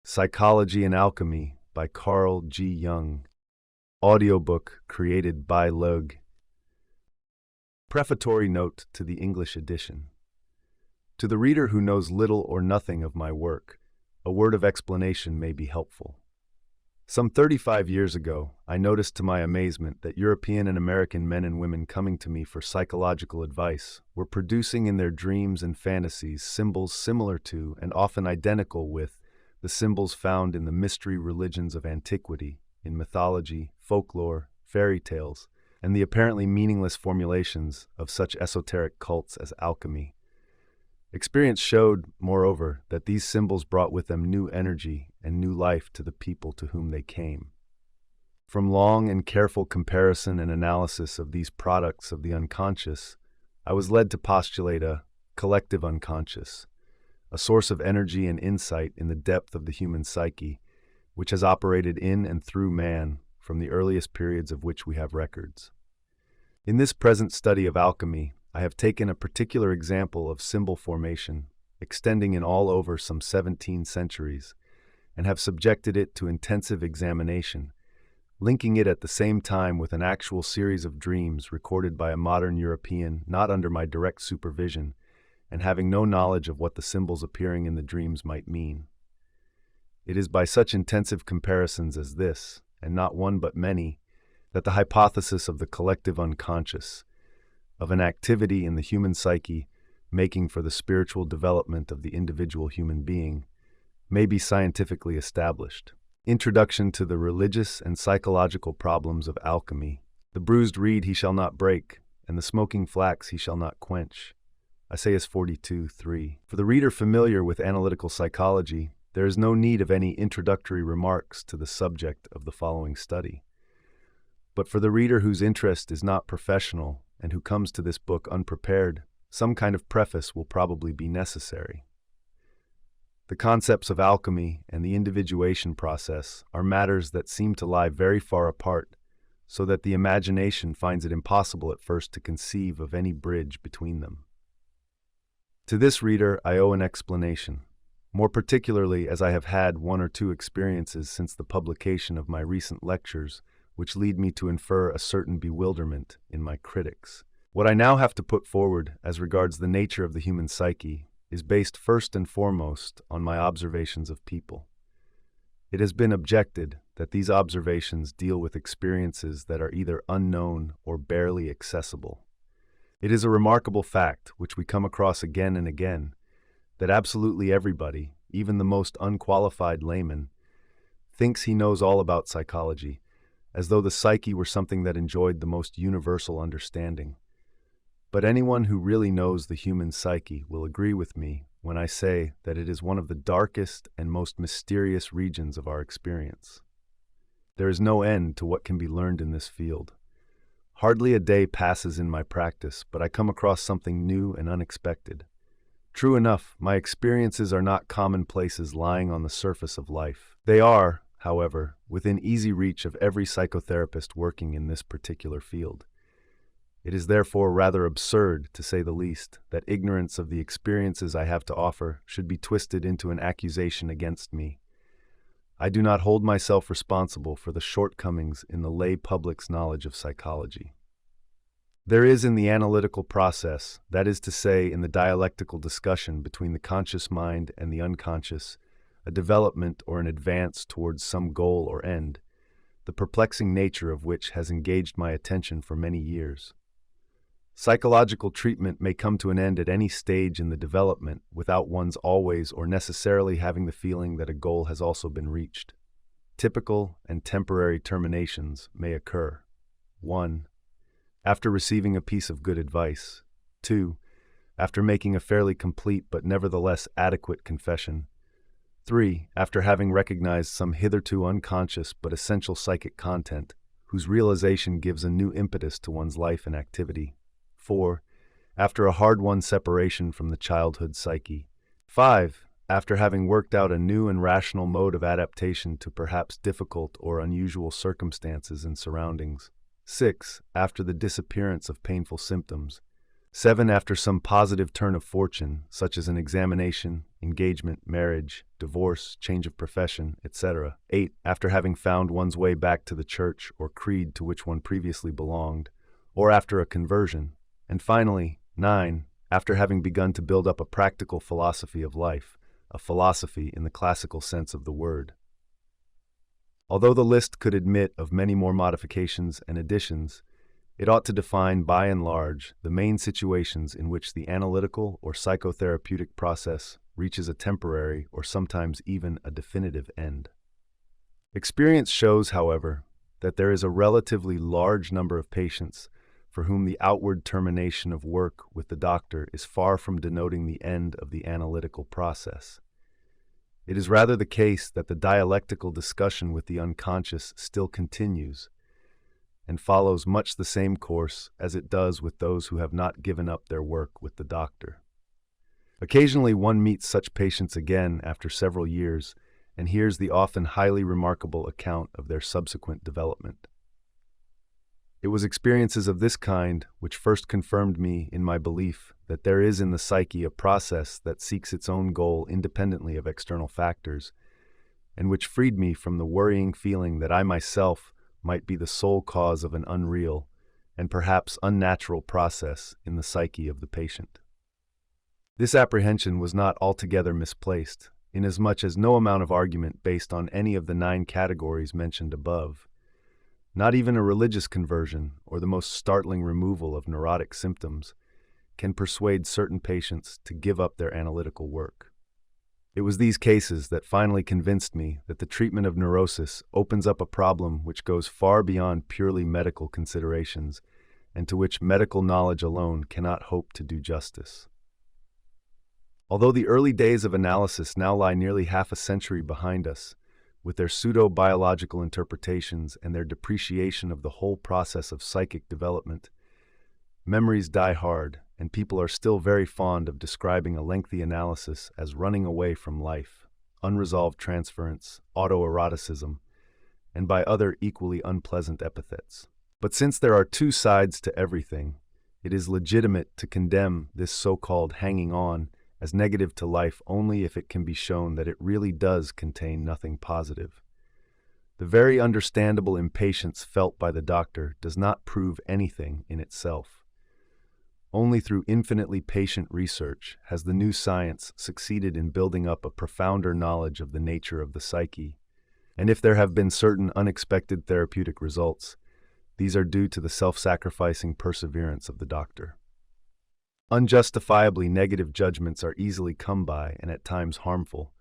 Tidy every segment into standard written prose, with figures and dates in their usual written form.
Psychology and Alchemy by Carl G. Jung. Audiobook created by LAPIS-CHRIST. Prefatory note to the English edition. To the reader who knows little or nothing of my work, a word of explanation may be helpful. Some 35 years ago, I noticed to my amazement that European and American men and women coming to me for psychological advice were producing in their dreams and fantasies symbols similar to and often identical with the symbols found in the mystery religions of antiquity, in mythology, folklore, fairy tales, and the apparently meaningless formulations of such esoteric cults as alchemy. Experience showed, moreover, that these symbols brought with them new energy and new life to the people to whom they came. From long and careful comparison and analysis of these products of the unconscious, I was led to postulate a collective unconscious, a source of energy and insight in the depth of the human psyche, which has operated in and through man from the earliest periods of which we have records. In this present study of alchemy, I have taken a particular example of symbol formation, extending in all over some 17 centuries, and have subjected it to intensive examination, linking it at the same time with an actual series of dreams recorded by a modern European not under my direct supervision, and having no knowledge of what the symbols appearing in the dreams might mean. It is by such intensive comparisons as this, and not one but many, that the hypothesis of the collective unconscious, of an activity in the human psyche making for the spiritual development of the individual human being, may be scientifically established. Introduction to the religious and psychological problems of alchemy. The bruised reed he shall not break, and the smoking flax he shall not quench. Isaiah 42:3. For the reader familiar with analytical psychology, there is no need of any introductory remarks to the subject of the following study. But for the reader whose interest is not professional and who comes to this book unprepared, some kind of preface will probably be necessary. The concepts of alchemy and the individuation process are matters that seem to lie very far apart, so that the imagination finds it impossible at first to conceive of any bridge between them. To this reader I owe an explanation, more particularly as I have had one or two experiences since the publication of my recent lectures which lead me to infer a certain bewilderment in my critics. What I now have to put forward as regards the nature of the human psyche is based first and foremost on my observations of people. It has been objected that these observations deal with experiences that are either unknown or barely accessible. It is a remarkable fact, which we come across again and again, that absolutely everybody, even the most unqualified layman, thinks he knows all about psychology, as though the psyche were something that enjoyed the most universal understanding. But anyone who really knows the human psyche will agree with me when I say that it is one of the darkest and most mysterious regions of our experience. There is no end to what can be learned in this field. Hardly a day passes in my practice, but I come across something new and unexpected. True enough, my experiences are not commonplaces lying on the surface of life. They are, however, within easy reach of every psychotherapist working in this particular field. It is therefore rather absurd, to say the least, that ignorance of the experiences I have to offer should be twisted into an accusation against me. I do not hold myself responsible for the shortcomings in the lay public's knowledge of psychology. There is in the analytical process, that is to say in the dialectical discussion between the conscious mind and the unconscious, a development or an advance towards some goal or end, the perplexing nature of which has engaged my attention for many years. Psychological treatment may come to an end at any stage in the development without one's always or necessarily having the feeling that a goal has also been reached. Typical and temporary terminations may occur. 1. After receiving a piece of good advice. 2. After making a fairly complete but nevertheless adequate confession. 3. After having recognized some hitherto unconscious but essential psychic content, whose realization gives a new impetus to one's life and activity. 4. After a hard-won separation from the childhood psyche. 5. After having worked out a new and rational mode of adaptation to perhaps difficult or unusual circumstances and surroundings. 6. After the disappearance of painful symptoms. 7. After some positive turn of fortune, such as an examination, engagement, marriage, divorce, change of profession, etc. 8. After having found one's way back to the church or creed to which one previously belonged, or after a conversion. And finally, 9. After having begun to build up a practical philosophy of life, a philosophy in the classical sense of the word. Although the list could admit of many more modifications and additions, it ought to define, by and large, the main situations in which the analytical or psychotherapeutic process reaches a temporary or sometimes even a definitive end. Experience shows, however, that there is a relatively large number of patients for whom the outward termination of work with the doctor is far from denoting the end of the analytical process. It is rather the case that the dialectical discussion with the unconscious still continues, and follows much the same course as it does with those who have not given up their work with the doctor. Occasionally one meets such patients again after several years and hears the often highly remarkable account of their subsequent development. It was experiences of this kind which first confirmed me in my belief that there is in the psyche a process that seeks its own goal independently of external factors, and which freed me from the worrying feeling that I myself might be the sole cause of an unreal and perhaps unnatural process in the psyche of the patient. This apprehension was not altogether misplaced, inasmuch as no amount of argument based on any of the 9 categories mentioned above, not even a religious conversion or the most startling removal of neurotic symptoms, can persuade certain patients to give up their analytical work. It was these cases that finally convinced me that the treatment of neurosis opens up a problem which goes far beyond purely medical considerations and to which medical knowledge alone cannot hope to do justice. Although the early days of analysis now lie nearly half a century behind us, with their pseudo-biological interpretations and their depreciation of the whole process of psychic development, memories die hard, and people are still very fond of describing a lengthy analysis as running away from life, unresolved transference, autoeroticism, and by other equally unpleasant epithets. But since there are 2 sides to everything, it is legitimate to condemn this so-called hanging on as negative to life only if it can be shown that it really does contain nothing positive. The very understandable impatience felt by the doctor does not prove anything in itself. Only through infinitely patient research has the new science succeeded in building up a profounder knowledge of the nature of the psyche, and if there have been certain unexpected therapeutic results, these are due to the self-sacrificing perseverance of the doctor. Unjustifiably negative judgments are easily come by and at times harmful.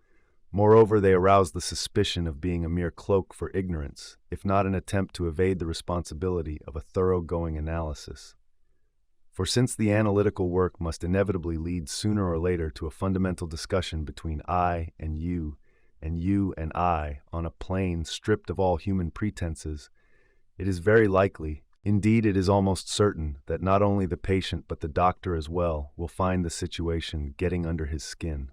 Moreover, they arouse the suspicion of being a mere cloak for ignorance, if not an attempt to evade the responsibility of a thoroughgoing analysis. For since the analytical work must inevitably lead sooner or later to a fundamental discussion between I and you and I on a plane stripped of all human pretenses, it is very likely, indeed it is almost certain, that not only the patient but the doctor as well will find the situation getting under his skin.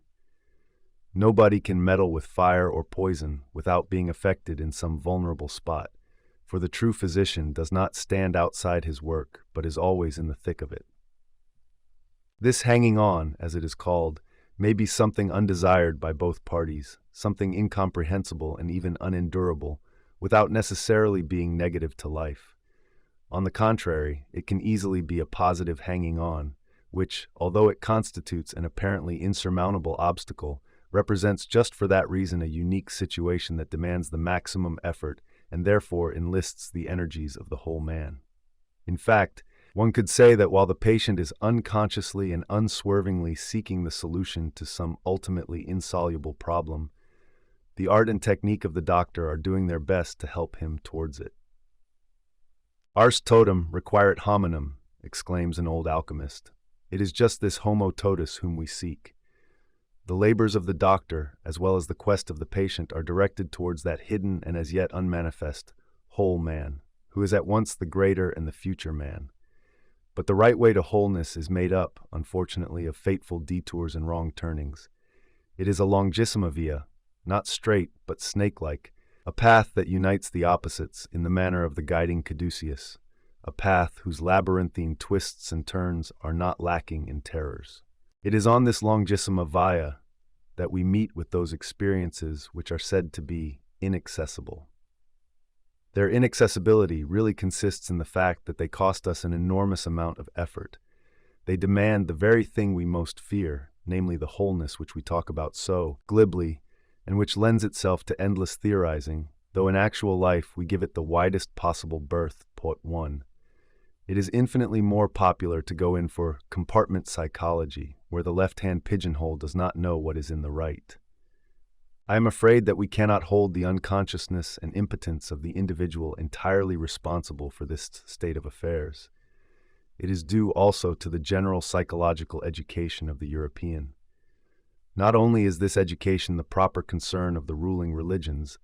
Nobody can meddle with fire or poison without being affected in some vulnerable spot, for the true physician does not stand outside his work, but is always in the thick of it. This hanging on, as it is called, may be something undesired by both parties, something incomprehensible and even unendurable, without necessarily being negative to life. On the contrary, it can easily be a positive hanging on, which, although it constitutes an apparently insurmountable obstacle, represents just for that reason a unique situation that demands the maximum effort and therefore enlists the energies of the whole man. In fact, one could say that while the patient is unconsciously and unswervingly seeking the solution to some ultimately insoluble problem, the art and technique of the doctor are doing their best to help him towards it. Ars totum requiret hominum, exclaims an old alchemist. It is just this homo totus whom we seek. The labors of the doctor, as well as the quest of the patient, are directed towards that hidden and as yet unmanifest whole man, who is at once the greater and the future man. But the right way to wholeness is made up, unfortunately, of fateful detours and wrong turnings. It is a longissima via, not straight, but snake-like, a path that unites the opposites in the manner of the guiding caduceus, a path whose labyrinthine twists and turns are not lacking in terrors. It is on this longissima via that we meet with those experiences which are said to be inaccessible. Their inaccessibility really consists in the fact that they cost us an enormous amount of effort. They demand the very thing we most fear, namely the wholeness which we talk about so glibly and which lends itself to endless theorizing, though in actual life we give it the widest possible berth. Point 1. It is infinitely more popular to go in for compartment psychology, where the left-hand pigeonhole does not know what is in the right. I am afraid that we cannot hold the unconsciousness and impotence of the individual entirely responsible for this state of affairs. It is due also to the general psychological education of the European. Not only is this education the proper concern of the ruling religions,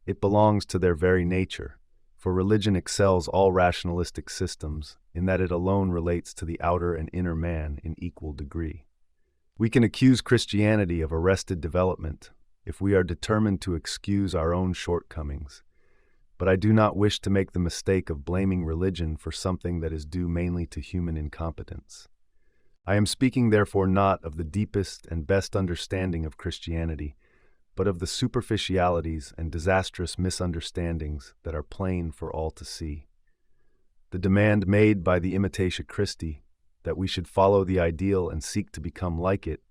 it belongs to their very nature, for religion excels all rationalistic systems in that it alone relates to the outer and inner man in equal degree. We can accuse Christianity of arrested development if we are determined to excuse our own shortcomings, but I do not wish to make the mistake of blaming religion for something that is due mainly to human incompetence. I am speaking therefore not of the deepest and best understanding of Christianity, but of the superficialities and disastrous misunderstandings that are plain for all to see. The demand made by the Imitatio Christi, that we should follow the ideal and seek to become like it,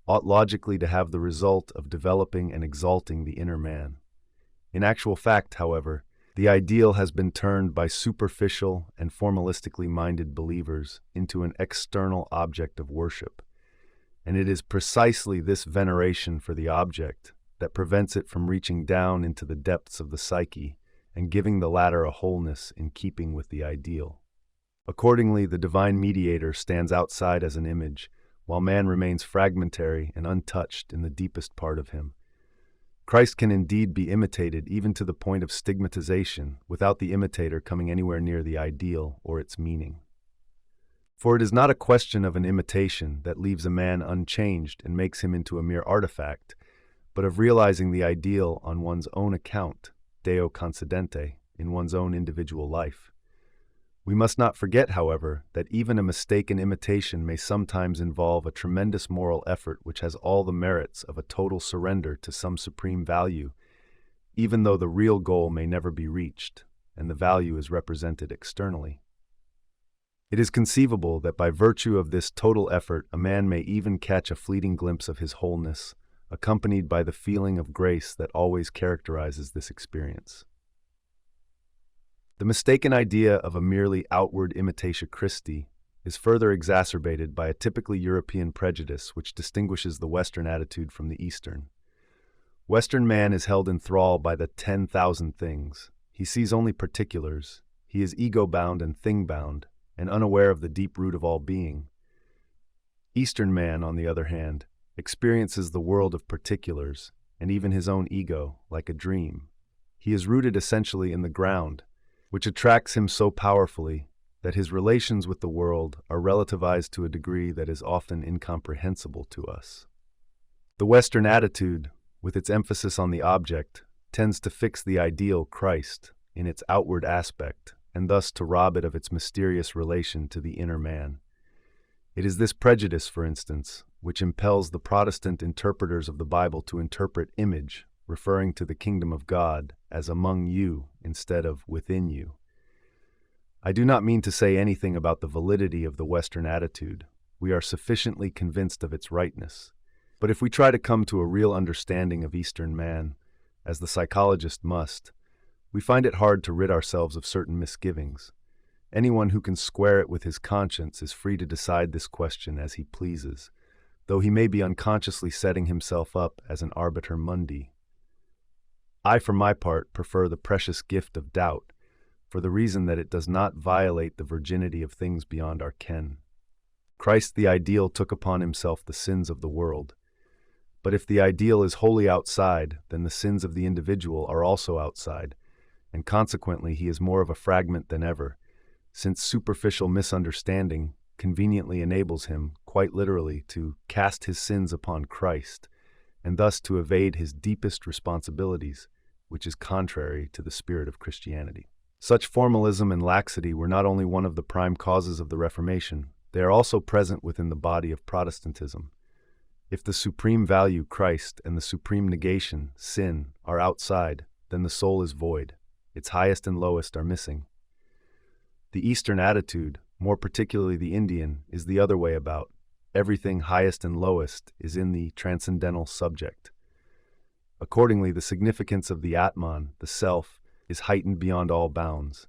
ought logically to have the result of developing and exalting the inner man. In actual fact, however, the ideal has been turned by superficial and formalistically minded believers into an external object of worship, and it is precisely this veneration for the object that prevents it from reaching down into the depths of the psyche and giving the latter a wholeness in keeping with the ideal. Accordingly, the divine mediator stands outside as an image, while man remains fragmentary and untouched in the deepest part of him. Christ can indeed be imitated even to the point of stigmatization without the imitator coming anywhere near the ideal or its meaning. For it is not a question of an imitation that leaves a man unchanged and makes him into a mere artifact, but of realizing the ideal on one's own account, Deo concedente, in one's own individual life. We must not forget, however, that even a mistaken imitation may sometimes involve a tremendous moral effort which has all the merits of a total surrender to some supreme value, even though the real goal may never be reached, and the value is represented externally. It is conceivable that by virtue of this total effort a man may even catch a fleeting glimpse of his wholeness, accompanied by the feeling of grace that always characterizes this experience. The mistaken idea of a merely outward Imitatio Christi is further exacerbated by a typically European prejudice which distinguishes the Western attitude from the Eastern. Western man is held in thrall by the 10,000 things. He sees only particulars. He is ego-bound and thing-bound, and unaware of the deep root of all being. Eastern man, on the other hand, experiences the world of particulars, and even his own ego, like a dream. He is rooted essentially in the ground, which attracts him so powerfully that his relations with the world are relativized to a degree that is often incomprehensible to us. The Western attitude, with its emphasis on the object, tends to fix the ideal Christ in its outward aspect, and thus to rob it of its mysterious relation to the inner man. It is this prejudice, for instance, which impels the Protestant interpreters of the Bible to interpret image, referring to the kingdom of God, as among you instead of within you. I do not mean to say anything about the validity of the Western attitude. We are sufficiently convinced of its rightness. But if we try to come to a real understanding of Eastern man, as the psychologist must, we find it hard to rid ourselves of certain misgivings. Anyone who can square it with his conscience is free to decide this question as he pleases, though he may be unconsciously setting himself up as an arbiter mundi. I, for my part, prefer the precious gift of doubt, for the reason that it does not violate the virginity of things beyond our ken. Christ the ideal took upon himself the sins of the world. But if the ideal is wholly outside, then the sins of the individual are also outside, and consequently he is more of a fragment than ever, since superficial misunderstanding conveniently enables him, quite literally, to cast his sins upon Christ, and thus to evade his deepest responsibilities, which is contrary to the spirit of Christianity. Such formalism and laxity were not only one of the prime causes of the Reformation, they are also present within the body of Protestantism. If the supreme value, Christ, and the supreme negation, sin, are outside, then the soul is void. Its highest and lowest are missing. The Eastern attitude, more particularly the Indian, is the other way about. Everything highest and lowest is in the transcendental subject. Accordingly, the significance of the Atman, the self, is heightened beyond all bounds.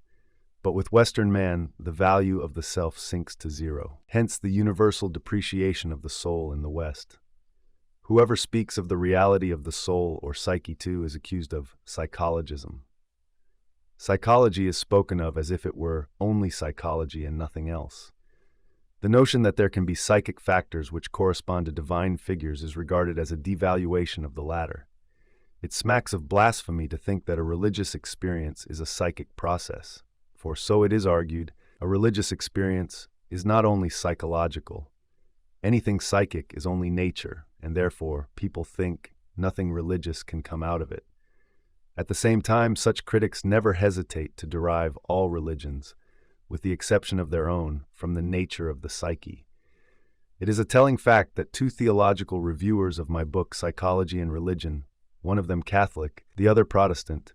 But with Western man, the value of the self sinks to zero. Hence the universal depreciation of the soul in the West. Whoever speaks of the reality of the soul or psyche too is accused of psychologism. Psychology is spoken of as if it were only psychology and nothing else. The notion that there can be psychic factors which correspond to divine figures is regarded as a devaluation of the latter. It smacks of blasphemy to think that a religious experience is a psychic process, for so it is argued, a religious experience is not only psychological. Anything psychic is only nature, and therefore people think nothing religious can come out of it. At the same time, such critics never hesitate to derive all religions, with the exception of their own, from the nature of the psyche. It is a telling fact that two theological reviewers of my book Psychology and Religion, one of them Catholic, the other Protestant,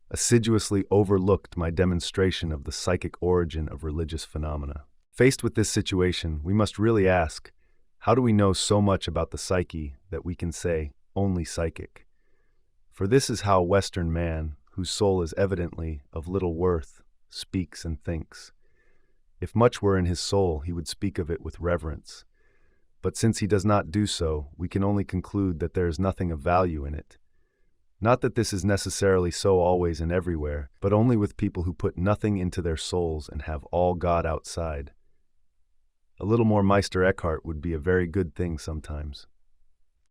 assiduously overlooked my demonstration of the psychic origin of religious phenomena. Faced with this situation, we must really ask, how do we know so much about the psyche that we can say only psychic? For this is how Western man, whose soul is evidently of little worth, speaks and thinks. If much were in his soul, he would speak of it with reverence. But since he does not do so, we can only conclude that there is nothing of value in it. Not that this is necessarily so always and everywhere, but only with people who put nothing into their souls and have all God outside. A little more Meister Eckhart would be a very good thing sometimes.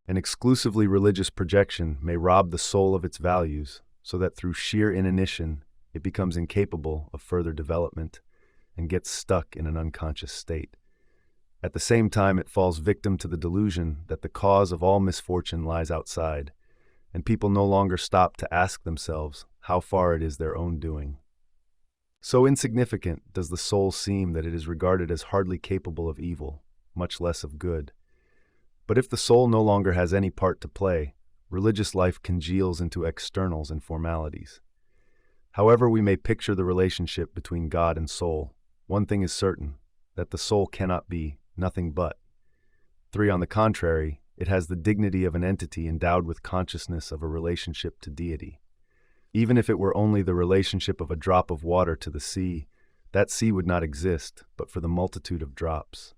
An exclusively religious projection may rob the soul of its values, so that through sheer inanition it becomes incapable of further development and gets stuck in an unconscious state. At the same time, it falls victim to the delusion that the cause of all misfortune lies outside, and people no longer stop to ask themselves how far it is their own doing. So insignificant does the soul seem that it is regarded as hardly capable of evil, much less of good. But if the soul no longer has any part to play, religious life congeals into externals and formalities. However we may picture the relationship between God and soul, one thing is certain, that the soul cannot be nothing but. 3. On the contrary, it has the dignity of an entity endowed with consciousness of a relationship to deity. Even if it were only the relationship of a drop of water to the sea, that sea would not exist but for the multitude of drops.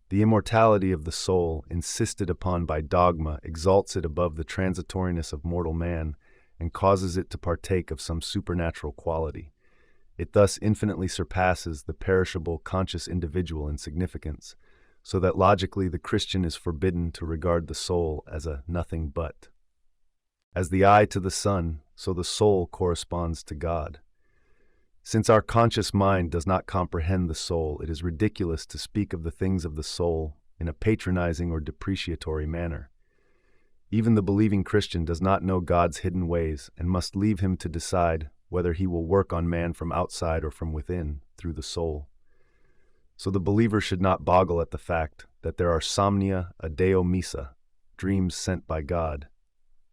The immortality of the soul, insisted upon by dogma, exalts it above the transitoriness of mortal man and causes it to partake of some supernatural quality. It thus infinitely surpasses the perishable conscious individual in significance, so that logically the Christian is forbidden to regard the soul as a nothing but. As the eye to the sun, so the soul corresponds to God. Since our conscious mind does not comprehend the soul, it is ridiculous to speak of the things of the soul in a patronizing or depreciatory manner. Even the believing Christian does not know God's hidden ways and must leave him to decide whether he will work on man from outside or from within, through the soul. So the believer should not boggle at the fact that there are somnia adeo missa, dreams sent by God,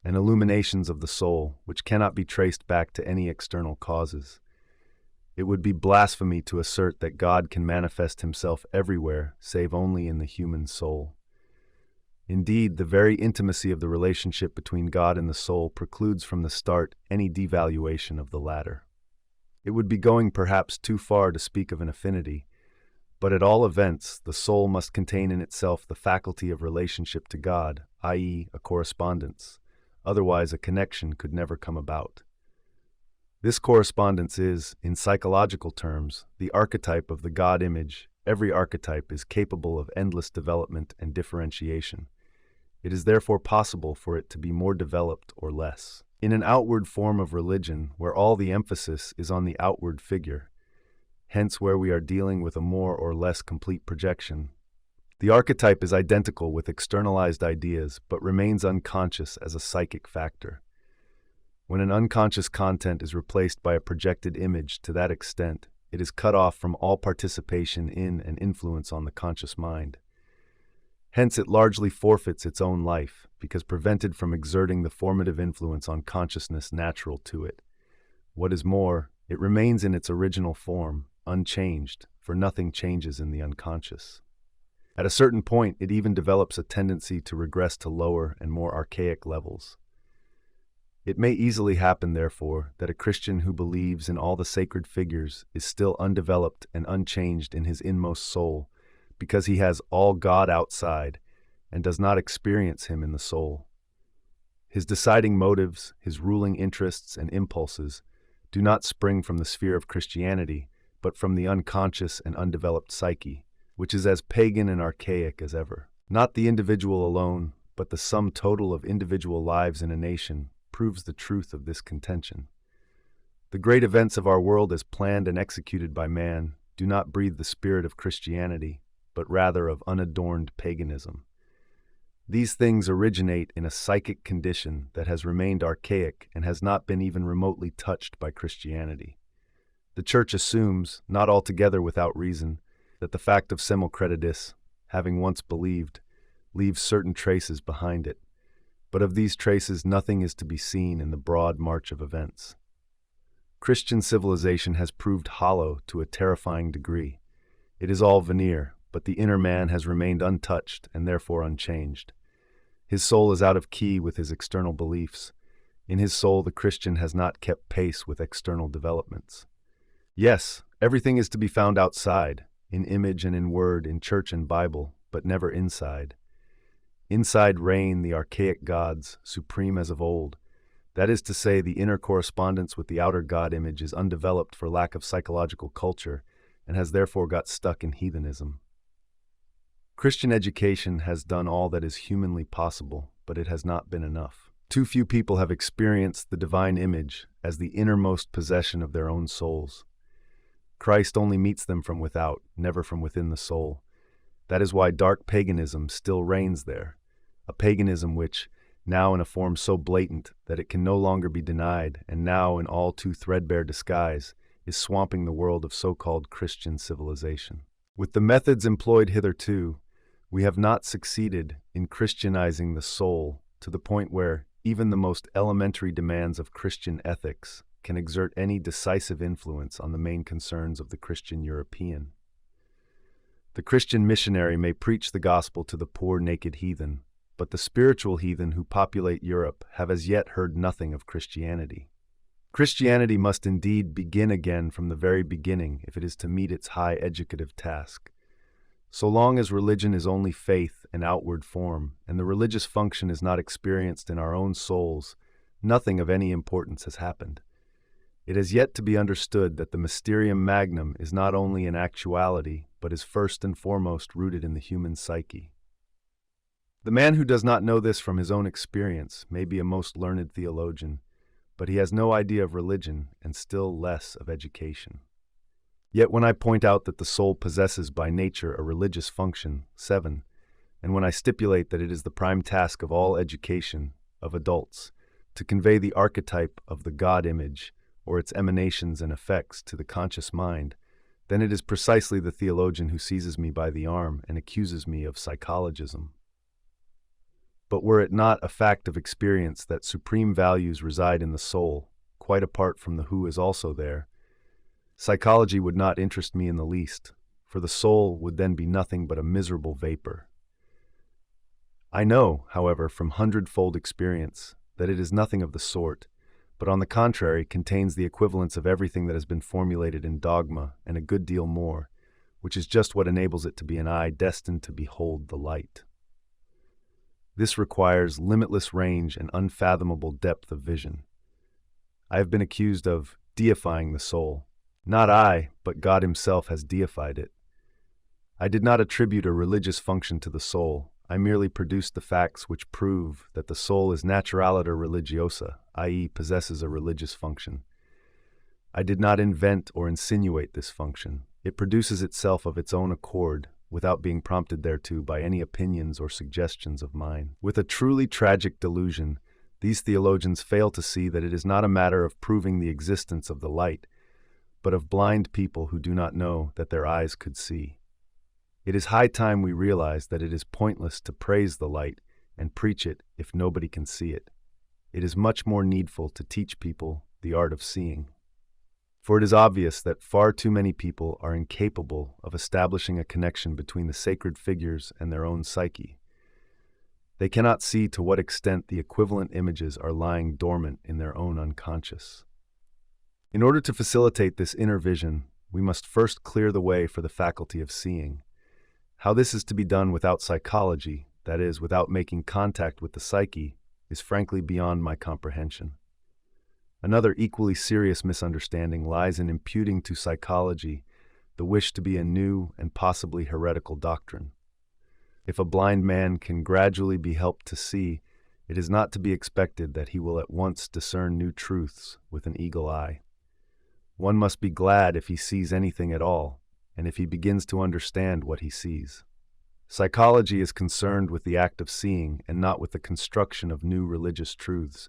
and illuminations of the soul which cannot be traced back to any external causes. It would be blasphemy to assert that God can manifest himself everywhere save only in the human soul. Indeed, the very intimacy of the relationship between God and the soul precludes from the start any devaluation of the latter. It would be going perhaps too far to speak of an affinity, but at all events, the soul must contain in itself the faculty of relationship to God, i.e., a correspondence. Otherwise, a connection could never come about. This correspondence is, in psychological terms, the archetype of the God image. Every archetype is capable of endless development and differentiation. It is therefore possible for it to be more developed or less. In an outward form of religion, where all the emphasis is on the outward figure, hence where we are dealing with a more or less complete projection, the archetype is identical with externalized ideas but remains unconscious as a psychic factor. When an unconscious content is replaced by a projected image to that extent, it is cut off from all participation in and influence on the conscious mind. Hence, it largely forfeits its own life, because prevented from exerting the formative influence on consciousness natural to it. What is more, it remains in its original form, unchanged, for nothing changes in the unconscious. At a certain point, it even develops a tendency to regress to lower and more archaic levels. It may easily happen, therefore, that a Christian who believes in all the sacred figures is still undeveloped and unchanged in his inmost soul, because he has all God outside and does not experience him in the soul. His deciding motives, his ruling interests and impulses do not spring from the sphere of Christianity, but from the unconscious and undeveloped psyche, which is as pagan and archaic as ever. Not the individual alone, but the sum total of individual lives in a nation proves the truth of this contention. The great events of our world as planned and executed by man do not breathe the spirit of Christianity, but rather of unadorned paganism. These things originate in a psychic condition that has remained archaic and has not been even remotely touched by Christianity. The Church assumes, not altogether without reason, that the fact of simulcreditus, having once believed, leaves certain traces behind it, but of these traces nothing is to be seen in the broad march of events. Christian civilization has proved hollow to a terrifying degree. It is all veneer, but the inner man has remained untouched and therefore unchanged. His soul is out of key with his external beliefs. In his soul, the Christian has not kept pace with external developments. Yes, everything is to be found outside, in image and in word, in church and Bible, but never inside. Inside reign the archaic gods, supreme as of old. That is to say, the inner correspondence with the outer God image is undeveloped for lack of psychological culture, and has therefore got stuck in heathenism. Christian education has done all that is humanly possible, but it has not been enough. Too few people have experienced the divine image as the innermost possession of their own souls. Christ only meets them from without, never from within the soul. That is why dark paganism still reigns there, a paganism which, now in a form so blatant that it can no longer be denied, and now in all too threadbare disguise, is swamping the world of so-called Christian civilization. With the methods employed hitherto, we have not succeeded in Christianizing the soul to the point where even the most elementary demands of Christian ethics can exert any decisive influence on the main concerns of the Christian European. The Christian missionary may preach the gospel to the poor naked heathen, but the spiritual heathen who populate Europe have as yet heard nothing of Christianity. Christianity must indeed begin again from the very beginning if it is to meet its high educative task. So long as religion is only faith and outward form, and the religious function is not experienced in our own souls, nothing of any importance has happened. It has yet to be understood that the mysterium magnum is not only in actuality, but is first and foremost rooted in the human psyche. The man who does not know this from his own experience may be a most learned theologian, but he has no idea of religion and still less of education. Yet when I point out that the soul possesses by nature a religious function, 7, and when I stipulate that it is the prime task of all education, of adults, to convey the archetype of the God image, or its emanations and effects to the conscious mind, then it is precisely the theologian who seizes me by the arm and accuses me of psychologism. But were it not a fact of experience that supreme values reside in the soul, quite apart from the who is also there, psychology would not interest me in the least, for the soul would then be nothing but a miserable vapor. I know, however, from hundredfold experience, that it is nothing of the sort, but on the contrary contains the equivalents of everything that has been formulated in dogma and a good deal more, which is just what enables it to be an eye destined to behold the light. This requires limitless range and unfathomable depth of vision. I have been accused of deifying the soul. Not I, but God himself has deified it. I did not attribute a religious function to the soul. I merely produced the facts which prove that the soul is naturaliter religiosa, i.e., possesses a religious function. I did not invent or insinuate this function. It produces itself of its own accord, without being prompted thereto by any opinions or suggestions of mine. With a truly tragic delusion, These theologians fail to see that it is not a matter of proving the existence of the light, but of blind people who do not know that their eyes could see. It is high time we realize that it is pointless to praise the light and preach it if nobody can see it. It is much more needful to teach people the art of seeing. For it is obvious that far too many people are incapable of establishing a connection between the sacred figures and their own psyche. They cannot see to what extent the equivalent images are lying dormant in their own unconscious. In order to facilitate this inner vision, we must first clear the way for the faculty of seeing. How this is to be done without psychology, that is, without making contact with the psyche, is frankly beyond my comprehension. Another equally serious misunderstanding lies in imputing to psychology the wish to be a new and possibly heretical doctrine. If a blind man can gradually be helped to see, it is not to be expected that he will at once discern new truths with an eagle eye. One must be glad if he sees anything at all, and if he begins to understand what he sees. Psychology is concerned with the act of seeing and not with the construction of new religious truths,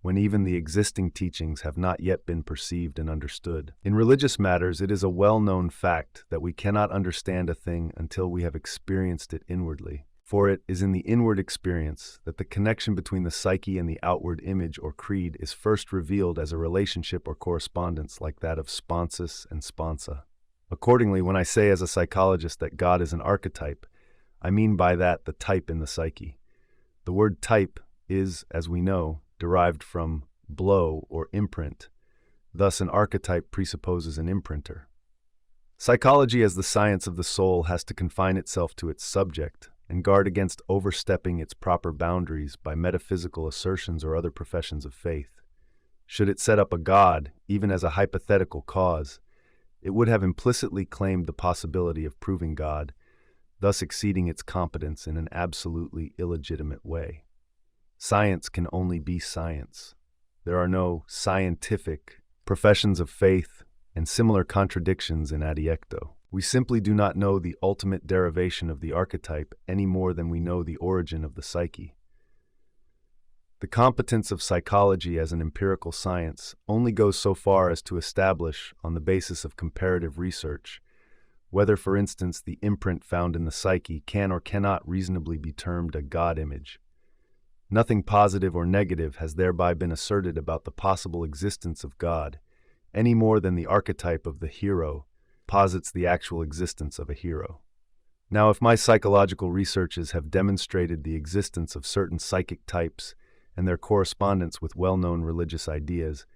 when even the existing teachings have not yet been perceived and understood. In religious matters, it is a well-known fact that we cannot understand a thing until we have experienced it inwardly. For it is in the inward experience that the connection between the psyche and the outward image or creed is first revealed as a relationship or correspondence like that of sponsus and sponsa. Accordingly, when I say as a psychologist that God is an archetype, I mean by that the type in the psyche. The word type is, as we know, derived from blow or imprint. Thus, an archetype presupposes an imprinter. Psychology as the science of the soul has to confine itself to its subject and guard against overstepping its proper boundaries by metaphysical assertions or other professions of faith. Should it set up a God, even as a hypothetical cause, it would have implicitly claimed the possibility of proving God, thus exceeding its competence in an absolutely illegitimate way. Science can only be science. There are no scientific professions of faith and similar contradictions in adiecto. We simply do not know the ultimate derivation of the archetype any more than we know the origin of the psyche. The competence of psychology as an empirical science only goes so far as to establish, on the basis of comparative research, whether, for instance, the imprint found in the psyche can or cannot reasonably be termed a God image. Nothing positive or negative has thereby been asserted about the possible existence of God, any more than the archetype of the hero posits the actual existence of a hero. Now, if my psychological researches have demonstrated the existence of certain psychic types and their correspondence with well-known religious ideas,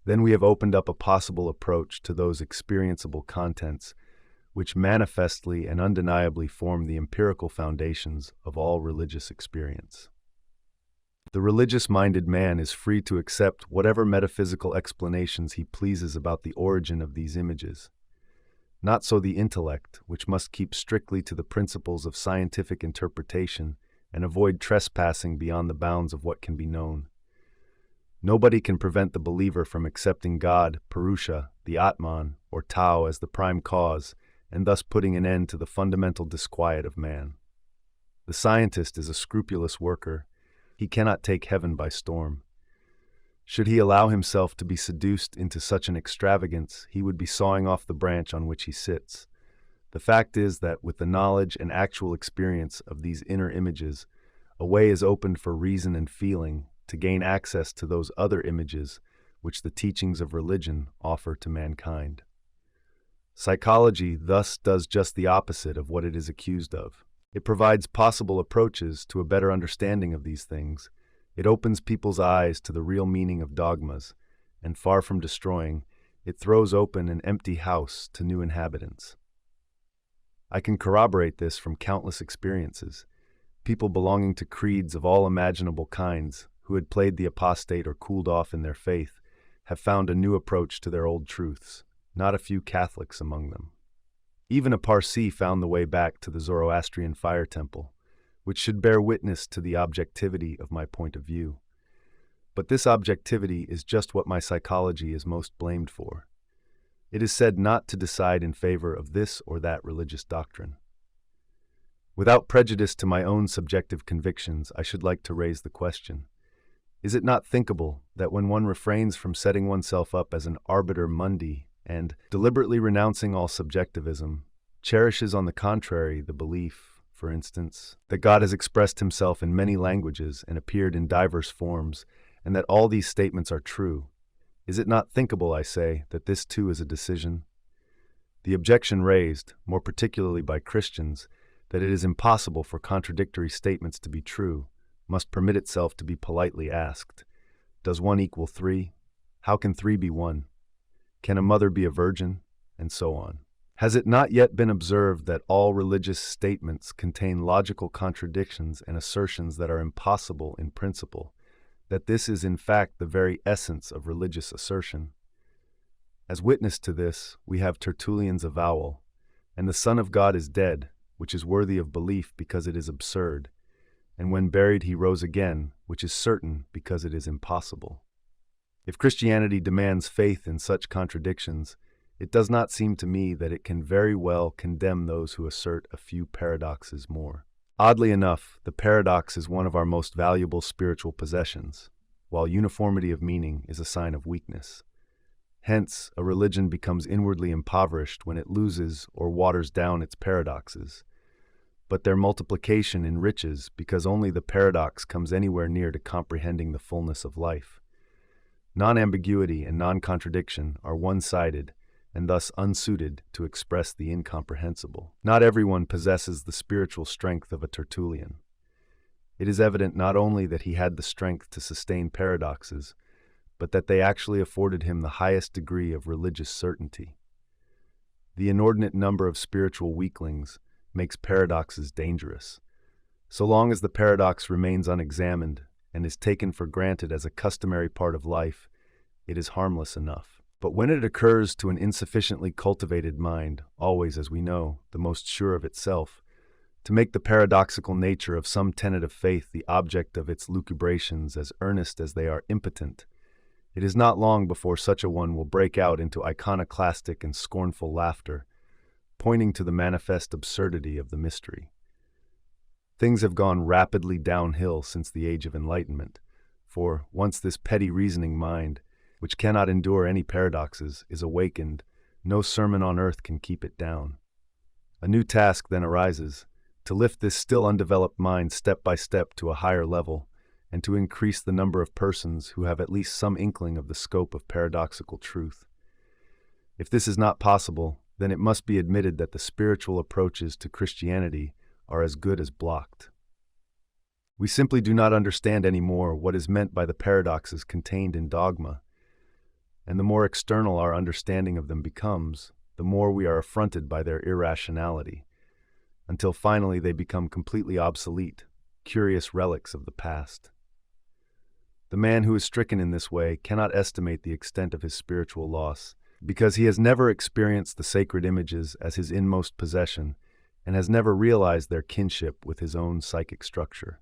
then we have opened up a possible approach to those experienceable contents which manifestly and undeniably form the empirical foundations of all religious experience. The religious-minded man is free to accept whatever metaphysical explanations he pleases about the origin of these images. Not so the intellect, which must keep strictly to the principles of scientific interpretation and avoid trespassing beyond the bounds of what can be known. Nobody can prevent the believer from accepting God, Purusha, the Atman, or Tao as the prime cause, and thus putting an end to the fundamental disquiet of man. The scientist is a scrupulous worker. He cannot take heaven by storm. Should he allow himself to be seduced into such an extravagance, he would be sawing off the branch on which he sits. The fact is that with the knowledge and actual experience of these inner images, a way is opened for reason and feeling to gain access to those other images which the teachings of religion offer to mankind. Psychology thus does just the opposite of what it is accused of. It provides possible approaches to a better understanding of these things. It opens people's eyes to the real meaning of dogmas, and far from destroying, it throws open an empty house to new inhabitants. I can corroborate this from countless experiences. People belonging to creeds of all imaginable kinds, who had played the apostate or cooled off in their faith, have found a new approach to their old truths, not a few Catholics among them. Even a Parsi found the way back to the Zoroastrian fire temple, which should bear witness to the objectivity of my point of view. But this objectivity is just what my psychology is most blamed for. It is said not to decide in favor of this or that religious doctrine. Without prejudice to my own subjective convictions, I should like to raise the question: Is it not thinkable that when one refrains from setting oneself up as an arbiter mundi and, deliberately renouncing all subjectivism, cherishes on the contrary the belief, for instance, that God has expressed himself in many languages and appeared in diverse forms, and that all these statements are true? Is it not thinkable, I say, that this too is a decision? The objection raised, more particularly by Christians, that it is impossible for contradictory statements to be true, must permit itself to be politely asked. Does 1 equal 3? How can 3 be 1? Can a mother be a virgin? And so on. Has it not yet been observed that all religious statements contain logical contradictions and assertions that are impossible in principle, that this is in fact the very essence of religious assertion? As witness to this, we have Tertullian's avowal, and the Son of God is dead, which is worthy of belief because it is absurd, and when buried he rose again, which is certain because it is impossible. If Christianity demands faith in such contradictions, it does not seem to me that it can very well condemn those who assert a few paradoxes more. Oddly enough, the paradox is one of our most valuable spiritual possessions, while uniformity of meaning is a sign of weakness. Hence, a religion becomes inwardly impoverished when it loses or waters down its paradoxes. But their multiplication enriches because only the paradox comes anywhere near to comprehending the fullness of life. Non-ambiguity and non-contradiction are one-sided and thus unsuited to express the incomprehensible. Not everyone possesses the spiritual strength of a Tertullian. It is evident not only that he had the strength to sustain paradoxes, but that they actually afforded him the highest degree of religious certainty. The inordinate number of spiritual weaklings makes paradoxes dangerous. So long as the paradox remains unexamined and is taken for granted as a customary part of life, it is harmless enough. But when it occurs to an insufficiently cultivated mind, always, as we know, the most sure of itself, to make the paradoxical nature of some tenet of faith the object of its lucubrations as earnest as they are impotent, it is not long before such a one will break out into iconoclastic and scornful laughter, pointing to the manifest absurdity of the mystery. Things have gone rapidly downhill since the Age of Enlightenment, for once this petty reasoning mind, which cannot endure any paradoxes, is awakened, no sermon on earth can keep it down. A new task then arises, to lift this still undeveloped mind step by step to a higher level, and to increase the number of persons who have at least some inkling of the scope of paradoxical truth. If this is not possible, then it must be admitted that the spiritual approaches to Christianity are as good as blocked. We simply do not understand anymore what is meant by the paradoxes contained in dogma, and the more external our understanding of them becomes, the more we are affronted by their irrationality, until finally they become completely obsolete, curious relics of the past. The man who is stricken in this way cannot estimate the extent of his spiritual loss, because he has never experienced the sacred images as his inmost possession and has never realized their kinship with his own psychic structure.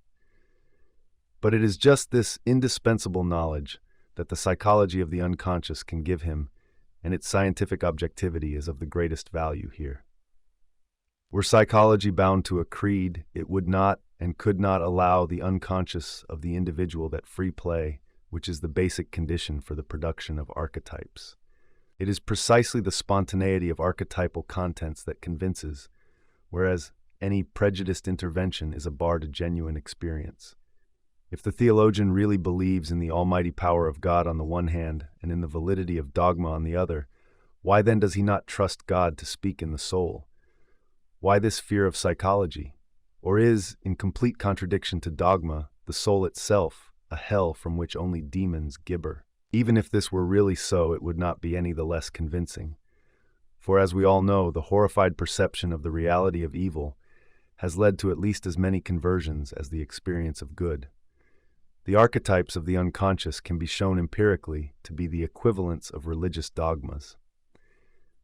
But it is just this indispensable knowledge that the psychology of the unconscious can give him, and its scientific objectivity is of the greatest value here. Were psychology bound to a creed, it would not and could not allow the unconscious of the individual that free play, which is the basic condition for the production of archetypes. It is precisely the spontaneity of archetypal contents that convinces, whereas any prejudiced intervention is a bar to genuine experience. If the theologian really believes in the almighty power of God on the one hand and in the validity of dogma on the other, why then does he not trust God to speak in the soul? Why this fear of psychology? Or is, in complete contradiction to dogma, the soul itself a hell from which only demons gibber? Even if this were really so, it would not be any the less convincing. For as we all know, the horrified perception of the reality of evil has led to at least as many conversions as the experience of good. The archetypes of the unconscious can be shown empirically to be the equivalents of religious dogmas.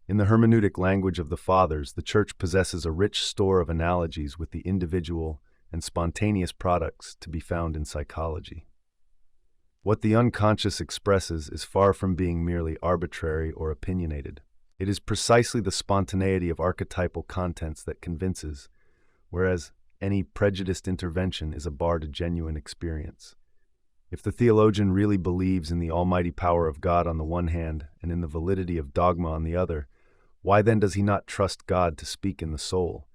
In the hermeneutic language of the Fathers, the Church possesses a rich store of analogies with the individual and spontaneous products to be found in psychology. What the unconscious expresses is far from being merely arbitrary or opinionated. It is precisely the spontaneity of archetypal contents that convinces, whereas any prejudiced intervention is a bar to genuine experience. If the theologian really believes in the almighty power of God on the one hand and in the validity of dogma on the other, why then does he not trust God to speak in the soul?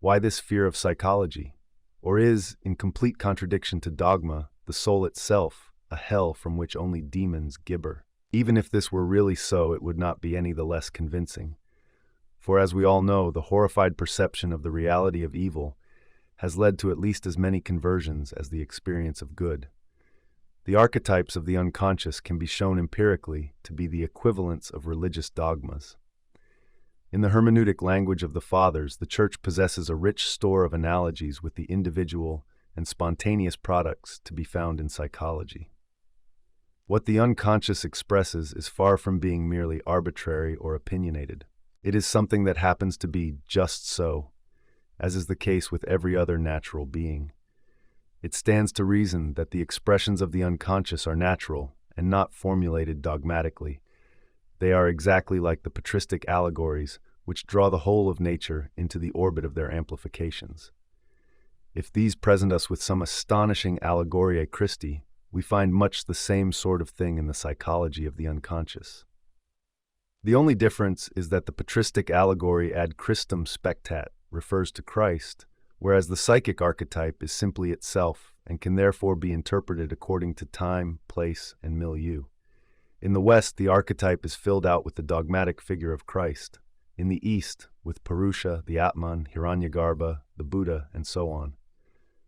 Why this fear of psychology? Or is, in complete contradiction to dogma, the soul itself a hell from which only demons gibber? Even if this were really so, it would not be any the less convincing. For as we all know, the horrified perception of the reality of evil has led to at least as many conversions as the experience of good. The archetypes of the unconscious can be shown empirically to be the equivalents of religious dogmas. In the hermeneutic language of the Fathers, the Church possesses a rich store of analogies with the individual and spontaneous products to be found in psychology. What the unconscious expresses is far from being merely arbitrary or opinionated. It is something that happens to be just so, as is the case with every other natural being. It stands to reason that the expressions of the unconscious are natural and not formulated dogmatically. They are exactly like the patristic allegories, which draw the whole of nature into the orbit of their amplifications. If these present us with some astonishing allegoria Christi, we find much the same sort of thing in the psychology of the unconscious. The only difference is that the patristic allegory ad Christum spectat refers to Christ, whereas the psychic archetype is simply itself and can therefore be interpreted according to time, place, and milieu. In the West, the archetype is filled out with the dogmatic figure of Christ. In the East, with Purusha, the Atman, Hiranyagarbha, the Buddha, and so on.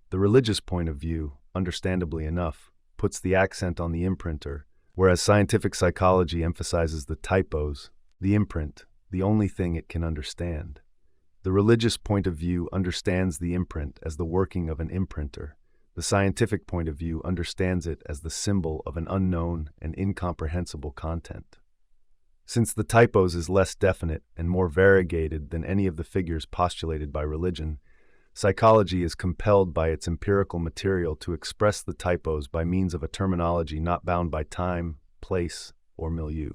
The religious point of view, understandably enough, puts the accent on the imprinter, whereas scientific psychology emphasizes the typos, the imprint, the only thing it can understand. The religious point of view understands the imprint as the working of an imprinter. The scientific point of view understands it as the symbol of an unknown and incomprehensible content. Since the typos is less definite and more variegated than any of the figures postulated by religion, psychology is compelled by its empirical material to express the typos by means of a terminology not bound by time, place, or milieu.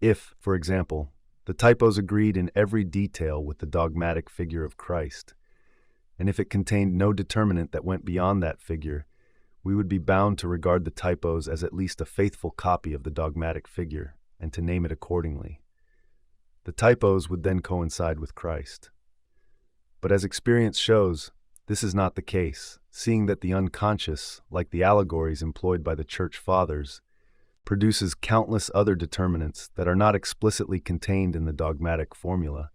If, for example, the typos agreed in every detail with the dogmatic figure of Christ, and if it contained no determinant that went beyond that figure, we would be bound to regard the typos as at least a faithful copy of the dogmatic figure, and to name it accordingly. The typos would then coincide with Christ. But as experience shows, this is not the case, seeing that the unconscious, like the allegories employed by the Church Fathers, produces countless other determinants that are not explicitly contained in the dogmatic formula.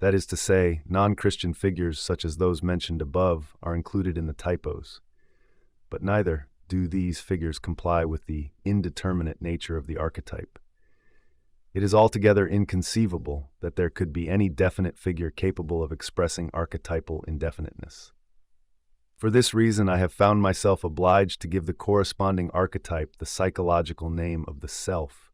That is to say, non-Christian figures such as those mentioned above are included in the typos. But neither do these figures comply with the indeterminate nature of the archetype. It is altogether inconceivable that there could be any definite figure capable of expressing archetypal indefiniteness. For this reason, I have found myself obliged to give the corresponding archetype the psychological name of the self,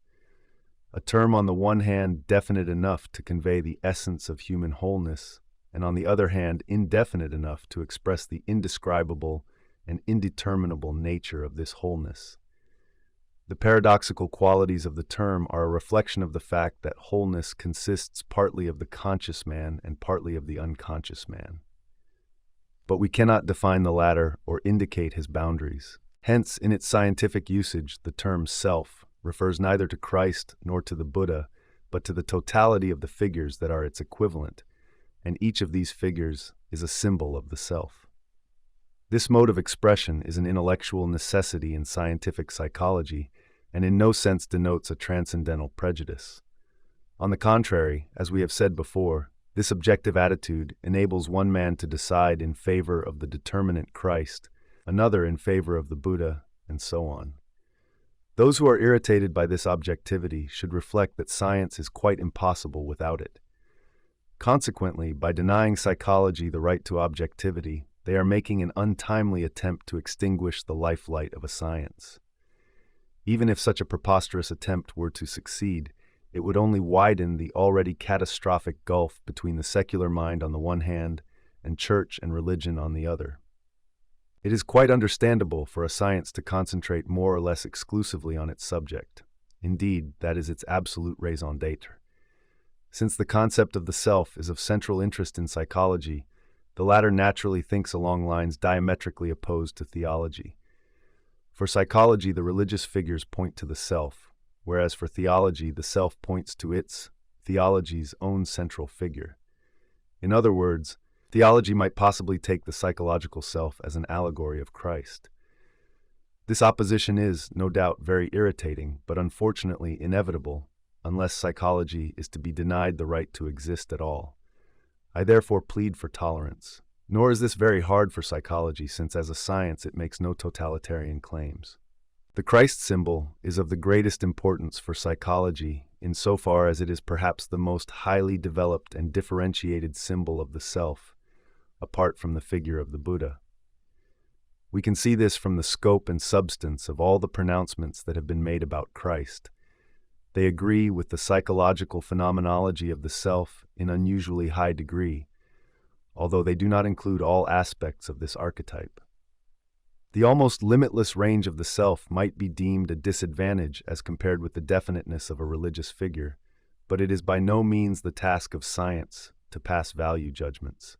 a term on the one hand definite enough to convey the essence of human wholeness, and on the other hand indefinite enough to express the indescribable and indeterminable nature of this wholeness. The paradoxical qualities of the term are a reflection of the fact that wholeness consists partly of the conscious man and partly of the unconscious man. But we cannot define the latter or indicate his boundaries. Hence, in its scientific usage, the term self refers neither to Christ nor to the Buddha, but to the totality of the figures that are its equivalent, and each of these figures is a symbol of the self. This mode of expression is an intellectual necessity in scientific psychology, and in no sense denotes a transcendental prejudice. On the contrary, as we have said before, this objective attitude enables one man to decide in favor of the determinate Christ, another in favor of the Buddha, and so on. Those who are irritated by this objectivity should reflect that science is quite impossible without it. Consequently, by denying psychology the right to objectivity, they are making an untimely attempt to extinguish the lifelight of a science. Even if such a preposterous attempt were to succeed, it would only widen the already catastrophic gulf between the secular mind on the one hand and church and religion on the other. It is quite understandable for a science to concentrate more or less exclusively on its subject. Indeed, that is its absolute raison d'être. Since the concept of the self is of central interest in psychology, the latter naturally thinks along lines diametrically opposed to theology. For psychology, the religious figures point to the self, whereas for theology, the self points to its, theology's own central figure. In other words, theology might possibly take the psychological self as an allegory of Christ. This opposition is, no doubt, very irritating, but unfortunately inevitable, unless psychology is to be denied the right to exist at all. I therefore plead for tolerance. Nor is this very hard for psychology, since as a science it makes no totalitarian claims. The Christ symbol is of the greatest importance for psychology insofar as it is perhaps the most highly developed and differentiated symbol of the self, apart from the figure of the Buddha. We can see this from the scope and substance of all the pronouncements that have been made about Christ. They agree with the psychological phenomenology of the self in unusually high degree, although they do not include all aspects of this archetype. The almost limitless range of the self might be deemed a disadvantage as compared with the definiteness of a religious figure, but it is by no means the task of science to pass value judgments.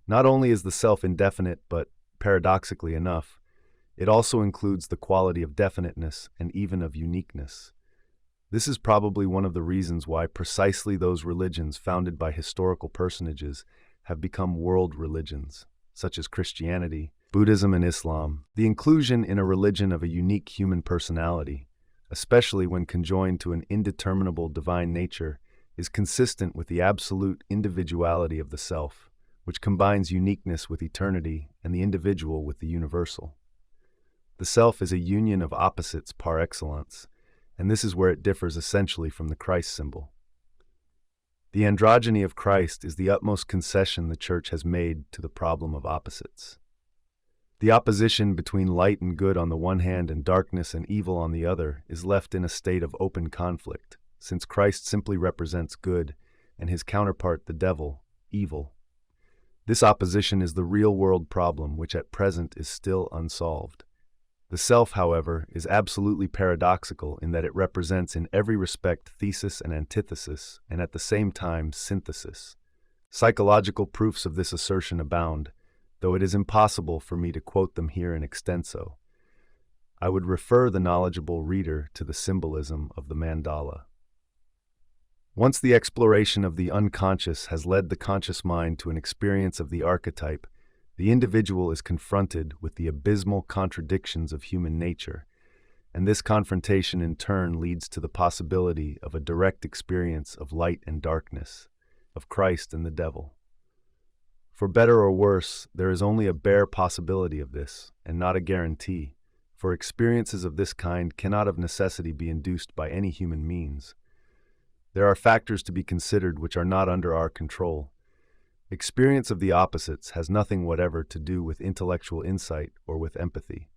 Not only is the self indefinite, but, paradoxically enough, it also includes the quality of definiteness and even of uniqueness. This is probably one of the reasons why precisely those religions founded by historical personages have become world religions, such as Christianity, Buddhism, and Islam. The inclusion in a religion of a unique human personality, especially when conjoined to an indeterminable divine nature, is consistent with the absolute individuality of the self, which combines uniqueness with eternity and the individual with the universal. The self is a union of opposites par excellence, and this is where it differs essentially from the Christ symbol. The androgyny of Christ is the utmost concession the Church has made to the problem of opposites. The opposition between light and good on the one hand and darkness and evil on the other is left in a state of open conflict, since Christ simply represents good and his counterpart, the devil, evil. This opposition is the real-world problem which at present is still unsolved. The self, however, is absolutely paradoxical in that it represents in every respect thesis and antithesis, and at the same time synthesis. Psychological proofs of this assertion abound, though it is impossible for me to quote them here in extenso. I would refer the knowledgeable reader to the symbolism of the mandala. Once the exploration of the unconscious has led the conscious mind to an experience of the archetype, the individual is confronted with the abysmal contradictions of human nature, and this confrontation in turn leads to the possibility of a direct experience of light and darkness, of Christ and the devil. For better or worse, there is only a bare possibility of this, and not a guarantee, for experiences of this kind cannot of necessity be induced by any human means. There are factors to be considered which are not under our control. Experience of the opposites has nothing whatever to do with intellectual insight or with empathy.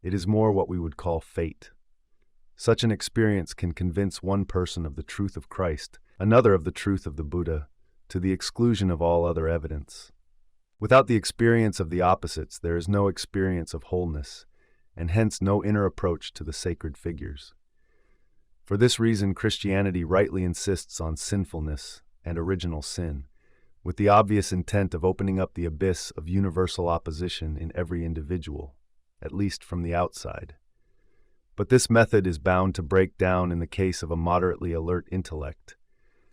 It is more what we would call fate. Such an experience can convince one person of the truth of Christ, another of the truth of the Buddha, to the exclusion of all other evidence. Without the experience of the opposites, there is no experience of wholeness, and hence no inner approach to the sacred figures. For this reason, Christianity rightly insists on sinfulness and original sin, with the obvious intent of opening up the abyss of universal opposition in every individual, at least from the outside. But this method is bound to break down in the case of a moderately alert intellect.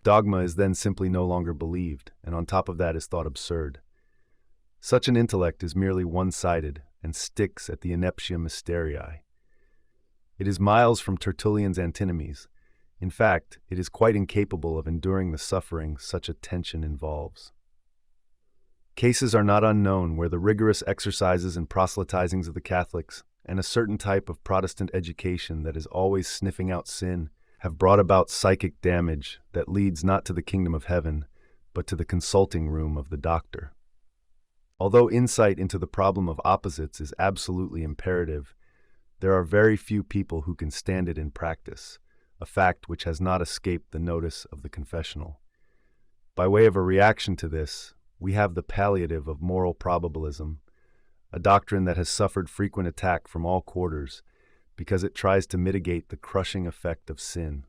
Dogma is then simply no longer believed, and on top of that is thought absurd. Such an intellect is merely one-sided and sticks at the ineptia mysteriae. It is miles from Tertullian's antinomies. In fact, it is quite incapable of enduring the suffering such a tension involves. Cases are not unknown where the rigorous exercises and proselytizings of the Catholics and a certain type of Protestant education that is always sniffing out sin have brought about psychic damage that leads not to the kingdom of heaven, but to the consulting room of the doctor. Although insight into the problem of opposites is absolutely imperative, there are very few people who can stand it in practice, a fact which has not escaped the notice of the confessional. By way of a reaction to this, we have the palliative of moral probabilism, a doctrine that has suffered frequent attack from all quarters because it tries to mitigate the crushing effect of sin.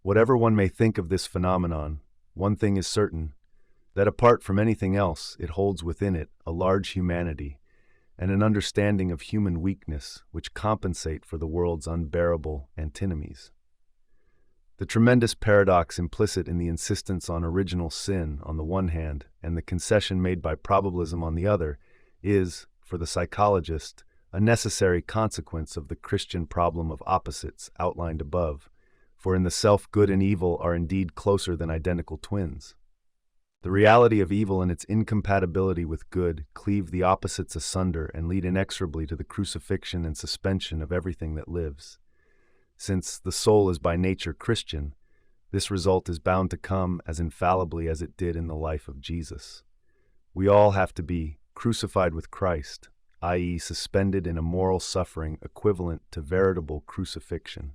Whatever one may think of this phenomenon, one thing is certain, that apart from anything else, it holds within it a large humanity, and an understanding of human weakness which compensate for the world's unbearable antinomies. The tremendous paradox implicit in the insistence on original sin on the one hand and the concession made by probabilism on the other is, for the psychologist, a necessary consequence of the Christian problem of opposites outlined above, for in the self good and evil are indeed closer than identical twins. The reality of evil and its incompatibility with good cleave the opposites asunder and lead inexorably to the crucifixion and suspension of everything that lives. Since the soul is by nature Christian, this result is bound to come as infallibly as it did in the life of Jesus. We all have to be crucified with Christ, i.e., suspended in a moral suffering equivalent to veritable crucifixion.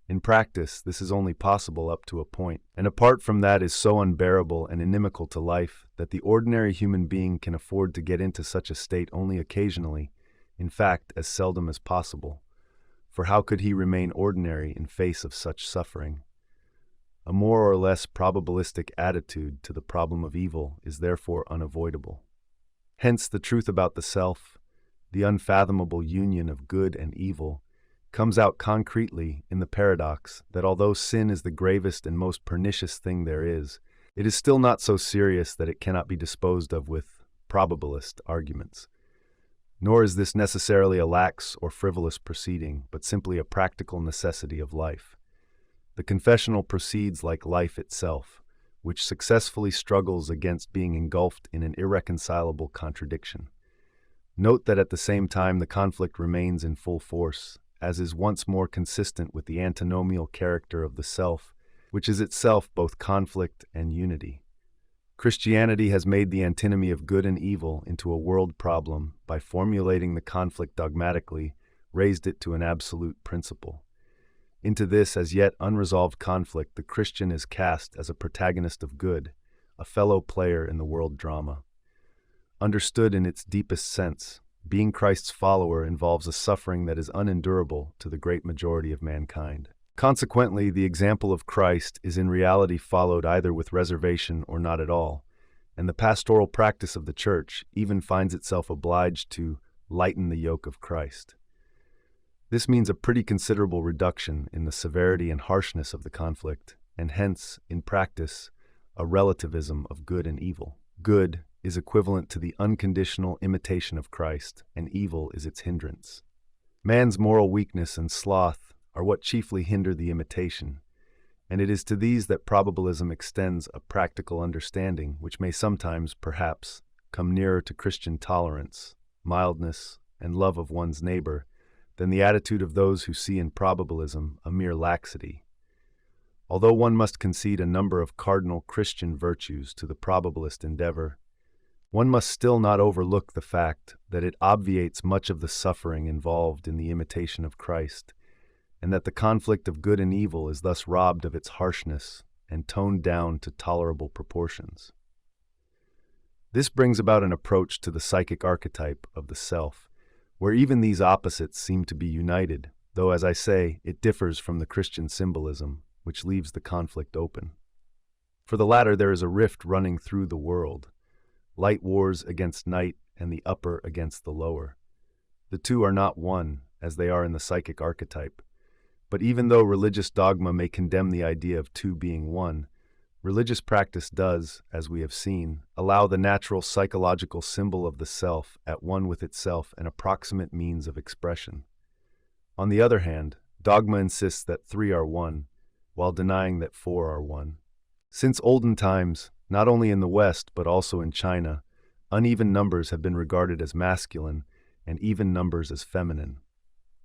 In practice, this is only possible up to a point, and apart from that is so unbearable and inimical to life that the ordinary human being can afford to get into such a state only occasionally, in fact, as seldom as possible. For how could he remain ordinary in face of such suffering? A more or less probabilistic attitude to the problem of evil is therefore unavoidable. Hence, the truth about the self, the unfathomable union of good and evil, comes out concretely in the paradox that although sin is the gravest and most pernicious thing there is, it is still not so serious that it cannot be disposed of with probabilist arguments. Nor is this necessarily a lax or frivolous proceeding, but simply a practical necessity of life. The confessional proceeds like life itself, which successfully struggles against being engulfed in an irreconcilable contradiction. Note that at the same time the conflict remains in full force, as is once more consistent with the antinomial character of the self, which is itself both conflict and unity. Christianity has made the antinomy of good and evil into a world problem by formulating the conflict dogmatically, raised it to an absolute principle. Into this as yet unresolved conflict the Christian is cast as a protagonist of good, a fellow player in the world drama. Understood in its deepest sense, being Christ's follower involves a suffering that is unendurable to the great majority of mankind. Consequently, the example of Christ is in reality followed either with reservation or not at all, and the pastoral practice of the Church even finds itself obliged to lighten the yoke of Christ. This means a pretty considerable reduction in the severity and harshness of the conflict, and hence, in practice, a relativism of good and evil. Good is equivalent to the unconditional imitation of Christ, and evil is its hindrance. Man's moral weakness and sloth are what chiefly hinder the imitation, and it is to these that probabilism extends a practical understanding which may sometimes, perhaps, come nearer to Christian tolerance, mildness, and love of one's neighbor than the attitude of those who see in probabilism a mere laxity. Although one must concede a number of cardinal Christian virtues to the probabilist endeavor, one must still not overlook the fact that it obviates much of the suffering involved in the imitation of Christ, and that the conflict of good and evil is thus robbed of its harshness and toned down to tolerable proportions. This brings about an approach to the psychic archetype of the self, where even these opposites seem to be united, though, as I say, it differs from the Christian symbolism, which leaves the conflict open. For the latter there is a rift running through the world, light wars against night and the upper against the lower. The two are not one, as they are in the psychic archetype. But even though religious dogma may condemn the idea of two being one, religious practice does, as we have seen, allow the natural psychological symbol of the self at one with itself an approximate means of expression. On the other hand, dogma insists that three are one, while denying that four are one. Since olden times, not only in the West but also in China, uneven numbers have been regarded as masculine and even numbers as feminine.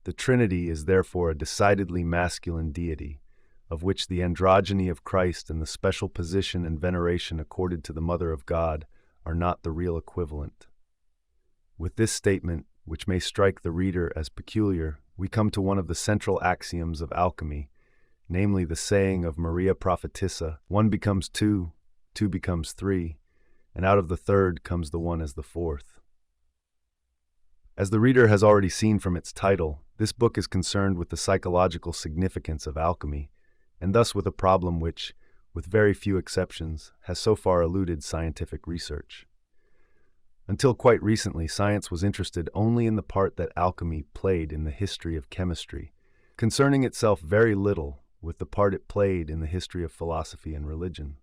The Trinity is therefore a decidedly masculine deity, of which the androgyny of Christ and the special position and veneration accorded to the Mother of God are not the real equivalent. With this statement, which may strike the reader as peculiar, we come to one of the central axioms of alchemy, namely the saying of Maria Prophetessa, one becomes two, two becomes three, and out of the third comes the one as the fourth. As the reader has already seen from its title, this book is concerned with the psychological significance of alchemy, and thus with a problem which, with very few exceptions, has so far eluded scientific research. Until quite recently, science was interested only in the part that alchemy played in the history of chemistry, concerning itself very little with the part it played in the history of philosophy and religion.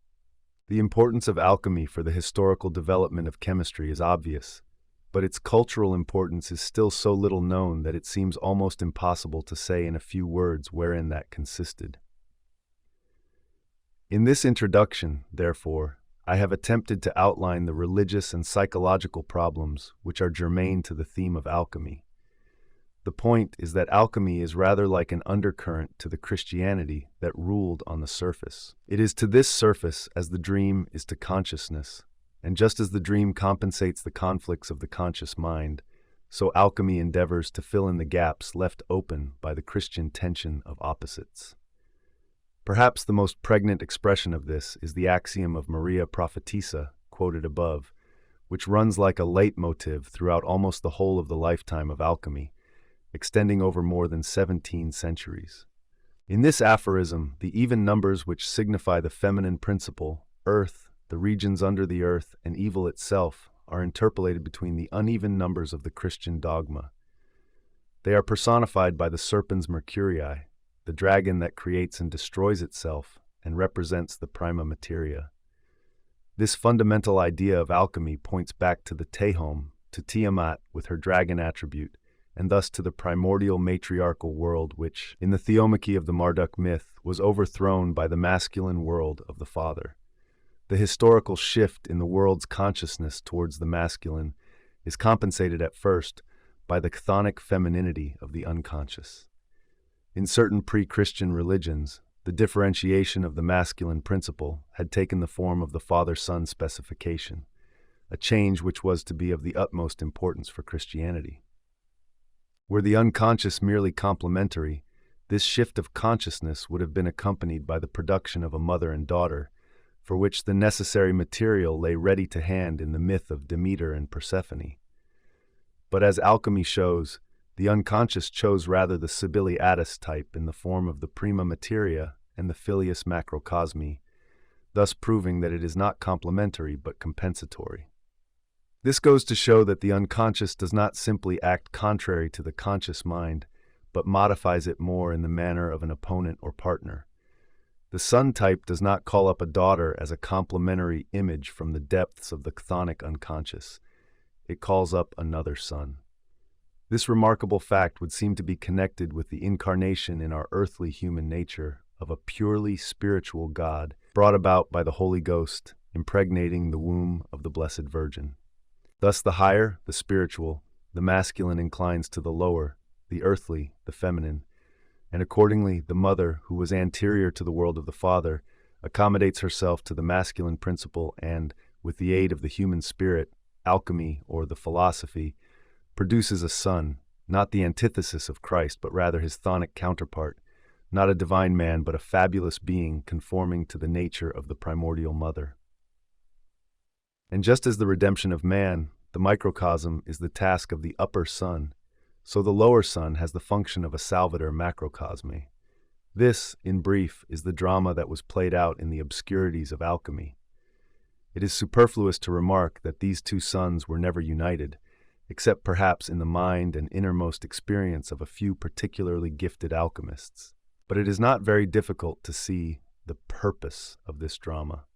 The importance of alchemy for the historical development of chemistry is obvious, but its cultural importance is still so little known that it seems almost impossible to say in a few words wherein that consisted. In this introduction, therefore, I have attempted to outline the religious and psychological problems which are germane to the theme of alchemy. The point is that alchemy is rather like an undercurrent to the Christianity that ruled on the surface. It is to this surface as the dream is to consciousness, and just as the dream compensates the conflicts of the conscious mind, so alchemy endeavors to fill in the gaps left open by the Christian tension of opposites. Perhaps the most pregnant expression of this is the axiom of Maria Prophetessa, quoted above, which runs like a leitmotif throughout almost the whole of the lifetime of alchemy, extending over more than 17 centuries. In this aphorism, the even numbers which signify the feminine principle, earth, the regions under the earth, and evil itself, are interpolated between the uneven numbers of the Christian dogma. They are personified by the serpens Mercurii, the dragon that creates and destroys itself and represents the Prima Materia. This fundamental idea of alchemy points back to the Tehom, to Tiamat with her dragon attribute, and thus to the primordial matriarchal world which, in the theomachy of the Marduk myth, was overthrown by the masculine world of the father. The historical shift in the world's consciousness towards the masculine is compensated at first by the chthonic femininity of the unconscious. In certain pre-Christian religions, the differentiation of the masculine principle had taken the form of the father-son specification, a change which was to be of the utmost importance for Christianity. Were the unconscious merely complementary, this shift of consciousness would have been accompanied by the production of a mother and daughter, for which the necessary material lay ready to hand in the myth of Demeter and Persephone. But as alchemy shows, the unconscious chose rather the Cybele Attis type in the form of the Prima Materia and the Filius Macrocosmi, thus proving that it is not complementary but compensatory. This goes to show that the unconscious does not simply act contrary to the conscious mind, but modifies it more in the manner of an opponent or partner. The sun type does not call up a daughter as a complementary image from the depths of the chthonic unconscious. It calls up another sun. This remarkable fact would seem to be connected with the incarnation in our earthly human nature of a purely spiritual God brought about by the Holy Ghost, impregnating the womb of the Blessed Virgin. Thus the higher, the spiritual, the masculine inclines to the lower, the earthly, the feminine, and accordingly the mother, who was anterior to the world of the father, accommodates herself to the masculine principle and, with the aid of the human spirit, alchemy, or the philosophy, produces a son, not the antithesis of Christ, but rather his chthonic counterpart, not a divine man, but a fabulous being conforming to the nature of the primordial mother. And just as the redemption of man, the microcosm, is the task of the upper sun, so the lower sun has the function of a salvator macrocosmi. This, in brief, is the drama that was played out in the obscurities of alchemy. It is superfluous to remark that these two suns were never united, except perhaps in the mind and innermost experience of a few particularly gifted alchemists. But it is not very difficult to see the purpose of this drama.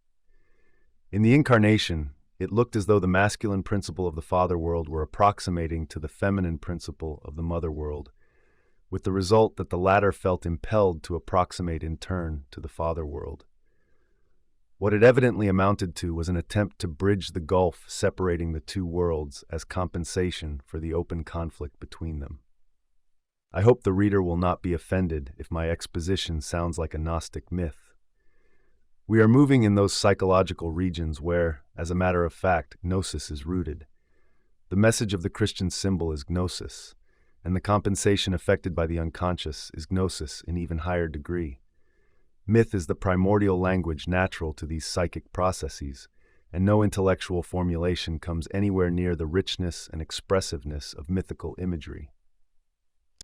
In the incarnation, it looked as though the masculine principle of the father world were approximating to the feminine principle of the mother world, with the result that the latter felt impelled to approximate in turn to the father world. What it evidently amounted to was an attempt to bridge the gulf separating the two worlds as compensation for the open conflict between them. I hope the reader will not be offended if my exposition sounds like a Gnostic myth. We are moving in those psychological regions where, as a matter of fact, gnosis is rooted. The message of the Christian symbol is gnosis, and the compensation effected by the unconscious is gnosis in even higher degree. Myth is the primordial language natural to these psychic processes, and no intellectual formulation comes anywhere near the richness and expressiveness of mythical imagery.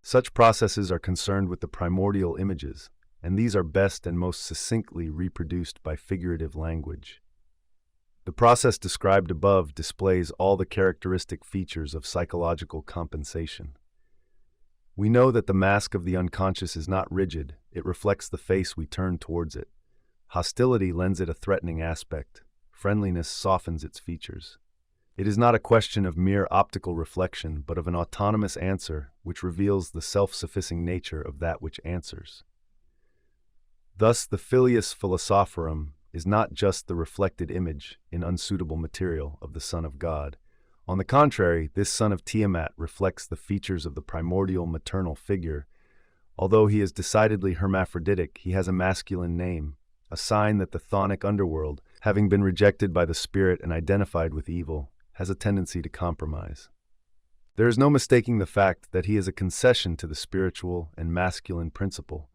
Such processes are concerned with the primordial images, and these are best and most succinctly reproduced by figurative language. The process described above displays all the characteristic features of psychological compensation. We know that the mask of the unconscious is not rigid, it reflects the face we turn towards it. Hostility lends it a threatening aspect. Friendliness softens its features. It is not a question of mere optical reflection, but of an autonomous answer which reveals the self-sufficing nature of that which answers. Thus, the filius philosophorum is not just the reflected image in unsuitable material of the Son of God. On the contrary, this son of Tiamat reflects the features of the primordial maternal figure. Although he is decidedly hermaphroditic, he has a masculine name, a sign that the chthonic underworld, having been rejected by the spirit and identified with evil, has a tendency to compromise. There is no mistaking the fact that he is a concession to the spiritual and masculine principle,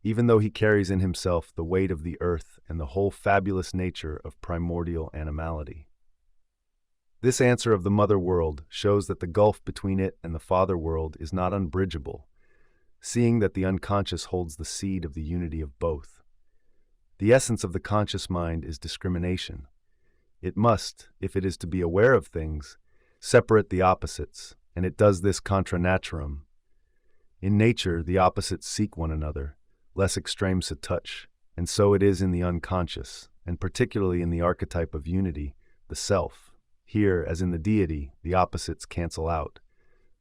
even though he carries in himself the weight of the earth and the whole fabulous nature of primordial animality. This answer of the mother world shows that the gulf between it and the father world is not unbridgeable, seeing that the unconscious holds the seed of the unity of both. The essence of the conscious mind is discrimination. It must, if it is to be aware of things, separate the opposites, and it does this contra naturam. In nature, the opposites seek one another, less extremes to touch, and so it is in the unconscious, and particularly in the archetype of unity, the self. Here, as in the deity, the opposites cancel out.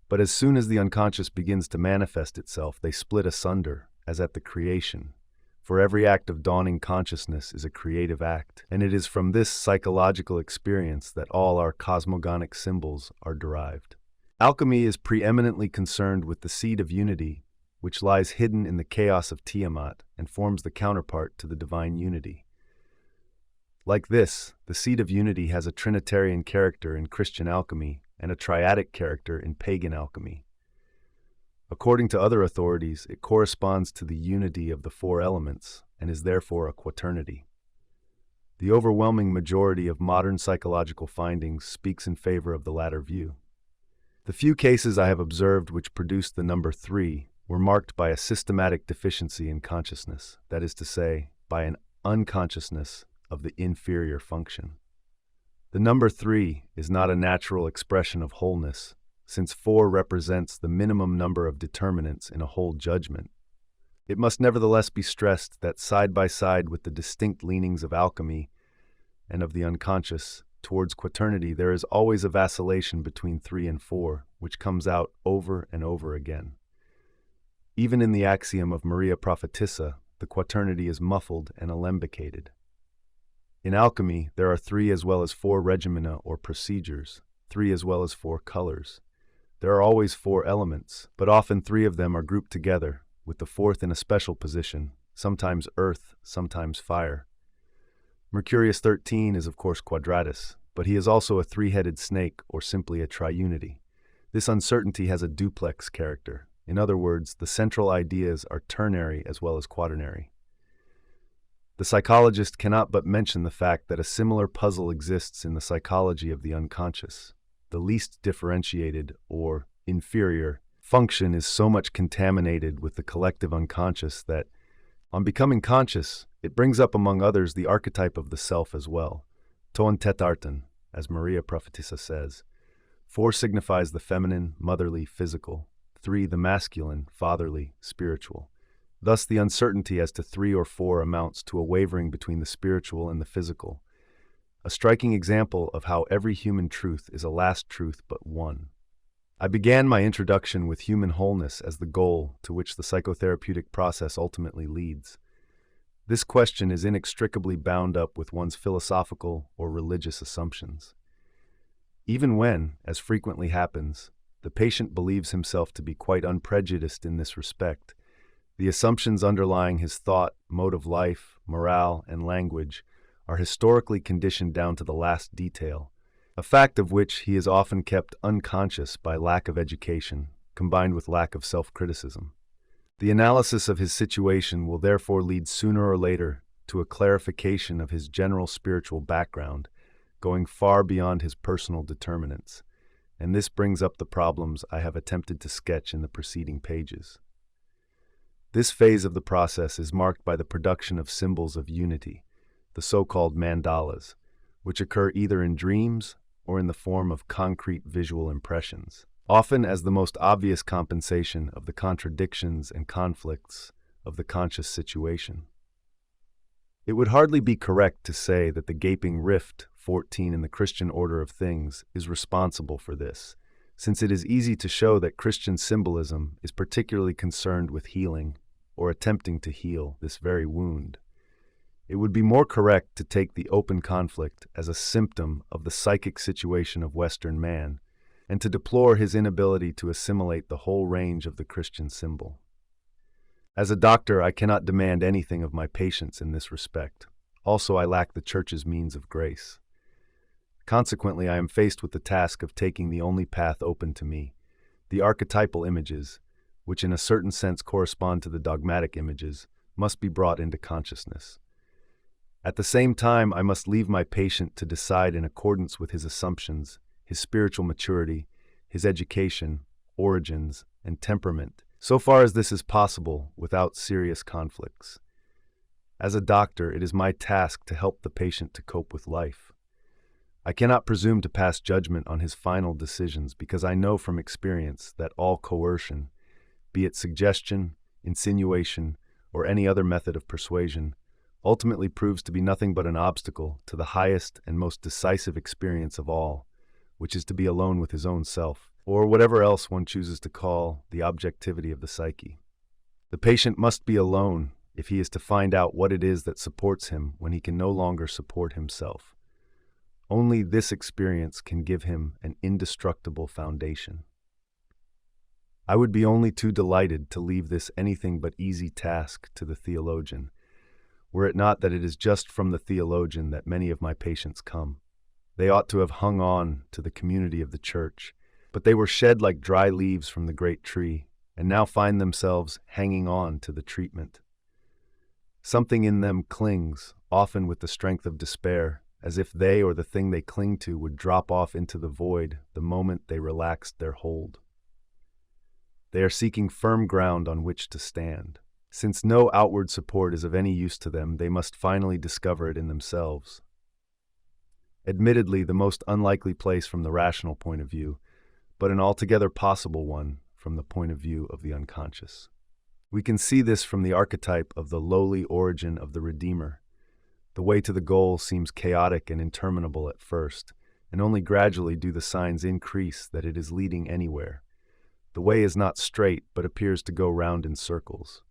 But as soon as the unconscious begins to manifest itself, they split asunder, as at the creation. For every act of dawning consciousness is a creative act, and it is from this psychological experience that all our cosmogonic symbols are derived. Alchemy is preeminently concerned with the seed of unity, which lies hidden in the chaos of Tiamat and forms the counterpart to the divine unity. Like this, the seed of unity has a Trinitarian character in Christian alchemy and a triadic character in pagan alchemy. According to other authorities, it corresponds to the unity of the four elements and is therefore a quaternity. The overwhelming majority of modern psychological findings speaks in favor of the latter view. The few cases I have observed which produced the number 3 were marked by a systematic deficiency in consciousness, that is to say, by an unconsciousness of the inferior function. The number 3 is not a natural expression of wholeness, since 4 represents the minimum number of determinants in a whole judgment. It must nevertheless be stressed that side by side with the distinct leanings of alchemy and of the unconscious towards quaternity, there is always a vacillation between 3 and 4, which comes out over and over again. Even in the axiom of Maria Prophetissa, the quaternity is muffled and alembicated. In alchemy, there are 3 as well as 4 regimena or procedures, 3 as well as 4 colors. There are always 4 elements, but often 3 of them are grouped together, with the 4th in a special position, sometimes earth, sometimes fire. Mercurius 13 is of course quadratus, but he is also a 3-headed snake or simply a triunity. This uncertainty has a duplex character. In other words, the central ideas are ternary as well as quaternary. The psychologist cannot but mention the fact that a similar puzzle exists in the psychology of the unconscious. The least differentiated, or inferior, function is so much contaminated with the collective unconscious that, on becoming conscious, it brings up among others the archetype of the self as well, ton tetarten, as Maria Prophetissa says. 4 signifies the feminine, motherly, physical. 3 the masculine, fatherly, spiritual. Thus the uncertainty as to 3 or 4 amounts to a wavering between the spiritual and the physical. A striking example of how every human truth is a last truth but one. I began my introduction with human wholeness as the goal to which the psychotherapeutic process ultimately leads. This question is inextricably bound up with one's philosophical or religious assumptions. Even when, as frequently happens, the patient believes himself to be quite unprejudiced in this respect, the assumptions underlying his thought, mode of life, morale, and language are historically conditioned down to the last detail, a fact of which he is often kept unconscious by lack of education, combined with lack of self-criticism. The analysis of his situation will therefore lead sooner or later to a clarification of his general spiritual background, going far beyond his personal determinants, and this brings up the problems I have attempted to sketch in the preceding pages. This phase of the process is marked by the production of symbols of unity, the so-called mandalas, which occur either in dreams or in the form of concrete visual impressions, often as the most obvious compensation of the contradictions and conflicts of the conscious situation. It would hardly be correct to say that the gaping rift 14 in the Christian order of things is responsible for this, since it is easy to show that Christian symbolism is particularly concerned with healing, or attempting to heal, this very wound. It would be more correct to take the open conflict as a symptom of the psychic situation of Western man, and to deplore his inability to assimilate the whole range of the Christian symbol. As a doctor, I cannot demand anything of my patients in this respect. Also, I lack the Church's means of grace. Consequently, I am faced with the task of taking the only path open to me, the archetypal images, which in a certain sense correspond to the dogmatic images, must be brought into consciousness. At the same time, I must leave my patient to decide in accordance with his assumptions, his spiritual maturity, his education, origins, and temperament, so far as this is possible without serious conflicts. As a doctor, it is my task to help the patient to cope with life. I cannot presume to pass judgment on his final decisions because I know from experience that all coercion, be it suggestion, insinuation, or any other method of persuasion, ultimately proves to be nothing but an obstacle to the highest and most decisive experience of all, which is to be alone with his own self, or whatever else one chooses to call the objectivity of the psyche. The patient must be alone if he is to find out what it is that supports him when he can no longer support himself. Only this experience can give him an indestructible foundation. I would be only too delighted to leave this anything but easy task to the theologian, were it not that it is just from the theologian that many of my patients come. They ought to have hung on to the community of the Church, but they were shed like dry leaves from the great tree, and now find themselves hanging on to the treatment. Something in them clings, often with the strength of despair, as if they or the thing they cling to would drop off into the void the moment they relaxed their hold. They are seeking firm ground on which to stand. Since no outward support is of any use to them, they must finally discover it in themselves. Admittedly, the most unlikely place from the rational point of view, but an altogether possible one from the point of view of the unconscious. We can see this from the archetype of the lowly origin of the Redeemer. The way to the goal seems chaotic and interminable at first, and only gradually do the signs increase that it is leading anywhere. The way is not straight, but appears to go round in circles.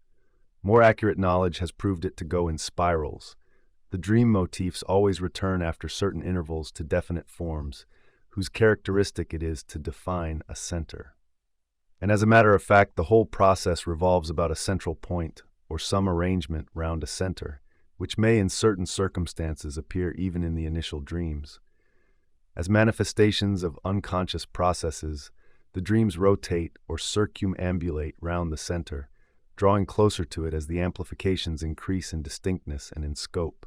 More accurate knowledge has proved it to go in spirals. The dream motifs always return after certain intervals to definite forms, whose characteristic it is to define a center. And as a matter of fact, the whole process revolves about a central point, or some arrangement round a center, which may in certain circumstances appear even in the initial dreams. As manifestations of unconscious processes, the dreams rotate or circumambulate round the center, drawing closer to it as the amplifications increase in distinctness and in scope.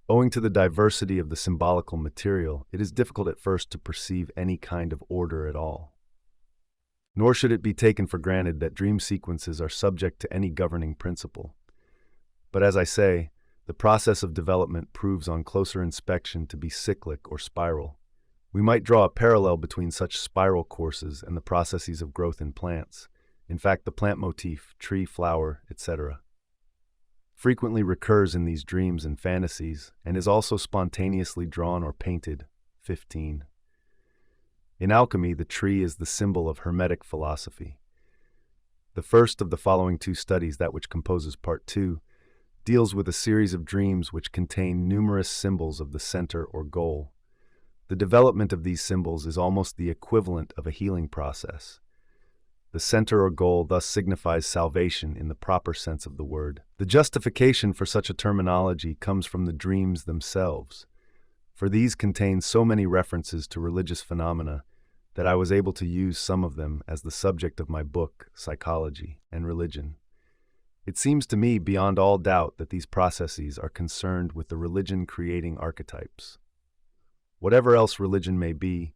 Owing to the diversity of the symbolical material, it is difficult at first to perceive any kind of order at all. Nor should it be taken for granted that dream sequences are subject to any governing principle. But as I say, the process of development proves on closer inspection to be cyclic or spiral. We might draw a parallel between such spiral courses and the processes of growth in plants. In fact, the plant motif, tree, flower, etc., frequently recurs in these dreams and fantasies and is also spontaneously drawn or painted. 15. In alchemy, the tree is the symbol of Hermetic philosophy. The first of the following two studies, that which composes Part 2, deals with a series of dreams which contain numerous symbols of the center or goal. The development of these symbols is almost the equivalent of a healing process. The center or goal thus signifies salvation in the proper sense of the word. The justification for such a terminology comes from the dreams themselves, for these contain so many references to religious phenomena that I was able to use some of them as the subject of my book, Psychology and Religion. It seems to me beyond all doubt that these processes are concerned with the religion-creating archetypes. Whatever else religion may be,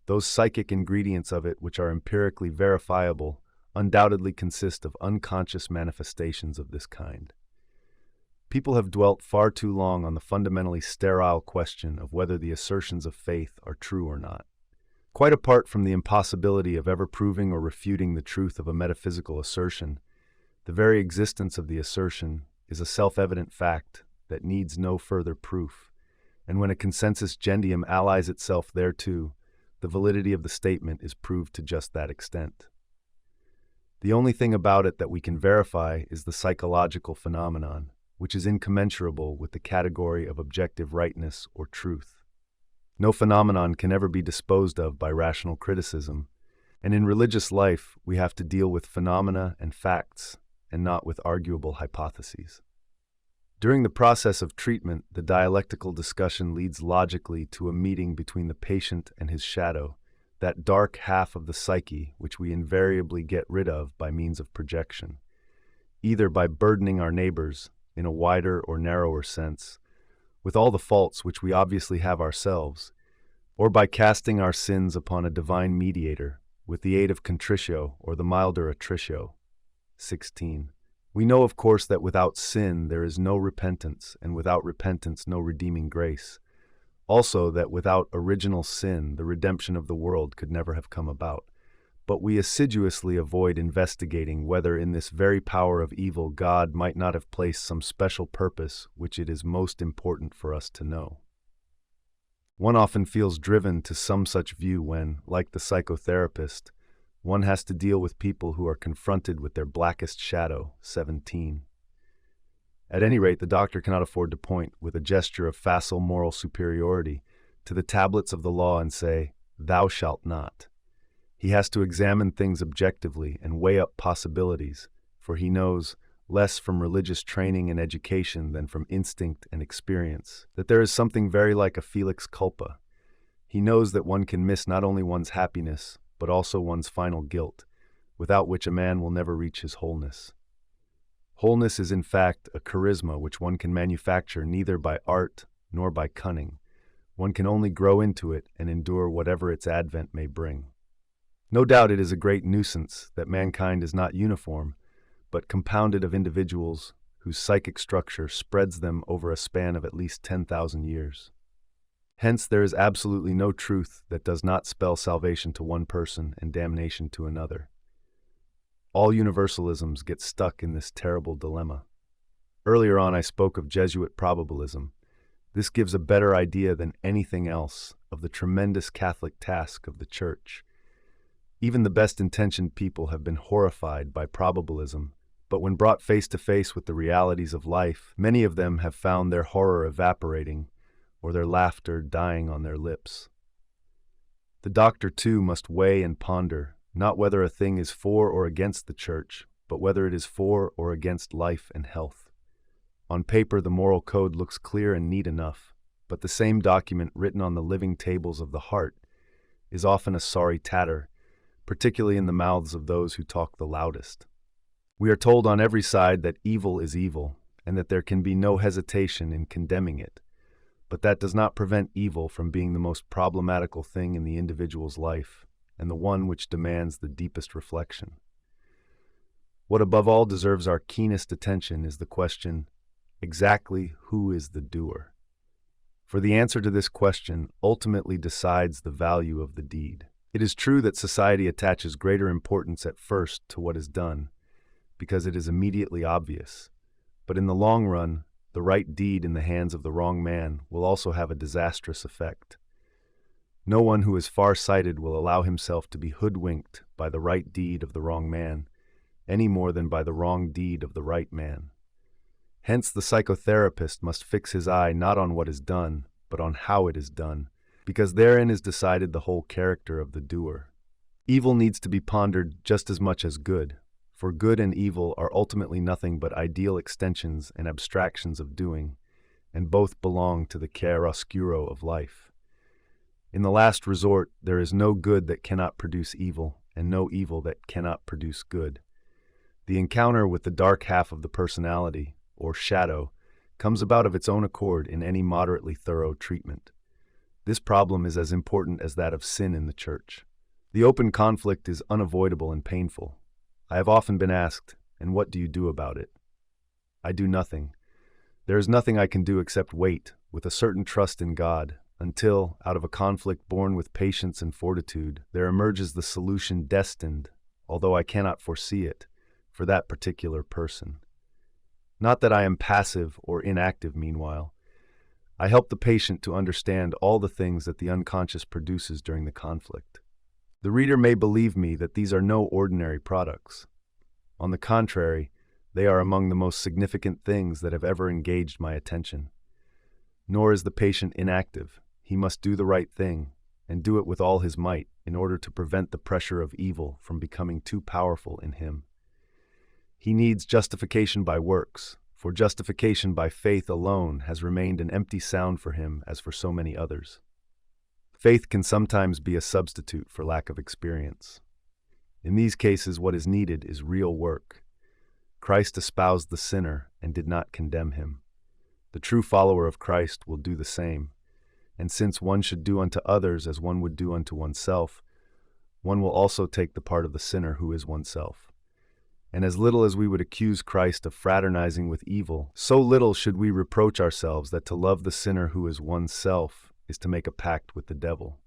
those psychic ingredients of it which are empirically verifiable undoubtedly consist of unconscious manifestations of this kind. People have dwelt far too long on the fundamentally sterile question of whether the assertions of faith are true or not. Quite apart from the impossibility of ever proving or refuting the truth of a metaphysical assertion, the very existence of the assertion is a self-evident fact that needs no further proof, and when a consensus gendium allies itself thereto, the validity of the statement is proved to just that extent. The only thing about it that we can verify is the psychological phenomenon, which is incommensurable with the category of objective rightness or truth. No phenomenon can ever be disposed of by rational criticism, and in religious life we have to deal with phenomena and facts, and not with arguable hypotheses. During the process of treatment, the dialectical discussion leads logically to a meeting between the patient and his shadow, that dark half of the psyche which we invariably get rid of by means of projection, either by burdening our neighbors, in a wider or narrower sense, with all the faults which we obviously have ourselves, or by casting our sins upon a divine mediator, with the aid of contritio or the milder attricio. 16. We know, of course, that without sin there is no repentance, and without repentance no redeeming grace. Also that without original sin the redemption of the world could never have come about. But we assiduously avoid investigating whether in this very power of evil God might not have placed some special purpose which it is most important for us to know. One often feels driven to some such view when, like the psychotherapist, one has to deal with people who are confronted with their blackest shadow. 17. At any rate, the doctor cannot afford to point, with a gesture of facile moral superiority, to the tablets of the law and say, "Thou shalt not." He has to examine things objectively and weigh up possibilities, for he knows, less from religious training and education than from instinct and experience, that there is something very like a felix culpa. He knows that one can miss not only one's happiness, but also one's final guilt, without which a man will never reach his wholeness. Wholeness is in fact a charisma which one can manufacture neither by art nor by cunning. One can only grow into it and endure whatever its advent may bring. No doubt it is a great nuisance that mankind is not uniform, but compounded of individuals whose psychic structure spreads them over a span of at least 10,000 years. Hence, there is absolutely no truth that does not spell salvation to one person and damnation to another. All universalisms get stuck in this terrible dilemma. Earlier on, I spoke of Jesuit probabilism. This gives a better idea than anything else of the tremendous Catholic task of the Church. Even the best-intentioned people have been horrified by probabilism, but when brought face to face with the realities of life, many of them have found their horror evaporating, or their laughter dying on their lips. The doctor, too, must weigh and ponder, not whether a thing is for or against the Church, but whether it is for or against life and health. On paper, the moral code looks clear and neat enough, but the same document written on the living tables of the heart is often a sorry tatter, particularly in the mouths of those who talk the loudest. We are told on every side that evil is evil, and that there can be no hesitation in condemning it. But that does not prevent evil from being the most problematical thing in the individual's life, and the one which demands the deepest reflection. What above all deserves our keenest attention is the question, exactly who is the doer? For the answer to this question ultimately decides the value of the deed. It is true that society attaches greater importance at first to what is done, because it is immediately obvious, but in the long run, the right deed in the hands of the wrong man will also have a disastrous effect. No one who is far-sighted will allow himself to be hoodwinked by the right deed of the wrong man, any more than by the wrong deed of the right man. Hence the psychotherapist must fix his eye not on what is done, but on how it is done, because therein is decided the whole character of the doer. Evil needs to be pondered just as much as good, for good and evil are ultimately nothing but ideal extensions and abstractions of doing, and both belong to the chiaroscuro of life. In the last resort, there is no good that cannot produce evil, and no evil that cannot produce good. The encounter with the dark half of the personality, or shadow, comes about of its own accord in any moderately thorough treatment. This problem is as important as that of sin in the Church. The open conflict is unavoidable and painful. I have often been asked, and what do you do about it? I do nothing. There is nothing I can do except wait, with a certain trust in God, until, out of a conflict born with patience and fortitude, there emerges the solution destined, although I cannot foresee it, for that particular person. Not that I am passive or inactive meanwhile. I help the patient to understand all the things that the unconscious produces during the conflict. The reader may believe me that these are no ordinary products. On the contrary, they are among the most significant things that have ever engaged my attention. Nor is the patient inactive. He must do the right thing, and do it with all his might, in order to prevent the pressure of evil from becoming too powerful in him. He needs justification by works, for justification by faith alone has remained an empty sound for him as for so many others. Faith can sometimes be a substitute for lack of experience. In these cases, what is needed is real work. Christ espoused the sinner and did not condemn him. The true follower of Christ will do the same. And since one should do unto others as one would do unto oneself, one will also take the part of the sinner who is oneself. And as little as we would accuse Christ of fraternizing with evil, so little should we reproach ourselves that to love the sinner who is oneself is to make a pact with the devil.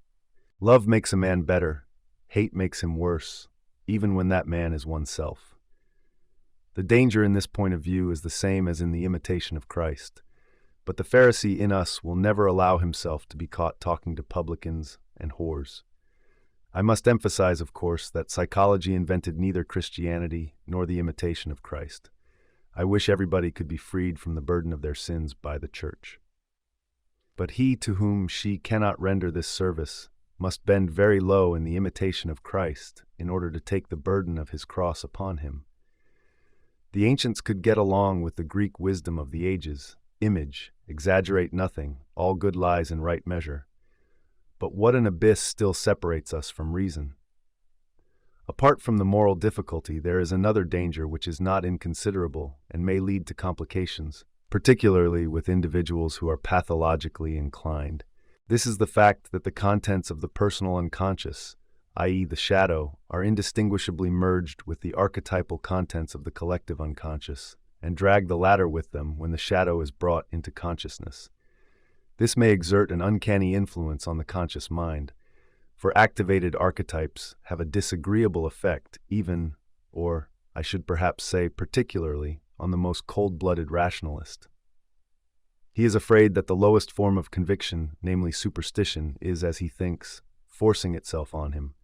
Love makes a man better, hate makes him worse, even when that man is oneself. The danger in this point of view is the same as in the imitation of Christ. But the Pharisee in us will never allow himself to be caught talking to publicans and whores. I must emphasize, of course, that psychology invented neither Christianity nor the imitation of Christ. I wish everybody could be freed from the burden of their sins by the Church. But he to whom she cannot render this service must bend very low in the imitation of Christ in order to take the burden of his cross upon him. The ancients could get along with the Greek wisdom of the ages: image, exaggerate nothing, all good lies in right measure. But what an abyss still separates us from reason. Apart from the moral difficulty, there is another danger which is not inconsiderable and may lead to complications, particularly with individuals who are pathologically inclined. This is the fact that the contents of the personal unconscious, i.e. the shadow, are indistinguishably merged with the archetypal contents of the collective unconscious, and drag the latter with them when the shadow is brought into consciousness. This may exert an uncanny influence on the conscious mind, for activated archetypes have a disagreeable effect even, or I should perhaps say particularly, on the most cold-blooded rationalist. He is afraid that the lowest form of conviction, namely superstition, is, as he thinks, forcing itself on him.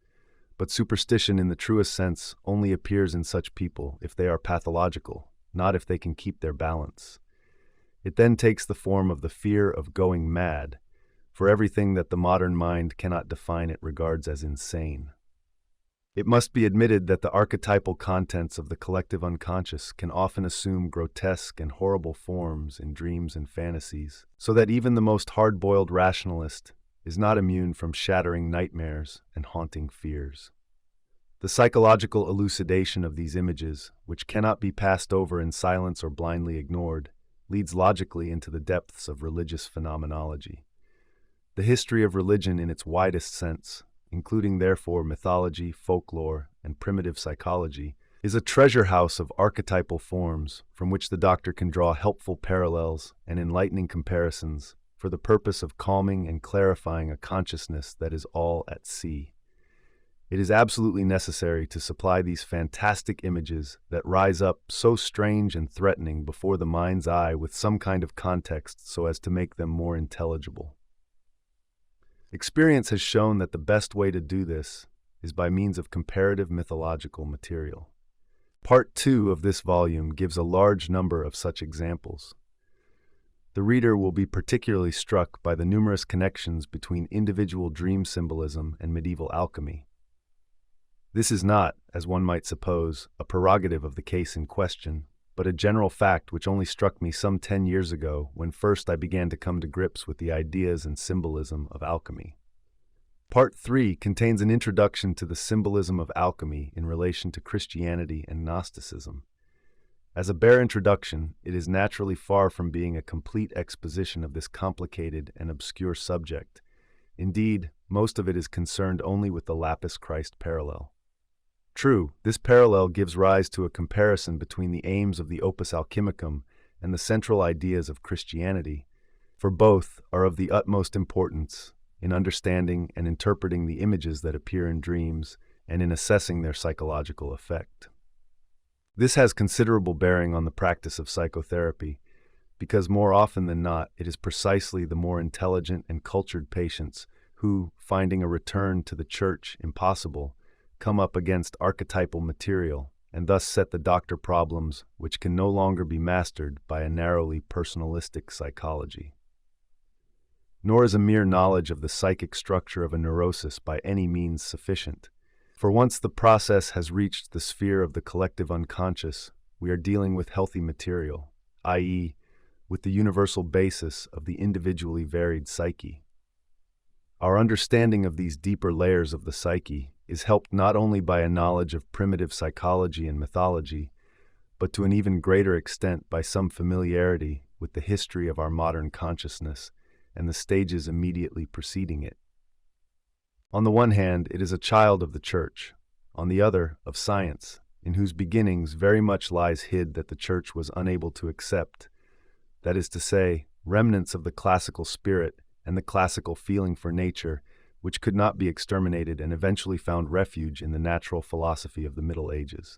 But superstition in the truest sense only appears in such people if they are pathological, not if they can keep their balance. It then takes the form of the fear of going mad, for everything that the modern mind cannot define it regards as insane. It must be admitted that the archetypal contents of the collective unconscious can often assume grotesque and horrible forms in dreams and fantasies, so that even the most hard-boiled rationalist is not immune from shattering nightmares and haunting fears. The psychological elucidation of these images, which cannot be passed over in silence or blindly ignored, leads logically into the depths of religious phenomenology. The history of religion in its widest sense, including therefore mythology, folklore, and primitive psychology, is a treasure house of archetypal forms from which the doctor can draw helpful parallels and enlightening comparisons for the purpose of calming and clarifying a consciousness that is all at sea. It is absolutely necessary to supply these fantastic images that rise up so strange and threatening before the mind's eye with some kind of context so as to make them more intelligible. Experience has shown that the best way to do this is by means of comparative mythological material. Part 2 of this volume gives a large number of such examples. The reader will be particularly struck by the numerous connections between individual dream symbolism and medieval alchemy. This is not, as one might suppose, a prerogative of the case in question, but a general fact which only struck me some 10 years ago when first I began to come to grips with the ideas and symbolism of alchemy. Part 3 contains an introduction to the symbolism of alchemy in relation to Christianity and Gnosticism. As a bare introduction, it is naturally far from being a complete exposition of this complicated and obscure subject. Indeed, most of it is concerned only with the LAPIS-CHRIST parallel. True, this parallel gives rise to a comparison between the aims of the Opus Alchemicum and the central ideas of Christianity, for both are of the utmost importance in understanding and interpreting the images that appear in dreams and in assessing their psychological effect. This has considerable bearing on the practice of psychotherapy, because more often than not, it is precisely the more intelligent and cultured patients who, finding a return to the church impossible, come up against archetypal material and thus set the doctor problems which can no longer be mastered by a narrowly personalistic psychology. Nor is a mere knowledge of the psychic structure of a neurosis by any means sufficient, for once the process has reached the sphere of the collective unconscious, we are dealing with healthy material, i.e., with the universal basis of the individually varied psyche. Our understanding of these deeper layers of the psyche is helped not only by a knowledge of primitive psychology and mythology, but to an even greater extent by some familiarity with the history of our modern consciousness and the stages immediately preceding it. On the one hand, it is a child of the Church, on the other, of science, in whose beginnings very much lies hid that the Church was unable to accept, that is to say, remnants of the classical spirit and the classical feeling for nature, which could not be exterminated and eventually found refuge in the natural philosophy of the Middle Ages.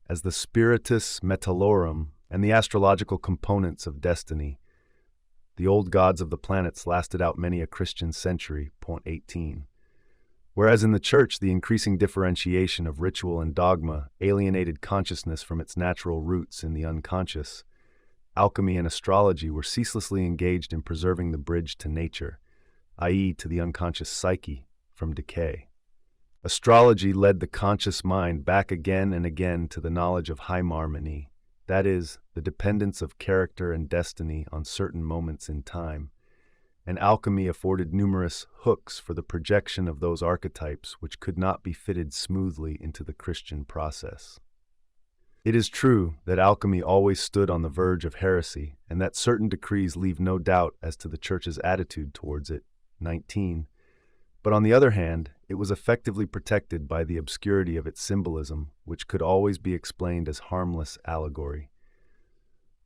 As the spiritus metallorum and the astrological components of destiny, the old gods of the planets lasted out many a Christian century, point 18. Whereas in the Church, the increasing differentiation of ritual and dogma alienated consciousness from its natural roots in the unconscious, alchemy and astrology were ceaselessly engaged in preserving the bridge to nature, i.e., to the unconscious psyche, from decay. Astrology led the conscious mind back again and again to the knowledge of hymarmony, that is, the dependence of character and destiny on certain moments in time, and alchemy afforded numerous hooks for the projection of those archetypes which could not be fitted smoothly into the Christian process. It is true that alchemy always stood on the verge of heresy, and that certain decrees leave no doubt as to the Church's attitude towards it, 19. But on the other hand, it was effectively protected by the obscurity of its symbolism, which could always be explained as harmless allegory.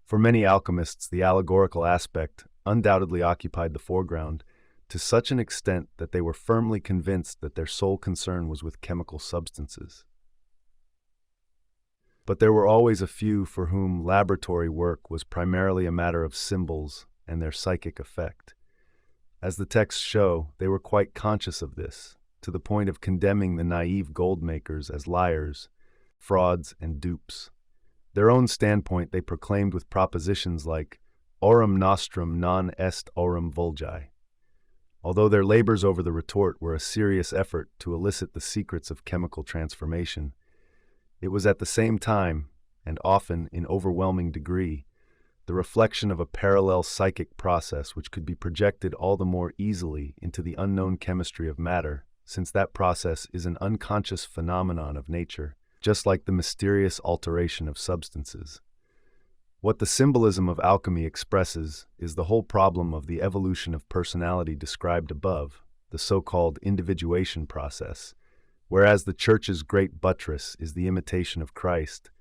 For many alchemists, the allegorical aspect undoubtedly occupied the foreground, to such an extent that they were firmly convinced that their sole concern was with chemical substances. But there were always a few for whom laboratory work was primarily a matter of symbols and their psychic effect. As the texts show, they were quite conscious of this, to the point of condemning the naive gold makers as liars, frauds, and dupes. Their own standpoint they proclaimed with propositions like, aurum nostrum non est aurum vulgi, although their labors over the retort were a serious effort to elicit the secrets of chemical transformation. It was at the same time, and often in overwhelming degree, the reflection of a parallel psychic process which could be projected all the more easily into the unknown chemistry of matter, since that process is an unconscious phenomenon of nature, just like the mysterious alteration of substances. What the symbolism of alchemy expresses is the whole problem of the evolution of personality described above, the so-called individuation process. Whereas the Church's great buttress is the imitation of Christ,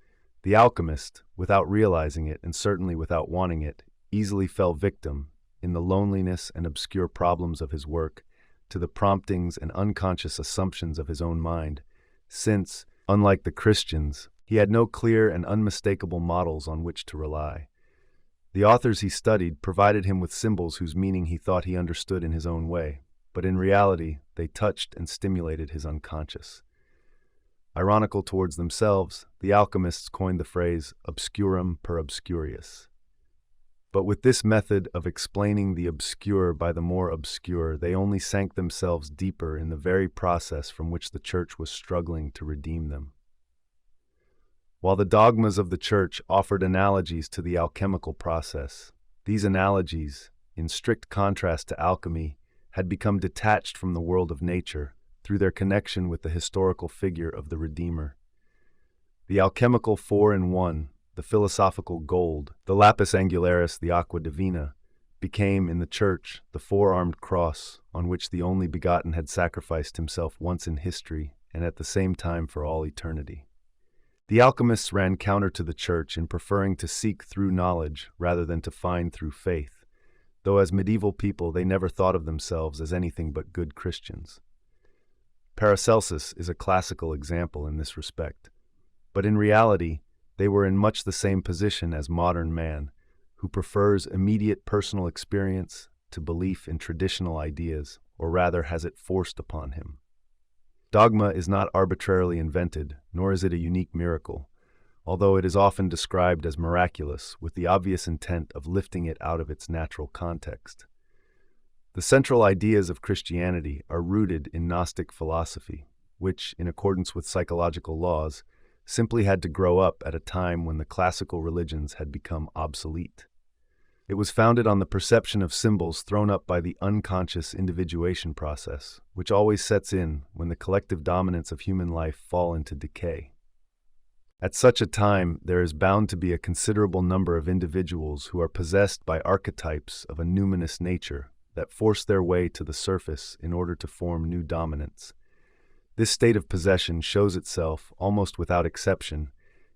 the alchemist, without realizing it and certainly without wanting it, easily fell victim, in the loneliness and obscure problems of his work, to the promptings and unconscious assumptions of his own mind, since, unlike the Christians, he had no clear and unmistakable models on which to rely. The authors he studied provided him with symbols whose meaning he thought he understood in his own way, but in reality they touched and stimulated his unconscious. Ironical towards themselves, the alchemists coined the phrase obscurum per obscurius. But with this method of explaining the obscure by the more obscure, they only sank themselves deeper in the very process from which the Church was struggling to redeem them. While the dogmas of the Church offered analogies to the alchemical process, these analogies, in strict contrast to alchemy, had become detached from the world of nature through their connection with the historical figure of the Redeemer. The alchemical four-in-one, the philosophical gold, the lapis angularis, the aqua divina, became in the Church the four-armed cross on which the only begotten had sacrificed himself once in history and at the same time for all eternity. The alchemists ran counter to the church in preferring to seek through knowledge rather than to find through faith, though as medieval people they never thought of themselves as anything but good Christians. Paracelsus is a classical example in this respect, but in reality they were in much the same position as modern man, who prefers immediate personal experience to belief in traditional ideas, or rather has it forced upon him. Dogma is not arbitrarily invented, nor is it a unique miracle, although it is often described as miraculous with the obvious intent of lifting it out of its natural context. The central ideas of Christianity are rooted in Gnostic philosophy, which, in accordance with psychological laws, simply had to grow up at a time when the classical religions had become obsolete. It was founded on the perception of symbols thrown up by the unconscious individuation process, which always sets in when the collective dominance of human life fall into decay. At such a time, there is bound to be a considerable number of individuals who are possessed by archetypes of a numinous nature that force their way to the surface in order to form new dominance. This state of possession shows itself, almost without exception,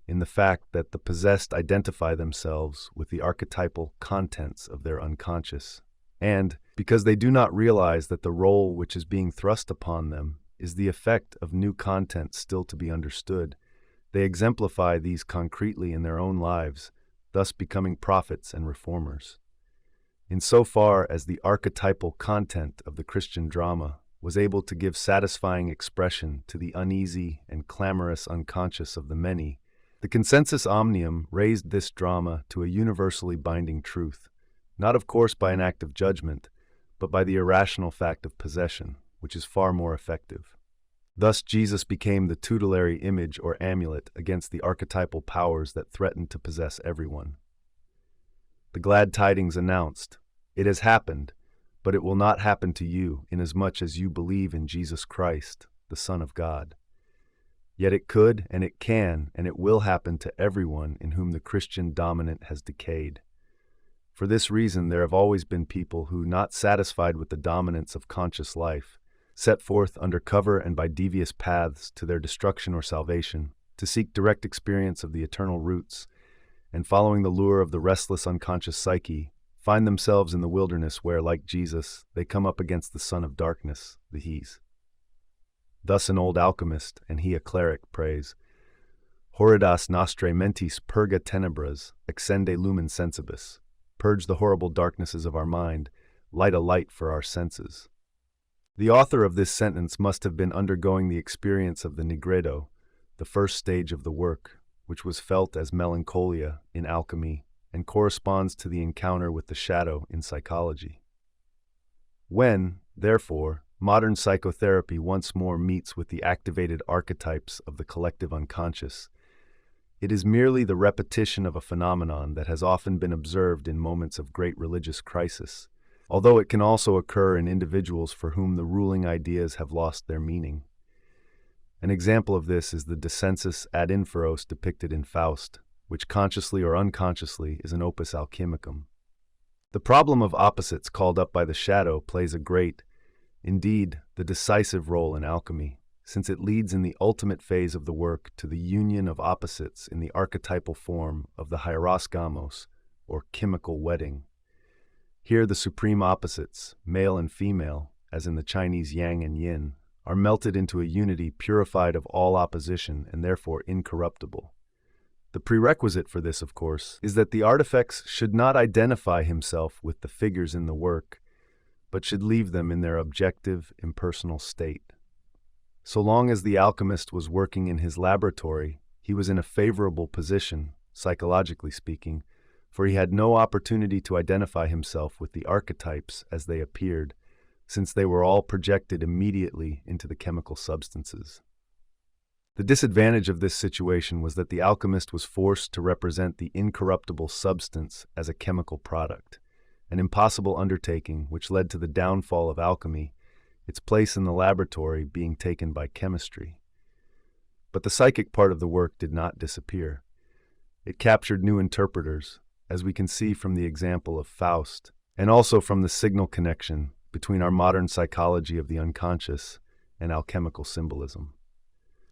in the fact that the possessed identify themselves with the archetypal contents of their unconscious, and, because they do not realize that the role which is being thrust upon them is the effect of new content still to be understood, they exemplify these concretely in their own lives, thus becoming prophets and reformers. In so far as the archetypal content of the Christian drama was able to give satisfying expression to the uneasy and clamorous unconscious of the many, the consensus omnium raised this drama to a universally binding truth, not of course by an act of judgment, but by the irrational fact of possession, which is far more effective. Thus Jesus became the tutelary image or amulet against the archetypal powers that threatened to possess everyone. The glad tidings announced, "It has happened, but it will not happen to you, inasmuch as you believe in Jesus Christ, the Son of God." Yet it could, and it can, and it will happen to everyone in whom the Christian dominant has decayed. For this reason, there have always been people who, not satisfied with the dominance of conscious life, set forth under cover and by devious paths to their destruction or salvation, to seek direct experience of the eternal roots, and following the lure of the restless unconscious psyche, find themselves in the wilderness where, like Jesus, they come up against the son of darkness, the Hes. Thus an old alchemist, and he a cleric, prays, "Horridas nostrae mentis purga tenebras, accende lumen sensibus." Purge the horrible darknesses of our mind, light a light for our senses. The author of this sentence must have been undergoing the experience of the nigredo, the first stage of the work, which was felt as melancholia in alchemy and corresponds to the encounter with the shadow in psychology. When, therefore, modern psychotherapy once more meets with the activated archetypes of the collective unconscious, it is merely the repetition of a phenomenon that has often been observed in moments of great religious crisis, although it can also occur in individuals for whom the ruling ideas have lost their meaning. An example of this is the descensus ad inferos depicted in Faust, which consciously or unconsciously is an opus alchemicum. The problem of opposites called up by the shadow plays a great, indeed, the decisive role in alchemy, since it leads in the ultimate phase of the work to the union of opposites in the archetypal form of the hieroskamos, or chemical wedding. Here the supreme opposites, male and female, as in the Chinese yang and yin, are melted into a unity purified of all opposition and therefore incorruptible. The prerequisite for this, of course, is that the artifacts should not identify himself with the figures in the work, but should leave them in their objective, impersonal state. So long as the alchemist was working in his laboratory, he was in a favorable position, psychologically speaking, for he had no opportunity to identify himself with the archetypes as they appeared, since they were all projected immediately into the chemical substances. The disadvantage of this situation was that the alchemist was forced to represent the incorruptible substance as a chemical product, an impossible undertaking which led to the downfall of alchemy, its place in the laboratory being taken by chemistry. But the psychic part of the work did not disappear. It captured new interpreters, as we can see from the example of Faust, and also from the signal connection between our modern psychology of the unconscious and alchemical symbolism.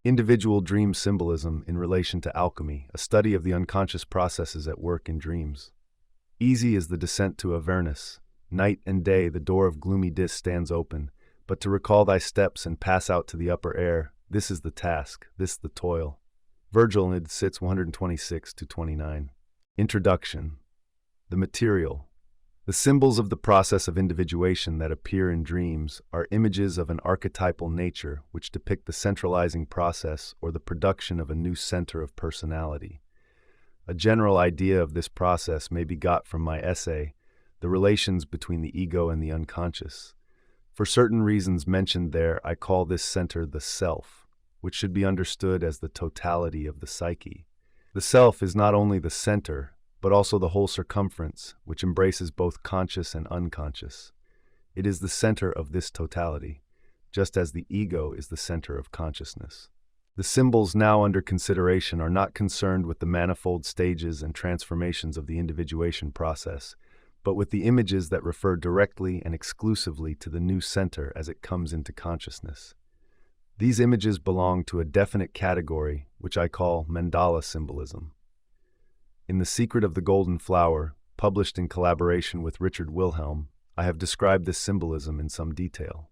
Individual dream symbolism in relation to alchemy, a study of the unconscious processes at work in dreams. Easy is the descent to Avernus. Night and day the door of gloomy dis stands open, but to recall thy steps and pass out to the upper air, this is the task, this the toil. Virgil, Id. Sits 126-29. Introduction. The material. The symbols of the process of individuation that appear in dreams are images of an archetypal nature which depict the centralizing process or the production of a new center of personality. A general idea of this process may be got from my essay, The Relations Between the Ego and the Unconscious. For certain reasons mentioned there, I call this center the self, which should be understood as the totality of the psyche. The self is not only the center, but also the whole circumference, which embraces both conscious and unconscious. It is the center of this totality, just as the ego is the center of consciousness. The symbols now under consideration are not concerned with the manifold stages and transformations of the individuation process, but with the images that refer directly and exclusively to the new center as it comes into consciousness. These images belong to a definite category, which I call mandala symbolism. In The Secret of the Golden Flower, published in collaboration with Richard Wilhelm, I have described this symbolism in some detail.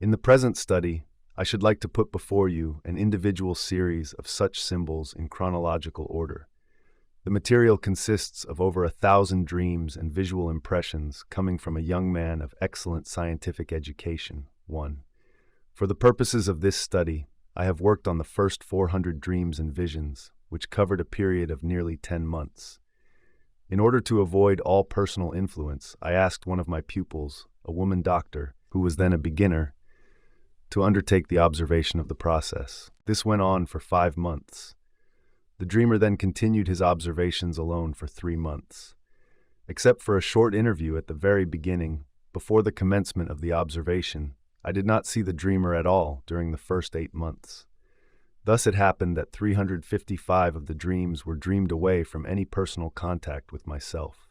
In the present study, I should like to put before you an individual series of such symbols in chronological order. The material consists of over 1,000 dreams and visual impressions coming from a young man of excellent scientific education. 1. For the purposes of this study, I have worked on the first 400 dreams and visions, which covered a period of nearly 10 months. In order to avoid all personal influence, I asked one of my pupils, a woman doctor, who was then a beginner, to undertake the observation of the process. This went on for 5 months. The dreamer then continued his observations alone for 3 months. Except for a short interview at the very beginning, before the commencement of the observation, I did not see the dreamer at all during the first 8 months. Thus it happened that 355 of the dreams were dreamed away from any personal contact with myself.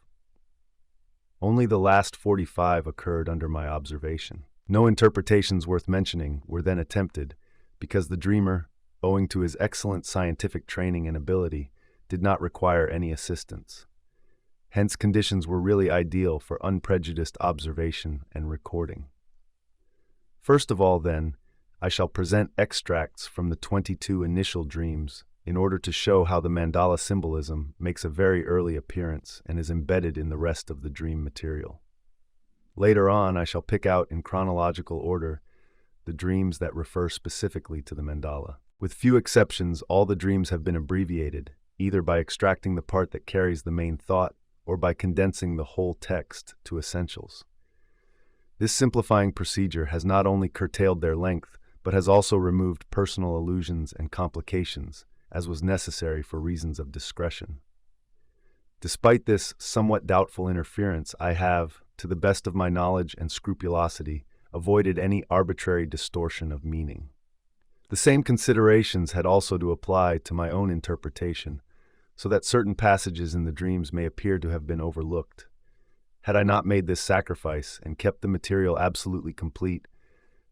Only the last 45 occurred under my observation. No interpretations worth mentioning were then attempted, because the dreamer, owing to his excellent scientific training and ability, did not require any assistance. Hence, conditions were really ideal for unprejudiced observation and recording. First of all, then, I shall present extracts from the 22 initial dreams in order to show how the mandala symbolism makes a very early appearance and is embedded in the rest of the dream material. Later on, I shall pick out in chronological order the dreams that refer specifically to the mandala. With few exceptions, all the dreams have been abbreviated, either by extracting the part that carries the main thought or by condensing the whole text to essentials. This simplifying procedure has not only curtailed their length, but has also removed personal allusions and complications, as was necessary for reasons of discretion. Despite this somewhat doubtful interference, I have, to the best of my knowledge and scrupulosity, avoided any arbitrary distortion of meaning. The same considerations had also to apply to my own interpretation, so that certain passages in the dreams may appear to have been overlooked. Had I not made this sacrifice and kept the material absolutely complete,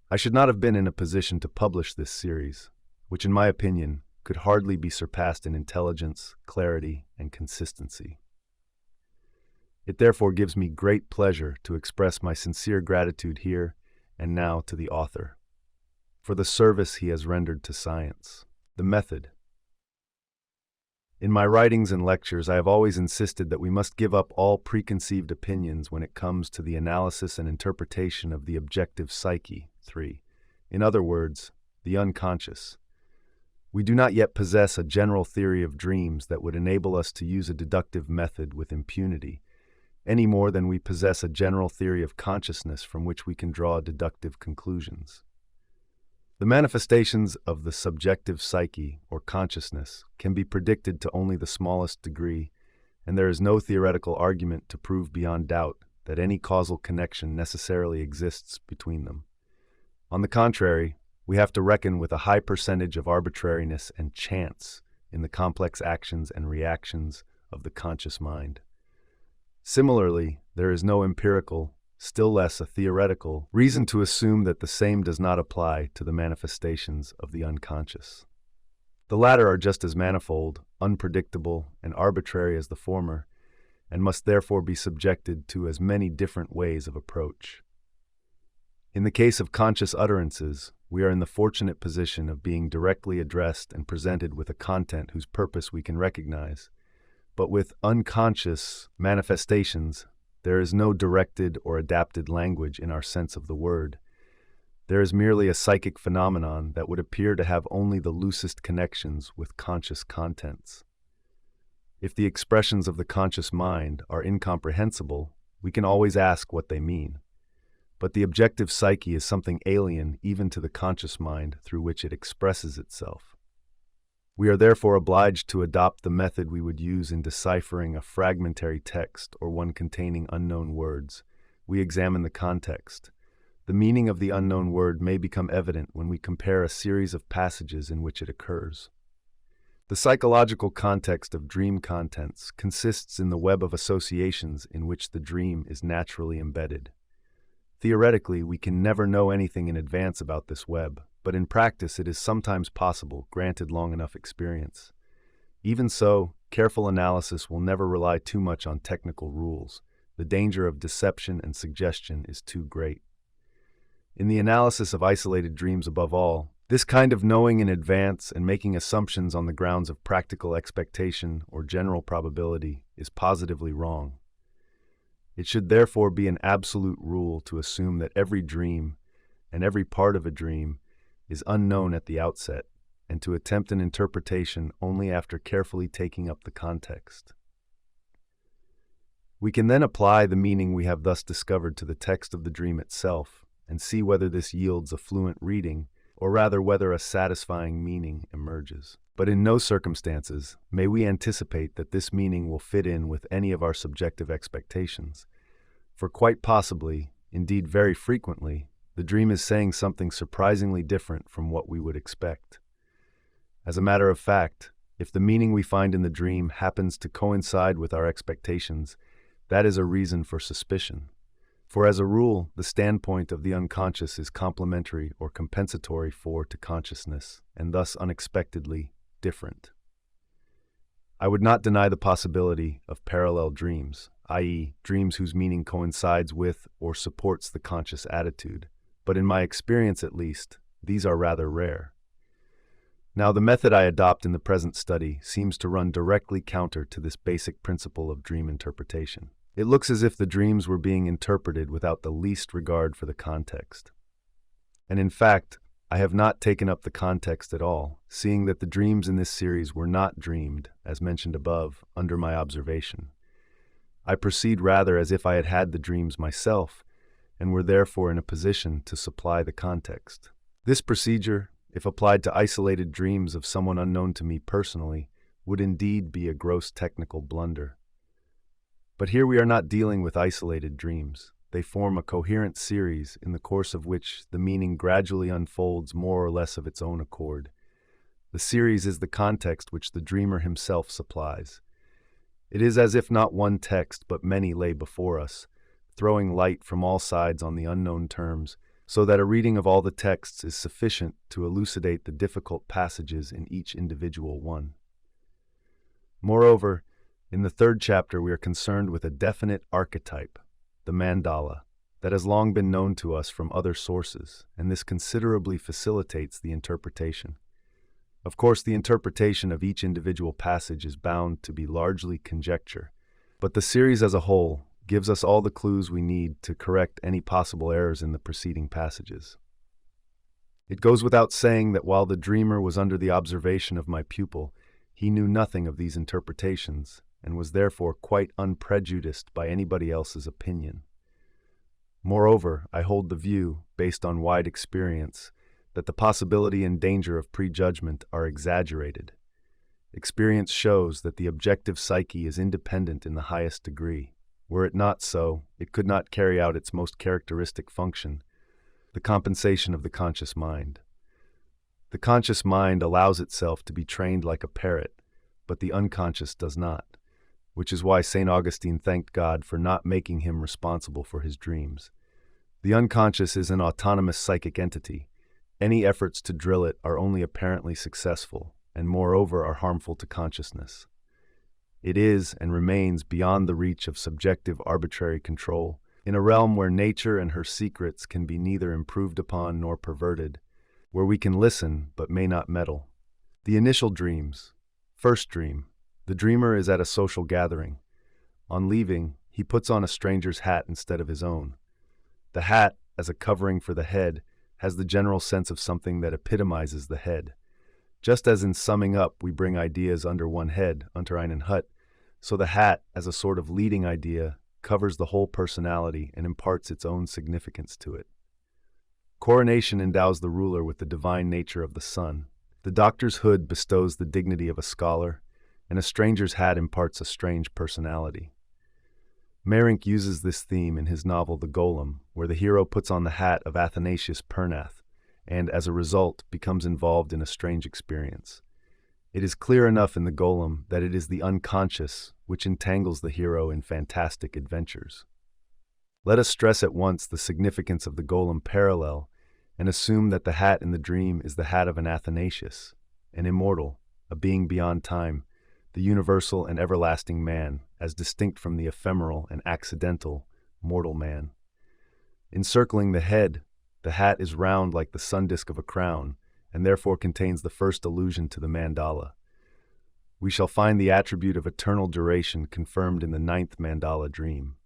I should not have been in a position to publish this series, which in my opinion could hardly be surpassed in intelligence, clarity, and consistency. It therefore gives me great pleasure to express my sincere gratitude here and now to the author for the service he has rendered to science. The method. In my writings and lectures, I have always insisted that we must give up all preconceived opinions when it comes to the analysis and interpretation of the objective psyche. 3. In other words, the unconscious. We do not yet possess a general theory of dreams that would enable us to use a deductive method with impunity, any more than we possess a general theory of consciousness from which we can draw deductive conclusions. The manifestations of the subjective psyche, or consciousness, can be predicted to only the smallest degree, and there is no theoretical argument to prove beyond doubt that any causal connection necessarily exists between them. On the contrary, we have to reckon with a high percentage of arbitrariness and chance in the complex actions and reactions of the conscious mind. Similarly, there is no empirical, still less a theoretical, reason to assume that the same does not apply to the manifestations of the unconscious. The latter are just as manifold, unpredictable, and arbitrary as the former, and must therefore be subjected to as many different ways of approach. In the case of conscious utterances, we are in the fortunate position of being directly addressed and presented with a content whose purpose we can recognize. But with unconscious manifestations, there is no directed or adapted language in our sense of the word. There is merely a psychic phenomenon that would appear to have only the loosest connections with conscious contents. If the expressions of the conscious mind are incomprehensible, we can always ask what they mean. But the objective psyche is something alien even to the conscious mind through which it expresses itself. We are therefore obliged to adopt the method we would use in deciphering a fragmentary text or one containing unknown words. We examine the context. The meaning of the unknown word may become evident when we compare a series of passages in which it occurs. The psychological context of dream contents consists in the web of associations in which the dream is naturally embedded. Theoretically, we can never know anything in advance about this web, but in practice it is sometimes possible, granted long enough experience. Even so, careful analysis will never rely too much on technical rules. The danger of deception and suggestion is too great. In the analysis of isolated dreams above all, this kind of knowing in advance and making assumptions on the grounds of practical expectation or general probability is positively wrong. It should therefore be an absolute rule to assume that every dream and every part of a dream is unknown at the outset, and to attempt an interpretation only after carefully taking up the context. We can then apply the meaning we have thus discovered to the text of the dream itself, and see whether this yields a fluent reading, or rather whether a satisfying meaning emerges. But in no circumstances may we anticipate that this meaning will fit in with any of our subjective expectations, for quite possibly, indeed very frequently, the dream is saying something surprisingly different from what we would expect. As a matter of fact, if the meaning we find in the dream happens to coincide with our expectations, that is a reason for suspicion. For as a rule, the standpoint of the unconscious is complementary or compensatory to consciousness, and thus unexpectedly different. I would not deny the possibility of parallel dreams, i.e., dreams whose meaning coincides with or supports the conscious attitude, but in my experience at least, these are rather rare. Now, the method I adopt in the present study seems to run directly counter to this basic principle of dream interpretation. It looks as if the dreams were being interpreted without the least regard for the context. And in fact, I have not taken up the context at all, seeing that the dreams in this series were not dreamed, as mentioned above, under my observation. I proceed rather as if I had had the dreams myself, and were therefore in a position to supply the context. This procedure, if applied to isolated dreams of someone unknown to me personally, would indeed be a gross technical blunder. But here we are not dealing with isolated dreams. They form a coherent series in the course of which the meaning gradually unfolds more or less of its own accord. The series is the context which the dreamer himself supplies. It is as if not one text but many lay before us, throwing light from all sides on the unknown terms, so that a reading of all the texts is sufficient to elucidate the difficult passages in each individual one. Moreover, in the third chapter we are concerned with a definite archetype, the mandala, that has long been known to us from other sources, and this considerably facilitates the interpretation. Of course, the interpretation of each individual passage is bound to be largely conjecture, but the series as a whole gives us all the clues we need to correct any possible errors in the preceding passages. It goes without saying that while the dreamer was under the observation of my pupil, he knew nothing of these interpretations, and was therefore quite unprejudiced by anybody else's opinion. Moreover, I hold the view, based on wide experience, that the possibility and danger of prejudgment are exaggerated. Experience shows that the objective psyche is independent in the highest degree. Were it not so, it could not carry out its most characteristic function, the compensation of the conscious mind. The conscious mind allows itself to be trained like a parrot, but the unconscious does not. which is why St. Augustine thanked God for not making him responsible for his dreams. The unconscious is an autonomous psychic entity. Any efforts to drill it are only apparently successful, and moreover are harmful to consciousness. It is and remains beyond the reach of subjective arbitrary control, in a realm where nature and her secrets can be neither improved upon nor perverted, where we can listen but may not meddle. The initial dreams. First dream. The dreamer is at a social gathering. On leaving, he puts on a stranger's hat instead of his own. The hat, as a covering for the head, has the general sense of something that epitomizes the head. Just as in summing up we bring ideas under one head, unter einen Hut, so the hat, as a sort of leading idea, covers the whole personality and imparts its own significance to it. Coronation endows the ruler with the divine nature of the sun. The doctor's hood bestows the dignity of a scholar, and a stranger's hat imparts a strange personality. Marink uses this theme in his novel The Golem, where the hero puts on the hat of Athanasius Pernath, and, as a result, becomes involved in a strange experience. It is clear enough in The Golem that it is the unconscious which entangles the hero in fantastic adventures. Let us stress at once the significance of the Golem parallel and assume that the hat in the dream is the hat of an Athanasius, an immortal, a being beyond time, the universal and everlasting man, as distinct from the ephemeral and accidental, mortal man. Encircling the head, the hat is round like the sun disk of a crown, and therefore contains the first allusion to the mandala. We shall find the attribute of eternal duration confirmed in the 9th mandala dream.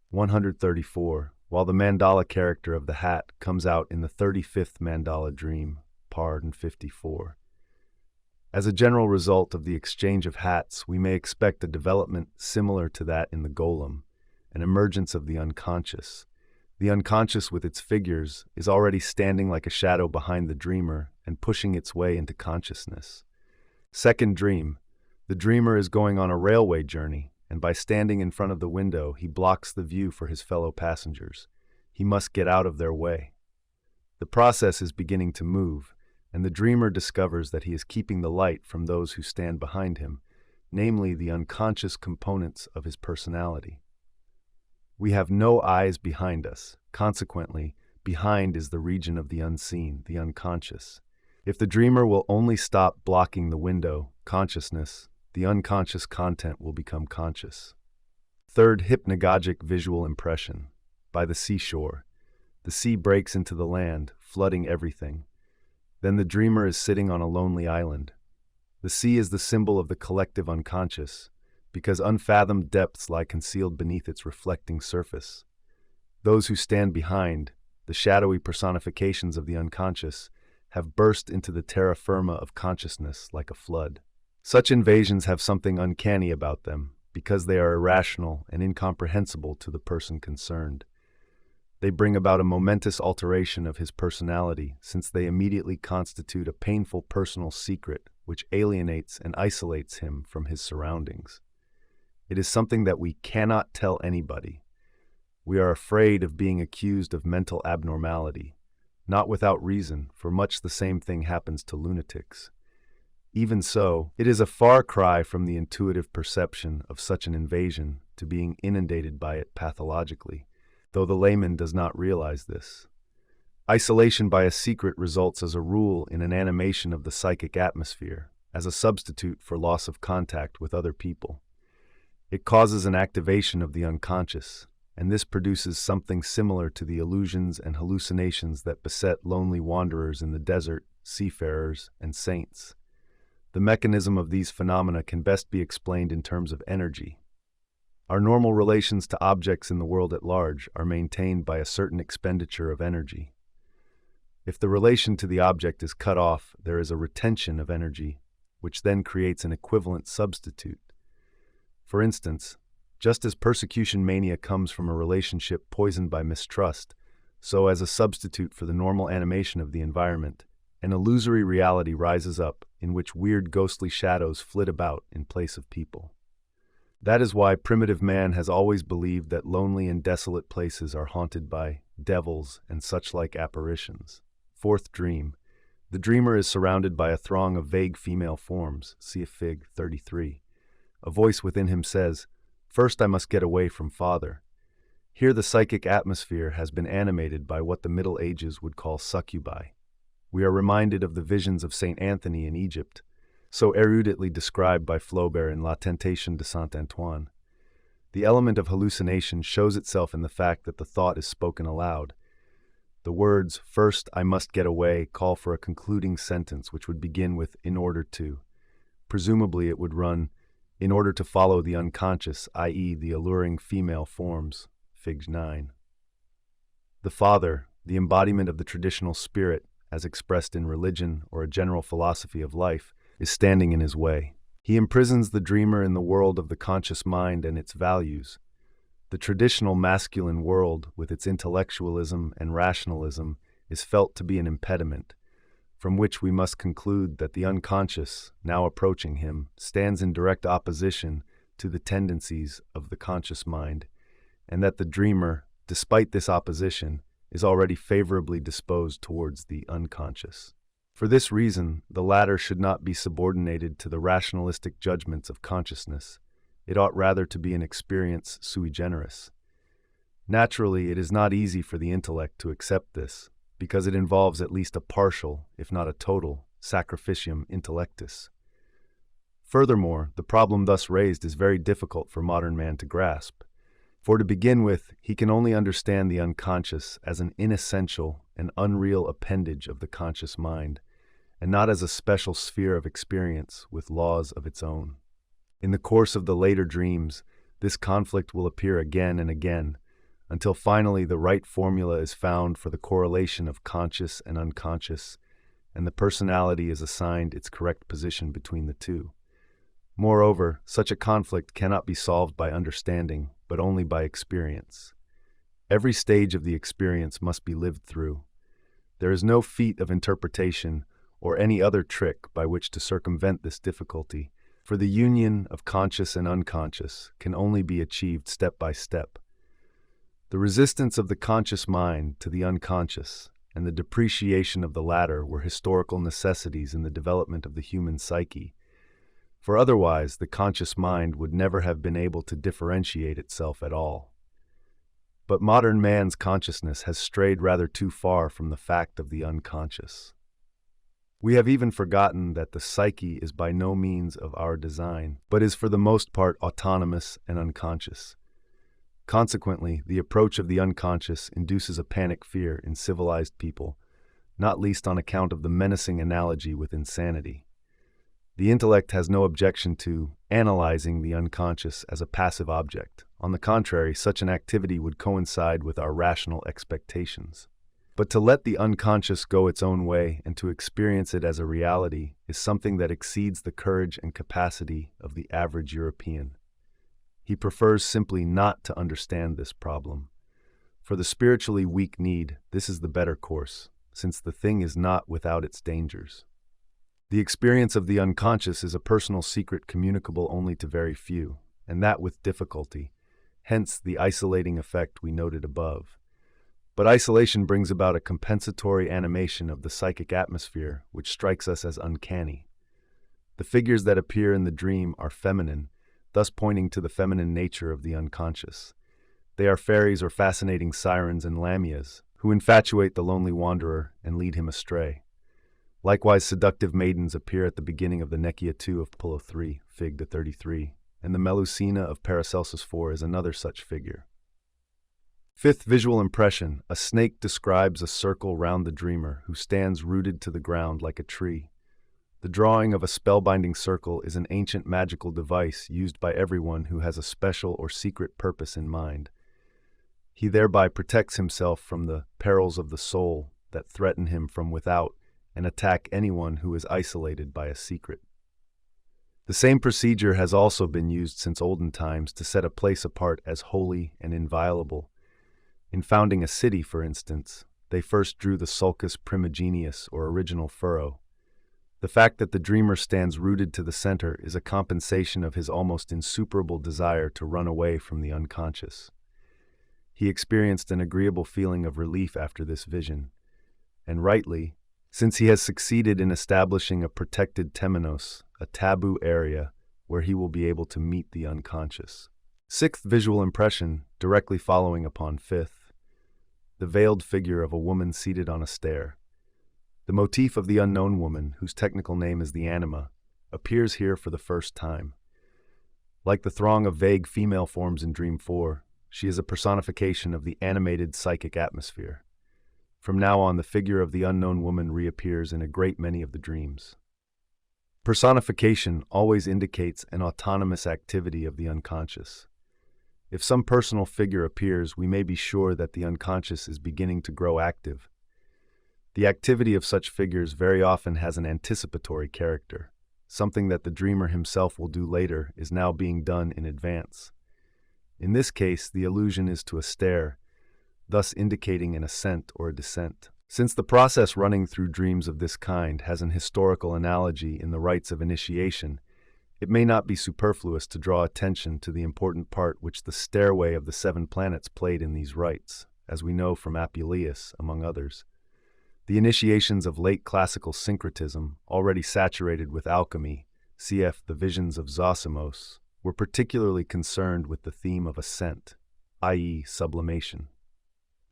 134. While the mandala character of the hat comes out in the 35th mandala dream, pardon 54. As a general result of the exchange of hats, we may expect a development similar to that in the Golem, an emergence of the unconscious. The unconscious with its figures is already standing like a shadow behind the dreamer and pushing its way into consciousness. Second dream. The dreamer is going on a railway journey, and by standing in front of the window, he blocks the view for his fellow passengers. He must get out of their way. The process is beginning to move, and the dreamer discovers that he is keeping the light from those who stand behind him, namely the unconscious components of his personality. We have no eyes behind us. Consequently, behind is the region of the unseen, the unconscious. If the dreamer will only stop blocking the window, consciousness, the unconscious content will become conscious. Third, hypnagogic visual impression. By the seashore. The sea breaks into the land, flooding everything. Then the dreamer is sitting on a lonely island. The sea is the symbol of the collective unconscious, because unfathomed depths lie concealed beneath its reflecting surface. Those who stand behind, the shadowy personifications of the unconscious, have burst into the terra firma of consciousness like a flood. Such invasions have something uncanny about them, because they are irrational and incomprehensible to the person concerned. They bring about a momentous alteration of his personality, since they immediately constitute a painful personal secret which alienates and isolates him from his surroundings. It is something that we cannot tell anybody. We are afraid of being accused of mental abnormality, not without reason, for much the same thing happens to lunatics. Even so, it is a far cry from the intuitive perception of such an invasion to being inundated by it pathologically, though the layman does not realize this. Isolation by a secret results as a rule in an animation of the psychic atmosphere, as a substitute for loss of contact with other people. It causes an activation of the unconscious, and this produces something similar to the illusions and hallucinations that beset lonely wanderers in the desert, seafarers, and saints. The mechanism of these phenomena can best be explained in terms of energy. Our normal relations to objects in the world at large are maintained by a certain expenditure of energy. If the relation to the object is cut off, there is a retention of energy, which then creates an equivalent substitute. For instance, just as persecution mania comes from a relationship poisoned by mistrust, so as a substitute for the normal animation of the environment, an illusory reality rises up in which weird ghostly shadows flit about in place of people. That is why primitive man has always believed that lonely and desolate places are haunted by devils and such like apparitions. Fourth dream. The dreamer is surrounded by a throng of vague female forms, see Fig. 33. a voice within him says, "First I must get away from Father." Here the psychic atmosphere has been animated by what the Middle Ages would call succubi. We are reminded of the visions of Saint Anthony in Egypt, so eruditely described by Flaubert in La Tentation de Saint Antoine. The element of hallucination shows itself in the fact that the thought is spoken aloud. The words, "First I must get away," call for a concluding sentence which would begin with "in order to." Presumably it would run, "in order to follow the unconscious, i.e. the alluring female forms." Fig. 9. The Father, the embodiment of the traditional spirit, as expressed in religion or a general philosophy of life, is standing in his way. He imprisons the dreamer in the world of the conscious mind and its values. The traditional masculine world, with its intellectualism and rationalism, is felt to be an impediment, from which we must conclude that the unconscious, now approaching him, stands in direct opposition to the tendencies of the conscious mind, and that the dreamer, despite this opposition, is already favorably disposed towards the unconscious. For this reason, the latter should not be subordinated to the rationalistic judgments of consciousness. It ought rather to be an experience sui generis. Naturally, it is not easy for the intellect to accept this, because it involves at least a partial, if not a total, sacrificium intellectus. Furthermore, the problem thus raised is very difficult for modern man to grasp. For to begin with, he can only understand the unconscious as an inessential and unreal appendage of the conscious mind, and not as a special sphere of experience with laws of its own. In the course of the later dreams, this conflict will appear again and again, until finally the right formula is found for the correlation of conscious and unconscious, and the personality is assigned its correct position between the two. Moreover, such a conflict cannot be solved by understanding, but only by experience. Every stage of the experience must be lived through. There is no feat of interpretation or any other trick by which to circumvent this difficulty, for the union of conscious and unconscious can only be achieved step by step. The resistance of the conscious mind to the unconscious and the depreciation of the latter were historical necessities in the development of the human psyche, for otherwise the conscious mind would never have been able to differentiate itself at all. But modern man's consciousness has strayed rather too far from the fact of the unconscious. We have even forgotten that the psyche is by no means of our design, but is for the most part autonomous and unconscious. Consequently, the approach of the unconscious induces a panic fear in civilized people, not least on account of the menacing analogy with insanity. The intellect has no objection to analyzing the unconscious as a passive object. On the contrary, such an activity would coincide with our rational expectations. But to let the unconscious go its own way and to experience it as a reality is something that exceeds the courage and capacity of the average European. He prefers simply not to understand this problem. For the spiritually weak-kneed, this is the better course, since the thing is not without its dangers. The experience of the unconscious is a personal secret communicable only to very few, and that with difficulty, hence the isolating effect we noted above. But isolation brings about a compensatory animation of the psychic atmosphere which strikes us as uncanny. The figures that appear in the dream are feminine, thus pointing to the feminine nature of the unconscious. They are fairies or fascinating sirens and lamias, who infatuate the lonely wanderer and lead him astray. Likewise, seductive maidens appear at the beginning of the Nekia 2 of Apollo 3, Fig. 33, and the Melusina of Paracelsus 4 is another such figure. Fifth visual impression, a snake describes a circle round the dreamer, who stands rooted to the ground like a tree. The drawing of a spellbinding circle is an ancient magical device used by everyone who has a special or secret purpose in mind. He thereby protects himself from the perils of the soul that threaten him from without and attack anyone who is isolated by a secret. The same procedure has also been used since olden times to set a place apart as holy and inviolable. In founding a city, for instance, they first drew the sulcus primigenius, or original furrow. The fact that the dreamer stands rooted to the center is a compensation of his almost insuperable desire to run away from the unconscious. He experienced an agreeable feeling of relief after this vision, and rightly, since he has succeeded in establishing a protected temenos, a taboo area, where he will be able to meet the unconscious. Sixth visual impression, directly following upon fifth, the veiled figure of a woman seated on a stair. The motif of the unknown woman, whose technical name is the anima, appears here for the first time. Like the throng of vague female forms in Dream 4, she is a personification of the animated psychic atmosphere. From now on, the figure of the unknown woman reappears in a great many of the dreams. Personification always indicates an autonomous activity of the unconscious. If some personal figure appears, we may be sure that the unconscious is beginning to grow active. The activity of such figures very often has an anticipatory character. Something that the dreamer himself will do later is now being done in advance. In this case, the allusion is to a stair, thus indicating an ascent or a descent. Since the process running through dreams of this kind has an historical analogy in the rites of initiation, it may not be superfluous to draw attention to the important part which the stairway of the 7 planets played in these rites, as we know from Apuleius, among others. The initiations of late classical syncretism, already saturated with alchemy, cf. the visions of Zosimos, were particularly concerned with the theme of ascent, i.e. sublimation.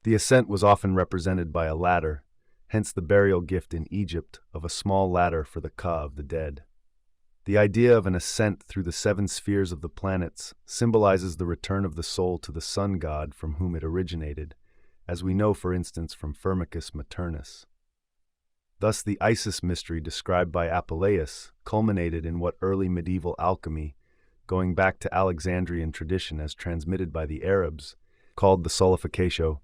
The ascent was often represented by a ladder, hence the burial gift in Egypt of a small ladder for the ka of the dead. The idea of an ascent through the 7 spheres of the planets symbolizes the return of the soul to the sun god from whom it originated, as we know, for instance, from Firmicus Maternus. Thus, the Isis mystery described by Apuleius culminated in what early medieval alchemy, going back to Alexandrian tradition as transmitted by the Arabs, called the solificatio,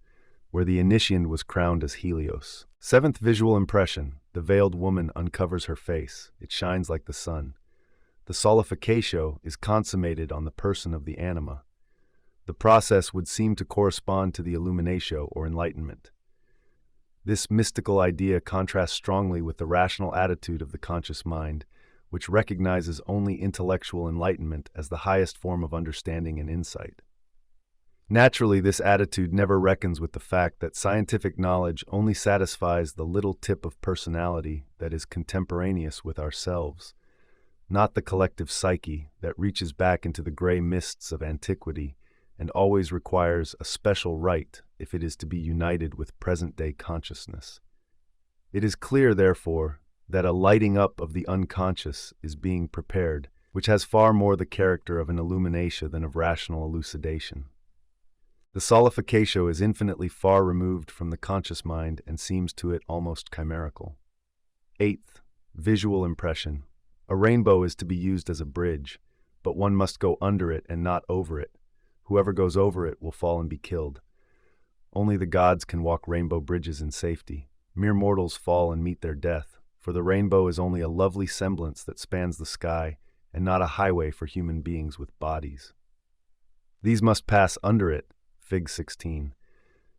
where the initiand was crowned as Helios. Seventh visual impression, the veiled woman uncovers her face. It shines like the sun. The solificatio is consummated on the person of the anima. The process would seem to correspond to the illuminatio or enlightenment. This mystical idea contrasts strongly with the rational attitude of the conscious mind, which recognizes only intellectual enlightenment as the highest form of understanding and insight. Naturally, this attitude never reckons with the fact that scientific knowledge only satisfies the little tip of personality that is contemporaneous with ourselves, not the collective psyche that reaches back into the gray mists of antiquity and always requires a special rite if it is to be united with present-day consciousness. It is clear, therefore, that a lighting up of the unconscious is being prepared, which has far more the character of an illuminatio than of rational elucidation. The solificatio is infinitely far removed from the conscious mind and seems to it almost chimerical. Eighth, visual impression. A rainbow is to be used as a bridge, but one must go under it and not over it. Whoever goes over it will fall and be killed. Only the gods can walk rainbow bridges in safety. Mere mortals fall and meet their death, for the rainbow is only a lovely semblance that spans the sky and not a highway for human beings with bodies. These must pass under it, Fig 16.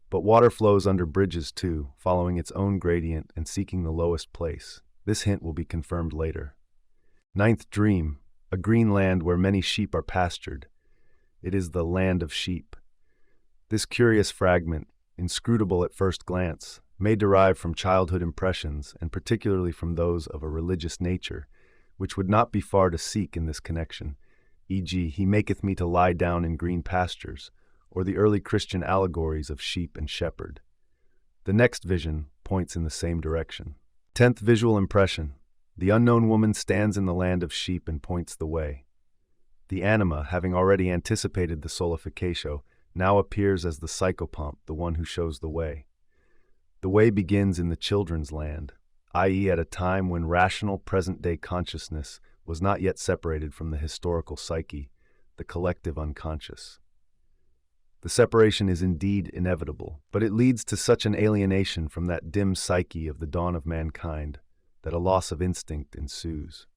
But water flows under bridges too, following its own gradient and seeking the lowest place. This hint will be confirmed later. Ninth dream, a green land where many sheep are pastured. It is the land of sheep. This curious fragment, inscrutable at first glance, may derive from childhood impressions, and particularly from those of a religious nature, which would not be far to seek in this connection, e.g., he maketh me to lie down in green pastures, or the early Christian allegories of sheep and shepherd. The next vision points in the same direction. 10th visual impression. The unknown woman stands in the land of sheep and points the way. The anima, having already anticipated the solificatio, now appears as the psychopomp, the one who shows the way. The way begins in the children's land, i.e. at a time when rational present-day consciousness was not yet separated from the historical psyche, the collective unconscious. The separation is indeed inevitable, but it leads to such an alienation from that dim psyche of the dawn of mankind that a loss of instinct ensues.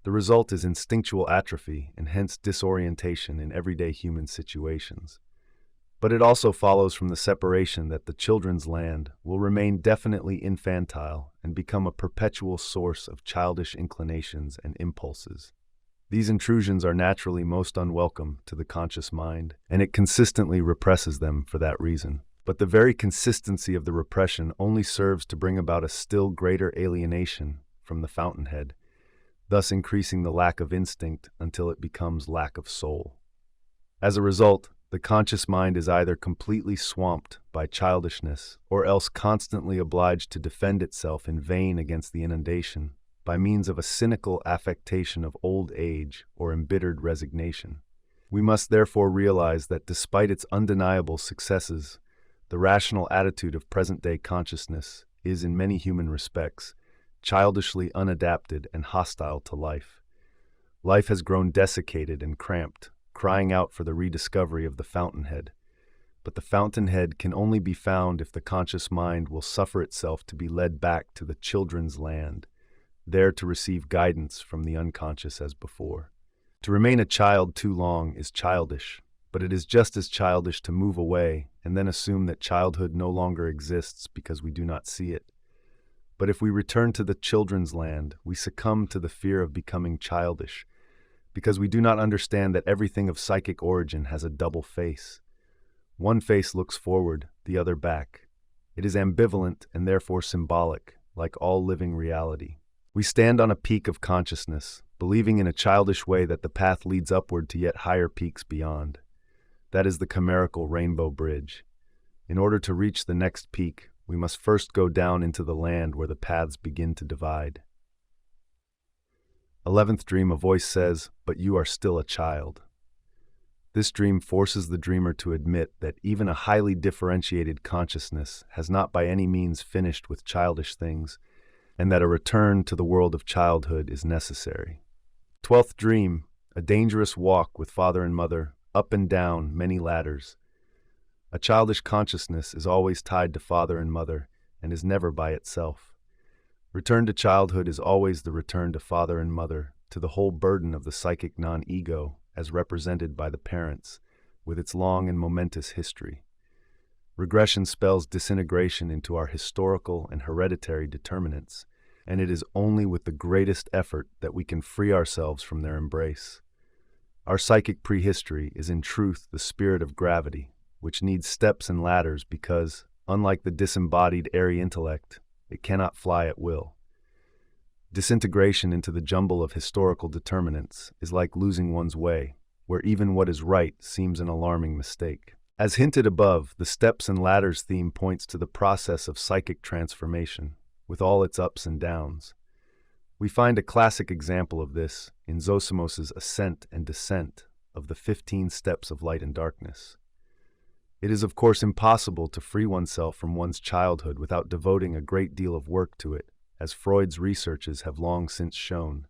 The result is instinctual atrophy and hence disorientation in everyday human situations. But it also follows from the separation that the children's land will remain definitely infantile and become a perpetual source of childish inclinations and impulses. These intrusions are naturally most unwelcome to the conscious mind, and it consistently represses them for that reason. But the very consistency of the repression only serves to bring about a still greater alienation from the fountainhead. thus increasing the lack of instinct until it becomes lack of soul. As a result, the conscious mind is either completely swamped by childishness or else constantly obliged to defend itself in vain against the inundation by means of a cynical affectation of old age or embittered resignation. We must therefore realize that despite its undeniable successes, the rational attitude of present-day consciousness is, in many human respects, childishly unadapted and hostile to life. Life has grown desiccated and cramped, crying out for the rediscovery of the fountainhead. But the fountainhead can only be found if the conscious mind will suffer itself to be led back to the children's land, there to receive guidance from the unconscious as before. To remain a child too long is childish, but it is just as childish to move away and then assume that childhood no longer exists because we do not see it. But if we return to the children's land, we succumb to the fear of becoming childish, because we do not understand that everything of psychic origin has a double face. One face looks forward, the other back. It is ambivalent and therefore symbolic, like all living reality. We stand on a peak of consciousness, believing in a childish way that the path leads upward to yet higher peaks beyond. That is the chimerical rainbow bridge. In order to reach the next peak, we must first go down into the land where the paths begin to divide. 11th dream, a voice says, "But you are still a child." This dream forces the dreamer to admit that even a highly differentiated consciousness has not by any means finished with childish things, and that a return to the world of childhood is necessary. 12th dream, a dangerous walk with father and mother, up and down many ladders. A childish consciousness is always tied to father and mother, and is never by itself. Return to childhood is always the return to father and mother, to the whole burden of the psychic non-ego, as represented by the parents, with its long and momentous history. Regression spells disintegration into our historical and hereditary determinants, and it is only with the greatest effort that we can free ourselves from their embrace. Our psychic prehistory is in truth the spirit of gravity, which needs steps and ladders because, unlike the disembodied airy intellect, it cannot fly at will. Disintegration into the jumble of historical determinants is like losing one's way, where even what is right seems an alarming mistake. As hinted above, the steps and ladders theme points to the process of psychic transformation, with all its ups and downs. We find a classic example of this in Zosimos's Ascent and Descent of the 15 Steps of Light and Darkness. It is of course impossible to free oneself from one's childhood without devoting a great deal of work to it, as Freud's researches have long since shown.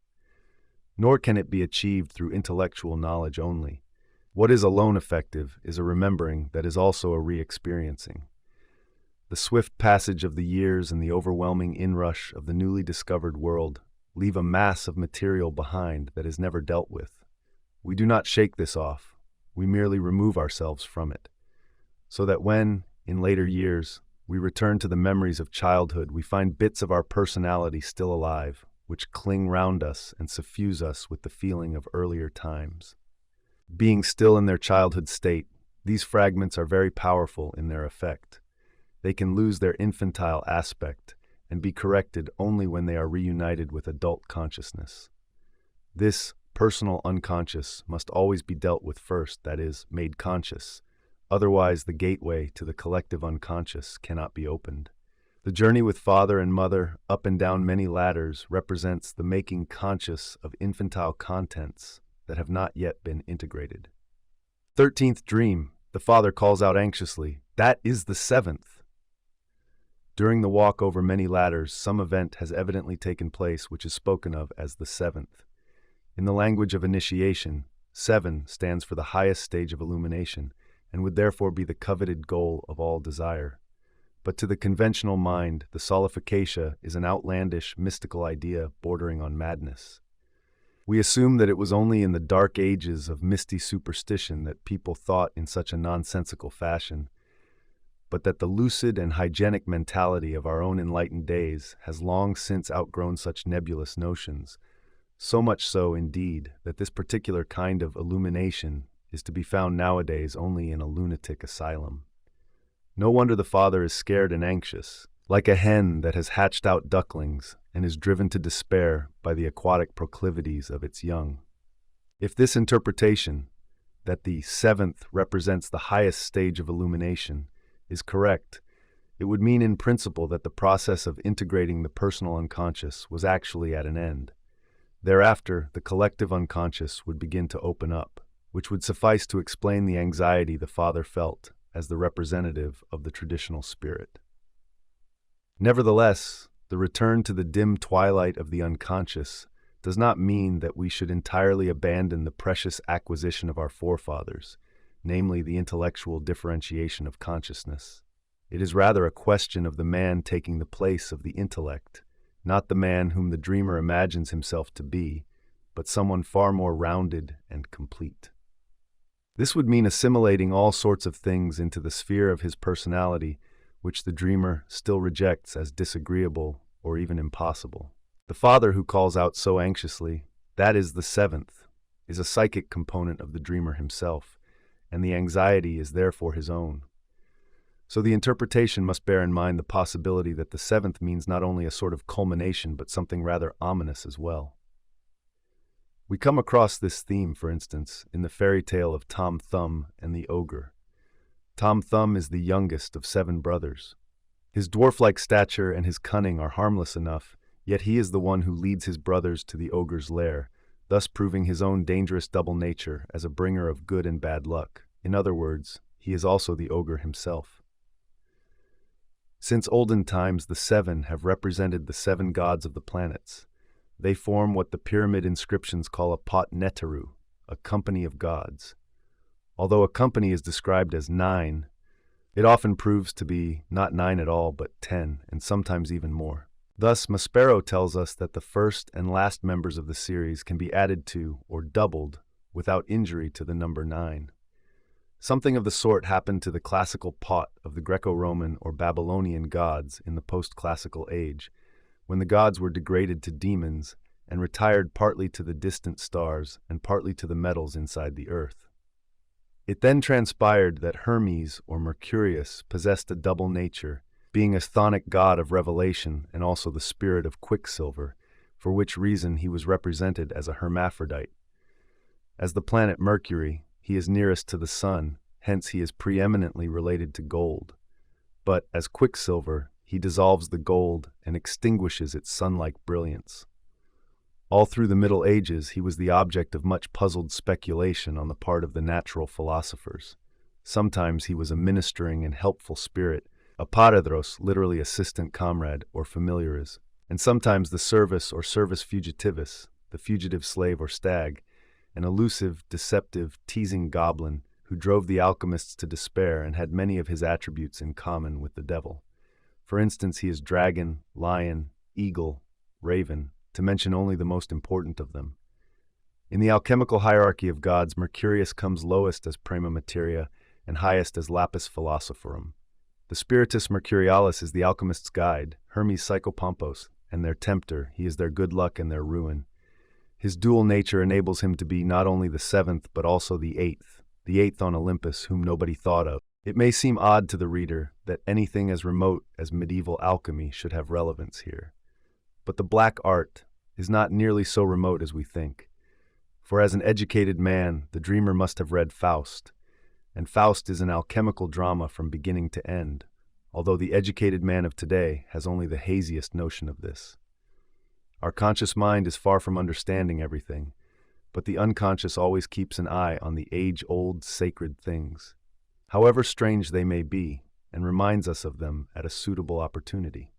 Nor can it be achieved through intellectual knowledge only. What is alone effective is a remembering that is also a re-experiencing. The swift passage of the years and the overwhelming inrush of the newly discovered world leave a mass of material behind that is never dealt with. We do not shake this off, we merely remove ourselves from it, so that when, in later years, we return to the memories of childhood, we find bits of our personality still alive, which cling round us and suffuse us with the feeling of earlier times. Being still in their childhood state, these fragments are very powerful in their effect. They can lose their infantile aspect and be corrected only when they are reunited with adult consciousness. This personal unconscious must always be dealt with first, that is, made conscious. Otherwise, the gateway to the collective unconscious cannot be opened. The journey with father and mother, up and down many ladders, represents the making conscious of infantile contents that have not yet been integrated. 13th dream, the father calls out anxiously, "That is the 7th." During the walk over many ladders, some event has evidently taken place which is spoken of as the 7th. In the language of initiation, 7 stands for the highest stage of illumination, and would therefore be the coveted goal of all desire. But to the conventional mind, the solificatia is an outlandish, mystical idea bordering on madness. We assume that it was only in the dark ages of misty superstition that people thought in such a nonsensical fashion, but that the lucid and hygienic mentality of our own enlightened days has long since outgrown such nebulous notions, so much so, indeed, that this particular kind of illumination is to be found nowadays only in a lunatic asylum. No wonder the father is scared and anxious, like a hen that has hatched out ducklings and is driven to despair by the aquatic proclivities of its young. If this interpretation, that the seventh represents the highest stage of illumination, is correct, it would mean in principle that the process of integrating the personal unconscious was actually at an end. Thereafter, the collective unconscious would begin to open up, which would suffice to explain the anxiety the father felt as the representative of the traditional spirit. Nevertheless, the return to the dim twilight of the unconscious does not mean that we should entirely abandon the precious acquisition of our forefathers, namely the intellectual differentiation of consciousness. It is rather a question of the man taking the place of the intellect, not the man whom the dreamer imagines himself to be, but someone far more rounded and complete. This would mean assimilating all sorts of things into the sphere of his personality, which the dreamer still rejects as disagreeable or even impossible. The father who calls out so anxiously, "That is the seventh," is a psychic component of the dreamer himself, and the anxiety is therefore his own. So the interpretation must bear in mind the possibility that the seventh means not only a sort of culmination, but something rather ominous as well. We come across this theme, for instance, in the fairy tale of Tom Thumb and the Ogre. Tom Thumb is the youngest of 7 brothers. His dwarf-like stature and his cunning are harmless enough, yet he is the one who leads his brothers to the ogre's lair, thus proving his own dangerous double nature as a bringer of good and bad luck. In other words, he is also the ogre himself. Since olden times, the 7 have represented the 7 gods of the planets. They form what the pyramid inscriptions call a pot neteru, a company of gods. Although a company is described as 9, it often proves to be not 9 at all, but 10, and sometimes even more. Thus, Maspero tells us that the first and last members of the series can be added to, or doubled, without injury to the number 9. Something of the sort happened to the classical pot of the Greco-Roman or Babylonian gods in the post-classical age, when the gods were degraded to demons and retired partly to the distant stars and partly to the metals inside the earth. It then transpired that Hermes, or Mercurius, possessed a double nature, being a chthonic god of revelation and also the spirit of quicksilver, for which reason he was represented as a hermaphrodite. As the planet Mercury, he is nearest to the sun, hence he is preeminently related to gold. But as quicksilver, he dissolves the gold and extinguishes its sun-like brilliance. All through the Middle Ages, he was the object of much puzzled speculation on the part of the natural philosophers. Sometimes he was a ministering and helpful spirit, a paradros, literally assistant comrade or familiaris, and sometimes the servus or servus fugitivus, the fugitive slave or stag, an elusive, deceptive, teasing goblin who drove the alchemists to despair and had many of his attributes in common with the devil. For instance, he is dragon, lion, eagle, raven, to mention only the most important of them. In the alchemical hierarchy of gods, Mercurius comes lowest as Prima Materia and highest as Lapis Philosophorum. The Spiritus Mercurialis is the alchemist's guide, Hermes Psychopompos, and their tempter. He is their good luck and their ruin. His dual nature enables him to be not only the 7th, but also the 8th on Olympus, whom nobody thought of. It may seem odd to the reader that anything as remote as medieval alchemy should have relevance here. But the black art is not nearly so remote as we think. For as an educated man, the dreamer must have read Faust, and Faust is an alchemical drama from beginning to end, although the educated man of today has only the haziest notion of this. Our conscious mind is far from understanding everything, but the unconscious always keeps an eye on the age-old sacred things, however strange they may be, and reminds us of them at a suitable opportunity.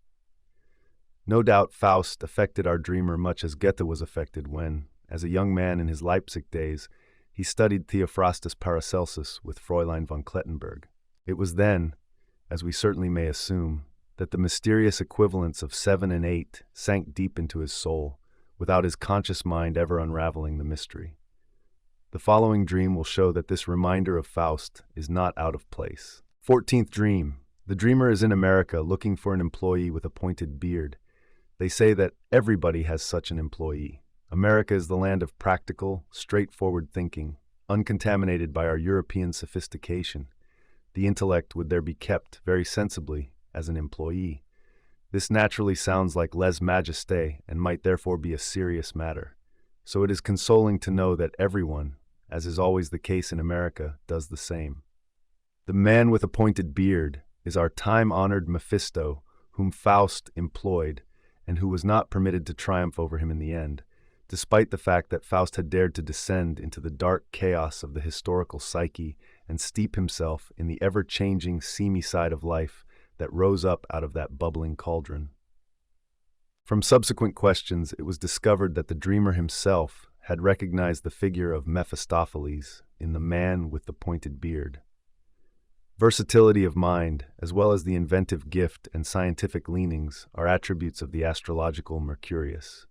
No doubt Faust affected our dreamer much as Goethe was affected when, as a young man in his Leipzig days, he studied Theophrastus Paracelsus with Fräulein von Klettenberg. It was then, as we certainly may assume, that the mysterious equivalents of 7 and 8 sank deep into his soul, without his conscious mind ever unraveling the mystery. The following dream will show that this reminder of Faust is not out of place. 14th dream. The dreamer is in America looking for an employee with a pointed beard. They say that everybody has such an employee. America is the land of practical, straightforward thinking, uncontaminated by our European sophistication. The intellect would there be kept, very sensibly, as an employee. This naturally sounds like lèse-majesté and might therefore be a serious matter. So it is consoling to know that everyone, as is always the case in America, does the same. The man with a pointed beard is our time-honored Mephisto, whom Faust employed, and who was not permitted to triumph over him in the end, despite the fact that Faust had dared to descend into the dark chaos of the historical psyche and steep himself in the ever-changing, seamy side of life that rose up out of that bubbling cauldron. From subsequent questions, it was discovered that the dreamer himself had recognized the figure of Mephistopheles in the man with the pointed beard. Versatility of mind, as well as the inventive gift and scientific leanings, are attributes of the astrological Mercurius.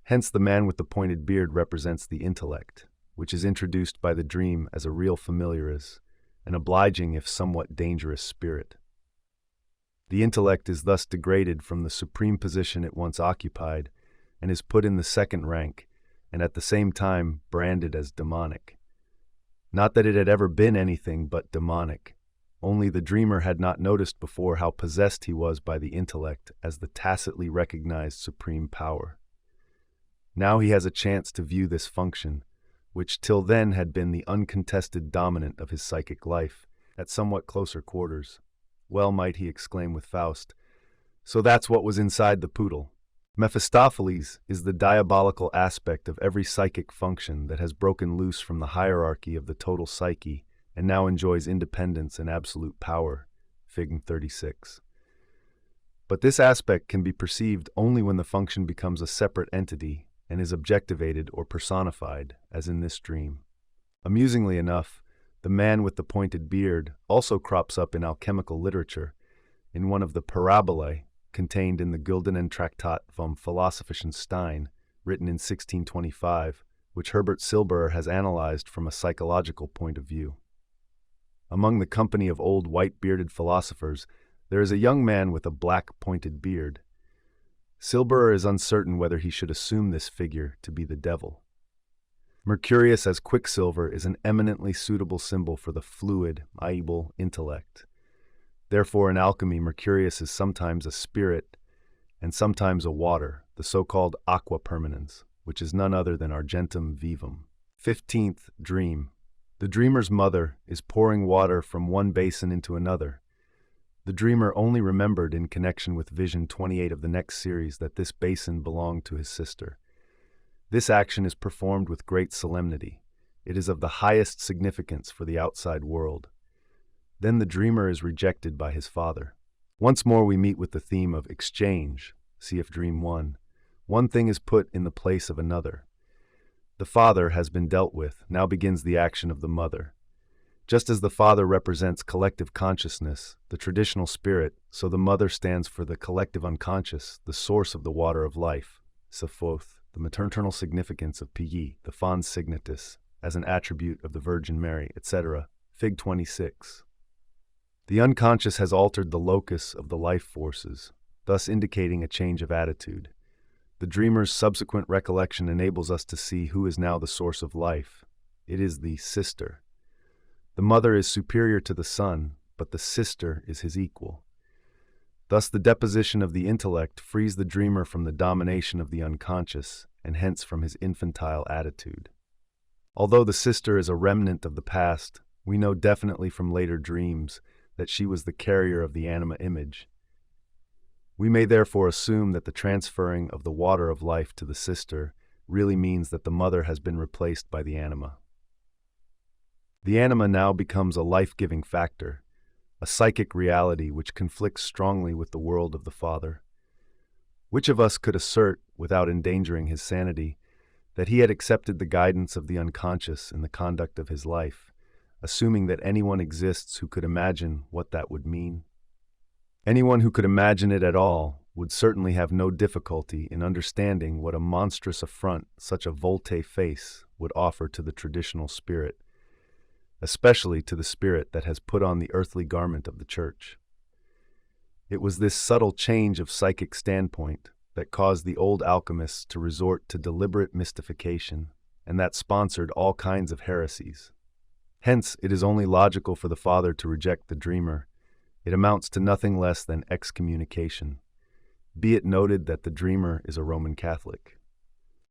Hence, the man with the pointed beard represents the intellect, which is introduced by the dream as a real familiaris, an obliging if somewhat dangerous spirit. The intellect is thus degraded from the supreme position it once occupied and is put in the second rank, and at the same time branded as demonic. Not that it had ever been anything but demonic, only the dreamer had not noticed before how possessed he was by the intellect as the tacitly recognized supreme power. Now he has a chance to view this function, which till then had been the uncontested dominant of his psychic life, at somewhat closer quarters. Well might he exclaim with Faust, "So that's what was inside the poodle." Mephistopheles is the diabolical aspect of every psychic function that has broken loose from the hierarchy of the total psyche and now enjoys independence and absolute power. Fig. 36. But this aspect can be perceived only when the function becomes a separate entity and is objectivated or personified, as in this dream. Amusingly enough, the man with the pointed beard also crops up in alchemical literature, in one of the parabolae contained in the Güldenen Traktat vom Philosophischen Stein, written in 1625, which Herbert Silberer has analyzed from a psychological point of view. Among the company of old white-bearded philosophers, there is a young man with a black pointed beard. Silberer is uncertain whether he should assume this figure to be the devil. Mercurius as Quicksilver is an eminently suitable symbol for the fluid, able intellect. Therefore, in alchemy, Mercurius is sometimes a spirit and sometimes a water, the so-called aqua permanens, which is none other than argentum vivum. 15th dream. The dreamer's mother is pouring water from one basin into another. The dreamer only remembered in connection with Vision 28 of the next series that this basin belonged to his sister. This action is performed with great solemnity. It is of the highest significance for the outside world. Then the dreamer is rejected by his father. Once more we meet with the theme of exchange. See if Dream 1. One thing is put in the place of another. The father has been dealt with, now begins the action of the mother. Just as the father represents collective consciousness, the traditional spirit, so the mother stands for the collective unconscious, the source of the water of life. Sephoth, the maternal significance of Pyi, the fons signatus, as an attribute of the Virgin Mary, etc. Fig. 26. The unconscious has altered the locus of the life forces, thus indicating a change of attitude. The dreamer's subsequent recollection enables us to see who is now the source of life. It is the sister. The mother is superior to the son, but the sister is his equal. Thus the deposition of the intellect frees the dreamer from the domination of the unconscious, and hence from his infantile attitude. Although the sister is a remnant of the past, we know definitely from later dreams that she was the carrier of the anima image. We may therefore assume that the transferring of the water of life to the sister really means that the mother has been replaced by the anima. The anima now becomes a life-giving factor, a psychic reality which conflicts strongly with the world of the father. Which of us could assert, without endangering his sanity, that he had accepted the guidance of the unconscious in the conduct of his life, assuming that anyone exists who could imagine what that would mean? Anyone who could imagine it at all would certainly have no difficulty in understanding what a monstrous affront such a volte-face would offer to the traditional spirit, especially to the spirit that has put on the earthly garment of the Church. It was this subtle change of psychic standpoint that caused the old alchemists to resort to deliberate mystification, and that sponsored all kinds of heresies. Hence, it is only logical for the father to reject the dreamer. It amounts to nothing less than excommunication. Be it noted that the dreamer is a Roman Catholic.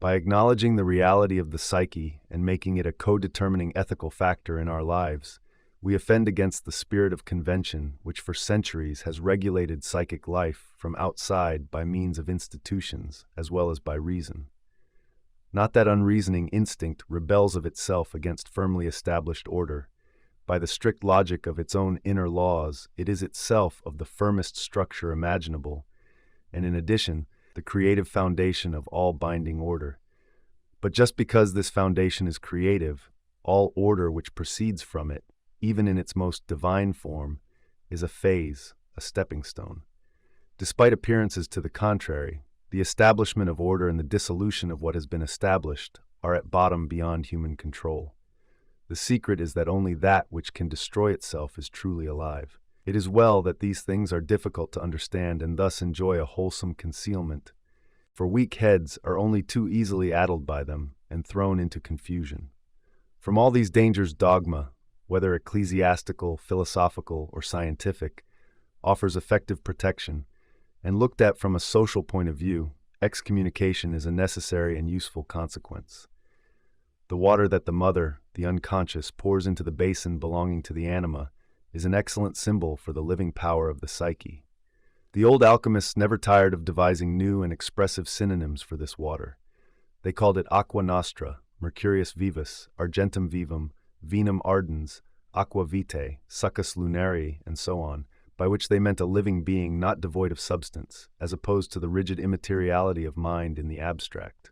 By acknowledging the reality of the psyche and making it a co-determining ethical factor in our lives, we offend against the spirit of convention, which for centuries has regulated psychic life from outside by means of institutions as well as by reason. Not that unreasoning instinct rebels of itself against firmly established order. By the strict logic of its own inner laws, it is itself of the firmest structure imaginable, and in addition, the creative foundation of all binding order. But just because this foundation is creative, all order which proceeds from it, even in its most divine form, is a phase, a stepping stone. Despite appearances to the contrary, the establishment of order and the dissolution of what has been established are at bottom beyond human control. The secret is that only that which can destroy itself is truly alive. It is well that these things are difficult to understand and thus enjoy a wholesome concealment, for weak heads are only too easily addled by them and thrown into confusion. From all these dangers, dogma, whether ecclesiastical, philosophical, or scientific, offers effective protection, and looked at from a social point of view, excommunication is a necessary and useful consequence. The water that the mother, the unconscious, pours into the basin belonging to the anima is an excellent symbol for the living power of the psyche. The old alchemists never tired of devising new and expressive synonyms for this water. They called it aqua nostra, mercurius vivus, argentum vivum, vinum ardens, aqua vitae, succus lunarii, and so on, by which they meant a living being not devoid of substance, as opposed to the rigid immateriality of mind in the abstract.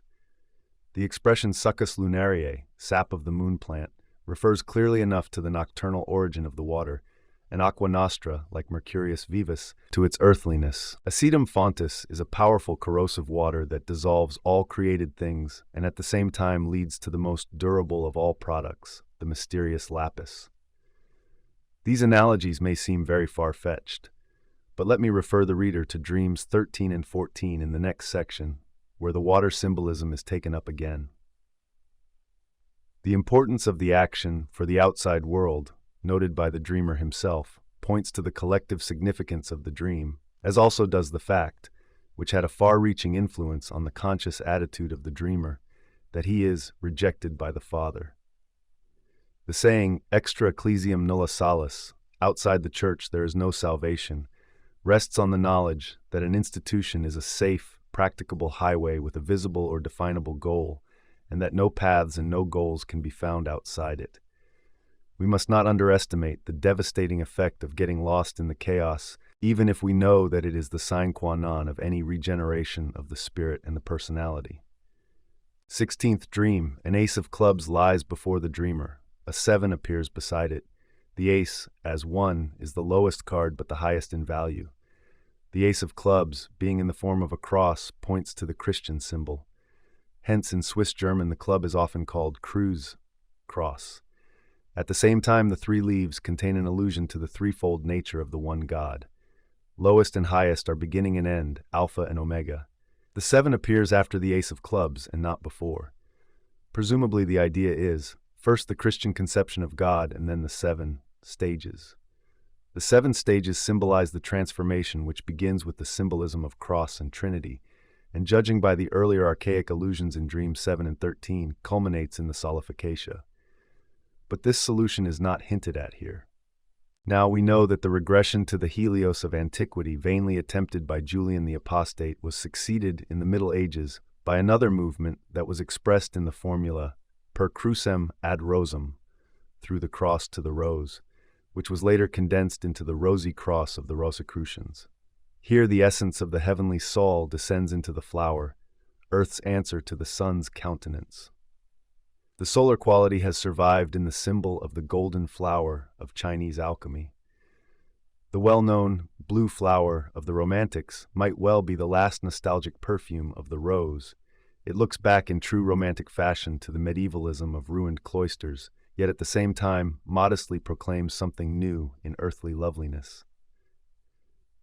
The expression succus lunariae, sap of the moon plant, refers clearly enough to the nocturnal origin of the water, and aqua nostra, like mercurius vivus, to its earthliness. Acetum fontis is a powerful corrosive water that dissolves all created things and at the same time leads to the most durable of all products, the mysterious lapis. These analogies may seem very far-fetched, but let me refer the reader to Dreams 13 and 14 in the next section, where the water symbolism is taken up again. The importance of the action for the outside world, noted by the dreamer himself, points to the collective significance of the dream, as also does the fact, which had a far-reaching influence on the conscious attitude of the dreamer, that he is rejected by the Father. The saying, extra ecclesiam nulla salus, outside the church there is no salvation, rests on the knowledge that an institution is a safe, practicable highway with a visible or definable goal, and that no paths and no goals can be found outside it. We must not underestimate the devastating effect of getting lost in the chaos, even if we know that it is the sine qua non of any regeneration of the spirit and the personality. 16th dream, an ace of clubs lies before the dreamer. A 7 appears beside it. The ace, as 1, is the lowest card but the highest in value. The ace of clubs, being in the form of a cross, points to the Christian symbol. Hence, in Swiss German, the club is often called Kreuz, cross. At the same time, the 3 leaves contain an allusion to the threefold nature of the one God. Lowest and highest are beginning and end, alpha and omega. The 7 appears after the ace of clubs and not before. Presumably the idea is, first the Christian conception of God and then the 7 stages. The 7 stages symbolize the transformation which begins with the symbolism of cross and Trinity, and judging by the earlier archaic allusions in Dreams 7 and 13, culminates in the solificatia. But this solution is not hinted at here. Now we know that the regression to the Helios of antiquity vainly attempted by Julian the Apostate was succeeded in the Middle Ages by another movement that was expressed in the formula per crucem ad rosem, through the cross to the rose, which was later condensed into the rosy cross of the Rosicrucians. Here the essence of the heavenly soul descends into the flower, earth's answer to the sun's countenance. The solar quality has survived in the symbol of the golden flower of Chinese alchemy. The well-known blue flower of the Romantics might well be the last nostalgic perfume of the rose. It looks back in true romantic fashion to the medievalism of ruined cloisters, yet at the same time modestly proclaims something new in earthly loveliness.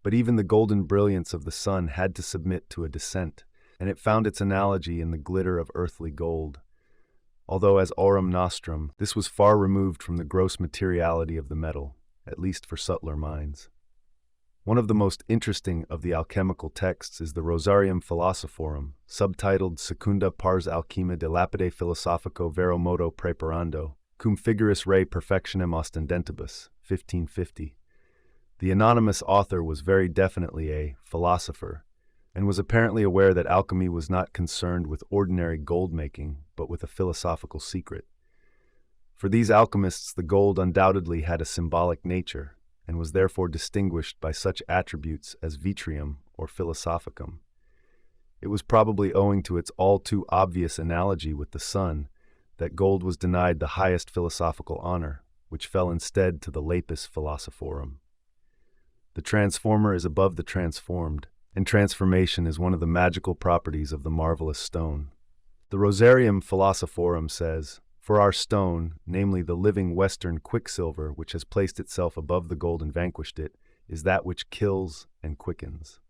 But even the golden brilliance of the sun had to submit to a descent, and it found its analogy in the glitter of earthly gold. Although as aurum nostrum, this was far removed from the gross materiality of the metal, at least for subtler minds. One of the most interesting of the alchemical texts is the Rosarium Philosophorum, subtitled Secunda Pars Alchema de Lapide Philosophico Vero Modo Preparando, cum figuris rei perfectionem ostendentibus, 1550. The anonymous author was very definitely a philosopher, and was apparently aware that alchemy was not concerned with ordinary gold-making, but with a philosophical secret. For these alchemists, the gold undoubtedly had a symbolic nature, and was therefore distinguished by such attributes as vitrium or philosophicum. It was probably owing to its all-too obvious analogy with the sun that gold was denied the highest philosophical honor, which fell instead to the lapis philosophorum. The transformer is above the transformed, and transformation is one of the magical properties of the marvelous stone. The Rosarium Philosophorum says, "For our stone, namely the living Western quicksilver which has placed itself above the gold and vanquished it, is that which kills and quickens."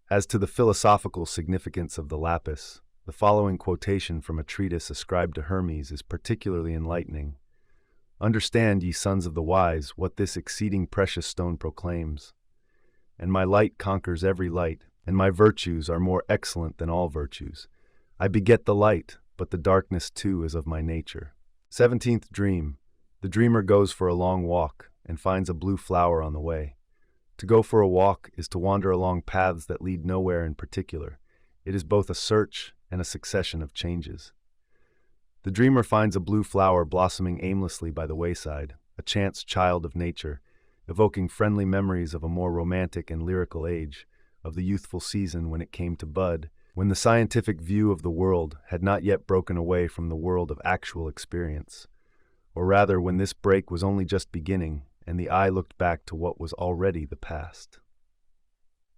As to the philosophical significance of the lapis, the following quotation from a treatise ascribed to Hermes is particularly enlightening. "Understand, ye sons of the wise, what this exceeding precious stone proclaims. And my light conquers every light, and my virtues are more excellent than all virtues. I beget the light, but the darkness too is of my nature." 17th Dream. The dreamer goes for a long walk and finds a blue flower on the way. To go for a walk is to wander along paths that lead nowhere in particular. It is both a search and a succession of changes. The dreamer finds a blue flower blossoming aimlessly by the wayside, a chance child of nature, evoking friendly memories of a more romantic and lyrical age, of the youthful season when it came to bud, when the scientific view of the world had not yet broken away from the world of actual experience, or rather when this break was only just beginning and the eye looked back to what was already the past.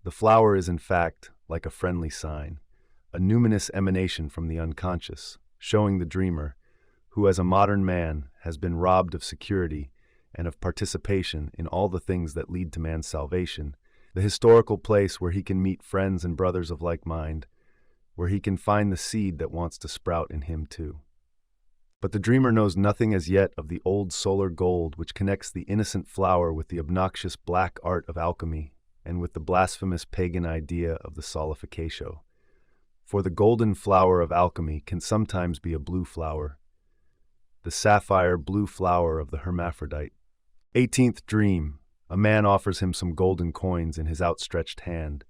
The flower is in fact like a friendly sign, a numinous emanation from the unconscious, showing the dreamer, who as a modern man has been robbed of security and of participation in all the things that lead to man's salvation, the historical place where he can meet friends and brothers of like mind, where he can find the seed that wants to sprout in him too. But the dreamer knows nothing as yet of the old solar gold which connects the innocent flower with the obnoxious black art of alchemy and with the blasphemous pagan idea of the solidificatio. For the golden flower of alchemy can sometimes be a blue flower, the sapphire blue flower of the hermaphrodite. 18th Dream. A man offers him some golden coins in his outstretched hand.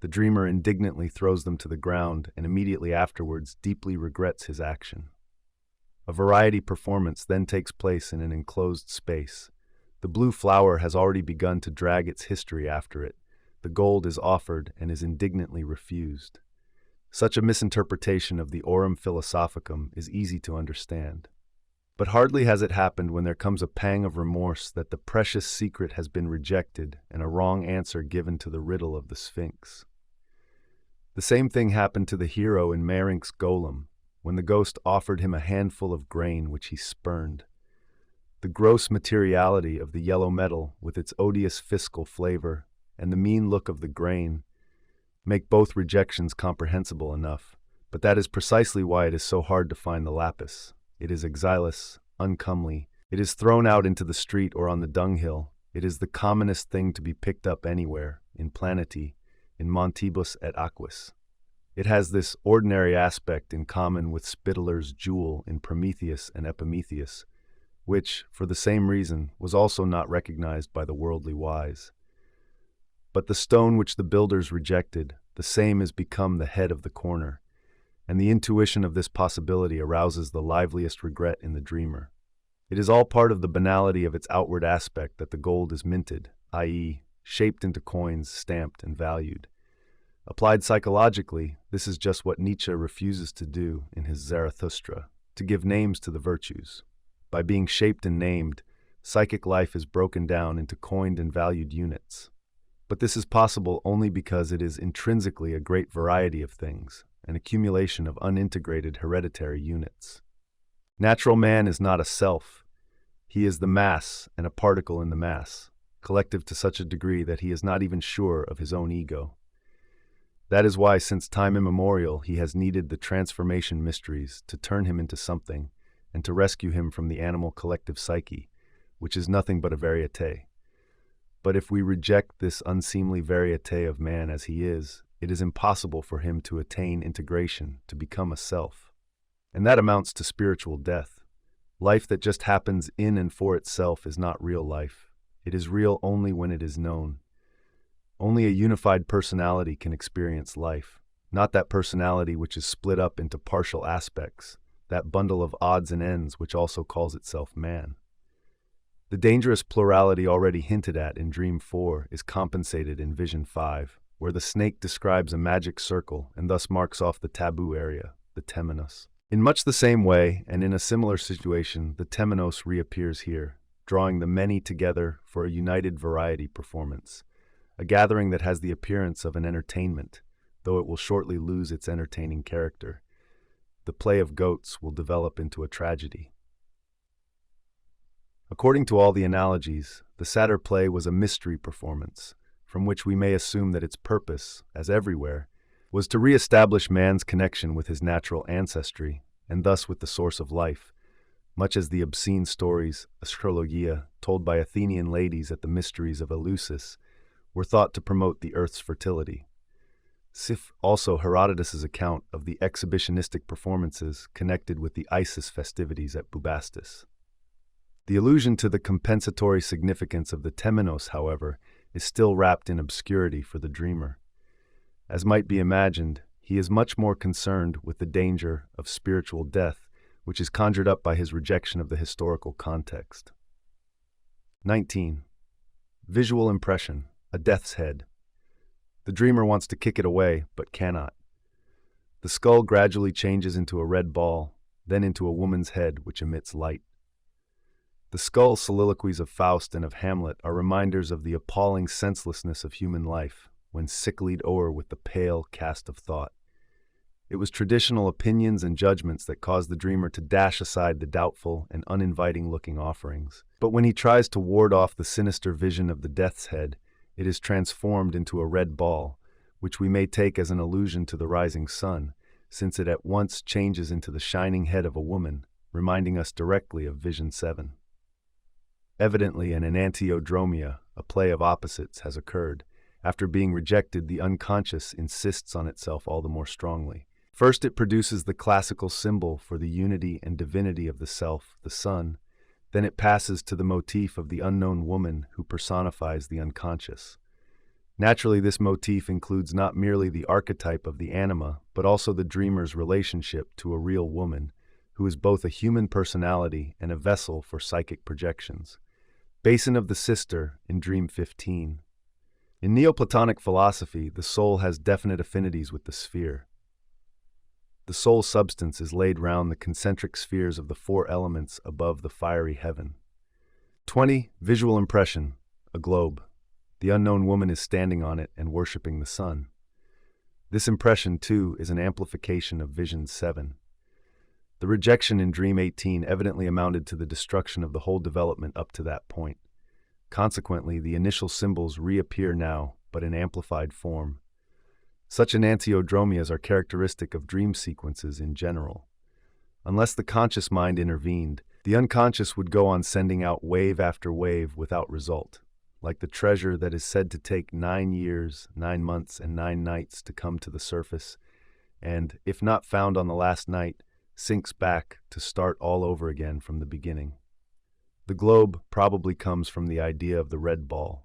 The dreamer indignantly throws them to the ground and immediately afterwards deeply regrets his action. A variety performance then takes place in an enclosed space. The blue flower has already begun to drag its history after it. The gold is offered and is indignantly refused. Such a misinterpretation of the Aurum Philosophicum is easy to understand. But hardly has it happened when there comes a pang of remorse that the precious secret has been rejected and a wrong answer given to the riddle of the Sphinx. The same thing happened to the hero in Mehrink's Golem, when the ghost offered him a handful of grain which he spurned. The gross materiality of the yellow metal, with its odious fiscal flavor, and the mean look of the grain, make both rejections comprehensible enough, but that is precisely why it is so hard to find the lapis. It is exilous, uncomely. It is thrown out into the street or on the dunghill. It is the commonest thing to be picked up anywhere, in planeti, in montibus et aquis. It has this ordinary aspect in common with Spitaler's jewel in Prometheus and Epimetheus, which, for the same reason, was also not recognized by the worldly wise. But the stone which the builders rejected, the same is become the head of the corner, and the intuition of this possibility arouses the liveliest regret in the dreamer. It is all part of the banality of its outward aspect that the gold is minted, i.e., shaped into coins, stamped and valued. Applied psychologically, this is just what Nietzsche refuses to do in his Zarathustra, to give names to the virtues. By being shaped and named, psychic life is broken down into coined and valued units. But this is possible only because it is intrinsically a great variety of things, an accumulation of unintegrated hereditary units. Natural man is not a self. He is the mass and a particle in the mass, collective to such a degree that he is not even sure of his own ego. That is why, since time immemorial, he has needed the transformation mysteries to turn him into something and to rescue him from the animal collective psyche, which is nothing but a variete. But if we reject this unseemly variete of man as he is, it is impossible for him to attain integration, to become a self. And that amounts to spiritual death. Life that just happens in and for itself is not real life. It is real only when it is known. Only a unified personality can experience life, not that personality which is split up into partial aspects, that bundle of odds and ends which also calls itself man. The dangerous plurality already hinted at in Dream 4 is compensated in Vision 5, where the snake describes a magic circle and thus marks off the taboo area, the temenos. In much the same way, and in a similar situation, the temenos reappears here, drawing the many together for a united variety performance, a gathering that has the appearance of an entertainment, though it will shortly lose its entertaining character. The play of goats will develop into a tragedy. According to all the analogies, the satyr play was a mystery performance, from which we may assume that its purpose, as everywhere, was to re-establish man's connection with his natural ancestry, and thus with the source of life, much as the obscene stories, astrologia, told by Athenian ladies at the mysteries of Eleusis, were thought to promote the earth's fertility. Sif also Herodotus's account of the exhibitionistic performances connected with the Isis festivities at Bubastis. The allusion to the compensatory significance of the temenos, however, is still wrapped in obscurity for the dreamer. As might be imagined, he is much more concerned with the danger of spiritual death, which is conjured up by his rejection of the historical context. 19. Visual impression, a death's head. The dreamer wants to kick it away, but cannot. The skull gradually changes into a red ball, then into a woman's head which emits light. The skull soliloquies of Faust and of Hamlet are reminders of the appalling senselessness of human life, when sicklied o'er with the pale cast of thought. It was traditional opinions and judgments that caused the dreamer to dash aside the doubtful and uninviting-looking offerings. But when he tries to ward off the sinister vision of the death's head, it is transformed into a red ball, which we may take as an allusion to the rising sun, since it at once changes into the shining head of a woman, reminding us directly of Vision 7. Evidently, an enantiodromia, a play of opposites, has occurred. After being rejected, the unconscious insists on itself all the more strongly. First, it produces the classical symbol for the unity and divinity of the self, the sun. Then it passes to the motif of the unknown woman who personifies the unconscious. Naturally, this motif includes not merely the archetype of the anima, but also the dreamer's relationship to a real woman, who is both a human personality and a vessel for psychic projections. Basin of the sister in Dream 15. In Neoplatonic philosophy, the soul has definite affinities with the sphere. The soul's substance is laid round the concentric spheres of the four elements above the fiery heaven. 20. Visual impression, a globe. The unknown woman is standing on it and worshipping the sun. This impression, too, is an amplification of Vision 7. The rejection in Dream 18 evidently amounted to the destruction of the whole development up to that point. Consequently, the initial symbols reappear now, but in amplified form. Such enantiodromias are characteristic of dream sequences in general. Unless the conscious mind intervened, the unconscious would go on sending out wave after wave without result, like the treasure that is said to take 9 years, 9 months, and 9 nights to come to the surface, and, if not found on the last night, sinks back to start all over again from the beginning. The globe probably comes from the idea of the red ball.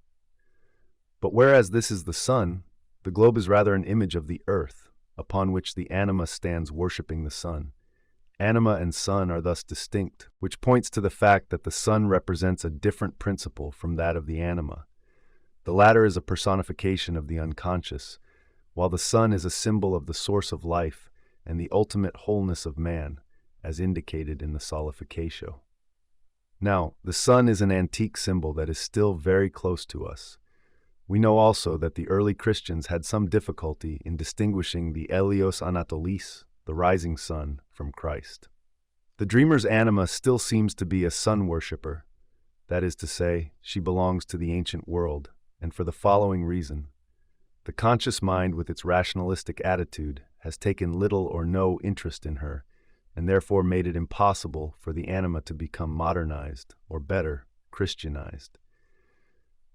But whereas this is the sun, the globe is rather an image of the earth, upon which the anima stands worshipping the sun. Anima and sun are thus distinct, which points to the fact that the sun represents a different principle from that of the anima. The latter is a personification of the unconscious, while the sun is a symbol of the source of life and the ultimate wholeness of man, as indicated in the Solificatio. Now, the sun is an antique symbol that is still very close to us. We know also that the early Christians had some difficulty in distinguishing the Helios Anatolis, the rising sun, from Christ. The dreamer's anima still seems to be a sun worshipper. That is to say, she belongs to the ancient world, and for the following reason. The conscious mind, with its rationalistic attitude, has taken little or no interest in her, and therefore made it impossible for the anima to become modernized, or better, Christianized.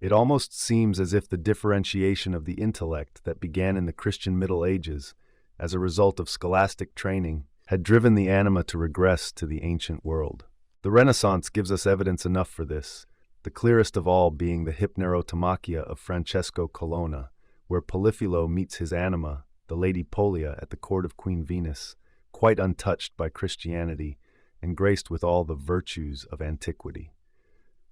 It almost seems as if the differentiation of the intellect that began in the Christian Middle Ages, as a result of scholastic training, had driven the anima to regress to the ancient world. The Renaissance gives us evidence enough for this, the clearest of all being the Hypnerotomachia of Francesco Colonna, where Polyphilo meets his anima, the Lady Polia, at the court of Queen Venus, quite untouched by Christianity and graced with all the virtues of antiquity.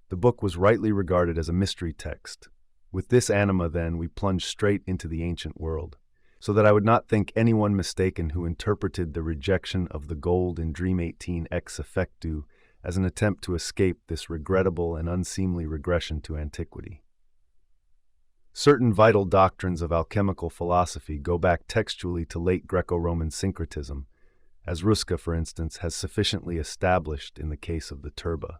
The book was rightly regarded as a mystery text. With this anima, then, we plunge straight into the ancient world, so that I would not think anyone mistaken who interpreted the rejection of the gold in Dream 18 ex effectu as an attempt to escape this regrettable and unseemly regression to antiquity. Certain vital doctrines of alchemical philosophy go back textually to late Greco-Roman syncretism, as Ruska, for instance, has sufficiently established in the case of the turba.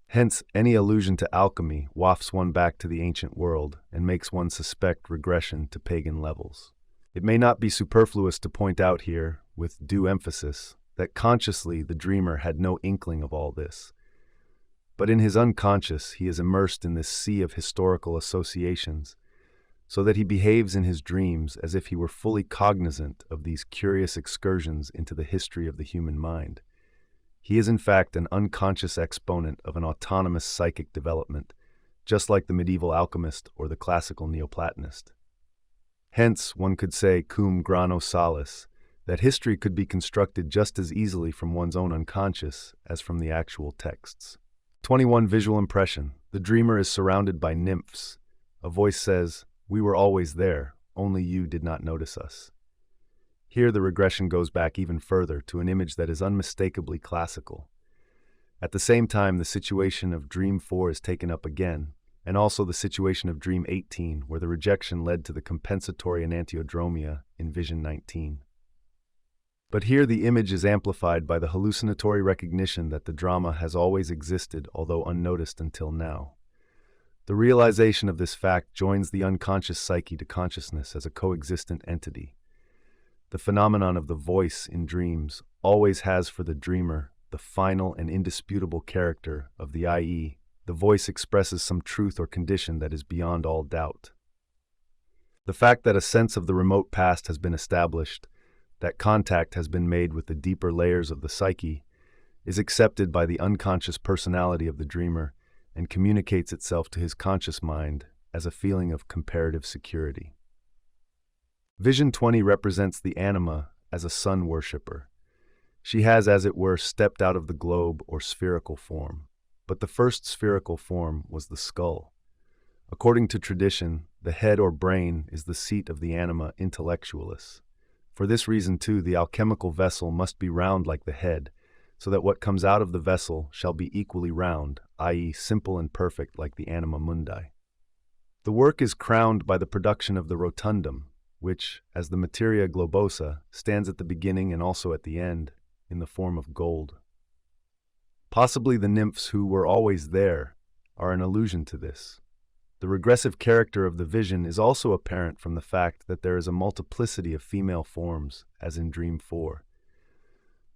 Hence, any allusion to alchemy wafts one back to the ancient world and makes one suspect regression to pagan levels. It may not be superfluous to point out here, with due emphasis, that consciously the dreamer had no inkling of all this. But in his unconscious he is immersed in this sea of historical associations, so that he behaves in his dreams as if he were fully cognizant of these curious excursions into the history of the human mind. He is in fact an unconscious exponent of an autonomous psychic development, just like the medieval alchemist or the classical Neoplatonist. Hence, one could say cum grano salis, that history could be constructed just as easily from one's own unconscious as from the actual texts. 21. Visual impression. The dreamer is surrounded by nymphs. A voice says, "We were always there, only you did not notice us." Here the regression goes back even further to an image that is unmistakably classical. At the same time, the situation of Dream 4 is taken up again, and also the situation of Dream 18, where the rejection led to the compensatory enantiodromia in Vision 19. But here the image is amplified by the hallucinatory recognition that the drama has always existed, although unnoticed until now. The realization of this fact joins the unconscious psyche to consciousness as a coexistent entity. The phenomenon of the voice in dreams always has for the dreamer the final and indisputable character of the I.e., the voice expresses some truth or condition that is beyond all doubt. The fact that a sense of the remote past has been established, that contact has been made with the deeper layers of the psyche, is accepted by the unconscious personality of the dreamer and communicates itself to his conscious mind as a feeling of comparative security. Vision 20 represents the anima as a sun worshipper. She has, as it were, stepped out of the globe or spherical form. But the first spherical form was the skull. According to tradition, the head or brain is the seat of the anima intellectualis. For this reason, too, the alchemical vessel must be round like the head, so that what comes out of the vessel shall be equally round, i.e., simple and perfect like the anima mundi. The work is crowned by the production of the rotundum, which, as the materia globosa, stands at the beginning and also at the end, in the form of gold. Possibly the nymphs who were always there are an allusion to this. The regressive character of the vision is also apparent from the fact that there is a multiplicity of female forms, as in Dream 4.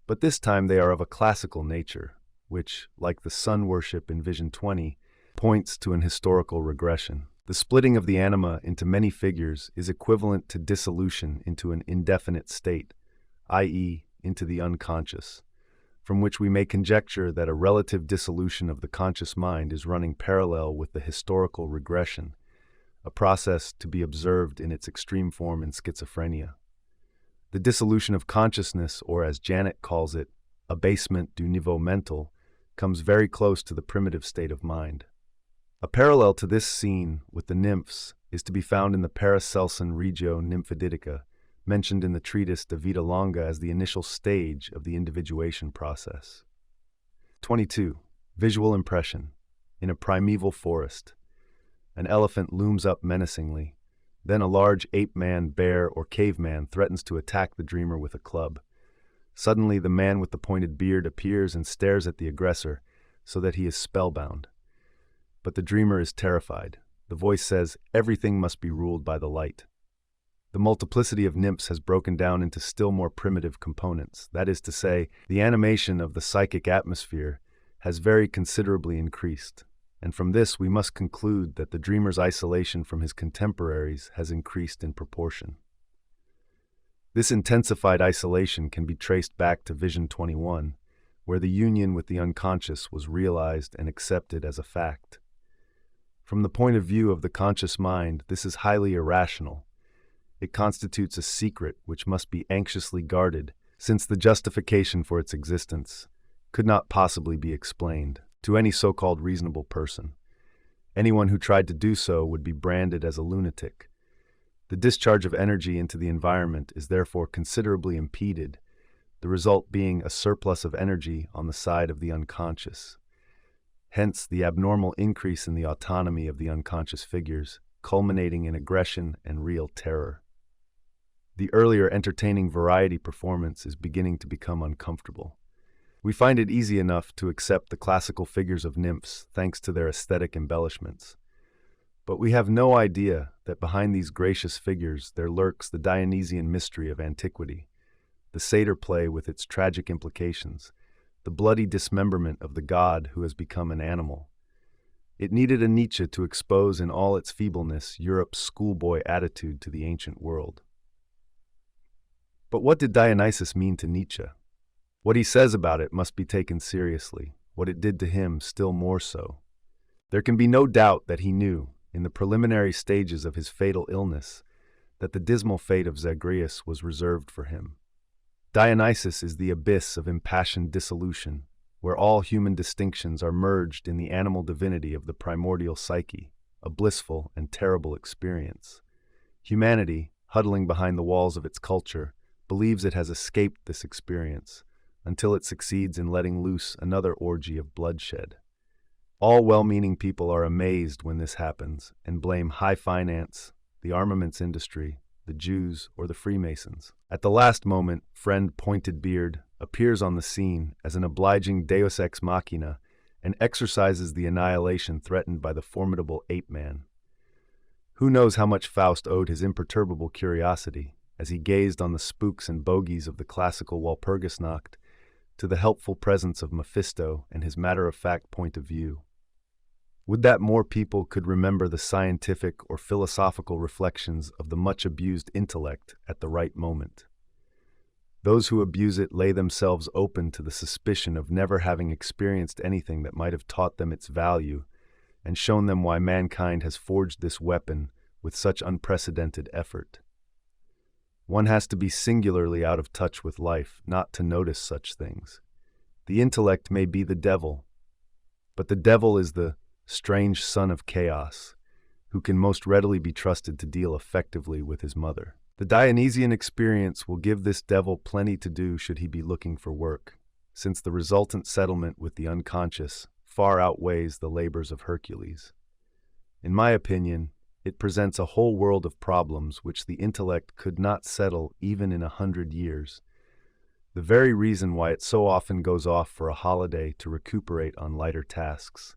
But this time they are of a classical nature, which, like the sun worship in Vision 20, points to an historical regression. The splitting of the anima into many figures is equivalent to dissolution into an indefinite state, i.e., into the unconscious, from which we may conjecture that a relative dissolution of the conscious mind is running parallel with the historical regression, a process to be observed in its extreme form in schizophrenia. The dissolution of consciousness, or as Janet calls it, abasement du niveau mental, comes very close to the primitive state of mind. A parallel to this scene with the nymphs is to be found in the Paracelsan Regio Nymphiditica, mentioned in the treatise De Vita Longa as the initial stage of the individuation process. 22. Visual impression. In a primeval forest. An elephant looms up menacingly. Then a large ape-man, bear, or caveman threatens to attack the dreamer with a club. Suddenly the man with the pointed beard appears and stares at the aggressor, so that he is spellbound. But the dreamer is terrified. The voice says, "Everything must be ruled by the light." The multiplicity of nymphs has broken down into still more primitive components. That is to say, the animation of the psychic atmosphere has very considerably increased, and from this we must conclude that the dreamer's isolation from his contemporaries has increased in proportion. This intensified isolation can be traced back to Vision 21, where the union with the unconscious was realized and accepted as a fact. From the point of view of the conscious mind, this is highly irrational. It constitutes a secret which must be anxiously guarded, since the justification for its existence could not possibly be explained to any so-called reasonable person. Anyone who tried to do so would be branded as a lunatic. The discharge of energy into the environment is therefore considerably impeded, the result being a surplus of energy on the side of the unconscious. Hence, the abnormal increase in the autonomy of the unconscious figures, culminating in aggression and real terror. The earlier entertaining variety performance is beginning to become uncomfortable. We find it easy enough to accept the classical figures of nymphs thanks to their aesthetic embellishments. But we have no idea that behind these gracious figures there lurks the Dionysian mystery of antiquity, the satyr play with its tragic implications, the bloody dismemberment of the god who has become an animal. It needed a Nietzsche to expose in all its feebleness Europe's schoolboy attitude to the ancient world. But what did Dionysus mean to Nietzsche? What he says about it must be taken seriously, what it did to him still more so. There can be no doubt that he knew, in the preliminary stages of his fatal illness, that the dismal fate of Zagreus was reserved for him. Dionysus is the abyss of impassioned dissolution, where all human distinctions are merged in the animal divinity of the primordial psyche, a blissful and terrible experience. Humanity, huddling behind the walls of its culture, believes it has escaped this experience, until it succeeds in letting loose another orgy of bloodshed. All well-meaning people are amazed when this happens and blame high finance, the armaments industry, the Jews, or the Freemasons. At the last moment, friend Pointed Beard appears on the scene as an obliging deus ex machina and exorcises the annihilation threatened by the formidable ape-man. Who knows how much Faust owed his imperturbable curiosity as he gazed on the spooks and bogies of the classical Walpurgisnacht to the helpful presence of Mephisto and his matter-of-fact point of view. Would that more people could remember the scientific or philosophical reflections of the much-abused intellect at the right moment. Those who abuse it lay themselves open to the suspicion of never having experienced anything that might have taught them its value and shown them why mankind has forged this weapon with such unprecedented effort. One has to be singularly out of touch with life not to notice such things. The intellect may be the devil, but the devil is the strange son of chaos, who can most readily be trusted to deal effectively with his mother. The Dionysian experience will give this devil plenty to do should he be looking for work, since the resultant settlement with the unconscious far outweighs the labors of Hercules. In my opinion, it presents a whole world of problems which the intellect could not settle even in 100 years. The very reason why it so often goes off for a holiday to recuperate on lighter tasks.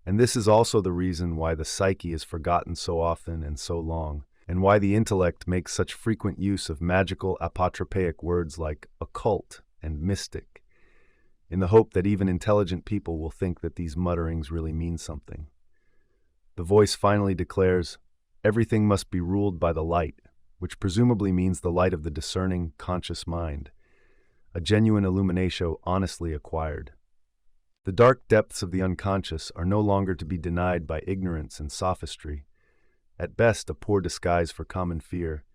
And this is also the reason why the psyche is forgotten so often and so long, and why the intellect makes such frequent use of magical apotropaic words like occult and mystic, in the hope that even intelligent people will think that these mutterings really mean something. The voice finally declares, everything must be ruled by the light, which presumably means the light of the discerning, conscious mind, a genuine illuminatio honestly acquired. The dark depths of the unconscious are no longer to be denied by ignorance and sophistry, at best a poor disguise for common fear,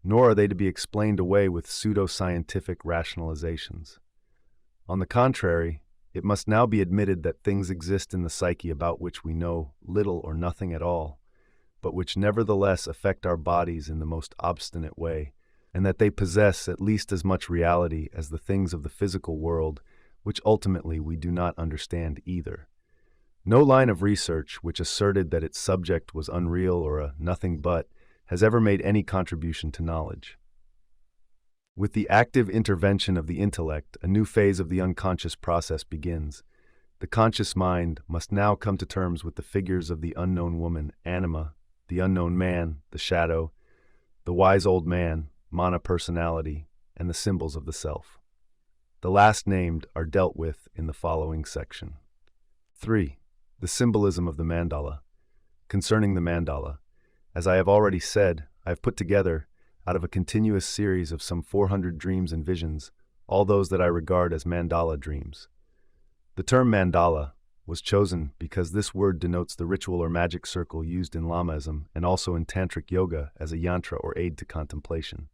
nor are they to be explained away with pseudo-scientific rationalizations. On the contrary, it must now be admitted that things exist in the psyche about which we know little or nothing at all, but which nevertheless affect our bodies in the most obstinate way, and that they possess at least as much reality as the things of the physical world, which ultimately we do not understand either. No line of research which asserted that its subject was unreal or a nothing but has ever made any contribution to knowledge. With the active intervention of the intellect, a new phase of the unconscious process begins. The conscious mind must now come to terms with the figures of the unknown woman, anima, the unknown man, the shadow, the wise old man, mana personality, and the symbols of the self. The last named are dealt with in the following section. 3. The symbolism of the mandala. Concerning the mandala, as I have already said, I have put together, out of a continuous series of some 400 dreams and visions, all those that I regard as mandala dreams. The term mandala was chosen because this word denotes the ritual or magic circle used in Lamaism and also in Tantric Yoga as a yantra or aid to contemplation.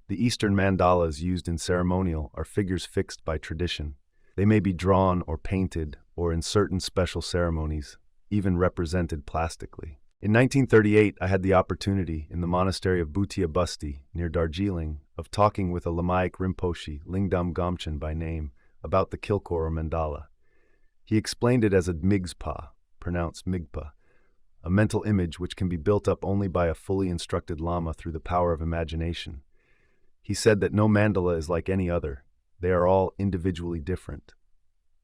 The Eastern mandalas used in ceremonial are figures fixed by tradition. They may be drawn or painted, or in certain special ceremonies, even represented plastically. In 1938, I had the opportunity, in the monastery of Bhutia Basti, near Darjeeling, of talking with a Lamaic Rinpoche, Lingdam Gamchen by name, about the kilkor or mandala. He explained it as a migpa, pronounced migpa, a mental image which can be built up only by a fully instructed lama through the power of imagination. He said that no mandala is like any other. They are all individually different.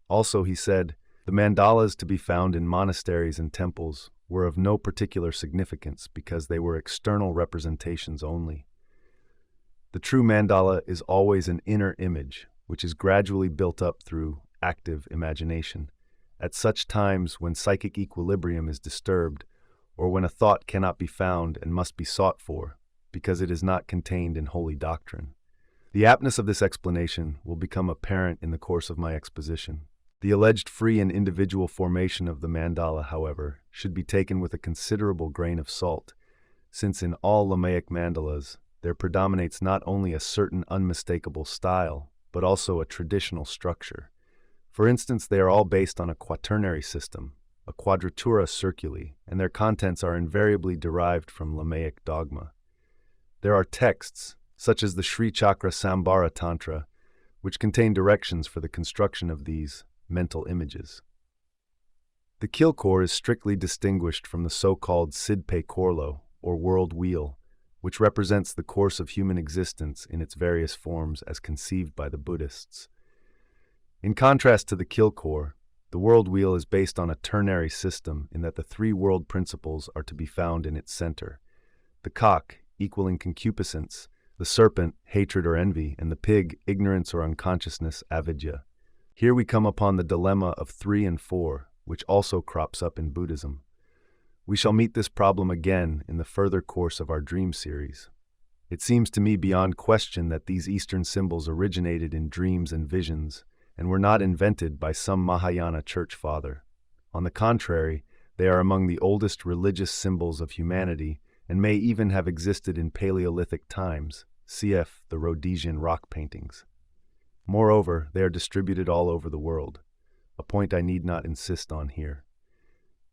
Also, he said, the mandalas to be found in monasteries and temples were of no particular significance because they were external representations only. The true mandala is always an inner image, which is gradually built up through active imagination, at such times when psychic equilibrium is disturbed, or when a thought cannot be found and must be sought for, because it is not contained in holy doctrine. The aptness of this explanation will become apparent in the course of my exposition. The alleged free and individual formation of the mandala, however, should be taken with a considerable grain of salt, since in all Lamaic mandalas there predominates not only a certain unmistakable style, but also a traditional structure. For instance, they are all based on a quaternary system, a quadratura circuli, and their contents are invariably derived from Lamaic dogma. There are texts, such as the Sri Chakra Sambhara Tantra, which contain directions for the construction of these mental images. The kilkor is strictly distinguished from the so-called Sidpe Korlo, or world wheel, which represents the course of human existence in its various forms as conceived by the Buddhists. In contrast to the kilkor, the world wheel is based on a ternary system in that the three world principles are to be found in its center. The cock, equaling concupiscence, the serpent, hatred or envy, and the pig, ignorance or unconsciousness, avidya. Here we come upon the dilemma of 3 and 4, which also crops up in Buddhism. We shall meet this problem again in the further course of our dream series. It seems to me beyond question that these Eastern symbols originated in dreams and visions, and were not invented by some Mahayana church father. On the contrary, they are among the oldest religious symbols of humanity, and may even have existed in Paleolithic times, cf. the Rhodesian rock paintings. Moreover, they are distributed all over the world, a point I need not insist on here.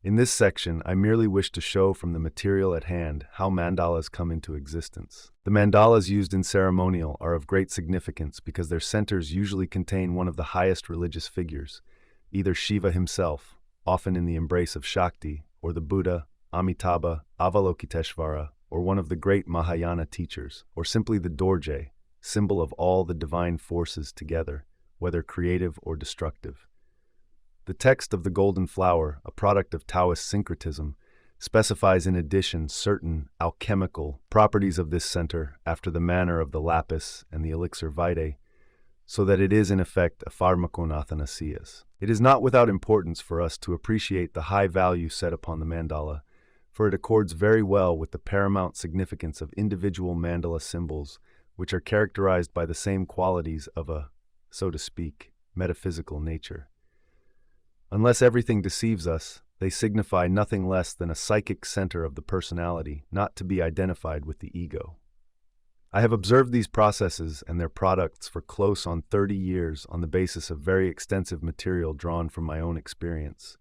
In this section, I merely wish to show from the material at hand how mandalas come into existence. The mandalas used in ceremonial are of great significance because their centers usually contain one of the highest religious figures, either Shiva himself, often in the embrace of Shakti, or the Buddha, Amitabha, Avalokiteshvara, or one of the great Mahayana teachers, or simply the Dorje, symbol of all the divine forces together, whether creative or destructive. The text of the Golden Flower, a product of Taoist syncretism, specifies in addition certain alchemical properties of this center after the manner of the lapis and the elixir vitae, so that it is in effect a pharmakon athanasias. It is not without importance for us to appreciate the high value set upon the mandala, for it accords very well with the paramount significance of individual mandala symbols, which are characterized by the same qualities of a, so to speak, metaphysical nature. Unless everything deceives us, they signify nothing less than a psychic center of the personality, not to be identified with the ego. I have observed these processes and their products for close on 30 years on the basis of very extensive material drawn from my own experience.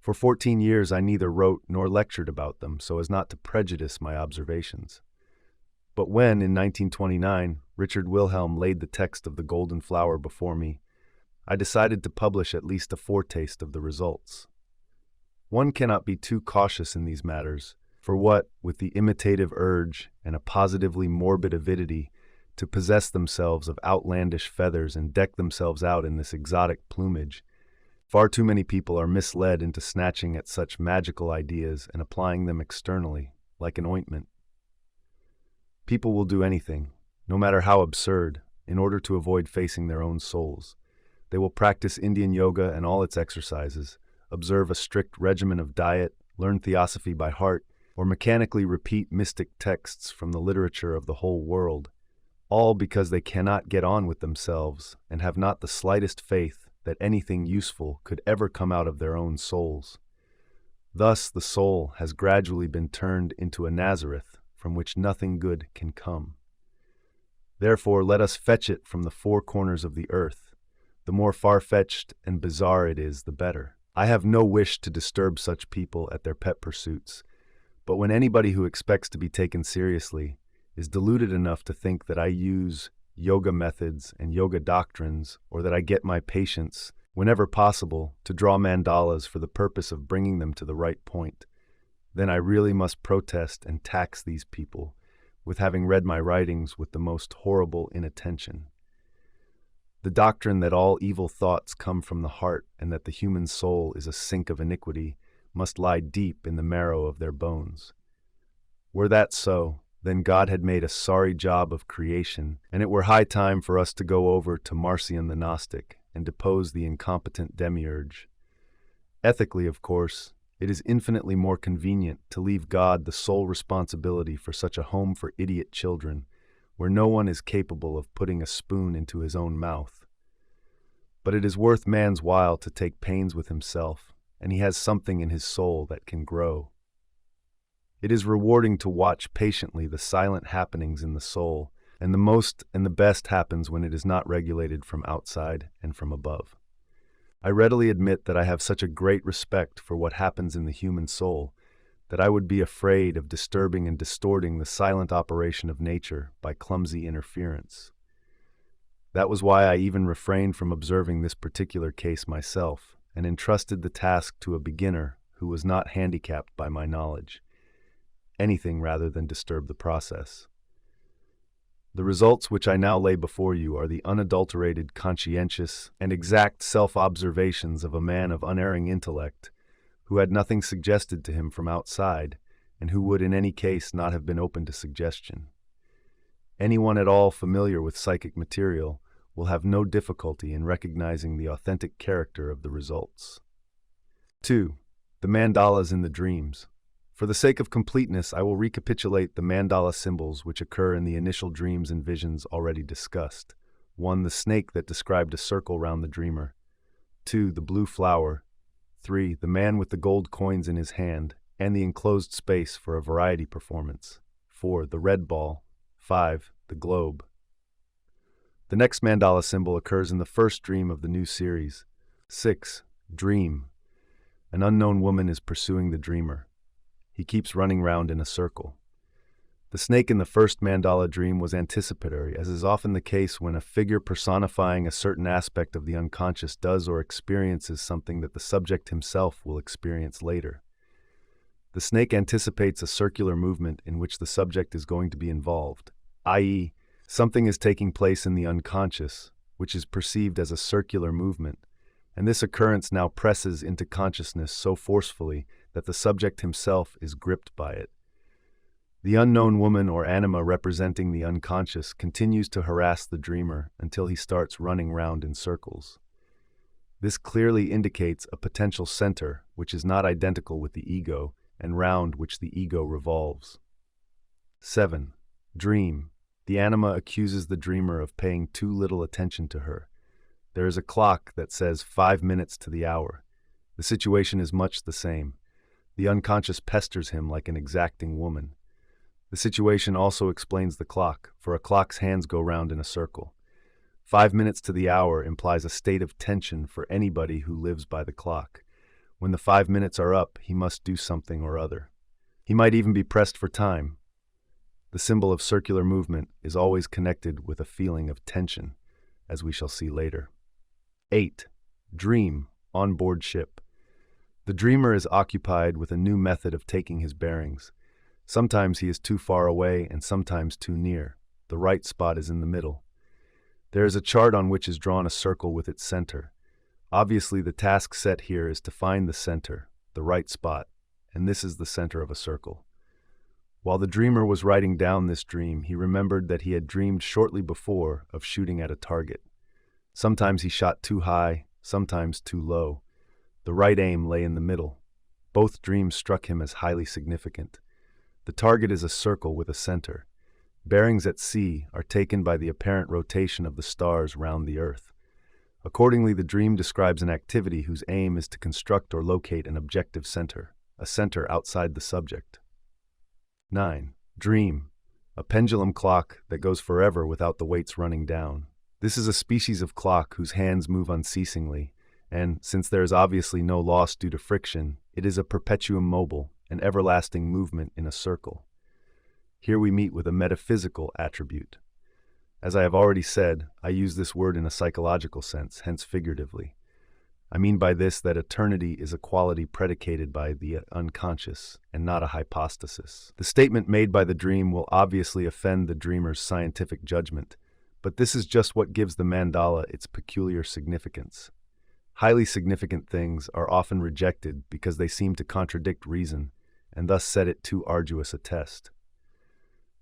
For 14 years I neither wrote nor lectured about them so as not to prejudice my observations. But when, in 1929, Richard Wilhelm laid the text of the Golden Flower before me, I decided to publish at least a foretaste of the results. One cannot be too cautious in these matters, for what, with the imitative urge and a positively morbid avidity to possess themselves of outlandish feathers and deck themselves out in this exotic plumage, far too many people are misled into snatching at such magical ideas and applying them externally, like an ointment. People will do anything, no matter how absurd, in order to avoid facing their own souls. They will practice Indian yoga and all its exercises, observe a strict regimen of diet, learn theosophy by heart, or mechanically repeat mystic texts from the literature of the whole world, all because they cannot get on with themselves and have not the slightest faith that anything useful could ever come out of their own souls. Thus the soul has gradually been turned into a Nazareth from which nothing good can come. Therefore let us fetch it from the four corners of the earth. The more far-fetched and bizarre it is, the better. I have no wish to disturb such people at their pet pursuits, but when anybody who expects to be taken seriously is deluded enough to think that I use yoga methods and yoga doctrines, or that I get my patients, whenever possible, to draw mandalas for the purpose of bringing them to the right point, then I really must protest and tax these people with having read my writings with the most horrible inattention. The doctrine that all evil thoughts come from the heart and that the human soul is a sink of iniquity must lie deep in the marrow of their bones. Were that so, then God had made a sorry job of creation, and it were high time for us to go over to Marcion the Gnostic and depose the incompetent demiurge. Ethically, of course, it is infinitely more convenient to leave God the sole responsibility for such a home for idiot children, where no one is capable of putting a spoon into his own mouth. But it is worth man's while to take pains with himself, and he has something in his soul that can grow. It is rewarding to watch patiently the silent happenings in the soul, and the most and the best happens when it is not regulated from outside and from above. I readily admit that I have such a great respect for what happens in the human soul that I would be afraid of disturbing and distorting the silent operation of nature by clumsy interference. That was why I even refrained from observing this particular case myself, and entrusted the task to a beginner who was not handicapped by my knowledge. Anything rather than disturb the process. The results which I now lay before you are the unadulterated, conscientious, and exact self-observations of a man of unerring intellect, who had nothing suggested to him from outside, and who would in any case not have been open to suggestion. Anyone at all familiar with psychic material will have no difficulty in recognizing the authentic character of the results. 2. The mandalas in the dreams. For the sake of completeness, I will recapitulate the mandala symbols which occur in the initial dreams and visions already discussed. 1. The snake that described a circle round the dreamer. 2. The blue flower. 3. The man with the gold coins in his hand, and the enclosed space for a variety performance. 4. The red ball. 5. The globe. The next mandala symbol occurs in the first dream of the new series. 6. Dream. An unknown woman is pursuing the dreamer. He keeps running round in a circle. The snake in the first mandala dream was anticipatory, as is often the case when a figure personifying a certain aspect of the unconscious does or experiences something that the subject himself will experience later. The snake anticipates a circular movement in which the subject is going to be involved, i.e., something is taking place in the unconscious, which is perceived as a circular movement, and this occurrence now presses into consciousness so forcefully that the subject himself is gripped by it. The unknown woman or anima representing the unconscious continues to harass the dreamer until he starts running round in circles. This clearly indicates a potential center which is not identical with the ego and round which the ego revolves. 7. Dream. The anima accuses the dreamer of paying too little attention to her. There is a clock that says 5 minutes to the hour. The situation is much the same. The unconscious pesters him like an exacting woman. The situation also explains the clock, for a clock's hands go round in a circle. 5 minutes to the hour implies a state of tension for anybody who lives by the clock. When the 5 minutes are up, he must do something or other. He might even be pressed for time. The symbol of circular movement is always connected with a feeling of tension, as we shall see later. 8. Dream, on board ship. The dreamer is occupied with a new method of taking his bearings. Sometimes he is too far away and sometimes too near. The right spot is in the middle. There is a chart on which is drawn a circle with its center. Obviously, the task set here is to find the center, the right spot, and this is the center of a circle. While the dreamer was writing down this dream, he remembered that he had dreamed shortly before of shooting at a target. Sometimes he shot too high, sometimes too low. The right aim lay in the middle. Both dreams struck him as highly significant. The target is a circle with a center. Bearings at sea are taken by the apparent rotation of the stars round the Earth. Accordingly, the dream describes an activity whose aim is to construct or locate an objective center, a center outside the subject. 9. Dream. A pendulum clock that goes forever without the weights running down. This is a species of clock whose hands move unceasingly, and, since there is obviously no loss due to friction, it is a perpetuum mobile, an everlasting movement in a circle. Here we meet with a metaphysical attribute. As I have already said, I use this word in a psychological sense, hence figuratively. I mean by this that eternity is a quality predicated by the unconscious and not a hypostasis. The statement made by the dream will obviously offend the dreamer's scientific judgment, but this is just what gives the mandala its peculiar significance. Highly significant things are often rejected because they seem to contradict reason and thus set it too arduous a test.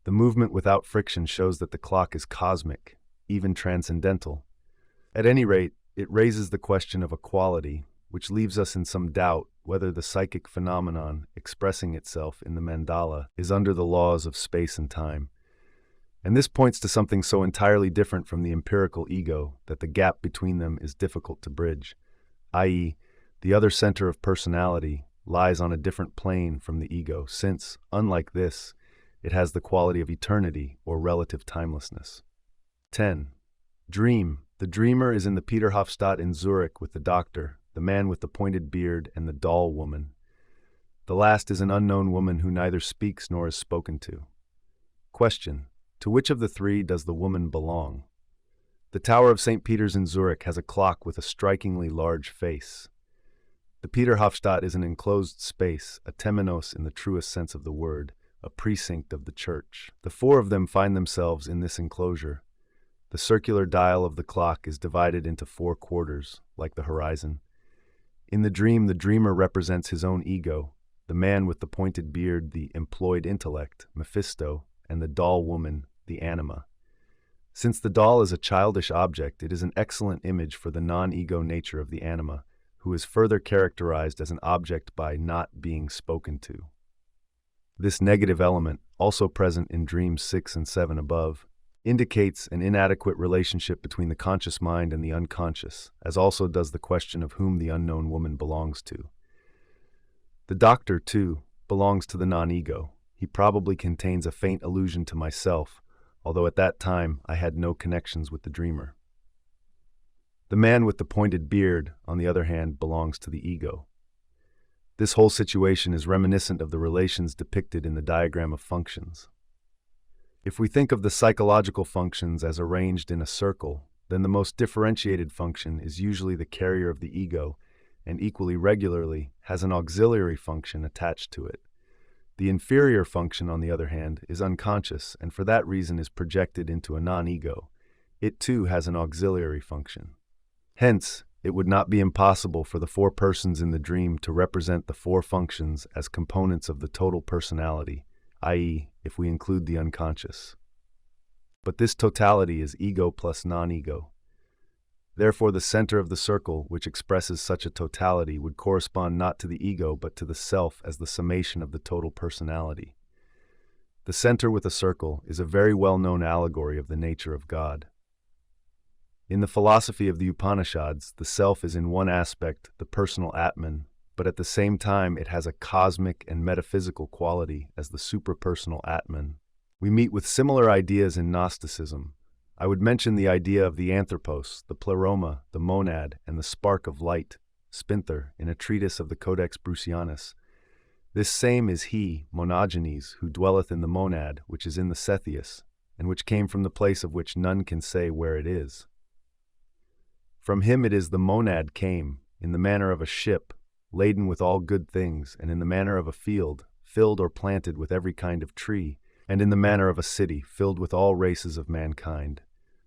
The movement without friction shows that the clock is cosmic, even transcendental. At any rate, it raises the question of equality, which leaves us in some doubt whether the psychic phenomenon expressing itself in the mandala is under the laws of space and time. And this points to something so entirely different from the empirical ego that the gap between them is difficult to bridge, i.e., the other center of personality lies on a different plane from the ego, since, unlike this, it has the quality of eternity or relative timelessness. 10. Dream. The dreamer is in the Peterhofstadt in Zurich with the doctor, the man with the pointed beard, and the doll woman. The last is an unknown woman who neither speaks nor is spoken to. Question. To which of the three does the woman belong? The Tower of St. Peter's in Zurich has a clock with a strikingly large face. The Peterhofstadt is an enclosed space, a temenos in the truest sense of the word, a precinct of the church. The four of them find themselves in this enclosure. The circular dial of the clock is divided into 4 quarters, like the horizon. In the dream, the dreamer represents his own ego, the man with the pointed beard, the employed intellect, Mephisto, and the doll woman, the anima. Since the doll is a childish object, it is an excellent image for the non-ego nature of the anima, who is further characterized as an object by not being spoken to. This negative element, also present in dreams 6 and 7 above, indicates an inadequate relationship between the conscious mind and the unconscious, as also does the question of whom the unknown woman belongs to. The doctor, too, belongs to the non-ego. He probably contains a faint allusion to myself, although at that time I had no connections with the dreamer. The man with the pointed beard, on the other hand, belongs to the ego. This whole situation is reminiscent of the relations depicted in the diagram of functions. If we think of the psychological functions as arranged in a circle, then the most differentiated function is usually the carrier of the ego, and equally regularly has an auxiliary function attached to it. The inferior function, on the other hand, is unconscious, and for that reason is projected into a non-ego. It too has an auxiliary function. Hence, it would not be impossible for the 4 persons in the dream to represent the 4 functions as components of the total personality, i.e., if we include the unconscious. But this totality is ego plus non-ego. Therefore, the center of the circle, which expresses such a totality, would correspond not to the ego but to the self as the summation of the total personality. The center with a circle is a very well-known allegory of the nature of God. In the philosophy of the Upanishads, the self is in one aspect the personal Atman, but at the same time it has a cosmic and metaphysical quality as the suprapersonal Atman. We meet with similar ideas in Gnosticism. I would mention the idea of the anthropos, the pleroma, the monad, and the spark of light, Spinther, in a treatise of the Codex Brucianus. This same is he, Monogenes, who dwelleth in the monad, which is in the Cepheus, and which came from the place of which none can say where it is. From him it is the monad came, in the manner of a ship, laden with all good things, and in the manner of a field, filled or planted with every kind of tree, and in the manner of a city, filled with all races of mankind.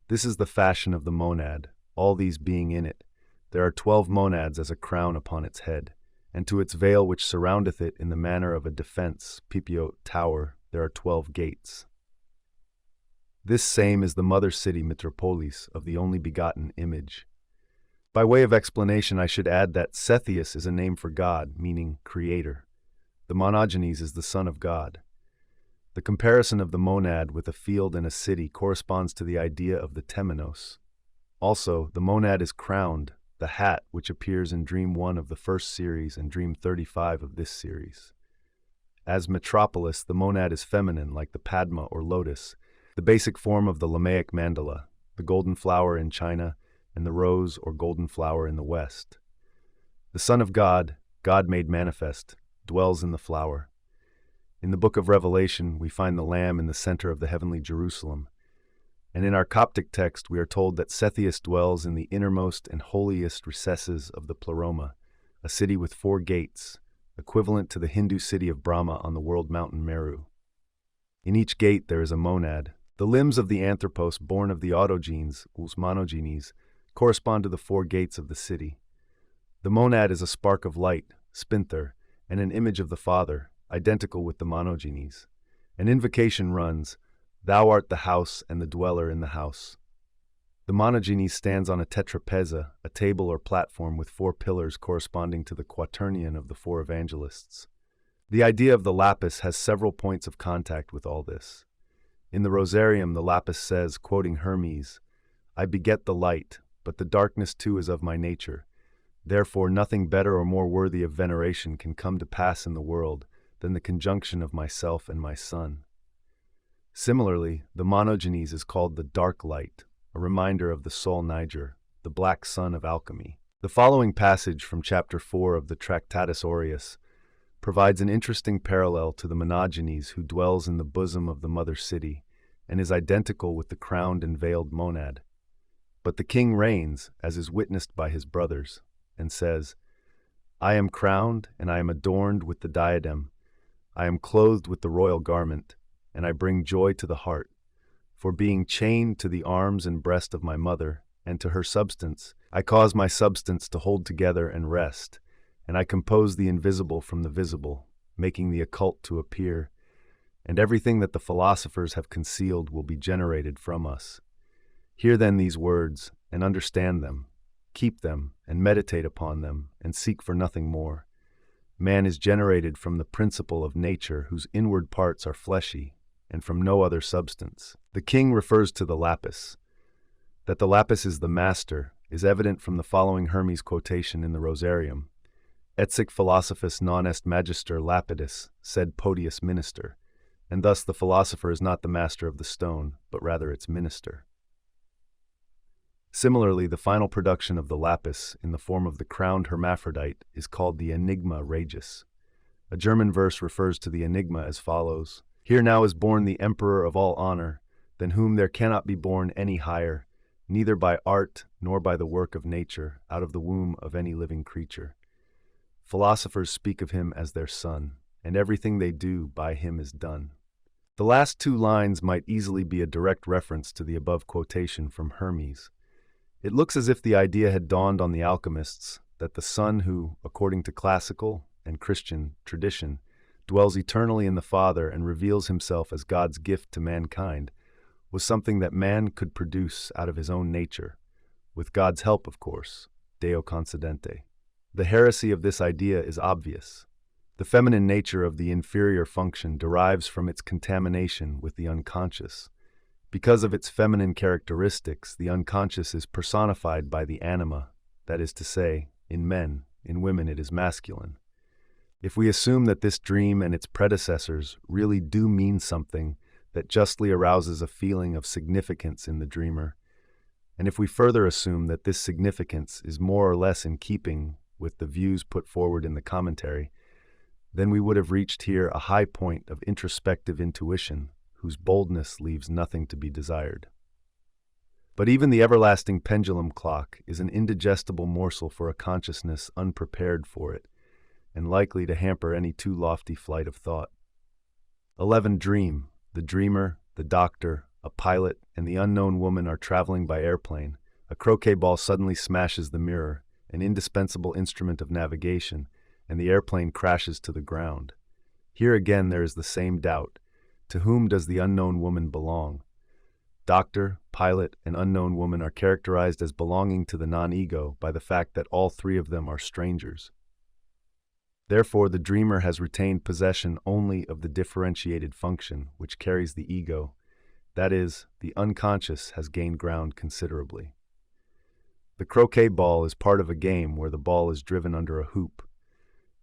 This is the fashion of the monad, all these being in it. There are 12 monads as a crown upon its head, and to its veil which surroundeth it in the manner of a defense, pipiot, tower, there are 12 gates. This same is the mother city Metropolis of the only begotten image. By way of explanation, I should add that Sethius is a name for God, meaning creator. The monogenes is the son of God. The comparison of the monad with a field and a city corresponds to the idea of the temenos. Also, the monad is crowned, the hat which appears in Dream 1 of the first series and Dream 35 of this series. As metropolis, the monad is feminine, like the Padma or lotus, the basic form of the Lamaic mandala, the golden flower in China, and the rose or golden flower in the West. The Son of God, God made manifest, dwells in the flower. In the book of Revelation, we find the Lamb in the center of the heavenly Jerusalem. And in our Coptic text, we are told that Sethius dwells in the innermost and holiest recesses of the Pleroma, a city with 4 gates, equivalent to the Hindu city of Brahma on the world mountain Meru. In each gate there is a monad. The limbs of the anthropos born of the autogenes, os monogenes, correspond to the 4 gates of the city. The monad is a spark of light, spinther, and an image of the Father, identical with the monogenes. An invocation runs, "Thou art the house and the dweller in the house." The monogenes stands on a tetrapeza, a table or platform with 4 pillars corresponding to the quaternion of the 4 evangelists. The idea of the lapis has several points of contact with all this. In the Rosarium, the lapis says, quoting Hermes, "I beget the light, but the darkness too is of my nature. Therefore nothing better or more worthy of veneration can come to pass in the world than the conjunction of myself and my Son." Similarly, the monogenes is called the dark light, a reminder of the Sol Niger, the black sun of alchemy. The following passage from chapter 4 of the Tractatus Aureus provides an interesting parallel to the monogenes who dwells in the bosom of the mother city and is identical with the crowned and veiled monad. But the king reigns, as is witnessed by his brothers, and says, "I am crowned and I am adorned with the diadem. I am clothed with the royal garment, and I bring joy to the heart. For being chained to the arms and breast of my mother, and to her substance, I cause my substance to hold together and rest, and I compose the invisible from the visible, making the occult to appear, and everything that the philosophers have concealed will be generated from us. Hear then these words, and understand them, keep them, and meditate upon them, and seek for nothing more. Man is generated from the principle of nature, whose inward parts are fleshy, and from no other substance." The king refers to the lapis. That the lapis is the master is evident from the following Hermes quotation in the Rosarium. "Et sic philosophus non est magister lapidus, sed podius minister," and thus the philosopher is not the master of the stone, but rather its minister. Similarly, the final production of the lapis, in the form of the crowned hermaphrodite, is called the Enigma Regis. A German verse refers to the enigma as follows: "Here now is born the emperor of all honor, than whom there cannot be born any higher, neither by art nor by the work of nature, out of the womb of any living creature. Philosophers speak of him as their son, and everything they do by him is done." The last 2 lines might easily be a direct reference to the above quotation from Hermes. It looks as if the idea had dawned on the alchemists that the Son who, according to classical and Christian tradition, dwells eternally in the Father and reveals himself as God's gift to mankind, was something that man could produce out of his own nature, with God's help, of course, Deo concedente. The heresy of this idea is obvious. The feminine nature of the inferior function derives from its contamination with the unconscious. Because of its feminine characteristics, the unconscious is personified by the anima, that is to say, in men, in women it is masculine. If we assume that this dream and its predecessors really do mean something that justly arouses a feeling of significance in the dreamer, and if we further assume that this significance is more or less in keeping with the views put forward in the commentary, then we would have reached here a high point of introspective intuition, whose boldness leaves nothing to be desired. But even the everlasting pendulum clock is an indigestible morsel for a consciousness unprepared for it, and likely to hamper any too lofty flight of thought. 11. Dream. The dreamer, the doctor, a pilot, and the unknown woman are traveling by airplane. A croquet ball suddenly smashes the mirror, an indispensable instrument of navigation, and the airplane crashes to the ground. Here again there is the same doubt. To whom does the unknown woman belong? Doctor, pilot, and unknown woman are characterized as belonging to the non-ego by the fact that all three of them are strangers. Therefore, the dreamer has retained possession only of the differentiated function which carries the ego. That is, the unconscious has gained ground considerably. The croquet ball is part of a game where the ball is driven under a hoop.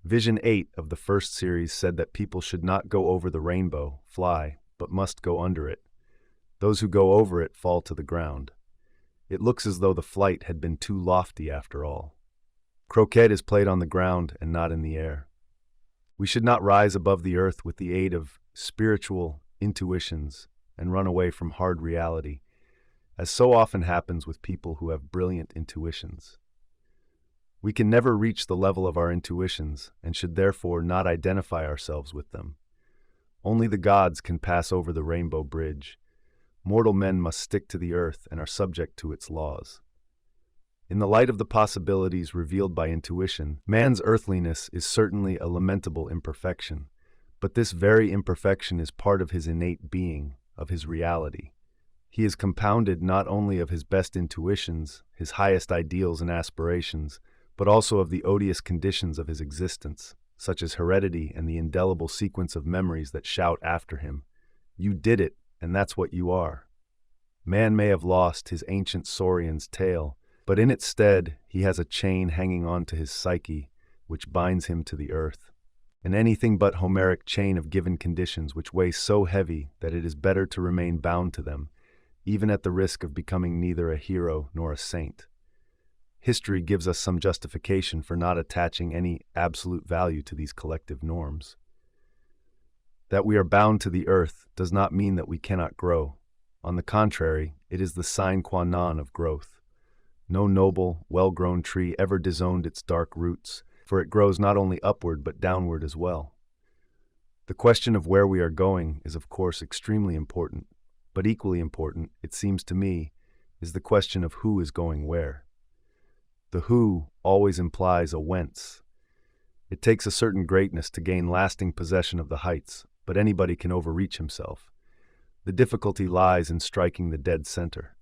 Vision 8 of the first series said that people should not go over the rainbow, fly, but must go under it. Those who go over it fall to the ground. It looks as though the flight had been too lofty after all. Croquet is played on the ground and not in the air. We should not rise above the earth with the aid of spiritual intuitions and run away from hard reality, as so often happens with people who have brilliant intuitions. We can never reach the level of our intuitions and should therefore not identify ourselves with them. Only the gods can pass over the rainbow bridge. Mortal men must stick to the earth and are subject to its laws. In the light of the possibilities revealed by intuition, man's earthliness is certainly a lamentable imperfection, but this very imperfection is part of his innate being, of his reality. He is compounded not only of his best intuitions, his highest ideals and aspirations, but also of the odious conditions of his existence, such as heredity and the indelible sequence of memories that shout after him, "You did it, and that's what you are." Man may have lost his ancient saurian's tail, but in its stead he has a chain hanging on to his psyche, which binds him to the earth. An anything but Homeric chain of given conditions which weigh so heavy that it is better to remain bound to them, even at the risk of becoming neither a hero nor a saint. History gives us some justification for not attaching any absolute value to these collective norms. That we are bound to the earth does not mean that we cannot grow. On the contrary, it is the sine qua non of growth. No noble, well-grown tree ever disowned its dark roots, for it grows not only upward but downward as well. The question of where we are going is of course extremely important, but equally important, it seems to me, is the question of who is going where. The who always implies a whence. It takes a certain greatness to gain lasting possession of the heights, but anybody can overreach himself. The difficulty lies in striking the dead center.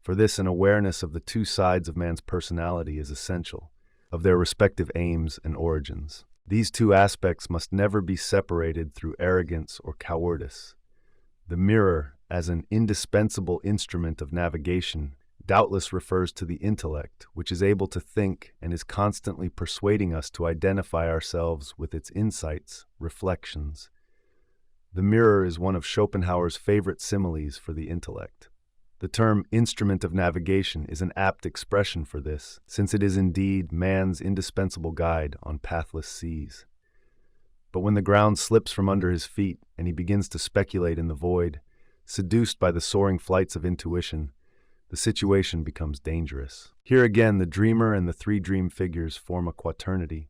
For this, an awareness of the two sides of man's personality is essential, of their respective aims and origins. These two aspects must never be separated through arrogance or cowardice. The mirror, as an indispensable instrument of navigation, doubtless refers to the intellect, which is able to think and is constantly persuading us to identify ourselves with its insights, reflections. The mirror is one of Schopenhauer's favorite similes for the intellect. The term instrument of navigation is an apt expression for this, since it is indeed man's indispensable guide on pathless seas. But when the ground slips from under his feet and he begins to speculate in the void, seduced by the soaring flights of intuition, the situation becomes dangerous. Here again, the dreamer and the three dream figures form a quaternity.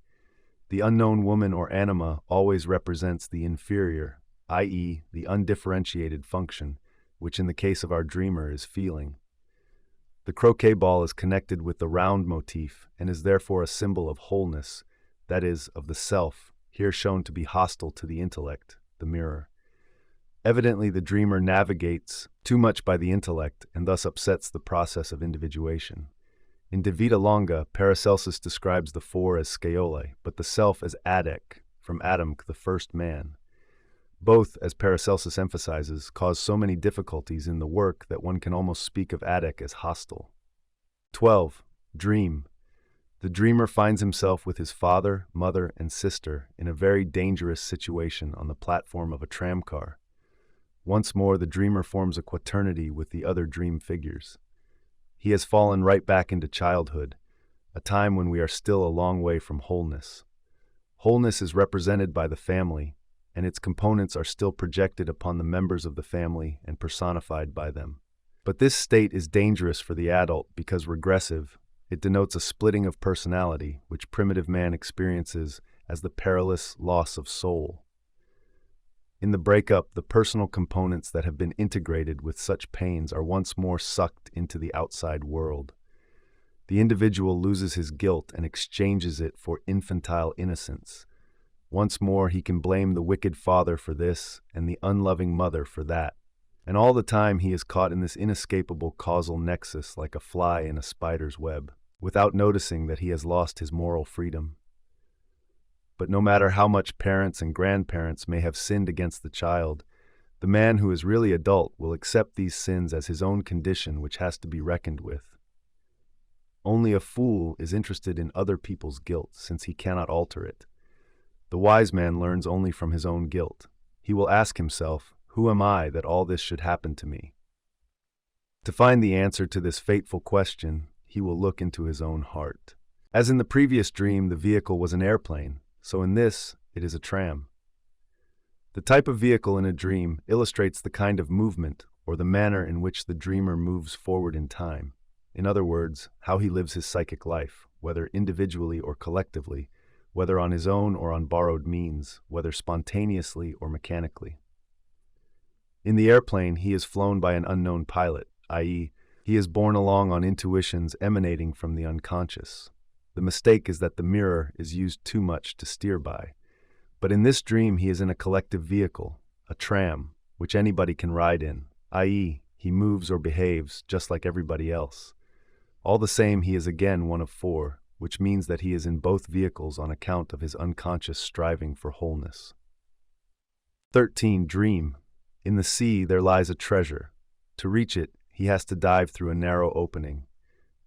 The unknown woman or anima always represents the inferior, i.e., the undifferentiated function, which in the case of our dreamer is feeling. The croquet ball is connected with the round motif and is therefore a symbol of wholeness, that is, of the self, here shown to be hostile to the intellect, the mirror. Evidently, the dreamer navigates too much by the intellect and thus upsets the process of individuation. In De Vita Longa, Paracelsus describes the four as scaeolae, but the self as adec, from Adam, the first man. Both, as Paracelsus emphasizes, cause so many difficulties in the work that one can almost speak of adec as hostile. 12. Dream. The dreamer finds himself with his father, mother, and sister in a very dangerous situation on the platform of a tramcar. Once more, the dreamer forms a quaternity with the other dream figures. He has fallen right back into childhood, a time when we are still a long way from wholeness. Wholeness is represented by the family, and its components are still projected upon the members of the family and personified by them. But this state is dangerous for the adult because regressive. It denotes a splitting of personality, which primitive man experiences as the perilous loss of soul. In the breakup, the personal components that have been integrated with such pains are once more sucked into the outside world. The individual loses his guilt and exchanges it for infantile innocence. Once more, he can blame the wicked father for this and the unloving mother for that. And all the time he is caught in this inescapable causal nexus like a fly in a spider's web, without noticing that he has lost his moral freedom. But no matter how much parents and grandparents may have sinned against the child, the man who is really adult will accept these sins as his own condition which has to be reckoned with. Only a fool is interested in other people's guilt, since he cannot alter it. The wise man learns only from his own guilt. He will ask himself, "Who am I that all this should happen to me?" To find the answer to this fateful question, he will look into his own heart. As in the previous dream, the vehicle was an airplane, so in this, it is a tram. The type of vehicle in a dream illustrates the kind of movement or the manner in which the dreamer moves forward in time. In other words, how he lives his psychic life, whether individually or collectively, whether on his own or on borrowed means, whether spontaneously or mechanically. In the airplane, he is flown by an unknown pilot, i.e., he is borne along on intuitions emanating from the unconscious. The mistake is that the mirror is used too much to steer by. But in this dream, he is in a collective vehicle, a tram, which anybody can ride in, i.e., he moves or behaves just like everybody else. All the same, he is again one of four, which means that he is in both vehicles on account of his unconscious striving for wholeness. 13. Dream. In the sea there lies a treasure. To reach it, he has to dive through a narrow opening.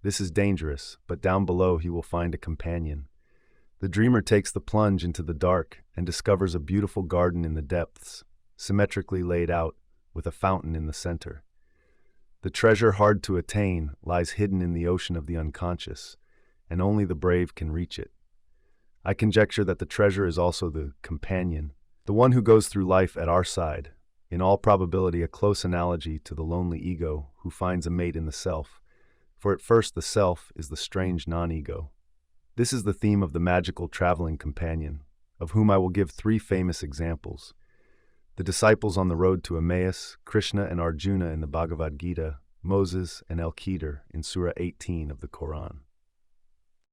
This is dangerous, but down below he will find a companion. The dreamer takes the plunge into the dark and discovers a beautiful garden in the depths, symmetrically laid out, with a fountain in the center. The treasure hard to attain lies hidden in the ocean of the unconscious, and only the brave can reach it. I conjecture that the treasure is also the companion, the one who goes through life at our side, in all probability a close analogy to the lonely ego who finds a mate in the self, for at first the self is the strange non-ego. This is the theme of the magical traveling companion, of whom I will give three famous examples: the disciples on the road to Emmaus, Krishna and Arjuna in the Bhagavad Gita, Moses and Al-Khidr in Surah 18 of the Quran.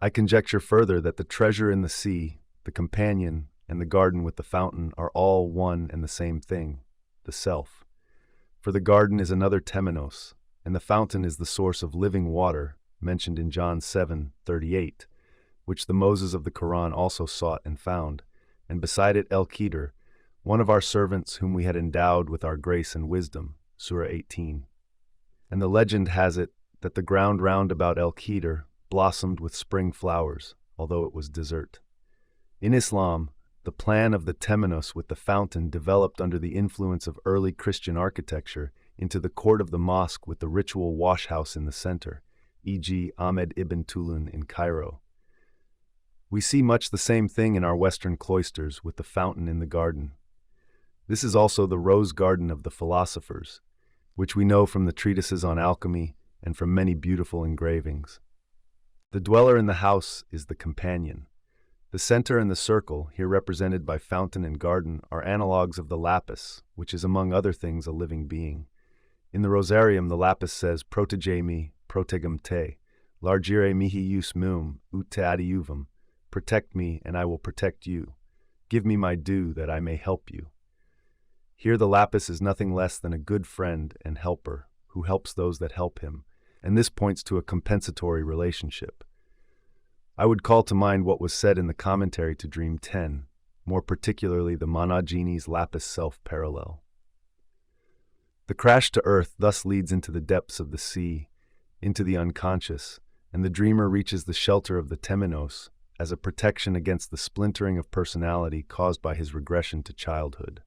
I conjecture further that the treasure in the sea, the companion, and the garden with the fountain are all one and the same thing, the self. For the garden is another temenos, and the fountain is the source of living water, mentioned in John 7:38, which the Moses of the Quran also sought and found, and beside it Al-Khidr, one of our servants whom we had endowed with our grace and wisdom, Surah 18. And the legend has it that the ground round about Al-Khidr blossomed with spring flowers, although it was desert. In Islam, the plan of the temenos with the fountain developed under the influence of early Christian architecture into the court of the mosque with the ritual washhouse in the center, e.g. Ahmed ibn Tulun in Cairo. We see much the same thing in our Western cloisters with the fountain in the garden. This is also the rose garden of the philosophers, which we know from the treatises on alchemy and from many beautiful engravings. The dweller in the house is the companion. The center and the circle, here represented by fountain and garden, are analogues of the lapis, which is among other things a living being. In the Rosarium, the lapis says, "Protege me, protegum te, largire mihi jus meum, ut te adiuvum, protect me, and I will protect you. Give me my due, that I may help you." Here the lapis is nothing less than a good friend and helper, who helps those that help him, and this points to a compensatory relationship. I would call to mind what was said in the commentary to Dream 10, more particularly the Monogeni's lapis self-parallel. The crash to earth thus leads into the depths of the sea, into the unconscious, and the dreamer reaches the shelter of the temenos as a protection against the splintering of personality caused by his regression to childhood.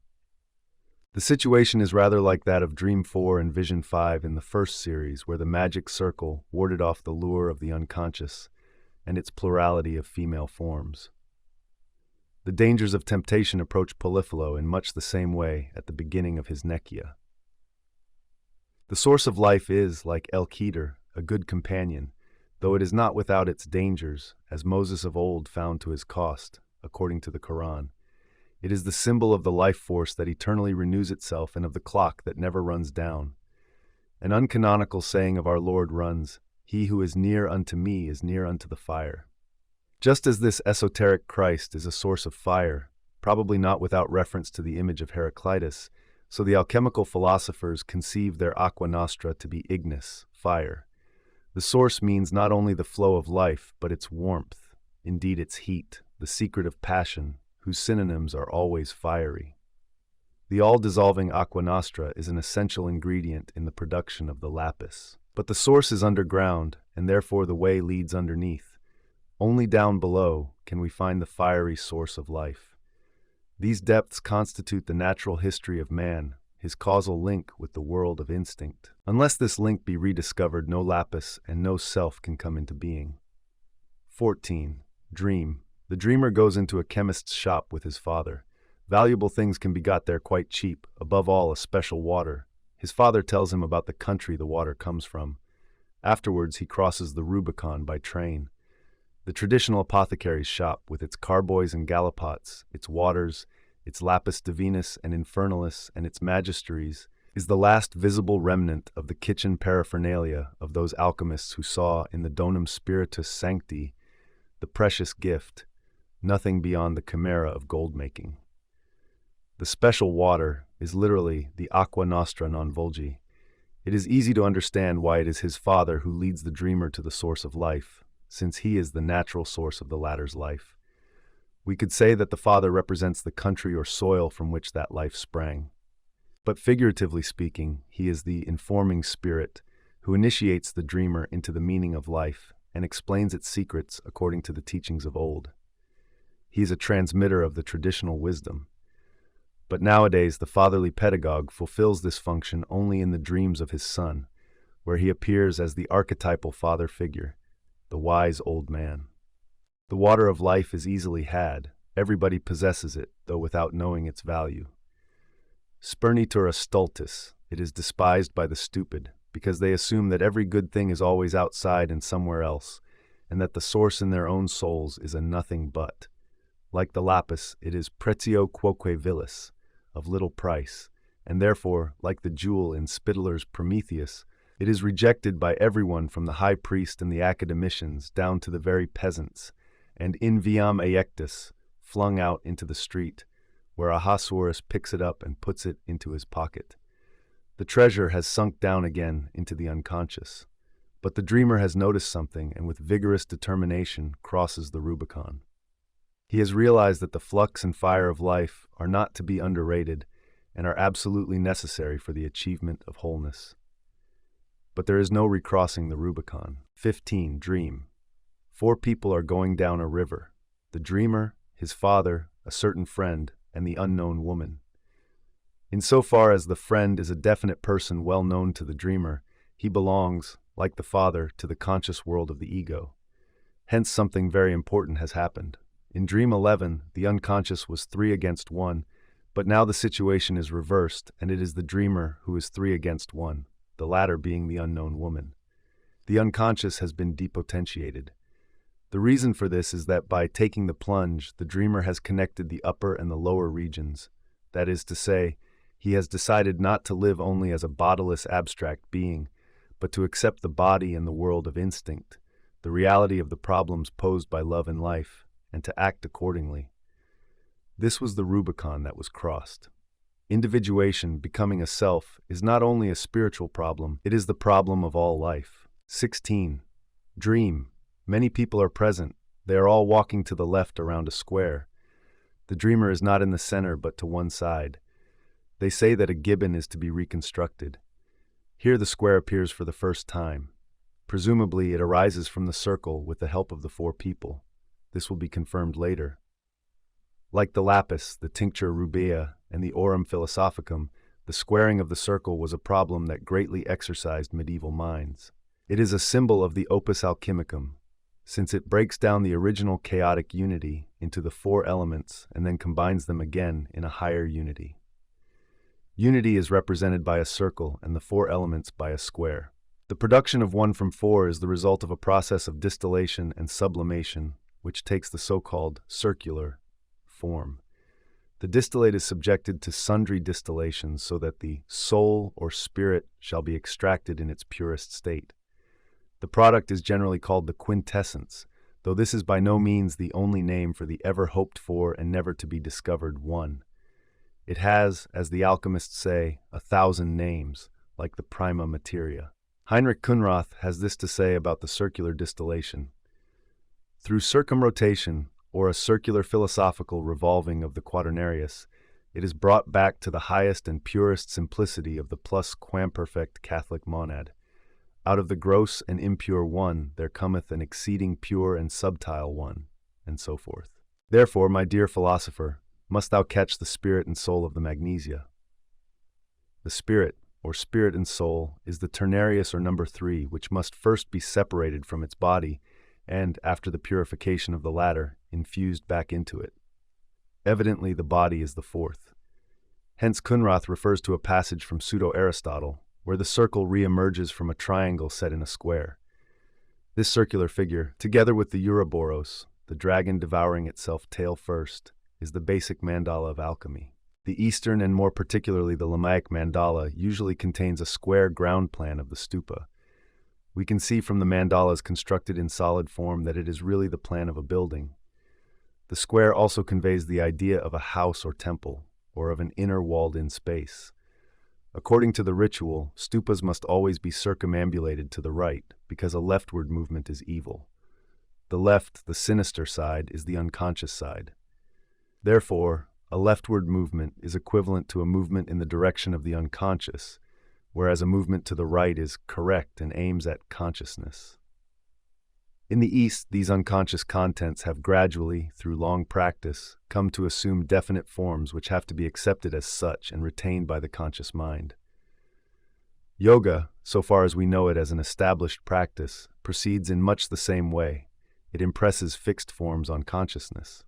The situation is rather like that of Dream 4 and Vision 5 in the first series, where the magic circle warded off the lure of the unconscious and its plurality of female forms. The dangers of temptation approach Polyphilo in much the same way at the beginning of his Nekia. The source of life is, like Al-Khidr, a good companion, though it is not without its dangers, as Moses of old found to his cost, according to the Quran. It is the symbol of the life force that eternally renews itself and of the clock that never runs down. An uncanonical saying of our Lord runs, "He who is near unto me is near unto the fire." Just as this esoteric Christ is a source of fire, probably not without reference to the image of Heraclitus, So the alchemical philosophers conceived their aqua nostra to be ignis, fire. The source means not only the flow of life, but its warmth, indeed its heat, the secret of passion, whose synonyms are always fiery. The all-dissolving aqua nostra is an essential ingredient in the production of the lapis. But the source is underground, and therefore the way leads underneath. Only down below can we find the fiery source of life. These depths constitute the natural history of man, his causal link with the world of instinct. Unless this link be rediscovered, no lapis and no self can come into being. 14. Dream. The dreamer goes into a chemist's shop with his father. Valuable things can be got there quite cheap, above all a special water. His father tells him about the country the water comes from. Afterwards, he crosses the Rubicon by train. The traditional apothecary's shop, with its carboys and gallipots, its waters, its lapis divinus and infernalis, and its magisteries, is the last visible remnant of the kitchen paraphernalia of those alchemists who saw in the donum spiritus sancti, the precious gift, nothing beyond the chimera of gold-making. The special water is literally the aqua nostra non vulgi. It is easy to understand why it is his father who leads the dreamer to the source of life, since he is the natural source of the latter's life. We could say that the father represents the country or soil from which that life sprang. But figuratively speaking, he is the informing spirit who initiates the dreamer into the meaning of life and explains its secrets according to the teachings of old. He is a transmitter of the traditional wisdom. But nowadays, the fatherly pedagogue fulfills this function only in the dreams of his son, where he appears as the archetypal father figure, the wise old man. The water of life is easily had. Everybody possesses it, though without knowing its value. Spurnitura stultus, it is despised by the stupid, because they assume that every good thing is always outside and somewhere else, and that the source in their own souls is a nothing but. Like the lapis, it is pretio quoque vilis, of little price, and therefore, like the jewel in Spitaler's Prometheus, it is rejected by everyone from the high priest and the academicians down to the very peasants, and in viam aectus, flung out into the street, where Ahasuerus picks it up and puts it into his pocket. The treasure has sunk down again into the unconscious, but the dreamer has noticed something and with vigorous determination crosses the Rubicon. He has realized that the flux and fire of life are not to be underrated and are absolutely necessary for the achievement of wholeness. But there is no recrossing the Rubicon. 15. Dream. 4 people are going down a river: the dreamer, his father, a certain friend, and the unknown woman. Insofar as the friend is a definite person well known to the dreamer, he belongs, like the father, to the conscious world of the ego. Hence something very important has happened. In Dream 11, the unconscious was 3 against 1, but now the situation is reversed, and it is the dreamer who is 3 against 1, the latter being the unknown woman. The unconscious has been depotentiated. The reason for this is that by taking the plunge, the dreamer has connected the upper and the lower regions. That is to say, he has decided not to live only as a bodiless abstract being, but to accept the body and the world of instinct, the reality of the problems posed by love and life, and to act accordingly. This was the Rubicon that was crossed. Individuation, becoming a self, is not only a spiritual problem, it is the problem of all life. 16. Dream. Many people are present. They are all walking to the left around a square. The dreamer is not in the center, but to one side. They say that a gibbon is to be reconstructed. Here the square appears for the first time. Presumably it arises from the circle with the help of the 4 people. This will be confirmed later. Like the lapis, the tincture rubea, and the aurum philosophicum, the squaring of the circle was a problem that greatly exercised medieval minds. It is a symbol of the opus alchemicum, since it breaks down the original chaotic unity into the 4 elements and then combines them again in a higher unity. Unity is represented by a circle and the 4 elements by a square. The production of 1 from 4 is the result of a process of distillation and sublimation, which takes the so-called circular form. The distillate is subjected to sundry distillations so that the soul or spirit shall be extracted in its purest state. The product is generally called the quintessence, though this is by no means the only name for the ever hoped for and never to be discovered one. It has, as the alchemists say, 1,000 names, like the PRIMA MATERIA. Heinrich Kunrath has this to say about the circular distillation. Through circumrotation, or a circular philosophical revolving of the quaternarius, it is brought back to the highest and purest simplicity of the plusquamperfect Catholic monad. Out of the gross and impure one there cometh an exceeding pure and subtile one, and so forth. Therefore, my dear philosopher, must thou catch the spirit and soul of the magnesia. The spirit, or spirit and soul, is the ternarius or number 3, which must first be separated from its body, and, after the purification of the latter, infused back into it. Evidently the body is the 4th. Hence Kunrath refers to a passage from Pseudo-Aristotle, where the circle re-emerges from a triangle set in a square. This circular figure, together with the Ouroboros, the dragon devouring itself tail first, is the basic mandala of alchemy. The Eastern and more particularly the Lamaic mandala usually contains a square ground plan of the stupa. We can see from the mandalas constructed in solid form that it is really the plan of a building. The square also conveys the idea of a house or temple, or of an inner walled-in space. According to the ritual, stupas must always be circumambulated to the right, because a leftward movement is evil. The left, the sinister side, is the unconscious side. Therefore, a leftward movement is equivalent to a movement in the direction of the unconscious, whereas a movement to the right is correct and aims at consciousness. In the East, these unconscious contents have gradually, through long practice, come to assume definite forms which have to be accepted as such and retained by the conscious mind. Yoga, so far as we know it as an established practice, proceeds in much the same way. It impresses fixed forms on consciousness.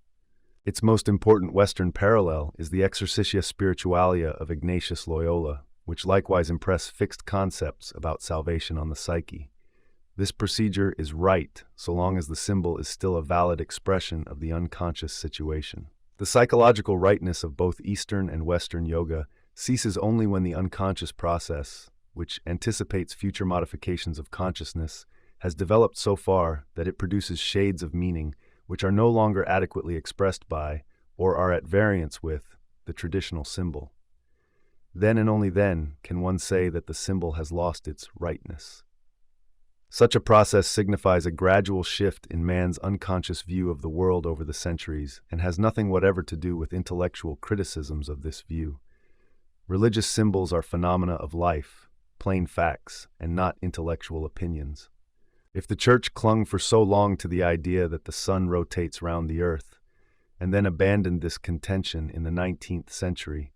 Its most important Western parallel is the Exercitia Spiritualia of Ignatius Loyola, which likewise impress fixed concepts about salvation on the psyche. This procedure is right so long as the symbol is still a valid expression of the unconscious situation. The psychological rightness of both Eastern and Western yoga ceases only when the unconscious process, which anticipates future modifications of consciousness, has developed so far that it produces shades of meaning which are no longer adequately expressed by, or are at variance with, the traditional symbol. Then and only then can one say that the symbol has lost its rightness. Such a process signifies a gradual shift in man's unconscious view of the world over the centuries and has nothing whatever to do with intellectual criticisms of this view. Religious symbols are phenomena of life, plain facts, and not intellectual opinions. If the Church clung for so long to the idea that the sun rotates round the earth, and then abandoned this contention in the 19th century,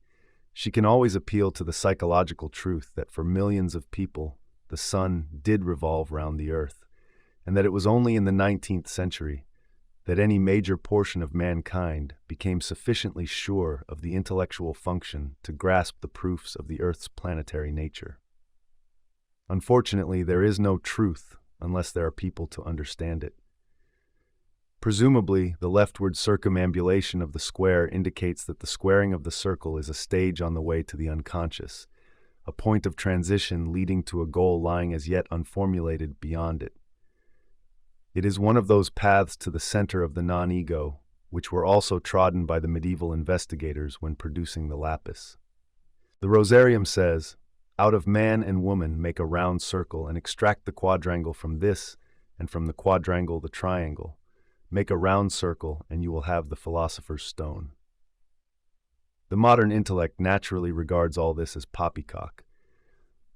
she can always appeal to the psychological truth that for millions of people, the sun did revolve round the earth, and that it was only in the 19th century that any major portion of mankind became sufficiently sure of the intellectual function to grasp the proofs of the earth's planetary nature. Unfortunately, there is no truth unless there are people to understand it. Presumably, the leftward circumambulation of the square indicates that the squaring of the circle is a stage on the way to the unconscious, a point of transition leading to a goal lying as yet unformulated beyond it. It is one of those paths to the center of the non-ego, which were also trodden by the medieval investigators when producing the lapis. The Rosarium says, "Out of man and woman make a round circle and extract the quadrangle from this, and from the quadrangle the triangle. Make a round circle and you will have the philosopher's stone." The modern intellect naturally regards all this as poppycock,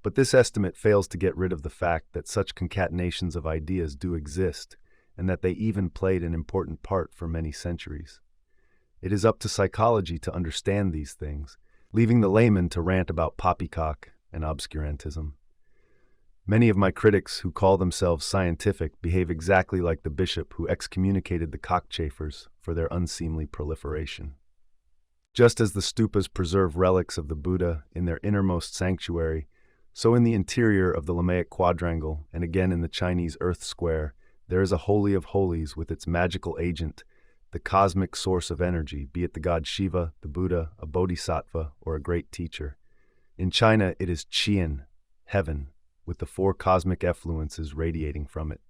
but this estimate fails to get rid of the fact that such concatenations of ideas do exist, and that they even played an important part for many centuries. It is up to psychology to understand these things, leaving the layman to rant about poppycock and obscurantism. Many of my critics who call themselves scientific behave exactly like the bishop who excommunicated the cockchafers for their unseemly proliferation. Just as the stupas preserve relics of the Buddha in their innermost sanctuary, so in the interior of the Lamaic quadrangle, and again in the Chinese Earth Square, there is a holy of holies with its magical agent, the cosmic source of energy, be it the god Shiva, the Buddha, a bodhisattva, or a great teacher. In China, it is Qian, heaven, with the 4 cosmic effluences radiating from it.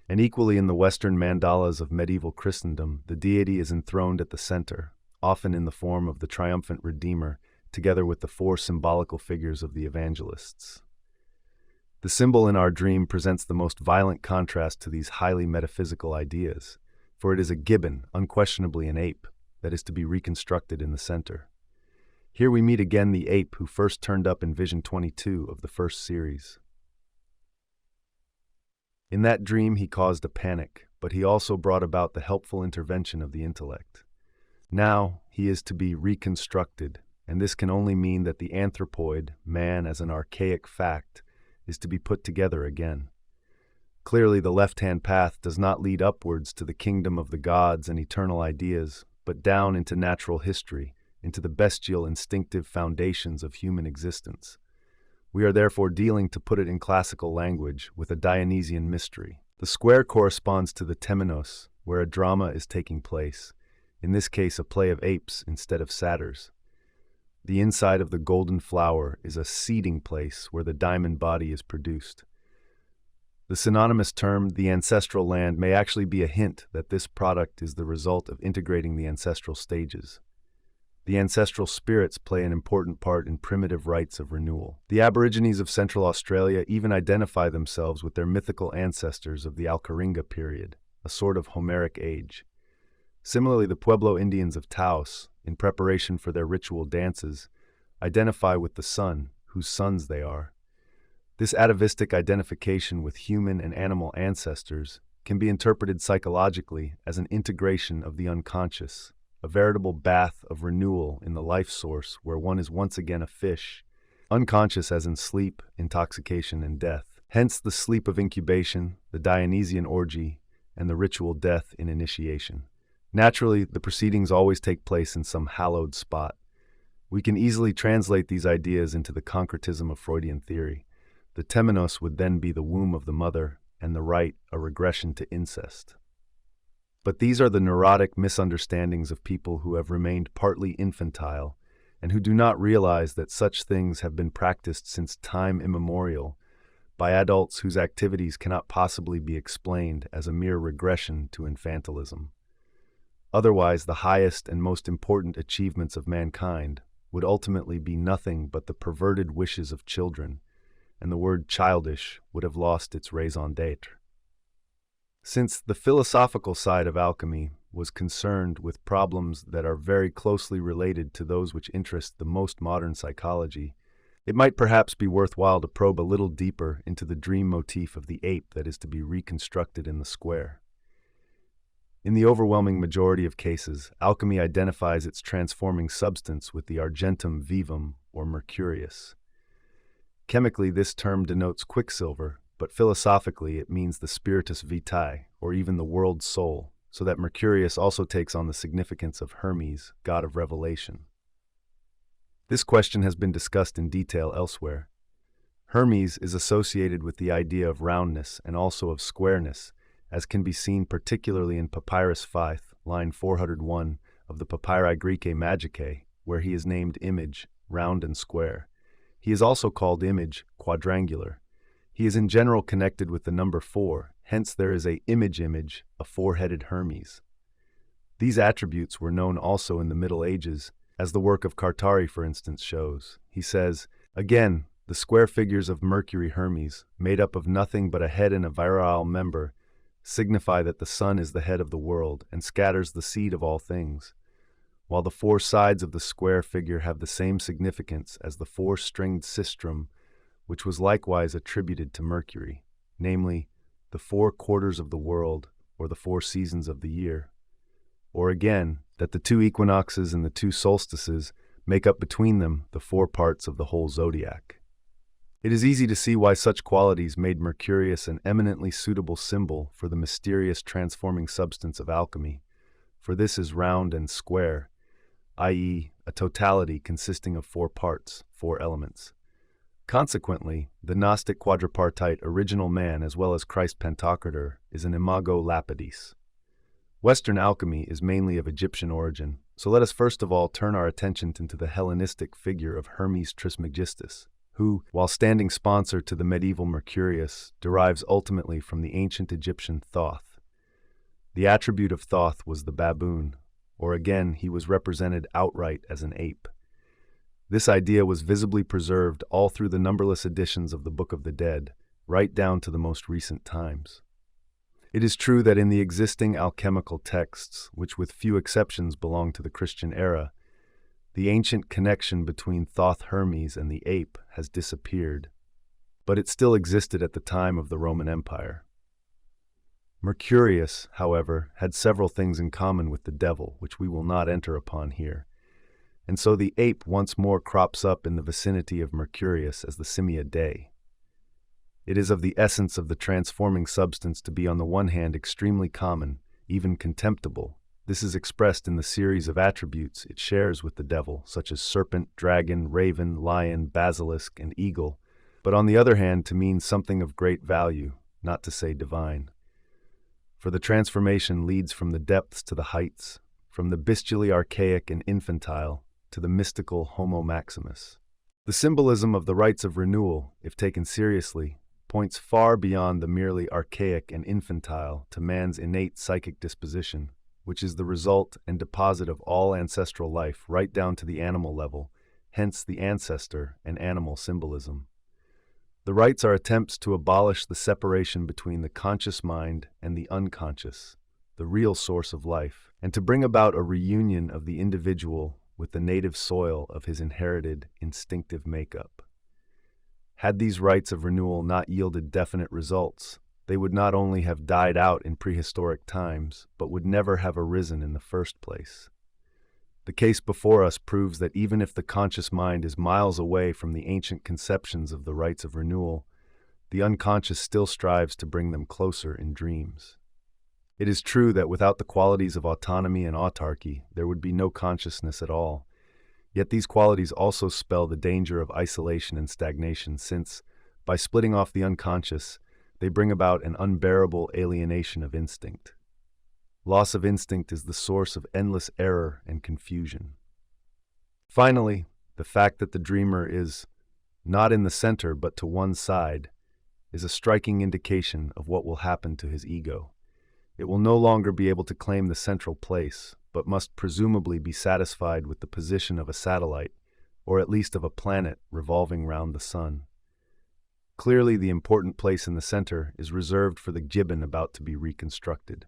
And equally in the Western mandalas of medieval Christendom, the deity is enthroned at the center, often in the form of the triumphant Redeemer, together with the four symbolical figures of the evangelists. The symbol in our dream presents the most violent contrast to these highly metaphysical ideas, for it is a gibbon, unquestionably an ape, that is to be reconstructed in the center. Here we meet again the ape who first turned up in Vision 22 of the first series. In that dream he caused a panic, but he also brought about the helpful intervention of the intellect. Now he is to be reconstructed, and this can only mean that the anthropoid, man as an archaic fact, is to be put together again. Clearly the left-hand path does not lead upwards to the kingdom of the gods and eternal ideas, but down into natural history, into the bestial instinctive foundations of human existence. We are therefore dealing, to put it in classical language, with a Dionysian mystery. The square corresponds to the temenos, where a drama is taking place, in this case a play of apes instead of satyrs. The inside of the golden flower is a seeding place where the diamond body is produced. The synonymous term, the ancestral land, may actually be a hint that this product is the result of integrating the ancestral stages. The ancestral spirits play an important part in primitive rites of renewal. The Aborigines of Central Australia even identify themselves with their mythical ancestors of the Alcheringa period, a sort of Homeric age. Similarly, the Pueblo Indians of Taos, in preparation for their ritual dances, identify with the sun, whose sons they are. This atavistic identification with human and animal ancestors can be interpreted psychologically as an integration of the unconscious, a veritable bath of renewal in the life source where one is once again a fish, unconscious as in sleep, intoxication, and death. Hence the sleep of incubation, the Dionysian orgy, and the ritual death in initiation. Naturally, the proceedings always take place in some hallowed spot. We can easily translate these ideas into the concretism of Freudian theory. The temenos would then be the womb of the mother, and the rite a regression to incest. But these are the neurotic misunderstandings of people who have remained partly infantile, and who do not realize that such things have been practiced since time immemorial by adults whose activities cannot possibly be explained as a mere regression to infantilism. Otherwise, the highest and most important achievements of mankind would ultimately be nothing but the perverted wishes of children, and the word childish would have lost its raison d'être. Since the philosophical side of alchemy was concerned with problems that are very closely related to those which interest the most modern psychology, it might perhaps be worthwhile to probe a little deeper into the dream motif of the ape that is to be reconstructed in the square. In the overwhelming majority of cases, alchemy identifies its transforming substance with the argentum vivum, or mercurius. Chemically, this term denotes quicksilver, but philosophically it means the spiritus vitae, or even the world soul, so that Mercurius also takes on the significance of Hermes, god of revelation. This question has been discussed in detail elsewhere. Hermes is associated with the idea of roundness and also of squareness, as can be seen particularly in Papyrus 5, line 401 of the Papyri Graecae Magicae, where he is named image, round and square. He is also called image, quadrangular. He is in general connected with the number 4, hence there is a image, a four-headed Hermes. These attributes were known also in the Middle Ages, as the work of Cartari, for instance, shows. He says, again, the square figures of Mercury Hermes, made up of nothing but a head and a virile member, signify that the sun is the head of the world and scatters the seed of all things, while the four sides of the square figure have the same significance as the four-stringed sistrum, which was likewise attributed to Mercury, namely, the 4 quarters of the world, or the 4 seasons of the year. Or again, that the 2 equinoxes and the 2 solstices make up between them the 4 parts of the whole zodiac. It is easy to see why such qualities made Mercurius an eminently suitable symbol for the mysterious transforming substance of alchemy, for this is round and square, i.e., a totality consisting of 4 parts, 4 elements. Consequently, the Gnostic quadripartite original man as well as Christ Pantocrator is an imago lapidis. Western alchemy is mainly of Egyptian origin, so let us first of all turn our attention into the Hellenistic figure of Hermes Trismegistus, who, while standing sponsor to the medieval Mercurius, derives ultimately from the ancient Egyptian Thoth. The attribute of Thoth was the baboon, or again, he was represented outright as an ape. This idea was visibly preserved all through the numberless editions of the Book of the Dead, right down to the most recent times. It is true that in the existing alchemical texts, which with few exceptions belong to the Christian era, the ancient connection between Thoth Hermes and the ape has disappeared, but it still existed at the time of the Roman Empire. Mercurius, however, had several things in common with the devil, which we will not enter upon here, and so the ape once more crops up in the vicinity of Mercurius as the Simia Dei. It is of the essence of the transforming substance to be on the one hand extremely common, even contemptible. This is expressed in the series of attributes it shares with the devil, such as serpent, dragon, raven, lion, basilisk, and eagle, but on the other hand to mean something of great value, not to say divine. For the transformation leads from the depths to the heights, from the bestially archaic and infantile to the mystical Homo Maximus. The symbolism of the rites of renewal, if taken seriously, points far beyond the merely archaic and infantile to man's innate psychic disposition, which is the result and deposit of all ancestral life right down to the animal level, hence the ancestor and animal symbolism. The rites are attempts to abolish the separation between the conscious mind and the unconscious, the real source of life, and to bring about a reunion of the individual with the native soil of his inherited instinctive makeup. Had these rites of renewal not yielded definite results, they would not only have died out in prehistoric times, but would never have arisen in the first place. The case before us proves that even if the conscious mind is miles away from the ancient conceptions of the rites of renewal, the unconscious still strives to bring them closer in dreams. It is true that without the qualities of autonomy and autarky, there would be no consciousness at all. Yet these qualities also spell the danger of isolation and stagnation since, by splitting off the unconscious, they bring about an unbearable alienation of instinct. Loss of instinct is the source of endless error and confusion. Finally, the fact that the dreamer is not in the center but to one side is a striking indication of what will happen to his ego. It will no longer be able to claim the central place, but must presumably be satisfied with the position of a satellite, or at least of a planet revolving round the sun. Clearly, the important place in the center is reserved for the gibbon about to be reconstructed.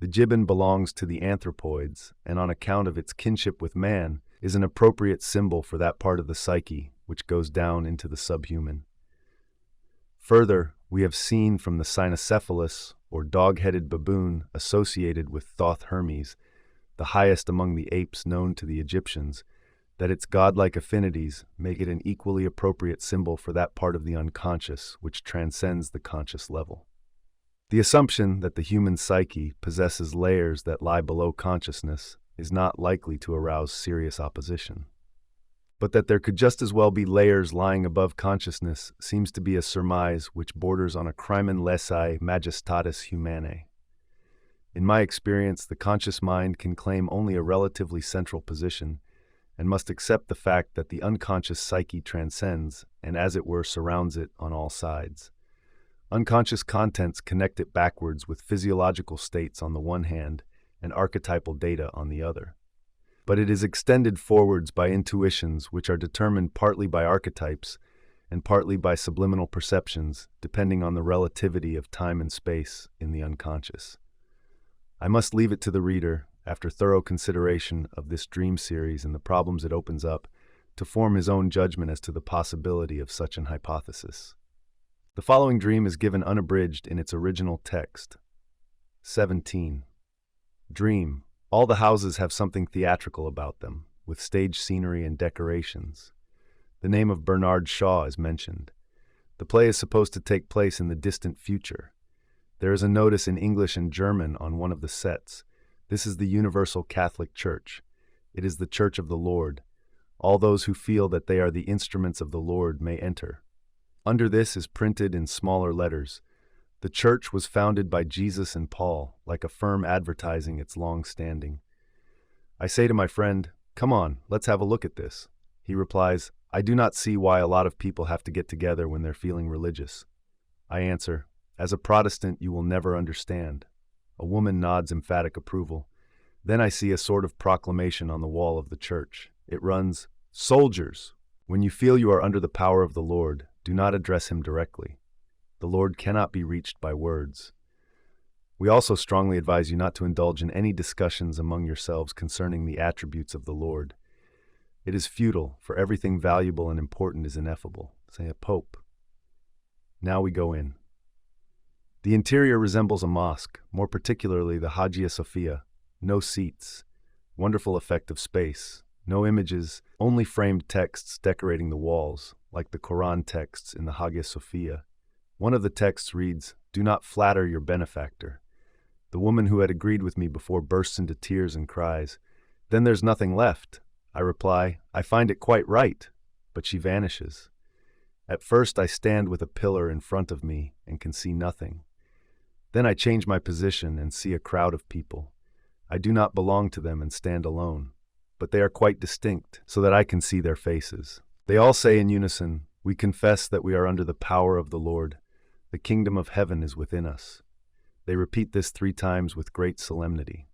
The gibbon belongs to the anthropoids, and on account of its kinship with man, is an appropriate symbol for that part of the psyche which goes down into the subhuman. Further, we have seen from the cynocephalus, or dog-headed baboon associated with Thoth Hermes, the highest among the apes known to the Egyptians, that its godlike affinities make it an equally appropriate symbol for that part of the unconscious which transcends the conscious level. The assumption that the human psyche possesses layers that lie below consciousness is not likely to arouse serious opposition. But that there could just as well be layers lying above consciousness seems to be a surmise which borders on a crimen lese majestatis humanae. In my experience, the conscious mind can claim only a relatively central position and must accept the fact that the unconscious psyche transcends and, as it were, surrounds it on all sides. Unconscious contents connect it backwards with physiological states on the one hand and archetypal data on the other. But it is extended forwards by intuitions which are determined partly by archetypes and partly by subliminal perceptions, depending on the relativity of time and space in the unconscious. I must leave it to the reader, after thorough consideration of this dream series and the problems it opens up, to form his own judgment as to the possibility of such an hypothesis. The following dream is given unabridged in its original text. 17. Dream. All the houses have something theatrical about them, with stage scenery and decorations. The name of Bernard Shaw is mentioned. The play is supposed to take place in the distant future. There is a notice in English and German on one of the sets. This is the Universal Catholic Church. It is the Church of the Lord. All those who feel that they are the instruments of the Lord may enter. Under this is printed in smaller letters, "The church was founded by Jesus and Paul," like a firm advertising its long standing. I say to my friend, "Come on, let's have a look at this." He replies, "I do not see why a lot of people have to get together when they're feeling religious." I answer, "As a Protestant, you will never understand." A woman nods emphatic approval. Then I see a sort of proclamation on the wall of the church. It runs, "Soldiers, when you feel you are under the power of the Lord, do not address him directly. The Lord cannot be reached by words." We also strongly advise you not to indulge in any discussions among yourselves concerning the attributes of the Lord. It is futile, for everything valuable and important is ineffable. Say a pope. Now we go in. The interior resembles a mosque, more particularly the Hagia Sophia. No seats, wonderful effect of space, no images, only framed texts decorating the walls, like the Quran texts in the Hagia Sophia. One of the texts reads, "Do not flatter your benefactor." The woman who had agreed with me before bursts into tears and cries, "Then there's nothing left." I reply, "I find it quite right," but she vanishes. At first I stand with a pillar in front of me and can see nothing. Then I change my position and see a crowd of people. I do not belong to them and stand alone, but they are quite distinct, so that I can see their faces. They all say in unison, "We confess that we are under the power of the Lord. The kingdom of heaven is within us." They repeat this 3 times with great solemnity.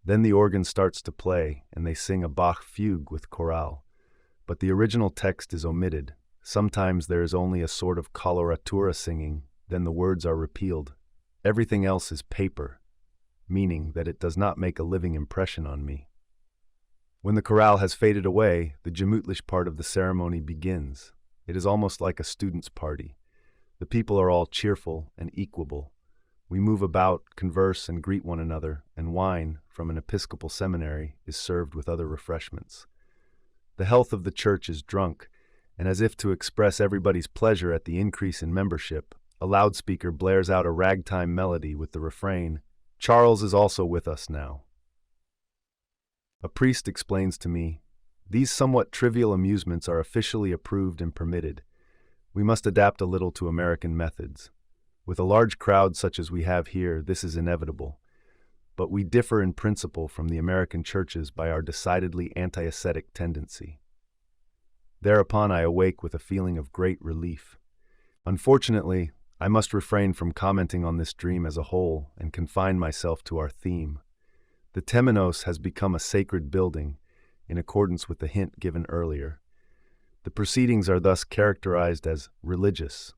Then the organ starts to play, and they sing a Bach fugue with chorale. But the original text is omitted. Sometimes there is only a sort of coloratura singing, then the words are repealed. Everything else is paper, meaning that it does not make a living impression on me. When the chorale has faded away, the gemütlich part of the ceremony begins. It is almost like a student's party. The people are all cheerful and equable. We move about, converse, and greet one another, and wine, from an Episcopal seminary, is served with other refreshments. The health of the church is drunk, and as if to express everybody's pleasure at the increase in membership, a loudspeaker blares out a ragtime melody with the refrain, "Charles is also with us now." A priest explains to me, "These somewhat trivial amusements are officially approved and permitted. We must adapt a little to American methods. With a large crowd such as we have here, this is inevitable. But we differ in principle from the American churches by our decidedly anti-ascetic tendency." Thereupon I awake with a feeling of great relief. Unfortunately, I must refrain from commenting on this dream as a whole and confine myself to our theme. The temenos has become a sacred building, in accordance with the hint given earlier. The proceedings are thus characterized as religious.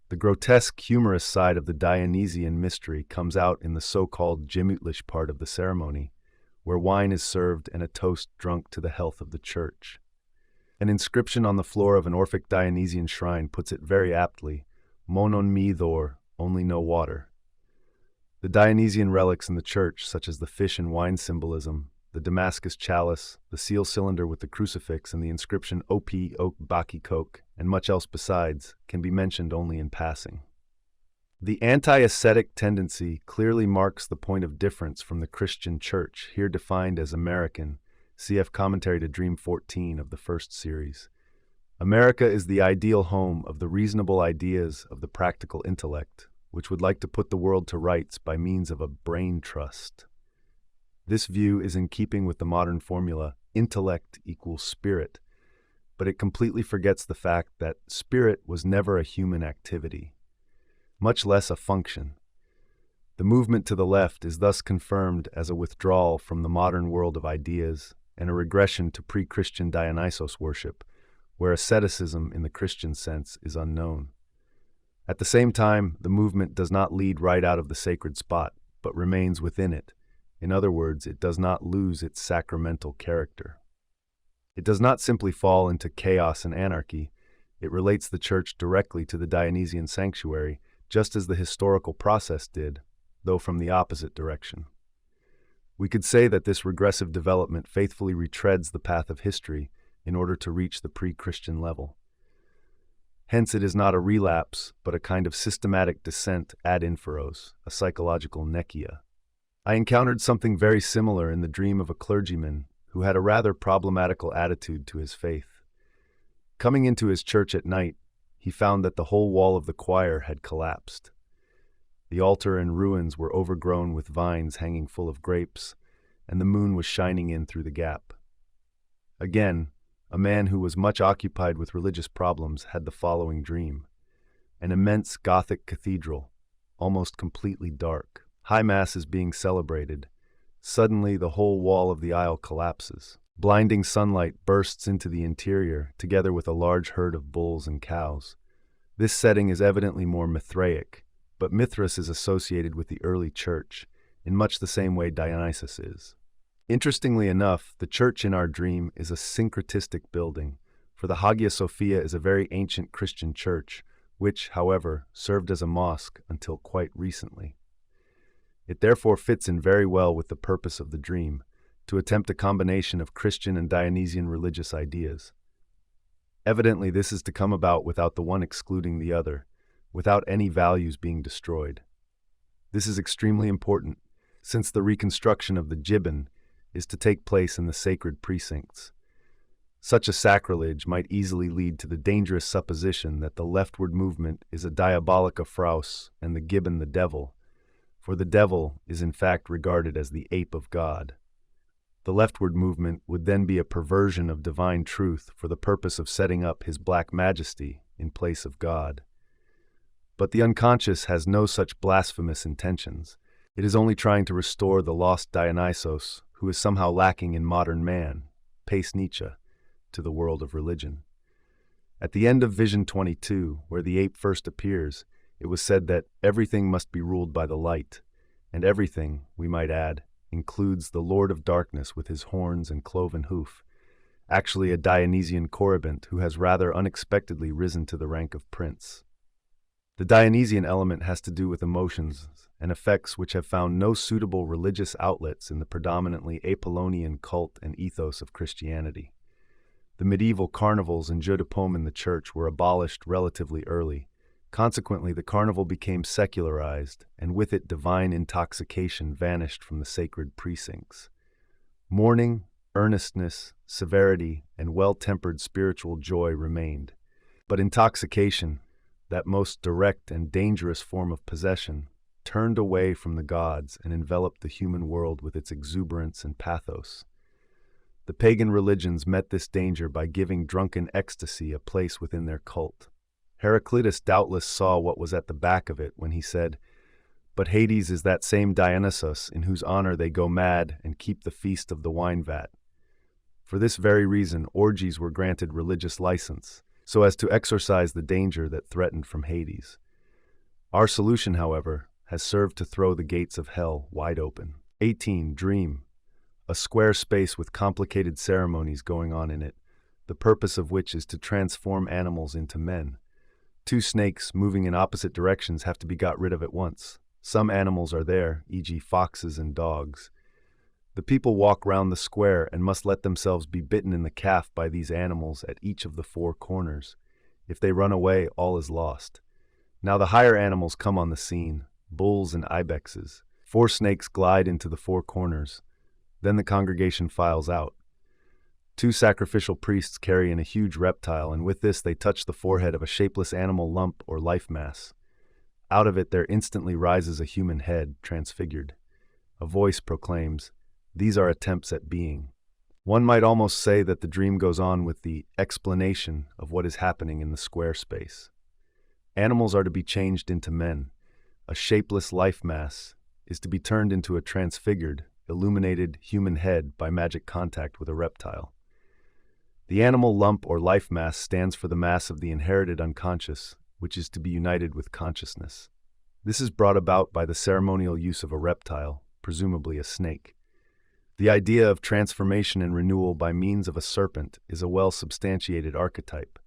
The grotesque, humorous side of the Dionysian mystery comes out in the so-called gemütlich part of the ceremony, where wine is served and a toast drunk to the health of the church. An inscription on the floor of an Orphic Dionysian shrine puts it very aptly, "Monon mi thor," only no water. The Dionysian relics in the church, such as the fish and wine symbolism, the Damascus chalice, the seal cylinder with the crucifix, and the inscription "Op ok baki kok," and much else besides, can be mentioned only in passing. The anti-ascetic tendency clearly marks the point of difference from the Christian church, here defined as American, cf. Commentary to Dream 14 of the first series. America is the ideal home of the reasonable ideas of the practical intellect, which would like to put the world to rights by means of a brain trust. This view is in keeping with the modern formula, intellect equals spirit, but it completely forgets the fact that spirit was never a human activity, much less a function. The movement to the left is thus confirmed as a withdrawal from the modern world of ideas and a regression to pre-Christian Dionysos worship, where asceticism in the Christian sense is unknown. At the same time, the movement does not lead right out of the sacred spot, but remains within it. In other words, it does not lose its sacramental character. It does not simply fall into chaos and anarchy. It relates the church directly to the Dionysian sanctuary, just as the historical process did, though from the opposite direction. We could say that this regressive development faithfully retreads the path of history in order to reach the pre-Christian level. Hence, it is not a relapse, but a kind of systematic descent ad inferos, a psychological nekia. I encountered something very similar in the dream of a clergyman who had a rather problematical attitude to his faith. Coming into his church at night, he found that the whole wall of the choir had collapsed. The altar and ruins were overgrown with vines hanging full of grapes, and the moon was shining in through the gap. Again, a man who was much occupied with religious problems had the following dream. An immense Gothic cathedral, almost completely dark. High Mass is being celebrated. Suddenly, the whole wall of the aisle collapses. Blinding sunlight bursts into the interior, together with a large herd of bulls and cows. This setting is evidently more Mithraic, but Mithras is associated with the early church, in much the same way Dionysus is. Interestingly enough, the church in our dream is a syncretistic building, for the Hagia Sophia is a very ancient Christian church, which, however, served as a mosque until quite recently. It therefore fits in very well with the purpose of the dream, to attempt a combination of Christian and Dionysian religious ideas. Evidently, this is to come about without the one excluding the other, without any values being destroyed. This is extremely important, since the reconstruction of the Gibbon is to take place in the sacred precincts. Such a sacrilege might easily lead to the dangerous supposition that the leftward movement is a diabolica fraus and the Gibbon the devil, for the devil is in fact regarded as the ape of God. The leftward movement would then be a perversion of divine truth for the purpose of setting up his black majesty in place of God. But the unconscious has no such blasphemous intentions. It is only trying to restore the lost Dionysos, who is somehow lacking in modern man, pace Nietzsche, to the world of religion. At the end of Vision 22, where the ape first appears, it was said that everything must be ruled by the light, and everything, we might add, includes the Lord of Darkness with his horns and cloven hoof, actually a Dionysian Corybant who has rather unexpectedly risen to the rank of prince. The Dionysian element has to do with emotions and effects which have found no suitable religious outlets in the predominantly Apollonian cult and ethos of Christianity. The medieval carnivals and jeux de paume in the church were abolished relatively early. Consequently, the carnival became secularized, and with it divine intoxication vanished from the sacred precincts. Mourning, earnestness, severity, and well-tempered spiritual joy remained. But intoxication, that most direct and dangerous form of possession, turned away from the gods and enveloped the human world with its exuberance and pathos. The pagan religions met this danger by giving drunken ecstasy a place within their cult. Heraclitus doubtless saw what was at the back of it when he said, "But Hades is that same Dionysus in whose honor they go mad and keep the feast of the wine vat." For this very reason, orgies were granted religious license, so as to exorcise the danger that threatened from Hades. Our solution, however, has served to throw the gates of hell wide open. 18. Dream. A square space with complicated ceremonies going on in it, the purpose of which is to transform animals into men. Two snakes moving in opposite directions have to be got rid of at once. Some animals are there, e.g. foxes and dogs. The people walk round the square and must let themselves be bitten in the calf by these animals at each of the four corners. If they run away, all is lost. Now the higher animals come on the scene, bulls and ibexes. 4 snakes glide into the 4 corners. Then the congregation files out. 2 sacrificial priests carry in a huge reptile, and with this they touch the forehead of a shapeless animal lump or life mass. Out of it there instantly rises a human head, transfigured. A voice proclaims, "These are attempts at being." One might almost say that the dream goes on with the explanation of what is happening in the square space. Animals are to be changed into men. A shapeless life mass is to be turned into a transfigured, illuminated human head by magic contact with a reptile. The animal lump or life mass stands for the mass of the inherited unconscious, which is to be united with consciousness. This is brought about by the ceremonial use of a reptile, presumably a snake. The idea of transformation and renewal by means of a serpent is a well-substantiated archetype.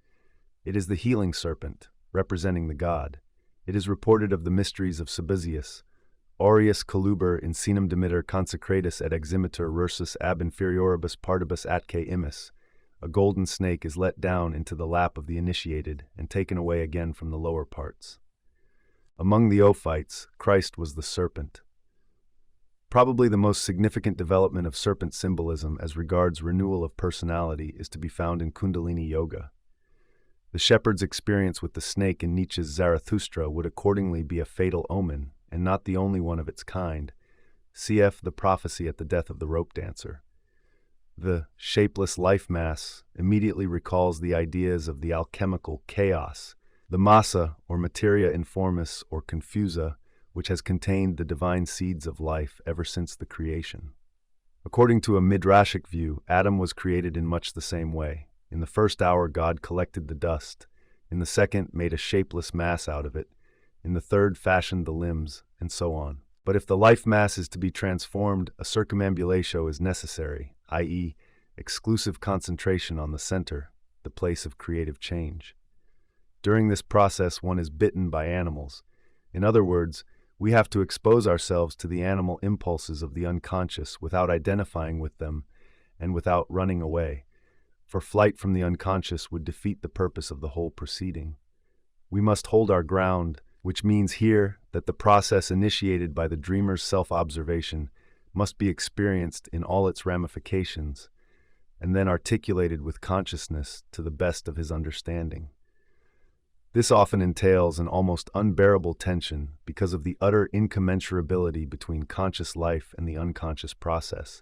It is the healing serpent, representing the god. It is reported of the mysteries of Sabazius, aureus coluber in sinum dimitter consecratus et eximitur rursus ab inferioribus partibus atque imis. A golden snake is let down into the lap of the initiated and taken away again from the lower parts. Among the Ophites, Christ was the serpent. Probably the most significant development of serpent symbolism as regards renewal of personality is to be found in Kundalini Yoga. The shepherd's experience with the snake in Nietzsche's Zarathustra would accordingly be a fatal omen, and not the only one of its kind. Cf. The prophecy at the death of the rope dancer. The shapeless life mass immediately recalls the ideas of the alchemical chaos, the massa or materia informis or confusa, which has contained the divine seeds of life ever since the creation. According to a midrashic view, Adam was created in much the same way. In the first hour, God collected the dust. In the second, made a shapeless mass out of it. In the third, fashioned the limbs, and so on. But if the life mass is to be transformed, a circumambulatio is necessary, i.e., exclusive concentration on the center, the place of creative change. During this process, one is bitten by animals. In other words, we have to expose ourselves to the animal impulses of the unconscious without identifying with them and without running away, for flight from the unconscious would defeat the purpose of the whole proceeding. We must hold our ground, which means here that the process initiated by the dreamer's self-observation must be experienced in all its ramifications, and then articulated with consciousness to the best of his understanding. This often entails an almost unbearable tension because of the utter incommensurability between conscious life and the unconscious process,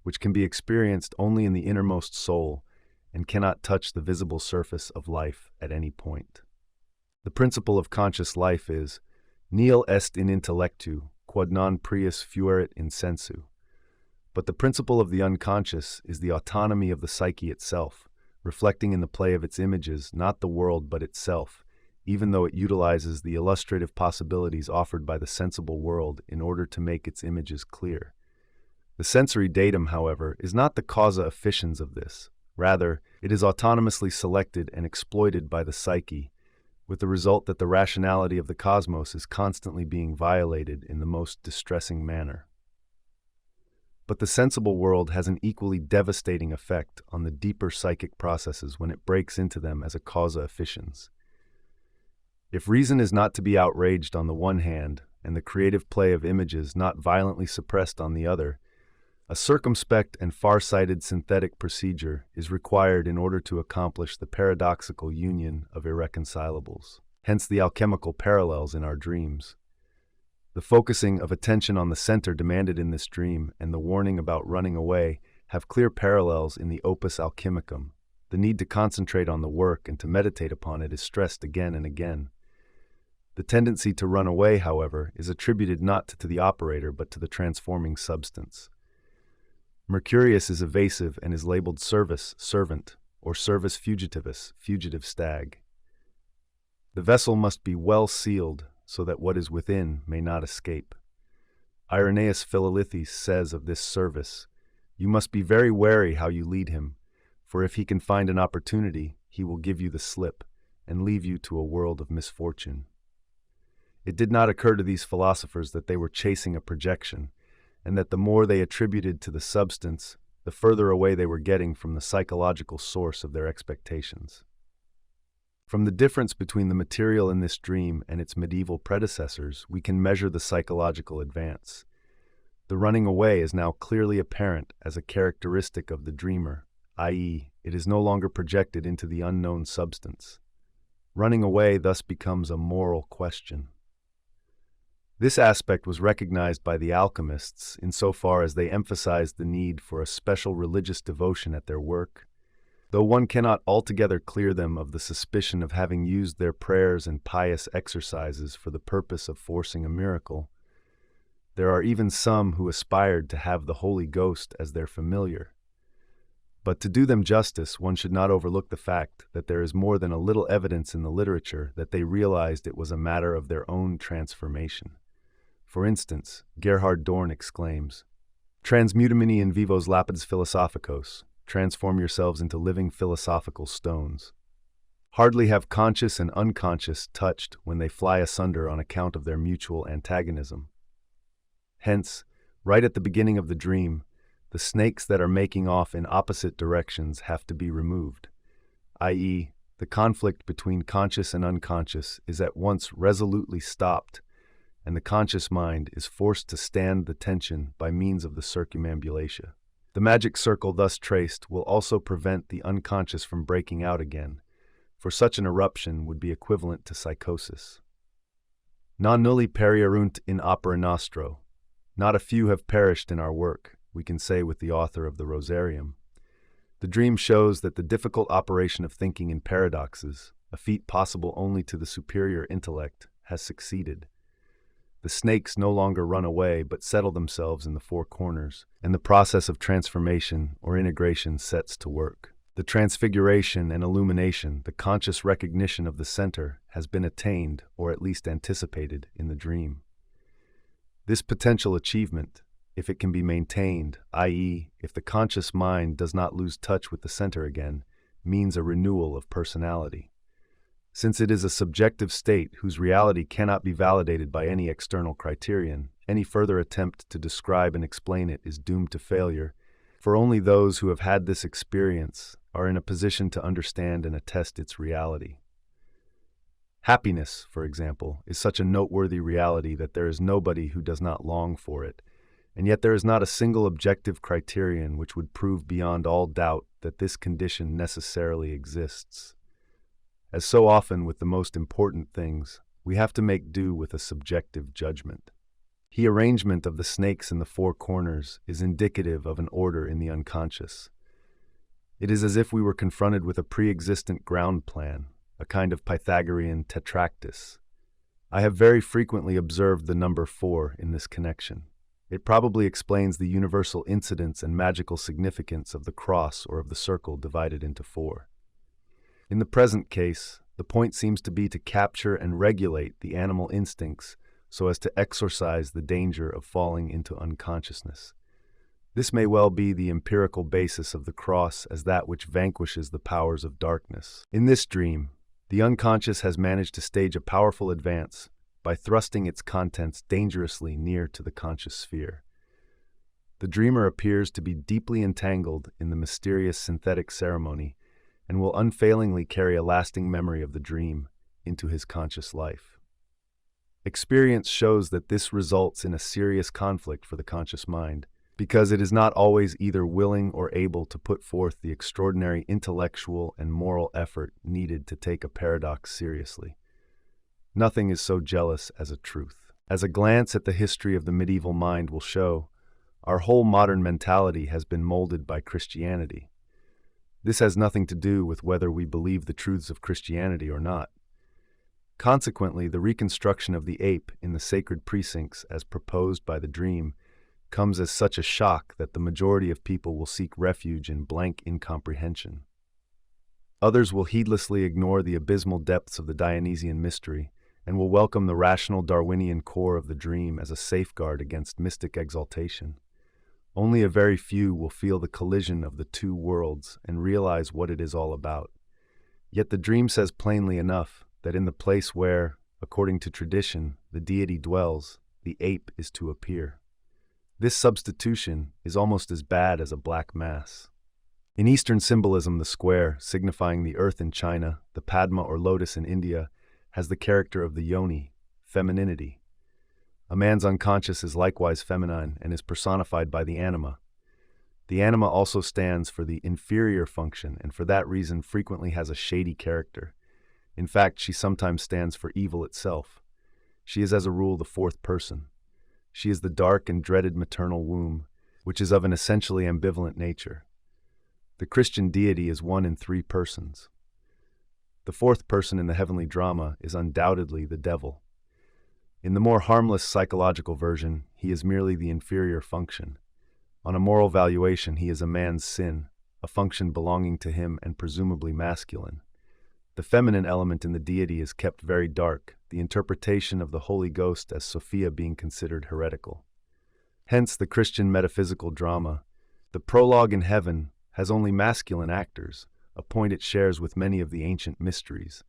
which can be experienced only in the innermost soul and cannot touch the visible surface of life at any point. The principle of conscious life is nihil est in intellectu, quod non prius fuerit in sensu. But the principle of the unconscious is the autonomy of the psyche itself, reflecting in the play of its images not the world but itself, even though it utilizes the illustrative possibilities offered by the sensible world in order to make its images clear. The sensory datum, however, is not the causa efficiens of this. Rather, it is autonomously selected and exploited by the psyche, with the result that the rationality of the cosmos is constantly being violated in the most distressing manner. But the sensible world has an equally devastating effect on the deeper psychic processes when it breaks into them as a causa efficiens. If reason is not to be outraged on the one hand, and the creative play of images not violently suppressed on the other, a circumspect and far-sighted synthetic procedure is required in order to accomplish the paradoxical union of irreconcilables, hence the alchemical parallels in our dreams. The focusing of attention on the center demanded in this dream and the warning about running away have clear parallels in the opus alchemicum. The need to concentrate on the work and to meditate upon it is stressed again and again. The tendency to run away, however, is attributed not to the operator but to the transforming substance. Mercurius is evasive and is labeled servus, servant, or servus fugitivus, fugitive stag. The vessel must be well sealed so that what is within may not escape. Irenaeus Philolithes says of this service, "You must be very wary how you lead him, for if he can find an opportunity, he will give you the slip and leave you to a world of misfortune." It did not occur to these philosophers that they were chasing a projection, and that the more they attributed to the substance, the further away they were getting from the psychological source of their expectations. From the difference between the material in this dream and its medieval predecessors, we can measure the psychological advance. The running away is now clearly apparent as a characteristic of the dreamer, i.e., it is no longer projected into the unknown substance. Running away thus becomes a moral question. This aspect was recognized by the alchemists insofar as they emphasized the need for a special religious devotion at their work. Though one cannot altogether clear them of the suspicion of having used their prayers and pious exercises for the purpose of forcing a miracle, there are even some who aspired to have the Holy Ghost as their familiar. But to do them justice, one should not overlook the fact that there is more than a little evidence in the literature that they realized it was a matter of their own transformation. For instance, Gerhard Dorn exclaims, "Transmutamini in vivos lapis philosophicos, transform yourselves into living philosophical stones." Hardly have conscious and unconscious touched when they fly asunder on account of their mutual antagonism. Hence, right at the beginning of the dream, the snakes that are making off in opposite directions have to be removed, i.e., the conflict between conscious and unconscious is at once resolutely stopped, and the conscious mind is forced to stand the tension by means of the circumambulatia. The magic circle thus traced will also prevent the unconscious from breaking out again, for such an eruption would be equivalent to psychosis. Non nulli perierunt in opera nostro. Not a few have perished in our work, we can say with the author of the Rosarium. The dream shows that the difficult operation of thinking in paradoxes, a feat possible only to the superior intellect, has succeeded. The snakes no longer run away but settle themselves in the four corners, and the process of transformation or integration sets to work. The transfiguration and illumination, the conscious recognition of the center, has been attained, or at least anticipated, in the dream. This potential achievement, if it can be maintained, i.e., if the conscious mind does not lose touch with the center again, means a renewal of personality. Since it is a subjective state whose reality cannot be validated by any external criterion, any further attempt to describe and explain it is doomed to failure, for only those who have had this experience are in a position to understand and attest its reality. Happiness, for example, is such a noteworthy reality that there is nobody who does not long for it, and yet there is not a single objective criterion which would prove beyond all doubt that this condition necessarily exists. As so often with the most important things, we have to make do with a subjective judgment. The arrangement of the snakes in the four corners is indicative of an order in the unconscious. It is as if we were confronted with a pre-existent ground plan, a kind of Pythagorean tetractys. I have very frequently observed the number 4 in this connection. It probably explains the universal incidence and magical significance of the cross or of the circle divided into 4. In the present case, the point seems to be to capture and regulate the animal instincts so as to exorcise the danger of falling into unconsciousness. This may well be the empirical basis of the cross as that which vanquishes the powers of darkness. In this dream, the unconscious has managed to stage a powerful advance by thrusting its contents dangerously near to the conscious sphere. The dreamer appears to be deeply entangled in the mysterious synthetic ceremony and will unfailingly carry a lasting memory of the dream into his conscious life. Experience shows that this results in a serious conflict for the conscious mind, because it is not always either willing or able to put forth the extraordinary intellectual and moral effort needed to take a paradox seriously. Nothing is so jealous as a truth. As a glance at the history of the medieval mind will show, our whole modern mentality has been molded by Christianity. This has nothing to do with whether we believe the truths of Christianity or not. Consequently, the reconstruction of the ape in the sacred precincts as proposed by the dream comes as such a shock that the majority of people will seek refuge in blank incomprehension. Others will heedlessly ignore the abysmal depths of the Dionysian mystery and will welcome the rational Darwinian core of the dream as a safeguard against mystic exaltation. Only a very few will feel the collision of the two worlds and realize what it is all about. Yet the dream says plainly enough that in the place where, according to tradition, the deity dwells, the ape is to appear. This substitution is almost as bad as a black mass. In Eastern symbolism, the square, signifying the earth in China, the Padma or lotus in India, has the character of the yoni, femininity. A man's unconscious is likewise feminine and is personified by the anima. The anima also stands for the inferior function and for that reason frequently has a shady character. In fact, she sometimes stands for evil itself. She is as a rule the fourth person. She is the dark and dreaded maternal womb, which is of an essentially ambivalent nature. The Christian deity is one in 3 persons. The fourth person in the heavenly drama is undoubtedly the devil. In the more harmless psychological version, he is merely the inferior function. On a moral valuation, he is a man's sin, a function belonging to him and presumably masculine. The feminine element in the deity is kept very dark, the interpretation of the Holy Ghost as Sophia being considered heretical. Hence the Christian metaphysical drama. The prologue in heaven has only masculine actors, a point it shares with many of the ancient mysteries.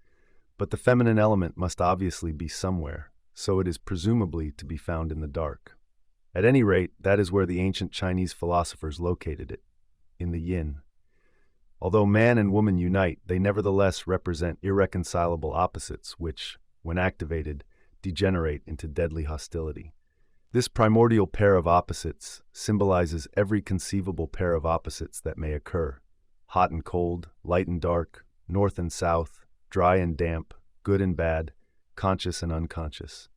But the feminine element must obviously be somewhere, so it is presumably to be found in the dark. At any rate, that is where the ancient Chinese philosophers located it, in the yin. Although man and woman unite, they nevertheless represent irreconcilable opposites which, when activated, degenerate into deadly hostility. This primordial pair of opposites symbolizes every conceivable pair of opposites that may occur: hot and cold, light and dark, north and south, dry and damp, good and bad, conscious and unconscious.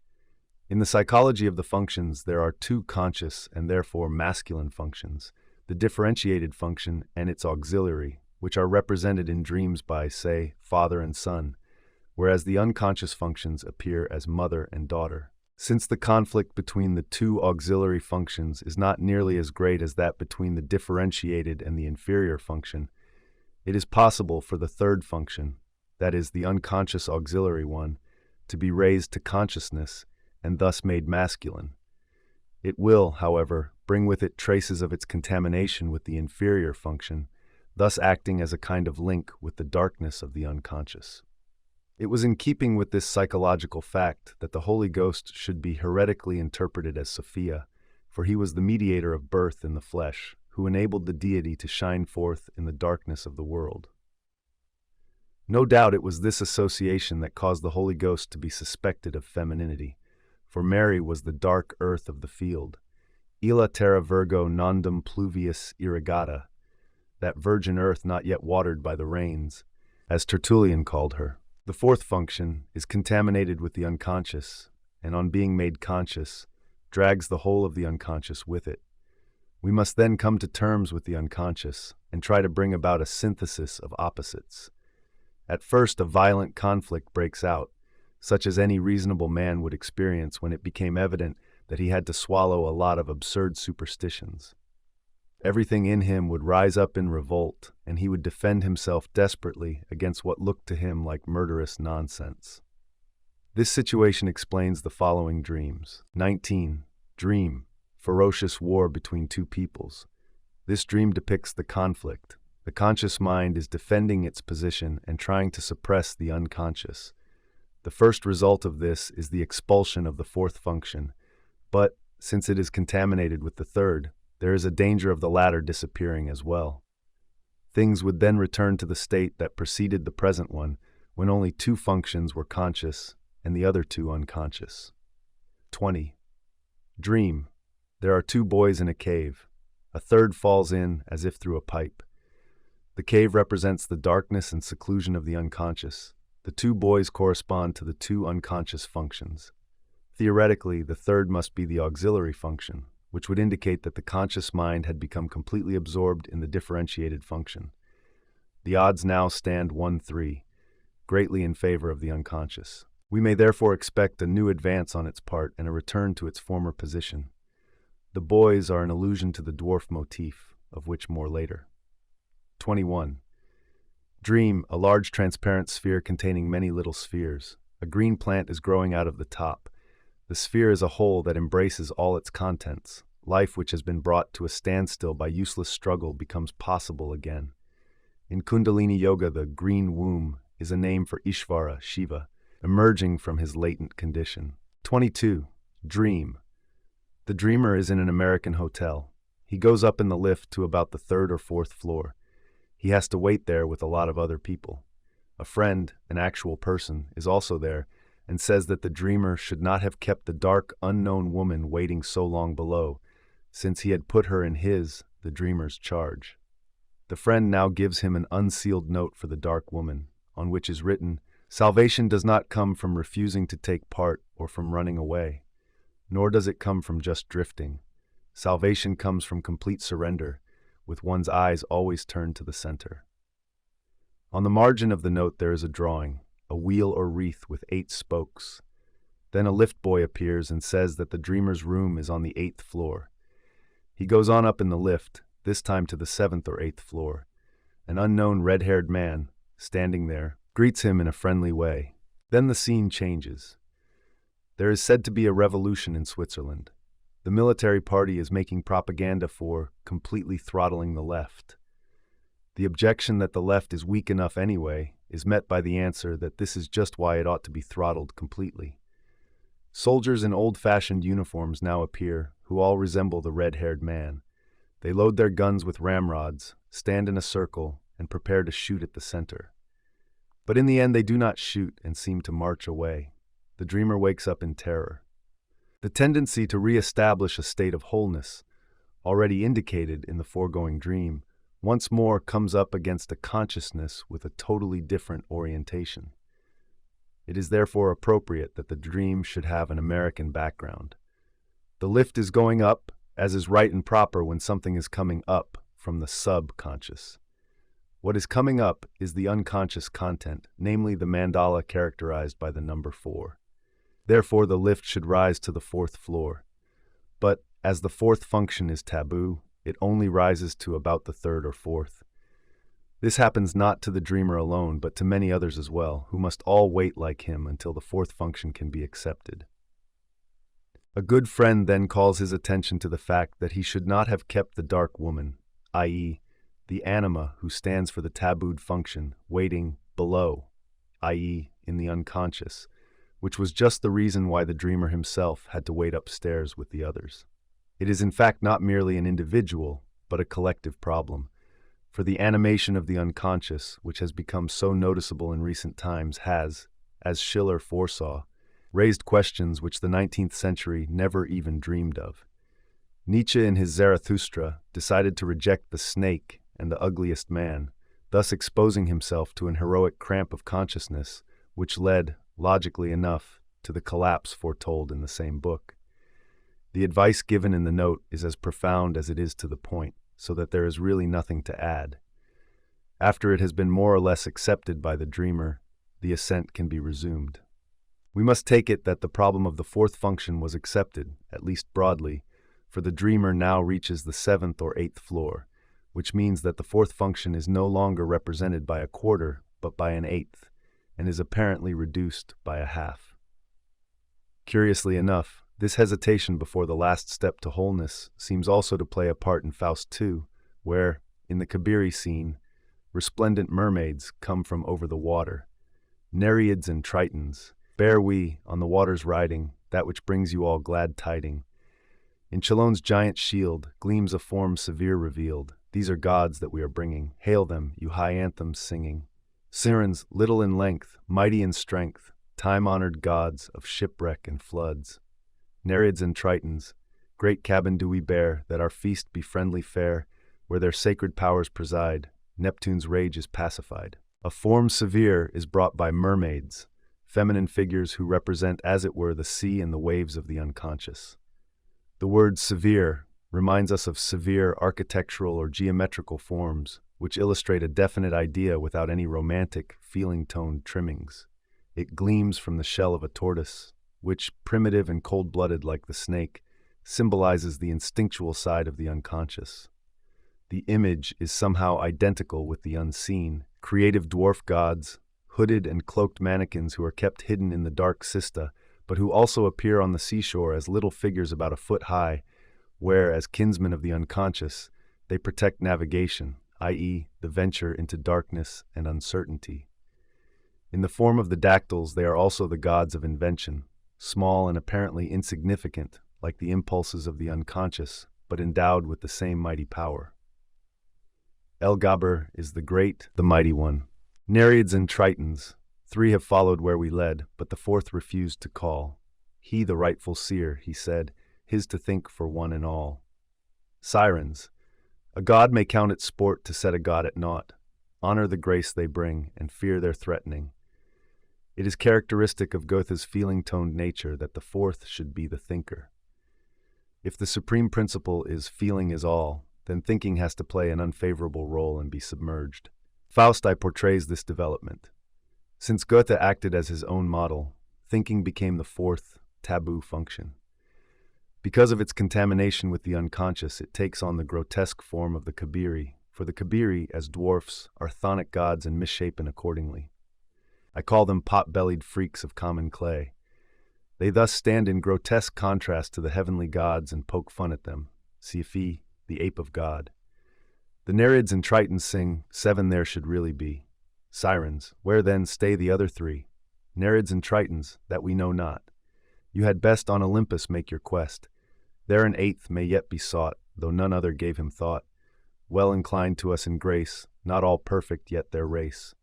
In the psychology of the functions, there are 2 conscious and therefore masculine functions, the differentiated function and its auxiliary, which are represented in dreams by, say, father and son, whereas the unconscious functions appear as mother and daughter. Since the conflict between the two auxiliary functions is not nearly as great as that between the differentiated and the inferior function, it is possible for the third function, that is, the unconscious auxiliary one, to be raised to consciousness and thus made masculine. It will, however, bring with it traces of its contamination with the inferior function, thus acting as a kind of link with the darkness of the unconscious. It was in keeping with this psychological fact that the Holy Ghost should be heretically interpreted as Sophia, for he was the mediator of birth in the flesh, who enabled the deity to shine forth in the darkness of the world. No doubt it was this association that caused the Holy Ghost to be suspected of femininity, for Mary was the dark earth of the field, illa terra virgo nondum pluvius irrigata, that virgin earth not yet watered by the rains, as Tertullian called her. The fourth function is contaminated with the unconscious, and on being made conscious, drags the whole of the unconscious with it. We must then come to terms with the unconscious and try to bring about a synthesis of opposites. At first, a violent conflict breaks out, such as any reasonable man would experience when it became evident that he had to swallow a lot of absurd superstitions. Everything in him would rise up in revolt, and he would defend himself desperately against what looked to him like murderous nonsense. This situation explains the following dreams. 19. Dream. Ferocious war between two peoples. This dream depicts the conflict. The conscious mind is defending its position and trying to suppress the unconscious. The first result of this is the expulsion of the fourth function, but since it is contaminated with the third, there is a danger of the latter disappearing as well. Things would then return to the state that preceded the present one, when only two functions were conscious and the other two unconscious. 20. Dream. There are two boys in a cave. A third falls in as if through a pipe. The cave represents the darkness and seclusion of the unconscious. The two boys correspond to the two unconscious functions. Theoretically, the third must be the auxiliary function, which would indicate that the conscious mind had become completely absorbed in the differentiated function. The odds now stand 1-3, greatly in favor of the unconscious. We may therefore expect a new advance on its part and a return to its former position. The boys are an allusion to the dwarf motif, of which more later. 21. Dream, a large transparent sphere containing many little spheres. A green plant is growing out of the top. The sphere is a whole that embraces all its contents. Life which has been brought to a standstill by useless struggle becomes possible again. In Kundalini Yoga, the green womb is a name for Ishvara, Shiva, emerging from his latent condition. 22. Dream. The dreamer is in an American hotel. He goes up in the lift to about the 3rd or 4th floor. He has to wait there with a lot of other people. A friend, an actual person, is also there and says that the dreamer should not have kept the dark, unknown woman waiting so long below, since he had put her in his, the dreamer's, charge. The friend now gives him an unsealed note for the dark woman, on which is written, "Salvation does not come from refusing to take part or from running away, nor does it come from just drifting. Salvation comes from complete surrender, with one's eyes always turned to the center." On the margin of the note there is a drawing, a wheel or wreath with 8 spokes. Then a lift boy appears and says that the dreamer's room is on the 8th floor. He goes on up in the lift, this time to the 7th or 8th floor. An unknown red-haired man, standing there, greets him in a friendly way. Then the scene changes. There is said to be a revolution in Switzerland. The military party is making propaganda for completely throttling the left. The objection that the left is weak enough anyway is met by the answer that this is just why it ought to be throttled completely. Soldiers in old-fashioned uniforms now appear, who all resemble the red-haired man. They load their guns with ramrods, stand in a circle, and prepare to shoot at the center. But in the end they do not shoot and seem to march away. The dreamer wakes up in terror. The tendency to re-establish a state of wholeness, already indicated in the foregoing dream, once more comes up against a consciousness with a totally different orientation. It is therefore appropriate that the dream should have an American background. The lift is going up, as is right and proper when something is coming up from the subconscious. What is coming up is the unconscious content, namely the mandala characterized by the number 4. Therefore, the lift should rise to the fourth floor. But, as the fourth function is taboo, it only rises to about the third or fourth. This happens not to the dreamer alone, but to many others as well, who must all wait like him until the fourth function can be accepted. A good friend then calls his attention to the fact that he should not have kept the dark woman, i.e., the anima who stands for the tabooed function, waiting below, i.e., in the unconscious, which was just the reason why the dreamer himself had to wait upstairs with the others. It is in fact not merely an individual, but a collective problem, for the animation of the unconscious, which has become so noticeable in recent times, has, as Schiller foresaw, raised questions which the 19th century never even dreamed of. Nietzsche in his Zarathustra decided to reject the snake and the ugliest man, thus exposing himself to an heroic cramp of consciousness, which led, logically enough, to the collapse foretold in the same book. The advice given in the note is as profound as it is to the point, so that there is really nothing to add. After it has been more or less accepted by the dreamer, the ascent can be resumed. We must take it that the problem of the fourth function was accepted, at least broadly, for the dreamer now reaches the seventh or eighth floor, which means that the fourth function is no longer represented by a quarter, but by an eighth, and is apparently reduced by a half. Curiously enough, this hesitation before the last step to wholeness seems also to play a part in Faust II, where, in the Kabiri scene, resplendent mermaids come from over the water. Nereids and Tritons, bear we, on the waters riding, that which brings you all glad tiding. In Chillon's giant shield gleams a form severe revealed. These are gods that we are bringing. Hail them, you high anthems singing. Sirens, little in length, mighty in strength, time-honored gods of shipwreck and floods. Nereids and Tritons, great cabin do we bear, that our feast be friendly fare, where their sacred powers preside, Neptune's rage is pacified. A form severe is brought by mermaids, feminine figures who represent, as it were, the sea and the waves of the unconscious. The word severe reminds us of severe architectural or geometrical forms, which illustrate a definite idea without any romantic, feeling-toned trimmings. It gleams from the shell of a tortoise, which, primitive and cold-blooded like the snake, symbolizes the instinctual side of the unconscious. The image is somehow identical with the unseen, creative dwarf gods, hooded and cloaked mannequins who are kept hidden in the dark cista, but who also appear on the seashore as little figures about a foot high, where, as kinsmen of the unconscious, they protect navigation, i.e., the venture into darkness and uncertainty. In the form of the dactyls, they are also the gods of invention, small and apparently insignificant, like the impulses of the unconscious, but endowed with the same mighty power. El Gaber is the great, the mighty one. Nereids and Tritons, three have followed where we led, but the fourth refused to call. He the rightful seer, he said, his to think for one and all. Sirens, a god may count it sport to set a god at naught, honor the grace they bring, and fear their threatening. It is characteristic of Goethe's feeling-toned nature that the fourth should be the thinker. If the supreme principle is feeling is all, then thinking has to play an unfavorable role and be submerged. Faust portrays this development. Since Goethe acted as his own model, thinking became the fourth, taboo function. Because of its contamination with the unconscious, it takes on the grotesque form of the Kabiri, for the Kabiri, as dwarfs, are chthonic gods and misshapen accordingly. I call them pot-bellied freaks of common clay. They thus stand in grotesque contrast to the heavenly gods and poke fun at them. Sifi, the ape of God. The Nereids and Tritons sing, 7 there should really be. Sirens, where then stay the other 3? Nereids and Tritons, that we know not. You had best on Olympus make your quest. There an 8th may yet be sought, though none other gave him thought. Well inclined to us in grace, not all perfect yet their race.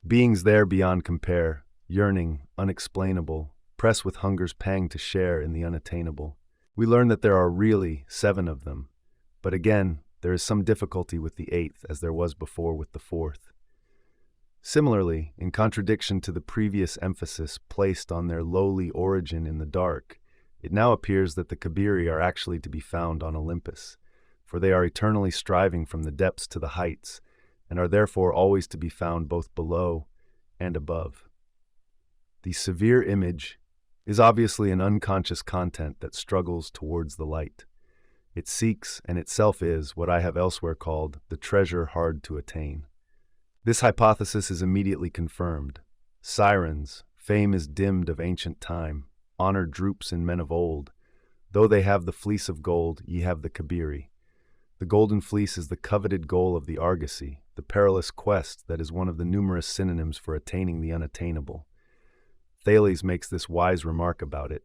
Beings there beyond compare, yearning, unexplainable, press with hunger's pang to share in the unattainable. We learn that there are really 7 of them, but again, there is some difficulty with the 8th as there was before with the 4th. Similarly, in contradiction to the previous emphasis placed on their lowly origin in the dark, it now appears that the Kabiri are actually to be found on Olympus, for they are eternally striving from the depths to the heights, and are therefore always to be found both below and above. The severe image is obviously an unconscious content that struggles towards the light. It seeks and itself is what I have elsewhere called the treasure hard to attain. This hypothesis is immediately confirmed. Sirens, fame is dimmed of ancient time, honor droops in men of old. Though they have the fleece of gold, ye have the kabiri. The golden fleece is the coveted goal of the argosy, the perilous quest that is one of the numerous synonyms for attaining the unattainable. Thales makes this wise remark about it.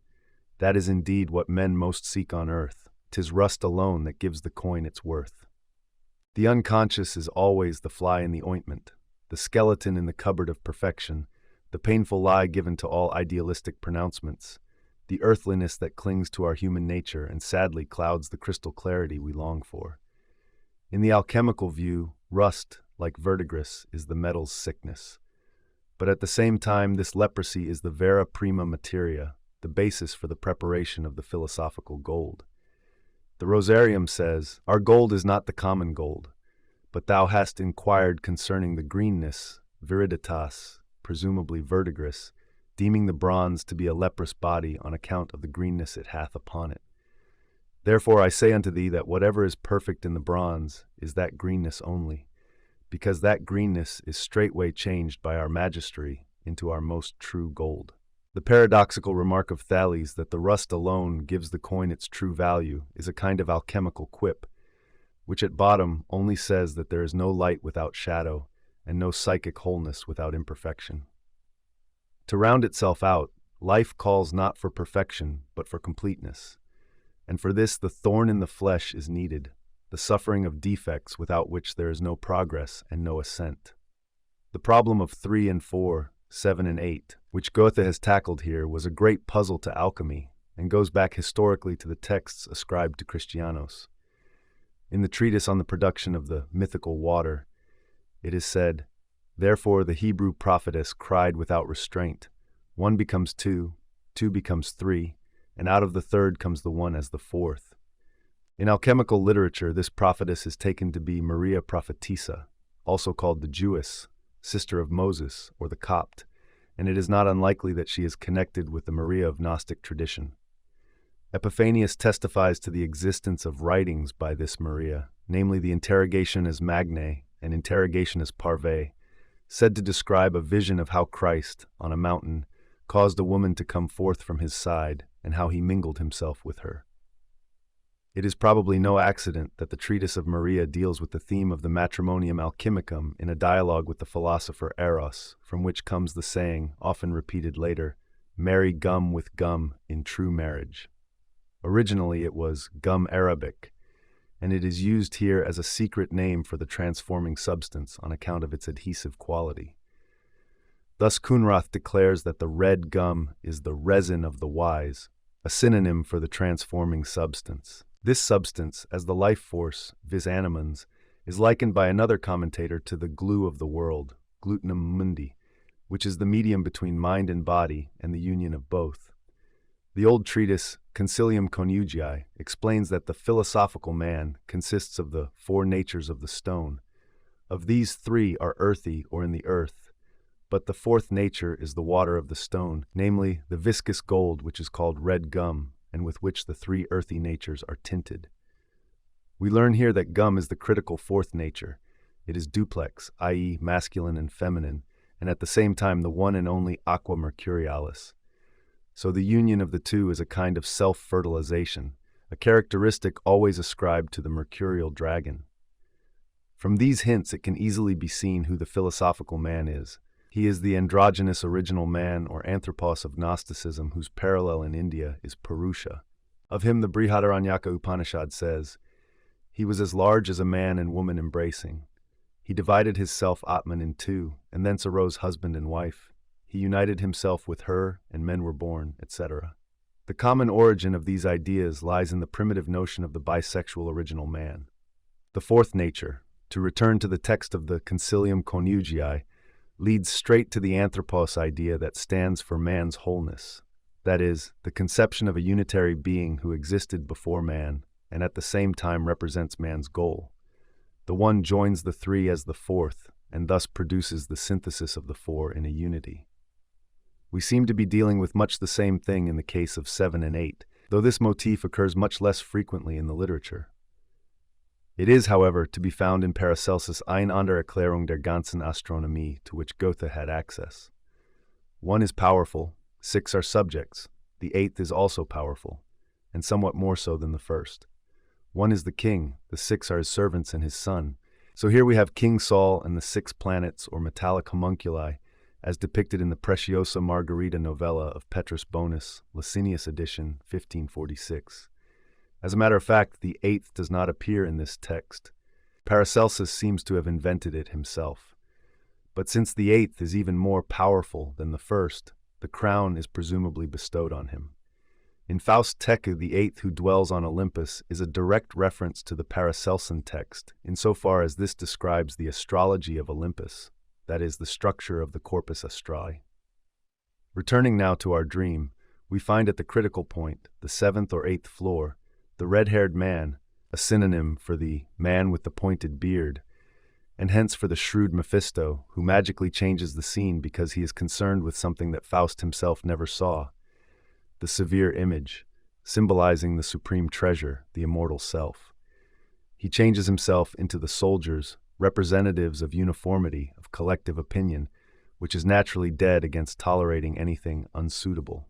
That is indeed what men most seek on earth. 'Tis rust alone that gives the coin its worth. The unconscious is always the fly in the ointment, the skeleton in the cupboard of perfection, the painful lie given to all idealistic pronouncements, the earthliness that clings to our human nature and sadly clouds the crystal clarity we long for. In the alchemical view, rust, like verdigris, is the metal's sickness. But at the same time, this leprosy is the vera prima materia, the basis for the preparation of the philosophical gold. The Rosarium says, "Our gold is not the common gold, but thou hast inquired concerning the greenness, viriditas, presumably verdigris, deeming the bronze to be a leprous body on account of the greenness it hath upon it. Therefore I say unto thee that whatever is perfect in the bronze is that greenness only, because that greenness is straightway changed by our magistery into our most true gold." The paradoxical remark of Thales that the rust alone gives the coin its true value is a kind of alchemical quip, which at bottom only says that there is no light without shadow and no psychic wholeness without imperfection. To round itself out, life calls not for perfection but for completeness, and for this the thorn in the flesh is needed, the suffering of defects without which there is no progress and no ascent. The problem of 3 and 4, 7 and 8, which Goethe has tackled here, was a great puzzle to alchemy and goes back historically to the texts ascribed to Christianos. In the treatise on the production of the mythical water, it is said, "Therefore the Hebrew prophetess cried without restraint, 1 becomes 2, 2 becomes 3, and out of the third comes the one as the fourth." In alchemical literature, this prophetess is taken to be Maria Prophetissa, also called the Jewess, sister of Moses, or the Copt, and it is not unlikely that she is connected with the Maria of Gnostic tradition. Epiphanius testifies to the existence of writings by this Maria, namely the Interrogationes Magnae and Interrogationes Parvae, said to describe a vision of how Christ, on a mountain, caused a woman to come forth from his side and how he mingled himself with her. It is probably no accident that the treatise of Maria deals with the theme of the matrimonium alchemicum in a dialogue with the philosopher Eros, from which comes the saying, often repeated later, "Marry gum with gum in true marriage." Originally it was gum arabic, and it is used here as a secret name for the transforming substance on account of its adhesive quality. Thus Kunrath declares that the red gum is the resin of the wise, a synonym for the transforming substance. This substance, as the life force, vis animans, is likened by another commentator to the glue of the world, glutenum mundi, which is the medium between mind and body and the union of both. The old treatise, Concilium Conugii, explains that the philosophical man consists of the 4 natures of the stone. Of these 3 are earthy or in the earth, but the 4th nature is the water of the stone, namely the viscous gold which is called red gum, and with which the 3 earthy natures are tinted. We learn here that gum is the critical 4th nature. It is duplex, i.e. masculine and feminine, and at the same time the one and only aqua mercurialis. So the union of the two is a kind of self-fertilization, a characteristic always ascribed to the mercurial dragon. From these hints it can easily be seen who the philosophical man is. He is the androgynous original man or anthropos of Gnosticism whose parallel in India is Purusha. Of him the Brihadaranyaka Upanishad says, "He was as large as a man and woman embracing. He divided his self-Atman in 2, and thence arose husband and wife. He united himself with her, and men were born," etc. The common origin of these ideas lies in the primitive notion of the bisexual original man. The 4th nature, to return to the text of the Concilium Conugii, leads straight to the anthropos idea that stands for man's wholeness, that is, the conception of a unitary being who existed before man and at the same time represents man's goal. The one joins the 3 as the 4th and thus produces the synthesis of the 4 in a unity. We seem to be dealing with much the same thing in the case of 7 and 8, though this motif occurs much less frequently in the literature. It is, however, to be found in Paracelsus' Eine andere Erklärung der ganzen Astronomie, to which Goethe had access. 1 is powerful, 6 are subjects, the 8th is also powerful, and somewhat more so than the first. 1 is the king, the 6 are his servants and his son. So here we have King Saul and the 6 planets or metallic homunculi, as depicted in the Preciosa Margarita novella of Petrus Bonus, Licinius edition, 1546. As a matter of fact, the 8th does not appear in this text. Paracelsus seems to have invented it himself. But since the 8th is even more powerful than the first, the crown is presumably bestowed on him. In Faust Theke, the 8th who dwells on Olympus is a direct reference to the Paracelsian text, insofar as this describes the astrology of Olympus, that is, the structure of the corpus astrale. Returning now to our dream, we find at the critical point, the 7th or 8th floor, the red-haired man, a synonym for the man with the pointed beard, and hence for the shrewd Mephisto, who magically changes the scene because he is concerned with something that Faust himself never saw, the severe image, symbolizing the supreme treasure, the immortal self. He changes himself into the soldiers, representatives of uniformity, of collective opinion, which is naturally dead against tolerating anything unsuitable.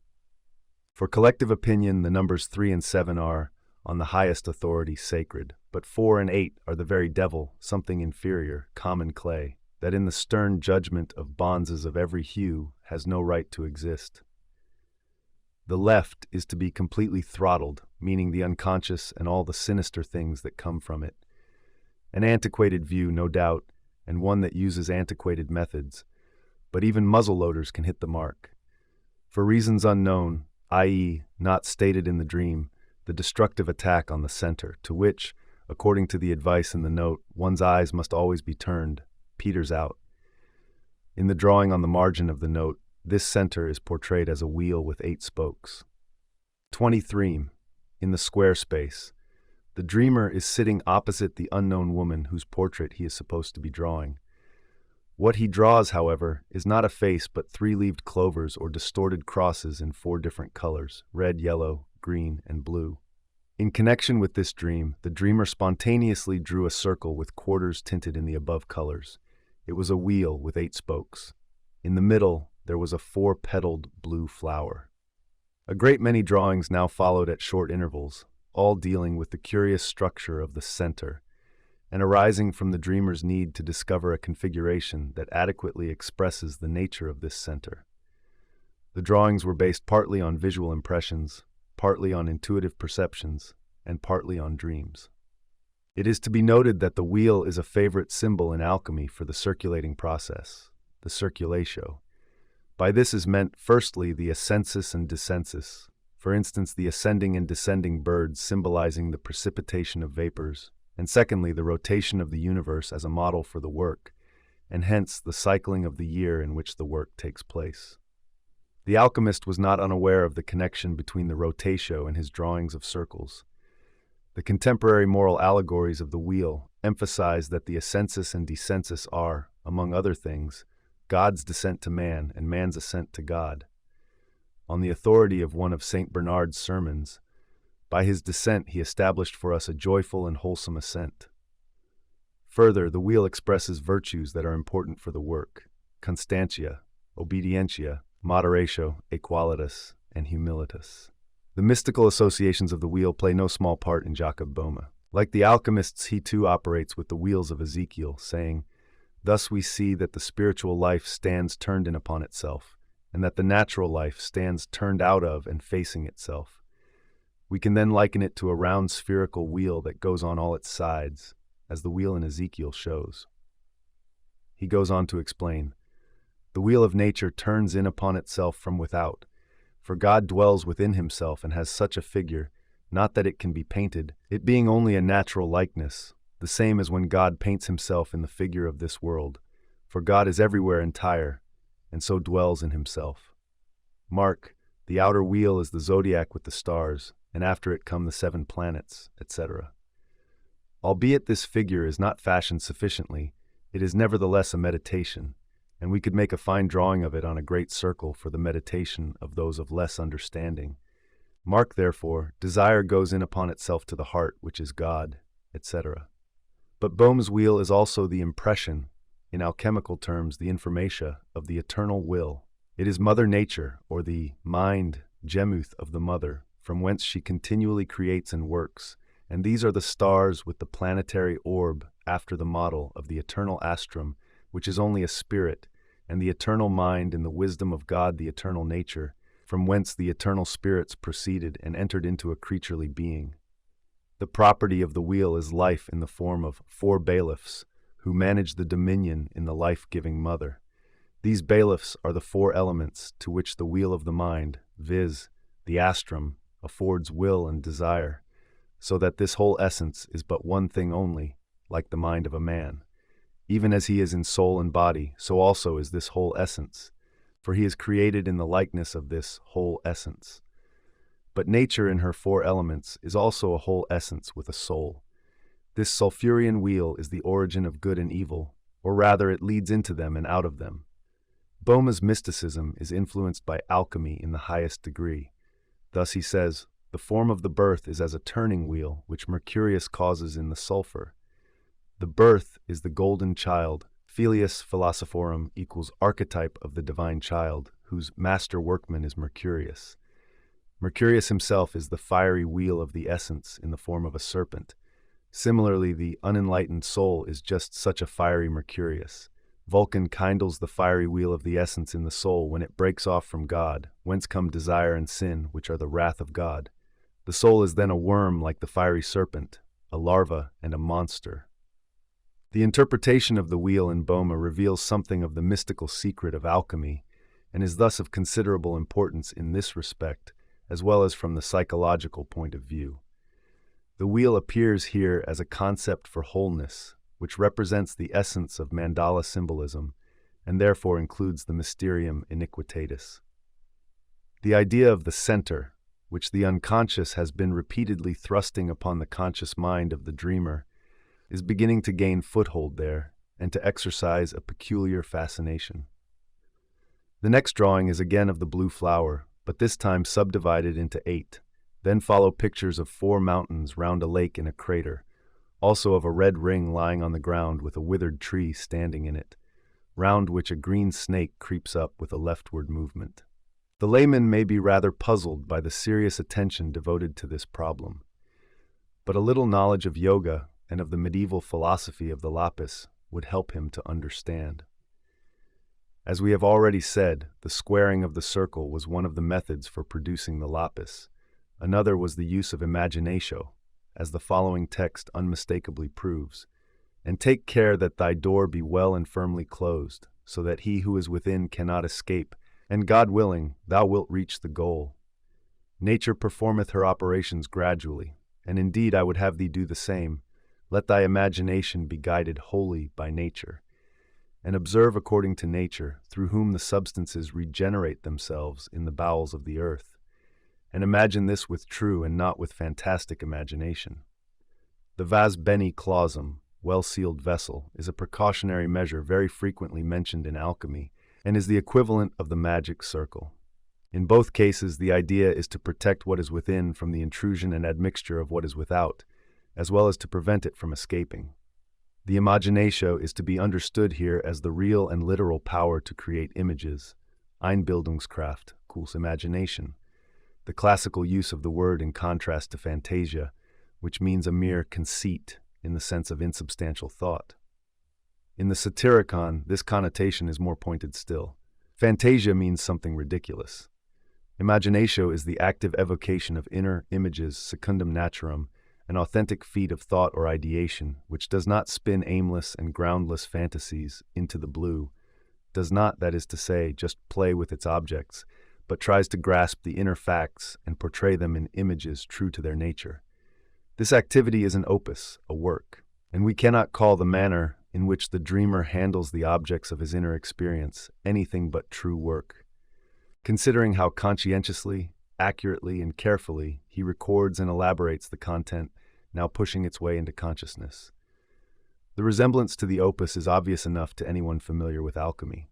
For collective opinion, the numbers 3 and 7 are, on the highest authority, sacred, but 4 and 8 are the very devil, something inferior, common clay, that in the stern judgment of bonzes of every hue has no right to exist. The left is to be completely throttled, meaning the unconscious and all the sinister things that come from it. An antiquated view, no doubt, and one that uses antiquated methods, but even muzzleloaders can hit the mark. For reasons unknown, i.e., not stated in the dream, the destructive attack on the center, to which, according to the advice in the note, one's eyes must always be turned, peters out. In the drawing on the margin of the note, this center is portrayed as a wheel with 8 spokes. 23. In the square space, the dreamer is sitting opposite the unknown woman whose portrait he is supposed to be drawing. What he draws, however, is not a face but 3-leaved clovers or distorted crosses in 4 different colors, red, yellow, green, and blue. In connection with this dream, the dreamer spontaneously drew a circle with quarters tinted in the above colors. It was a wheel with 8 spokes. In the middle, there was a 4-petaled blue flower. A great many drawings now followed at short intervals, all dealing with the curious structure of the center, and arising from the dreamer's need to discover a configuration that adequately expresses the nature of this center. The drawings were based partly on visual impressions, partly on intuitive perceptions, and partly on dreams. It is to be noted that the wheel is a favorite symbol in alchemy for the circulating process, the circulatio. By this is meant, firstly, the ascensus and descensus, for instance, the ascending and descending birds symbolizing the precipitation of vapors, and secondly, the rotation of the universe as a model for the work, and hence the cycling of the year in which the work takes place. The alchemist was not unaware of the connection between the rotatio and his drawings of circles. The contemporary moral allegories of the wheel emphasize that the ascensus and descensus are, among other things, God's descent to man and man's ascent to God. On the authority of one of St. Bernard's sermons, by his descent he established for us a joyful and wholesome ascent. Further, the wheel expresses virtues that are important for the work: constantia, obedientia, moderatio, aequalitas, and humilitas. The mystical associations of the wheel play no small part in Jacob Boehme. Like the alchemists, he too operates with the wheels of Ezekiel, saying, "Thus we see that the spiritual life stands turned in upon itself, and that the natural life stands turned out of and facing itself. We can then liken it to a round spherical wheel that goes on all its sides, as the wheel in Ezekiel shows." He goes on to explain, "The wheel of nature turns in upon itself from without, for God dwells within himself and has such a figure, not that it can be painted, it being only a natural likeness, the same as when God paints himself in the figure of this world, for God is everywhere entire, and so dwells in himself. Mark, the outer wheel is the zodiac with the stars, and after it come the 7 planets, etc. Albeit this figure is not fashioned sufficiently, it is nevertheless a meditation, and we could make a fine drawing of it on a great circle for the meditation of those of less understanding. Mark, therefore, desire goes in upon itself to the heart, which is God, etc. But Boehm's wheel is also the impression, in alchemical terms, the informatia of the eternal will. It is Mother Nature, or the mind, Gemuth of the Mother, from whence she continually creates and works, and these are the stars with the planetary orb after the model of the eternal astrum, which is only a spirit, and the eternal mind in the wisdom of God, the eternal nature, from whence the eternal spirits proceeded and entered into a creaturely being. The property of the wheel is life in the form of 4 bailiffs, who manage the dominion in the life-giving mother. These bailiffs are the 4 elements to which the wheel of the mind, viz., the astrum, affords will and desire, so that this whole essence is but one thing only, like the mind of a man. Even as he is in soul and body, so also is this whole essence, for he is created in the likeness of this whole essence. But nature in her 4 elements is also a whole essence with a soul. This sulphurean wheel is the origin of good and evil, or rather it leads into them and out of them. Boehm's mysticism is influenced by alchemy in the highest degree. Thus he says, the form of the birth is as a turning wheel, which Mercurius causes in the sulfur. The birth is the golden child. Filius philosophorum equals archetype of the divine child, whose master workman is Mercurius. Mercurius himself is the fiery wheel of the essence in the form of a serpent. Similarly, the unenlightened soul is just such a fiery Mercurius. Vulcan kindles the fiery wheel of the essence in the soul when it breaks off from God, whence come desire and sin, which are the wrath of God. The soul is then a worm like the fiery serpent, a larva and a monster. The interpretation of the wheel in Boehme reveals something of the mystical secret of alchemy, and is thus of considerable importance in this respect, as well as from the psychological point of view. The wheel appears here as a concept for wholeness, which represents the essence of mandala symbolism, and therefore includes the mysterium iniquitatis. The idea of the center, which the unconscious has been repeatedly thrusting upon the conscious mind of the dreamer, is beginning to gain foothold there and to exercise a peculiar fascination. The next drawing is again of the blue flower, but this time subdivided into 8. Then follow pictures of 4 mountains round a lake in a crater, also of a red ring lying on the ground with a withered tree standing in it, round which a green snake creeps up with a leftward movement. The layman may be rather puzzled by the serious attention devoted to this problem, but a little knowledge of yoga and of the medieval philosophy of the lapis would help him to understand. As we have already said, the squaring of the circle was one of the methods for producing the lapis. Another was the use of imaginatio, as the following text unmistakably proves. And take care that thy door be well and firmly closed, so that he who is within cannot escape, and God willing, thou wilt reach the goal. Nature performeth her operations gradually, and indeed I would have thee do the same. Let thy imagination be guided wholly by nature, and observe according to nature, through whom the substances regenerate themselves in the bowels of the earth. And imagine this with true and not with fantastic imagination. The vas beni clausum, well-sealed vessel, is a precautionary measure very frequently mentioned in alchemy, and is the equivalent of the magic circle. In both cases, the idea is to protect what is within from the intrusion and admixture of what is without, as well as to prevent it from escaping. The imaginatio is to be understood here as the real and literal power to create images, Einbildungskraft, equals imagination, the classical use of the word in contrast to fantasia, which means a mere conceit in the sense of insubstantial thought. In the Satyricon, this connotation is more pointed still. Fantasia means something ridiculous. Imaginatio is the active evocation of inner images secundum naturam, an authentic feat of thought or ideation, which does not spin aimless and groundless fantasies into the blue, does not, that is to say, just play with its objects, but tries to grasp the inner facts and portray them in images true to their nature. This activity is an opus, a work, and we cannot call the manner in which the dreamer handles the objects of his inner experience anything but true work. Considering how conscientiously, accurately, and carefully he records and elaborates the content now pushing its way into consciousness. The resemblance to the opus is obvious enough to anyone familiar with alchemy.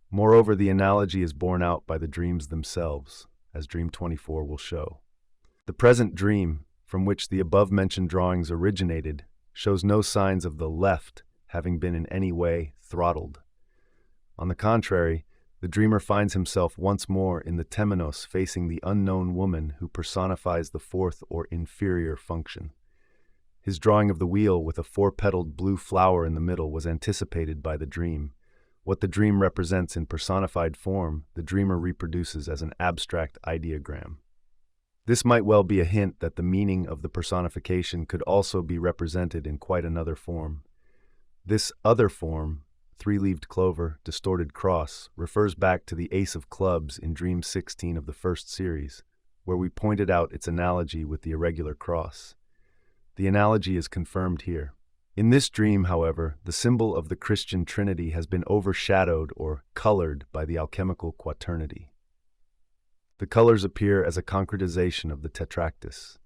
Moreover, the analogy is borne out by the dreams themselves, as Dream 24 will show. The present dream, from which the above-mentioned drawings originated, shows no signs of the left having been in any way throttled. On the contrary, the dreamer finds himself once more in the temenos facing the unknown woman who personifies the fourth or inferior function. His drawing of the wheel with a four-petaled blue flower in the middle was anticipated by the dream. What the dream represents in personified form, the dreamer reproduces as an abstract ideogram. This might well be a hint that the meaning of the personification could also be represented in quite another form. This other form, three-leaved clover, distorted cross, refers back to the Ace of Clubs in Dream 16 of the first series, where we pointed out its analogy with the irregular cross. The analogy is confirmed here. In this dream, however, the symbol of the Christian Trinity has been overshadowed or colored by the alchemical quaternity. The colors appear as a concretization of the tetractys.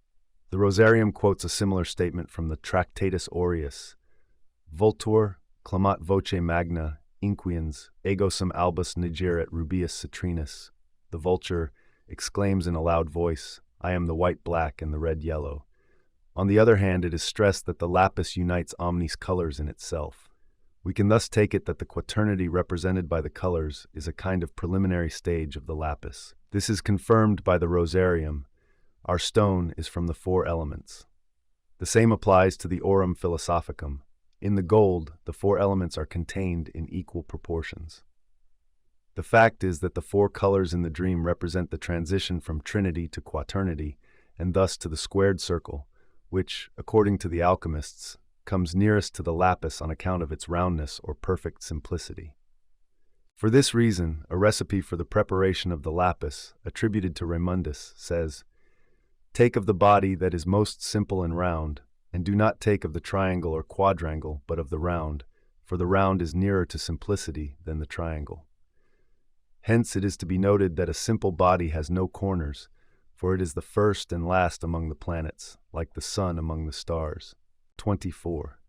The Rosarium quotes a similar statement from the Tractatus Aureus: Vultur, clamat voce magna, inquiens, ego sum albus nigeret rubeus citrinus. The vulture exclaims in a loud voice, I am the white-black and the red-yellow. On the other hand, it is stressed that the lapis unites omnis colors in itself. We can thus take it that the quaternity represented by the colors is a kind of preliminary stage of the lapis. This is confirmed by the Rosarium. Our stone is from the four elements. The same applies to the Aurum Philosophicum. In the gold, the four elements are contained in equal proportions. The fact is that the four colors in the dream represent the transition from trinity to quaternity, and thus to the squared circle, which, according to the alchemists, comes nearest to the lapis on account of its roundness or perfect simplicity. For this reason, a recipe for the preparation of the lapis, attributed to Raymundus, says, Take of the body that is most simple and round, and do not take of the triangle or quadrangle, but of the round, for the round is nearer to simplicity than the triangle. Hence it is to be noted that a simple body has no corners, for it is the first and last among the planets, like the sun among the stars. 24.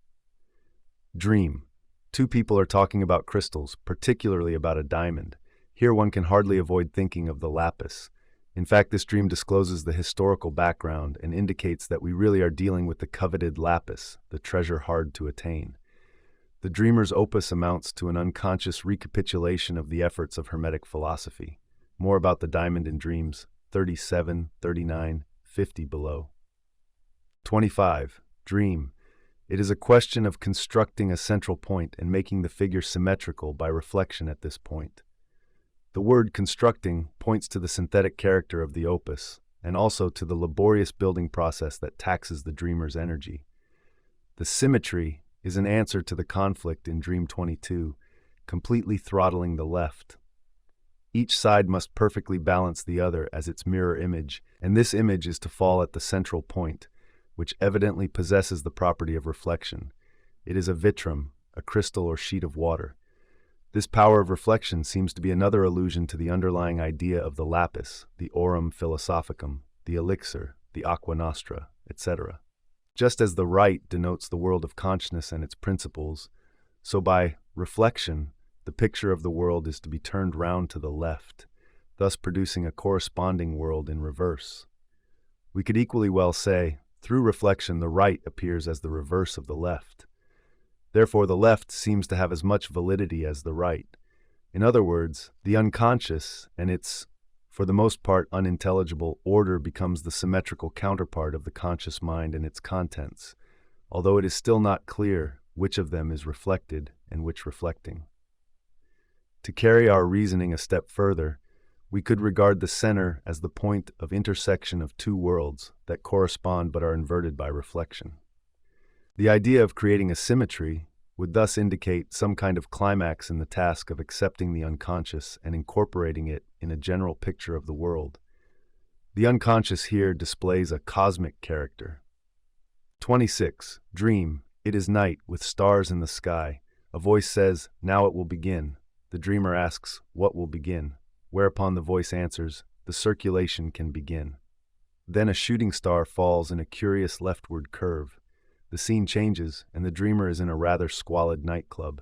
Dream. Two people are talking about crystals, particularly about a diamond. Here one can hardly avoid thinking of the lapis. In fact, this dream discloses the historical background and indicates that we really are dealing with the coveted lapis, the treasure hard to attain. The dreamer's opus amounts to an unconscious recapitulation of the efforts of Hermetic philosophy. More about the diamond in Dreams 37, 39, 50 below. 25. Dream. It is a question of constructing a central point and making the figure symmetrical by reflection at this point. The word constructing points to the synthetic character of the opus, and also to the laborious building process that taxes the dreamer's energy. The symmetry is an answer to the conflict in Dream 22, completely throttling the left. Each side must perfectly balance the other as its mirror image, and this image is to fall at the central point, which evidently possesses the property of reflection. It is a vitrum, a crystal or sheet of water. This power of reflection seems to be another allusion to the underlying idea of the lapis, the aurum philosophicum, the elixir, the aqua nostra, etc. Just as the right denotes the world of consciousness and its principles, so by reflection, the picture of the world is to be turned round to the left, thus producing a corresponding world in reverse. We could equally well say, through reflection, the right appears as the reverse of the left. Therefore, the left seems to have as much validity as the right. In other words, the unconscious and its, for the most part, unintelligible order becomes the symmetrical counterpart of the conscious mind and its contents, although it is still not clear which of them is reflected and which reflecting. To carry our reasoning a step further, we could regard the center as the point of intersection of two worlds that correspond but are inverted by reflection. The idea of creating a symmetry would thus indicate some kind of climax in the task of accepting the unconscious and incorporating it in a general picture of the world. The unconscious here displays a cosmic character. 26. Dream. It is night, with stars in the sky. A voice says, "Now it will begin." The dreamer asks, "What will begin?" Whereupon the voice answers, "The circulation can begin." Then a shooting star falls in a curious leftward curve. The scene changes, and the dreamer is in a rather squalid nightclub.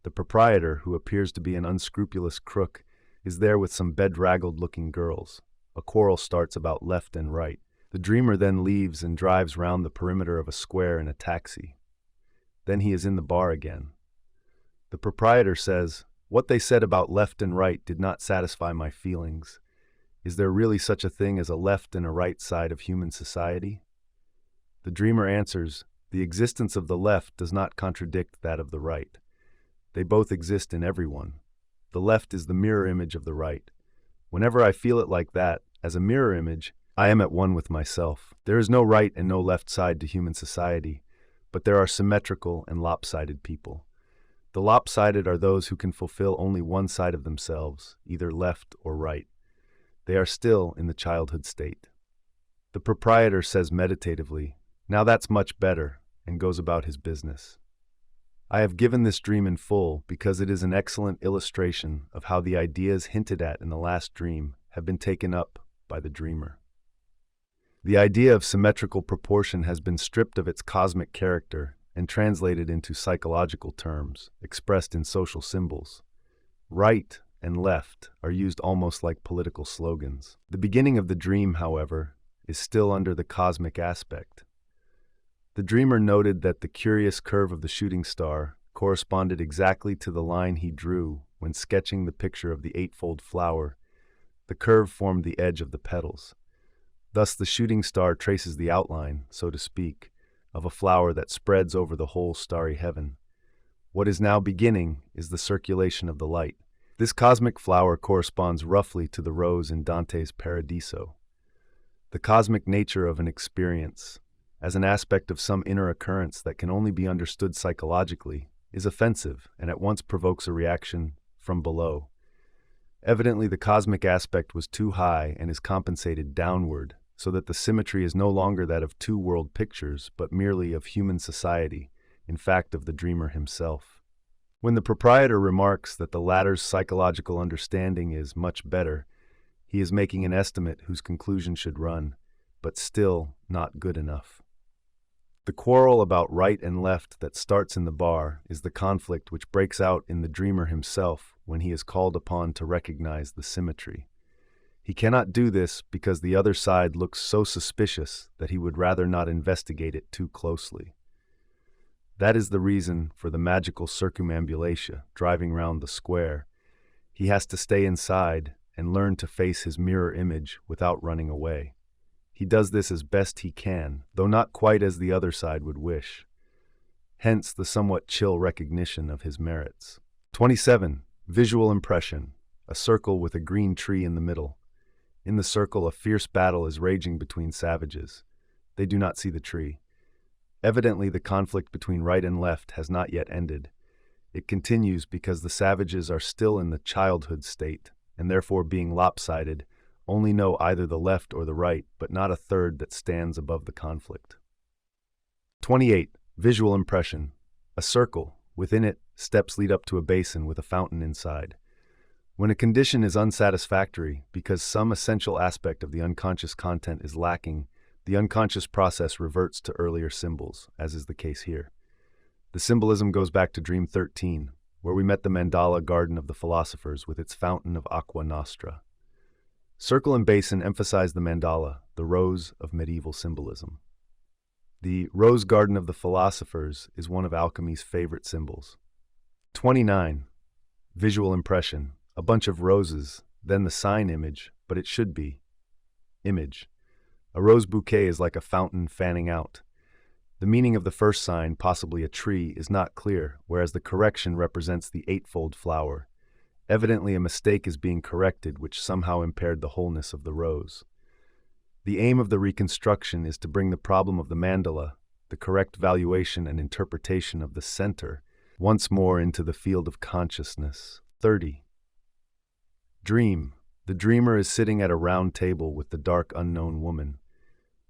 The proprietor, who appears to be an unscrupulous crook, is there with some bedraggled-looking girls. A quarrel starts about left and right. The dreamer then leaves and drives round the perimeter of a square in a taxi. Then he is in the bar again. The proprietor says, "What they said about left and right did not satisfy my feelings. Is there really such a thing as a left and a right side of human society?" The dreamer answers, "The existence of the left does not contradict that of the right. They both exist in everyone. The left is the mirror image of the right. Whenever I feel it like that, as a mirror image, I am at one with myself. There is no right and no left side to human society, but there are symmetrical and lopsided people. The lopsided are those who can fulfill only one side of themselves, either left or right. They are still in the childhood state." The proprietor says meditatively, "Now that's much better," and goes about his business. I have given this dream in full because it is an excellent illustration of how the ideas hinted at in the last dream have been taken up by the dreamer. The idea of symmetrical proportion has been stripped of its cosmic character and translated into psychological terms, expressed in social symbols. Right and left are used almost like political slogans. The beginning of the dream, however, is still under the cosmic aspect. The dreamer noted that the curious curve of the shooting star corresponded exactly to the line he drew when sketching the picture of the eightfold flower. The curve formed the edge of the petals. Thus the shooting star traces the outline, so to speak, of a flower that spreads over the whole starry heaven. What is now beginning is the circulation of the light. This cosmic flower corresponds roughly to the rose in Dante's Paradiso. The cosmic nature of an experience, as an aspect of some inner occurrence that can only be understood psychologically, is offensive and at once provokes a reaction from below. Evidently, the cosmic aspect was too high and is compensated downward, so that the symmetry is no longer that of two world pictures, but merely of human society, in fact of the dreamer himself. When the proprietor remarks that the latter's psychological understanding is much better, he is making an estimate whose conclusion should run, but still not good enough. The quarrel about right and left that starts in the bar is the conflict which breaks out in the dreamer himself when he is called upon to recognize the symmetry. He cannot do this because the other side looks so suspicious that he would rather not investigate it too closely. That is the reason for the magical circumambulatia, driving round the square. He has to stay inside and learn to face his mirror image without running away. He does this as best he can, though not quite as the other side would wish. Hence the somewhat chill recognition of his merits. 27. Visual impression. A circle with a green tree in the middle. In the circle, a fierce battle is raging between savages. They do not see the tree. Evidently, the conflict between right and left has not yet ended. It continues because the savages are still in the childhood state, and therefore being lopsided, only know either the left or the right, but not a third that stands above the conflict. 28. Visual impression. A circle. Within it, steps lead up to a basin with a fountain inside. When a condition is unsatisfactory because some essential aspect of the unconscious content is lacking, the unconscious process reverts to earlier symbols, as is the case here. The symbolism goes back to Dream 13, where we met the mandala garden of the philosophers with its fountain of aqua nostra. Circle and basin emphasize the mandala, the rose of medieval symbolism. The rose garden of the philosophers is one of alchemy's favorite symbols. 29. Visual impression. A bunch of roses, then the sign image, but it should be image. A rose bouquet is like a fountain fanning out. The meaning of the first sign, possibly a tree, is not clear, whereas the correction represents the eightfold flower. Evidently, a mistake is being corrected which somehow impaired the wholeness of the rose. The aim of the reconstruction is to bring the problem of the mandala, the correct valuation and interpretation of the center, once more into the field of consciousness. 30. Dream. The dreamer is sitting at a round table with the dark unknown woman.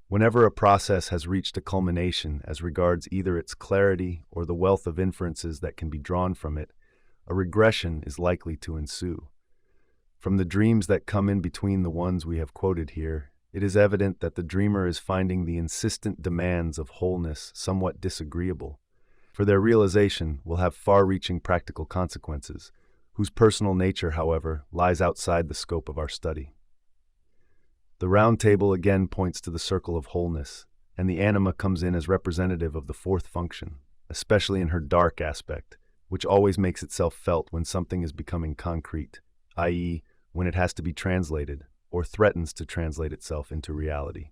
Whenever a process has reached a culmination as regards either its clarity or the wealth of inferences that can be drawn from it, a regression is likely to ensue. From the dreams that come in between the ones we have quoted here, it is evident that the dreamer is finding the insistent demands of wholeness somewhat disagreeable. for their realization will have far-reaching practical consequences, whose personal nature, however, lies outside the scope of our study. The round table again points to the circle of wholeness, and the anima comes in as representative of the fourth function, especially in her dark aspect, which always makes itself felt when something is becoming concrete, i.e., when it has to be translated, or threatens to translate itself into reality.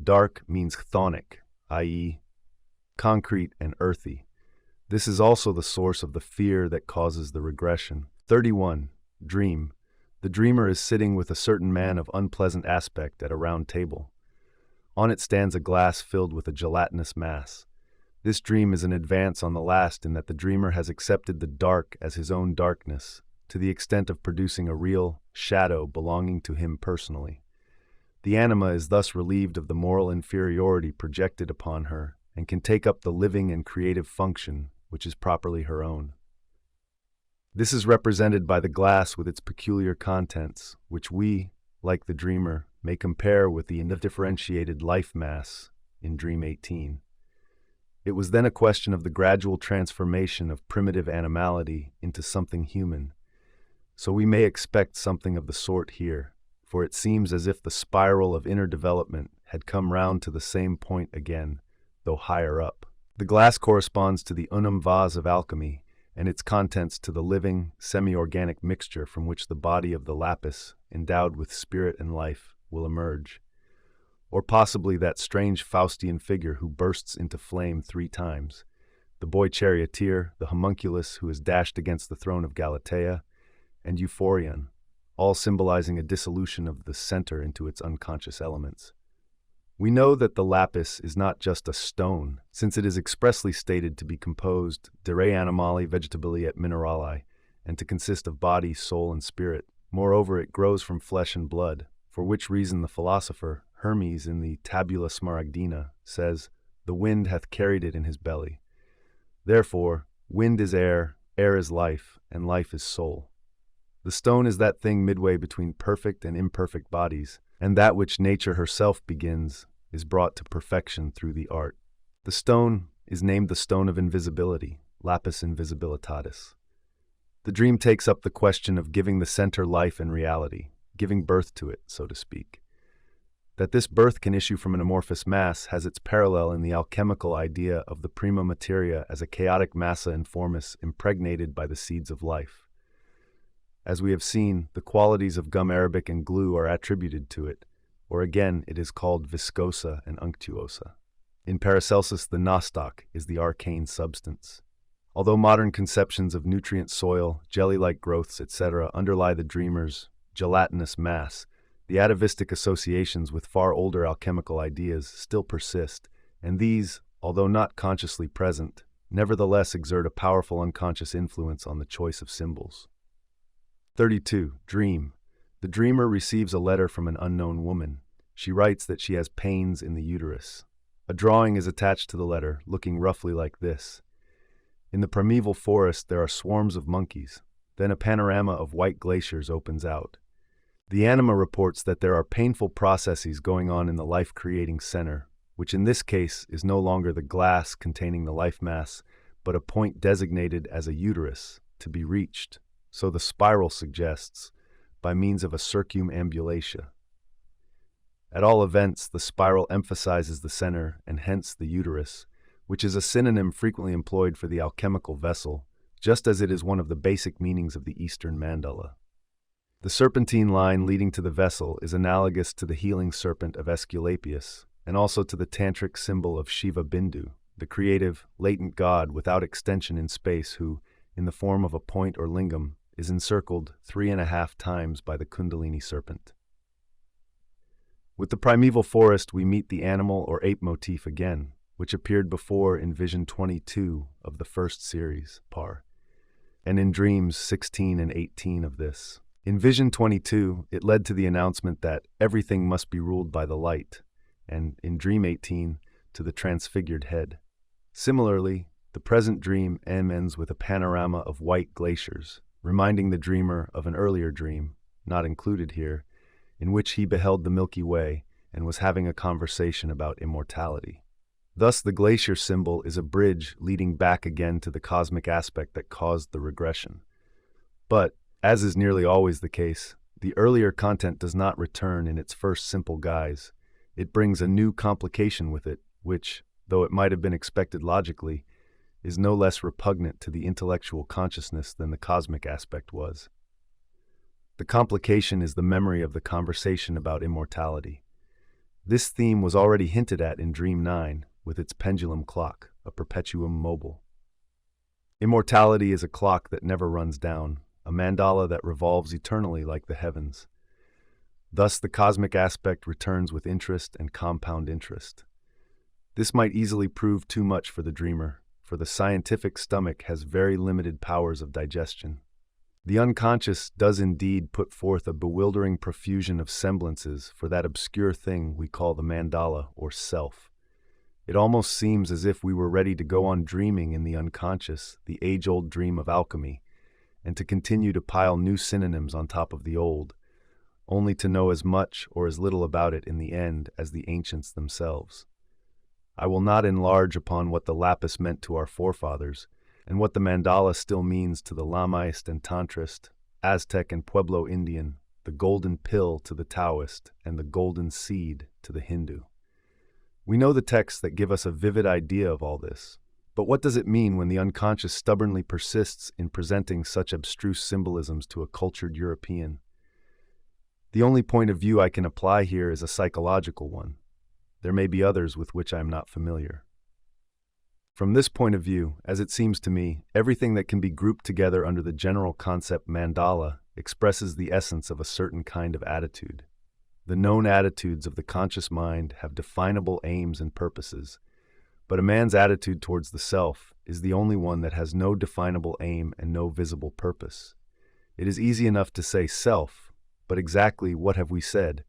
Dark means chthonic, i.e., concrete and earthy. This is also the source of the fear that causes the regression. 31. Dream. The dreamer is sitting with a certain man of unpleasant aspect at a round table. On it stands a glass filled with a gelatinous mass. This dream is an advance on the last in that the dreamer has accepted the dark as his own darkness, to the extent of producing a real shadow belonging to him personally. The anima is thus relieved of the moral inferiority projected upon her and can take up the living and creative function which is properly her own. This is represented by the glass with its peculiar contents, which we, like the dreamer, may compare with the undifferentiated life mass in Dream 18. It was then a question of the gradual transformation of primitive animality into something human. So we may expect something of the sort here, for it seems as if the spiral of inner development had come round to the same point again, though higher up. The glass corresponds to the unum vase of alchemy, and its contents to the living, semi-organic mixture from which the body of the lapis, endowed with spirit and life, will emerge. Or possibly that strange Faustian figure who bursts into flame 3 times, the boy charioteer, the homunculus who is dashed against the throne of Galatea, and Euphorion, all symbolizing a dissolution of the center into its unconscious elements. We know that the lapis is not just a stone, since it is expressly stated to be composed de re animali, vegetabili et minerali, and to consist of body, soul, and spirit. Moreover, it grows from flesh and blood, for which reason the philosopher, Hermes, in the Tabula Smaragdina, says, "The wind hath carried it in his belly." Therefore, wind is air is life, and life is soul. The stone is that thing midway between perfect and imperfect bodies, and that which nature herself begins is brought to perfection through the art. The stone is named the stone of invisibility, lapis invisibilitatis. The dream takes up the question of giving the center life and reality, giving birth to it, so to speak. That this birth can issue from an amorphous mass has its parallel in the alchemical idea of the prima materia as a chaotic massa informis impregnated by the seeds of life. As we have seen, the qualities of gum arabic and glue are attributed to it, or again it is called viscosa and unctuosa. In Paracelsus, the nostoc is the arcane substance. Although modern conceptions of nutrient soil, jelly-like growths, etc. underlie the dreamer's gelatinous mass, the atavistic associations with far older alchemical ideas still persist, and these, although not consciously present, nevertheless exert a powerful unconscious influence on the choice of symbols. 32. Dream. The dreamer receives a letter from an unknown woman. She writes that she has pains in the uterus. A drawing is attached to the letter, looking roughly like this. In the primeval forest there are swarms of monkeys. Then a panorama of white glaciers opens out. The anima reports that there are painful processes going on in the life-creating center, which in this case is no longer the glass containing the life mass, but a point designated as a uterus, to be reached, so the spiral suggests, by means of a circumambulatia. At all events, the spiral emphasizes the center and hence the uterus, which is a synonym frequently employed for the alchemical vessel, just as it is one of the basic meanings of the Eastern mandala. The serpentine line leading to the vessel is analogous to the healing serpent of Aesculapius, and also to the tantric symbol of Shiva Bindu, the creative, latent god without extension in space who, in the form of a point or lingam, is encircled 3.5 times by the Kundalini serpent. With the primeval forest we meet the animal or ape motif again, which appeared before in Vision 22 of the first series, Par, and in Dreams 16 and 18 of this. In Vision 22, it led to the announcement that everything must be ruled by the light, and in Dream 18, to the transfigured head. Similarly, the present dream ends with a panorama of white glaciers, reminding the dreamer of an earlier dream, not included here, in which he beheld the Milky Way and was having a conversation about immortality. Thus, the glacier symbol is a bridge leading back again to the cosmic aspect that caused the regression. But, as is nearly always the case, the earlier content does not return in its first simple guise. It brings a new complication with it, which, though it might have been expected logically, is no less repugnant to the intellectual consciousness than the cosmic aspect was. The complication is the memory of the conversation about immortality. This theme was already hinted at in Dream 9, with its pendulum clock, a perpetuum mobile. Immortality is a clock that never runs down, a mandala that revolves eternally like the heavens. Thus, the cosmic aspect returns with interest and compound interest. This might easily prove too much for the dreamer, for the scientific stomach has very limited powers of digestion. The unconscious does indeed put forth a bewildering profusion of semblances for that obscure thing we call the mandala or self. It almost seems as if we were ready to go on dreaming in the unconscious, the age-old dream of alchemy, and to continue to pile new synonyms on top of the old, only to know as much or as little about it in the end as the ancients themselves. I will not enlarge upon what the lapis meant to our forefathers, and what the mandala still means to the Lamaist and Tantrist, Aztec and Pueblo Indian, the golden pill to the Taoist, and the golden seed to the Hindu. We know the texts that give us a vivid idea of all this, but what does it mean when the unconscious stubbornly persists in presenting such abstruse symbolisms to a cultured European? The only point of view I can apply here is a psychological one. There may be others with which I am not familiar. From this point of view, as it seems to me, everything that can be grouped together under the general concept mandala expresses the essence of a certain kind of attitude. The known attitudes of the conscious mind have definable aims and purposes, but a man's attitude towards the self is the only one that has no definable aim and no visible purpose. It is easy enough to say self, but exactly what have we said?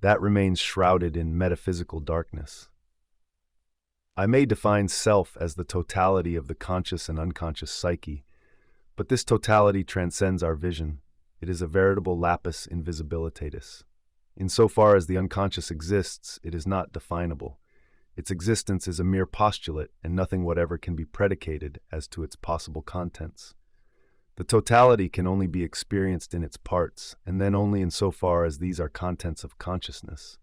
That remains shrouded in metaphysical darkness. I may define self as the totality of the conscious and unconscious psyche, but this totality transcends our vision. It is a veritable lapis invisibilitatis. Insofar as the unconscious exists, it is not definable. Its existence is a mere postulate, and nothing whatever can be predicated as to its possible contents. The totality can only be experienced in its parts, and then only insofar as these are contents of consciousness.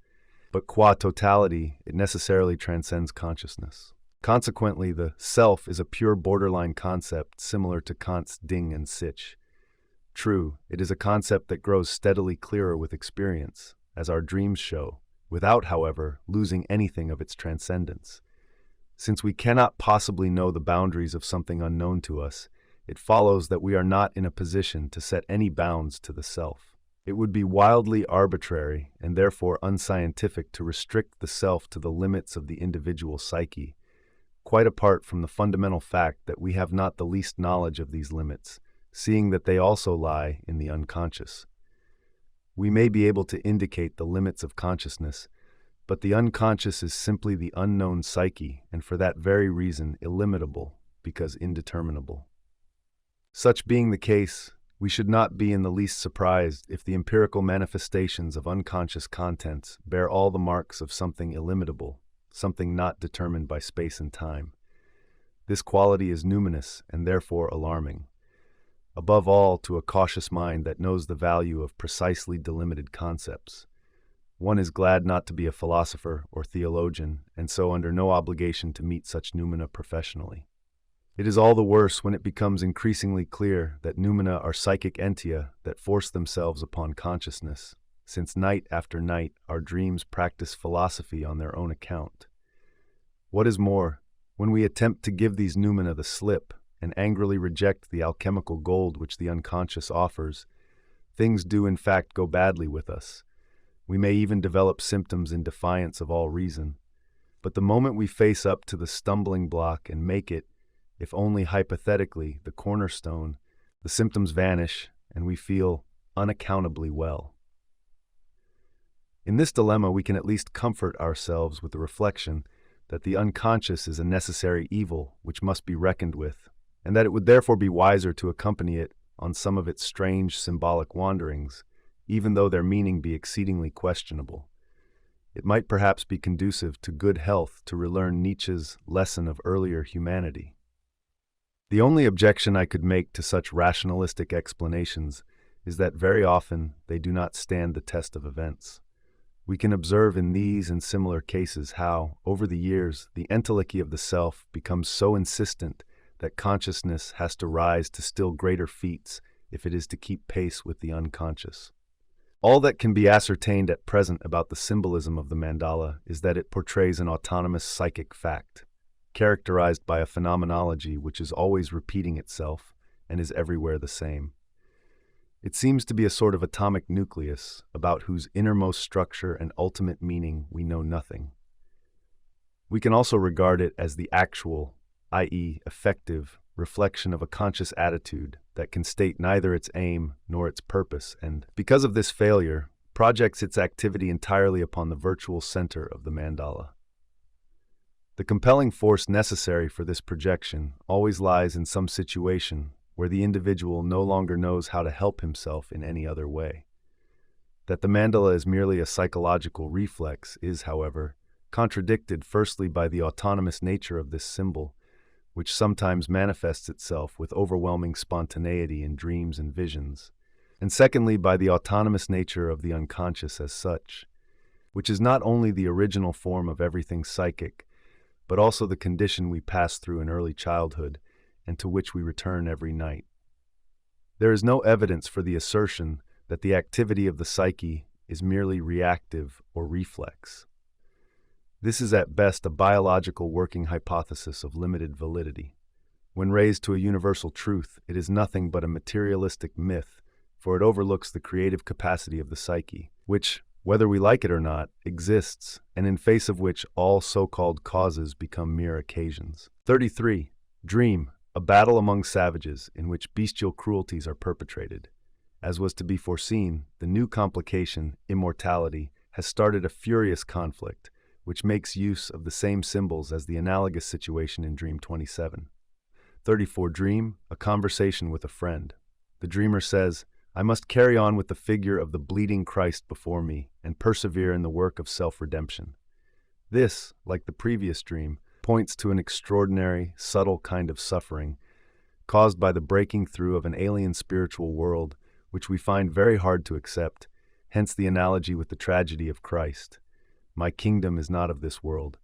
But qua totality, it necessarily transcends consciousness. Consequently, the self is a pure borderline concept similar to Kant's Ding and Sich. True, it is a concept that grows steadily clearer with experience, as our dreams show, without, however, losing anything of its transcendence. Since we cannot possibly know the boundaries of something unknown to us, it follows that we are not in a position to set any bounds to the self. It would be wildly arbitrary and therefore unscientific to restrict the self to the limits of the individual psyche, quite apart from the fundamental fact that we have not the least knowledge of these limits, seeing that they also lie in the unconscious. We may be able to indicate the limits of consciousness, but the unconscious is simply the unknown psyche, and for that very reason illimitable, because indeterminable. Such being the case, we should not be in the least surprised if the empirical manifestations of unconscious contents bear all the marks of something illimitable, something not determined by space and time. This quality is numinous and therefore alarming. Above all, to a cautious mind that knows the value of precisely delimited concepts. One is glad not to be a philosopher or theologian, and so under no obligation to meet such noumena professionally. It is all the worse when it becomes increasingly clear that noumena are psychic entia that force themselves upon consciousness, since night after night our dreams practice philosophy on their own account. What is more, when we attempt to give these noumena the slip, and angrily reject the alchemical gold which the unconscious offers, things do in fact go badly with us. We may even develop symptoms in defiance of all reason. But the moment we face up to the stumbling block and make it, if only hypothetically, the cornerstone, the symptoms vanish and we feel unaccountably well. In this dilemma, we can at least comfort ourselves with the reflection that the unconscious is a necessary evil which must be reckoned with, and that it would therefore be wiser to accompany it on some of its strange symbolic wanderings, even though their meaning be exceedingly questionable. it might perhaps be conducive to good health to relearn Nietzsche's lesson of earlier humanity. The only objection I could make to such rationalistic explanations is that very often they do not stand the test of events. We can observe in these and similar cases how, over the years, the entelechy of the self becomes so insistent that consciousness has to rise to still greater feats if it is to keep pace with the unconscious. All that can be ascertained at present about the symbolism of the mandala is that it portrays an autonomous psychic fact, characterized by a phenomenology which is always repeating itself and is everywhere the same. It seems to be a sort of atomic nucleus about whose innermost structure and ultimate meaning we know nothing. We can also regard it as the actual, i.e., effective, reflection of a conscious attitude that can state neither its aim nor its purpose and, because of this failure, projects its activity entirely upon the virtual center of the mandala. The compelling force necessary for this projection always lies in some situation where the individual no longer knows how to help himself in any other way. That the mandala is merely a psychological reflex is, however, contradicted firstly by the autonomous nature of this symbol, which sometimes manifests itself with overwhelming spontaneity in dreams and visions, and secondly by the autonomous nature of the unconscious as such, which is not only the original form of everything psychic, but also the condition we pass through in early childhood and to which we return every night. There is no evidence for the assertion that the activity of the psyche is merely reactive or reflex. This is at best a biological working hypothesis of limited validity. When raised to a universal truth, it is nothing but a materialistic myth, for it overlooks the creative capacity of the psyche, which, whether we like it or not, exists, and in face of which all so-called causes become mere occasions. 33. Dream, a battle among savages in which bestial cruelties are perpetrated. As was to be foreseen, the new complication, immortality, has started a furious conflict, which makes use of the same symbols as the analogous situation in Dream 27. 34. Dream, a conversation with a friend. The dreamer says, "I must carry on with the figure of the bleeding Christ before me and persevere in the work of self-redemption." This, like the previous dream, points to an extraordinary, subtle kind of suffering caused by the breaking through of an alien spiritual world which we find very hard to accept, hence the analogy with the tragedy of Christ. My kingdom is not of this world.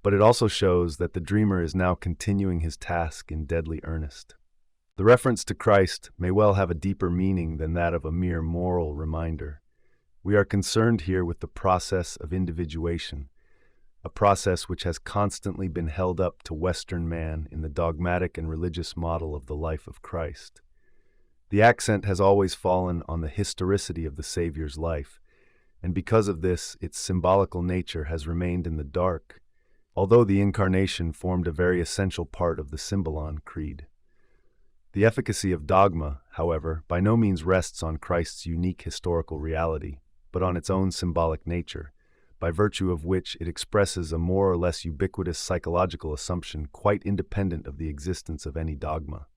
But it also shows that the dreamer is now continuing his task in deadly earnest. The reference to Christ may well have a deeper meaning than that of a mere moral reminder. We are concerned here with the process of individuation, a process which has constantly been held up to Western man in the dogmatic and religious model of the life of Christ. The accent has always fallen on the historicity of the Savior's life, and because of this, its symbolical nature has remained in the dark, although the Incarnation formed a very essential part of the Symbolon Creed. The efficacy of dogma, however, by no means rests on Christ's unique historical reality, but on its own symbolic nature, by virtue of which it expresses a more or less ubiquitous psychological assumption quite independent of the existence of any dogma.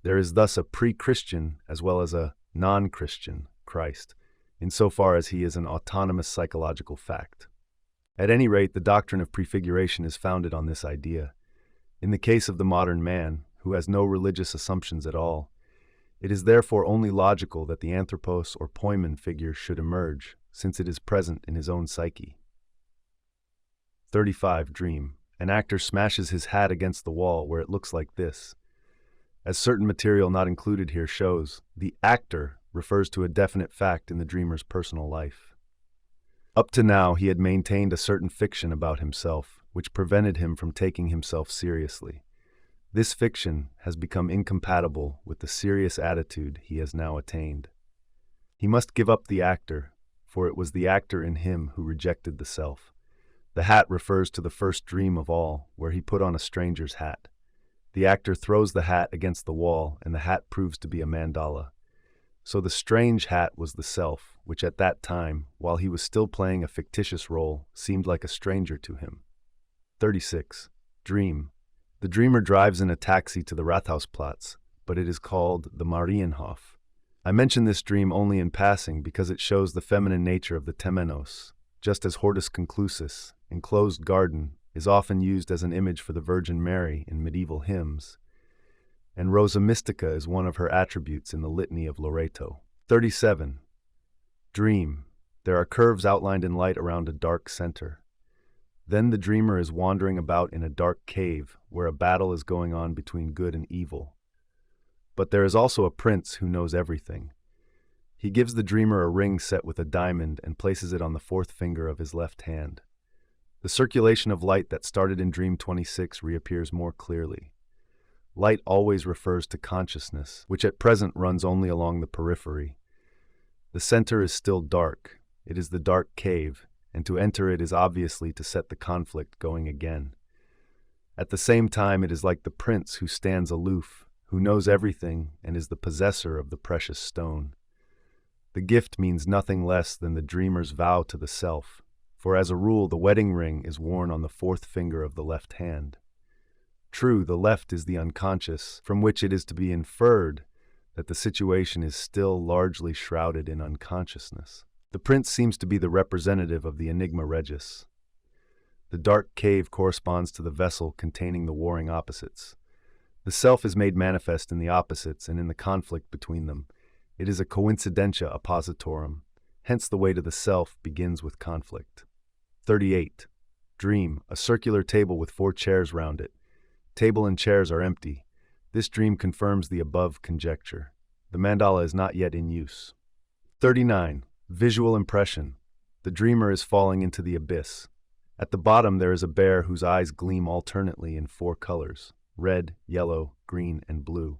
There is thus a pre-Christian as well as a non-Christian Christ, insofar as he is an autonomous psychological fact. At any rate, the doctrine of prefiguration is founded on this idea. In the case of the modern man, who has no religious assumptions at all, it is therefore only logical that the anthropos or poimen figure should emerge, since it is present in his own psyche. 35. Dream. An actor smashes his hat against the wall where it looks like this. As certain material not included here shows, the actor refers to a definite fact in the dreamer's personal life. Up to now, he had maintained a certain fiction about himself, which prevented him from taking himself seriously. This fiction has become incompatible with the serious attitude he has now attained. He must give up the actor, for it was the actor in him who rejected the self. The hat refers to the first dream of all, where he put on a stranger's hat. The actor throws the hat against the wall, and the hat proves to be a mandala. So the strange hat was the self, which at that time, while he was still playing a fictitious role, seemed like a stranger to him. 36. Dream. The dreamer drives in a taxi to the Rathausplatz, but it is called the Marienhof. I mention this dream only in passing because it shows the feminine nature of the temenos, just as hortus conclusus, enclosed garden, is often used as an image for the Virgin Mary in medieval hymns, and Rosa Mystica is one of her attributes in the Litany of Loreto. 37. Dream. There are curves outlined in light around a dark center. Then the dreamer is wandering about in a dark cave where a battle is going on between good and evil. But there is also a prince who knows everything. He gives the dreamer a ring set with a diamond and places it on the fourth finger of his left hand. The circulation of light that started in Dream 26 reappears more clearly. Light always refers to consciousness, which at present runs only along the periphery. The center is still dark. It is the dark cave, and to enter it is obviously to set the conflict going again. At the same time, it is like the prince who stands aloof, who knows everything and is the possessor of the precious stone. The gift means nothing less than the dreamer's vow to the self, for as a rule the wedding ring is worn on the fourth finger of the left hand. True, the left is the unconscious, from which it is to be inferred that the situation is still largely shrouded in unconsciousness. The prince seems to be the representative of the enigma regis. The dark cave corresponds to the vessel containing the warring opposites. The self is made manifest in the opposites and in the conflict between them. It is a coincidentia oppositorum, hence the way to the self begins with conflict. 38. Dream, a circular table with 4 chairs round it. Table and chairs are empty. This dream confirms the above conjecture. The mandala is not yet in use. 39. Visual impression. The dreamer is falling into the abyss. At the bottom there is a bear whose eyes gleam alternately in 4 colors: red, yellow, green, and blue.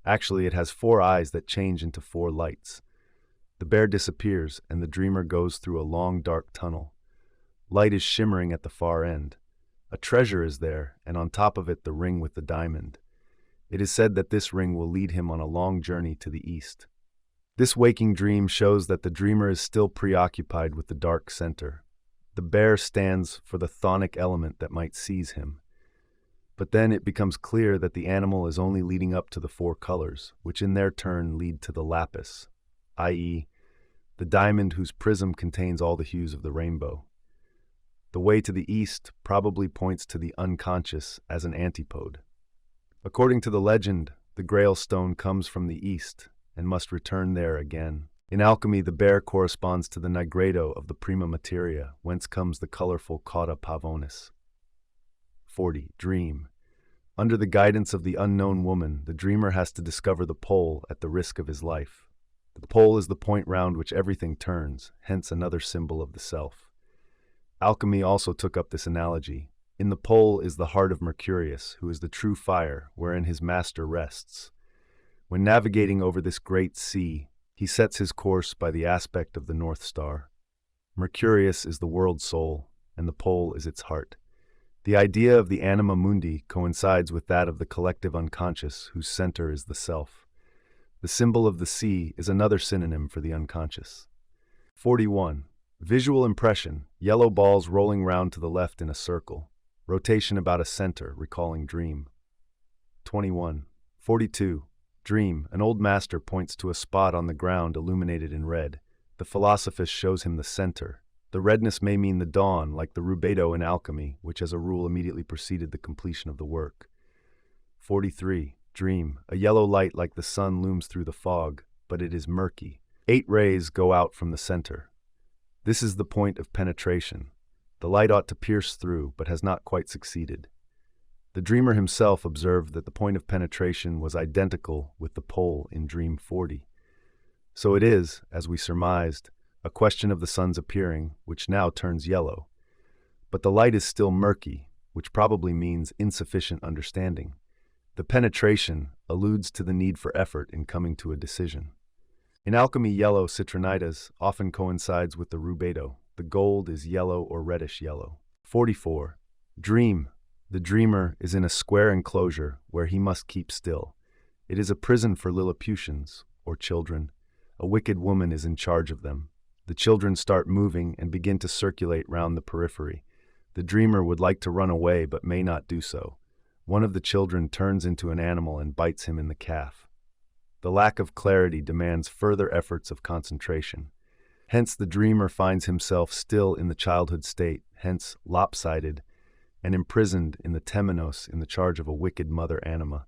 Actually, it has 4 eyes that change into 4 lights. The bear disappears, and the dreamer goes through a long, dark tunnel. Light is shimmering at the far end. A treasure is there, and on top of it the ring with the diamond. It is said that this ring will lead him on a long journey to the east. This waking dream shows that the dreamer is still preoccupied with the dark center. The bear stands for the chthonic element that might seize him. But then it becomes clear that the animal is only leading up to the 4 colors, which in their turn lead to the lapis, i.e., the diamond whose prism contains all the hues of the rainbow. The way to the east probably points to the unconscious as an antipode. According to the legend, the Grail stone comes from the east and must return there again. In alchemy, the bear corresponds to the nigredo of the prima materia, whence comes the colorful cauda pavonis. 40. Dream. Under the guidance of the unknown woman, the dreamer has to discover the pole at the risk of his life. The pole is the point round which everything turns, hence another symbol of the self. Alchemy also took up this analogy. In the pole is the heart of Mercurius, who is the true fire, wherein his master rests. When navigating over this great sea, he sets his course by the aspect of the North Star. Mercurius is the world soul, and the pole is its heart. The idea of the anima mundi coincides with that of the collective unconscious, whose center is the self. The symbol of the sea is another synonym for the unconscious. 41. Visual impression, yellow balls rolling round to the left in a circle. Rotation about a center, recalling dream. 21. 42. Dream, an old master points to a spot on the ground illuminated in red. The philosophist shows him the center. The redness may mean the dawn, like the rubedo in alchemy, which as a rule immediately preceded the completion of the work. 43. Dream. A yellow light like the sun looms through the fog, but it is murky. 8 rays go out from the center. This is the point of penetration. The light ought to pierce through, but has not quite succeeded. The dreamer himself observed that the point of penetration was identical with the pole in Dream 40. So it is, as we surmised, a question of the sun's appearing, which now turns yellow. But the light is still murky, which probably means insufficient understanding. The penetration alludes to the need for effort in coming to a decision. In alchemy, yellow citronidas often coincides with the rubedo. The gold is yellow or reddish yellow. 44. Dream. The dreamer is in a square enclosure where he must keep still. It is a prison for Lilliputians, or children. A wicked woman is in charge of them. The children start moving and begin to circulate round the periphery. The dreamer would like to run away but may not do so. One of the children turns into an animal and bites him in the calf. The lack of clarity demands further efforts of concentration. Hence, the dreamer finds himself still in the childhood state, hence lopsided, and imprisoned in the temenos in the charge of a wicked mother anima.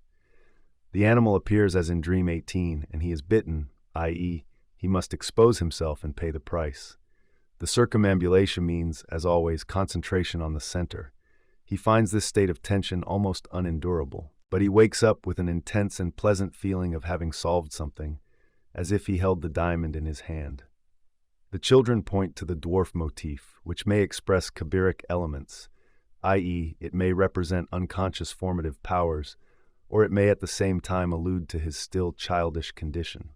The animal appears as in Dream 18, and he is bitten, i.e., he must expose himself and pay the price. The circumambulation means, as always, concentration on the center. He finds this state of tension almost unendurable, but he wakes up with an intense and pleasant feeling of having solved something, as if he held the diamond in his hand. The children point to the dwarf motif, which may express Kabiric elements, i.e., it may represent unconscious formative powers, or it may at the same time allude to his still childish condition.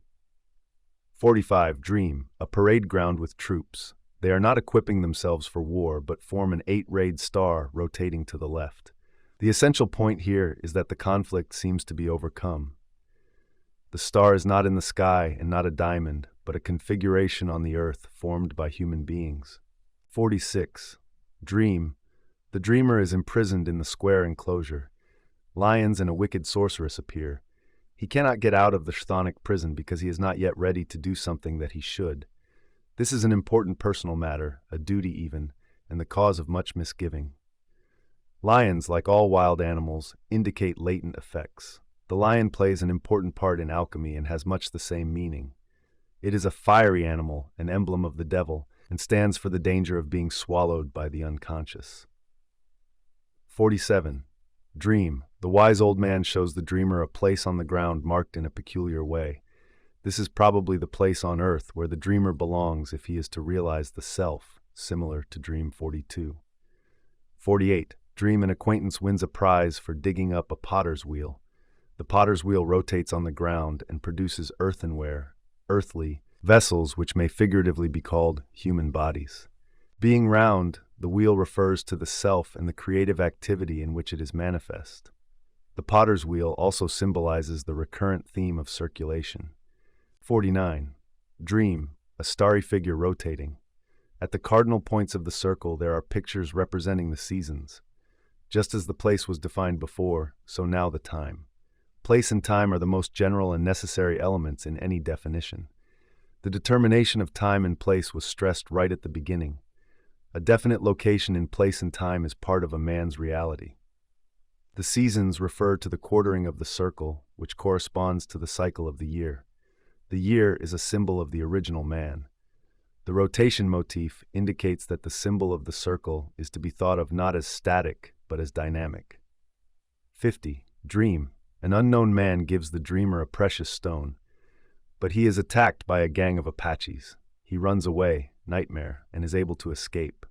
45. Dream, a parade ground with troops. They are not equipping themselves for war, but form an 8-rayed star rotating to the left. The essential point here is that the conflict seems to be overcome. The star is not in the sky and not a diamond, but a configuration on the earth formed by human beings. 46. Dream. The dreamer is imprisoned in the square enclosure. Lions and a wicked sorceress appear. He cannot get out of the chthonic prison because he is not yet ready to do something that he should. This is an important personal matter, a duty even, and the cause of much misgiving. Lions, like all wild animals, indicate latent effects. The lion plays an important part in alchemy and has much the same meaning. It is a fiery animal, an emblem of the devil, and stands for the danger of being swallowed by the unconscious. 47. Dream. The wise old man shows the dreamer a place on the ground marked in a peculiar way. This is probably the place on earth where the dreamer belongs if he is to realize the self, similar to Dream 42. 48. Dream. An acquaintance wins a prize for digging up a potter's wheel. The potter's wheel rotates on the ground and produces earthenware, earthly, vessels which may figuratively be called human bodies. Being round, the wheel refers to the self and the creative activity in which it is manifest. The potter's wheel also symbolizes the recurrent theme of circulation. 49. Dream, a starry figure rotating. At the cardinal points of the circle there are pictures representing the seasons. Just as the place was defined before, so now the time. Place and time are the most general and necessary elements in any definition. The determination of time and place was stressed right at the beginning. A definite location in place and time is part of a man's reality. The seasons refer to the quartering of the circle, which corresponds to the cycle of the year. The year is a symbol of the original man. The rotation motif indicates that the symbol of the circle is to be thought of not as static, but as dynamic. 50. Dream. An unknown man gives the dreamer a precious stone, but he is attacked by a gang of Apaches. He runs away, nightmare, and is able to escape.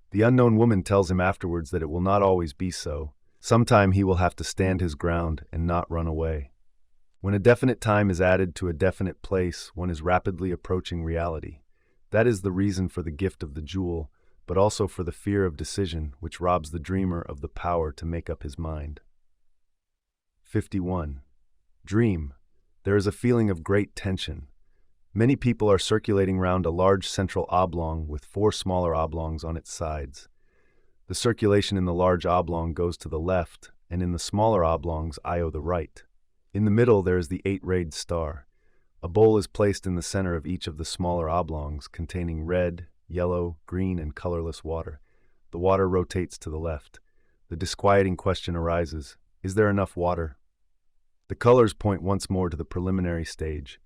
The unknown woman tells him afterwards that it will not always be so. Sometime he will have to stand his ground and not run away. When a definite time is added to a definite place, one is rapidly approaching reality. That is the reason for the gift of the jewel, but also for the fear of decision, which robs the dreamer of the power to make up his mind. 51. Dream. There is a feeling of great tension. Many people are circulating round a large central oblong with 4 smaller oblongs on its sides. The circulation in the large oblong goes to the left, and in the smaller oblongs io the right. In the middle there is the 8-rayed star. A bowl is placed in the center of each of the smaller oblongs, containing red, yellow, green, and colorless water. The water rotates to the left. The disquieting question arises, is there enough water? The colors point once more to the preliminary stage.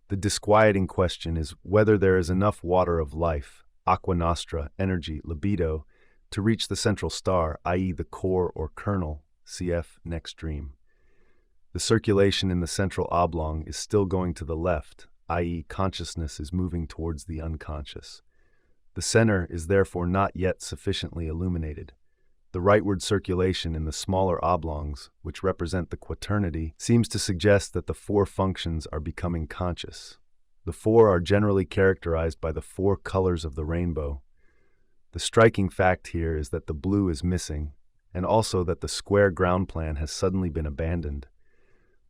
The disquieting question is whether there is enough water of life, aqua nostra, energy, libido, to reach the central star, i.e. the core or kernel, cf. next dream. The circulation in the central oblong is still going to the left, i.e. consciousness is moving towards the unconscious. The center is therefore not yet sufficiently illuminated. The rightward circulation in the smaller oblongs, which represent the quaternity, seems to suggest that the 4 functions are becoming conscious. The 4 are generally characterized by the 4 colors of the rainbow. The striking fact here is that the blue is missing, and also that the square ground plan has suddenly been abandoned.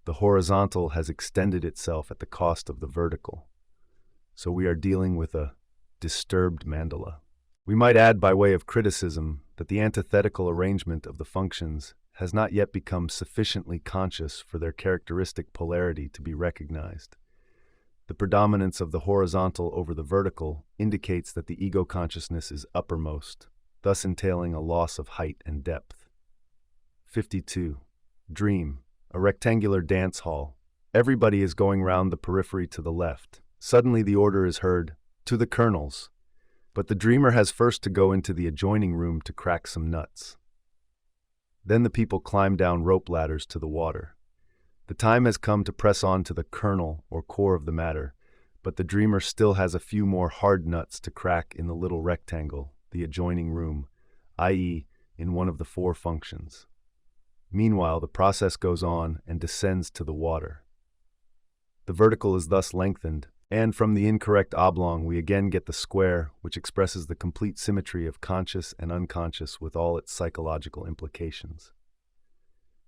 The horizontal has extended itself at the cost of the vertical. So we are dealing with a disturbed mandala. We might add by way of criticism that the antithetical arrangement of the functions has not yet become sufficiently conscious for their characteristic polarity to be recognized. The predominance of the horizontal over the vertical indicates that the ego consciousness is uppermost, thus entailing a loss of height and depth. 52. Dream, a rectangular dance hall. Everybody is going round the periphery to the left. Suddenly the order is heard, "To the colonels." But the dreamer has first to go into the adjoining room to crack some nuts. Then the people climb down rope ladders to the water. The time has come to press on to the kernel or core of the matter, but the dreamer still has a few more hard nuts to crack in the little rectangle, the adjoining room, i.e., in one of the four functions. Meanwhile, the process goes on and descends to the water. The vertical is thus lengthened, and from the incorrect oblong we again get the square, which expresses the complete symmetry of conscious and unconscious with all its psychological implications.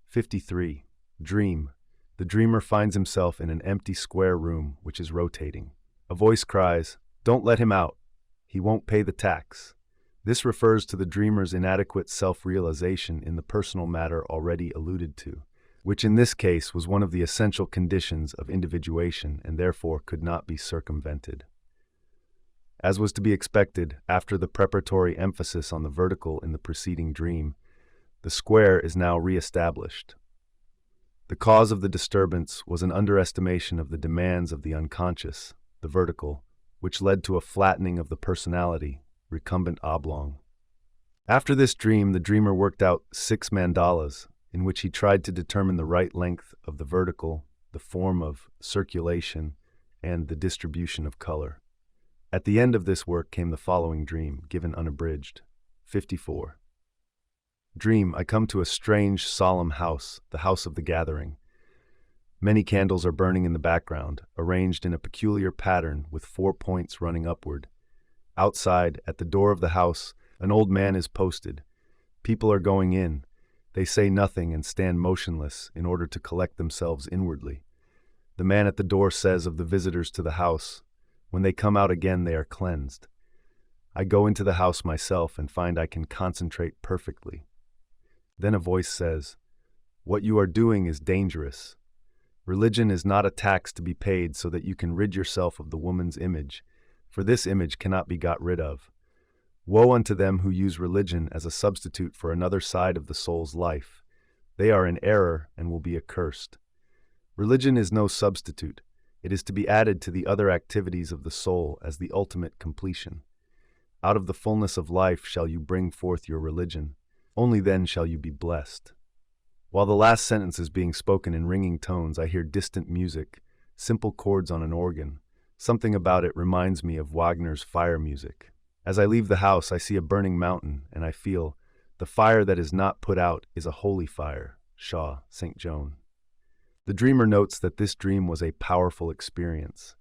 53. Dream. The dreamer finds himself in an empty square room which is rotating. A voice cries, "Don't let him out. He won't pay the tax." This refers to the dreamer's inadequate self-realization in the personal matter already alluded to, which in this case was one of the essential conditions of individuation and therefore could not be circumvented. As was to be expected, after the preparatory emphasis on the vertical in the preceding dream, the square is now re-established. The cause of the disturbance was an underestimation of the demands of the unconscious, the vertical, which led to a flattening of the personality, recumbent oblong. After this dream, the dreamer worked out 6 mandalas, in which he tried to determine the right length of the vertical, the form of circulation, and the distribution of color. At the end of this work came the following dream, given unabridged. 54. Dream, I come to a strange, solemn house, the house of the gathering. Many candles are burning in the background, arranged in a peculiar pattern with 4 points running upward. Outside, at the door of the house, an old man is posted. People are going in. They say nothing and stand motionless in order to collect themselves inwardly. The man at the door says of the visitors to the house, "When they come out again, they are cleansed." I go into the house myself and find I can concentrate perfectly. Then a voice says, "What you are doing is dangerous. Religion is not a tax to be paid so that you can rid yourself of the woman's image, for this image cannot be got rid of. Woe unto them who use religion as a substitute for another side of the soul's life. They are in error and will be accursed. Religion is no substitute. It is to be added to the other activities of the soul as the ultimate completion. Out of the fullness of life shall you bring forth your religion. Only then shall you be blessed." While the last sentence is being spoken in ringing tones, I hear distant music, simple chords on an organ. Something about it reminds me of Wagner's fire music. As I leave the house, I see a burning mountain, and I feel, "The fire that is not put out is a holy fire." Shaw, St. John. The dreamer notes that this dream was a powerful experience.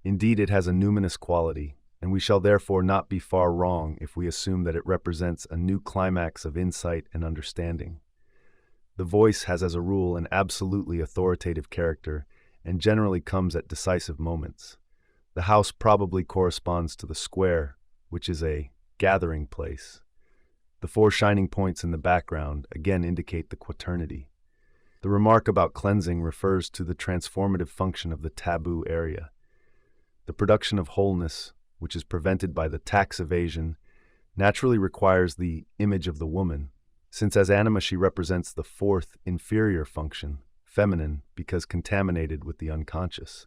Indeed, it has a numinous quality, and we shall therefore not be far wrong if we assume that it represents a new climax of insight and understanding. The voice has as a rule an absolutely authoritative character and generally comes at decisive moments. The house probably corresponds to the square, which is a gathering place. The 4 shining points in the background again indicate the quaternity. The remark about cleansing refers to the transformative function of the taboo area. The production of wholeness, which is prevented by the tax evasion, naturally requires the image of the woman, since as anima she represents the 4th inferior function, feminine, because contaminated with the unconscious.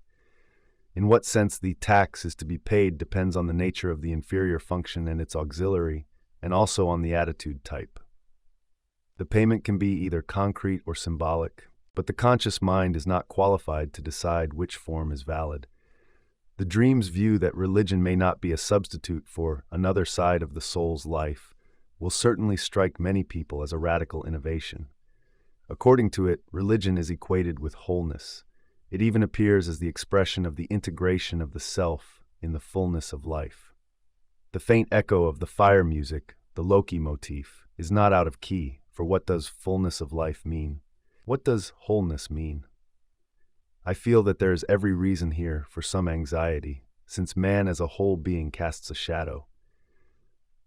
In what sense the tax is to be paid depends on the nature of the inferior function and its auxiliary, and also on the attitude type. The payment can be either concrete or symbolic, but the conscious mind is not qualified to decide which form is valid. The dream's view that religion may not be a substitute for another side of the soul's life will certainly strike many people as a radical innovation. According to it, religion is equated with wholeness. It even appears as the expression of the integration of the self in the fullness of life. The faint echo of the fire music, the Loki motif, is not out of key, for what does fullness of life mean? What does wholeness mean? I feel that there is every reason here for some anxiety, since man as a whole being casts a shadow.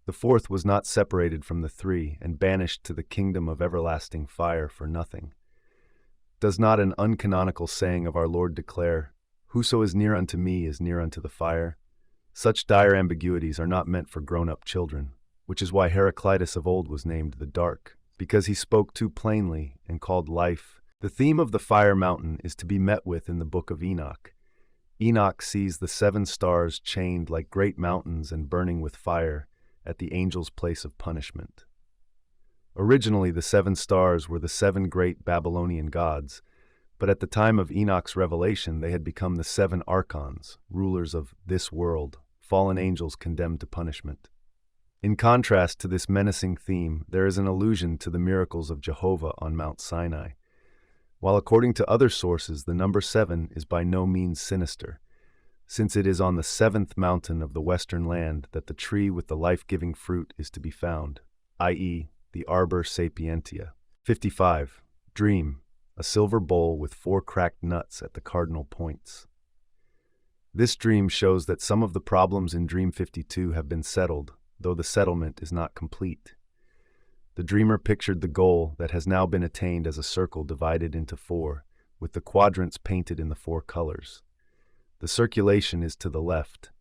The 4th was not separated from the 3 and banished to the kingdom of everlasting fire for nothing. Does not an uncanonical saying of our Lord declare, Whoso is near unto me is near unto the fire. Such dire ambiguities are not meant for grown-up children, which is why Heraclitus of old was named the Dark, because he spoke too plainly and called life. The theme of the fire mountain is to be met with in the book of Enoch. Enoch sees the 7 stars chained like great mountains and burning with fire at the angel's place of punishment. Originally, the 7 stars were the 7 great Babylonian gods, but at the time of Enoch's revelation, they had become the 7 archons, rulers of this world, fallen angels condemned to punishment. In contrast to this menacing theme, there is an allusion to the miracles of Jehovah on Mount Sinai. While according to other sources, the number 7 is by no means sinister, since it is on the 7th mountain of the western land that the tree with the life-giving fruit is to be found, i.e., the Arbor Sapientia. 55. Dream. A silver bowl with 4 cracked nuts at the cardinal points. This dream shows that some of the problems in Dream 52 have been settled, though the settlement is not complete. The dreamer pictured the goal that has now been attained as a circle divided into 4, with the quadrants painted in the 4 colors. The circulation is to the left.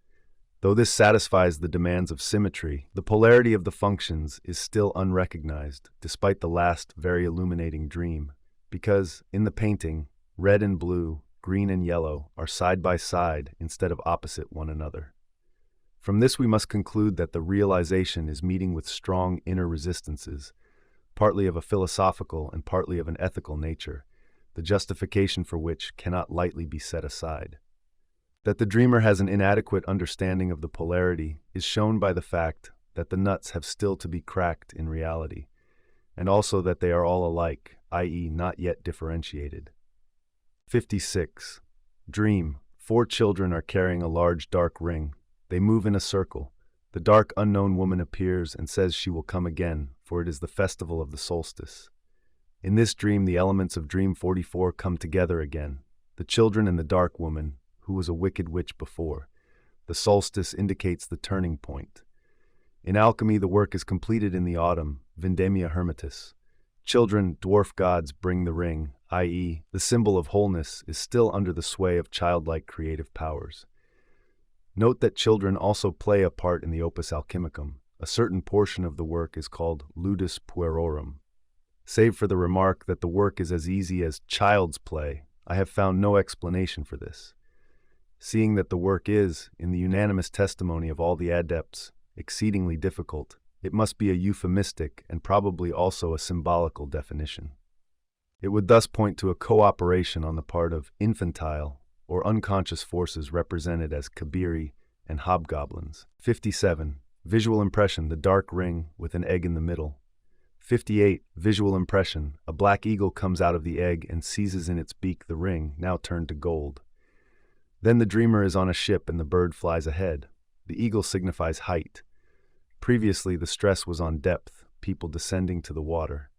Though this satisfies the demands of symmetry, the polarity of the functions is still unrecognized, despite the last very illuminating dream, because, in the painting, red and blue, green and yellow are side by side instead of opposite one another. From this we must conclude that the realization is meeting with strong inner resistances, partly of a philosophical and partly of an ethical nature, the justification for which cannot lightly be set aside. That the dreamer has an inadequate understanding of the polarity is shown by the fact that the nuts have still to be cracked in reality, and also that they are all alike, i.e., not yet differentiated. 56. Dream. 4 children are carrying a large dark ring. They move in a circle. The dark unknown woman appears and says she will come again, for it is the festival of the solstice. In this dream, the elements of Dream 44 come together again, the children and the dark woman, who was a wicked witch before. The solstice indicates the turning point. In alchemy, the work is completed in the autumn, Vindemia Hermetis. Children, dwarf gods, bring the ring, i.e., the symbol of wholeness is still under the sway of childlike creative powers. Note that children also play a part in the opus alchemicum. A certain portion of the work is called ludus puerorum. Save for the remark that the work is as easy as child's play, I have found no explanation for this. Seeing that the work is, in the unanimous testimony of all the adepts, exceedingly difficult, it must be a euphemistic and probably also a symbolical definition. It would thus point to a cooperation on the part of infantile or unconscious forces represented as kabiri and hobgoblins. 57. Visual impression, the dark ring with an egg in the middle. 58. Visual impression, a black eagle comes out of the egg and seizes in its beak the ring, now turned to gold. Then the dreamer is on a ship and the bird flies ahead. The eagle signifies height. Previously, the stress was on depth, people descending to the water.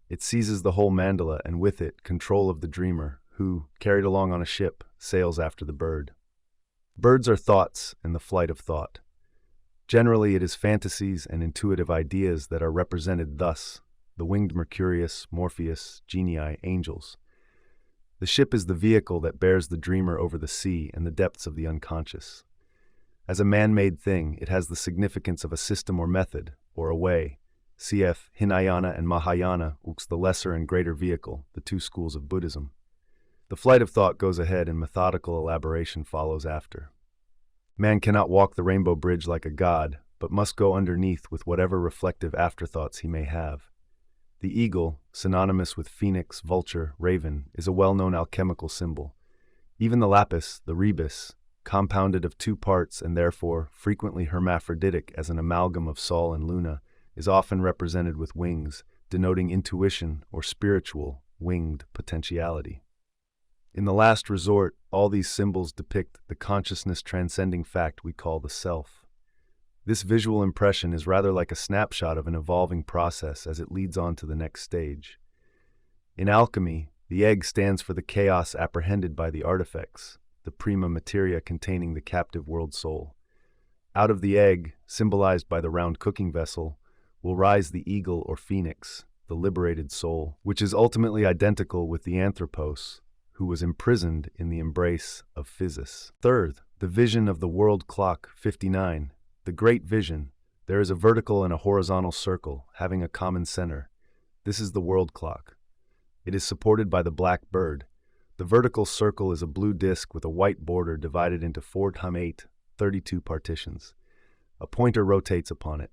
It seizes the whole mandala and with it, control of the dreamer, who, carried along on a ship, sails after the bird. Birds are thoughts and the flight of thought. Generally, it is fantasies and intuitive ideas that are represented thus, the winged Mercurius, Morpheus, genii, angels. The ship is the vehicle that bears the dreamer over the sea and the depths of the unconscious. As a man-made thing, it has the significance of a system or method, or a way. Cf. Hinayana and Mahayana, the lesser and greater vehicle, the 2 schools of Buddhism. The flight of thought goes ahead and methodical elaboration follows after. Man cannot walk the rainbow bridge like a god, but must go underneath with whatever reflective afterthoughts he may have. The eagle, synonymous with phoenix, vulture, raven, is a well-known alchemical symbol. Even the lapis, the rebis, compounded of 2 parts and therefore frequently hermaphroditic as an amalgam of Sol and Luna, is often represented with wings, denoting intuition or spiritual, winged potentiality. In the last resort, all these symbols depict the consciousness transcending fact we call the self. This visual impression is rather like a snapshot of an evolving process as it leads on to the next stage. In alchemy, the egg stands for the chaos apprehended by the artifacts, the PRIMA materia containing the captive world soul. Out of the egg, symbolized by the round cooking vessel, will rise the eagle or phoenix, the liberated soul, which is ultimately identical with the anthropos, who was imprisoned in the embrace of physis. Third, the vision of the world clock, 59. The great vision. There is a vertical and a horizontal circle, having a common center. This is the world clock. It is supported by the black bird. The vertical circle is a blue disk with a white border divided into 4x8, 32 partitions. A pointer rotates upon it.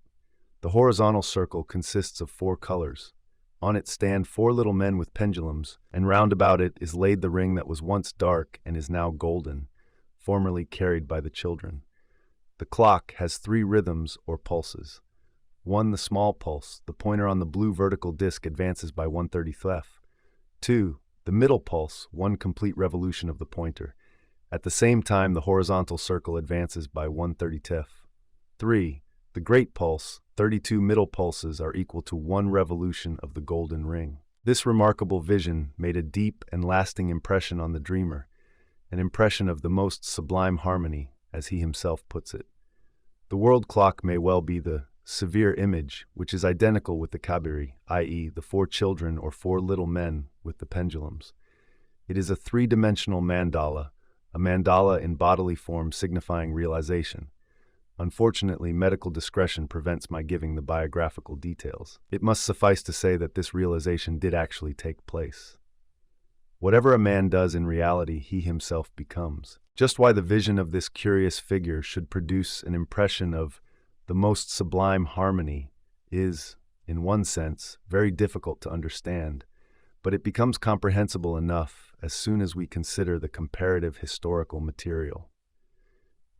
The horizontal circle consists of 4 colors. On it stand 4 little men with pendulums, and round about it is laid the ring that was once dark and is now golden, formerly carried by the children. The clock has 3 rhythms or pulses. 1. The small pulse. The pointer on the blue vertical disc advances by 1/30th F. 2. The middle pulse, 1 complete revolution of the pointer. At the same time, the horizontal circle advances by 1/30th F. 3. The great pulse. 32 middle pulses are equal to 1 revolution of the golden ring. This remarkable vision made a deep and lasting impression on the dreamer, an impression of the most sublime harmony, as he himself puts it. The world clock may well be the severe image, which is identical with the kabiri, i.e., the 4 children or 4 little men with the pendulums. It is a 3-dimensional mandala, a mandala in bodily form signifying realization. Unfortunately, medical discretion prevents my giving the biographical details. It must suffice to say that this realization did actually take place. Whatever a man does in reality, he himself becomes. Just why the vision of this curious figure should produce an impression of the most sublime harmony is, in one sense, very difficult to understand, but it becomes comprehensible enough as soon as we consider the comparative historical material.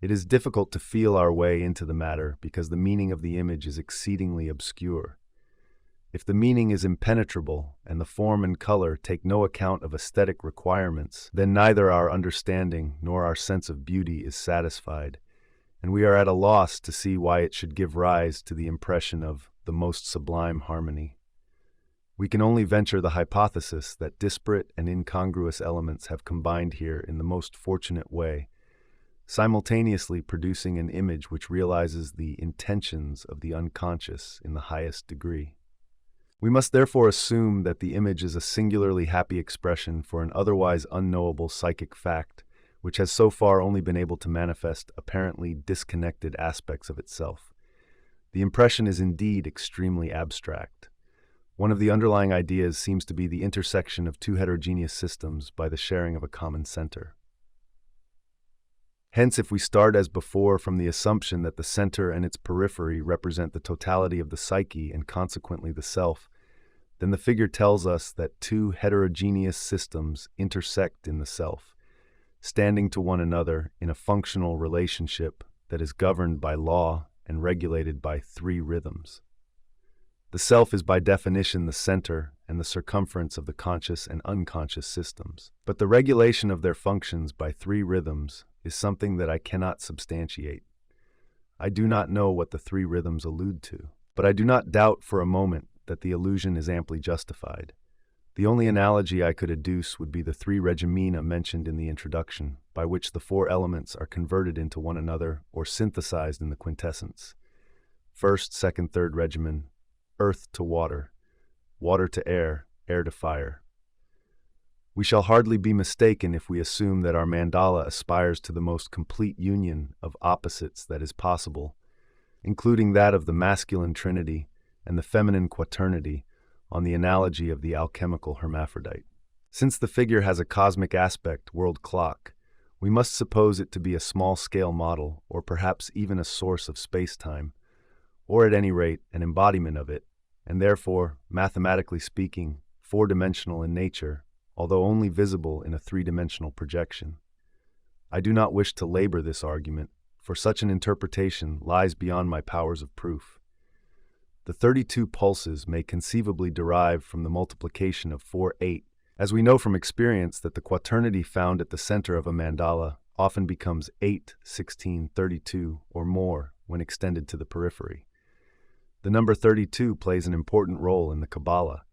It is difficult to feel our way into the matter because the meaning of the image is exceedingly obscure. If the meaning is impenetrable and the form and color take no account of aesthetic requirements, then neither our understanding nor our sense of beauty is satisfied, and we are at a loss to see why it should give rise to the impression of the most sublime harmony. We can only venture the hypothesis that disparate and incongruous elements have combined here in the most fortunate way, simultaneously producing an image which realizes the intentions of the unconscious in the highest degree. We must therefore assume that the image is a singularly happy expression for an otherwise unknowable psychic fact, which has so far only been able to manifest apparently disconnected aspects of itself. The impression is indeed extremely abstract. One of the underlying ideas seems to be the intersection of 2 heterogeneous systems by the sharing of a common center. Hence, if we start as before from the assumption that the center and its periphery represent the totality of the psyche and consequently the self, then the figure tells us that 2 heterogeneous systems intersect in the self, standing to one another in a functional relationship that is governed by law and regulated by 3 rhythms. The self is by definition the center and the circumference of the conscious and unconscious systems, but the regulation of their functions by 3 rhythms is something that I cannot substantiate. I do not know what the 3 rhythms allude to, but I do not doubt for a moment that the illusion is amply justified. The only analogy I could adduce would be the 3 regimena mentioned in the introduction, by which the 4 elements are converted into one another or synthesized in the quintessence. First, second, third regimen: earth to water, water to air, air to fire. We shall hardly be mistaken if we assume that our mandala aspires to the most complete union of opposites that is possible, including that of the masculine trinity and the feminine quaternity, on the analogy of the alchemical hermaphrodite. Since the figure has a cosmic aspect, world clock, we must suppose it to be a small-scale model, or perhaps even a source of space-time, or at any rate an embodiment of it, and therefore, mathematically speaking, 4-dimensional in nature, although only visible in a 3-dimensional projection. I do not wish to labor this argument, for such an interpretation lies beyond my powers of proof. The 32 pulses may conceivably derive from the multiplication of 4/8, as we know from experience that the quaternity found at the center of a mandala often becomes 8, 16, 32, or more when extended to the periphery. The number 32 plays an important role in the Kabbalah.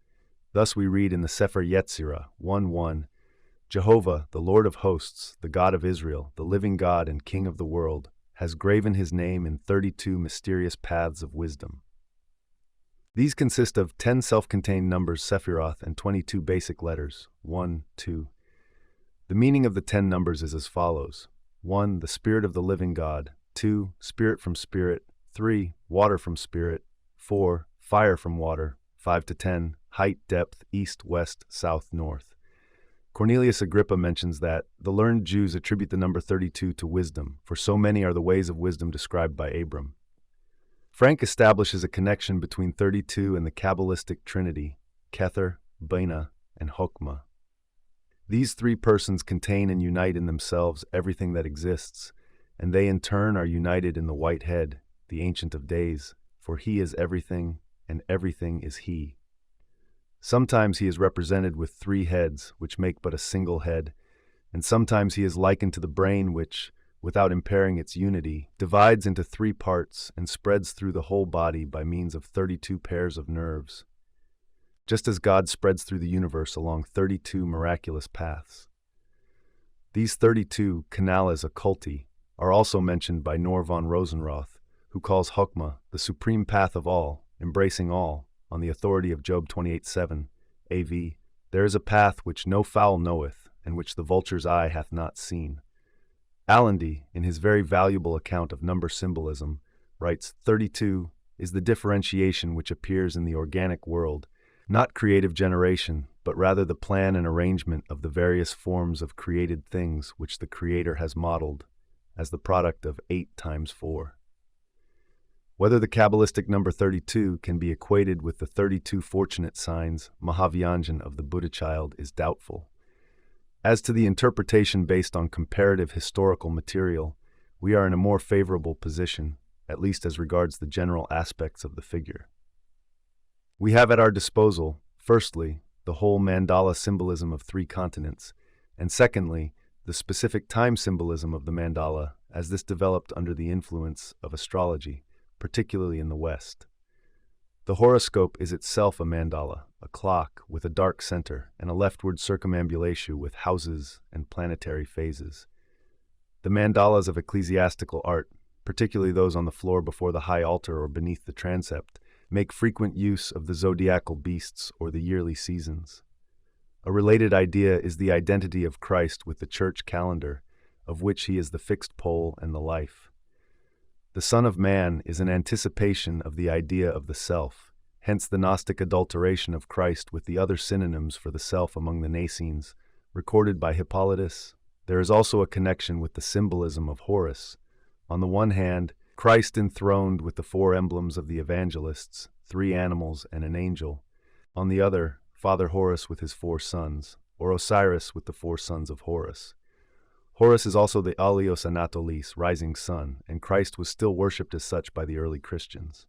Thus we read in the Sefer Yetzirah 1:1, Jehovah, the Lord of hosts, the God of Israel, the living God and King of the world, has graven his name in 32 mysterious paths of wisdom. These consist of 10 self-contained numbers Sephiroth and 22 basic letters, 1, 2. The meaning of the 10 numbers is as follows. 1. The Spirit of the living God. 2. Spirit from Spirit. 3. Water from Spirit. 4. Fire from water. 5 to 10. Height, depth, east, west, south, north. Cornelius Agrippa mentions that the learned Jews attribute the number 32 to wisdom, for so many are the ways of wisdom described by Abram. Frank establishes a connection between 32 and the Kabbalistic Trinity, Kether, Bina, and Chokmah. These three persons contain and unite in themselves everything that exists, and they in turn are united in the White Head, the Ancient of Days, for he is everything, and everything is he. Sometimes he is represented with 3 heads, which make but a single head, and sometimes he is likened to the brain which, without impairing its unity, divides into 3 parts and spreads through the whole body by means of 32 pairs of nerves, just as God spreads through the universe along 32 miraculous paths. These 32 canales occulti are also mentioned by Noor von Rosenroth, who calls Chokmah the supreme path of all, embracing all, on the authority of Job 28:7, AV, there is a path which no fowl knoweth, and which the vulture's eye hath not seen. Allende, in his very valuable account of number symbolism, writes, 32 is the differentiation which appears in the organic world, not creative generation, but rather the plan and arrangement of the various forms of created things which the Creator has modeled, as the product of 8 times 4. Whether the Kabbalistic number 32 can be equated with the 32 fortunate signs, Mahavyanjan of the Buddha child, is doubtful. As to the interpretation based on comparative historical material, we are in a more favorable position, at least as regards the general aspects of the figure. We have at our disposal, firstly, the whole mandala symbolism of 3 continents, and secondly, the specific time symbolism of the mandala as this developed under the influence of astrology, particularly in the West. The horoscope is itself a mandala, a clock with a dark center and a leftward circumambulation with houses and planetary phases. The mandalas of ecclesiastical art, particularly those on the floor before the high altar or beneath the transept, make frequent use of the zodiacal beasts or the yearly seasons. A related idea is the identity of Christ with the church calendar, of which he is the fixed pole and the life. The Son of Man is an anticipation of the idea of the self, hence the Gnostic adulteration of Christ with the other synonyms for the self among the Nacenes, recorded by Hippolytus. There is also a connection with the symbolism of Horus. On the one hand, Christ enthroned with the 4 emblems of the evangelists, 3 animals and an angel. On the other, Father Horus with his 4 sons, or Osiris with the 4 sons of Horus. Horus is also the Alios Anatolis, rising sun, and Christ was still worshipped as such by the early Christians.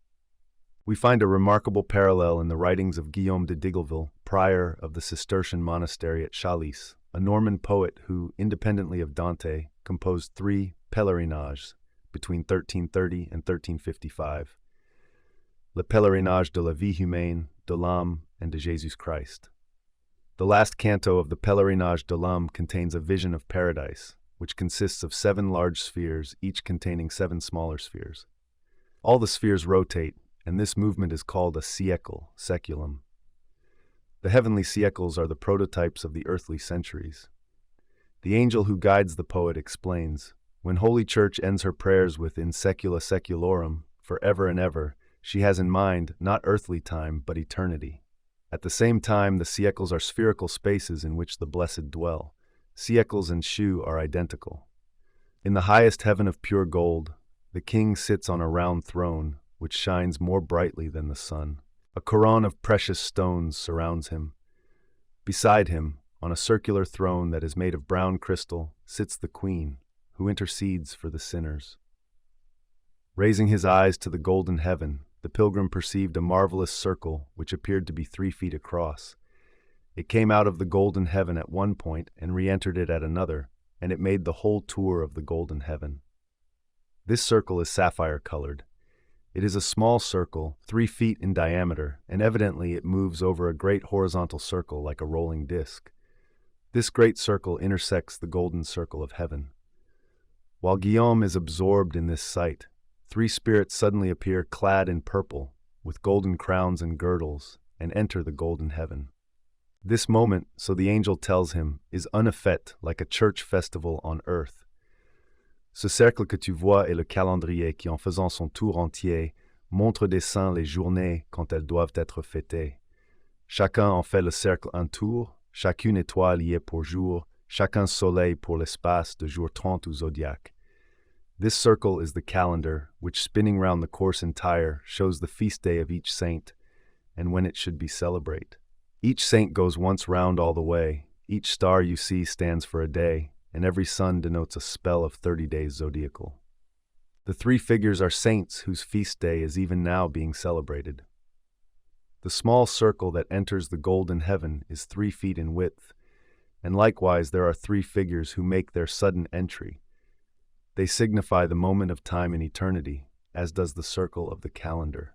We find a remarkable parallel in the writings of Guillaume de Digleville, prior of the Cistercian monastery at Chalice, a Norman poet who, independently of Dante, composed 3 pèlerinages between 1330 and 1355. Le Pèlerinage de la Vie Humaine, de l'Âme, and de Jésus Christ. The last canto of the Pèlerinage de l'Âme contains a vision of paradise, which consists of 7 large spheres, each containing 7 smaller spheres. All the spheres rotate, and this movement is called a siècle, seculum. The heavenly siècles are the prototypes of the earthly centuries. The angel who guides the poet explains, when Holy Church ends her prayers with in secula seculorum, forever and ever, she has in mind not earthly time, but eternity. At the same time, the siècles are spherical spaces in which the blessed dwell. Siècles and Shu are identical. In the highest heaven of pure gold, the king sits on a round throne, which shines more brightly than the sun. A coronet of precious stones surrounds him. Beside him, on a circular throne that is made of brown crystal, sits the queen, who intercedes for the sinners. Raising his eyes to the golden heaven, the pilgrim perceived a marvelous circle which appeared to be 3 feet across. It came out of the golden heaven at one point and re-entered it at another, and it made the whole tour of the golden heaven. This circle is sapphire-colored. It is a small circle, 3 feet in diameter, and evidently it moves over a great horizontal circle like a rolling disc. This great circle intersects the golden circle of heaven. While Guillaume is absorbed in this sight, 3 spirits suddenly appear clad in purple, with golden crowns and girdles, and enter the golden heaven. This moment, so the angel tells him, is un fête, like a church festival on earth. Ce cercle que tu vois est le calendrier qui, en faisant son tour entier, montre des saints les journées quand elles doivent être fêtées. Chacun en fait le cercle un tour, chacune étoile y est pour jour, chacun soleil pour l'espace de jour 30 au zodiaque. This circle is the calendar, which spinning round the course entire shows the feast day of each saint, and when it should be celebrate. Each saint goes once round all the way, each star you see stands for a day, and every sun denotes a spell of 30 days zodiacal. The three figures are saints whose feast day is even now being celebrated. The small circle that enters the golden heaven is 3 feet in width, and likewise there are 3 figures who make their sudden entry. They signify the moment of time in eternity, as does the circle of the calendar.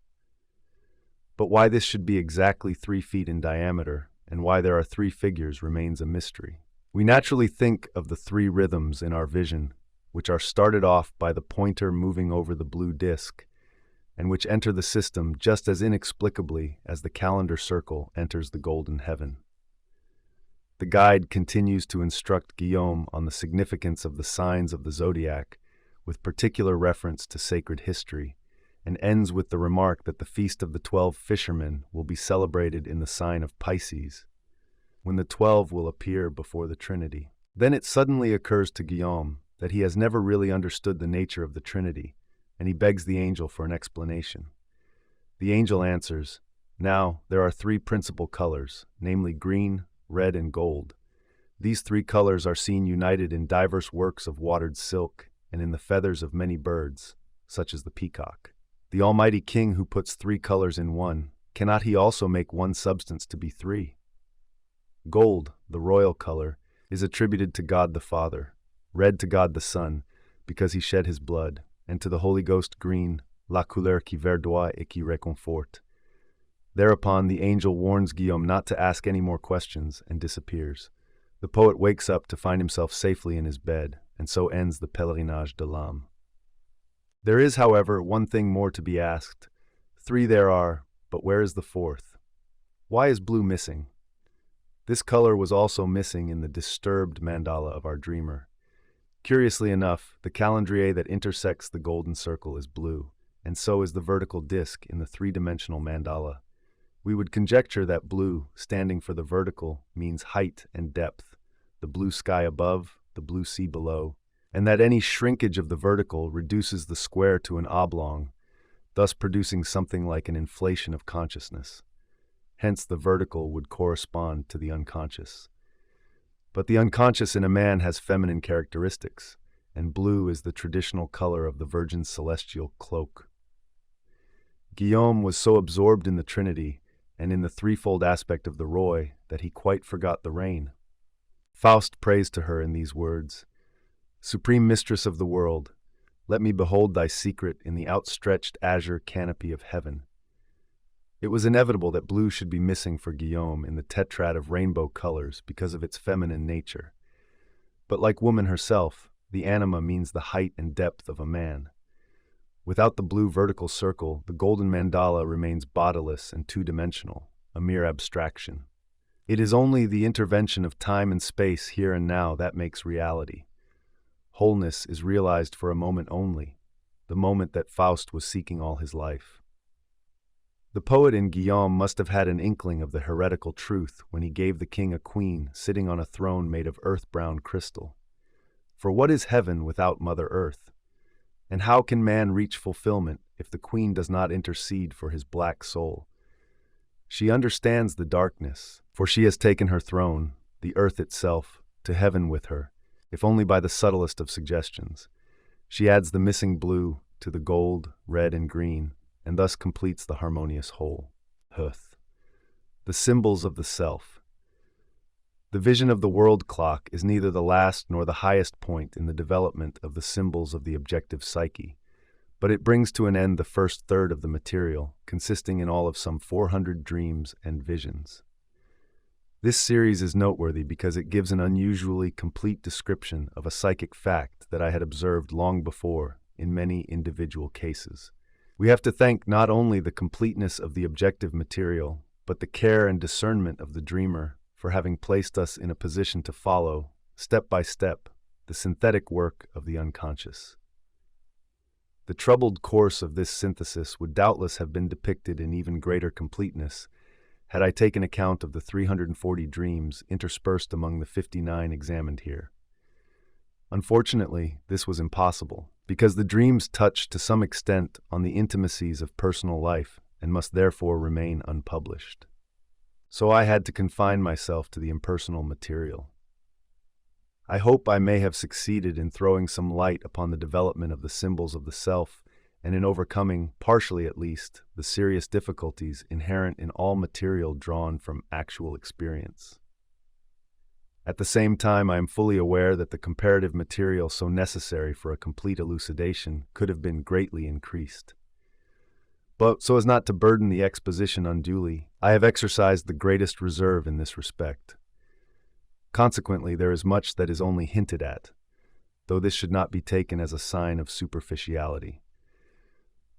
But why this should be exactly 3 feet in diameter, and why there are 3 figures remains a mystery. We naturally think of the 3 rhythms in our vision, which are started off by the pointer moving over the blue disk, and which enter the system just as inexplicably as the calendar circle enters the golden heaven. The guide continues to instruct Guillaume on the significance of the signs of the zodiac, with particular reference to sacred history, and ends with the remark that the Feast of the 12 Fishermen will be celebrated in the sign of Pisces, when the 12 will appear before the Trinity. Then it suddenly occurs to Guillaume that he has never really understood the nature of the Trinity, and he begs the angel for an explanation. The angel answers, "Now, there are 3 principal colors, namely green, red, and gold. These 3 colors are seen united in diverse works of watered silk and in the feathers of many birds, such as the peacock. The Almighty King who puts 3 colors in one, cannot he also make one substance to be 3? Gold, the royal color, is attributed to God the Father, red to God the Son, because he shed his blood, and to the Holy Ghost green, la couleur qui verdoie et qui réconforte." Thereupon the angel warns Guillaume not to ask any more questions and disappears. The poet wakes up to find himself safely in his bed, and so ends the Pèlerinage de l'âme. There is, however, one thing more to be asked. 3 there are, but where is the 4th? Why is blue missing? This color was also missing in the disturbed mandala of our dreamer. Curiously enough, the calendrier that intersects the golden circle is blue, and so is the vertical disc in the 3-dimensional mandala. We would conjecture that blue, standing for the vertical, means height and depth, the blue sky above, the blue sea below, and that any shrinkage of the vertical reduces the square to an oblong, thus producing something like an inflation of consciousness. Hence the vertical would correspond to the unconscious. But the unconscious in a man has feminine characteristics, and blue is the traditional color of the Virgin's celestial cloak. Guillaume was so absorbed in the Trinity and in the threefold aspect of the Roi that he quite forgot the rain. Faust prays to her in these words, "Supreme Mistress of the world, let me behold thy secret in the outstretched azure canopy of heaven." It was inevitable that blue should be missing for Guillaume in the tetrad of rainbow colors because of its feminine nature. But like woman herself, the anima means the height and depth of a man. Without the blue vertical circle, the golden mandala remains bodiless and 2-dimensional, a mere abstraction. It is only the intervention of time and space here and now that makes reality. Wholeness is realized for a moment only, the moment that Faust was seeking all his life. The poet in Guillaume must have had an inkling of the heretical truth when he gave the king a queen sitting on a throne made of earth-brown crystal. For what is heaven without Mother Earth? And how can man reach fulfillment if the queen does not intercede for his black soul? She understands the darkness, for she has taken her throne, the earth itself, to heaven with her, if only by the subtlest of suggestions. She adds the missing blue to the gold, red, and green, and thus completes the harmonious whole. Huth. The symbols of the self. The vision of the world clock is neither the last nor the highest point in the development of the symbols of the objective psyche, but it brings to an end the first third of the material, consisting in all of some 400 dreams and visions. This series is noteworthy because it gives an unusually complete description of a psychic fact that I had observed long before in many individual cases. We have to thank not only the completeness of the objective material, but the care and discernment of the dreamer for having placed us in a position to follow, step by step, the synthetic work of the unconscious. The troubled course of this synthesis would doubtless have been depicted in even greater completeness had I taken account of the 340 dreams interspersed among the 59 examined here. Unfortunately, this was impossible, because the dreams touch to some extent on the intimacies of personal life and must therefore remain unpublished. So I had to confine myself to the impersonal material. I hope I may have succeeded in throwing some light upon the development of the symbols of the self and in overcoming, partially at least, the serious difficulties inherent in all material drawn from actual experience. At the same time, I am fully aware that the comparative material so necessary for a complete elucidation could have been greatly increased. But, so as not to burden the exposition unduly, I have exercised the greatest reserve in this respect. Consequently, there is much that is only hinted at, though this should not be taken as a sign of superficiality.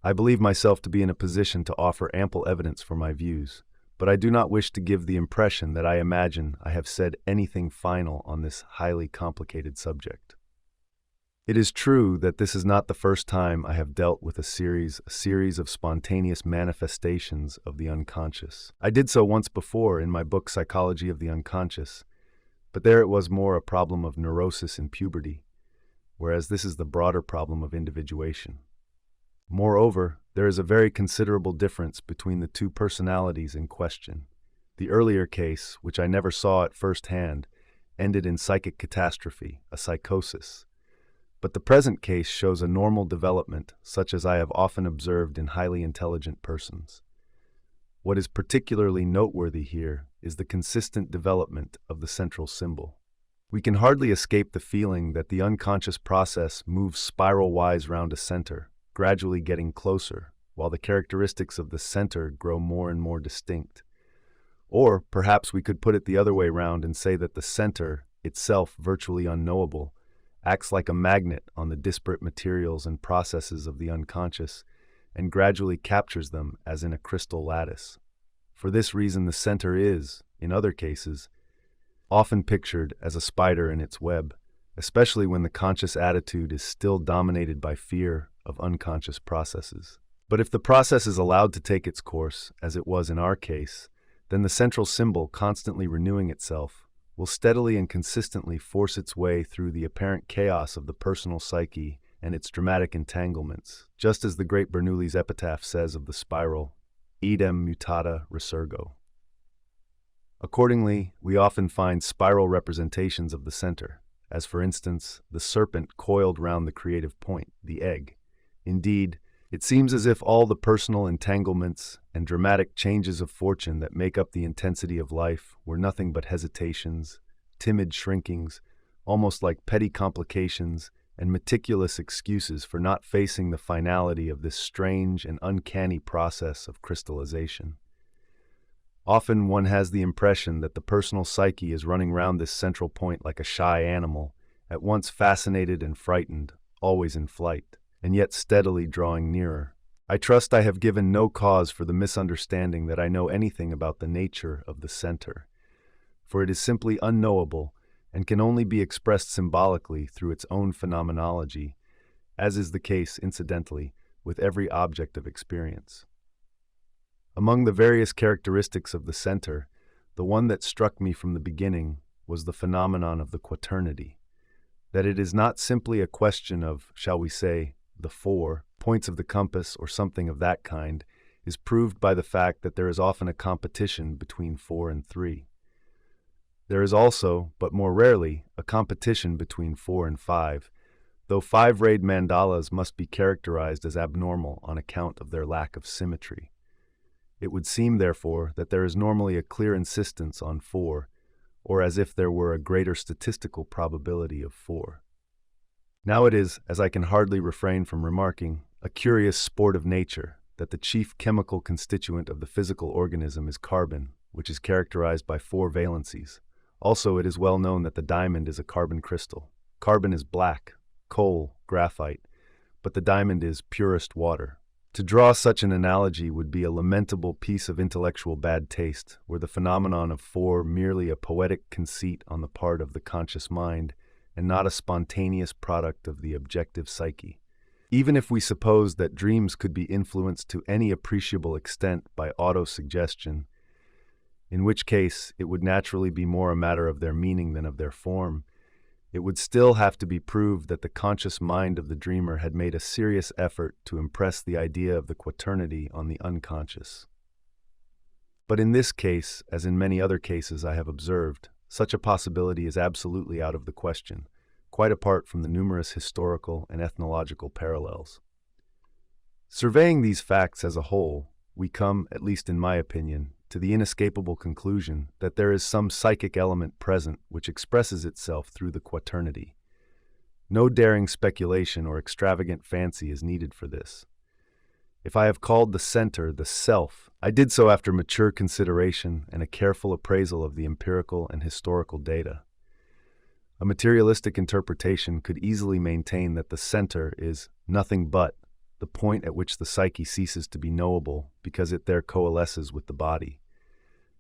I believe myself to be in a position to offer ample evidence for my views, but I do not wish to give the impression that I imagine I have said anything final on this highly complicated subject. It is true that this is not the first time I have dealt with a series of spontaneous manifestations of the unconscious. I did so once before in my book Psychology of the Unconscious, but there it was more a problem of neurosis in puberty, whereas this is the broader problem of individuation. Moreover, there is a very considerable difference between the two personalities in question. The earlier case, which I never saw at first hand, ended in psychic catastrophe, a psychosis. But the present case shows a normal development, such as I have often observed in highly intelligent persons. What is particularly noteworthy here is the consistent development of the central symbol. We can hardly escape the feeling that the unconscious process moves spiral-wise round a center, gradually getting closer, while the characteristics of the center grow more and more distinct. Or perhaps we could put it the other way round and say that the center, itself virtually unknowable, acts like a magnet on the disparate materials and processes of the unconscious and gradually captures them as in a crystal lattice. For this reason, the center is, in other cases, often pictured as a spider in its web, especially when the conscious attitude is still dominated by fear of unconscious processes. But if the process is allowed to take its course, as it was in our case, then the central symbol, constantly renewing itself, will steadily and consistently force its way through the apparent chaos of the personal psyche and its dramatic entanglements, just as the great Bernoulli's epitaph says of the spiral, idem mutata resurgo. Accordingly, we often find spiral representations of the center, as for instance, the serpent coiled round the creative point, the egg. Indeed, it seems as if all the personal entanglements and dramatic changes of fortune that make up the intensity of life were nothing but hesitations, timid shrinkings, almost like petty complications and meticulous excuses for not facing the finality of this strange and uncanny process of crystallization. Often one has the impression that the personal psyche is running round this central point like a shy animal, at once fascinated and frightened, always in flight, and yet steadily drawing nearer. I trust I have given no cause for the misunderstanding that I know anything about the nature of the center, for it is simply unknowable and can only be expressed symbolically through its own phenomenology, as is the case, incidentally, with every object of experience. Among the various characteristics of the center, the one that struck me from the beginning was the phenomenon of the quaternity, that it is not simply a question of, shall we say, the 4 points of the compass or something of that kind, is proved by the fact that there is often a competition between 4 and 3. There is also, but more rarely, a competition between 4 and 5, though 5-rayed mandalas must be characterized as abnormal on account of their lack of symmetry. It would seem, therefore, that there is normally a clear insistence on 4, or as if there were a greater statistical probability of 4. Now it is, as I can hardly refrain from remarking, a curious sport of nature that the chief chemical constituent of the physical organism is carbon, which is characterized by 4 valencies. Also, it is well known that the diamond is a carbon crystal. Carbon is black, coal, graphite, but the diamond is purest water, To draw such an analogy would be a lamentable piece of intellectual bad taste, were the phenomenon of four merely a poetic conceit on the part of the conscious mind, and not a spontaneous product of the objective psyche. Even if we suppose that dreams could be influenced to any appreciable extent by autosuggestion, in which case it would naturally be more a matter of their meaning than of their form, it would still have to be proved that the conscious mind of the dreamer had made a serious effort to impress the idea of the quaternity on the unconscious. But in this case, as in many other cases I have observed, such a possibility is absolutely out of the question, quite apart from the numerous historical and ethnological parallels. Surveying these facts as a whole, we come, at least in my opinion, to the inescapable conclusion that there is some psychic element present which expresses itself through the quaternity. No daring speculation or extravagant fancy is needed for this. If I have called the center the self, I did so after mature consideration and a careful appraisal of the empirical and historical data. A materialistic interpretation could easily maintain that the center is nothing but the point at which the psyche ceases to be knowable because it there coalesces with the body.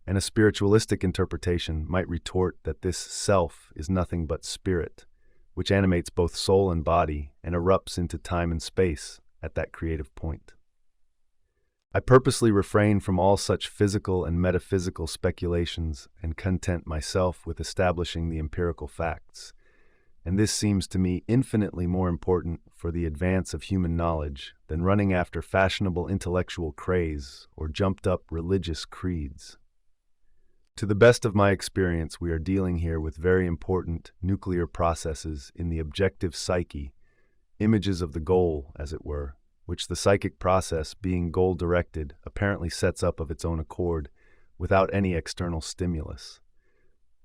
And a spiritualistic interpretation might retort that this self is nothing but spirit, which animates both soul and body and erupts into time and space at that creative point. I purposely refrain from all such physical and metaphysical speculations and content myself with establishing the empirical facts, and this seems to me infinitely more important for the advance of human knowledge than running after fashionable intellectual craze or jumped-up religious creeds. To the best of my experience, we are dealing here with very important nuclear processes in the objective psyche, images of the goal, as it were, which the psychic process, being goal-directed, apparently sets up of its own accord, without any external stimulus.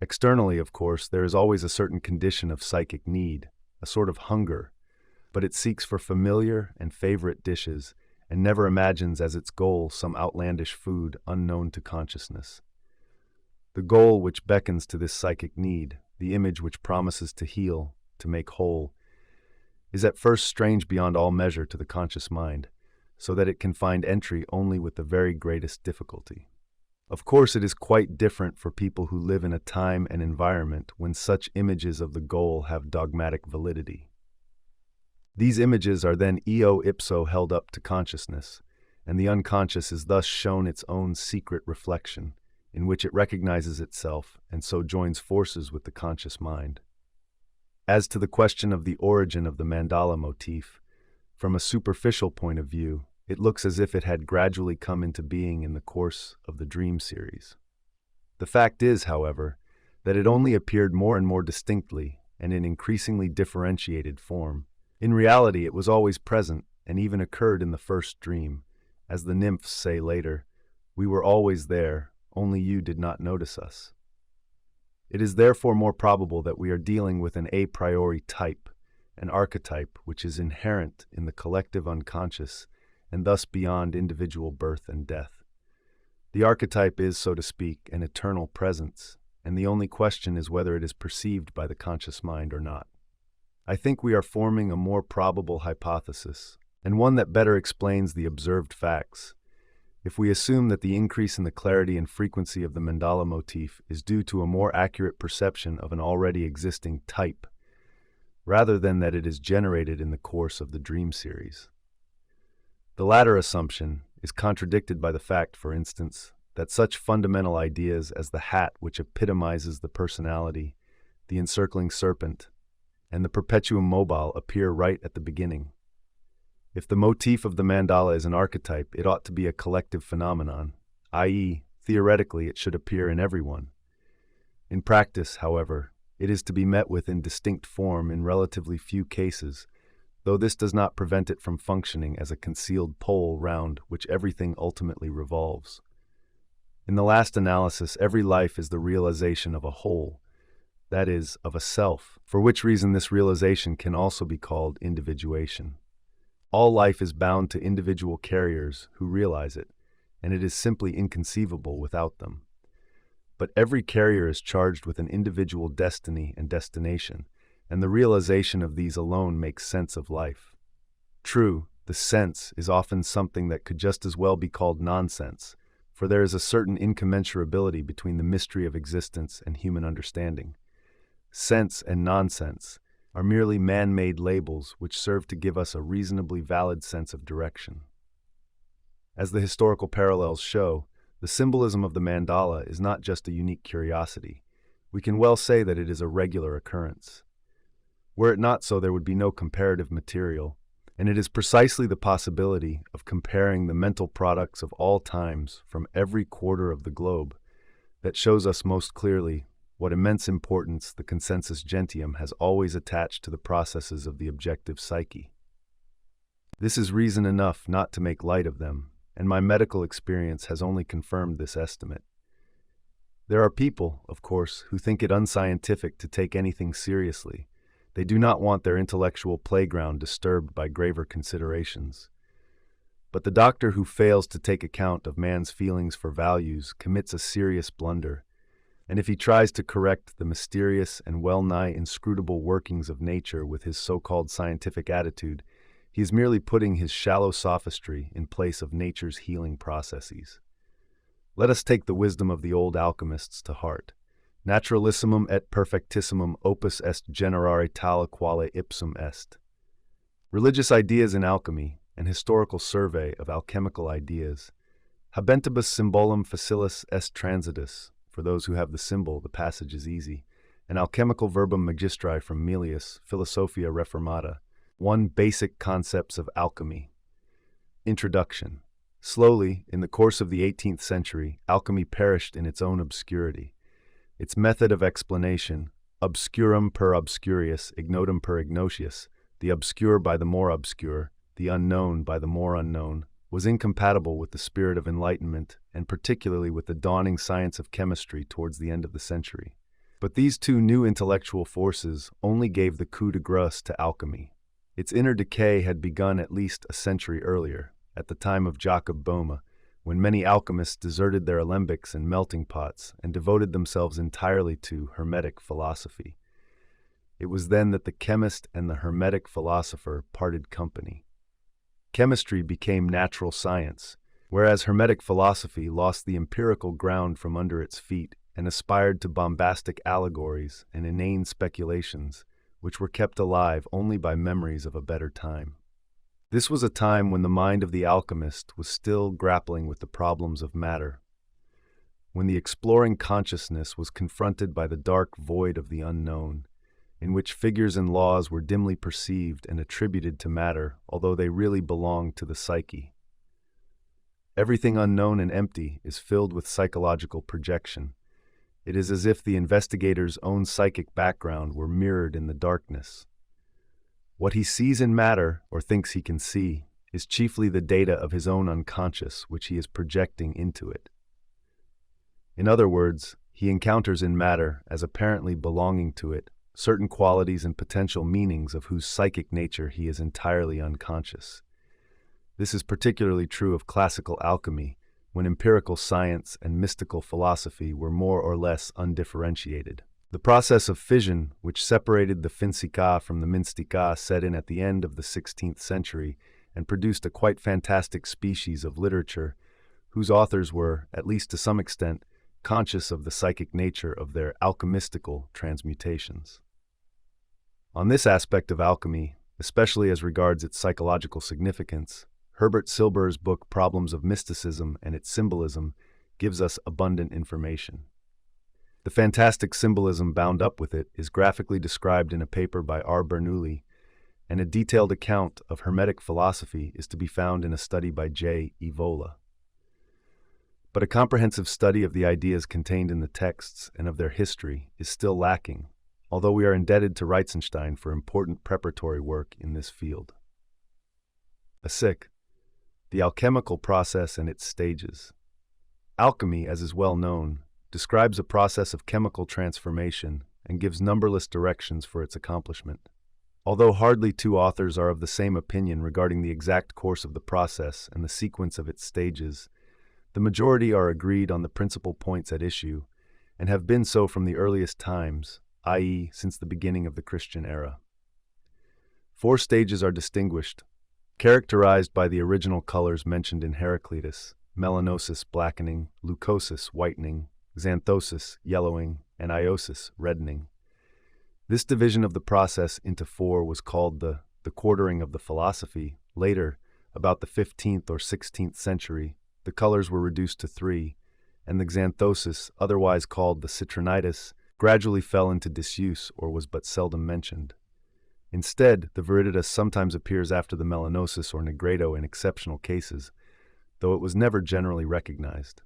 Externally, of course, there is always a certain condition of psychic need, a sort of hunger, but it seeks for familiar and favorite dishes and never imagines as its goal some outlandish food unknown to consciousness. The goal which beckons to this psychic need, the image which promises to heal, to make whole, is at first strange beyond all measure to the conscious mind, so that it can find entry only with the very greatest difficulty. Of course, it is quite different for people who live in a time and environment when such images of the goal have dogmatic validity. These images are then eo ipso held up to consciousness, and the unconscious is thus shown its own secret reflection, in which it recognizes itself and so joins forces with the conscious mind. As to the question of the origin of the mandala motif, from a superficial point of view, it looks as if it had gradually come into being in the course of the dream series. The fact is, however, that it only appeared more and more distinctly and in increasingly differentiated form. In reality, it was always present and even occurred in the first dream. As the nymphs say later, "We were always there, only you did not notice us." It is therefore more probable that we are dealing with an a priori type, an archetype which is inherent in the collective unconscious and thus beyond individual birth and death. The archetype is, so to speak, an eternal presence, and the only question is whether it is perceived by the conscious mind or not. I think we are forming a more probable hypothesis, and one that better explains the observed facts, if we assume that the increase in the clarity and frequency of the mandala motif is due to a more accurate perception of an already existing type, rather than that it is generated in the course of the dream series. The latter assumption is contradicted by the fact, for instance, that such fundamental ideas as the hat which epitomizes the personality, the encircling serpent, and the perpetuum mobile appear right at the beginning. If the motif of the mandala is an archetype, it ought to be a collective phenomenon, i.e., theoretically it should appear in everyone. In practice, however, it is to be met with in distinct form in relatively few cases, though this does not prevent it from functioning as a concealed pole round which everything ultimately revolves. In the last analysis, every life is the realization of a whole, that is, of a self, for which reason this realization can also be called individuation. All life is bound to individual carriers who realize it, and it is simply inconceivable without them. But every carrier is charged with an individual destiny and destination, and the realization of these alone makes sense of life. True, the sense is often something that could just as well be called nonsense, for there is a certain incommensurability between the mystery of existence and human understanding. Sense and nonsense are merely man-made labels which serve to give us a reasonably valid sense of direction. As the historical parallels show, the symbolism of the mandala is not just a unique curiosity. We can well say that it is a regular occurrence. Were it not so, there would be no comparative material, and it is precisely the possibility of comparing the mental products of all times from every quarter of the globe that shows us most clearly what immense importance the consensus gentium has always attached to the processes of the objective psyche. This is reason enough not to make light of them, and my medical experience has only confirmed this estimate. There are people, of course, who think it unscientific to take anything seriously. They do not want their intellectual playground disturbed by graver considerations. But the doctor who fails to take account of man's feelings for values commits a serious blunder, and if he tries to correct the mysterious and well-nigh inscrutable workings of nature with his so-called scientific attitude, he is merely putting his shallow sophistry in place of nature's healing processes. Let us take the wisdom of the old alchemists to heart. Naturalissimum et perfectissimum opus est generare tale quale ipsum est. Religious ideas in alchemy, an historical survey of alchemical ideas. Habentibus symbolum facilis est transitus. For those who have the symbol, the passage is easy. An alchemical verbum magistri from Melius, Philosophia Reformata. 1 Basic Concepts of Alchemy. Introduction. Slowly, in the course of the 18th century, alchemy perished in its own obscurity. Its method of explanation, obscurum per obscurius, ignotum per ignotius, the obscure by the more obscure, the unknown by the more unknown, was incompatible with the spirit of enlightenment, and particularly with the dawning science of chemistry towards the end of the century. But these two new intellectual forces only gave the coup de grace to alchemy. Its inner decay had begun at least a century earlier, at the time of Jacob Boehme, when many alchemists deserted their alembics and melting pots and devoted themselves entirely to Hermetic philosophy. It was then that the chemist and the Hermetic philosopher parted company. Chemistry became natural science, whereas Hermetic philosophy lost the empirical ground from under its feet and aspired to bombastic allegories and inane speculations, which were kept alive only by memories of a better time. This was a time when the mind of the alchemist was still grappling with the problems of matter, when the exploring consciousness was confronted by the dark void of the unknown, in which figures and laws were dimly perceived and attributed to matter, although they really belonged to the psyche. Everything unknown and empty is filled with psychological projection. It is as if the investigator's own psychic background were mirrored in the darkness. What he sees in matter, or thinks he can see, is chiefly the data of his own unconscious, which he is projecting into it. In other words, he encounters in matter, as apparently belonging to it, certain qualities and potential meanings of whose psychic nature he is entirely unconscious. This is particularly true of classical alchemy, when empirical science and mystical philosophy were more or less undifferentiated. The process of fission, which separated the Finsica from the Mystica, set in at the end of the 16th century and produced a quite fantastic species of literature, whose authors were, at least to some extent, conscious of the psychic nature of their alchemistical transmutations. On this aspect of alchemy, especially as regards its psychological significance, Herbert Silber's book Problems of Mysticism and its Symbolism gives us abundant information. The fantastic symbolism bound up with it is graphically described in a paper by R. Bernoulli, and a detailed account of Hermetic philosophy is to be found in a study by J. Evola. But a comprehensive study of the ideas contained in the texts and of their history is still lacking, although we are indebted to Reitzenstein for important preparatory work in this field. The alchemical process and its stages. Alchemy, as is well known, describes a process of chemical transformation and gives numberless directions for its accomplishment. Although hardly two authors are of the same opinion regarding the exact course of the process and the sequence of its stages, the majority are agreed on the principal points at issue, and have been so from the earliest times, i.e., since the beginning of the Christian era. 4 stages are distinguished: characterized by the original colors mentioned in Heraclitus: melanosis, blackening; leucosis, whitening; xanthosis, yellowing; and iosis, reddening. This division of the process into four was called the quartering of the philosophy. Later, about the 15th or 16th century, the colors were reduced to three, and the xanthosis, otherwise called the citronitis, gradually fell into disuse or was but seldom mentioned. Instead, the viriditas sometimes appears after the melanosis or nigredo in exceptional cases, though it was never generally recognized.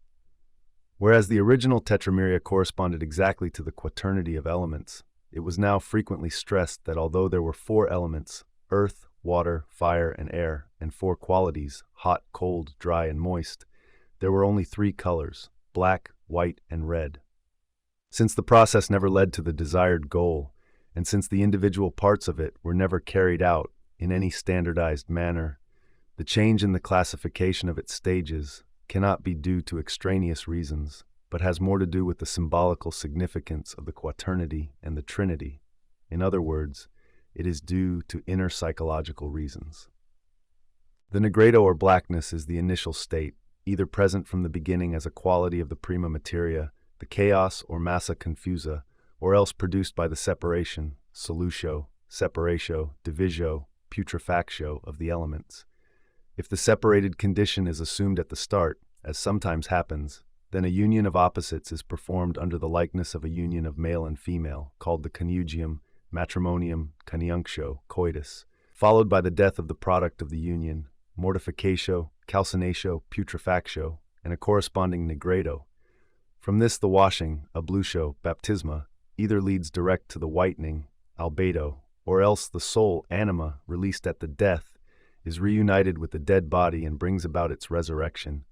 Whereas the original tetrameria corresponded exactly to the quaternity of elements, it was now frequently stressed that although there were four elements, earth, water, fire, and air, and four qualities, hot, cold, dry, and moist, there were only three colors: black, white, and red. Since the process never led to the desired goal, and since the individual parts of it were never carried out in any standardized manner, the change in the classification of its stages cannot be due to extraneous reasons, but has more to do with the symbolical significance of the quaternity and the trinity. In other words, it is due to inner psychological reasons. The nigredo or blackness is the initial state, either present from the beginning as a quality of the prima materia, the chaos or massa confusa, or else produced by the separation, solutio, separatio, divisio, putrefactio of the elements. If the separated condition is assumed at the start, as sometimes happens, then a union of opposites is performed under the likeness of a union of male and female, called the conjugium, matrimonium, conjunctio, coitus, followed by the death of the product of the union, mortificatio, calcinatio, putrefactio, and a corresponding nigredo. From this the washing, ablutio, baptisma, either leads direct to the whitening, albedo, or else the soul, anima, released at the death, is reunited with the dead body and brings about its resurrection,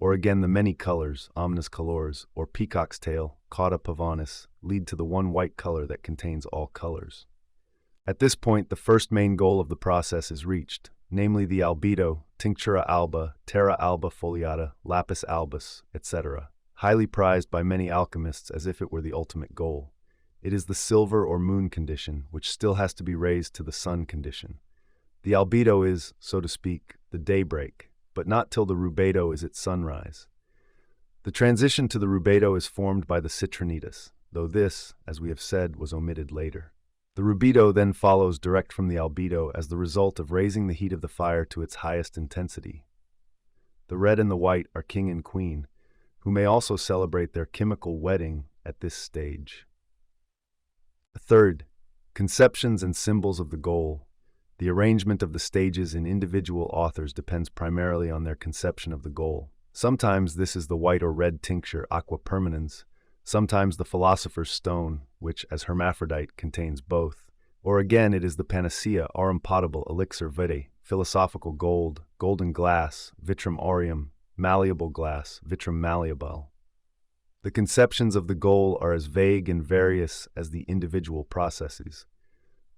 or again the many colors, omnis colors, or peacock's tail, cauda pavonis, lead to the one white color that contains all colors. At this point, the first main goal of the process is reached, namely the albedo, tinctura alba, terra alba foliata, lapis albus, etc., highly prized by many alchemists as if it were the ultimate goal. It is the silver or moon condition, which still has to be raised to the sun condition. The albedo is, so to speak, the daybreak, but not till the rubedo is its sunrise. The transition to the rubedo is formed by the citronitis, though this, as we have said, was omitted later. The rubedo then follows direct from the albedo as the result of raising the heat of the fire to its highest intensity. The red and the white are king and queen, who may also celebrate their chemical wedding at this stage. Third, conceptions and symbols of the goal. The arrangement of the stages in individual authors depends primarily on their conception of the goal. Sometimes this is the white or red tincture aqua permanens, sometimes the philosopher's stone, which, as hermaphrodite, contains both, or again it is the panacea aurum potable elixir vitae, philosophical gold, golden glass, vitrum aureum, malleable glass, vitrum malleable. The conceptions of the goal are as vague and various as the individual processes.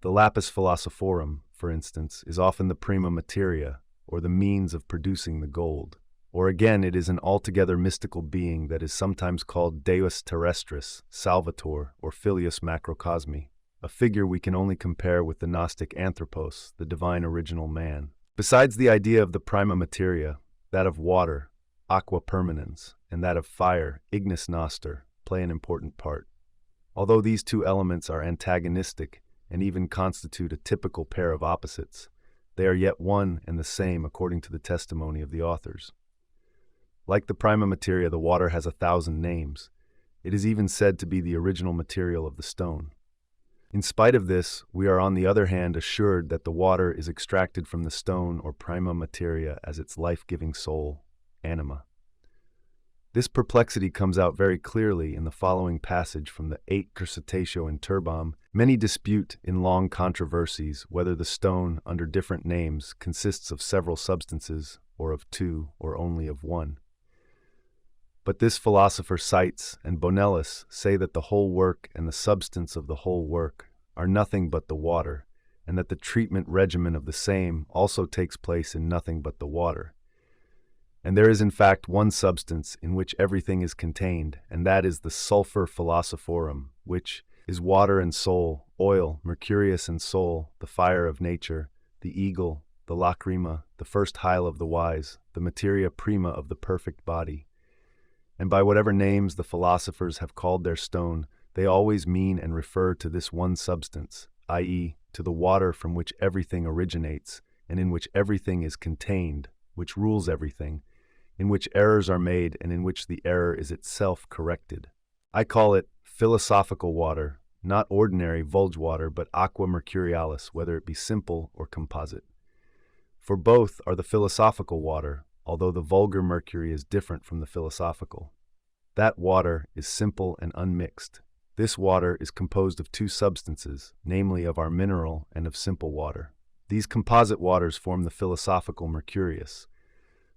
The lapis philosophorum, for instance, is often the prima materia, or the means of producing the gold. Or again, it is an altogether mystical being that is sometimes called Deus terrestris, Salvator, or Filius macrocosmi, a figure we can only compare with the Gnostic anthropos, the divine original man. Besides the idea of the prima materia, that of water, aqua permanens, and that of fire, ignis noster, play an important part. Although these two elements are antagonistic and even constitute a typical pair of opposites, they are yet one and the same according to the testimony of the authors. Like the prima materia, the water has 1,000 names. It is even said to be the original material of the stone. In spite of this, we are on the other hand assured that the water is extracted from the stone or prima materia as its life-giving soul, anima. This perplexity comes out very clearly in the following passage from the 8 Crucitatio in Turbam. Many dispute in long controversies whether the stone, under different names, consists of several substances, or of two, or only of one. But this philosopher cites, and Bonellus say that the whole work and the substance of the whole work are nothing but the water, and that the treatment regimen of the same also takes place in nothing but the water. And there is in fact one substance in which everything is contained, and that is the sulfur philosophorum, which is water and soul, oil, mercurius and soul, the fire of nature, the eagle, the lacrima, the first hyle of the wise, the materia prima of the perfect body. And by whatever names the philosophers have called their stone, they always mean and refer to this one substance, i.e., to the water from which everything originates, and in which everything is contained, which rules everything, in which errors are made, and in which the error is itself corrected. I call it philosophical water, not ordinary vulge water, but aqua mercurialis, whether it be simple or composite. For both are the philosophical water, although the vulgar mercury is different from the philosophical. That water is simple and unmixed. This water is composed of two substances, namely of our mineral and of simple water. These composite waters form the philosophical mercurius,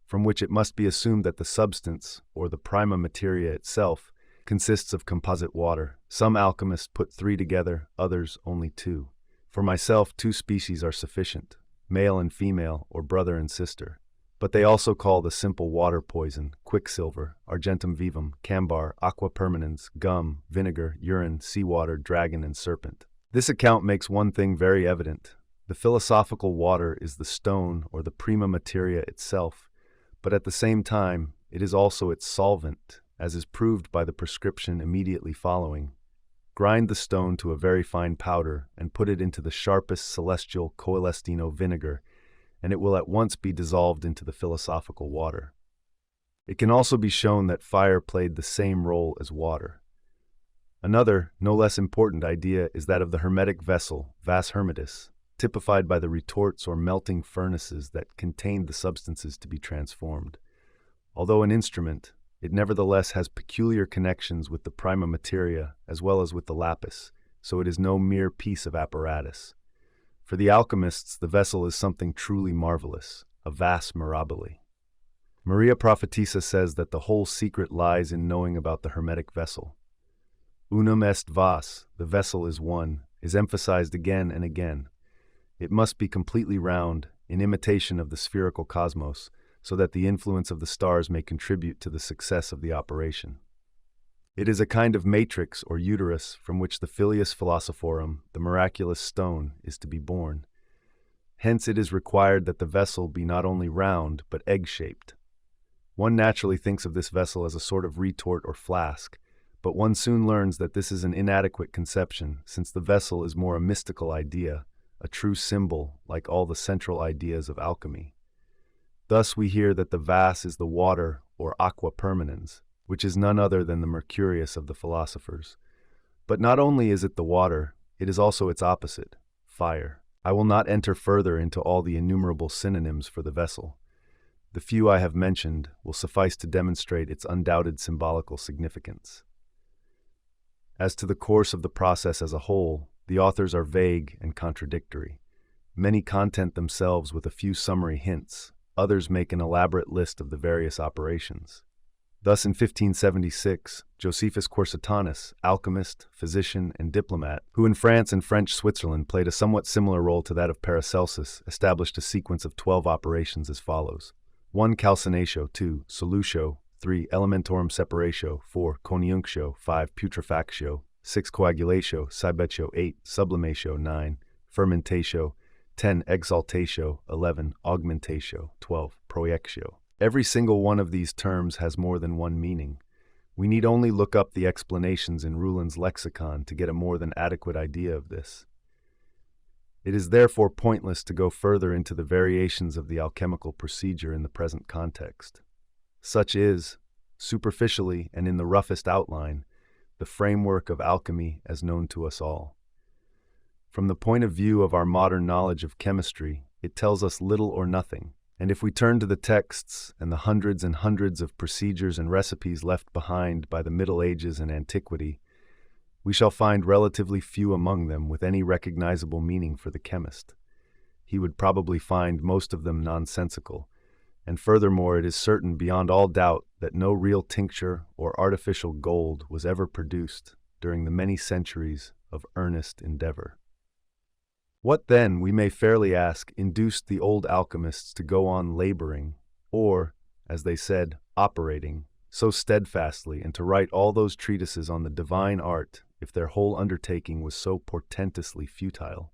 from which it must be assumed that the substance, or the prima materia itself, consists of composite water. Some alchemists put 3 together, others only 2. For myself, 2 species are sufficient, male and female, or brother and sister. But they also call the simple water poison, quicksilver, argentum vivum, cambar, aqua permanens, gum, vinegar, urine, seawater, dragon, and serpent. This account makes one thing very evident. The philosophical water is the stone or the prima materia itself, but at the same time, it is also its solvent, as is proved by the prescription immediately following. Grind the stone to a very fine powder and put it into the sharpest celestial coelestino vinegar, and it will at once be dissolved into the philosophical water. It can also be shown that fire played the same role as water. Another, no less important idea is that of the hermetic vessel, vas hermetis, typified by the retorts or melting furnaces that contained the substances to be transformed. Although an instrument, it nevertheless has peculiar connections with the prima materia as well as with the lapis, so it is no mere piece of apparatus. For the alchemists, the vessel is something truly marvelous, a vas mirabile. Maria Prophetessa says that the whole secret lies in knowing about the hermetic vessel. Unum est vas, the vessel is one, is emphasized again and again. It must be completely round, in imitation of the spherical cosmos, so that the influence of the stars may contribute to the success of the operation. It is a kind of matrix or uterus from which the filius philosophorum, the miraculous stone, is to be born. Hence it is required that the vessel be not only round, but egg-shaped. One naturally thinks of this vessel as a sort of retort or flask, but one soon learns that this is an inadequate conception, since the vessel is more a mystical idea, a true symbol, like all the central ideas of alchemy. Thus we hear that the vas is the water, or aqua permanens, which is none other than the mercurius of the philosophers. But not only is it the water, it is also its opposite, fire. I will not enter further into all the innumerable synonyms for the vessel. The few I have mentioned will suffice to demonstrate its undoubted symbolical significance. As to the course of the process as a whole, the authors are vague and contradictory. Many content themselves with a few summary hints, others make an elaborate list of the various operations. Thus, in 1576, Josephus Quercetanus, alchemist, physician, and diplomat, who in France and French Switzerland played a somewhat similar role to that of Paracelsus, established a sequence of 12 operations as follows: 1. Calcinatio, 2. Solutio, 3. Elementorum separatio, 4. Coniunctio, 5. Putrefactio, 6. Coagulatio, cibetio, 8. Sublimatio, 9. Fermentatio, 10. Exaltatio, 11. Augmentatio, 12. Proiectio. Every single one of these terms has more than one meaning. We need only look up the explanations in Ruhlen's lexicon to get a more than adequate idea of this. It is therefore pointless to go further into the variations of the alchemical procedure in the present context. Such is, superficially and in the roughest outline, the framework of alchemy as known to us all. From the point of view of our modern knowledge of chemistry, it tells us little or nothing. And if we turn to the texts and the hundreds and hundreds of procedures and recipes left behind by the Middle Ages and Antiquity, we shall find relatively few among them with any recognizable meaning for the chemist. He would probably find most of them nonsensical, and furthermore it is certain beyond all doubt that no real tincture or artificial gold was ever produced during the many centuries of earnest endeavor. What then, we may fairly ask, induced the old alchemists to go on laboring, or, as they said, operating, so steadfastly, and to write all those treatises on the divine art, if their whole undertaking was so portentously futile?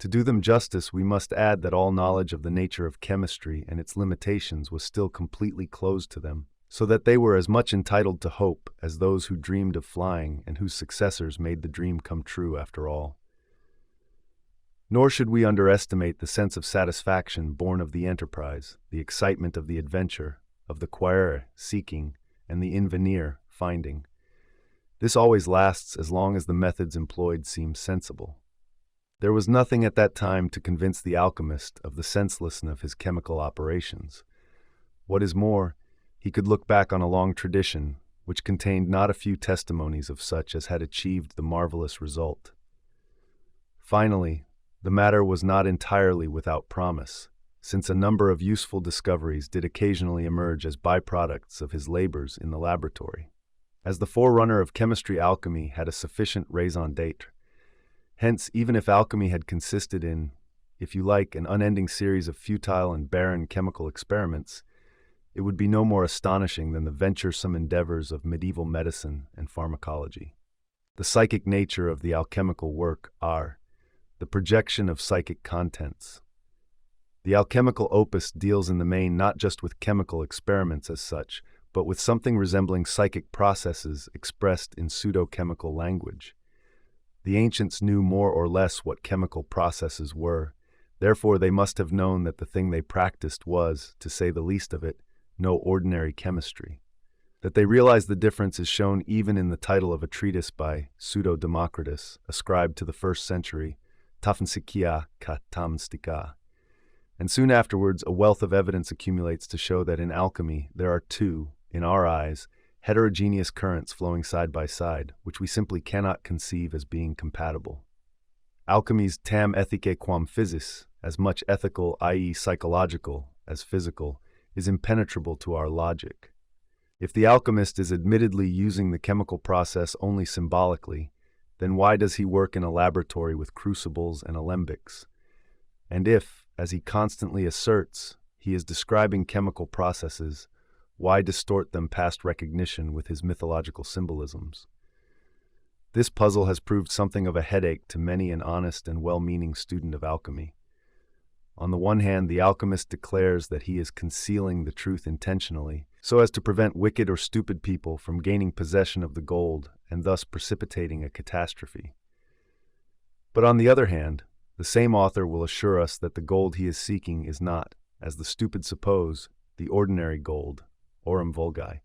To do them justice, we must add that all knowledge of the nature of chemistry and its limitations was still completely closed to them, so that they were as much entitled to hope as those who dreamed of flying and whose successors made the dream come true after all. Nor should we underestimate the sense of satisfaction born of the enterprise, the excitement of the adventure, of the quaere, seeking, and the invenir, finding. This always lasts as long as the methods employed seem sensible. There was nothing at that time to convince the alchemist of the senselessness of his chemical operations. What is more, he could look back on a long tradition which contained not a few testimonies of such as had achieved the marvelous result. Finally, the matter was not entirely without promise, since a number of useful discoveries did occasionally emerge as byproducts of his labors in the laboratory. As the forerunner of chemistry, alchemy had a sufficient raison d'être. Hence, even if alchemy had consisted in, if you like, an unending series of futile and barren chemical experiments, it would be no more astonishing than the venturesome endeavors of medieval medicine and pharmacology. The psychic nature of the alchemical work are the projection of psychic contents. The alchemical opus deals in the main not just with chemical experiments as such, but with something resembling psychic processes expressed in pseudo-chemical language. The ancients knew more or less what chemical processes were, therefore they must have known that the thing they practiced was, to say the least of it, no ordinary chemistry. That they realized the difference is shown even in the title of a treatise by Pseudo-Democritus, ascribed to the 1st century, Tafnsikia ka Tamstika. And soon afterwards, a wealth of evidence accumulates to show that in alchemy there are two, in our eyes, heterogeneous currents flowing side by side, which we simply cannot conceive as being compatible. Alchemy's tam ethike quam physis, as much ethical, i.e. psychological, as physical, is impenetrable to our logic. If the alchemist is admittedly using the chemical process only symbolically, then why does he work in a laboratory with crucibles and alembics? And if, as he constantly asserts, he is describing chemical processes, why distort them past recognition with his mythological symbolisms? This puzzle has proved something of a headache to many an honest and well-meaning student of alchemy. On the one hand, the alchemist declares that he is concealing the truth intentionally, so as to prevent wicked or stupid people from gaining possession of the gold and thus precipitating a catastrophe. But on the other hand, the same author will assure us that the gold he is seeking is not, as the stupid suppose, the ordinary gold, aurum vulgi.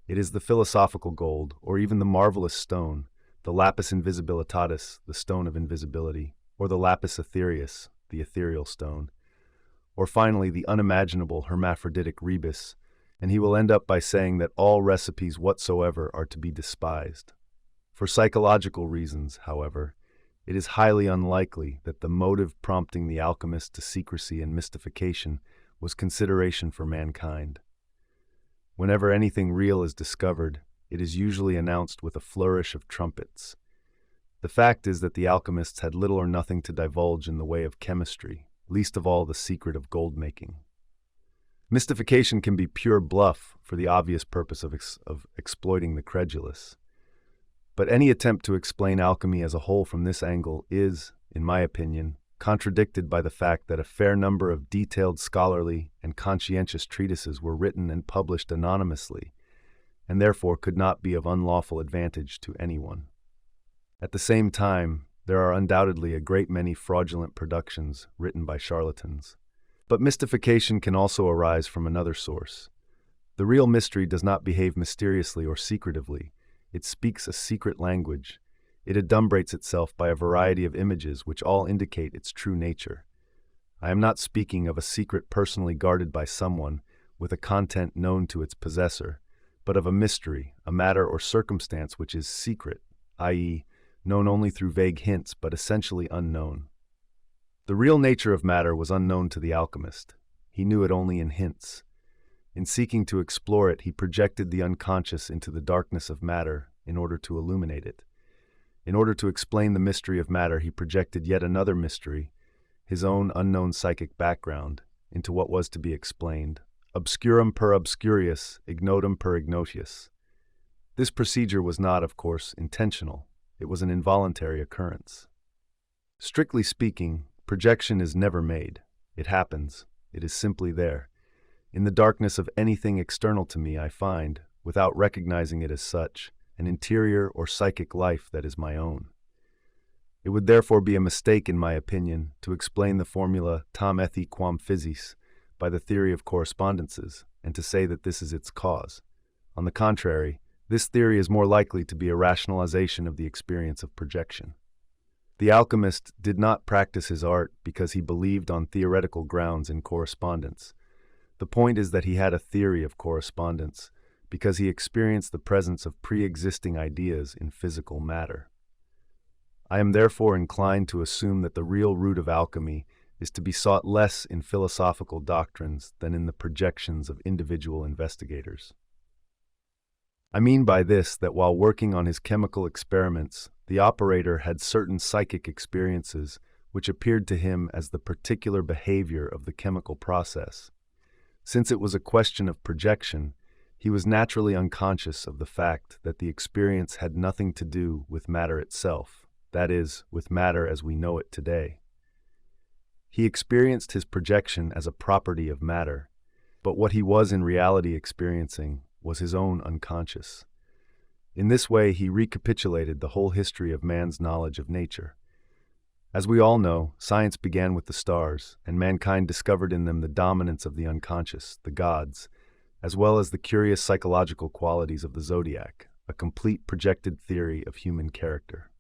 It is the philosophical gold, or even the marvelous stone, the lapis invisibilitatis, the stone of invisibility, or the lapis ethereus, the ethereal stone, or finally the unimaginable hermaphroditic rebus, and he will end up by saying that all recipes whatsoever are to be despised. For psychological reasons, however, it is highly unlikely that the motive prompting the alchemist to secrecy and mystification was consideration for mankind. Whenever anything real is discovered, it is usually announced with a flourish of trumpets. The fact is that the alchemists had little or nothing to divulge in the way of chemistry, least of all the secret of gold-making. Mystification can be pure bluff for the obvious purpose of exploiting the credulous. But any attempt to explain alchemy as a whole from this angle is, in my opinion, contradicted by the fact that a fair number of detailed scholarly and conscientious treatises were written and published anonymously, and therefore could not be of unlawful advantage to anyone. At the same time, there are undoubtedly a great many fraudulent productions written by charlatans. But mystification can also arise from another source. The real mystery does not behave mysteriously or secretively. It speaks a secret language. It adumbrates itself by a variety of images which all indicate its true nature. I am not speaking of a secret personally guarded by someone with a content known to its possessor, but of a mystery, a matter or circumstance which is secret, i.e., known only through vague hints but essentially unknown. The real nature of matter was unknown to the alchemist. He knew it only in hints. In seeking to explore it, he projected the unconscious into the darkness of matter in order to illuminate it. In order to explain the mystery of matter, he projected yet another mystery, his own unknown psychic background, into what was to be explained. Obscurum per obscurius, ignotum per ignotius. This procedure was not, of course, intentional. It was an involuntary occurrence. Strictly speaking, Projection is never made. It happens. It is simply there. In the darkness of anything external to me, I find, without recognizing it as such, an interior or psychic life that is my own. It would therefore be a mistake, in my opinion, to explain the formula tam ethi quam physis by the theory of correspondences, and to say that this is its cause. On the contrary, this theory is more likely to be a rationalization of the experience of projection. The alchemist did not practice his art because he believed on theoretical grounds in correspondence. The point is that he had a theory of correspondence because he experienced the presence of pre-existing ideas in physical matter. I am therefore inclined to assume that the real root of alchemy is to be sought less in philosophical doctrines than in the projections of individual investigators. I mean by this that while working on his chemical experiments, the operator had certain psychic experiences which appeared to him as the particular behavior of the chemical process. Since it was a question of projection, he was naturally unconscious of the fact that the experience had nothing to do with matter itself, that is, with matter as we know it today. He experienced his projection as a property of matter, but what he was in reality experiencing was his own unconscious. In this way, he recapitulated the whole history of man's knowledge of nature. As we all know, science began with the stars, and mankind discovered in them the dominance of the unconscious, the gods, as well as the curious psychological qualities of the zodiac, a complete projected theory of human character.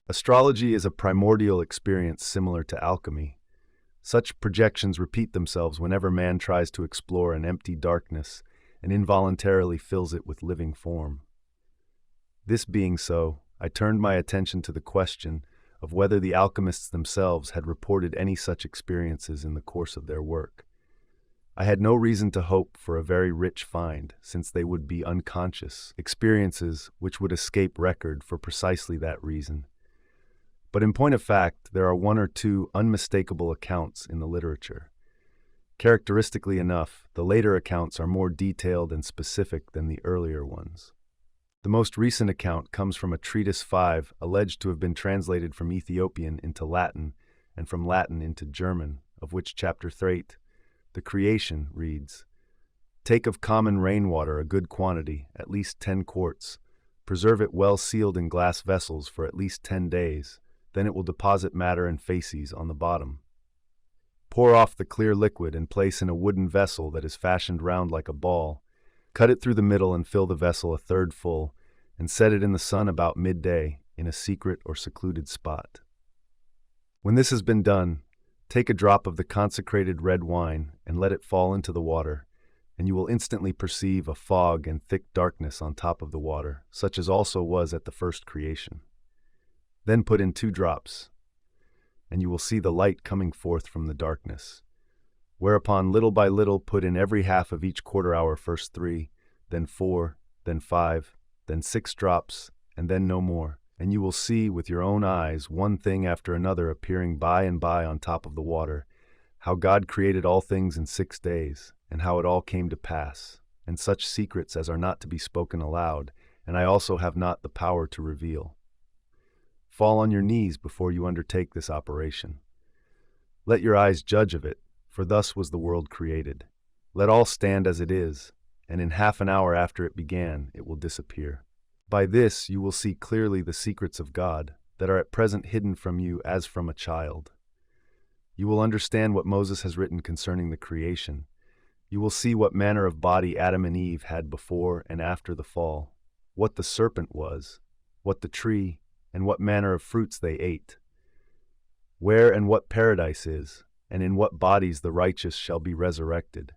Astrology is a primordial experience similar to alchemy. Such projections repeat themselves whenever man tries to explore an empty darkness and involuntarily fills it with living form. This being so, I turned my attention to the question of whether the alchemists themselves had reported any such experiences in the course of their work. I had no reason to hope for a very rich find, since they would be unconscious experiences which would escape record for precisely that reason. But in point of fact, there are one or two unmistakable accounts in the literature. Characteristically enough, the later accounts are more detailed and specific than the earlier ones. The most recent account comes from a treatise 5 alleged to have been translated from Ethiopian into Latin and from Latin into German, of which chapter 3, the creation, reads, "Take of common rainwater a good quantity, at least 10 quarts. Preserve it well sealed in glass vessels for at least 10 days. Then it will deposit matter and facies on the bottom. Pour off the clear liquid and place in a wooden vessel that is fashioned round like a ball. Cut it through the middle and fill the vessel a third full, and set it in the sun about midday in a secret or secluded spot. When this has been done, take a drop of the consecrated red wine and let it fall into the water, and you will instantly perceive a fog and thick darkness on top of the water, such as also was at the first creation. Then put in 2 drops, and you will see the light coming forth from the darkness. Whereupon little by little put in every half of each quarter hour first 3, then 4, then 5, then 6 drops, and then no more, and you will see with your own eyes one thing after another appearing by and by on top of the water, how God created all things in 6 days, and how it all came to pass, and such secrets as are not to be spoken aloud, and I also have not the power to reveal. Fall on your knees before you undertake this operation. Let your eyes judge of it, for thus was the world created. Let all stand as it is, and in half an hour after it began, it will disappear. By this you will see clearly the secrets of God, that are at present hidden from you as from a child. You will understand what Moses has written concerning the creation. You will see what manner of body Adam and Eve had before and after the fall, what the serpent was, what the tree, and what manner of fruits they ate, where and what paradise is, and in what bodies the righteous shall be resurrected,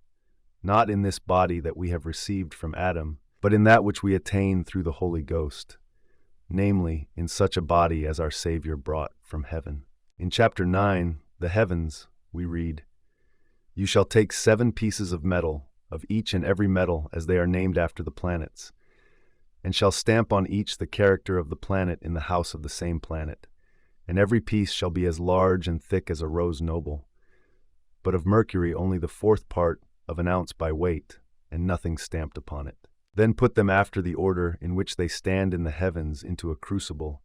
not in this body that we have received from Adam, but in that which we attain through the Holy Ghost, namely, in such a body as our Savior brought from heaven. In chapter 9, the heavens, we read, "You shall take 7 pieces of metal, of each and every metal as they are named after the planets, and shall stamp on each the character of the planet in the house of the same planet, and every piece shall be as large and thick as a rose noble, but of Mercury only the 4th part of an ounce by weight, and nothing stamped upon it. Then put them after the order in which they stand in the heavens into a crucible,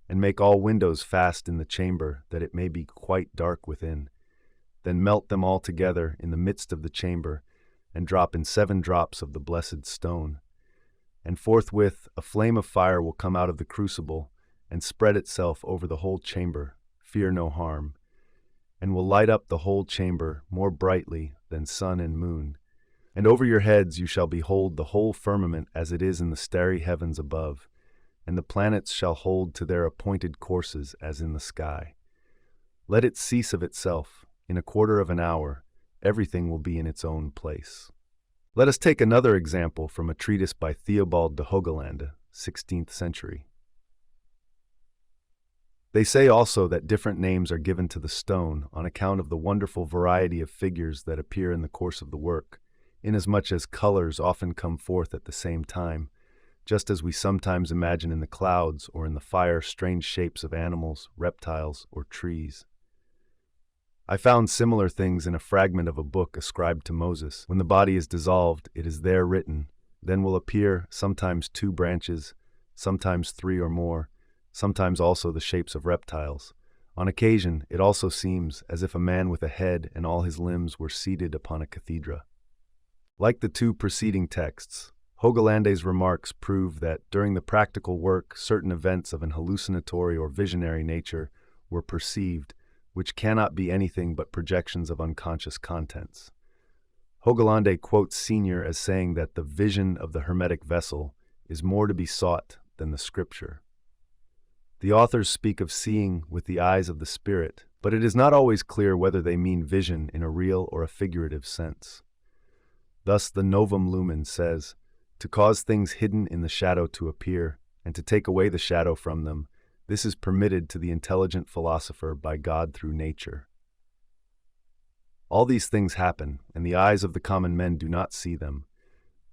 and make all windows fast in the chamber, that it may be quite dark within. Then melt them all together in the midst of the chamber, and drop in 7 drops of the blessed stone. And forthwith a flame of fire will come out of the crucible, and spread itself over the whole chamber, fear no harm, and will light up the whole chamber more brightly than sun and moon. And over your heads you shall behold the whole firmament as it is in the starry heavens above, and the planets shall hold to their appointed courses as in the sky. Let it cease of itself. In a quarter of an hour, everything will be in its own place. Let us take another example from a treatise by Theobald de Hogelande, 16th century. They say also that different names are given to the stone on account of the wonderful variety of figures that appear in the course of the work, inasmuch as colors often come forth at the same time, just as we sometimes imagine in the clouds or in the fire strange shapes of animals, reptiles, or trees. I found similar things in a fragment of a book ascribed to Moses. When the body is dissolved, it is there written, then will appear sometimes 2 branches, sometimes 3 or more, sometimes also the shapes of reptiles. On occasion, it also seems as if a man with a head and all his limbs were seated upon a cathedra. Like the 2 preceding texts, Hogelande's remarks prove that during the practical work certain events of an hallucinatory or visionary nature were perceived, which cannot be anything but projections of unconscious contents. Hogelande quotes Senior as saying that the vision of the hermetic vessel is more to be sought than the scripture. The authors speak of seeing with the eyes of the spirit, but it is not always clear whether they mean vision in a real or a figurative sense. Thus the Novum Lumen says, to cause things hidden in the shadow to appear, and to take away the shadow from them, this is permitted to the intelligent philosopher by God through nature. All these things happen, and the eyes of the common men do not see them,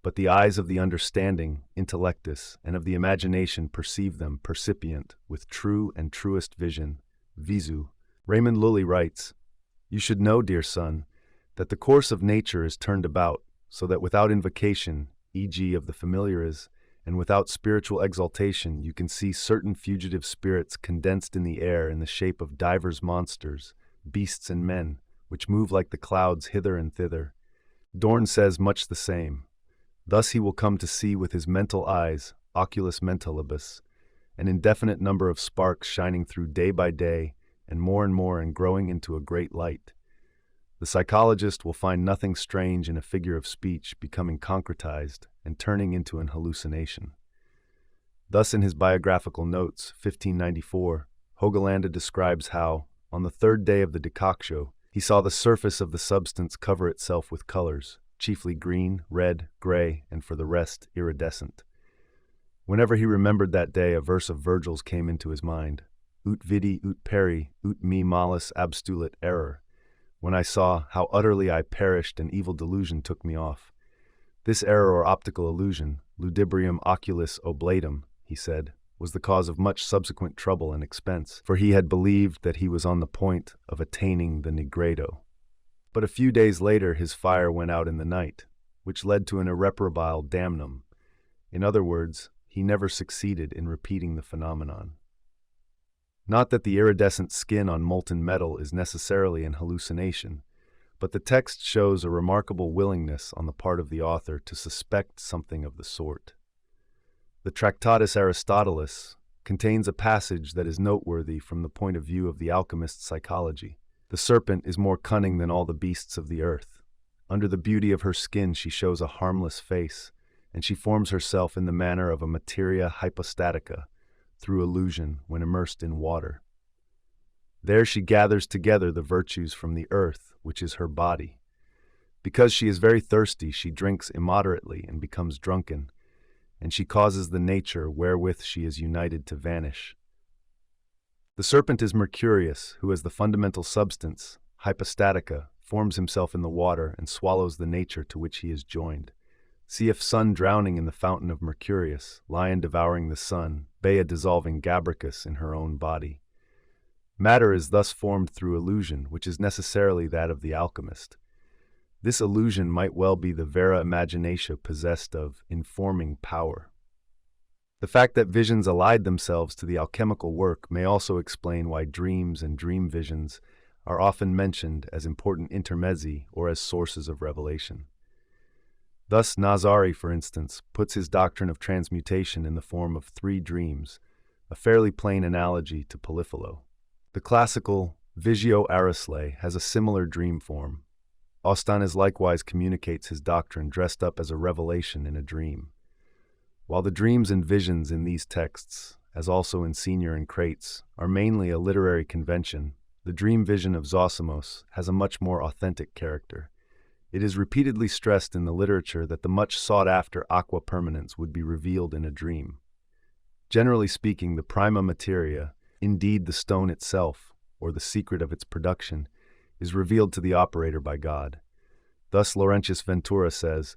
but the eyes of the understanding, intellectus, and of the imagination perceive them, percipient, with true and truest vision, visu. Raymond Lully writes, you should know, dear son, that the course of nature is turned about, so that without invocation, e.g. of the familiares, and without spiritual exaltation, you can see certain fugitive spirits condensed in the air in the shape of divers monsters, beasts and men, which move like the clouds hither and thither. Dorn says much the same. Thus he will come to see with his mental eyes, oculus mentalibus, an indefinite number of sparks shining through day by day, and more and growing into a great light. The psychologist will find nothing strange in a figure of speech becoming concretized and turning into an hallucination. Thus in his biographical notes, 1594, Hogelande describes how, on the 3rd day of the decoction, he saw the surface of the substance cover itself with colors, chiefly green, red, gray, and for the rest iridescent. Whenever he remembered that day, a verse of Virgil's came into his mind, ut vidi, ut peri, ut me malus abstulit error, when I saw how utterly I perished and evil delusion took me off. This error or optical illusion, ludibrium oculis oblatum, he said, was the cause of much subsequent trouble and expense, for he had believed that he was on the point of attaining the nigredo. But a few days later his fire went out in the night, which led to an irreparable damnum. In other words, he never succeeded in repeating the phenomenon. Not that the iridescent skin on molten metal is necessarily an hallucination, but the text shows a remarkable willingness on the part of the author to suspect something of the sort. The Tractatus Aristotelis contains a passage that is noteworthy from the point of view of the alchemist's psychology. The serpent is more cunning than all the beasts of the earth. Under the beauty of her skin she shows a harmless face, and she forms herself in the manner of a materia hypostatica, through illusion when immersed in water. There she gathers together the virtues from the earth, which is her body. Because she is very thirsty, she drinks immoderately and becomes drunken, and she causes the nature wherewith she is united to vanish. The serpent is Mercurius, who as the fundamental substance, hypostatica, forms himself in the water and swallows the nature to which he is joined. Cf. Sun drowning in the fountain of Mercurius, lion devouring the sun, Bea dissolving Gabricus in her own body. Matter is thus formed through illusion, which is necessarily that of the alchemist. This illusion might well be the vera imaginatio possessed of informing power. The fact that visions allied themselves to the alchemical work may also explain why dreams and dream visions are often mentioned as important intermezzi or as sources of revelation. Thus, Nazari, for instance, puts his doctrine of transmutation in the form of 3 dreams, a fairly plain analogy to Polyphilo. The classical Vigio Arisley has a similar dream form. Ostanes likewise communicates his doctrine dressed up as a revelation in a dream. While the dreams and visions in these texts, as also in Senior and Crates, are mainly a literary convention, the dream vision of Zosimos has a much more authentic character. It is repeatedly stressed in the literature that the much sought-after aqua permanence would be revealed in a dream. Generally speaking, the prima materia, indeed the stone itself, or the secret of its production, is revealed to the operator by God. Thus Laurentius Ventura says,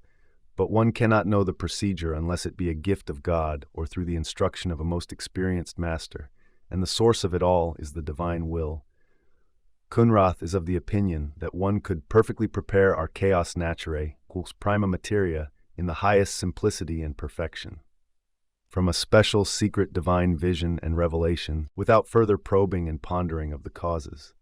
"But one cannot know the procedure unless it be a gift of God or through the instruction of a most experienced master, and the source of it all is the divine will." Kunrath is of the opinion that one could perfectly prepare our chaos naturae, quos prima materia, in the highest simplicity and perfection, from a special secret divine vision and revelation, without further probing and pondering of the causes.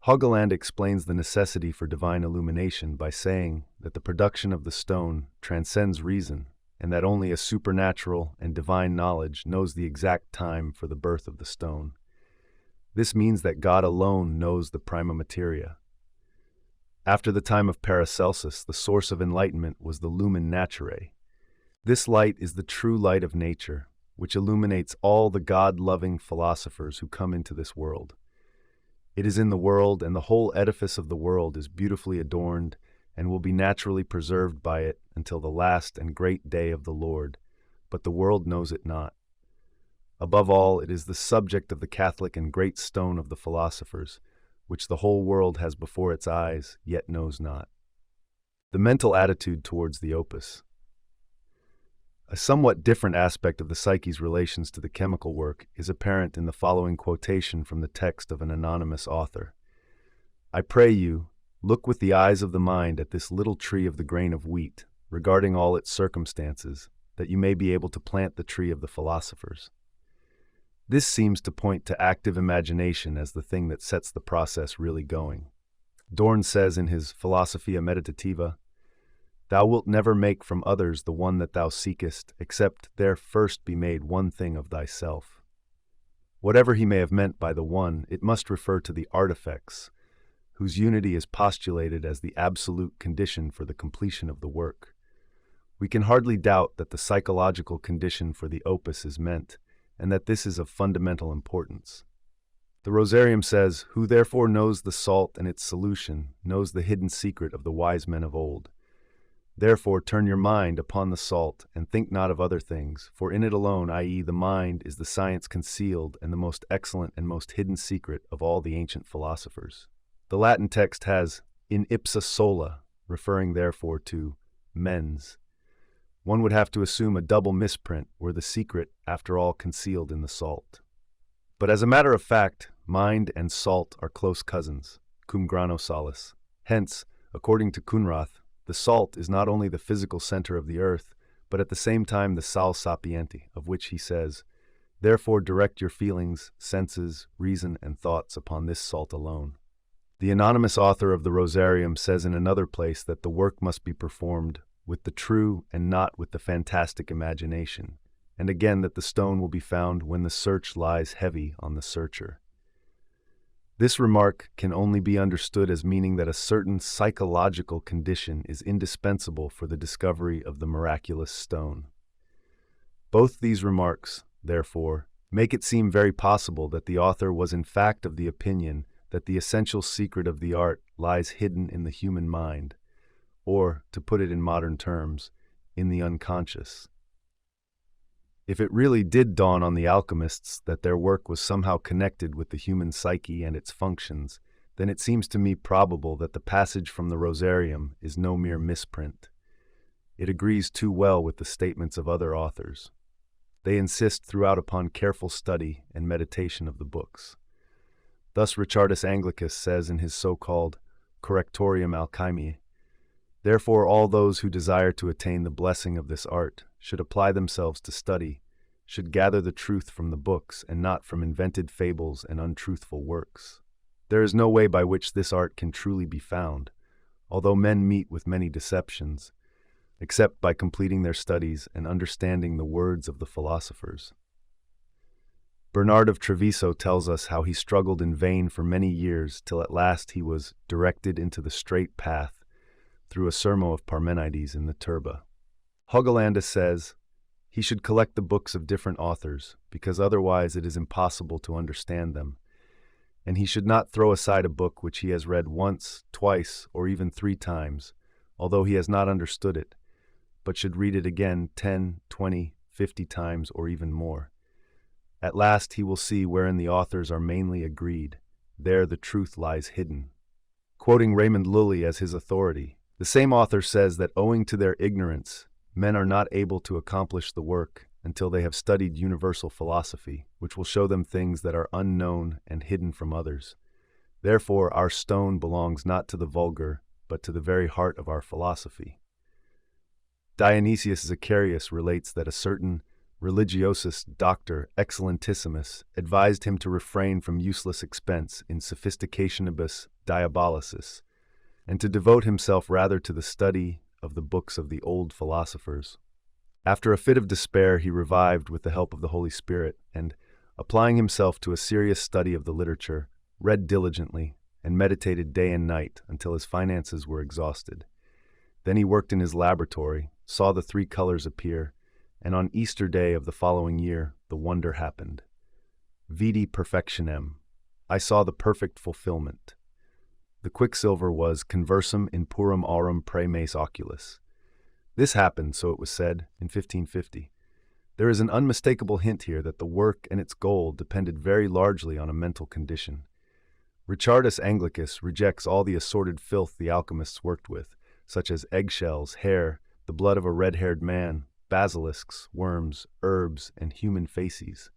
Haugeland explains the necessity for divine illumination by saying that the production of the stone transcends reason, and that only a supernatural and divine knowledge knows the exact time for the birth of the stone. This means that God alone knows the prima materia. After the time of Paracelsus, the source of enlightenment was the lumen naturae. This light is the true light of nature, which illuminates all the God-loving philosophers who come into this world. It is in the world, and the whole edifice of the world is beautifully adorned and will be naturally preserved by it until the last and great day of the Lord, but the world knows it not. Above all, it is the subject of the Catholic and great stone of the philosophers, which the whole world has before its eyes, yet knows not. The mental attitude towards the opus. A somewhat different aspect of the psyche's relations to the chemical work is apparent in the following quotation from the text of an anonymous author. "I pray you, look with the eyes of the mind at this little tree of the grain of wheat, regarding all its circumstances, that you may be able to plant the tree of the philosophers." This seems to point to active imagination as the thing that sets the process really going. Dorn says in his Philosophia Meditativa, "Thou wilt never make from others the one that thou seekest, except there first be made one thing of thyself." Whatever he may have meant by the one, it must refer to the artifacts, whose unity is postulated as the absolute condition for the completion of the work. We can hardly doubt that the psychological condition for the opus is meant, and that this is of fundamental importance. The Rosarium says, "Who therefore knows the salt and its solution, knows the hidden secret of the wise men of old. Therefore turn your mind upon the salt, and think not of other things, for in it alone, i.e. the mind, is the science concealed and the most excellent and most hidden secret of all the ancient philosophers." The Latin text has in ipsa sola, referring therefore to mens. One would have to assume a double misprint were the secret, after all, concealed in the salt. But as a matter of fact, mind and salt are close cousins, cum grano salis. Hence, according to Kunrath, the salt is not only the physical center of the earth, but at the same time the sal sapienti, of which he says, "Therefore direct your feelings, senses, reason, and thoughts upon this salt alone." The anonymous author of the Rosarium says in another place that the work must be performed with the true and not with the fantastic imagination, and again that the stone will be found when the search lies heavy on the searcher. This remark can only be understood as meaning that a certain psychological condition is indispensable for the discovery of the miraculous stone. Both these remarks, therefore, make it seem very possible that the author was in fact of the opinion that the essential secret of the art lies hidden in the human mind, or, to put it in modern terms, in the unconscious. If it really did dawn on the alchemists that their work was somehow connected with the human psyche and its functions, then it seems to me probable that the passage from the Rosarium is no mere misprint. It agrees too well with the statements of other authors. They insist throughout upon careful study and meditation of the books. Thus Richardus Anglicus says in his so-called Correctorium Alchemiae, "Therefore all those who desire to attain the blessing of this art should apply themselves to study, should gather the truth from the books and not from invented fables and untruthful works. There is no way by which this art can truly be found, although men meet with many deceptions, except by completing their studies and understanding the words of the philosophers. Bernard of Treviso tells us how he struggled in vain for many years till at last he was directed into the straight path through a sermon of Parmenides in the Turba. Hogelandus says he should collect the books of different authors, because otherwise it is impossible to understand them, and he should not throw aside a book which he has read once, twice, or even 3 times, although he has not understood it, but should read it again 10, 20, 50 times, or even more. At last he will see wherein the authors are mainly agreed. There the truth lies hidden. Quoting Raymond Lully as his authority, the same author says that owing to their ignorance, men are not able to accomplish the work until they have studied universal philosophy, which will show them things that are unknown and hidden from others. Therefore, our stone belongs not to the vulgar, but to the very heart of our philosophy. Dionysius Zacharias relates that a certain religiosus doctor excellentissimus advised him to refrain from useless expense in sophisticationibus diabolicis, and to devote himself rather to the study of the books of the old philosophers. After a fit of despair, he revived with the help of the Holy Spirit, and, applying himself to a serious study of the literature, read diligently, and meditated day and night until his finances were exhausted. Then he worked in his laboratory, saw the 3 colors appear, and on Easter Day of the following year, the wonder happened. Vidi perfectionem. I saw the perfect fulfillment. The quicksilver was conversum in purum aurum praemes oculis. This happened, so it was said, in 1550. There is an unmistakable hint here that the work and its goal depended very largely on a mental condition. Richardus Anglicus rejects all the assorted filth the alchemists worked with, such as eggshells, hair, the blood of a red-haired man, basilisks, worms, herbs, and human faces.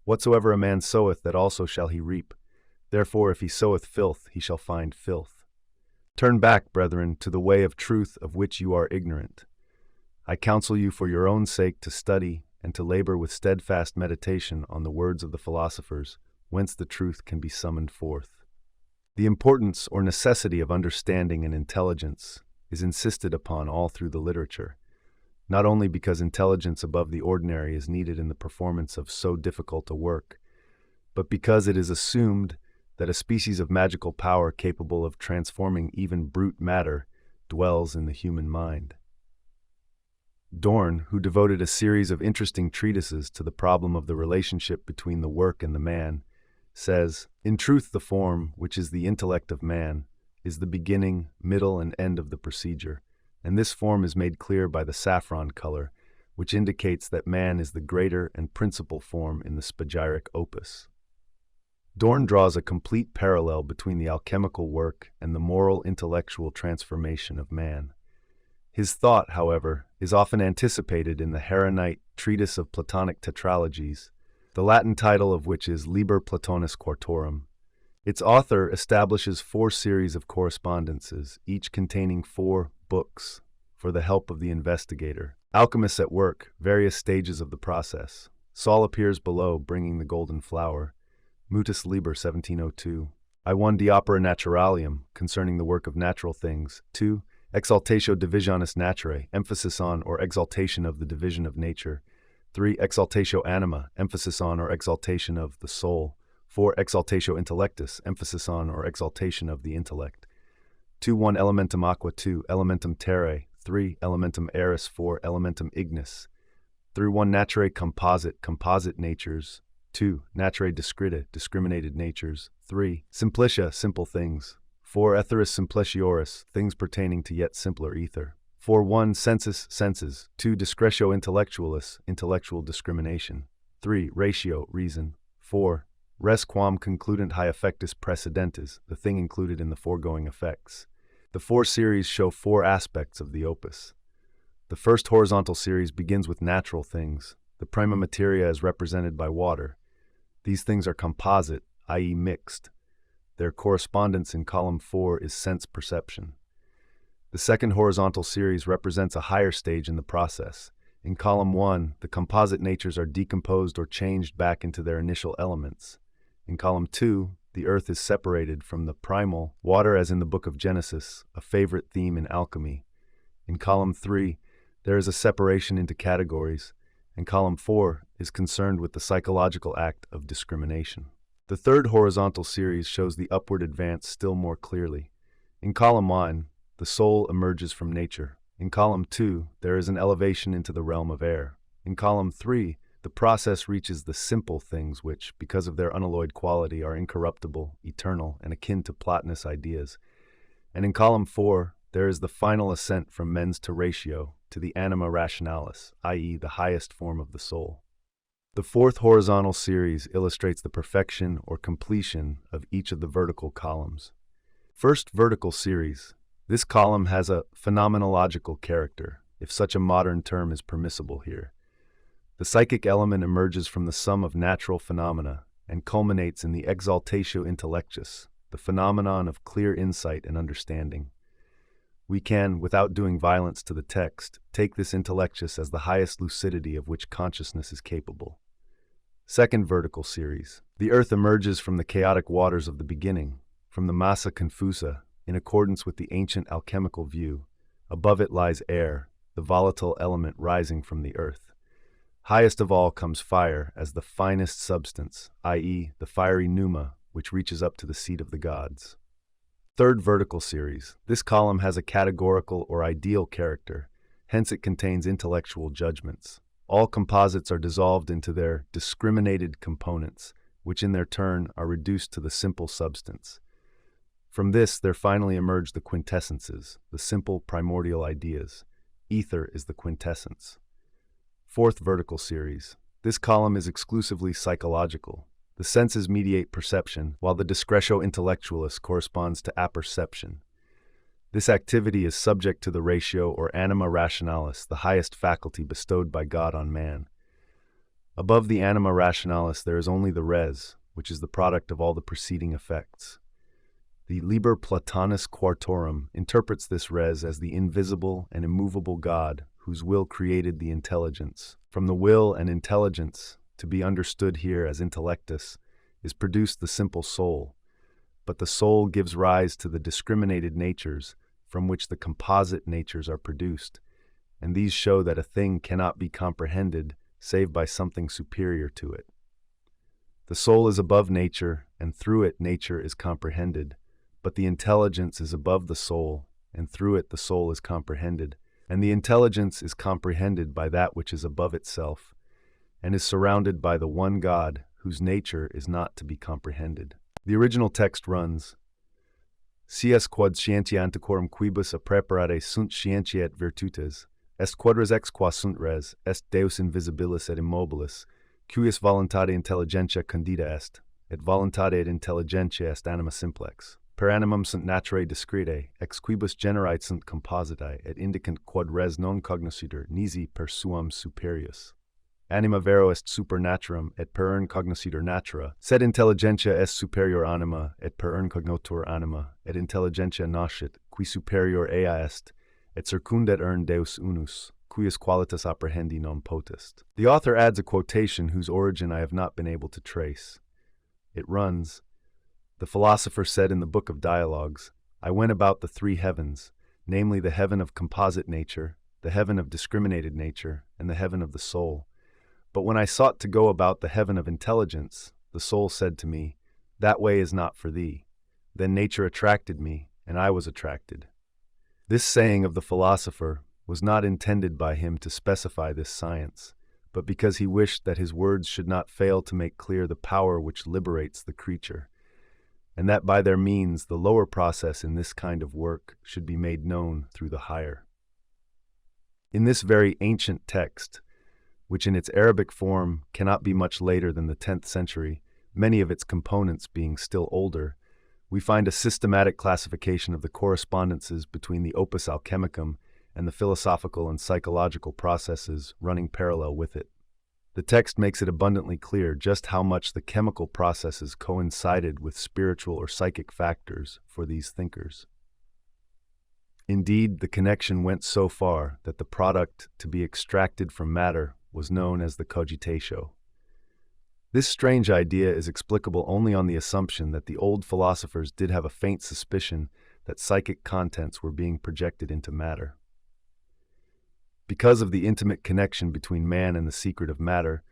Whatsoever a man soweth, that also shall he reap. Therefore, if he soweth filth, he shall find filth. Turn back, brethren, to the way of truth of which you are ignorant. I counsel you for your own sake to study and to labor with steadfast meditation on the words of the philosophers, whence the truth can be summoned forth. The importance or necessity of understanding and intelligence is insisted upon all through the literature, not only because intelligence above the ordinary is needed in the performance of so difficult a work, but because it is assumed that a species of magical power capable of transforming even brute matter dwells in the human mind. Dorn, who devoted a series of interesting treatises to the problem of the relationship between the work and the man, says, "In truth, the form, which is the intellect of man, is the beginning, middle, and end of the procedure, and this form is made clear by the saffron color, which indicates that man is the greater and principal form in the spagyric opus." Dorn draws a complete parallel between the alchemical work and the moral intellectual transformation of man. His thought, however, is often anticipated in the Heronite Treatise of Platonic Tetralogies, the Latin title of which is Liber Platonis Quartorum. Its author establishes 4 series of correspondences, each containing 4 books, for the help of the investigator. Alchemists at work, various stages of the process. Saul appears below, bringing the golden flower. Mutus Liber 1702. I de Opera Naturalium, concerning the work of natural things. 2. Exaltatio Divisionis Naturae, emphasis on or exaltation of the division of nature. 3. Exaltatio Anima, emphasis on or exaltation of the soul. 4. Exaltatio Intellectus, emphasis on or exaltation of the intellect. 2.1 Elementum Aqua. 2. Elementum Terrae. 3. Elementum Aeris. 4. Elementum Ignis. 3.1 Naturae Composite, composite natures. 2. Naturae Discreta, discriminated natures. 3. Simplicia, simple things. 4. Etheris Simplicioris, things pertaining to yet simpler ether. 4.1 Sensus, senses. 2. Discretio Intellectualis, intellectual discrimination. 3. Ratio, reason. 4. Res quam concludent hae effectus precedentes, the thing included in the foregoing effects. The 4 series show 4 aspects of the opus. The first horizontal series begins with natural things. The prima materia is represented by water. These things are composite, i.e. mixed. Their correspondence in column 4 is sense perception. The second horizontal series represents a higher stage in the process. In column 1, the composite natures are decomposed or changed back into their initial elements. In column 2, the earth is separated from the primal water as in the book of Genesis, a favorite theme in alchemy. In column 3, there is a separation into categories, and column 4 is concerned with the psychological act of discrimination. The third horizontal series shows the upward advance still more clearly. In column 1, the soul emerges from nature. In column 2, there is an elevation into the realm of air. In column 3, the process reaches the simple things which, because of their unalloyed quality, are incorruptible, eternal, and akin to Platonist ideas. And in column 4, there is the final ascent from mens to ratio, to the anima rationalis, i.e. the highest form of the soul. The fourth horizontal series illustrates the perfection or completion of each of the vertical columns. First vertical series. This column has a phenomenological character, if such a modern term is permissible here. The psychic element emerges from the sum of natural phenomena and culminates in the exaltatio intellectus, the phenomenon of clear insight and understanding. We can, without doing violence to the text, take this intellectus as the highest lucidity of which consciousness is capable. Second vertical series. The earth emerges from the chaotic waters of the beginning, from the massa confusa, in accordance with the ancient alchemical view. Above it lies air, the volatile element rising from the earth. Highest of all comes fire as the finest substance, i.e., the fiery pneuma, which reaches up to the seat of the gods. Third vertical series. This column has a categorical or ideal character, hence it contains intellectual judgments. All composites are dissolved into their discriminated components, which in their turn are reduced to the simple substance. From this there finally emerge the quintessences, the simple primordial ideas. Ether is the quintessence. Fourth vertical series. This column is exclusively psychological. The senses mediate perception, while the discretio intellectualis corresponds to apperception. This activity is subject to the ratio or anima rationalis, the highest faculty bestowed by God on man. Above the anima rationalis there is only the res, which is the product of all the preceding effects. The Liber Platonis Quartorum interprets this res as the invisible and immovable God, whose will created the intelligence. From the will and intelligence, to be understood here as intellectus, is produced the simple soul, but the soul gives rise to the discriminated natures from which the composite natures are produced, and these show that a thing cannot be comprehended save by something superior to it. The soul is above nature, and through it nature is comprehended, but the intelligence is above the soul, and through it the soul is comprehended, and the intelligence is comprehended by that which is above itself, and is surrounded by the one God, whose nature is not to be comprehended. The original text runs, Sias quod scientia antiquorum quibus a preparare sunt scientia et virtutes, est quadras ex qua sunt res, est Deus invisibilis et immobilis, cuius voluntate intelligentia condita est, et voluntate et intelligentia est anima simplex. Per animum sunt naturae discretae, ex quibus generait sunt compositae, et indicant quod res non cognoscitur, nisi per suam superius. Anima vero est super naturam, et per urn cognoscitur natura, sed intelligentia est superior anima, et per urn cognotur anima, et intelligentia nascit, qui superior ea est, et circundet urn Deus unus, cuius qualitas apprehendi non potest. The author adds a quotation whose origin I have not been able to trace. It runs, The philosopher said in the Book of Dialogues, I went about the three heavens, namely the heaven of composite nature, the heaven of discriminated nature, and the heaven of the soul. But when I sought to go about the heaven of intelligence, the soul said to me, That way is not for thee. Then nature attracted me, and I was attracted. This saying of the philosopher was not intended by him to specify this science, but because he wished that his words should not fail to make clear the power which liberates the creature, and that by their means the lower process in this kind of work should be made known through the higher. In this very ancient text, which in its Arabic form cannot be much later than the 10th century, many of its components being still older, we find a systematic classification of the correspondences between the opus alchemicum and the philosophical and psychological processes running parallel with it. The text makes it abundantly clear just how much the chemical processes coincided with spiritual or psychic factors for these thinkers. Indeed, the connection went so far that the product to be extracted from matter was known as the cogitatio. This strange idea is explicable only on the assumption that the old philosophers did have a faint suspicion that psychic contents were being projected into matter. Because of the intimate connection between man and the secret of matter,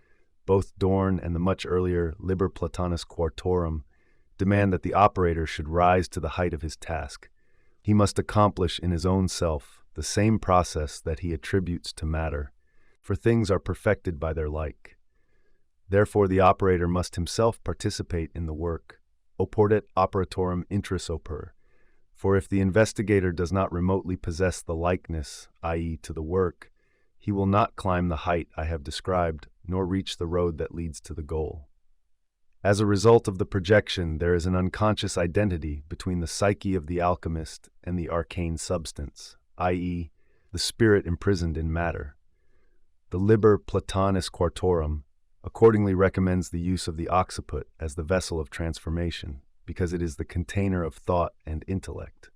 both Dorn and the much earlier Liber Platonis Quartorum demand that the operator should rise to the height of his task. He must accomplish in his own self the same process that he attributes to matter, for things are perfected by their like. Therefore, the operator must himself participate in the work, oportet operatorum intris oper, for if the investigator does not remotely possess the likeness, i.e., to the work, he will not climb the height I have described, nor reach the road that leads to the goal. As a result of the projection, there is an unconscious identity between the psyche of the alchemist and the arcane substance, i.e., the spirit imprisoned in matter. The Liber Platonis Quartorum accordingly recommends the use of the occiput as the vessel of transformation, because it is the container of thought and intellect.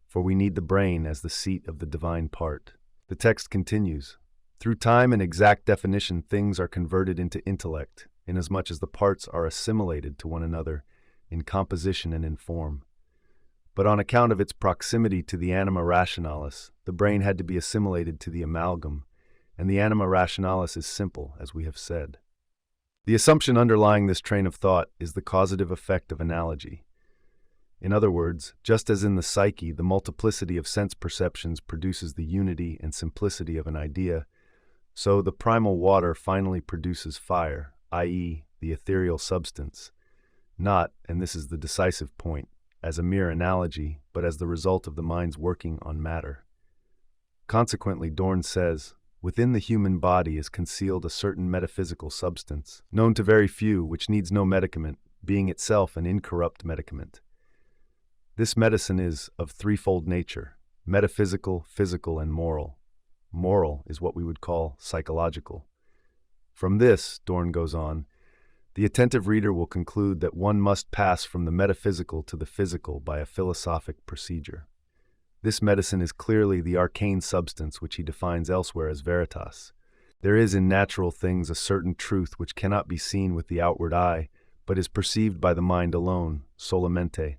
For we need the brain as the seat of the divine part. The text continues, "Through time and exact definition, things are converted into intellect, inasmuch as the parts are assimilated to one another in composition and in form. But on account of its proximity to the anima rationalis, the brain had to be assimilated to the amalgam, and the anima rationalis is simple, as we have said." The assumption underlying this train of thought is the causative effect of analogy. In other words, just as in the psyche, the multiplicity of sense perceptions produces the unity and simplicity of an idea, so the primal water finally produces fire, i.e., the ethereal substance, not, and this is the decisive point, as a mere analogy, but as the result of the mind's working on matter. Consequently, Dorn says, within the human body is concealed a certain metaphysical substance, known to very few, which needs no medicament, being itself an incorrupt medicament. This medicine is of threefold nature: metaphysical, physical, and moral. Moral is what we would call psychological. From this, Dorn goes on, the attentive reader will conclude that one must pass from the metaphysical to the physical by a philosophic procedure. This medicine is clearly the arcane substance which he defines elsewhere as veritas. There is in natural things a certain truth which cannot be seen with the outward eye, but is perceived by the mind alone, solamente,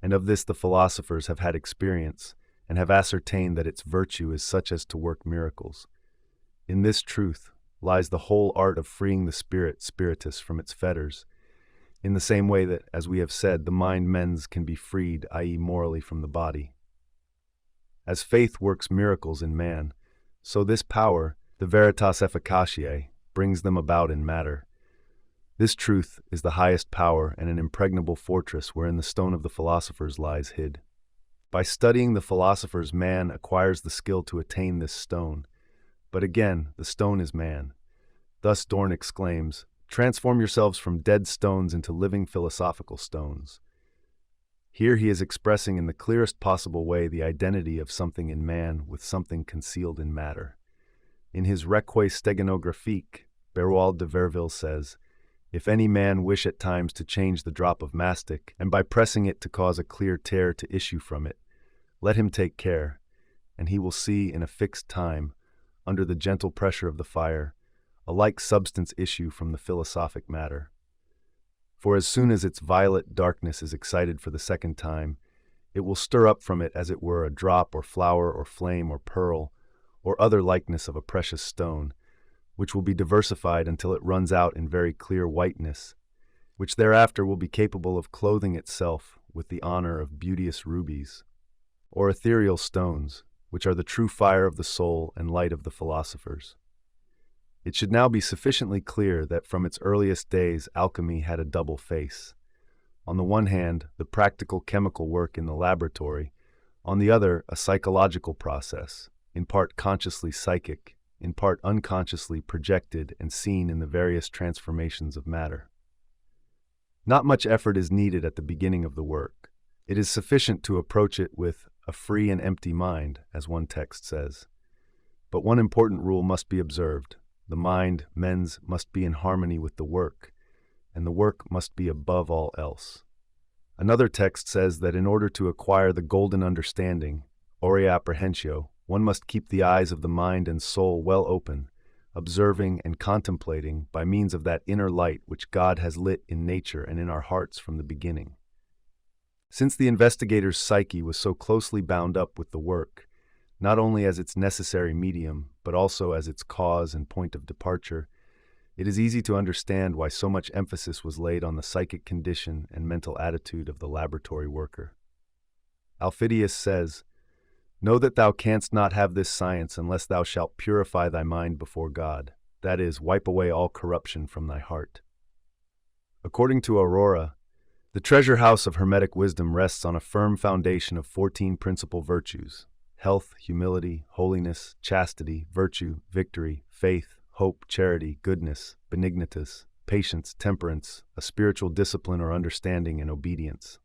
and of this the philosophers have had experience, and have ascertained that its virtue is such as to work miracles. In this truth lies the whole art of freeing the spirit, spiritus, from its fetters, in the same way that, as we have said, the mind mens can be freed, i.e. morally, from the body. As faith works miracles in man, so this power, the veritas efficaciae, brings them about in matter. This truth is the highest power and an impregnable fortress wherein the stone of the philosophers lies hid. By studying the philosophers, man acquires the skill to attain this stone. But again, the stone is man. Thus Dorn exclaims, "Transform yourselves from dead stones into living philosophical stones." Here he is expressing in the clearest possible way the identity of something in man with something concealed in matter. In his Reque Steganographique, Beroald de Verville says, "If any man wish at times to change the drop of mastic, and by pressing it to cause a clear tear to issue from it, let him take care, and he will see in a fixed time, under the gentle pressure of the fire, a like substance issue from the philosophic matter. For as soon as its violet darkness is excited for the second time, it will stir up from it as it were a drop or flower or flame or pearl, or other likeness of a precious stone, which will be diversified until it runs out in very clear whiteness, which thereafter will be capable of clothing itself with the honor of beauteous rubies, or ethereal stones, which are the true fire of the soul and light of the philosophers." It should now be sufficiently clear that from its earliest days alchemy had a double face. On the one hand, the practical chemical work in the laboratory, on the other, a psychological process, in part consciously psychic, in part unconsciously projected and seen in the various transformations of matter. Not much effort is needed at the beginning of the work. It is sufficient to approach it with a free and empty mind, as one text says. But one important rule must be observed. The mind, mens, must be in harmony with the work, and the work must be above all else. Another text says that in order to acquire the golden understanding, aurea apprehensio, one must keep the eyes of the mind and soul well open, observing and contemplating by means of that inner light which God has lit in nature and in our hearts from the beginning. Since the investigator's psyche was so closely bound up with the work, not only as its necessary medium, but also as its cause and point of departure, it is easy to understand why so much emphasis was laid on the psychic condition and mental attitude of the laboratory worker. Aufidius says, "Know that thou canst not have this science unless thou shalt purify thy mind before God, that is, wipe away all corruption from thy heart." According to Aurora, the treasure house of Hermetic wisdom rests on a firm foundation of 14 principal virtues: health, humility, holiness, chastity, virtue, victory, faith, hope, charity, goodness, benignitas, patience, temperance, a spiritual discipline or understanding, and obedience.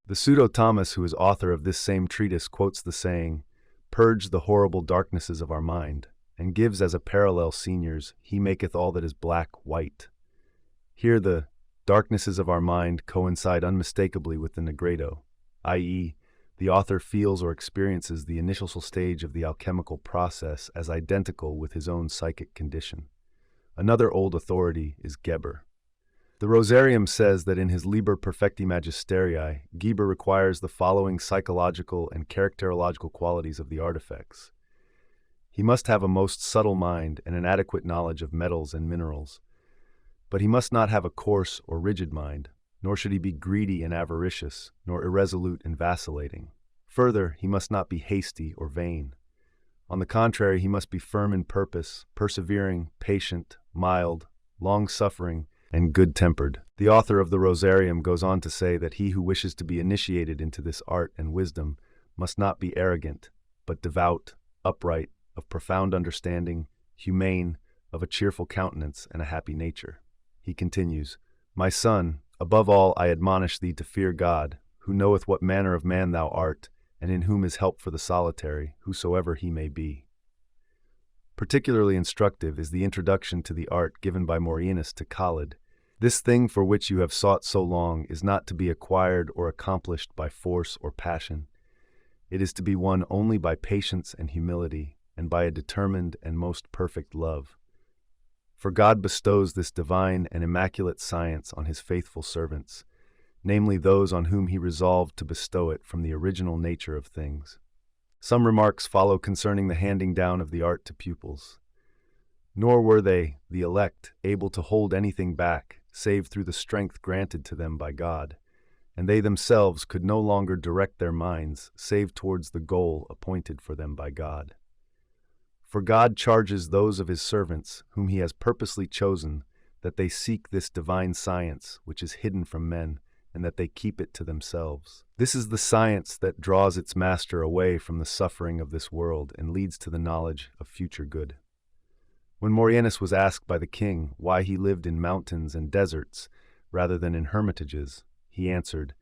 The pseudo-Thomas, who is author of this same treatise, quotes the saying, "Purge the horrible darknesses of our mind," and gives as a parallel Senior's, "He maketh all that is black white." Here the darknesses of our mind coincide unmistakably with the negredo, i.e., the author feels or experiences the initial stage of the alchemical process as identical with his own psychic condition. Another old authority is Geber. The Rosarium says that in his Liber Perfecti Magisterii, Geber requires the following psychological and characterological qualities of the artifacts. He must have a most subtle mind and an adequate knowledge of metals and minerals. But he must not have a coarse or rigid mind, nor should he be greedy and avaricious, nor irresolute and vacillating. Further, he must not be hasty or vain. On the contrary, he must be firm in purpose, persevering, patient, mild, long-suffering, and good-tempered. The author of the Rosarium goes on to say that he who wishes to be initiated into this art and wisdom must not be arrogant, but devout, upright, of profound understanding, humane, of a cheerful countenance and a happy nature. He continues, "My son, above all I admonish thee to fear God, who knoweth what manner of man thou art, and in whom is help for the solitary, whosoever he may be." Particularly instructive is the introduction to the art given by Maurianus to Khalid. "This thing for which you have sought so long is not to be acquired or accomplished by force or passion. It is to be won only by patience and humility, and by a determined and most perfect love. For God bestows this divine and immaculate science on his faithful servants, namely those on whom he resolved to bestow it from the original nature of things." Some remarks follow concerning the handing down of the art to pupils. "Nor were they, the elect, able to hold anything back, save through the strength granted to them by God, and they themselves could no longer direct their minds, save towards the goal appointed for them by God. For God charges those of his servants, whom he has purposely chosen, that they seek this divine science, which is hidden from men, and that they keep it to themselves. This is the science that draws its master away from the suffering of this world and leads to the knowledge of future good." When Maurianus was asked by the king why he lived in mountains and deserts rather than in hermitages, he answered,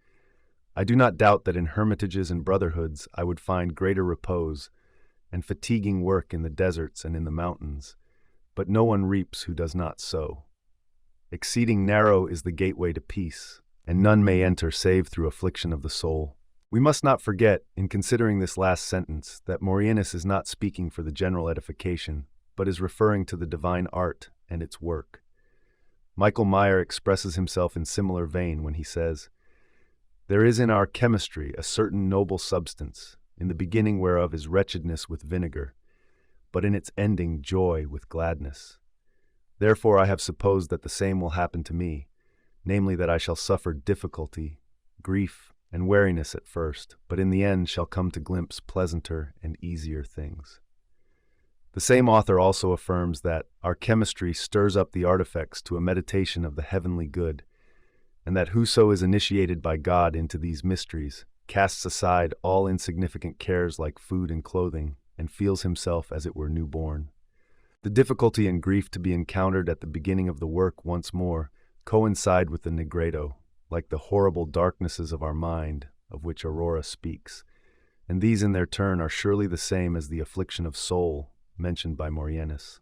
"I do not doubt that in hermitages and brotherhoods I would find greater repose and fatiguing work in the deserts and in the mountains, but no one reaps who does not sow. Exceeding narrow is the gateway to peace, and none may enter save through affliction of the soul." We must not forget, in considering this last sentence, that Maurianus is not speaking for the general edification, but is referring to the divine art and its work. Michael Meyer expresses himself in similar vein when he says, "There is in our chemistry a certain noble substance, in the beginning whereof is wretchedness with vinegar, but in its ending joy with gladness. Therefore I have supposed that the same will happen to me, namely that I shall suffer difficulty, grief, and weariness at first, but in the end shall come to glimpse pleasanter and easier things." The same author also affirms that our chemistry stirs up the artifacts to a meditation of the heavenly good, and that whoso is initiated by God into these mysteries casts aside all insignificant cares like food and clothing, and feels himself as it were newborn. The difficulty and grief to be encountered at the beginning of the work once more coincide with the negredo, like the horrible darknesses of our mind, of which Aurora speaks, and these in their turn are surely the same as the affliction of soul mentioned by Maurianus.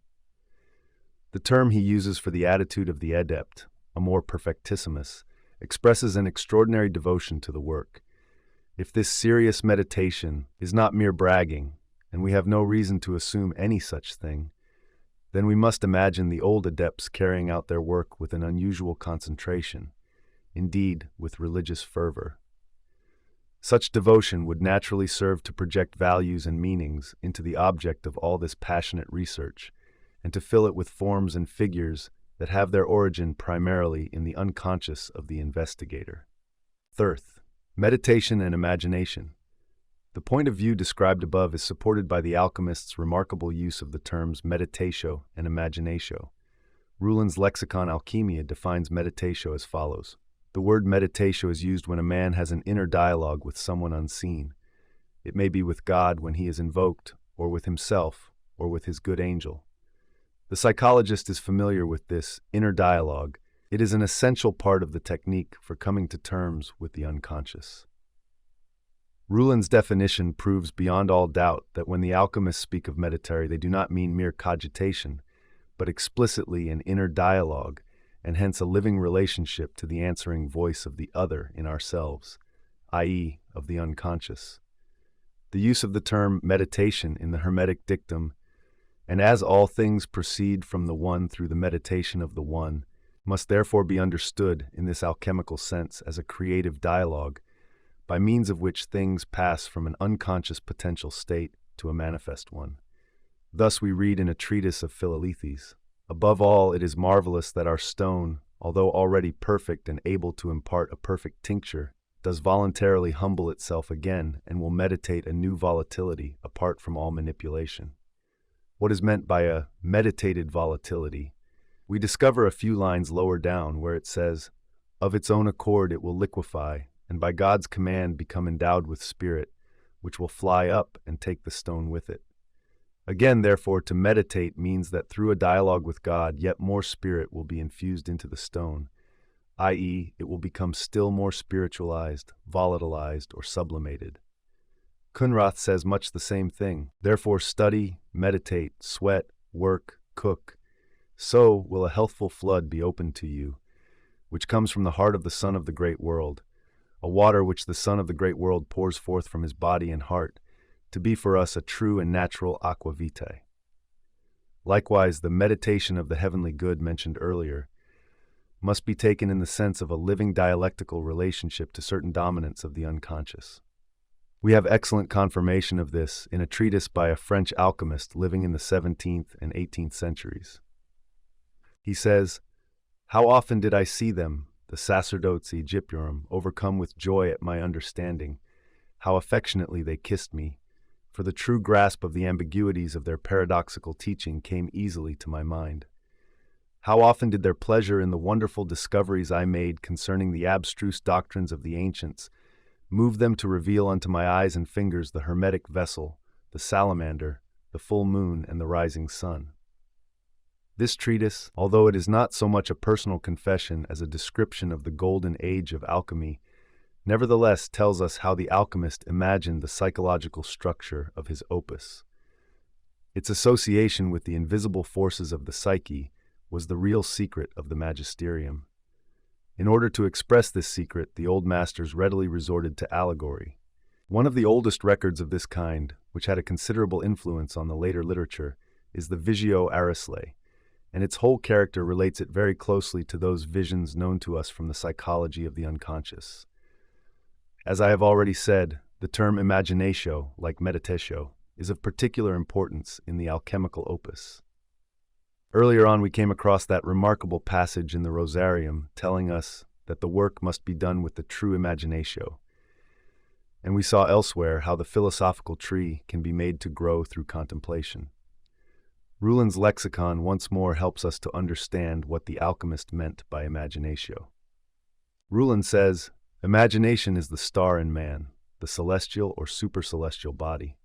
The term he uses for the attitude of the adept, amor perfectissimus, expresses an extraordinary devotion to the work. If this serious meditation is not mere bragging, and we have no reason to assume any such thing, then we must imagine the old adepts carrying out their work with an unusual concentration, indeed, with religious fervor. Such devotion would naturally serve to project values and meanings into the object of all this passionate research, and to fill it with forms and figures that have their origin primarily in the unconscious of the investigator. Third, meditation and imagination. The point of view described above is supported by the alchemist's remarkable use of the terms meditatio and imaginatio. Ruhlen's lexicon Alchemia defines meditatio as follows. The word meditatio is used when a man has an inner dialogue with someone unseen. It may be with God when he is invoked, or with himself, or with his good angel. The psychologist is familiar with this inner dialogue. It is an essential part of the technique for coming to terms with the unconscious. Ruhlen's definition proves beyond all doubt that when the alchemists speak of meditare, they do not mean mere cogitation, but explicitly an inner dialogue, and hence a living relationship to the answering voice of the other in ourselves, i.e., of the unconscious. The use of the term meditation in the Hermetic dictum, and as all things proceed from the one through the meditation of the one, must therefore be understood in this alchemical sense as a creative dialogue, by means of which things pass from an unconscious potential state to a manifest one. Thus we read in a treatise of Philalethes, "Above all, it is marvelous that our stone, although already perfect and able to impart a perfect tincture, does voluntarily humble itself again and will meditate a new volatility apart from all manipulation." What is meant by a meditated volatility? We discover a few lines lower down where it says, "Of its own accord it will liquefy, and by God's command become endowed with spirit, which will fly up and take the stone with it." Again, therefore, to meditate means that through a dialogue with God, yet more spirit will be infused into the stone, i.e., it will become still more spiritualized, volatilized, or sublimated. Kunrath says much the same thing. Therefore, study, meditate, sweat, work, cook. So will a healthful flood be opened to you, which comes from the heart of the Son of the great world, a water which the Son of the great world pours forth from his body and heart, to be for us a true and natural aqua vitae. Likewise, the meditation of the heavenly good mentioned earlier must be taken in the sense of a living dialectical relationship to certain dominants of the unconscious. We have excellent confirmation of this in a treatise by a French alchemist living in the 17th and 18th centuries. He says, "How often did I see them, the sacerdotes Egyptiorum, overcome with joy at my understanding, how affectionately they kissed me, for the true grasp of the ambiguities of their paradoxical teaching came easily to my mind. How often did their pleasure in the wonderful discoveries I made concerning the abstruse doctrines of the ancients move them to reveal unto my eyes and fingers the hermetic vessel, the salamander, the full moon, and the rising sun." This treatise, although it is not so much a personal confession as a description of the golden age of alchemy, nevertheless tells us how the alchemist imagined the psychological structure of his opus. Its association with the invisible forces of the psyche was the real secret of the magisterium. In order to express this secret, the old masters readily resorted to allegory. One of the oldest records of this kind, which had a considerable influence on the later literature, is the Visio Arislei, and its whole character relates it very closely to those visions known to us from the psychology of the unconscious. As I have already said, the term imaginatio, like meditatio, is of particular importance in the alchemical opus. Earlier on we came across that remarkable passage in the Rosarium telling us that the work must be done with the true imaginatio. And we saw elsewhere how the philosophical tree can be made to grow through contemplation. Ruhlen's lexicon once more helps us to understand what the alchemist meant by imaginatio. Ruhlen says, "Imagination is the star in man, the celestial or supercelestial body."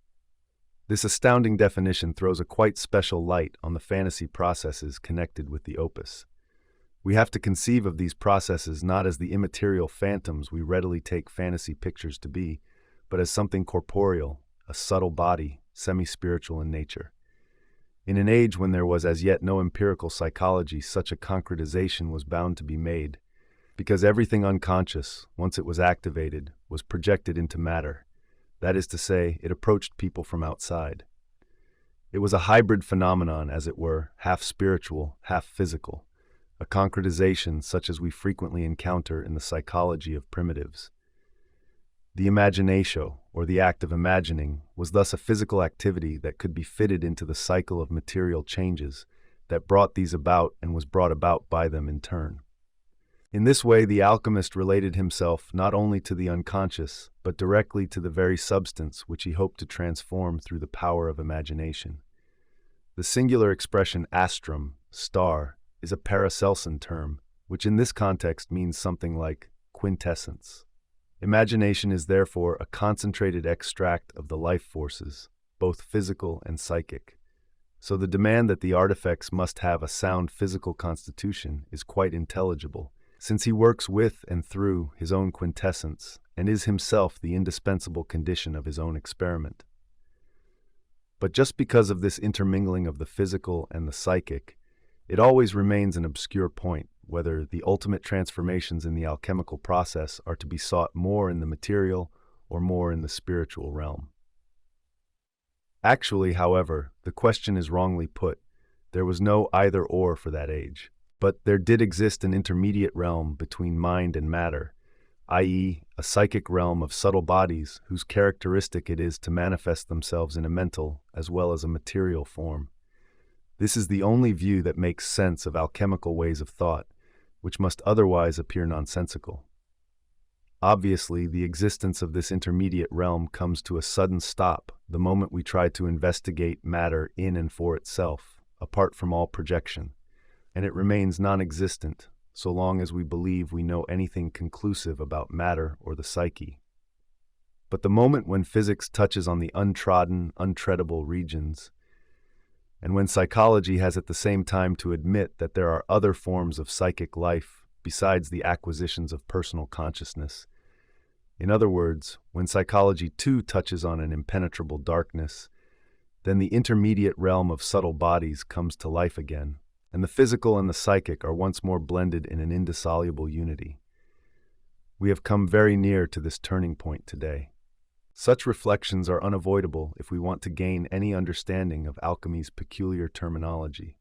This astounding definition throws a quite special light on the fantasy processes connected with the opus. We have to conceive of these processes not as the immaterial phantoms we readily take fantasy pictures to be, but as something corporeal, a subtle body, semi-spiritual in nature. In an age when there was as yet no empirical psychology, such a concretization was bound to be made, because everything unconscious, once it was activated, was projected into matter. That is to say, it approached people from outside. It was a hybrid phenomenon, as it were, half spiritual, half physical, a concretization such as we frequently encounter in the psychology of primitives. The imaginatio, or the act of imagining, was thus a physical activity that could be fitted into the cycle of material changes that brought these about and was brought about by them in turn. In this way, the alchemist related himself not only to the unconscious, but directly to the very substance which he hoped to transform through the power of imagination. The singular expression astrum, star, is a Paracelsian term, which in this context means something like quintessence. Imagination is therefore a concentrated extract of the life forces, both physical and psychic. So the demand that the artifacts must have a sound physical constitution is quite intelligible, since he works with and through his own quintessence and is himself the indispensable condition of his own experiment. But just because of this intermingling of the physical and the psychic, it always remains an obscure point whether the ultimate transformations in the alchemical process are to be sought more in the material or more in the spiritual realm. Actually, however, the question is wrongly put. There was no either-or for that age. But there did exist an intermediate realm between mind and matter, i.e., a psychic realm of subtle bodies whose characteristic it is to manifest themselves in a mental as well as a material form. This is the only view that makes sense of alchemical ways of thought, which must otherwise appear nonsensical. Obviously, the existence of this intermediate realm comes to a sudden stop the moment we try to investigate matter in and for itself, apart from all projection. And it remains non-existent so long as we believe we know anything conclusive about matter or the psyche. But the moment when physics touches on the untrodden, untreadable regions, and when psychology has at the same time to admit that there are other forms of psychic life besides the acquisitions of personal consciousness, in other words, when psychology too touches on an impenetrable darkness, then the intermediate realm of subtle bodies comes to life again, and the physical and the psychic are once more blended in an indissoluble unity. We have come very near to this turning point today. Such reflections are unavoidable if we want to gain any understanding of alchemy's peculiar terminology.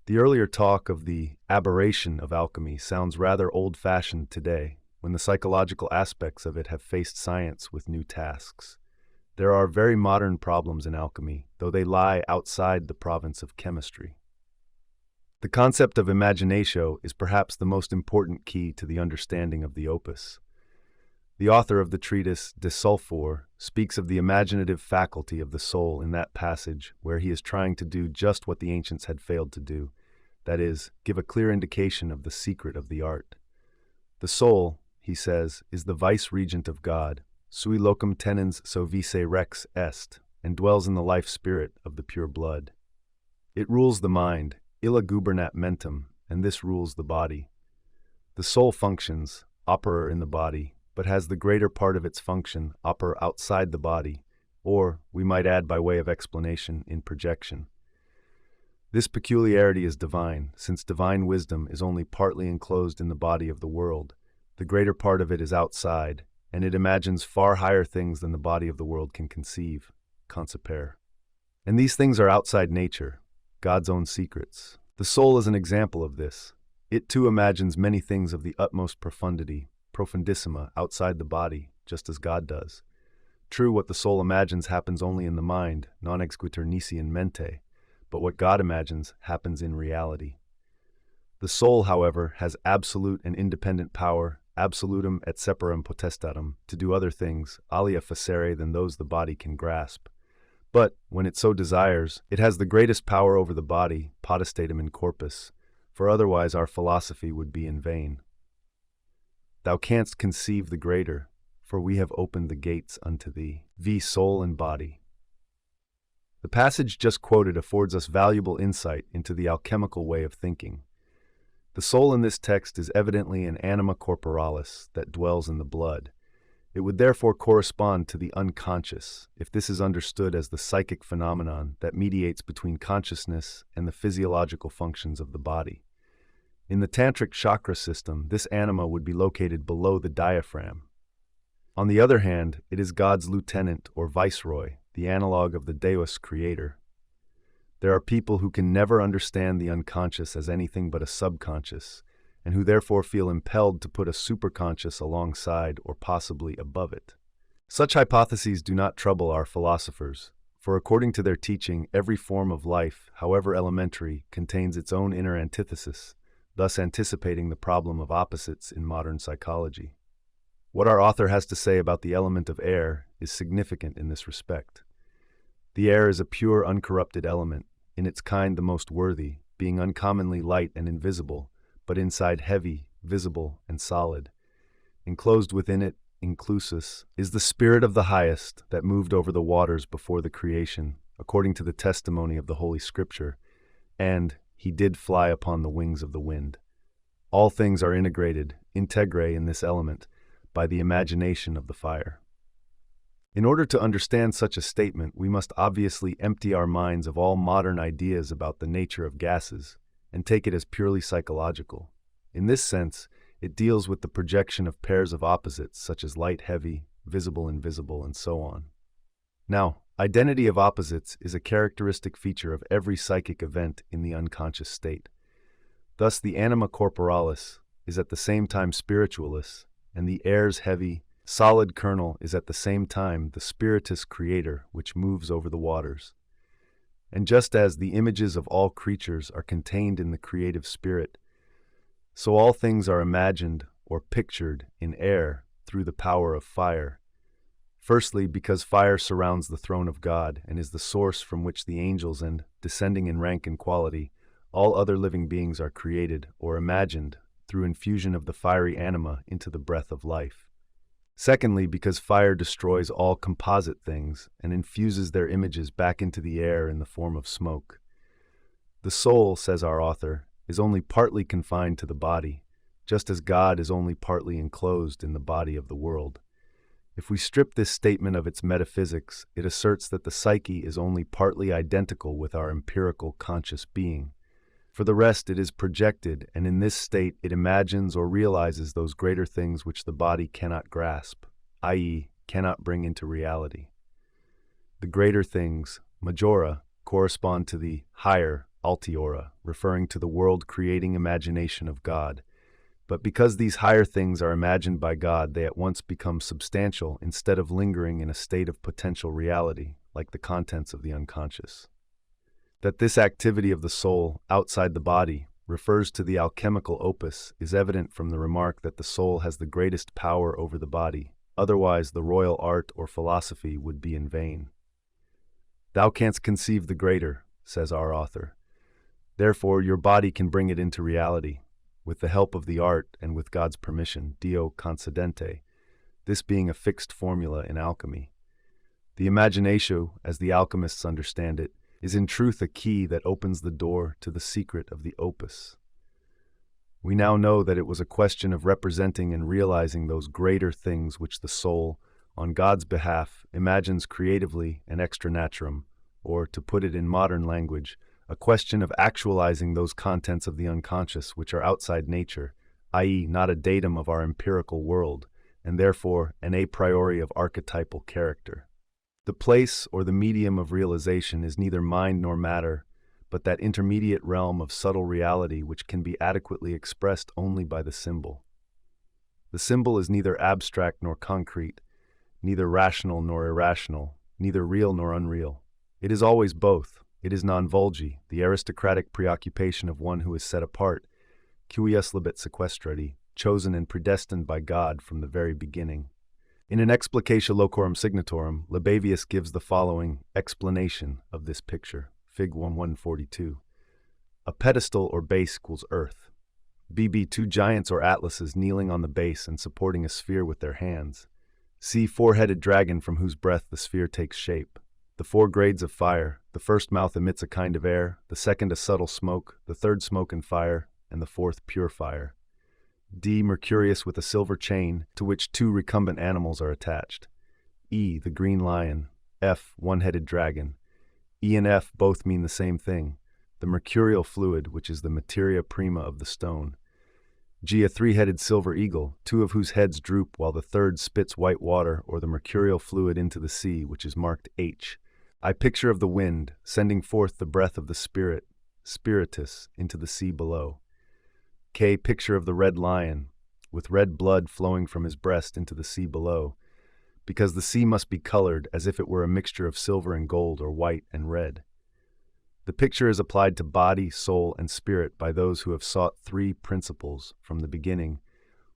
The earlier talk of the aberration of alchemy sounds rather old-fashioned today, when the psychological aspects of it have faced science with new tasks. There are very modern problems in alchemy, though they lie outside the province of chemistry. The concept of imaginatio is perhaps the most important key to the understanding of the opus. The author of the treatise De Sulphur speaks of the imaginative faculty of the soul in that passage where he is trying to do just what the ancients had failed to do, that is, give a clear indication of the secret of the art. The soul, he says, is the vice-regent of God, sui locum tenens so vice rex est, and dwells in the life spirit of the pure blood. It rules the mind, illa gubernat mentem, and this rules the body. The soul functions, opera in the body, but has the greater part of its function, opera outside the body, or, we might add by way of explanation, in projection. This peculiarity is divine, since divine wisdom is only partly enclosed in the body of the world. The greater part of it is outside, and it imagines far higher things than the body of the world can conceive, conceper. And these things are outside nature, God's own secrets. The soul is an example of this. It too imagines many things of the utmost profundity, profundissima, outside the body, just as God does. True, what the soul imagines happens only in the mind, non exequitur nisi in mente, but what God imagines happens in reality. The soul, however, has absolute and independent power, absolutum et separam potestatem, to do other things, alia facere, than those the body can grasp. But, when it so desires, it has the greatest power over the body, potestatem in corpus, for otherwise our philosophy would be in vain. Thou canst conceive the greater, for we have opened the gates unto thee, v. soul and body. The passage just quoted affords us valuable insight into the alchemical way of thinking. The soul in this text is evidently an anima corporalis that dwells in the blood. It would therefore correspond to the unconscious, if this is understood as the psychic phenomenon that mediates between consciousness and the physiological functions of the body. In the tantric chakra system, this anima would be located below the diaphragm. On the other hand, it is God's lieutenant or viceroy, the analog of the Deus creator. There are people who can never understand the unconscious as anything but a subconscious, and who therefore feel impelled to put a superconscious alongside or possibly above it. Such hypotheses do not trouble our philosophers, for according to their teaching, every form of life, however elementary, contains its own inner antithesis, thus anticipating the problem of opposites in modern psychology. What our author has to say about the element of air is significant in this respect. The air is a pure, uncorrupted element, in its kind the most worthy, being uncommonly light and invisible, but inside heavy, visible, and solid. Enclosed within it, inclusus, is the Spirit of the Highest that moved over the waters before the creation, according to the testimony of the Holy Scripture, and he did fly upon the wings of the wind. All things are integrated, integre in this element, by the imagination of the fire. In order to understand such a statement, we must obviously empty our minds of all modern ideas about the nature of gases, and take it as purely psychological. In this sense, it deals with the projection of pairs of opposites such as light-heavy, visible-invisible, and so on. Now, identity of opposites is a characteristic feature of every psychic event in the unconscious state. Thus, the anima corporalis is at the same time spiritualis, and the air's heavy, solid kernel is at the same time the spiritus creator which moves over the waters. And just as the images of all creatures are contained in the creative spirit, so all things are imagined or pictured in air through the power of fire. Firstly, because fire surrounds the throne of God and is the source from which the angels and, descending in rank and quality, all other living beings are created or imagined through infusion of the fiery anima into the breath of life. Secondly, because fire destroys all composite things and infuses their images back into the air in the form of smoke. The soul, says our author, is only partly confined to the body, just as God is only partly enclosed in the body of the world. If we strip this statement of its metaphysics, it asserts that the psyche is only partly identical with our empirical conscious being. For the rest, it is projected, and in this state it imagines or realizes those greater things which the body cannot grasp, i.e., cannot bring into reality. The greater things, majora, correspond to the higher, altiora, referring to the world-creating imagination of God. But because these higher things are imagined by God, they at once become substantial instead of lingering in a state of potential reality, like the contents of the unconscious. That this activity of the soul, outside the body, refers to the alchemical opus is evident from the remark that the soul has the greatest power over the body, otherwise the royal art or philosophy would be in vain. Thou canst conceive the greater, says our author. Therefore your body can bring it into reality, with the help of the art and with God's permission, Dio concedente, this being a fixed formula in alchemy. The imaginatio, as the alchemists understand it, is in truth a key that opens the door to the secret of the opus. We now know that it was a question of representing and realizing those greater things which the soul, on God's behalf, imagines creatively and extra naturam, or, to put it in modern language, a question of actualizing those contents of the unconscious which are outside nature, i.e., not a datum of our empirical world, and therefore an a priori of archetypal character. The place or the medium of realization is neither mind nor matter, but that intermediate realm of subtle reality which can be adequately expressed only by the symbol. The symbol is neither abstract nor concrete, neither rational nor irrational, neither real nor unreal. It is always both. It is non-vulgi, the aristocratic preoccupation of one who is set apart, cuius libet sequestrati, chosen and predestined by God from the very beginning. In an Explicatio Locorum Signatorum, Libavius gives the following explanation of this picture, Fig. 142. A pedestal or base equals earth. BB, two giants or atlases kneeling on the base and supporting a sphere with their hands. C, four-headed dragon from whose breath the sphere takes shape. The four grades of fire, the first mouth emits a kind of air, the second a subtle smoke, the third smoke and fire, and the fourth pure fire. D, Mercurius with a silver chain, to which two recumbent animals are attached. E, the green lion. F, one-headed dragon. E and F both mean the same thing, the mercurial fluid, which is the materia prima of the stone, G. A three-headed silver eagle, two of whose heads droop while the third spits white water or the mercurial fluid into the sea, which is marked H. I. Picture of the wind, sending forth the breath of the spirit, spiritus, into the sea below. K. Picture of the red lion, with red blood flowing from his breast into the sea below, because the sea must be colored as if it were a mixture of silver and gold or white and red. The picture is applied to body, soul, and spirit by those who have sought three principles from the beginning,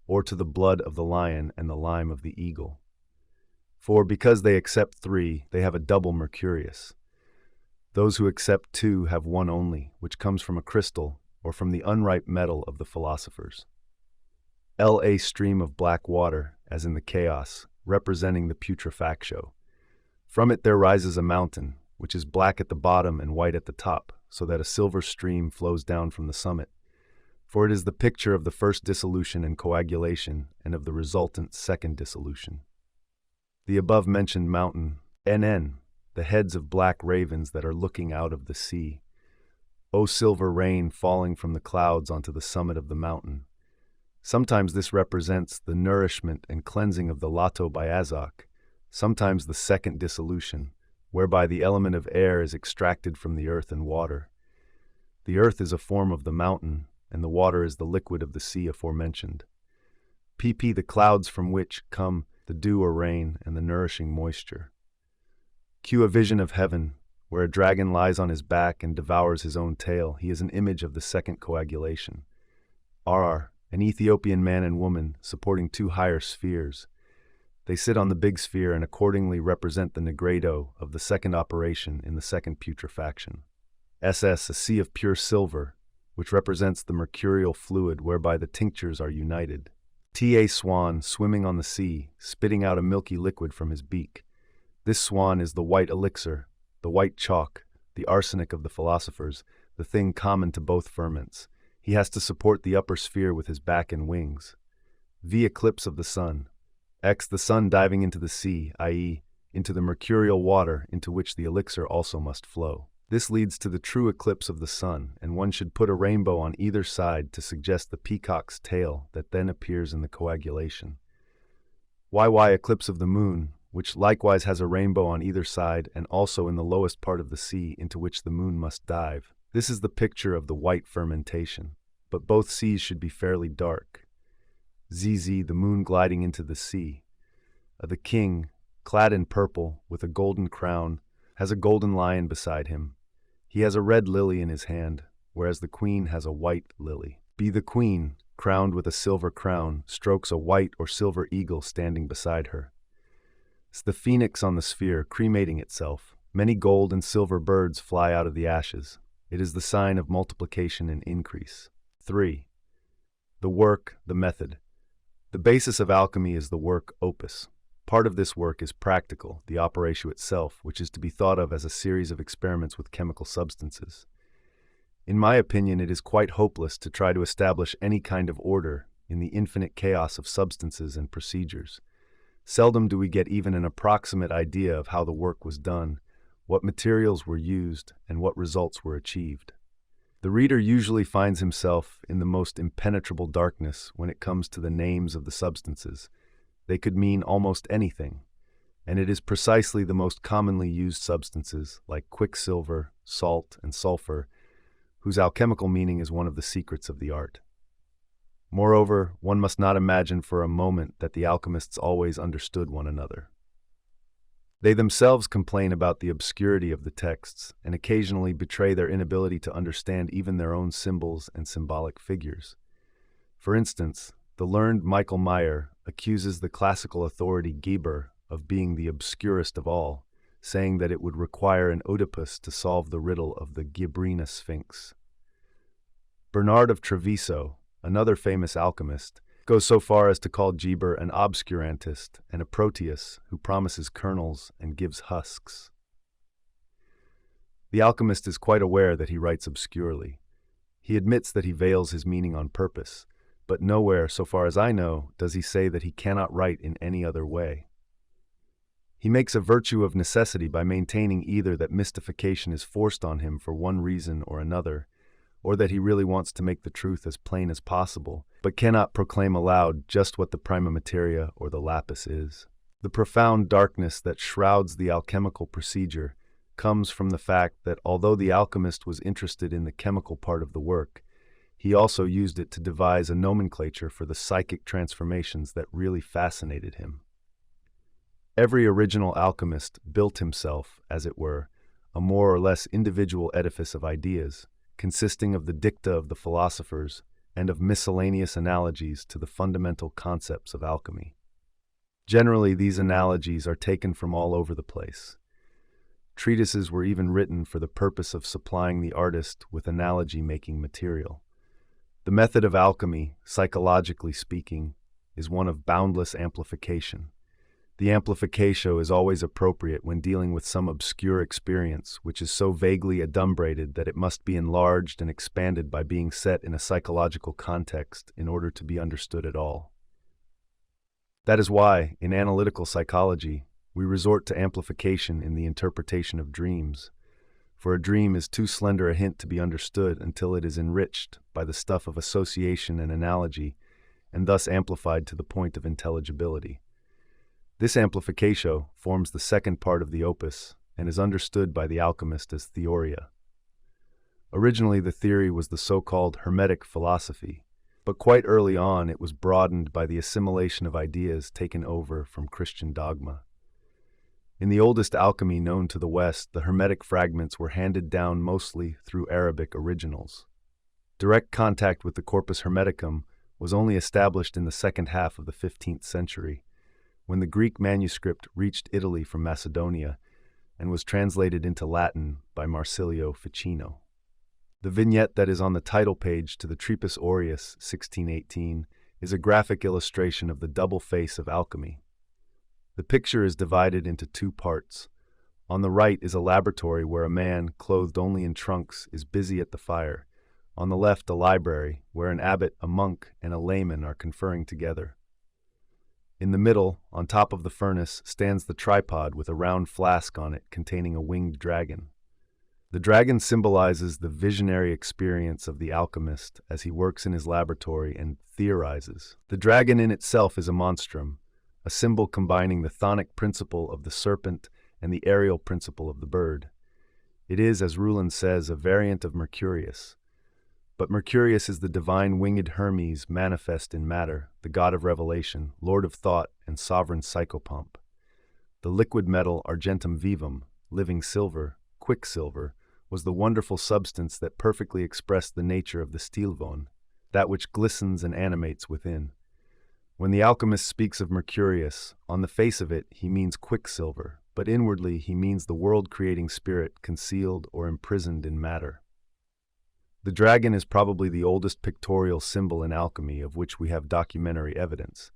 or to the blood of the lion and the lime of the eagle. For because they accept three, they have a double Mercurius. Those who accept two have one only, which comes from a crystal or from the unripe metal of the philosophers. L. A stream of black water, as in the chaos, representing the putrefactio. From it there rises a mountain, which is black at the bottom and white at the top, so that a silver stream flows down from the summit. For it is the picture of the first dissolution and coagulation, and of the resultant second dissolution. The above-mentioned mountain, NN, the heads of black ravens that are looking out of the sea. O silver rain falling from the clouds onto the summit of the mountain. Sometimes this represents the nourishment and cleansing of the Lato Biazak, sometimes the second dissolution, whereby the element of air is extracted from the earth and water. The earth is a form of the mountain, and the water is the liquid of the sea aforementioned. PP, the clouds from which come the dew or rain and the nourishing moisture. Q, a vision of heaven, where a dragon lies on his back and devours his own tail. He is an image of the second coagulation. RR, an Ethiopian man and woman supporting two higher spheres. They sit on the big sphere and accordingly represent the negredo of the second operation in the second putrefaction. SS, a sea of pure silver, which represents the mercurial fluid whereby the tinctures are united. TA swan swimming on the sea, spitting out a milky liquid from his beak. This swan is the white elixir, the white chalk, the arsenic of the philosophers, the thing common to both ferments. He has to support the upper sphere with his back and wings. V, eclipse of the sun. X, the sun diving into the sea, i.e., into the mercurial water into which the elixir also must flow. This leads to the true eclipse of the sun, and one should put a rainbow on either side to suggest the peacock's tail that then appears in the coagulation. YY, eclipse of the moon, which likewise has a rainbow on either side and also in the lowest part of the sea into which the moon must dive. This is the picture of the white fermentation, but both seas should be fairly dark. ZZ, the moon gliding into the sea. The king, clad in purple, with a golden crown, has a golden lion beside him. He has a red lily in his hand, whereas the queen has a white lily. B, the queen, crowned with a silver crown, strokes a white or silver eagle standing beside her. It's the phoenix on the sphere, cremating itself. Many gold and silver birds fly out of the ashes. It is the sign of multiplication and increase. 3. The work, the method. The basis of alchemy is the work opus. Part of this work is practical, the operatio itself, which is to be thought of as a series of experiments with chemical substances. In my opinion, it is quite hopeless to try to establish any kind of order in the infinite chaos of substances and procedures. Seldom do we get even an approximate idea of how the work was done, what materials were used, and what results were achieved. The reader usually finds himself in the most impenetrable darkness when it comes to the names of the substances. They could mean almost anything, and it is precisely the most commonly used substances, like quicksilver, salt, and sulfur, whose alchemical meaning is one of the secrets of the art. Moreover, one must not imagine for a moment that the alchemists always understood one another. They themselves complain about the obscurity of the texts and occasionally betray their inability to understand even their own symbols and symbolic figures. For instance, the learned Michael Meyer accuses the classical authority Geber of being the obscurest of all, saying that it would require an Oedipus to solve the riddle of the Gebrina Sphinx. Bernard of Treviso, another famous alchemist, goes so far as to call Geber an obscurantist and a Proteus who promises kernels and gives husks. The alchemist is quite aware that he writes obscurely. He admits that he veils his meaning on purpose, but nowhere, so far as I know, does he say that he cannot write in any other way. He makes a virtue of necessity by maintaining either that mystification is forced on him for one reason or another, or that he really wants to make the truth as plain as possible, but cannot proclaim aloud just what the prima materia or the lapis is. The profound darkness that shrouds the alchemical procedure comes from the fact that although the alchemist was interested in the chemical part of the work, he also used it to devise a nomenclature for the psychic transformations that really fascinated him. Every original alchemist built himself, as it were, a more or less individual edifice of ideas, consisting of the dicta of the philosophers and of miscellaneous analogies to the fundamental concepts of alchemy. Generally, these analogies are taken from all over the place. Treatises were even written for the purpose of supplying the artist with analogy-making material. The method of alchemy, psychologically speaking, is one of boundless amplification. The amplificatio is always appropriate when dealing with some obscure experience which is so vaguely adumbrated that it must be enlarged and expanded by being set in a psychological context in order to be understood at all. That is why, in analytical psychology, we resort to amplification in the interpretation of dreams, for a dream is too slender a hint to be understood until it is enriched by the stuff of association and analogy, and thus amplified to the point of intelligibility. This amplificatio forms the second part of the opus and is understood by the alchemist as theoria. Originally, the theory was the so-called Hermetic philosophy, but quite early on it was broadened by the assimilation of ideas taken over from Christian dogma. In the oldest alchemy known to the West, the Hermetic fragments were handed down mostly through Arabic originals. Direct contact with the Corpus Hermeticum was only established in the second half of the 15th century, when the Greek manuscript reached Italy from Macedonia and was translated into Latin by Marsilio Ficino. The vignette that is on the title page to the Tripus Aureus, 1618, is a graphic illustration of the double face of alchemy. The picture is divided into two parts. On the right is a laboratory where a man, clothed only in trunks, is busy at the fire. On the left, a library, where an abbot, a monk, and a layman are conferring together. In the middle, on top of the furnace, stands the tripod with a round flask on it containing a winged dragon. The dragon symbolizes the visionary experience of the alchemist as he works in his laboratory and theorizes. The dragon in itself is a monstrum, a symbol combining the chthonic principle of the serpent and the aerial principle of the bird. It is, as Rulin says, a variant of Mercurius. But Mercurius is the divine winged Hermes manifest in matter, the god of revelation, lord of thought, and sovereign psychopomp. The liquid metal argentum vivum, living silver, quicksilver, was the wonderful substance that perfectly expressed the nature of the stilvon, that which glistens and animates within. When the alchemist speaks of Mercurius, on the face of it he means quicksilver, but inwardly he means the world-creating spirit concealed or imprisoned in matter. The dragon is probably the oldest pictorial symbol in alchemy of which we have documentary evidence.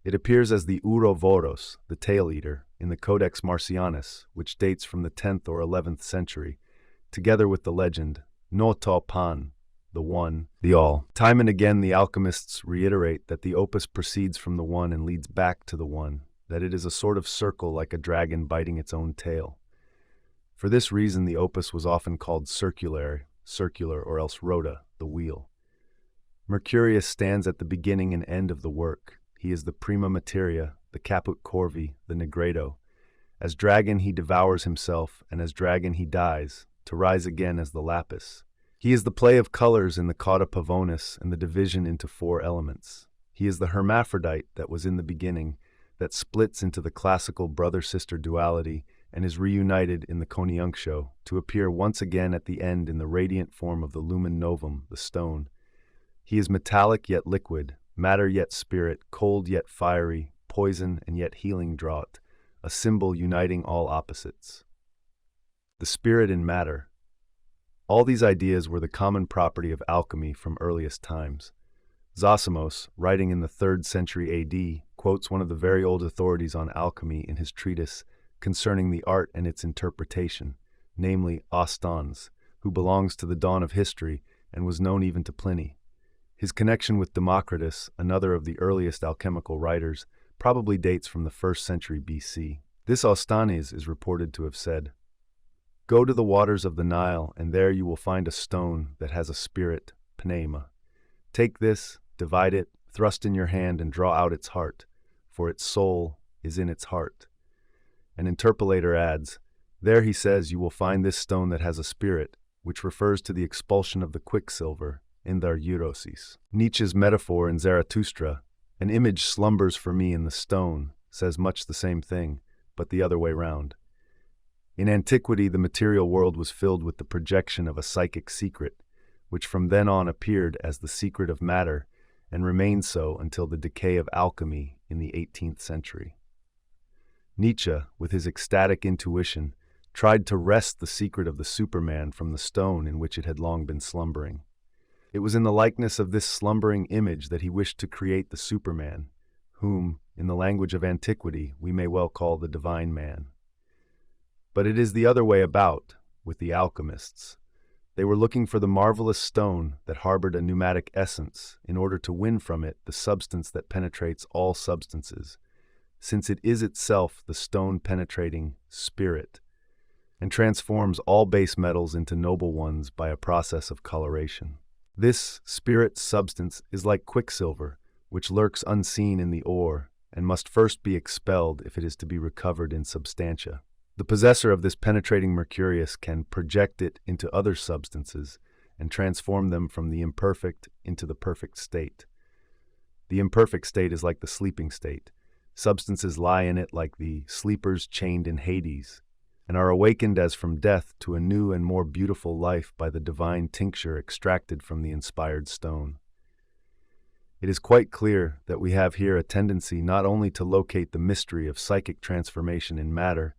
It appears as the Ouroboros, the tail-eater, in the Codex Marcianus, which dates from the 10th or 11th century, together with the legend, No to pan, the one, the all. Time and again the alchemists reiterate that the opus proceeds from the one and leads back to the one, that it is a sort of circle like a dragon biting its own tail. For this reason the opus was often called circular or else rota, the wheel. Mercurius stands at the beginning and end of the work. He is the prima materia, the caput corvi, the negredo. As dragon he devours himself, and as dragon he dies, to rise again as the lapis. He is the play of colors in the cauda pavonis and the division into four elements. He is the hermaphrodite that was in the beginning, that splits into the classical brother-sister duality and is reunited in the coniunctio to appear once again at the end in the radiant form of the lumen novum, the stone. He is metallic yet liquid, matter yet spirit, cold yet fiery, poison and yet healing draught, a symbol uniting all opposites. The spirit in matter. All these ideas were the common property of alchemy from earliest times. Zosimos, writing in the 3rd century AD, quotes one of the very old authorities on alchemy in his treatise concerning the art and its interpretation, namely Ostans, who belongs to the dawn of history and was known even to Pliny. His connection with Democritus, another of the earliest alchemical writers, probably dates from the 1st century BC. This Ostanes is reported to have said, Go to the waters of the Nile, and there you will find a stone that has a spirit, pneuma. Take this, divide it, thrust in your hand, and draw out its heart, for its soul is in its heart. An interpolator adds, there he says you will find this stone that has a spirit, which refers to the expulsion of the quicksilver in their neurosis. Nietzsche's metaphor in Zarathustra, an image slumbers for me in the stone, says much the same thing, but the other way round. In antiquity, the material world was filled with the projection of a psychic secret, which from then on appeared as the secret of matter and remained so until the decay of alchemy in the 18th century. Nietzsche, with his ecstatic intuition, tried to wrest the secret of the Superman from the stone in which it had long been slumbering. It was in the likeness of this slumbering image that he wished to create the Superman, whom, in the language of antiquity, we may well call the divine man. But it is the other way about with the alchemists. They were looking for the marvelous stone that harbored a pneumatic essence in order to win from it the substance that penetrates all substances, since it is itself the stone-penetrating spirit, and transforms all base metals into noble ones by a process of coloration. This spirit substance is like quicksilver, which lurks unseen in the ore and must first be expelled if it is to be recovered in substantia. The possessor of this penetrating mercurius can project it into other substances and transform them from the imperfect into the perfect state. The imperfect state is like the sleeping state. Substances lie in it like the sleepers chained in Hades, and are awakened as from death to a new and more beautiful life by the divine tincture extracted from the inspired stone. It is quite clear that we have here a tendency not only to locate the mystery of psychic transformation in matter,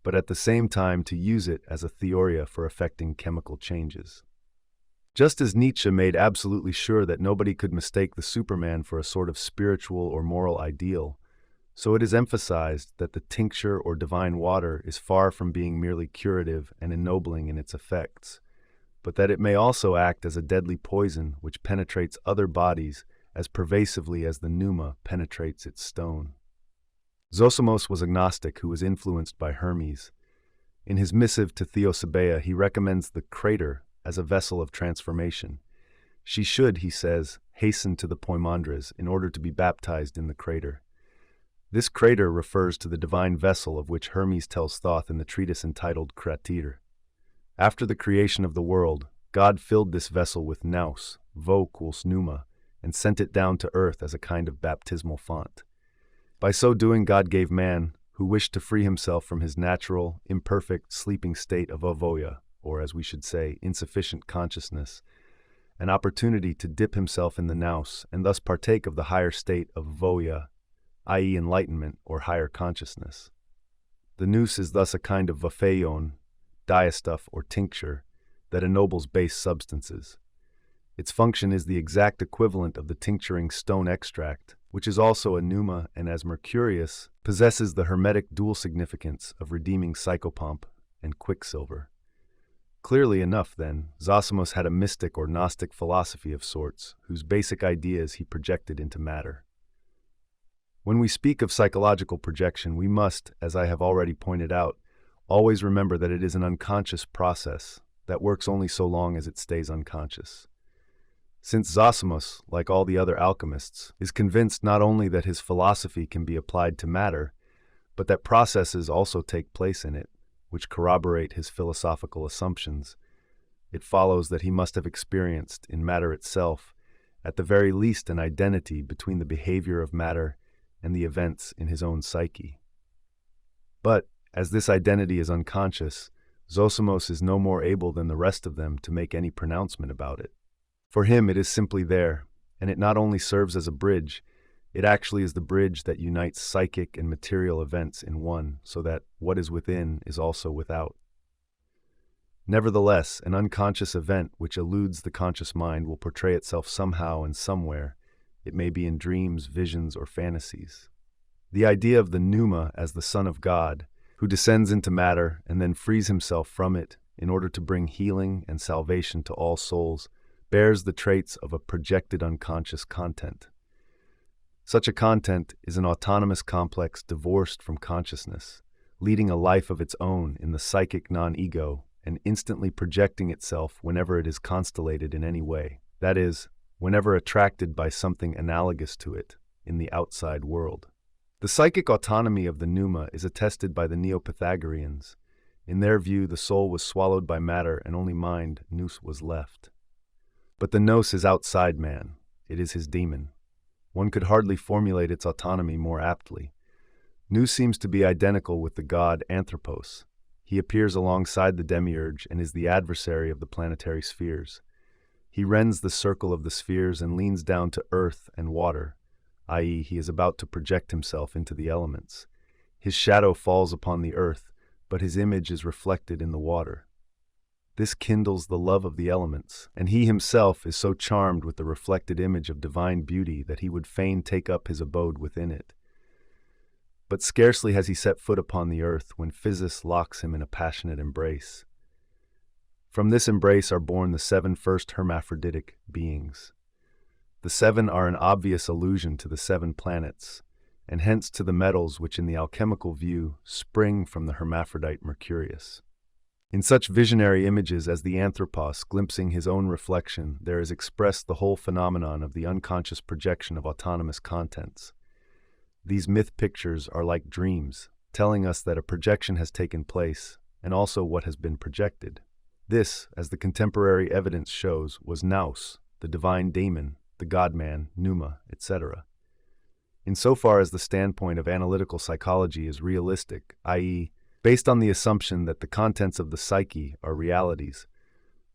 but at the same time to use it as a theoria for effecting chemical changes. Just as Nietzsche made absolutely sure that nobody could mistake the Superman for a sort of spiritual or moral ideal, so it is emphasized that the tincture or divine water is far from being merely curative and ennobling in its effects, but that it may also act as a deadly poison which penetrates other bodies as pervasively as the pneuma penetrates its stone. Zosimos was agnostic who was influenced by Hermes. In his missive to Theosebea, he recommends the crater as a vessel of transformation. She should, he says, hasten to the Poimandres in order to be baptized in the crater. This crater refers to the divine vessel of which Hermes tells Thoth in the treatise entitled Kratir. After the creation of the world, God filled this vessel with nous, vo quos pneuma, and sent it down to earth as a kind of baptismal font. By so doing, God gave man, who wished to free himself from his natural, imperfect, sleeping state of avoya, or as we should say, insufficient consciousness, an opportunity to dip himself in the nous and thus partake of the higher state of voya, i.e. enlightenment or higher consciousness. The nous is thus a kind of vapheion, dyestuff or tincture, that ennobles base substances. Its function is the exact equivalent of the tincturing stone extract, which is also a pneuma and as mercurius, possesses the hermetic dual significance of redeeming psychopomp and quicksilver. Clearly enough, then, Zosimos had a mystic or Gnostic philosophy of sorts, whose basic ideas he projected into matter. When we speak of psychological projection, we must, as I have already pointed out, always remember that it is an unconscious process that works only so long as it stays unconscious. Since Zosimos, like all the other alchemists, is convinced not only that his philosophy can be applied to matter, but that processes also take place in it, which corroborate his philosophical assumptions, it follows that he must have experienced, in matter itself, at the very least an identity between the behavior of matter and the events in his own psyche. But, as this identity is unconscious, Zosimos is no more able than the rest of them to make any pronouncement about it. For him, it is simply there, and it not only serves as a bridge, it actually is the bridge that unites psychic and material events in one, so that what is within is also without. Nevertheless, an unconscious event which eludes the conscious mind will portray itself somehow and somewhere. It may be in dreams, visions, or fantasies. The idea of the pneuma as the Son of God, who descends into matter and then frees himself from it in order to bring healing and salvation to all souls, bears the traits of a projected unconscious content. Such a content is an autonomous complex divorced from consciousness, leading a life of its own in the psychic non-ego and instantly projecting itself whenever it is constellated in any way, that is, whenever attracted by something analogous to it in the outside world. The psychic autonomy of the pneuma is attested by the Neo-Pythagoreans. In their view, the soul was swallowed by matter and only mind, nous, was left. But the nous is outside man. It is his demon. One could hardly formulate its autonomy more aptly. Nous seems to be identical with the god Anthropos. He appears alongside the demiurge and is the adversary of the planetary spheres. He rends the circle of the spheres and leans down to earth and water, i.e., he is about to project himself into the elements. His shadow falls upon the earth, but his image is reflected in the water. This kindles the love of the elements, and he himself is so charmed with the reflected image of divine beauty that he would fain take up his abode within it. But scarcely has he set foot upon the earth when Physis locks him in a passionate embrace. From this embrace are born the 7 first hermaphroditic beings. The 7 are an obvious allusion to the 7 planets, and hence to the metals which in the alchemical view spring from the hermaphrodite Mercurius. In such visionary images as the Anthropos glimpsing his own reflection, there is expressed the whole phenomenon of the unconscious projection of autonomous contents. These myth pictures are like dreams, telling us that a projection has taken place, and also what has been projected. This, as the contemporary evidence shows, was nous, the divine daemon, the god-man, pneuma, etc. Insofar as the standpoint of analytical psychology is realistic, i.e., based on the assumption that the contents of the psyche are realities,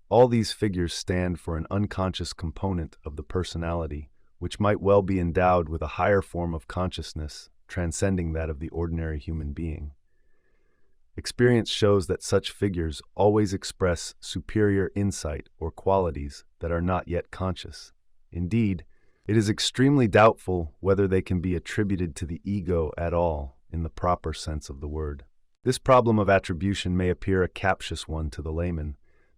all these figures stand for an unconscious component of the personality, which might well be endowed with a higher form of consciousness, transcending that of the ordinary human being. Experience shows that such figures always express superior insight or qualities that are not yet conscious. Indeed, it is extremely doubtful whether they can be attributed to the ego at all in the proper sense of the word. This problem of attribution may appear a captious one to the layman,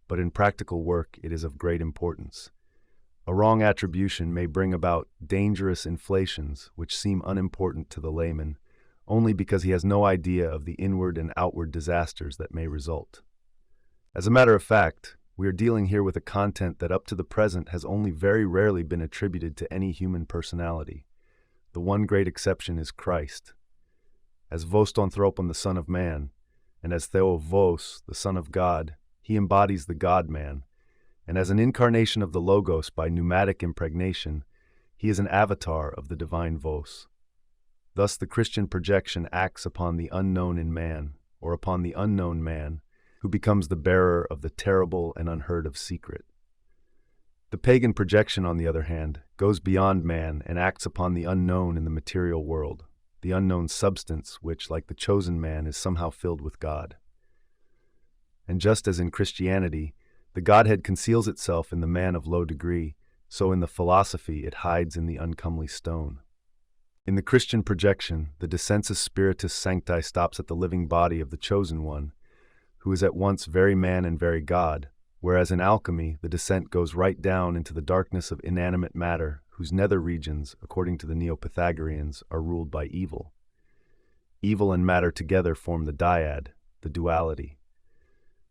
but in practical work it is of great importance. A wrong attribution may bring about dangerous inflations which seem unimportant to the layman, only because he has no idea of the inward and outward disasters that may result. As a matter of fact, we are dealing here with a content that up to the present has only very rarely been attributed to any human personality. The one great exception is Christ. As Vos ton Anthropon, the Son of Man, and as Theos, the Son of God, he embodies the God-man, and as an incarnation of the Logos by pneumatic impregnation, he is an avatar of the divine Vos. Thus the Christian projection acts upon the unknown in man, or upon the unknown man, who becomes the bearer of the terrible and unheard of secret. The pagan projection, on the other hand, goes beyond man and acts upon the unknown in the material world, the unknown substance which, like the chosen man, is somehow filled with God. And just as in Christianity, the Godhead conceals itself in the man of low degree, so in the philosophy it hides in the uncomely stone. In the Christian projection, the descensus spiritus sancti stops at the living body of the chosen one, who is at once very man and very God, whereas in alchemy the descent goes right down into the darkness of inanimate matter, whose nether regions, according to the Neo-Pythagoreans, are ruled by evil. Evil and matter together form the dyad, the duality.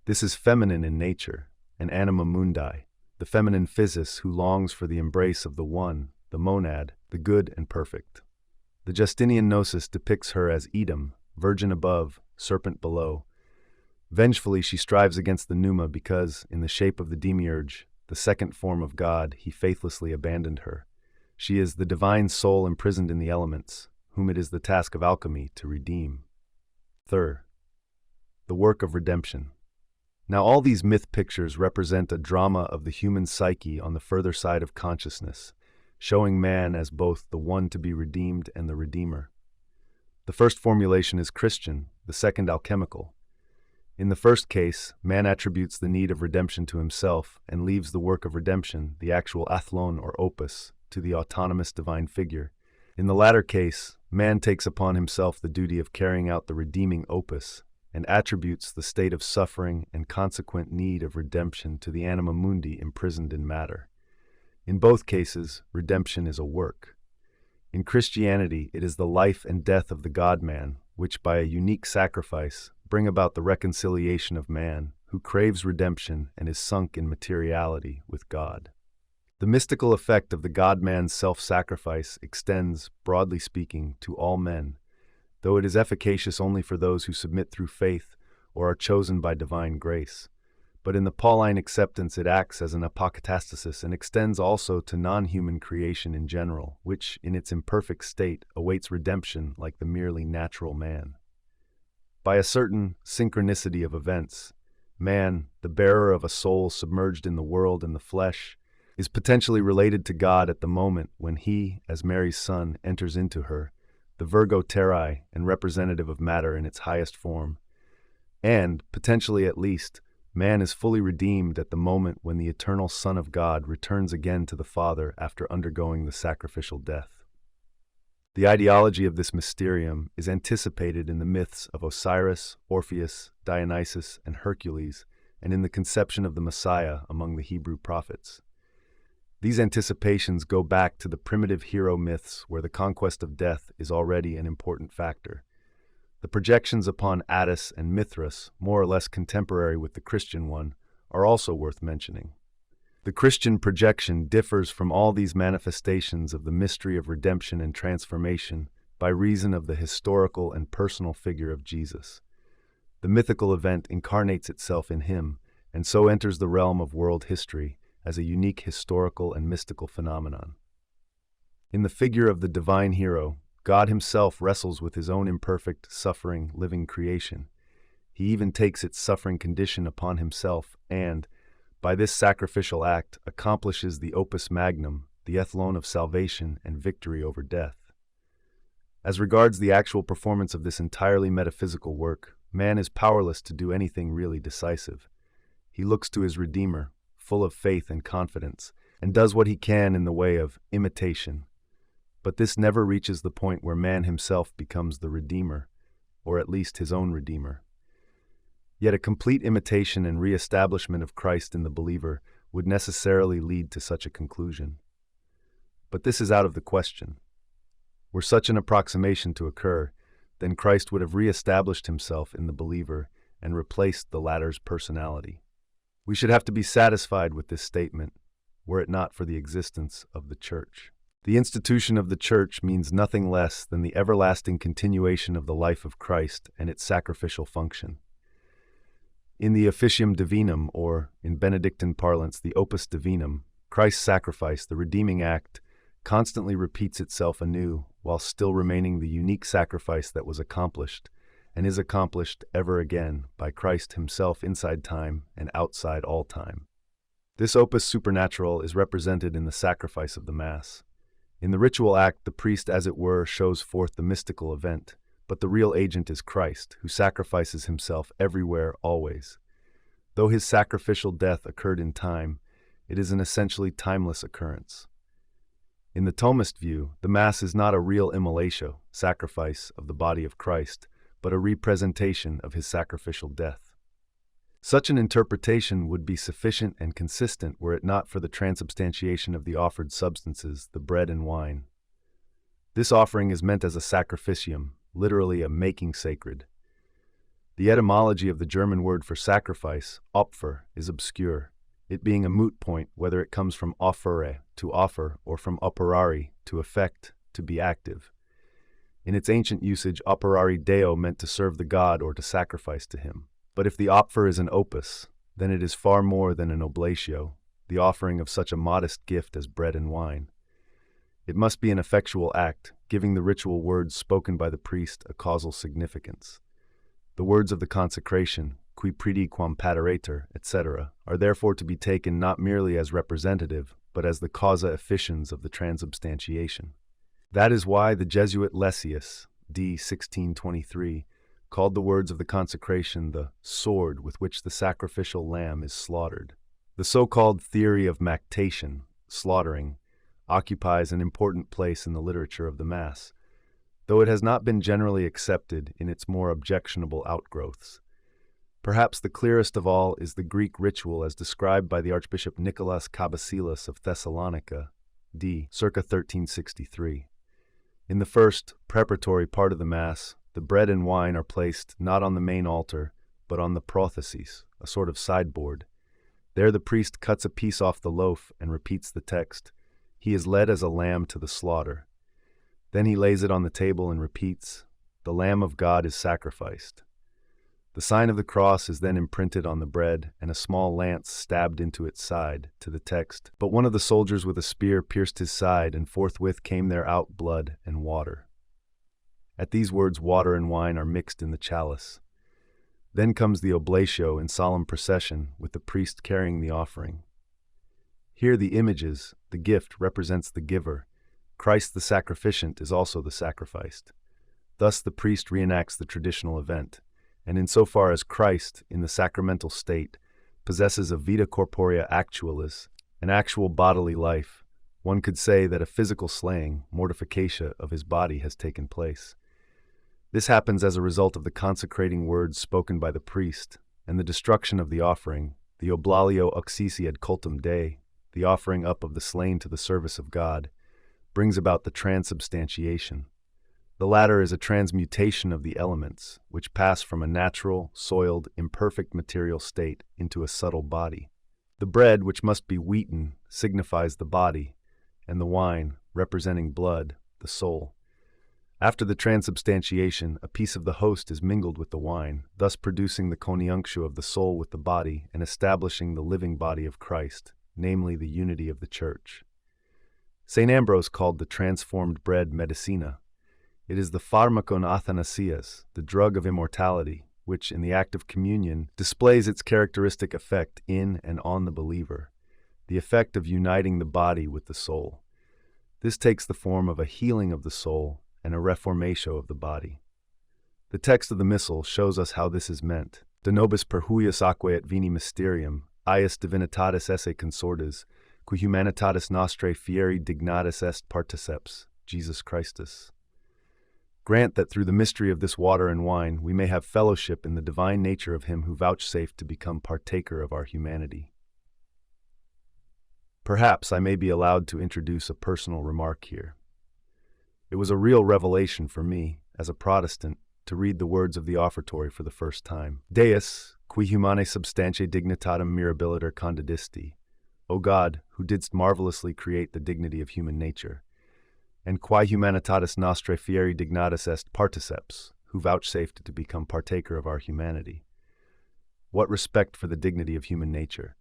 This is feminine in nature, an anima mundi, the feminine physis who longs for the embrace of the one, the monad, the good and perfect. The Justinian Gnosis depicts her as Edom, virgin above, serpent below. Vengefully she strives against the pneuma because, in the shape of the demiurge, the second form of God, he faithlessly abandoned her. She is the divine soul imprisoned in the elements, whom it is the task of alchemy to redeem. Third, the work of redemption. Now all these myth pictures represent a drama of the human psyche on the further side of consciousness, showing man as both the one to be redeemed and the redeemer. The first formulation is Christian, the second alchemical. In the first case, man attributes the need of redemption to himself and leaves the work of redemption, the actual athlon or opus, to the autonomous divine figure. In the latter case, man takes upon himself the duty of carrying out the redeeming opus and attributes the state of suffering and consequent need of redemption to the anima mundi imprisoned in matter. In both cases, redemption is a work. In Christianity, it is the life and death of the God-man, which by a unique sacrifice bring about the reconciliation of man, who craves redemption and is sunk in materiality with God. The mystical effect of the God-man's self-sacrifice extends, broadly speaking, to all men, though it is efficacious only for those who submit through faith or are chosen by divine grace. But in the Pauline acceptance it acts as an apokatastasis and extends also to non-human creation in general, which, in its imperfect state, awaits redemption like the merely natural man. By a certain synchronicity of events, man, the bearer of a soul submerged in the world and the flesh, is potentially related to God at the moment when he, as Mary's son, enters into her, the Virgo Terrae and representative of matter in its highest form. And, potentially at least, man is fully redeemed at the moment when the eternal Son of God returns again to the Father after undergoing the sacrificial death. The ideology of this mysterium is anticipated in the myths of Osiris, Orpheus, Dionysus, and Hercules, and in the conception of the Messiah among the Hebrew prophets. These anticipations go back to the primitive hero myths where the conquest of death is already an important factor. The projections upon Attis and Mithras, more or less contemporary with the Christian one, are also worth mentioning. The Christian projection differs from all these manifestations of the mystery of redemption and transformation by reason of the historical and personal figure of Jesus. The mythical event incarnates itself in him, and so enters the realm of world history as a unique historical and mystical phenomenon. In the figure of the divine hero, God himself wrestles with his own imperfect, suffering, living creation. He even takes its suffering condition upon himself and, by this sacrificial act, accomplishes the opus magnum, the ethlon of salvation and victory over death. As regards the actual performance of this entirely metaphysical work, man is powerless to do anything really decisive. He looks to his Redeemer, full of faith and confidence, and does what he can in the way of imitation. But this never reaches the point where man himself becomes the Redeemer, or at least his own Redeemer. Yet a complete imitation and re-establishment of Christ in the believer would necessarily lead to such a conclusion. But this is out of the question. Were such an approximation to occur, then Christ would have re-established himself in the believer and replaced the latter's personality. We should have to be satisfied with this statement, were it not for the existence of the Church. The institution of the Church means nothing less than the everlasting continuation of the life of Christ and its sacrificial function. In the Officium Divinum, or, in Benedictine parlance, the Opus Divinum, Christ's sacrifice, the redeeming act, constantly repeats itself anew, while still remaining the unique sacrifice that was accomplished, and is accomplished ever again by Christ himself inside time and outside all time. This opus supernatural is represented in the sacrifice of the Mass. In the ritual act, the priest, as it were, shows forth the mystical event, but the real agent is Christ, who sacrifices himself everywhere, always. Though his sacrificial death occurred in time, it is an essentially timeless occurrence. In the Thomist view, the Mass is not a real immolatio, sacrifice of the body of Christ, but a representation of his sacrificial death. Such an interpretation would be sufficient and consistent were it not for the transubstantiation of the offered substances, the bread and wine. This offering is meant as a sacrificium, literally a making sacred. The etymology of the German word for sacrifice, Opfer, is obscure, it being a moot point whether it comes from offere, to offer, or from operari, to effect, to be active. In its ancient usage, operari deo meant to serve the god or to sacrifice to him. But if the opfer is an opus, then it is far more than an oblatio, the offering of such a modest gift as bread and wine. It must be an effectual act, giving the ritual words spoken by the priest a causal significance. The words of the consecration, qui predi quam pateretur, etc., are therefore to be taken not merely as representative, but as the causa efficiens of the transubstantiation. That is why the Jesuit Lessius, d. 1623, called the words of the consecration the sword with which the sacrificial lamb is slaughtered. The so-called theory of mactation, slaughtering, occupies an important place in the literature of the Mass, though it has not been generally accepted in its more objectionable outgrowths. Perhaps the clearest of all is the Greek ritual as described by the Archbishop Nicholas Cabasilas of Thessalonica, d. circa 1363. In the first, preparatory part of the Mass, The bread and wine are placed not on the main altar, but on the prothesis, a sort of sideboard. There the priest cuts a piece off the loaf and repeats the text. He is led as a lamb to the slaughter. Then he lays it on the table and repeats, "The Lamb of God is sacrificed." The sign of the cross is then imprinted on the bread, and a small lance stabbed into its side, to the text, "But one of the soldiers with a spear pierced his side, and forthwith came there out blood and water." At these words, water and wine are mixed in the chalice. Then comes the oblatio in solemn procession, with the priest carrying the offering. Here the images, the gift represents the giver. Christ the sacrificant is also the sacrificed. Thus the priest reenacts the traditional event, and insofar as Christ, in the sacramental state, possesses a vita corporea actualis, an actual bodily life, one could say that a physical slaying, mortification of his body has taken place. This happens as a result of the consecrating words spoken by the priest, and the destruction of the offering, the oblalio auxisi ad cultum Dei, the offering up of the slain to the service of God, brings about the transubstantiation. The latter is a transmutation of the elements, which pass from a natural, soiled, imperfect material state into a subtle body. The bread, which must be wheaten, signifies the body, and the wine, representing blood, the soul. After the transubstantiation, a piece of the host is mingled with the wine, thus producing the conjunctio of the soul with the body and establishing the living body of Christ, namely the unity of the Church. St. Ambrose called the transformed bread medicina. It is the pharmakon athanasias, the drug of immortality, which, in the act of communion, displays its characteristic effect in and on the believer, the effect of uniting the body with the soul. This takes the form of a healing of the soul and a reformatio of the body. The text of the Missal shows us how this is meant. De nobis per huius aquae et vini mysterium, ius divinitatis esse consortes, qui humanitatis nostrae fieri dignatis est particeps, Jesus Christus. Grant that through the mystery of this water and wine we may have fellowship in the divine nature of him who vouchsafed to become partaker of our humanity. Perhaps I may be allowed to introduce a personal remark here. It was a real revelation for me, as a Protestant, to read the words of the offertory for the first time. Deus, qui humanae substantiae dignitatem mirabiliter condidisti, O God, who didst marvelously create the dignity of human nature, and quae humanitatis nostrae fieri dignatis est particeps, who vouchsafed to become partaker of our humanity. What respect for the dignity of human nature!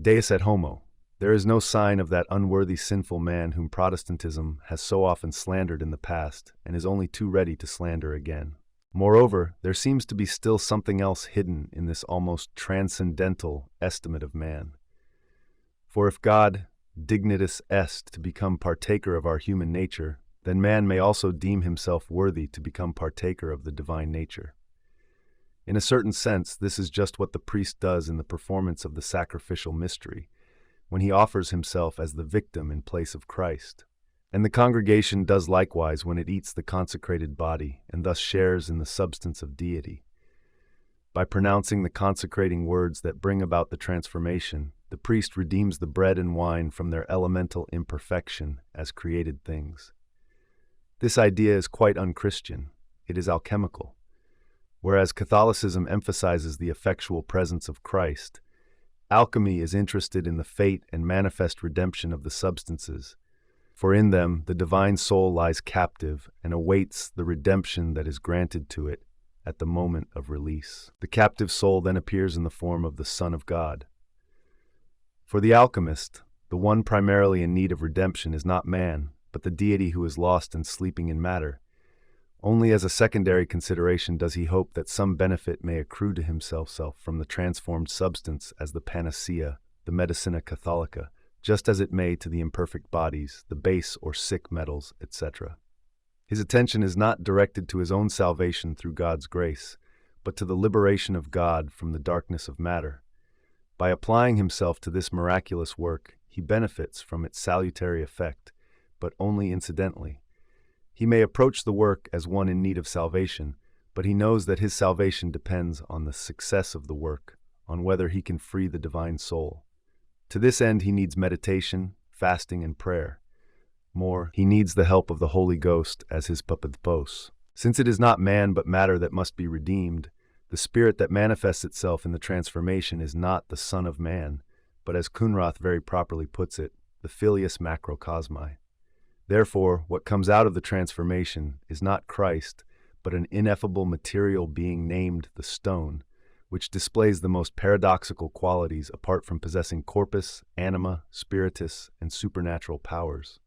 Deus et homo. There is no sign of that unworthy sinful man whom Protestantism has so often slandered in the past and is only too ready to slander again. Moreover, there seems to be still something else hidden in this almost transcendental estimate of man. For if God, dignitas est, to become partaker of our human nature, then man may also deem himself worthy to become partaker of the divine nature. In a certain sense, this is just what the priest does in the performance of the sacrificial mystery, when he offers himself as the victim in place of Christ. And the congregation does likewise when it eats the consecrated body and thus shares in the substance of deity. By pronouncing the consecrating words that bring about the transformation, the priest redeems the bread and wine from their elemental imperfection as created things. This idea is quite unchristian. It is alchemical. Whereas Catholicism emphasizes the effectual presence of Christ, alchemy is interested in the fate and manifest redemption of the substances, for in them the divine soul lies captive and awaits the redemption that is granted to it at the moment of release. The captive soul then appears in the form of the Son of God. For the alchemist, the one primarily in need of redemption is not man, but the deity who is lost and sleeping in matter. Only as a secondary consideration does he hope that some benefit may accrue to himself from the transformed substance as the panacea, the medicina catholica, just as it may to the imperfect bodies, the base or sick metals, etc. His attention is not directed to his own salvation through God's grace, but to the liberation of God from the darkness of matter. By applying himself to this miraculous work, he benefits from its salutary effect, but only incidentally. He may approach the work as one in need of salvation, but he knows that his salvation depends on the success of the work, on whether he can free the divine soul. To this end he needs meditation, fasting, and prayer. More, he needs the help of the Holy Ghost as his papathpos. Since it is not man but matter that must be redeemed, the spirit that manifests itself in the transformation is not the Son of Man, but as Kunrath very properly puts it, the filius macrocosmi. Therefore, what comes out of the transformation is not Christ, but an ineffable material being named the stone, which displays the most paradoxical qualities apart from possessing corpus, anima, spiritus, and supernatural powers.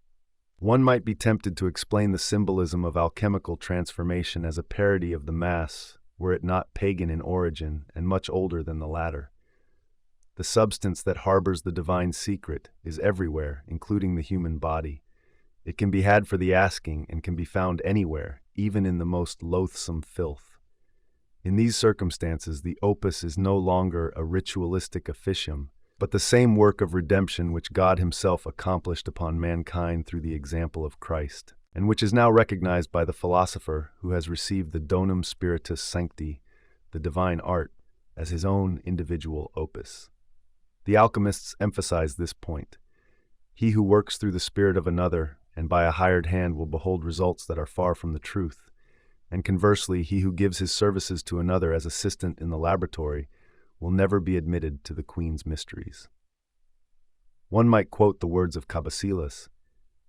One might be tempted to explain the symbolism of alchemical transformation as a parody of the Mass, were it not pagan in origin and much older than the latter. The substance that harbors the divine secret is everywhere, including the human body. It can be had for the asking and can be found anywhere, even in the most loathsome filth. In these circumstances, the opus is no longer a ritualistic officium, but the same work of redemption which God Himself accomplished upon mankind through the example of Christ, and which is now recognized by the philosopher who has received the donum spiritus sancti, the divine art, as his own individual opus. The alchemists emphasize this point. He who works through the spirit of another and by a hired hand will behold results that are far from the truth, and conversely, he who gives his services to another as assistant in the laboratory will never be admitted to the Queen's mysteries. One might quote the words of Cabasilas,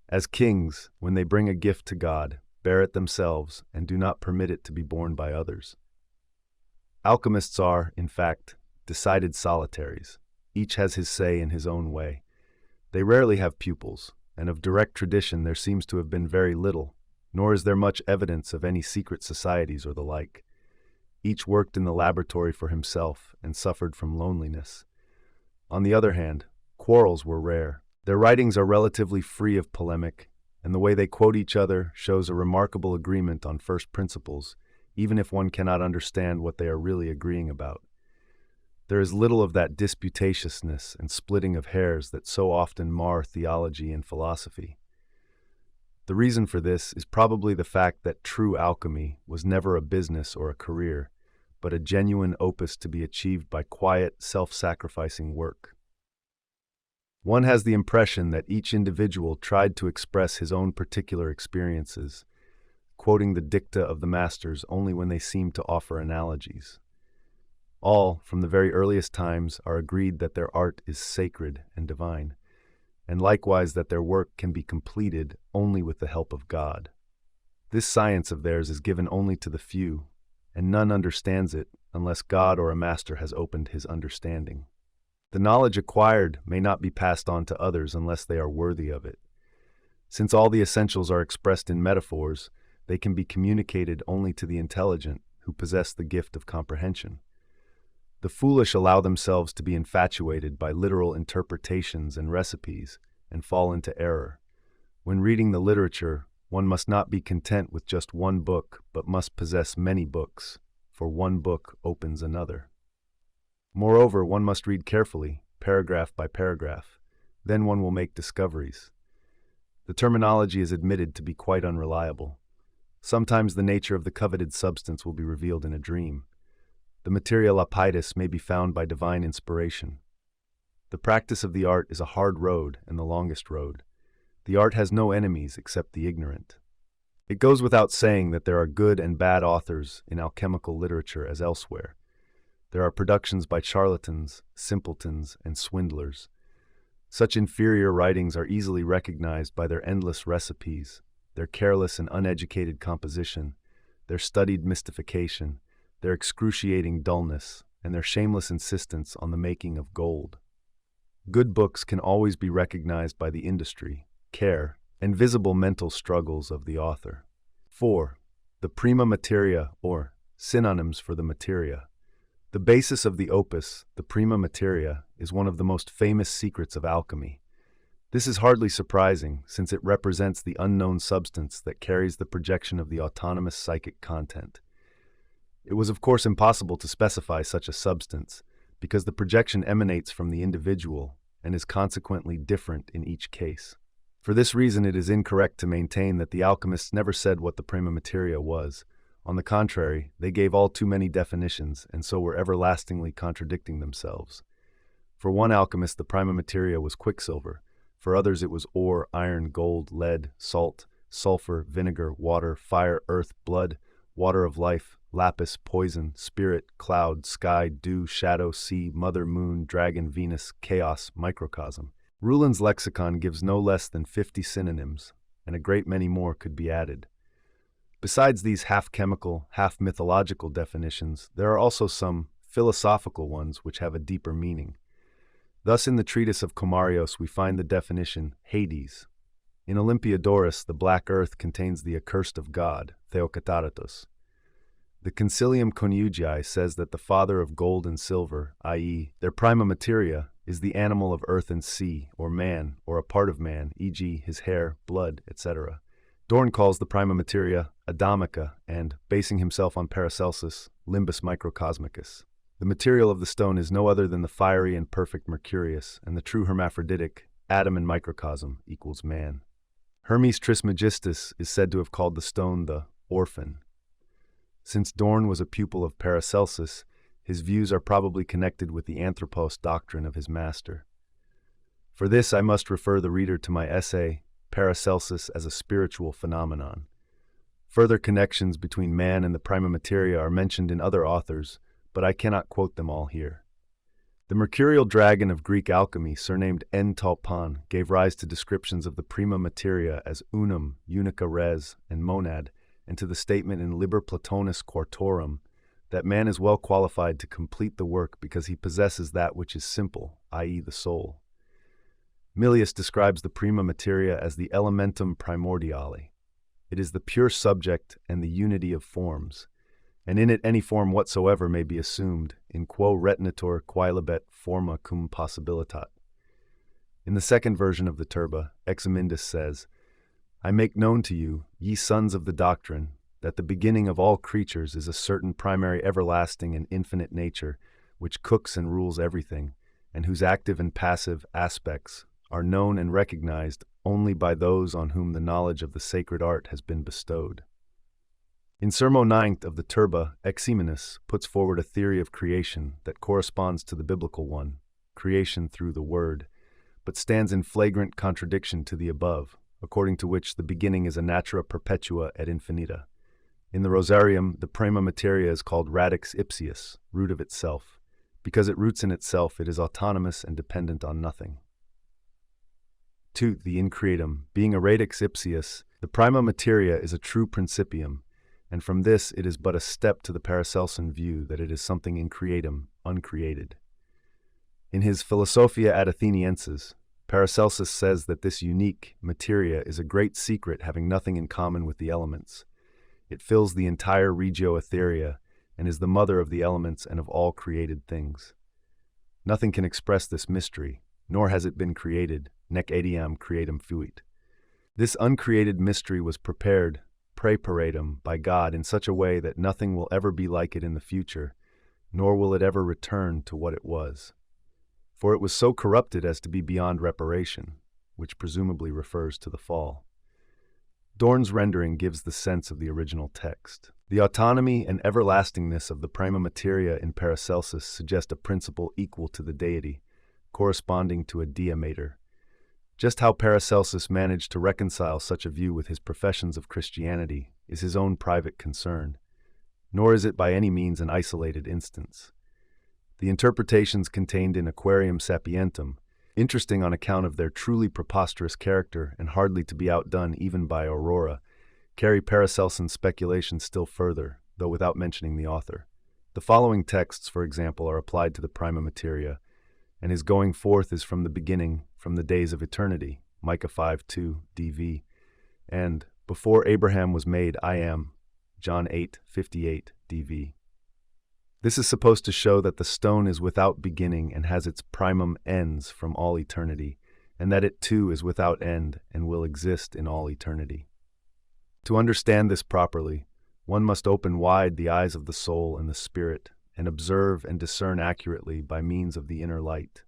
"As kings, when they bring a gift to God, bear it themselves and do not permit it to be borne by others." Alchemists are, in fact, decided solitaries. Each has his say in his own way. They rarely have pupils, and of direct tradition there seems to have been very little, nor is there much evidence of any secret societies or the like. Each worked in the laboratory for himself and suffered from loneliness. On the other hand, quarrels were rare. Their writings are relatively free of polemic, and the way they quote each other shows a remarkable agreement on first principles, even if one cannot understand what they are really agreeing about. There is little of that disputatiousness and splitting of hairs that so often mar theology and philosophy. The reason for this is probably the fact that true alchemy was never a business or a career, but a genuine opus to be achieved by quiet, self-sacrificing work. One has the impression that each individual tried to express his own particular experiences, quoting the dicta of the masters only when they seemed to offer analogies. All, from the very earliest times, are agreed that their art is sacred and divine, and likewise that their work can be completed only with the help of God. This science of theirs is given only to the few, and none understands it unless God or a master has opened his understanding. The knowledge acquired may not be passed on to others unless they are worthy of it. Since all the essentials are expressed in metaphors, they can be communicated only to the intelligent who possess the gift of comprehension. The foolish allow themselves to be infatuated by literal interpretations and recipes and fall into error. When reading the literature, one must not be content with just one book, but must possess many books, for one book opens another. Moreover, one must read carefully, paragraph by paragraph. Then one will make discoveries. The terminology is admitted to be quite unreliable. Sometimes the nature of the coveted substance will be revealed in a dream. The materia lapidis may be found by divine inspiration. The practice of the art is a hard road and the longest road. The art has no enemies except the ignorant. It goes without saying that there are good and bad authors in alchemical literature as elsewhere. There are productions by charlatans, simpletons, and swindlers. Such inferior writings are easily recognized by their endless recipes, their careless and uneducated composition, their studied mystification, their excruciating dullness, and their shameless insistence on the making of gold. Good books can always be recognized by the industry, care, and visible mental struggles of the author. 4. The prima materia, or synonyms for the materia. The basis of the opus, the prima materia, is one of the most famous secrets of alchemy. This is hardly surprising, since it represents the unknown substance that carries the projection of the autonomous psychic content. It was of course impossible to specify such a substance, because the projection emanates from the individual and is consequently different in each case. For this reason, it is incorrect to maintain that the alchemists never said what the prima materia was. On the contrary, they gave all too many definitions, and so were everlastingly contradicting themselves. For one alchemist, the prima materia was quicksilver. For others, it was ore, iron, gold, lead, salt, sulfur, vinegar, water, fire, earth, blood, water of life, lapis, poison, spirit, cloud, sky, dew, shadow, sea, mother, moon, dragon, Venus, chaos, microcosm. Ruland's lexicon gives no less than 50 synonyms, and a great many more could be added. Besides these half-chemical, half-mythological definitions, there are also some philosophical ones which have a deeper meaning. Thus, in the treatise of Komarios, we find the definition Hades. In Olympiodorus, the black earth contains the accursed of God, Theokataratos. The Concilium Conugii says that the father of gold and silver, i.e., their prima materia, is the animal of earth and sea, or man, or a part of man, e.g., his hair, blood, etc. Dorn calls the prima materia Adamica and, basing himself on Paracelsus, Limbus microcosmicus. The material of the stone is no other than the fiery and perfect Mercurius, and the true hermaphroditic, atom and microcosm, equals man. Hermes Trismegistus is said to have called the stone the orphan. Since Dorn was a pupil of Paracelsus, his views are probably connected with the anthropos doctrine of his master. For this, I must refer the reader to my essay, Paracelsus as a Spiritual Phenomenon. Further connections between man and the prima materia are mentioned in other authors, but I cannot quote them all here. The mercurial dragon of Greek alchemy, surnamed En-Talpan, gave rise to descriptions of the prima materia as unum, unica res, and monad, and to the statement in Liber Platonis Quartorum that man is well qualified to complete the work because he possesses that which is simple, i.e. the soul. Milius describes the prima materia as the elementum primordiale. It is the pure subject and the unity of forms, and in it any form whatsoever may be assumed, in quo retinitur quaelibet forma cum possibilitat. In the second version of the Turba, Examindus says, I make known to you, ye sons of the doctrine, that the beginning of all creatures is a certain primary everlasting and infinite nature, which cooks and rules everything, and whose active and passive aspects are known and recognized only by those on whom the knowledge of the sacred art has been bestowed. In Sermo 9th of the Turba, Eximinus puts forward a theory of creation that corresponds to the biblical one, creation through the Word, but stands in flagrant contradiction to the above, according to which the beginning is a natura perpetua et infinita. In the Rosarium, the prima materia is called radix ipsius, root of itself. Because it roots in itself, it is autonomous and dependent on nothing. 2. The increatum. Being a radix ipsius, the prima materia is a true principium, and from this it is but a step to the Paracelsian view that it is something increatum, uncreated. In his Philosophia ad Athenienses, Paracelsus says that this unique materia is a great secret having nothing in common with the elements. It fills the entire regio etherea and is the mother of the elements and of all created things. Nothing can express this mystery, nor has it been created, nec etiam creatum fuit. This uncreated mystery was prepared, preparatum, by God in such a way that nothing will ever be like it in the future, nor will it ever return to what it was. For it was so corrupted as to be beyond reparation, which presumably refers to the fall. Dorn's rendering gives the sense of the original text. The autonomy and everlastingness of the prima materia in Paracelsus suggest a principle equal to the deity, corresponding to a dia mater. Just how Paracelsus managed to reconcile such a view with his professions of Christianity is his own private concern, nor is it by any means an isolated instance. The interpretations contained in Aquarium Sapientum, interesting on account of their truly preposterous character and hardly to be outdone even by Aurora, carry Paracelsian speculation still further, though without mentioning the author. The following texts, for example, are applied to the prima materia, and his going forth is from the beginning, from the days of eternity, Micah 5:2, DV, and before Abraham was made, I am, John 8:58, DV. This is supposed to show that the stone is without beginning and has its primum ends from all eternity, and that it too is without end and will exist in all eternity. To understand this properly, one must open wide the eyes of the soul and the spirit, and observe and discern accurately by means of the inner light.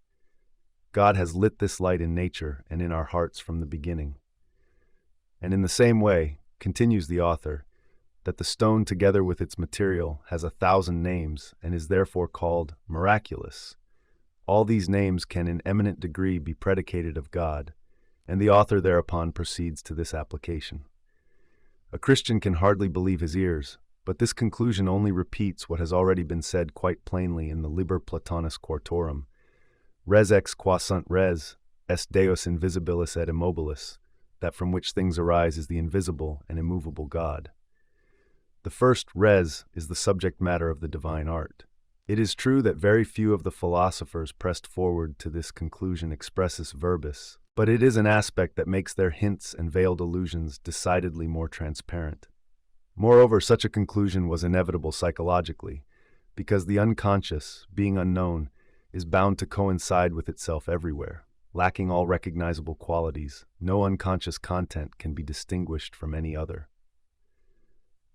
God has lit this light in nature and in our hearts from the beginning. And in the same way, continues the author, that the stone together with its material has 1,000 names and is therefore called miraculous. All these names can in eminent degree be predicated of God, and the author thereupon proceeds to this application. A Christian can hardly believe his ears, But this conclusion only repeats what has already been said quite plainly in the Liber Platonis Quartorum. Res ex qua sunt res, est Deus invisibilis et immobilis, that from which things arise is the invisible and immovable God. The first res is the subject matter of the divine art. It is true that very few of the philosophers pressed forward to this conclusion expressis verbis, but it is an aspect that makes their hints and veiled allusions decidedly more transparent. Moreover, such a conclusion was inevitable psychologically, because the unconscious, being unknown, is bound to coincide with itself everywhere. Lacking all recognizable qualities, no unconscious content can be distinguished from any other.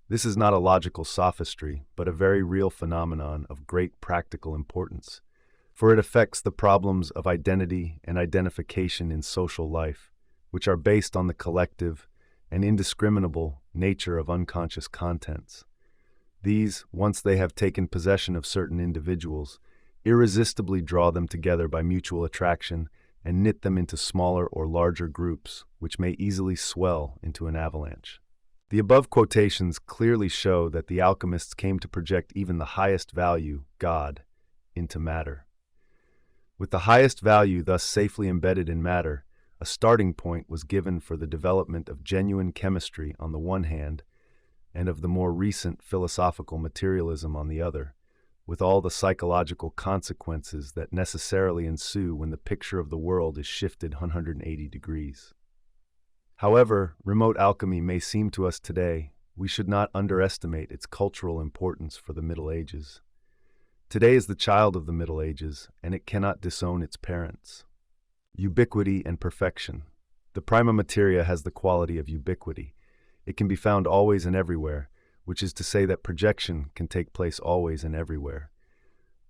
This is not a logical sophistry, but a very real phenomenon of great practical importance, for it affects the problems of identity and identification in social life, which are based on the collective and indiscriminable nature of unconscious contents. These, once they have taken possession of certain individuals, irresistibly draw them together by mutual attraction and knit them into smaller or larger groups, which may easily swell into an avalanche. The above quotations clearly show that the alchemists came to project even the highest value, God, into matter. With the highest value thus safely embedded in matter, a starting point was given for the development of genuine chemistry on the one hand, and of the more recent philosophical materialism on the other, with all the psychological consequences that necessarily ensue when the picture of the world is shifted 180 degrees. However remote alchemy may seem to us today, we should not underestimate its cultural importance for the Middle Ages. Today is the child of the Middle Ages, and it cannot disown its parents. Ubiquity and perfection. The prima materia has the quality of ubiquity. It can be found always and everywhere, which is to say that projection can take place always and everywhere.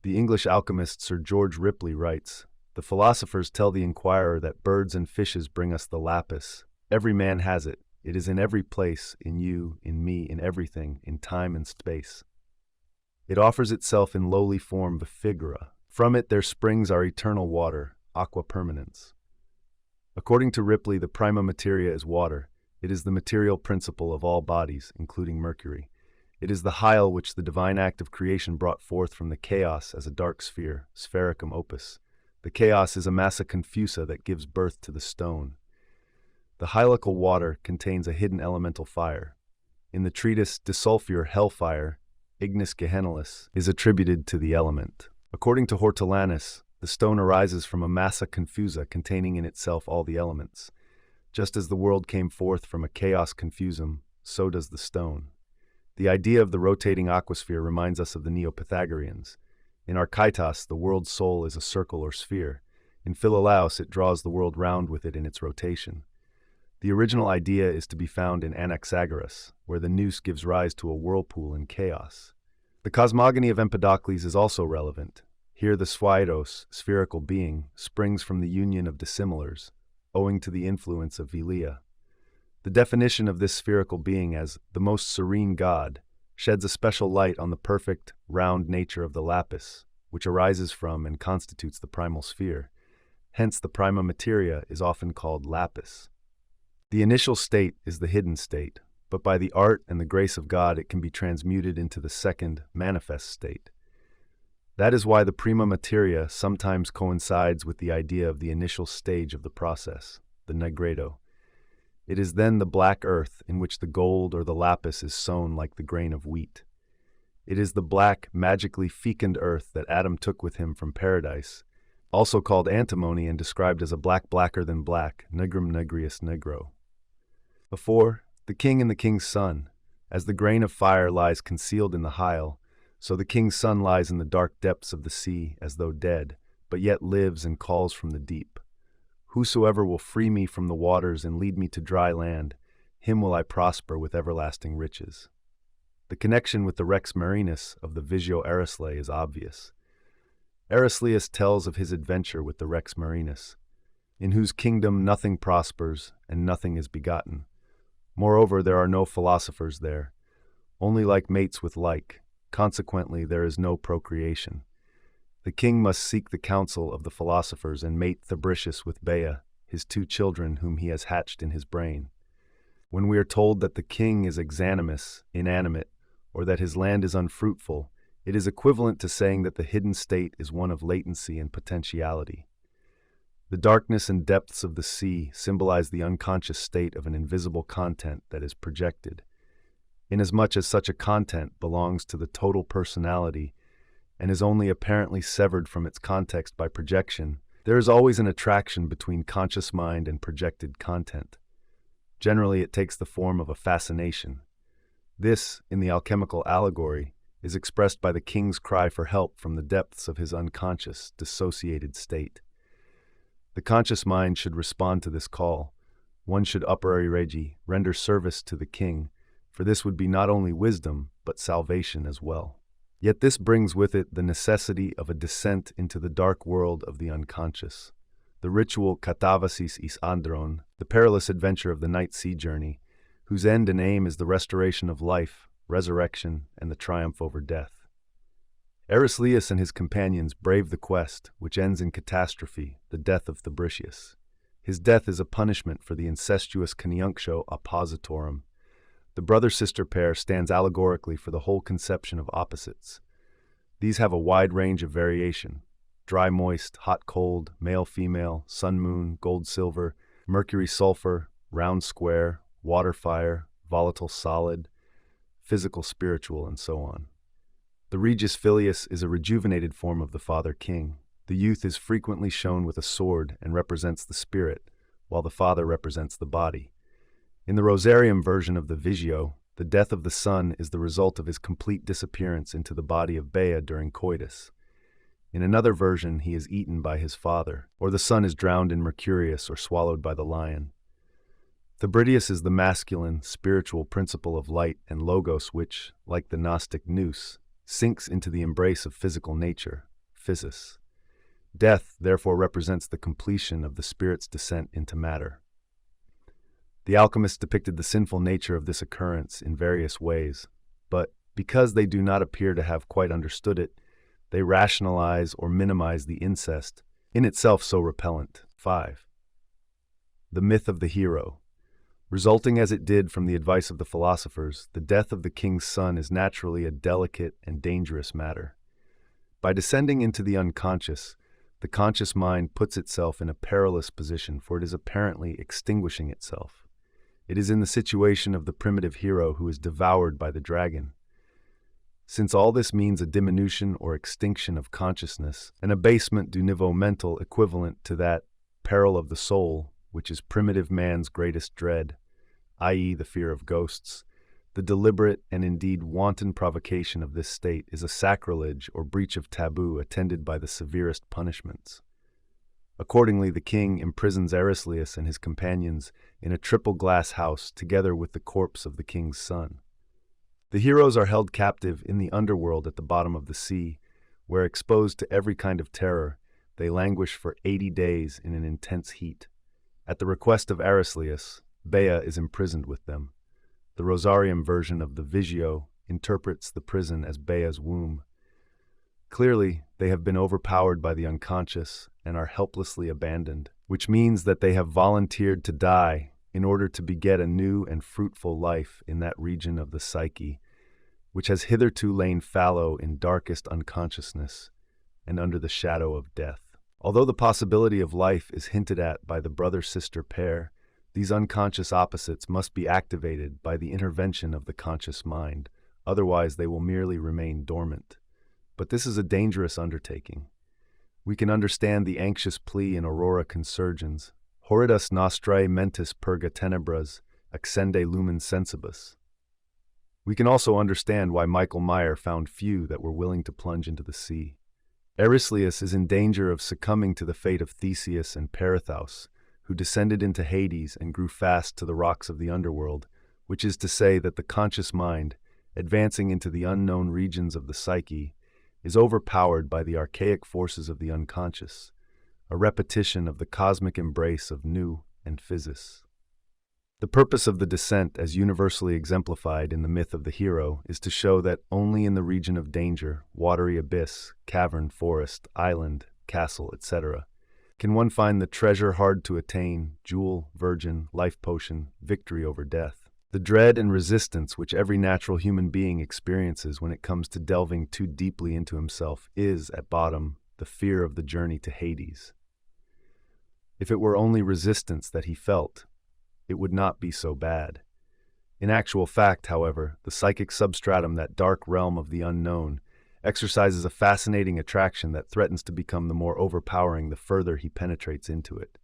The English alchemist Sir George Ripley writes, "The philosophers tell the inquirer that birds and fishes bring us the lapis. Every man has it. It is in every place, in you, in me, in everything, in time and space. It offers itself in lowly form figura. From it there springs our eternal water, aqua permanens." According to Ripley, the prima materia is water. It is the material principle of all bodies, including Mercury. It is the hyle which the divine act of creation brought forth from the chaos as a dark sphere, sphericum opus. The chaos is a massa confusa that gives birth to the stone. The hylical water contains a hidden elemental fire. In the treatise De Sulfure Hellfire, ignis gehennalis is attributed to the element. According to Hortolanus, the stone arises from a massa confusa containing in itself all the elements. Just as the world came forth from a chaos confusum, so does the stone. The idea of the rotating aquasphere reminds us of the Neo-Pythagoreans. In Archytas, the world's soul is a circle or sphere. In Philolaus, it draws the world round with it in its rotation. The original idea is to be found in Anaxagoras, where the nous gives rise to a whirlpool in chaos. The cosmogony of Empedocles is also relevant. Here the sphaeros, spherical being, springs from the union of dissimilars, owing to the influence of Velea. The definition of this spherical being as the most serene God sheds a special light on the perfect, round nature of the lapis, which arises from and constitutes the primal sphere. Hence the prima materia is often called lapis. The initial state is the hidden state, but by the art and the grace of God it can be transmuted into the second, manifest state. That is why the prima materia sometimes coincides with the idea of the initial stage of the process, the negredo. It is then the black earth in which the gold or the lapis is sown like the grain of wheat. It is the black, magically fecund earth that Adam took with him from paradise, also called antimony and described as a black blacker than black, negrum negrius negro. Before, the king and the king's son, as the grain of fire lies concealed in the hyle, so the king's son lies in the dark depths of the sea as though dead, but yet lives and calls from the deep. Whosoever will free me from the waters and lead me to dry land, him will I prosper with everlasting riches. The connection with the Rex Marinus of the Visio Erisle is obvious. Erisleus tells of his adventure with the Rex Marinus, in whose kingdom nothing prospers and nothing is begotten. Moreover, there are no philosophers there, only like mates with like. Consequently, there is no procreation. The king must seek the counsel of the philosophers and mate Thebricius with Bea, his two children whom he has hatched in his brain. When we are told that the king is exanimous, inanimate, or that his land is unfruitful, it is equivalent to saying that the hidden state is one of latency and potentiality. The darkness and depths of the sea symbolize the unconscious state of an invisible content that is projected. Inasmuch as such a content belongs to the total personality and is only apparently severed from its context by projection, there is always an attraction between conscious mind and projected content. Generally, it takes the form of a fascination. This, in the alchemical allegory, is expressed by the king's cry for help from the depths of his unconscious, dissociated state. The conscious mind should respond to this call. One should operare regi, render service to the king, for this would be not only wisdom, but salvation as well. Yet this brings with it the necessity of a descent into the dark world of the unconscious. The ritual katavasis is andron, the perilous adventure of the night sea journey, whose end and aim is the restoration of life, resurrection, and the triumph over death. Eraslius and his companions brave the quest, which ends in catastrophe, the death of Fabricius. His death is a punishment for the incestuous coniunctio oppositorum. The brother-sister pair stands allegorically for the whole conception of opposites. These have a wide range of variation: dry-moist, hot-cold, male-female, sun-moon, gold-silver, mercury-sulfur, round-square, water-fire, volatile-solid, physical-spiritual, and so on. The Regus Filius is a rejuvenated form of the Father King. The youth is frequently shown with a sword and represents the spirit, while the father represents the body. In the Rosarium version of the Vigio, the death of the son is the result of his complete disappearance into the body of Bea during coitus. In another version, he is eaten by his father, or the son is drowned in Mercurius or swallowed by the lion. Fabricius is the masculine, spiritual principle of light and logos which, like the Gnostic nous, sinks into the embrace of physical nature, physis. Death, therefore, represents the completion of the spirit's descent into matter. The alchemists depicted the sinful nature of this occurrence in various ways, but because they do not appear to have quite understood it, they rationalize or minimize the incest, in itself so repellent. 5. The myth of the hero. Resulting as it did from the advice of the philosophers, the death of the king's son is naturally a delicate and dangerous matter. By descending into the unconscious, the conscious mind puts itself in a perilous position, for it is apparently extinguishing itself. It is in the situation of the primitive hero who is devoured by the dragon. Since all this means a diminution or extinction of consciousness, an abasement du niveau mental equivalent to that peril of the soul, which is primitive man's greatest dread, i.e. the fear of ghosts, the deliberate and indeed wanton provocation of this state is a sacrilege or breach of taboo attended by the severest punishments. Accordingly, the king imprisons Eraslius and his companions in a triple glass house together with the corpse of the king's son. The heroes are held captive in the underworld at the bottom of the sea, where, exposed to every kind of terror, they languish for 80 days in an intense heat. At the request of Eraslius, Bea is imprisoned with them. The Rosarium version of the Vigio interprets the prison as Bea's womb. Clearly, they have been overpowered by the unconscious and are helplessly abandoned, which means that they have volunteered to die in order to beget a new and fruitful life in that region of the psyche, which has hitherto lain fallow in darkest unconsciousness and under the shadow of death. Although the possibility of life is hinted at by the brother-sister pair, these unconscious opposites must be activated by the intervention of the conscious mind, otherwise they will merely remain dormant. But this is a dangerous undertaking. We can understand the anxious plea in Aurora Consurgens, Horridas nostrae mentis purga tenebras, accende lumen sensibus. We can also understand why Michael Meyer found few that were willing to plunge into the sea. Eraslius is in danger of succumbing to the fate of Theseus and Perithaus, who descended into Hades and grew fast to the rocks of the underworld, which is to say that the conscious mind, advancing into the unknown regions of the psyche, is overpowered by the archaic forces of the unconscious, a repetition of the cosmic embrace of nous and physis. The purpose of the descent, as universally exemplified in the myth of the hero, is to show that only in the region of danger, watery abyss, cavern, forest, island, castle, etc., can one find the treasure hard to attain, jewel, virgin, life potion, victory over death. The dread and resistance which every natural human being experiences when it comes to delving too deeply into himself is, at bottom, the fear of the journey to Hades. If it were only resistance that he felt, it would not be so bad. In actual fact, however, the psychic substratum, that dark realm of the unknown, exercises a fascinating attraction that threatens to become the more overpowering the further he penetrates into it.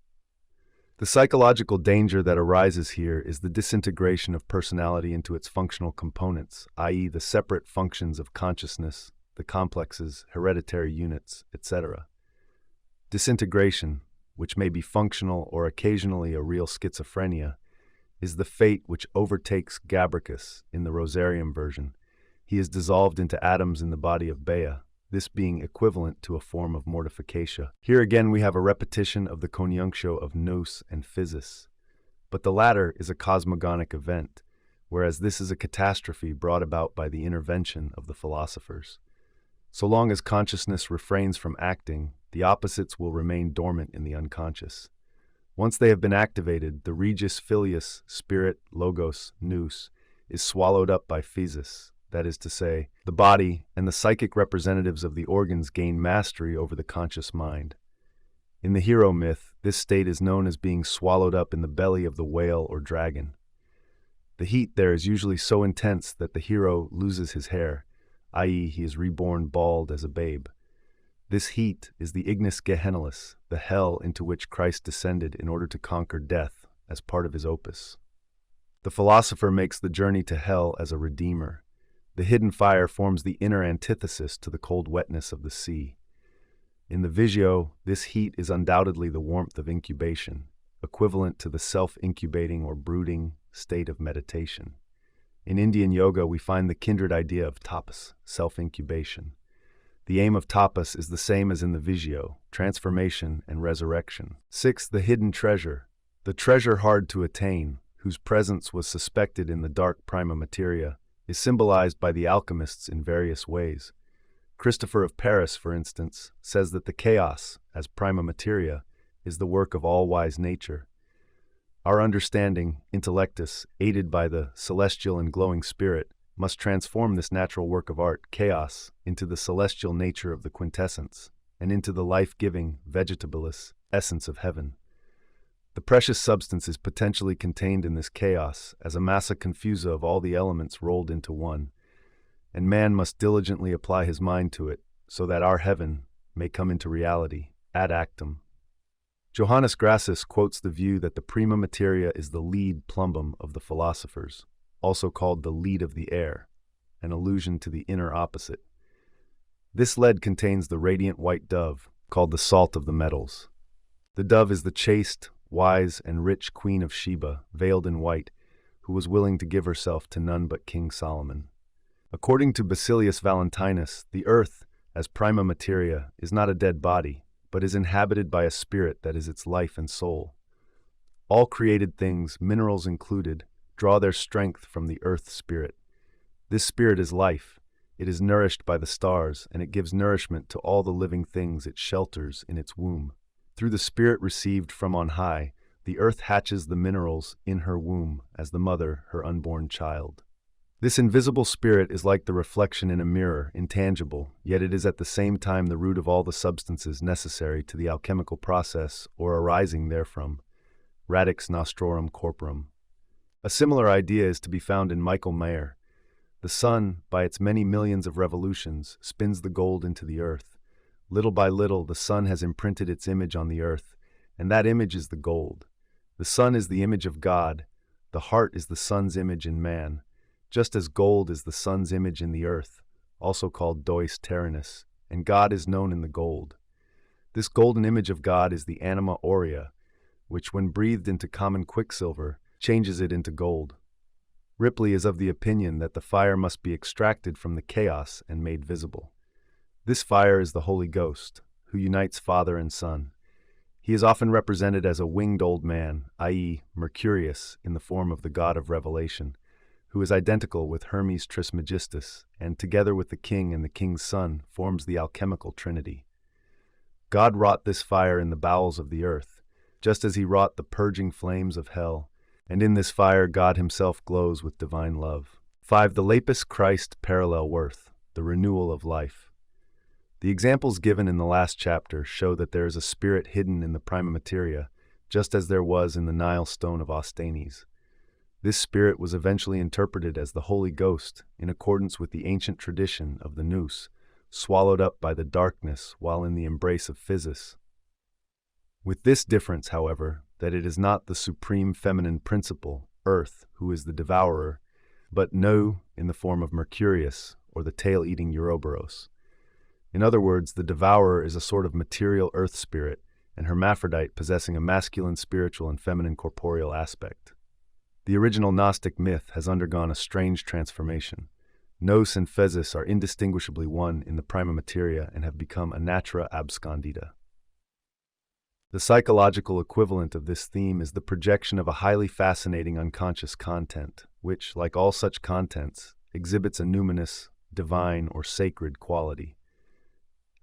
The psychological danger that arises here is the disintegration of personality into its functional components, i.e., the separate functions of consciousness, the complexes, hereditary units, etc. Disintegration, which may be functional or occasionally a real schizophrenia, is the fate which overtakes Gabricus in the Rosarium version. He is dissolved into atoms in the body of Bea, this being equivalent to a form of mortification. Here again we have a repetition of the conjunctio of nous and physis, but the latter is a cosmogonic event, whereas this is a catastrophe brought about by the intervention of the philosophers. So long as consciousness refrains from acting, the opposites will remain dormant in the unconscious. Once they have been activated, the regis filius, spirit, logos, nous, is swallowed up by physis. That is to say, the body and the psychic representatives of the organs gain mastery over the conscious mind. In the hero myth, this state is known as being swallowed up in the belly of the whale or dragon. The heat there is usually so intense that the hero loses his hair, i.e., he is reborn bald as a babe. This heat is the ignis gehennalis, the hell into which Christ descended in order to conquer death as part of his opus. The philosopher makes the journey to hell as a redeemer. The hidden fire forms the inner antithesis to the cold wetness of the sea. In the Visio, this heat is undoubtedly the warmth of incubation, equivalent to the self-incubating or brooding state of meditation. In Indian yoga, we find the kindred idea of tapas, self-incubation. The aim of tapas is the same as in the Visio, transformation and resurrection. 6. The hidden treasure. The treasure hard to attain, whose presence was suspected in the dark prima materia, is symbolized by the alchemists in various ways. Christopher of Paris, for instance, says that the chaos, as prima materia, is the work of all-wise nature. Our understanding, intellectus, aided by the celestial and glowing spirit, must transform this natural work of art, chaos, into the celestial nature of the quintessence, and into the life-giving, vegetabilis, essence of heaven. The precious substance is potentially contained in this chaos as a massa confusa of all the elements rolled into one, and man must diligently apply his mind to it, so that our heaven may come into reality, ad actum. Johannes Grassus quotes the view that the prima materia is the lead plumbum of the philosophers, also called the lead of the air, an allusion to the inner opposite. This lead contains the radiant white dove, called the salt of the metals. The dove is the chaste, wise, and rich Queen of Sheba, veiled in white, who was willing to give herself to none but King Solomon. According to Basilius Valentinus, the earth, as prima materia, is not a dead body, but is inhabited by a spirit that is its life and soul. All created things, minerals included, draw their strength from the earth spirit. This spirit is life. It is nourished by the stars, and it gives nourishment to all the living things it shelters in its womb. Through the spirit received from on high, the earth hatches the minerals in her womb as the mother her unborn child. This invisible spirit is like the reflection in a mirror, intangible, yet it is at the same time the root of all the substances necessary to the alchemical process or arising therefrom. Radix nostrorum corporum. A similar idea is to be found in Michael Mayer. The sun, by its many millions of revolutions, spins the gold into the earth. Little by little, the sun has imprinted its image on the earth, and that image is the gold. The sun is the image of God. The heart is the sun's image in man, just as gold is the sun's image in the earth, also called dois terranis, and God is known in the gold. This golden image of God is the anima aurea, which, when breathed into common quicksilver, changes it into gold. Ripley is of the opinion that the fire must be extracted from the chaos and made visible. This fire is the Holy Ghost, who unites Father and Son. He is often represented as a winged old man, i.e., Mercurius, in the form of the god of revelation, who is identical with Hermes Trismegistus, and together with the king and the king's son, forms the alchemical trinity. God wrought this fire in the bowels of the earth, just as he wrought the purging flames of hell, and in this fire God himself glows with divine love. 5. The LAPIS-CHRIST parallel worth, the renewal of life. The examples given in the last chapter show that there is a spirit hidden in the PRIMA materia, just as there was in the Nile stone of Osthenes. This spirit was eventually interpreted as the Holy Ghost in accordance with the ancient tradition of the nous, swallowed up by the darkness while in the embrace of physis. With this difference, however, that it is not the supreme feminine principle, Earth, who is the devourer, but No in the form of Mercurius, or the tail-eating Ouroboros. In other words, the devourer is a sort of material earth spirit, and hermaphrodite possessing a masculine spiritual and feminine corporeal aspect. The original Gnostic myth has undergone a strange transformation. Nous and physis are indistinguishably one in the prima materia and have become a natura abscondita. The psychological equivalent of this theme is the projection of a highly fascinating unconscious content, which, like all such contents, exhibits a numinous, divine, or sacred quality.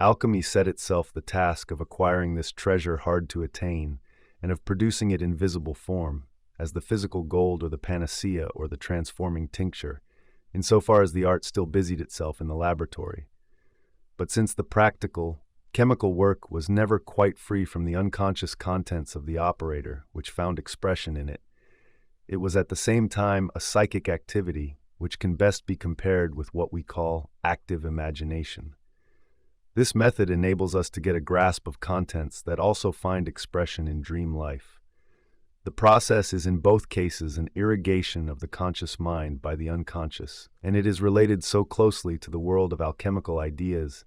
Alchemy set itself the task of acquiring this treasure hard to attain and of producing it in visible form, as the physical gold or the panacea or the transforming tincture, insofar as the art still busied itself in the laboratory. But since the practical, chemical work was never quite free from the unconscious contents of the operator, which found expression in it, it was at the same time a psychic activity which can best be compared with what we call active imagination. This method enables us to get a grasp of contents that also find expression in dream life. The process is in both cases an irrigation of the conscious mind by the unconscious, and it is related so closely to the world of alchemical ideas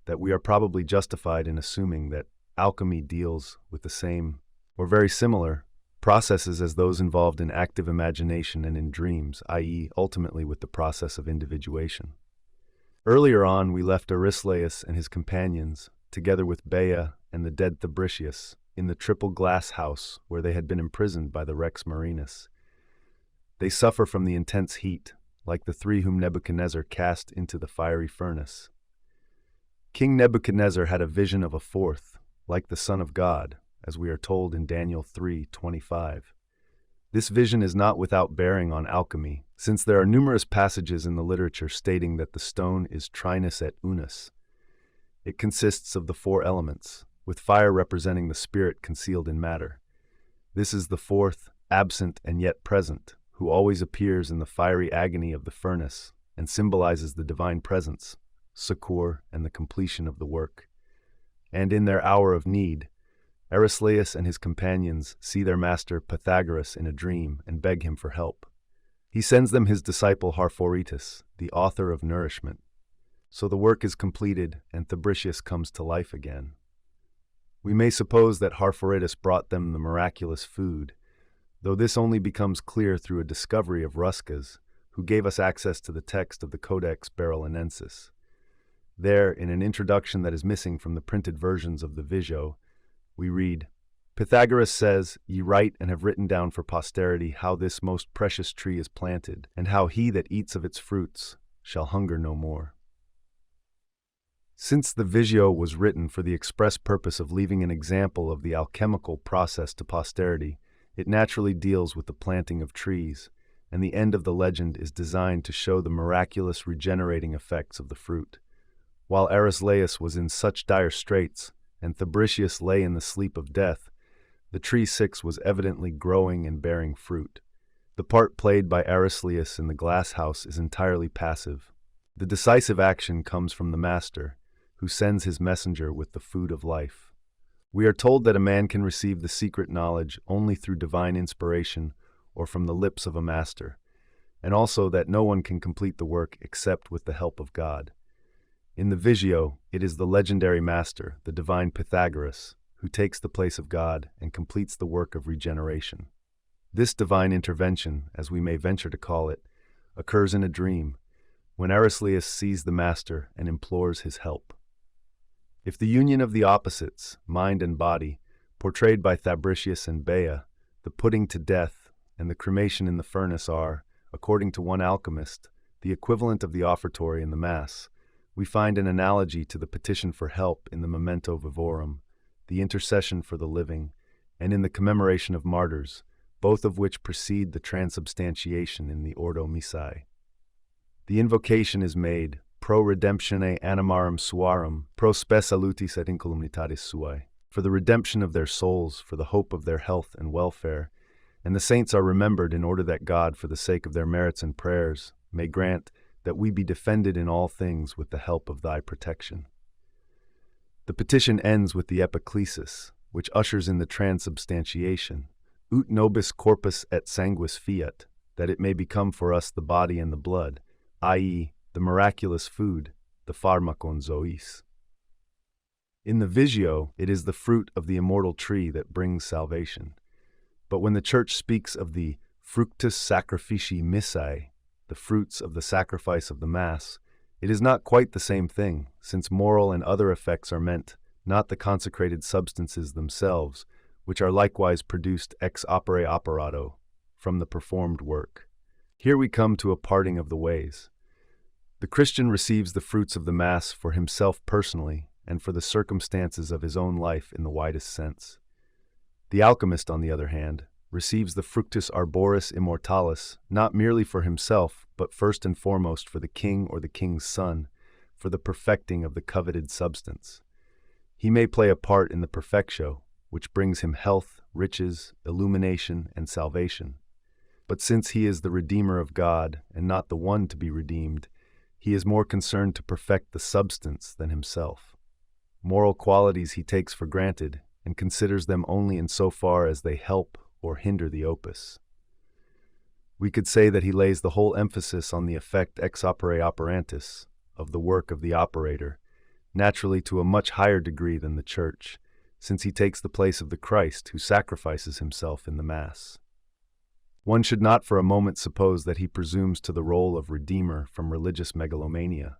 that we are probably justified in assuming that alchemy deals with the same, or very similar, processes as those involved in active imagination and in dreams, i.e., ultimately with the process of individuation. Earlier on, we left Aristeas and his companions, together with Bea and the dead Fabricius, in the triple glass house where they had been imprisoned by the Rex Marinus. They suffer from the intense heat, like the three whom Nebuchadnezzar cast into the fiery furnace. King Nebuchadnezzar had a vision of a fourth, like the Son of God, as we are told in Daniel 3:25. This vision is not without bearing on alchemy, since there are numerous passages in the literature stating that the stone is trinus et unus. It consists of the four elements, with fire representing the spirit concealed in matter. This is the fourth, absent and yet present, who always appears in the fiery agony of the furnace and symbolizes the divine presence, succor, and the completion of the work. And in their hour of need, Aristeas and his companions see their master Pythagoras in a dream and beg him for help. He sends them his disciple Harphoritus, the author of nourishment. So the work is completed and Fabricius comes to life again. We may suppose that Harphoritus brought them the miraculous food, though this only becomes clear through a discovery of Rusca's, who gave us access to the text of the Codex Barolonensis. There, in an introduction that is missing from the printed versions of the Visio, we read, Pythagoras says, Ye write and have written down for posterity how this most precious tree is planted, and how he that eats of its fruits shall hunger no more. Since the Visio was written for the express purpose of leaving an example of the alchemical process to posterity, it naturally deals with the planting of trees, and the end of the legend is designed to show the miraculous regenerating effects of the fruit. While Aristeas was in such dire straits, and Fabricius lay in the sleep of death, the tree 6 was evidently growing and bearing fruit. The part played by Aristeas in the glass house is entirely passive. The decisive action comes from the master, who sends his messenger with the food of life. We are told that a man can receive the secret knowledge only through divine inspiration or from the lips of a master, and also that no one can complete the work except with the help of God. In the Visio, it is the legendary master, the divine Pythagoras, who takes the place of God and completes the work of regeneration. This divine intervention, as we may venture to call it, occurs in a dream, when Aristeas sees the master and implores his help. If the union of the opposites, mind and body, portrayed by Fabricius and Bea, the putting to death, and the cremation in the furnace are, according to one alchemist, the equivalent of the offertory in the Mass, we find an analogy to the petition for help in the Memento Vivorum, the intercession for the living, and in the commemoration of martyrs, both of which precede the transubstantiation in the Ordo Missae. The invocation is made, pro redemptione animarum suarum, pro spe salutis et incolumnitatis suae, for the redemption of their souls, for the hope of their health and welfare, and the saints are remembered in order that God, for the sake of their merits and prayers, may grant that we be defended in all things with the help of thy protection. The petition ends with the epiclesis, which ushers in the transubstantiation, ut nobis corpus et sanguis fiat, that it may become for us the body and the blood, i.e., the miraculous food, the pharmakon zois. In the Visio, it is the fruit of the immortal tree that brings salvation. But when the Church speaks of the fructus sacrificii missae, the fruits of the sacrifice of the Mass, it is not quite the same thing, since moral and other effects are meant, not the consecrated substances themselves, which are likewise produced ex opere operato, from the performed work. Here we come to a parting of the ways. The Christian receives the fruits of the Mass for himself personally and for the circumstances of his own life in the widest sense. The alchemist, on the other hand, receives the fructus arboris immortalis not merely for himself, but first and foremost for the king or the king's son, for the perfecting of the coveted substance. He may play a part in the perfectio, which brings him health, riches, illumination, and salvation. But since he is the Redeemer of God and not the one to be redeemed, he is more concerned to perfect the substance than himself. Moral qualities he takes for granted and considers them only in so far as they help or hinder the opus. We could say that he lays the whole emphasis on the effect ex opere operantis, of the work of the operator, naturally to a much higher degree than the Church, since he takes the place of the Christ who sacrifices himself in the Mass. One should not for a moment suppose that he presumes to the role of Redeemer from religious megalomania.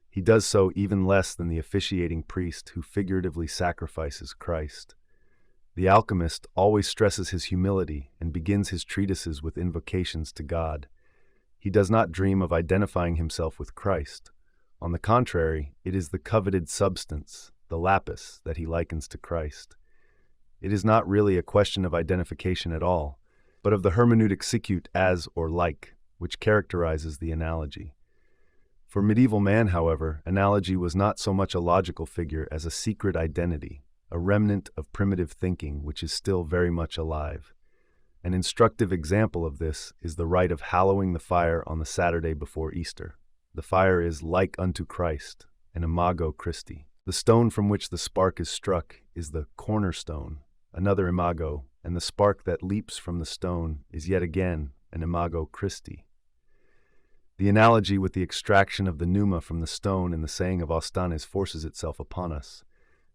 He does so even less than the officiating priest who figuratively sacrifices Christ. The alchemist always stresses his humility and begins his treatises with invocations to God. He does not dream of identifying himself with Christ. On the contrary, it is the coveted substance, the lapis, that he likens to Christ. It is not really a question of identification at all, but of the hermeneutic sicut as or like, which characterizes the analogy. For medieval man, however, analogy was not so much a logical figure as a secret identity, a remnant of primitive thinking which is still very much alive. An instructive example of this is the rite of hallowing the fire on the Saturday before Easter. The fire is like unto Christ, an imago Christi. The stone from which the spark is struck is the cornerstone, another imago, and the spark that leaps from the stone is yet again an imago Christi. The analogy with the extraction of the pneuma from the stone in the saying of Austanes forces itself upon us.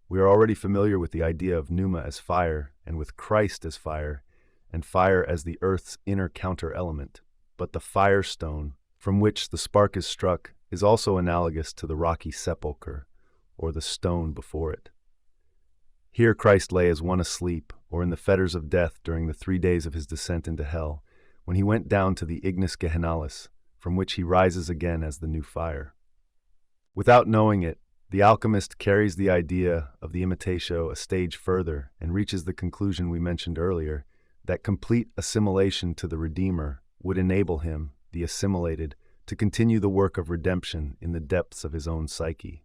We are already familiar with the idea of pneuma as fire, and with Christ as fire, and fire as the earth's inner counter-element. But the firestone, from which the spark is struck, is also analogous to the rocky sepulchre, or the stone before it. Here Christ lay as one asleep, or in the fetters of death during the 3 days of his descent into hell, when he went down to the ignis gehennalis, from which he rises again as the new fire. Without knowing it, the alchemist carries the idea of the imitatio a stage further and reaches the conclusion we mentioned earlier, that complete assimilation to the Redeemer would enable him, the assimilated, to continue the work of redemption in the depths of his own psyche.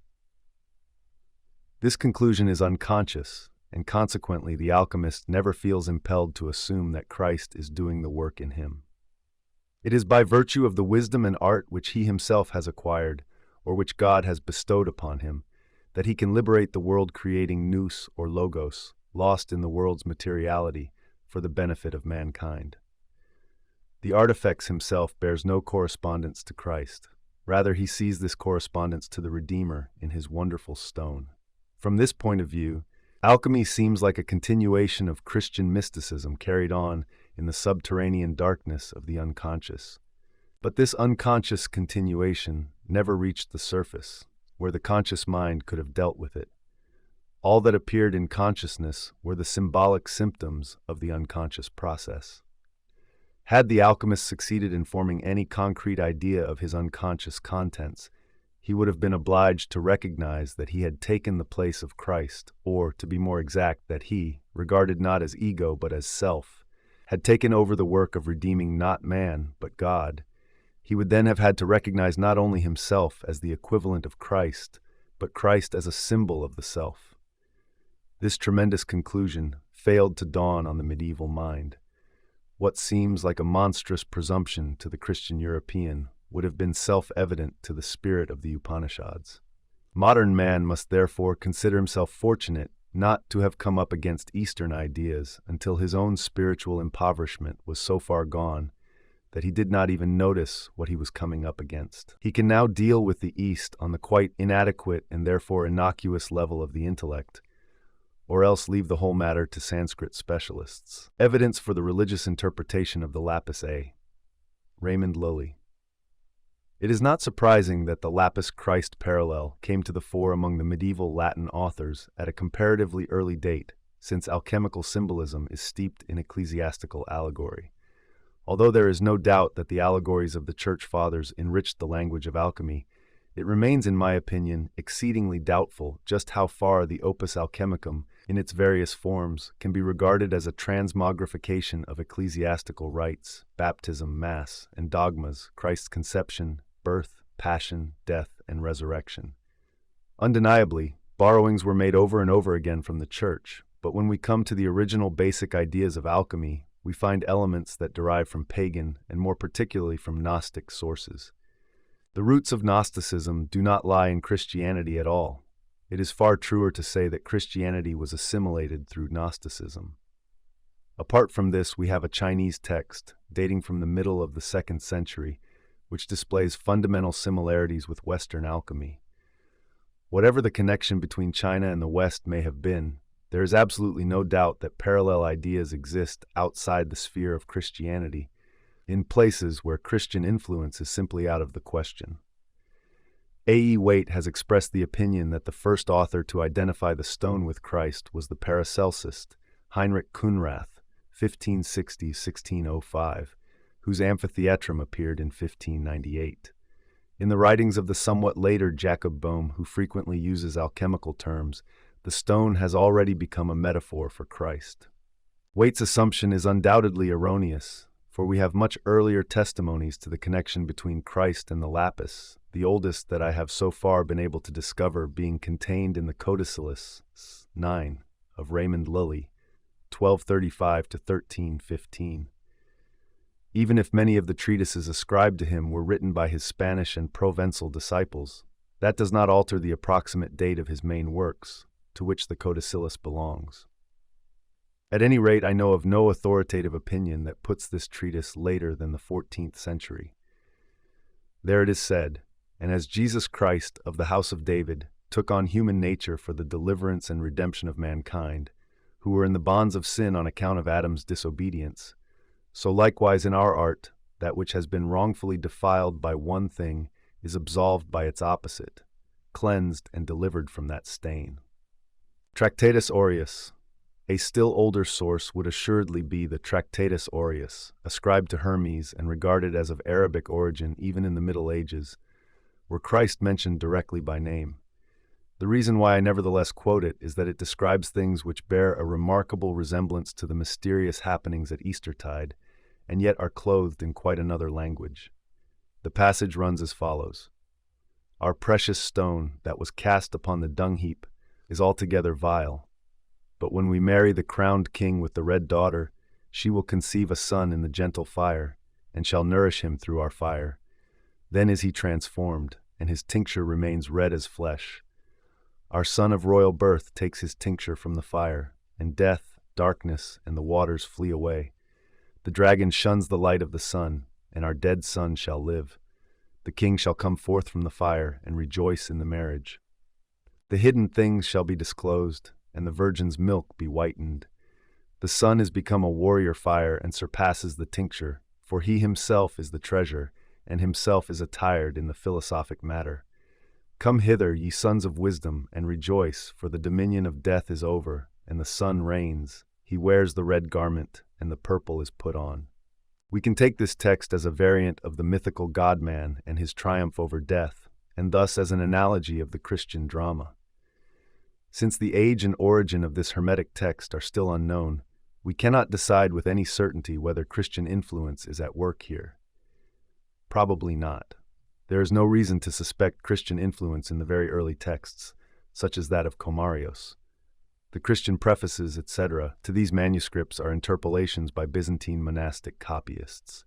This conclusion is unconscious, and consequently the alchemist never feels impelled to assume that Christ is doing the work in him. It is by virtue of the wisdom and art which he himself has acquired, or which God has bestowed upon him, that he can liberate the world-creating nous or logos, lost in the world's materiality, for the benefit of mankind. The artifex himself bears no correspondence to Christ. Rather, he sees this correspondence to the Redeemer in his wonderful stone. From this point of view, alchemy seems like a continuation of Christian mysticism carried on in the subterranean darkness of the unconscious. But this unconscious continuation never reached the surface, where the conscious mind could have dealt with it. All that appeared in consciousness were the symbolic symptoms of the unconscious process. Had the alchemist succeeded in forming any concrete idea of his unconscious contents, he would have been obliged to recognize that he had taken the place of Christ, or, to be more exact, that he, regarded not as ego but as self, had taken over the work of redeeming not man, but God, he would then have had to recognize not only himself as the equivalent of Christ, but Christ as a symbol of the self. This tremendous conclusion failed to dawn on the medieval mind. What seems like a monstrous presumption to the Christian European would have been self-evident to the spirit of the Upanishads. Modern man must therefore consider himself fortunate not to have come up against Eastern ideas until his own spiritual impoverishment was so far gone that he did not even notice what he was coming up against. He can now deal with the East on the quite inadequate and therefore innocuous level of the intellect, or else leave the whole matter to Sanskrit specialists. Evidence for the religious interpretation of the Lapis-A. Raymond Lully. It is not surprising that the LAPIS-CHRIST parallel came to the fore among the medieval Latin authors at a comparatively early date, since alchemical symbolism is steeped in ecclesiastical allegory. Although there is no doubt that the allegories of the Church Fathers enriched the language of alchemy, it remains, in my opinion, exceedingly doubtful just how far the opus alchemicum, in its various forms, can be regarded as a transmogrification of ecclesiastical rites, baptism, mass, and dogmas, Christ's conception, birth, passion, death, and resurrection. Undeniably, borrowings were made over and over again from the Church, but when we come to the original basic ideas of alchemy, we find elements that derive from pagan, and more particularly from Gnostic sources. The roots of Gnosticism do not lie in Christianity at all. It is far truer to say that Christianity was assimilated through Gnosticism. Apart from this, we have a Chinese text, dating from the middle of the 2nd century, which displays fundamental similarities with Western alchemy. Whatever the connection between China and the West may have been, there is absolutely no doubt that parallel ideas exist outside the sphere of Christianity, in places where Christian influence is simply out of the question. A.E. Waite has expressed the opinion that the first author to identify the stone with Christ was the Paracelsus, Heinrich Kunrath, 1560–1605, whose Amphitheatrum appeared in 1598. In the writings of the somewhat later Jacob Boehme, who frequently uses alchemical terms, the stone has already become a metaphor for Christ. Waite's assumption is undoubtedly erroneous, for we have much earlier testimonies to the connection between Christ and the lapis, the oldest that I have so far been able to discover being contained in the Codicillus 9 of Raymond Lully, 1235–1315. Even if many of the treatises ascribed to him were written by his Spanish and Provençal disciples, that does not alter the approximate date of his main works, to which the Codicillus belongs. At any rate, I know of no authoritative opinion that puts this treatise later than the 14th century. There it is said, "And as Jesus Christ, of the house of David, took on human nature for the deliverance and redemption of mankind, who were in the bonds of sin on account of Adam's disobedience, so likewise in our art, that which has been wrongfully defiled by one thing is absolved by its opposite, cleansed and delivered from that stain." Tractatus Aureus. A still older source would assuredly be the Tractatus Aureus, ascribed to Hermes and regarded as of Arabic origin even in the Middle Ages, where Christ mentioned directly by name. The reason why I nevertheless quote it is that it describes things which bear a remarkable resemblance to the mysterious happenings at Eastertide, and yet are clothed in quite another language. The passage runs as follows: "Our precious stone that was cast upon the dung heap is altogether vile. But when we marry the crowned king with the red daughter, she will conceive a son in the gentle fire, and shall nourish him through our fire. Then is he transformed, and his tincture remains red as flesh. Our son of royal birth takes his tincture from the fire, and death, darkness, and the waters flee away. The dragon shuns the light of the sun, and our dead son shall live. The king shall come forth from the fire, and rejoice in the marriage. The hidden things shall be disclosed, and the virgin's milk be whitened. The sun is become a warrior fire and surpasses the tincture, for he himself is the treasure, and himself is attired in the philosophic matter. Come hither, ye sons of wisdom, and rejoice, for the dominion of death is over, and the sun reigns. He wears the red garment, and the purple is put on." We can take this text as a variant of the mythical God-man and his triumph over death, and thus as an analogy of the Christian drama. Since the age and origin of this Hermetic text are still unknown, We cannot decide with any certainty whether Christian influence is at work here. Probably not. There is no reason to suspect Christian influence in the very early texts, such as that of Komarios. The Christian prefaces, etc., to these manuscripts are interpolations by Byzantine monastic copyists.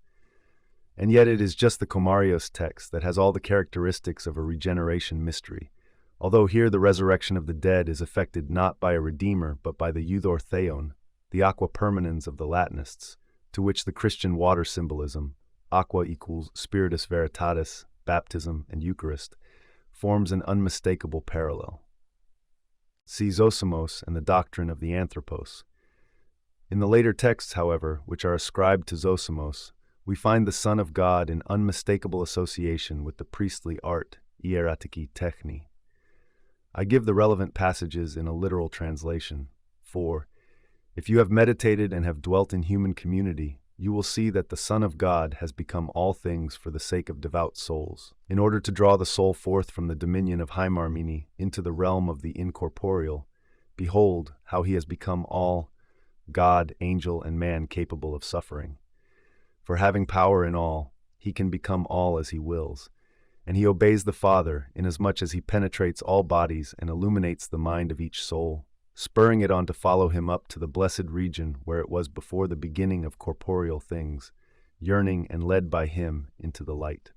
And yet it is just the Komarios text that has all the characteristics of a regeneration mystery, although here the resurrection of the dead is effected not by a redeemer but by the eudor theon, the aqua permanens of the Latinists, to which the Christian water symbolism, aqua equals spiritus veritatis, baptism, and Eucharist, forms an unmistakable parallel. See Zosimos and the doctrine of the Anthropos. In the later texts, however, which are ascribed to Zosimos, we find the Son of God in unmistakable association with the priestly art, hieratiki techni. I give the relevant passages in a literal translation. For, if you have meditated and have dwelt in human community, you will see that the Son of God has become all things for the sake of devout souls, in order to draw the soul forth from the dominion of Hymarmene into the realm of the incorporeal. Behold, how he has become all, God, angel, and man capable of suffering. For having power in all, he can become all as he wills, and he obeys the Father inasmuch as he penetrates all bodies and illuminates the mind of each soul, spurring it on to follow him up to the blessed region where it was before the beginning of corporeal things, yearning and led by him into the light.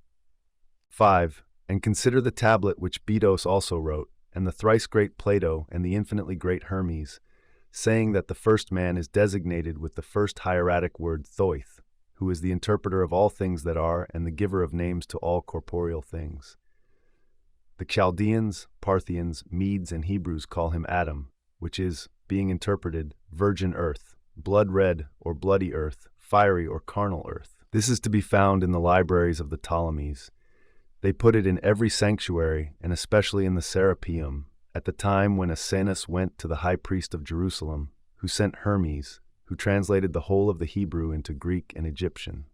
5. And consider the tablet which Bedos also wrote, and the thrice great Plato and the infinitely great Hermes, saying that the first man is designated with the first hieratic word thoith, who is the interpreter of all things that are and the giver of names to all corporeal things. The Chaldeans, Parthians, Medes, and Hebrews call him Adam, which is, being interpreted, virgin earth, blood red or bloody earth, fiery or carnal earth. This is to be found in the libraries of the Ptolemies. They put it in every sanctuary, and especially in the Serapeum, at the time when Asenus went to the high priest of Jerusalem, who sent Hermes, who translated the whole of the Hebrew into Greek and Egyptian.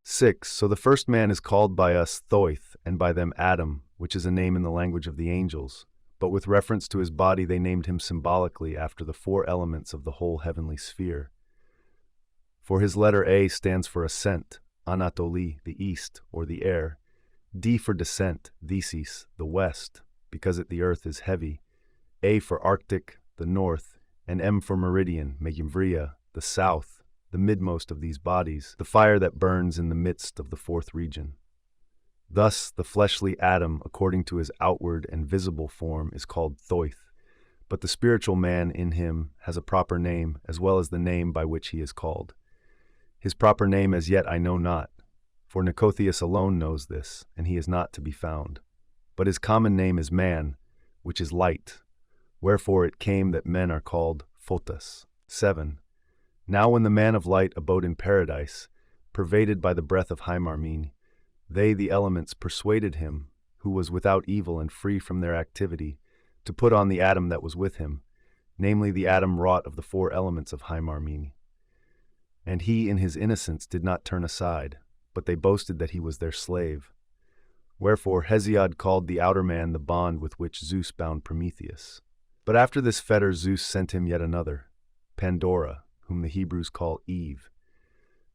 6. So the first man is called by us Thoith, and by them Adam, which is a name in the language of the angels, but with reference to his body they named him symbolically after the four elements of the whole heavenly sphere. For his letter A stands for ascent, Anatoli, the east, or the air, D for descent, Thesis, the west, because the earth is heavy, A for Arctic, the north, and M for meridian, Megimvria, the south, the midmost of these bodies, the fire that burns in the midst of the fourth region. Thus, the fleshly Adam, according to his outward and visible form, is called Thoith, but the spiritual man in him has a proper name as well as the name by which he is called. His proper name as yet I know not, for Nicotheus alone knows this, and he is not to be found. But his common name is man, which is light, wherefore it came that men are called photos. 7. Now when the man of light abode in paradise, pervaded by the breath of Hymarmene, they, the elements, persuaded him, who was without evil and free from their activity, to put on the Adam that was with him, namely the Adam wrought of the four elements of Hymarmene. And he in his innocence did not turn aside, but they boasted that he was their slave. Wherefore Hesiod called the outer man the bond with which Zeus bound Prometheus. But after this fetter Zeus sent him yet another, Pandora, whom the Hebrews call Eve.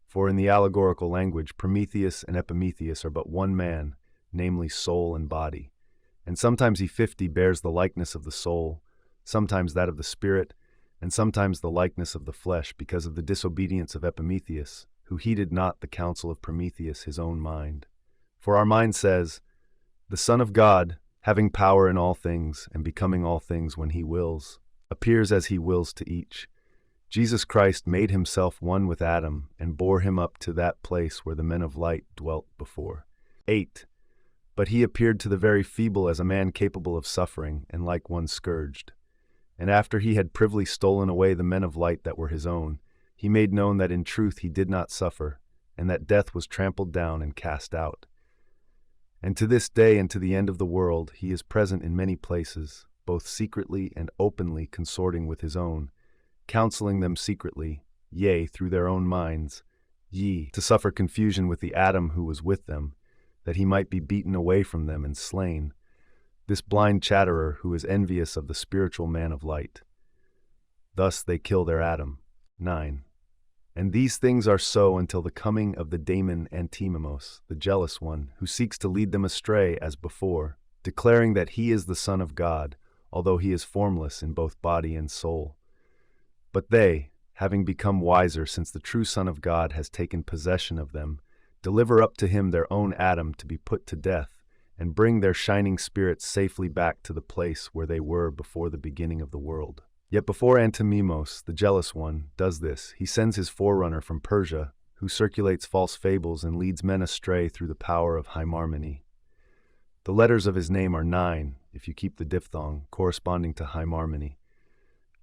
For in the allegorical language, Prometheus and Epimetheus are but one man, namely soul and body. And sometimes he bears the likeness of the soul, sometimes that of the spirit, and sometimes the likeness of the flesh, because of the disobedience of Epimetheus, who heeded not the counsel of Prometheus his own mind. For our mind says, the Son of God, having power in all things, and becoming all things when he wills, appears as he wills to each. Jesus Christ made himself one with Adam, and bore him up to that place where the men of light dwelt before. 8. But he appeared to the very feeble as a man capable of suffering, and like one scourged. And after he had privily stolen away the men of light that were his own, he made known that in truth he did not suffer, and that death was trampled down and cast out. And to this day and to the end of the world he is present in many places, both secretly and openly consorting with his own, counseling them secretly, yea, through their own minds, to suffer confusion with the Adam who was with them, that he might be beaten away from them and slain, this blind chatterer who is envious of the spiritual man of light. Thus they kill their Adam. 9. And these things are so until the coming of the daemon Antimimos, the jealous one, who seeks to lead them astray as before, declaring that he is the Son of God, although he is formless in both body and soul. But they, having become wiser since the true Son of God has taken possession of them, deliver up to him their own Adam to be put to death, and bring their shining spirits safely back to the place where they were before the beginning of the world. Yet before Antimimos, the jealous one, does this, he sends his forerunner from Persia, who circulates false fables and leads men astray through the power of hymarmony. The letters of his name are 9, if you keep the diphthong, corresponding to hymarmony.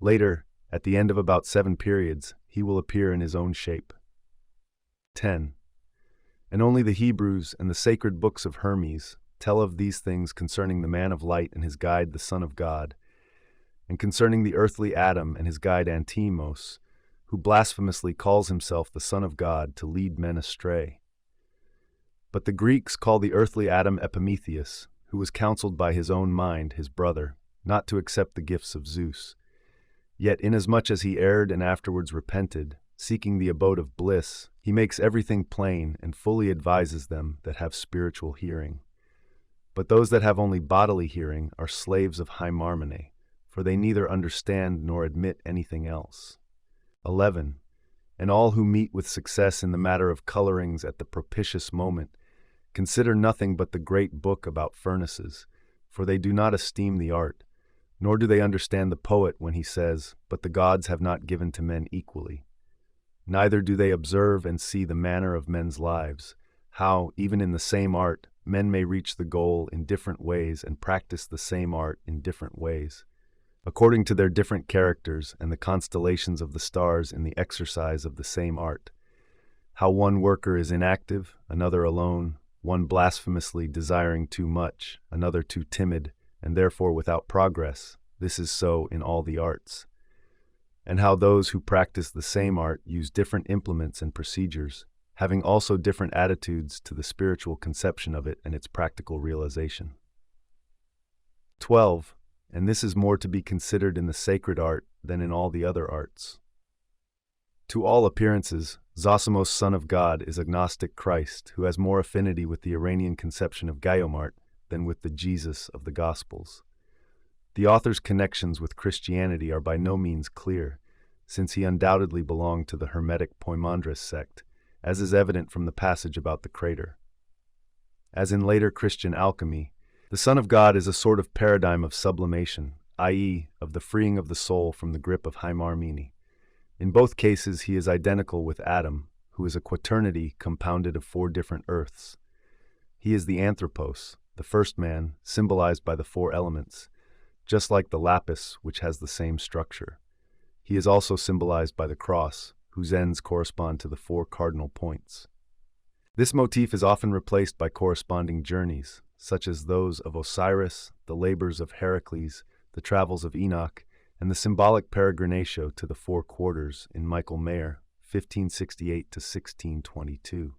Later, at the end of about 7 periods, he will appear in his own shape. 10. And only the Hebrews and the sacred books of Hermes tell of these things concerning the man of light and his guide, the Son of God, and concerning the earthly Adam and his guide Antimos, who blasphemously calls himself the Son of God to lead men astray. But the Greeks call the earthly Adam Epimetheus, who was counseled by his own mind, his brother, not to accept the gifts of Zeus. Yet inasmuch as he erred and afterwards repented, seeking the abode of bliss, he makes everything plain and fully advises them that have spiritual hearing. But those that have only bodily hearing are slaves of hymarmony, for they neither understand nor admit anything else. 11. And all who meet with success in the matter of colorings at the propitious moment consider nothing but the great book about furnaces, for they do not esteem the art, nor do they understand the poet when he says, "But the gods have not given to men equally." Neither do they observe and see the manner of men's lives, how, even in the same art, men may reach the goal in different ways and practice the same art in different ways, according to their different characters and the constellations of the stars in the exercise of the same art. How one worker is inactive, another alone, one blasphemously desiring too much, another too timid, and therefore without progress. This is so in all the arts. And how those who practice the same art use different implements and procedures, having also different attitudes to the spiritual conception of it and its practical realization. 12. And this is more to be considered in the sacred art than in all the other arts. To all appearances, Zosimos, Son of God, is agnostic Christ, who has more affinity with the Iranian conception of Gaiomart than with the Jesus of the Gospels. The author's connections with Christianity are by no means clear, since he undoubtedly belonged to the Hermetic Poimandres sect, as is evident from the passage about the crater. As in later Christian alchemy, the Son of God is a sort of paradigm of sublimation, i.e., of the freeing of the soul from the grip of hymarmene. In both cases, he is identical with Adam, who is a quaternity compounded of 4 different earths. He is the anthropos, the first man, symbolized by the 4 elements, just like the lapis, which has the same structure. He is also symbolized by the cross, whose ends correspond to the 4 cardinal points. This motif is often replaced by corresponding journeys, such as those of Osiris, the labors of Heracles, the travels of Enoch, and the symbolic peregrinatio to the 4 quarters in Michael Mayer, 1568 to 1622.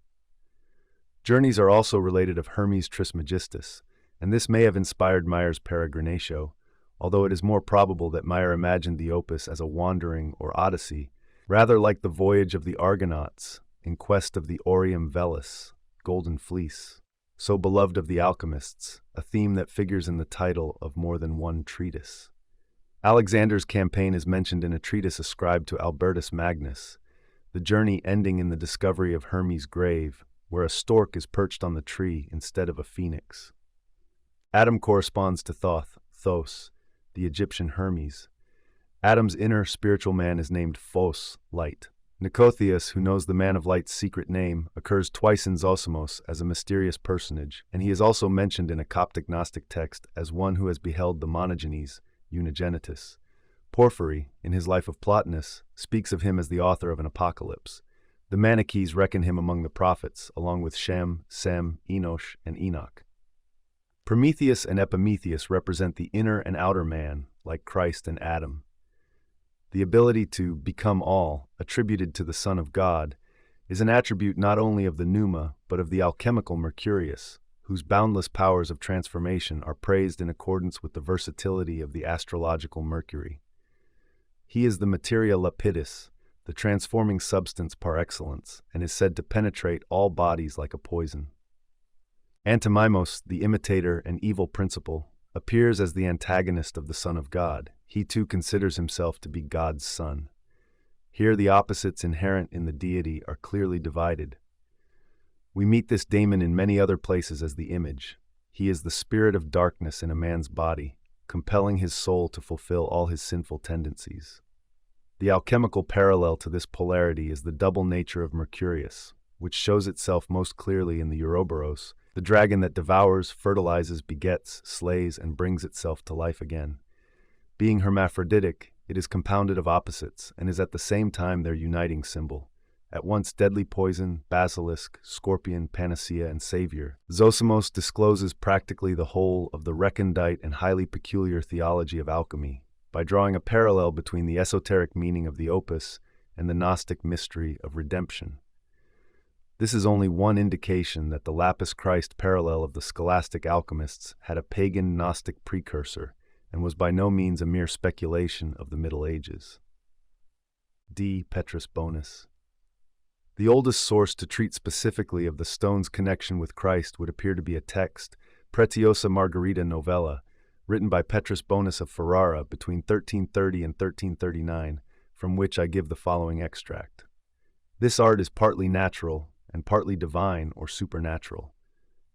Journeys are also related of Hermes Trismegistus, and this may have inspired Mayer's peregrinatio, although it is more probable that Mayer imagined the opus as a wandering or odyssey, rather like the voyage of the Argonauts in quest of the Aureum Velis, golden fleece, so beloved of the alchemists, a theme that figures in the title of more than one treatise. Alexander's campaign is mentioned in a treatise ascribed to Albertus Magnus, the journey ending in the discovery of Hermes' grave, where a stork is perched on the tree instead of a phoenix. Adam corresponds to Thoth, Thos, the Egyptian Hermes. Adam's inner spiritual man is named Phos, light. Nicotheus, who knows the man of light's secret name, occurs twice in Zosimos as a mysterious personage, and he is also mentioned in a Coptic Gnostic text as one who has beheld the monogenes, unigenitus. Porphyry, in his Life of Plotinus, speaks of him as the author of an apocalypse. The Manichees reckon him among the prophets, along with Shem, Sem, Enosh, and Enoch. Prometheus and Epimetheus represent the inner and outer man, like Christ and Adam. The ability to become all, attributed to the Son of God, is an attribute not only of the pneuma, but of the alchemical Mercurius, whose boundless powers of transformation are praised in accordance with the versatility of the astrological Mercury. He is the materia lapidis, the transforming substance par excellence, and is said to penetrate all bodies like a poison. Antimimos, the imitator and evil principle, appears as the antagonist of the Son of God. He too considers himself to be God's son. Here the opposites inherent in the deity are clearly divided. We meet this daemon in many other places as the image. He is the spirit of darkness in a man's body, compelling his soul to fulfill all his sinful tendencies. The alchemical parallel to this polarity is the double nature of Mercurius, which shows itself most clearly in the Ouroboros, the dragon that devours, fertilizes, begets, slays, and brings itself to life again. Being hermaphroditic, it is compounded of opposites and is at the same time their uniting symbol. At once deadly poison, basilisk, scorpion, panacea, and savior, Zosimos discloses practically the whole of the recondite and highly peculiar theology of alchemy by drawing a parallel between the esoteric meaning of the opus and the Gnostic mystery of redemption. This is only one indication that the LAPIS-CHRIST parallel of the scholastic alchemists had a pagan Gnostic precursor and was by no means a mere speculation of the Middle Ages. D. Petrus Bonus. The oldest source to treat specifically of the stone's connection with Christ would appear to be a text, Pretiosa Margherita Novella, written by Petrus Bonus of Ferrara between 1330 and 1339, from which I give the following extract. This art is partly natural and partly divine or supernatural.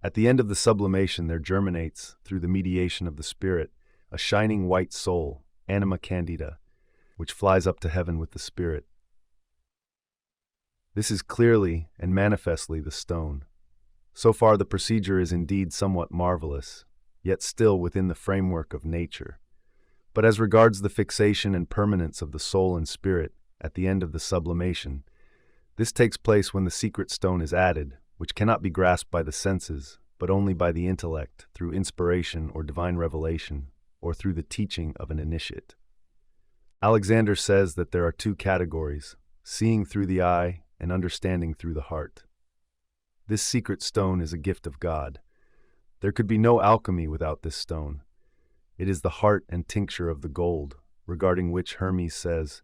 At the end of the sublimation there germinates, through the mediation of the Spirit, a shining white soul, anima candida, which flies up to heaven with the Spirit. This is clearly and manifestly the stone. So far the procedure is indeed somewhat marvelous, yet still within the framework of nature. But as regards the fixation and permanence of the soul and spirit at the end of the sublimation, this takes place when the secret stone is added, which cannot be grasped by the senses, but only by the intellect, through inspiration or divine revelation, or through the teaching of an initiate. Alexander says that there are two categories, seeing through the eye and understanding through the heart. This secret stone is a gift of God. There could be no alchemy without this stone. It is the heart and tincture of the gold, regarding which Hermes says,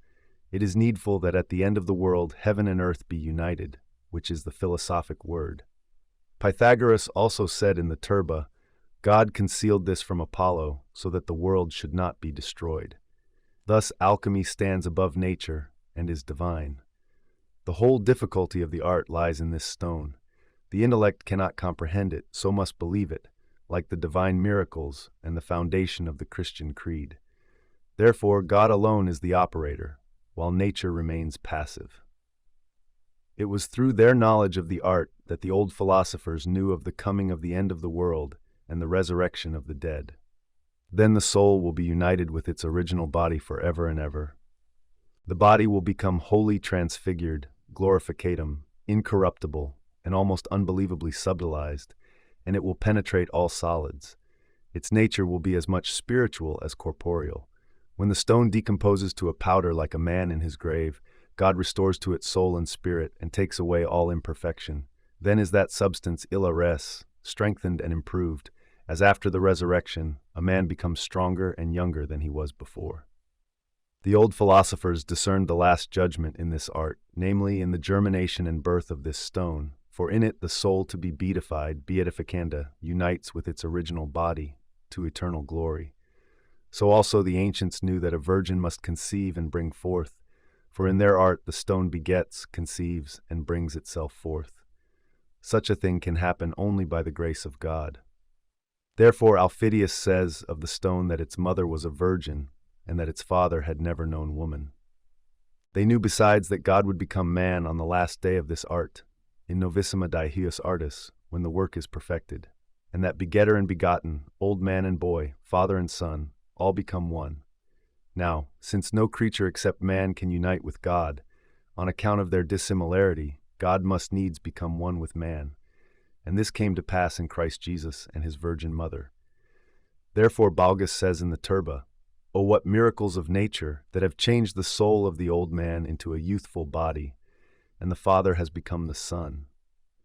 "It is needful that at the end of the world heaven and earth be united," which is the philosophic word. Pythagoras also said in the Turba, "God concealed this from Apollo so that the world should not be destroyed." Thus alchemy stands above nature and is divine. The whole difficulty of the art lies in this stone. The intellect cannot comprehend it, so must believe it, like the divine miracles and the foundation of the Christian creed. Therefore, God alone is the operator, while nature remains passive. It was through their knowledge of the art that the old philosophers knew of the coming of the end of the world and the resurrection of the dead. Then the soul will be united with its original body forever and ever. The body will become wholly transfigured, glorificatum, incorruptible, and almost unbelievably subtilized, and it will penetrate all solids. Its nature will be as much spiritual as corporeal. When the stone decomposes to a powder like a man in his grave, God restores to it soul and spirit and takes away all imperfection. Then is that substance illa res, strengthened and improved, as after the resurrection, a man becomes stronger and younger than he was before. The old philosophers discerned the last judgment in this art, namely in the germination and birth of this stone, for in it the soul to be beatified, beatificanda, unites with its original body to eternal glory. So also the ancients knew that a virgin must conceive and bring forth, for in their art the stone begets, conceives, and brings itself forth. Such a thing can happen only by the grace of God. Therefore Aufidius says of the stone that its mother was a virgin, and that its father had never known woman. They knew besides that God would become man on the last day of this art, in novissima dieus artis, when the work is perfected, and that begetter and begotten, old man and boy, father and son, all become one. Now, since no creature except man can unite with God, on account of their dissimilarity, God must needs become one with man, and this came to pass in Christ Jesus and his Virgin Mother. Therefore Balgus says in the Turba, "O what miracles of nature that have changed the soul of the old man into a youthful body, and the Father has become the Son."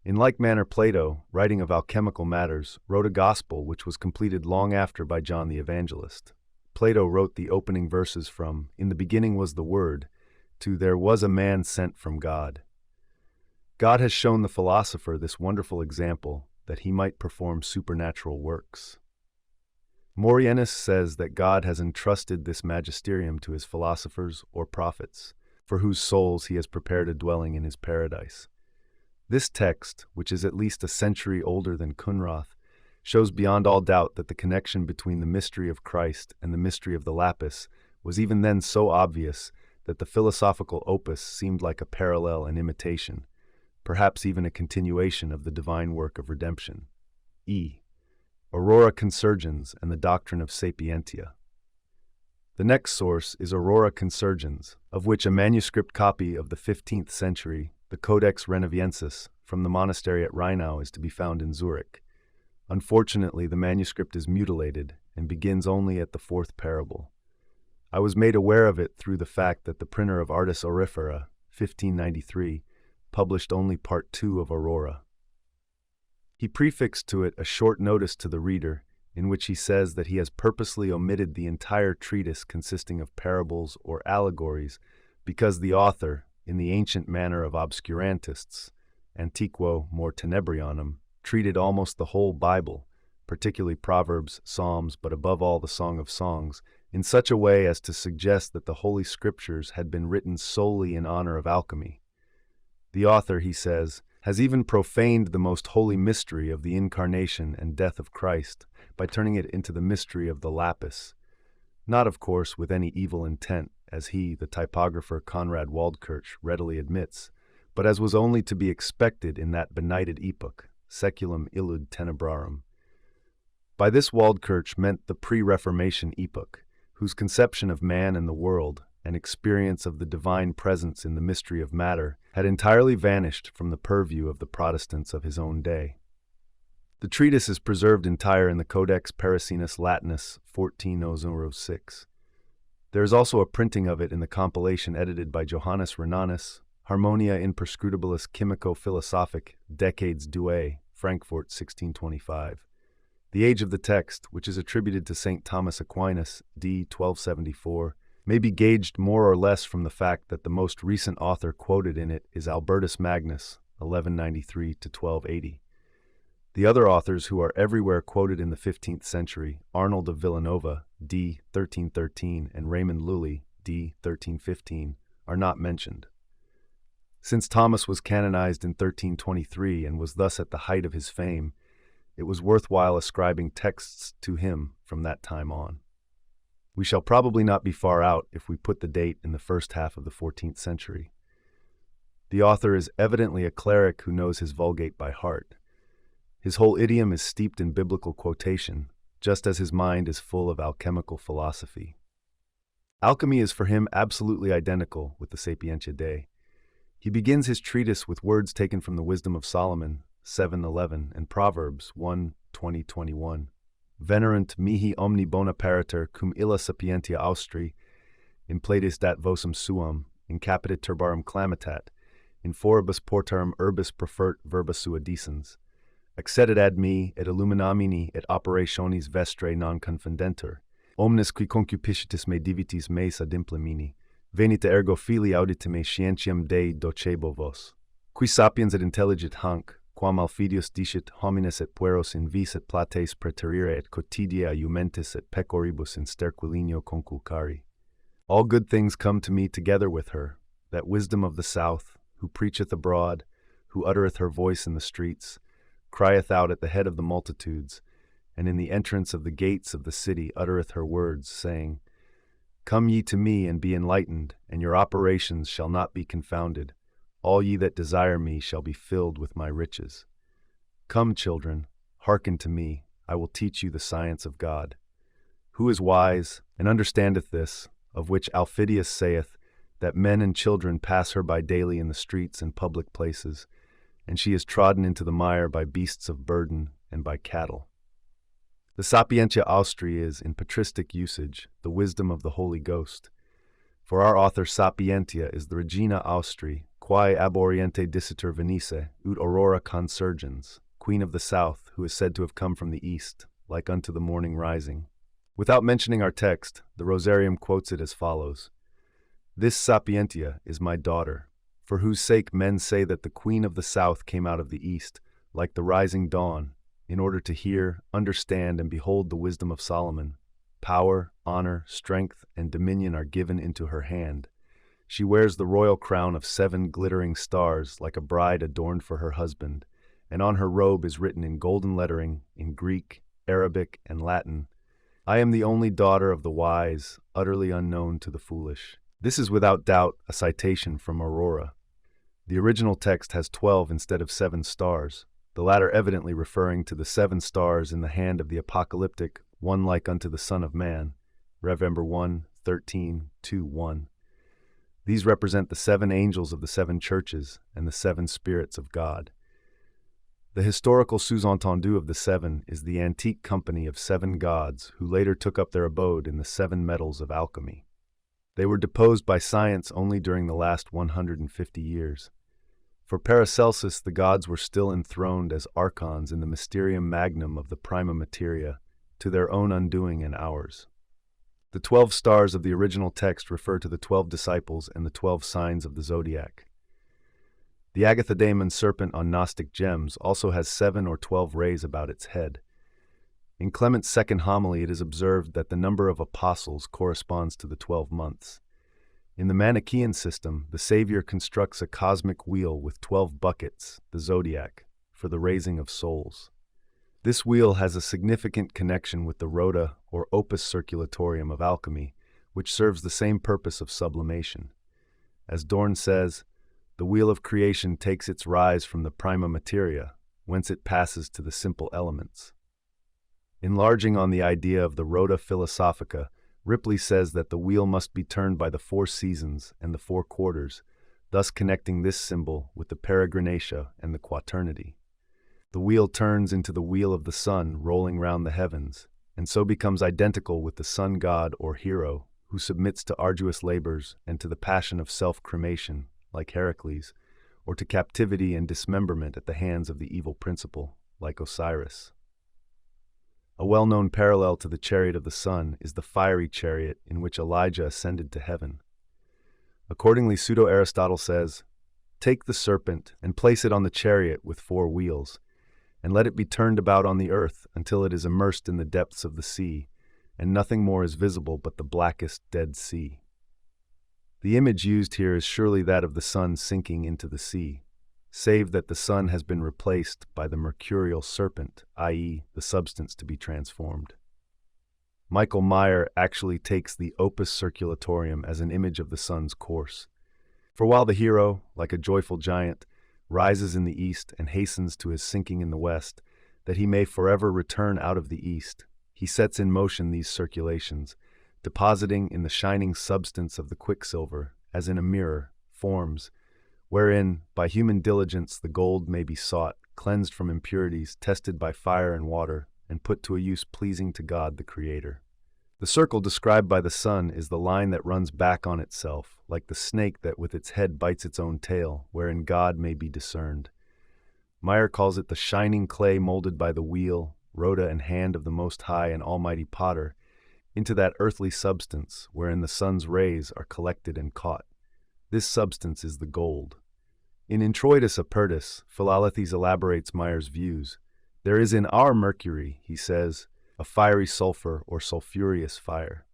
In like manner Plato, writing of alchemical matters, wrote a gospel which was completed long after by John the Evangelist. Plato wrote the opening verses from "In the beginning was the Word," to "There was a man sent from God." God has shown the philosopher this wonderful example that he might perform supernatural works. Morienus says that God has entrusted this magisterium to his philosophers or prophets, for whose souls he has prepared a dwelling in his paradise. This text, which is at least a century older than Kunrath, shows beyond all doubt that the connection between the mystery of Christ and the mystery of the Lapis was even then so obvious that the philosophical opus seemed like a parallel and imitation, perhaps even a continuation of the divine work of redemption. Aurora Consurgens and the Doctrine of Sapientia. The next source is Aurora Consurgens, of which a manuscript copy of the 15th century, the Codex Renoviensis, from the monastery at Rheinau is to be found in Zurich. Unfortunately, the manuscript is mutilated and begins only at the fourth parable. I was made aware of it through the fact that the printer of Artis Aurifera, 1593, published only part 2 of Aurora. He prefixed to it a short notice to the reader, in which he says that he has purposely omitted the entire treatise consisting of parables or allegories because the author, in the ancient manner of obscurantists, antiquo more tenebrionum, treated almost the whole Bible, particularly Proverbs, Psalms, but above all the Song of Songs, in such a way as to suggest that the Holy Scriptures had been written solely in honor of alchemy. The author, he says, has even profaned the most holy mystery of the incarnation and death of Christ by turning it into the mystery of the lapis, not, of course, with any evil intent, as he, the typographer Conrad Waldkirch, readily admits, but as was only to be expected in that benighted epoch, Seculum illud tenebrarum. By this Waldkirch meant the pre-Reformation epoch, whose conception of man and the world, and experience of the divine presence in the mystery of matter, had entirely vanished from the purview of the Protestants of his own day. The treatise is preserved entire in the Codex Paracinus Latinus 1406. There is also a printing of it in the compilation edited by Johannes Renanus, Harmonia in Perscrutabilis Chimico-Philosophic, Decades Douai, Frankfurt 1625. The age of the text, which is attributed to St. Thomas Aquinas, d. 1274, may be gauged more or less from the fact that the most recent author quoted in it is Albertus Magnus, 1193 to 1280. The other authors who are everywhere quoted in the 15th century, Arnold of Villanova, d. 1313, and Raymond Lully, d. 1315, are not mentioned. Since Thomas was canonized in 1323 and was thus at the height of his fame, it was worthwhile ascribing texts to him from that time on. We shall probably not be far out if we put the date in the first half of the 14th century. The author is evidently a cleric who knows his Vulgate by heart. His whole idiom is steeped in biblical quotation, just as his mind is full of alchemical philosophy. Alchemy is for him absolutely identical with the Sapientia Dei. He begins his treatise with words taken from the Wisdom of Solomon, 7:11, and Proverbs 1:20-21. Venerant mihi omni bona pariter cum illa sapientia austri, in platis dat vosum suam, in capita turbarum clamitat, in foribus portarum urbis profert verba sua decens. Accedit ad me, et illuminamini, et operationis vestre non confundentur. Omnes qui concupiscitis me divitis meis ad implemini. Venite ergo fili audite me scientiam Dei docebo vos. Qui sapiens et intelligit hanc, quam Alphidius dicit homines et pueros in vis et plates preterire et quotidia iumentis et pecoribus in sterquilinio conculcari. All good things come to me together with her, that wisdom of the south, who preacheth abroad, who uttereth her voice in the streets, crieth out at the head of the multitudes, and in the entrance of the gates of the city uttereth her words, saying, Come ye to me and be enlightened, and your operations shall not be confounded. All ye that desire me shall be filled with my riches. Come, children, hearken to me, I will teach you the science of God. Who is wise, and understandeth this, of which Alphidius saith, that men and children pass her by daily in the streets and public places, and she is trodden into the mire by beasts of burden and by cattle. The Sapientia Austri is, in patristic usage, the wisdom of the Holy Ghost. For our author Sapientia is the Regina Austri, quae ab oriente dicitur Venice, ut aurora consurgens, queen of the south, who is said to have come from the east, like unto the morning rising. Without mentioning our text, the Rosarium quotes it as follows. This Sapientia is my daughter, for whose sake men say that the Queen of the South came out of the East, like the rising dawn, in order to hear, understand, and behold the wisdom of Solomon. Power, honor, strength, and dominion are given into her hand. She wears the royal crown of 7 glittering stars like a bride adorned for her husband, and on her robe is written in golden lettering, in Greek, Arabic, and Latin, "I am the only daughter of the wise, utterly unknown to the foolish." This is without doubt a citation from Aurora. The original text has 12 instead of 7 stars, the latter evidently referring to the 7 stars in the hand of the apocalyptic one like unto the Son of Man, Rev. 1:13-2:1. These represent the 7 angels of the 7 churches and the 7 spirits of God. The historical sous-entendu of the 7 is the antique company of 7 gods who later took up their abode in the 7 metals of alchemy. They were deposed by science only during the last 150 years. For Paracelsus, the gods were still enthroned as archons in the mysterium magnum of the PRIMA MATERIA, to their own undoing and ours. The 12 stars of the original text refer to the 12 disciples and the 12 signs of the zodiac. The agathidamon serpent on Gnostic gems also has 7 or 12 rays about its head. In Clement's second homily it is observed that the number of apostles corresponds to the 12 months. In the Manichaean system, the Savior constructs a cosmic wheel with 12 buckets, the zodiac, for the raising of souls. This wheel has a significant connection with the rota or opus circulatorium of alchemy, which serves the same purpose of sublimation. As Dorn says, the wheel of creation takes its rise from the prima materia, whence it passes to the simple elements. Enlarging on the idea of the rota philosophica, Ripley says that the wheel must be turned by the 4 seasons and the 4 quarters, thus connecting this symbol with the peregrinatia and the quaternity. The wheel turns into the wheel of the sun rolling round the heavens, and so becomes identical with the sun god or hero, who submits to arduous labors and to the passion of self-cremation, like Heracles, or to captivity and dismemberment at the hands of the evil principle, like Osiris. A well-known parallel to the chariot of the sun is the fiery chariot in which Elijah ascended to heaven. Accordingly, Pseudo-Aristotle says, "Take the serpent and place it on the chariot with 4 wheels, and let it be turned about on the earth until it is immersed in the depths of the sea, and nothing more is visible but the blackest Dead Sea." The image used here is surely that of the sun sinking into the sea, save that the sun has been replaced by the mercurial serpent, i.e., the substance to be transformed. Michael Meyer actually takes the opus circulatorium as an image of the sun's course. For while the hero, like a joyful giant, rises in the east and hastens to his sinking in the west, that he may forever return out of the east, he sets in motion these circulations, depositing in the shining substance of the quicksilver, as in a mirror, forms, wherein, by human diligence, the gold may be sought, cleansed from impurities, tested by fire and water, and put to a use pleasing to God the Creator. The circle described by the sun is the line that runs back on itself, like the snake that with its head bites its own tail, wherein God may be discerned. Meyer calls it the shining clay molded by the wheel, rota and hand of the Most High and Almighty Potter, into that earthly substance wherein the sun's rays are collected and caught. This substance is the gold. In Introitus Apertus, Philalethes elaborates Meyer's views. "There is in our mercury," he says, "a fiery sulfur or sulphureous fire.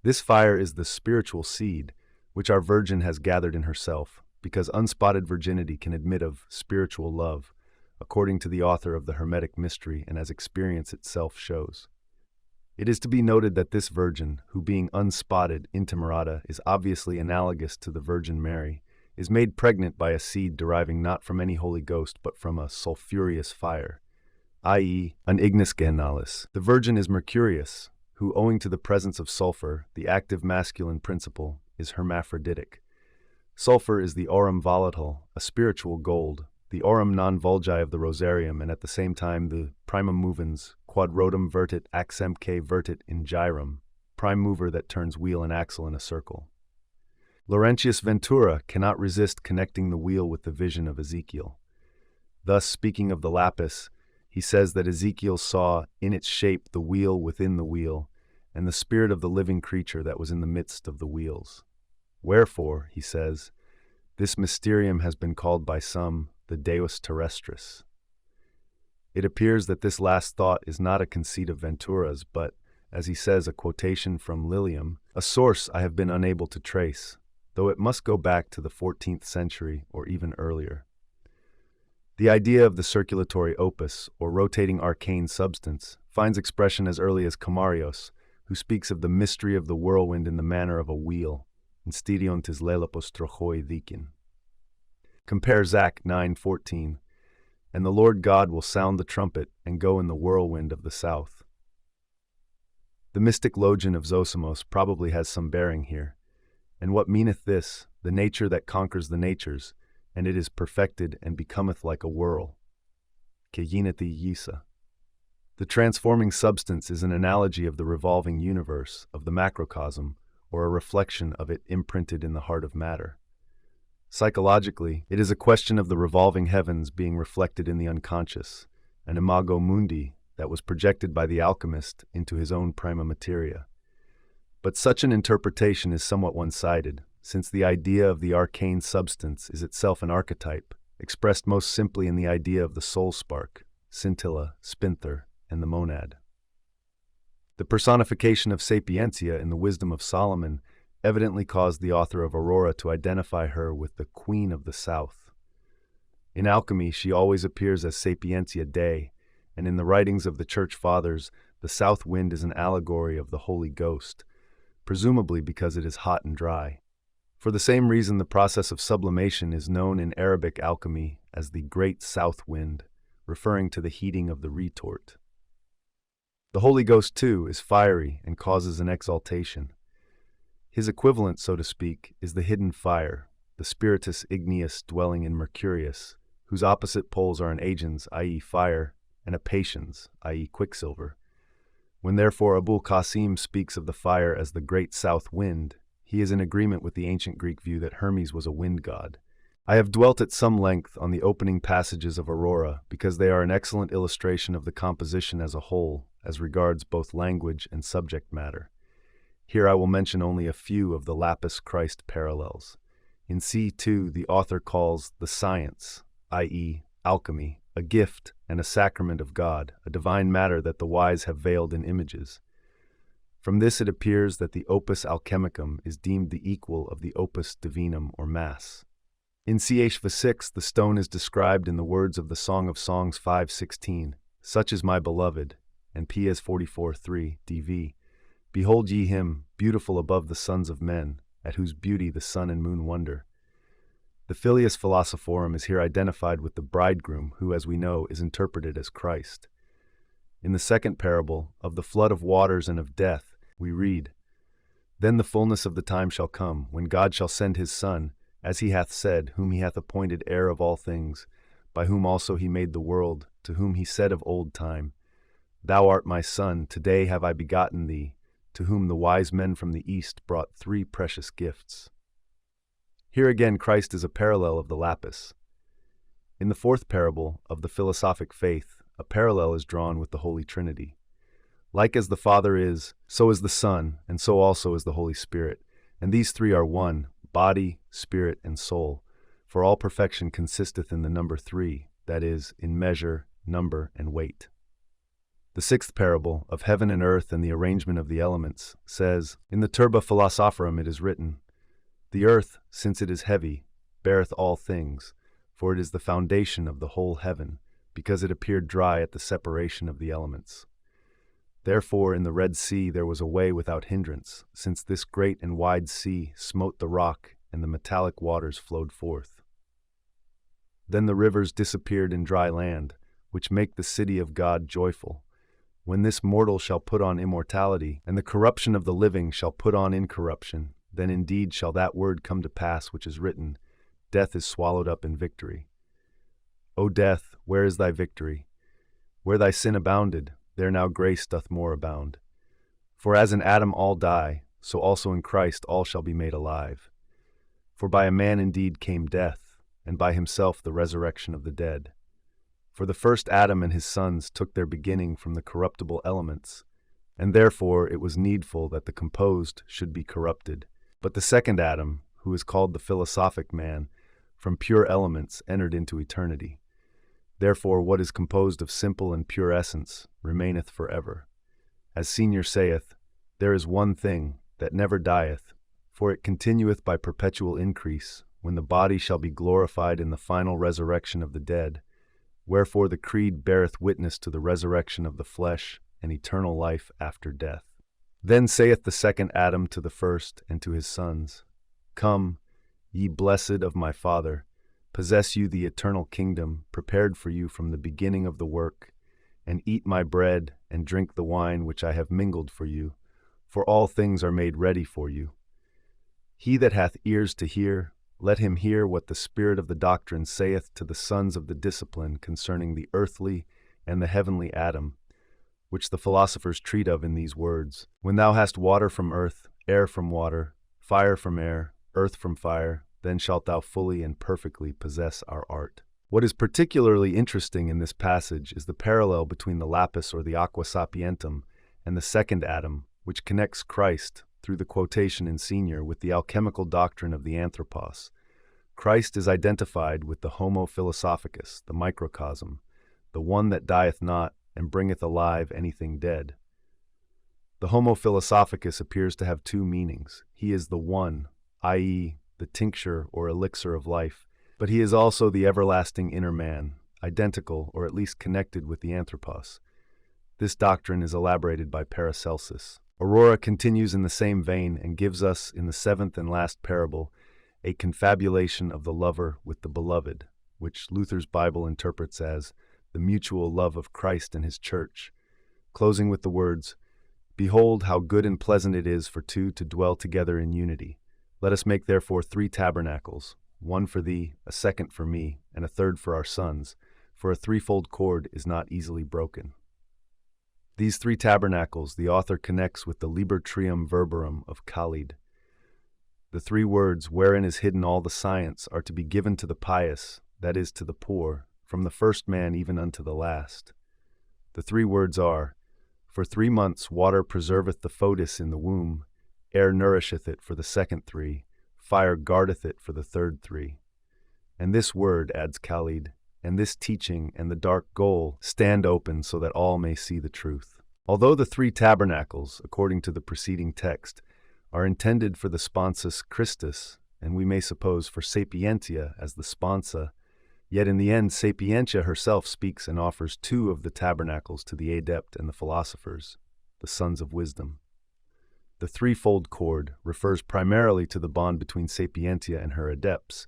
This fire is the spiritual seed, which our Virgin has gathered in herself, because unspotted virginity can admit of spiritual love, according to the author of the Hermetic Mystery and as experience itself shows." It is to be noted that this Virgin, who being unspotted, intimorata, is obviously analogous to the Virgin Mary, is made pregnant by a seed deriving not from any Holy Ghost but from a sulphureous fire, i.e., an ignis gennalis. The Virgin is Mercurius, who, owing to the presence of sulfur, the active masculine principle, is hermaphroditic. Sulfur is the aurum volatile, a spiritual gold, the aurum non vulgi of the Rosarium, and at the same time the prima movens, quod rotum vertit axemque vertit in gyrum, prime mover that turns wheel and axle in a circle. Laurentius Ventura cannot resist connecting the wheel with the vision of Ezekiel. Thus, speaking of the lapis, he says that Ezekiel saw in its shape the wheel within the wheel, and the spirit of the living creature that was in the midst of the wheels. Wherefore, he says, this mysterium has been called by some the Deus Terrestris. It appears that this last thought is not a conceit of Ventura's, but, as he says, a quotation from Lilium, a source I have been unable to trace, though it must go back to the 14th century or even earlier. The idea of the circulatory opus, or rotating arcane substance, finds expression as early as Camarios, who speaks of the mystery of the whirlwind in the manner of a wheel, instidion tis lelapos trochoi dikin. Compare Zach 9:14, and the Lord God will sound the trumpet and go in the whirlwind of the south. The mystic Logion of Zosimos probably has some bearing here. And what meaneth this, the nature that conquers the natures, and it is perfected and becometh like a whirl? Keyinati yisa. The transforming substance is an analogy of the revolving universe, of the macrocosm, or a reflection of it imprinted in the heart of matter. Psychologically, it is a question of the revolving heavens being reflected in the unconscious, an imago mundi that was projected by the alchemist into his own prima materia. But such an interpretation is somewhat one-sided, since the idea of the arcane substance is itself an archetype, expressed most simply in the idea of the soul spark, scintilla, spinther, and the monad. The personification of sapientia in the wisdom of Solomon evidently caused the author of Aurora to identify her with the Queen of the South. In alchemy, she always appears as Sapientia Dei, and in the writings of the Church Fathers, the south wind is an allegory of the Holy Ghost, presumably because it is hot and dry. For the same reason, the process of sublimation is known in Arabic alchemy as the Great South Wind, referring to the heating of the retort. The Holy Ghost, too, is fiery and causes an exaltation. His equivalent, so to speak, is the hidden fire, the spiritus igneus dwelling in Mercurius, whose opposite poles are an agens, i.e. fire, and a patiens, i.e. quicksilver. When therefore Abul Qasim speaks of the fire as the great south wind, he is in agreement with the ancient Greek view that Hermes was a wind god. I have dwelt at some length on the opening passages of Aurora because they are an excellent illustration of the composition as a whole, as regards both language and subject matter. Here I will mention only a few of the LAPIS-CHRIST parallels. In C2, the author calls the science, i.e., alchemy, a gift and a sacrament of God, a divine matter that the wise have veiled in images. From this it appears that the opus alchemicum is deemed the equal of the opus divinum or mass. In Ch. 6, the stone is described in the words of the Song of Songs 5:16, such is my beloved, and Ps 44:3 dv. Behold ye him, beautiful above the sons of men, at whose beauty the sun and moon wonder. The Filius Philosophorum is here identified with the bridegroom, who, as we know, is interpreted as Christ. In the second parable, of the flood of waters and of death, we read, Then the fullness of the time shall come, when God shall send his Son, as he hath said, whom he hath appointed heir of all things, by whom also he made the world, to whom he said of old time, Thou art my Son, today have I begotten thee, to whom the wise men from the east brought 3 precious gifts. Here again Christ is a parallel of the lapis. In the fourth parable of the philosophic faith, a parallel is drawn with the Holy Trinity. Like as the Father is, so is the Son, and so also is the Holy Spirit, and these 3 are one, body, spirit, and soul, for all perfection consisteth in the number 3, that is, in measure, number, and weight. The sixth parable, of heaven and earth and the arrangement of the elements, says, In the Turba Philosophorum it is written, The earth, since it is heavy, beareth all things, for it is the foundation of the whole heaven, because it appeared dry at the separation of the elements. Therefore in the Red Sea there was a way without hindrance, since this great and wide sea smote the rock, and the metallic waters flowed forth. Then the rivers disappeared in dry land, which make the city of God joyful. When this mortal shall put on immortality, and the corruption of the living shall put on incorruption, then indeed shall that word come to pass which is written, Death is swallowed up in victory. O death, where is thy victory? Where thy sin abounded, there now grace doth more abound. For as in Adam all die, so also in Christ all shall be made alive. For by a man indeed came death, and by himself the resurrection of the dead. For the first Adam and his sons took their beginning from the corruptible elements, and therefore it was needful that the composed should be corrupted. But the second Adam, who is called the philosophic man, from pure elements entered into eternity. Therefore, what is composed of simple and pure essence remaineth forever. As Senior saith, there is one thing that never dieth, for it continueth by perpetual increase, when the body shall be glorified in the final resurrection of the dead. Wherefore the Creed beareth witness to the resurrection of the flesh and eternal life after death. Then saith the second Adam to the first and to his sons, Come, ye blessed of my Father, possess you the eternal kingdom prepared for you from the beginning of the work, and eat my bread and drink the wine which I have mingled for you, for all things are made ready for you. He that hath ears to hear, let him hear what the Spirit of the doctrine saith to the sons of the discipline concerning the earthly and the heavenly Adam, which the philosophers treat of in these words, When thou hast water from earth, air from water, fire from air, earth from fire, then shalt thou fully and perfectly possess our art. What is particularly interesting in this passage is the parallel between the lapis or the aqua sapientum and the second Adam, which connects Christ, through the quotation in Senior, with the alchemical doctrine of the anthropos. Christ is identified with the homo philosophicus, the microcosm, the one that dieth not and bringeth alive anything dead. The homo philosophicus appears to have two meanings. He is the one, i.e., the tincture or elixir of life, but he is also the everlasting inner man, identical or at least connected with the anthropos. This doctrine is elaborated by Paracelsus. Aurora continues in the same vein and gives us, in the seventh and last parable, a confabulation of the lover with the beloved, which Luther's Bible interprets as the mutual love of Christ and his church, closing with the words, Behold how good and pleasant it is for two to dwell together in unity. Let us make therefore 3 tabernacles, one for thee, a second for me, and a third for our sons, for a threefold cord is not easily broken. These 3 tabernacles the author connects with the liber trium verbarum of Khalid. The 3 words wherein is hidden all the science are to be given to the pious, that is, to the poor, from the first man even unto the last. The 3 words are, For 3 months water preserveth the foetus in the womb, air nourisheth it for the second 3, fire guardeth it for the third 3. And this word, adds Khalid, and this teaching and the dark goal stand open so that all may see the truth. Although the 3 tabernacles, according to the preceding text, are intended for the sponsus Christus, and we may suppose for Sapientia as the sponsa, yet in the end Sapientia herself speaks and offers 2 of the tabernacles to the adept and the philosophers, the sons of wisdom. The threefold cord refers primarily to the bond between Sapientia and her adepts,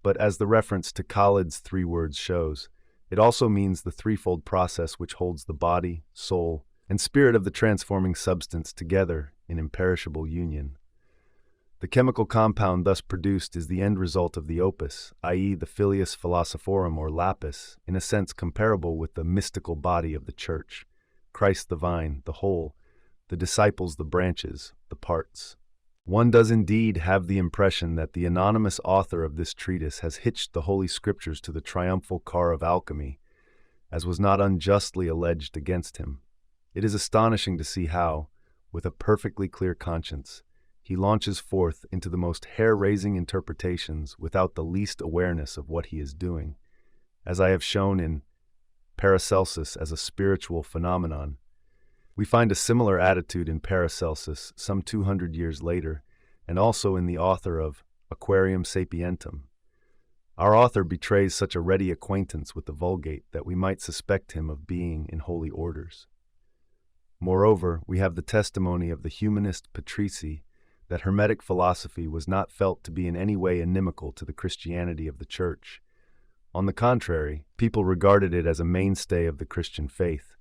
but as the reference to Khalid's 3 words shows, it also means the threefold process which holds the body, soul, and spirit of the transforming substance together in imperishable union. The chemical compound thus produced is the end result of the opus, i.e. the filius philosophorum or lapis, in a sense comparable with the mystical body of the Church, Christ the vine, the whole, the disciples the branches, the parts. One does indeed have the impression that the anonymous author of this treatise has hitched the Holy Scriptures to the triumphal car of alchemy, as was not unjustly alleged against him. It is astonishing to see how, with a perfectly clear conscience, he launches forth into the most hair-raising interpretations without the least awareness of what he is doing, as I have shown in Paracelsus as a spiritual phenomenon. We find a similar attitude in Paracelsus some 200 years later, and also in the author of Aquarium Sapientum. Our author betrays such a ready acquaintance with the Vulgate that we might suspect him of being in holy orders. Moreover, we have the testimony of the humanist Patrici that Hermetic philosophy was not felt to be in any way inimical to the Christianity of the Church. On the contrary, people regarded it as a mainstay of the Christian faith,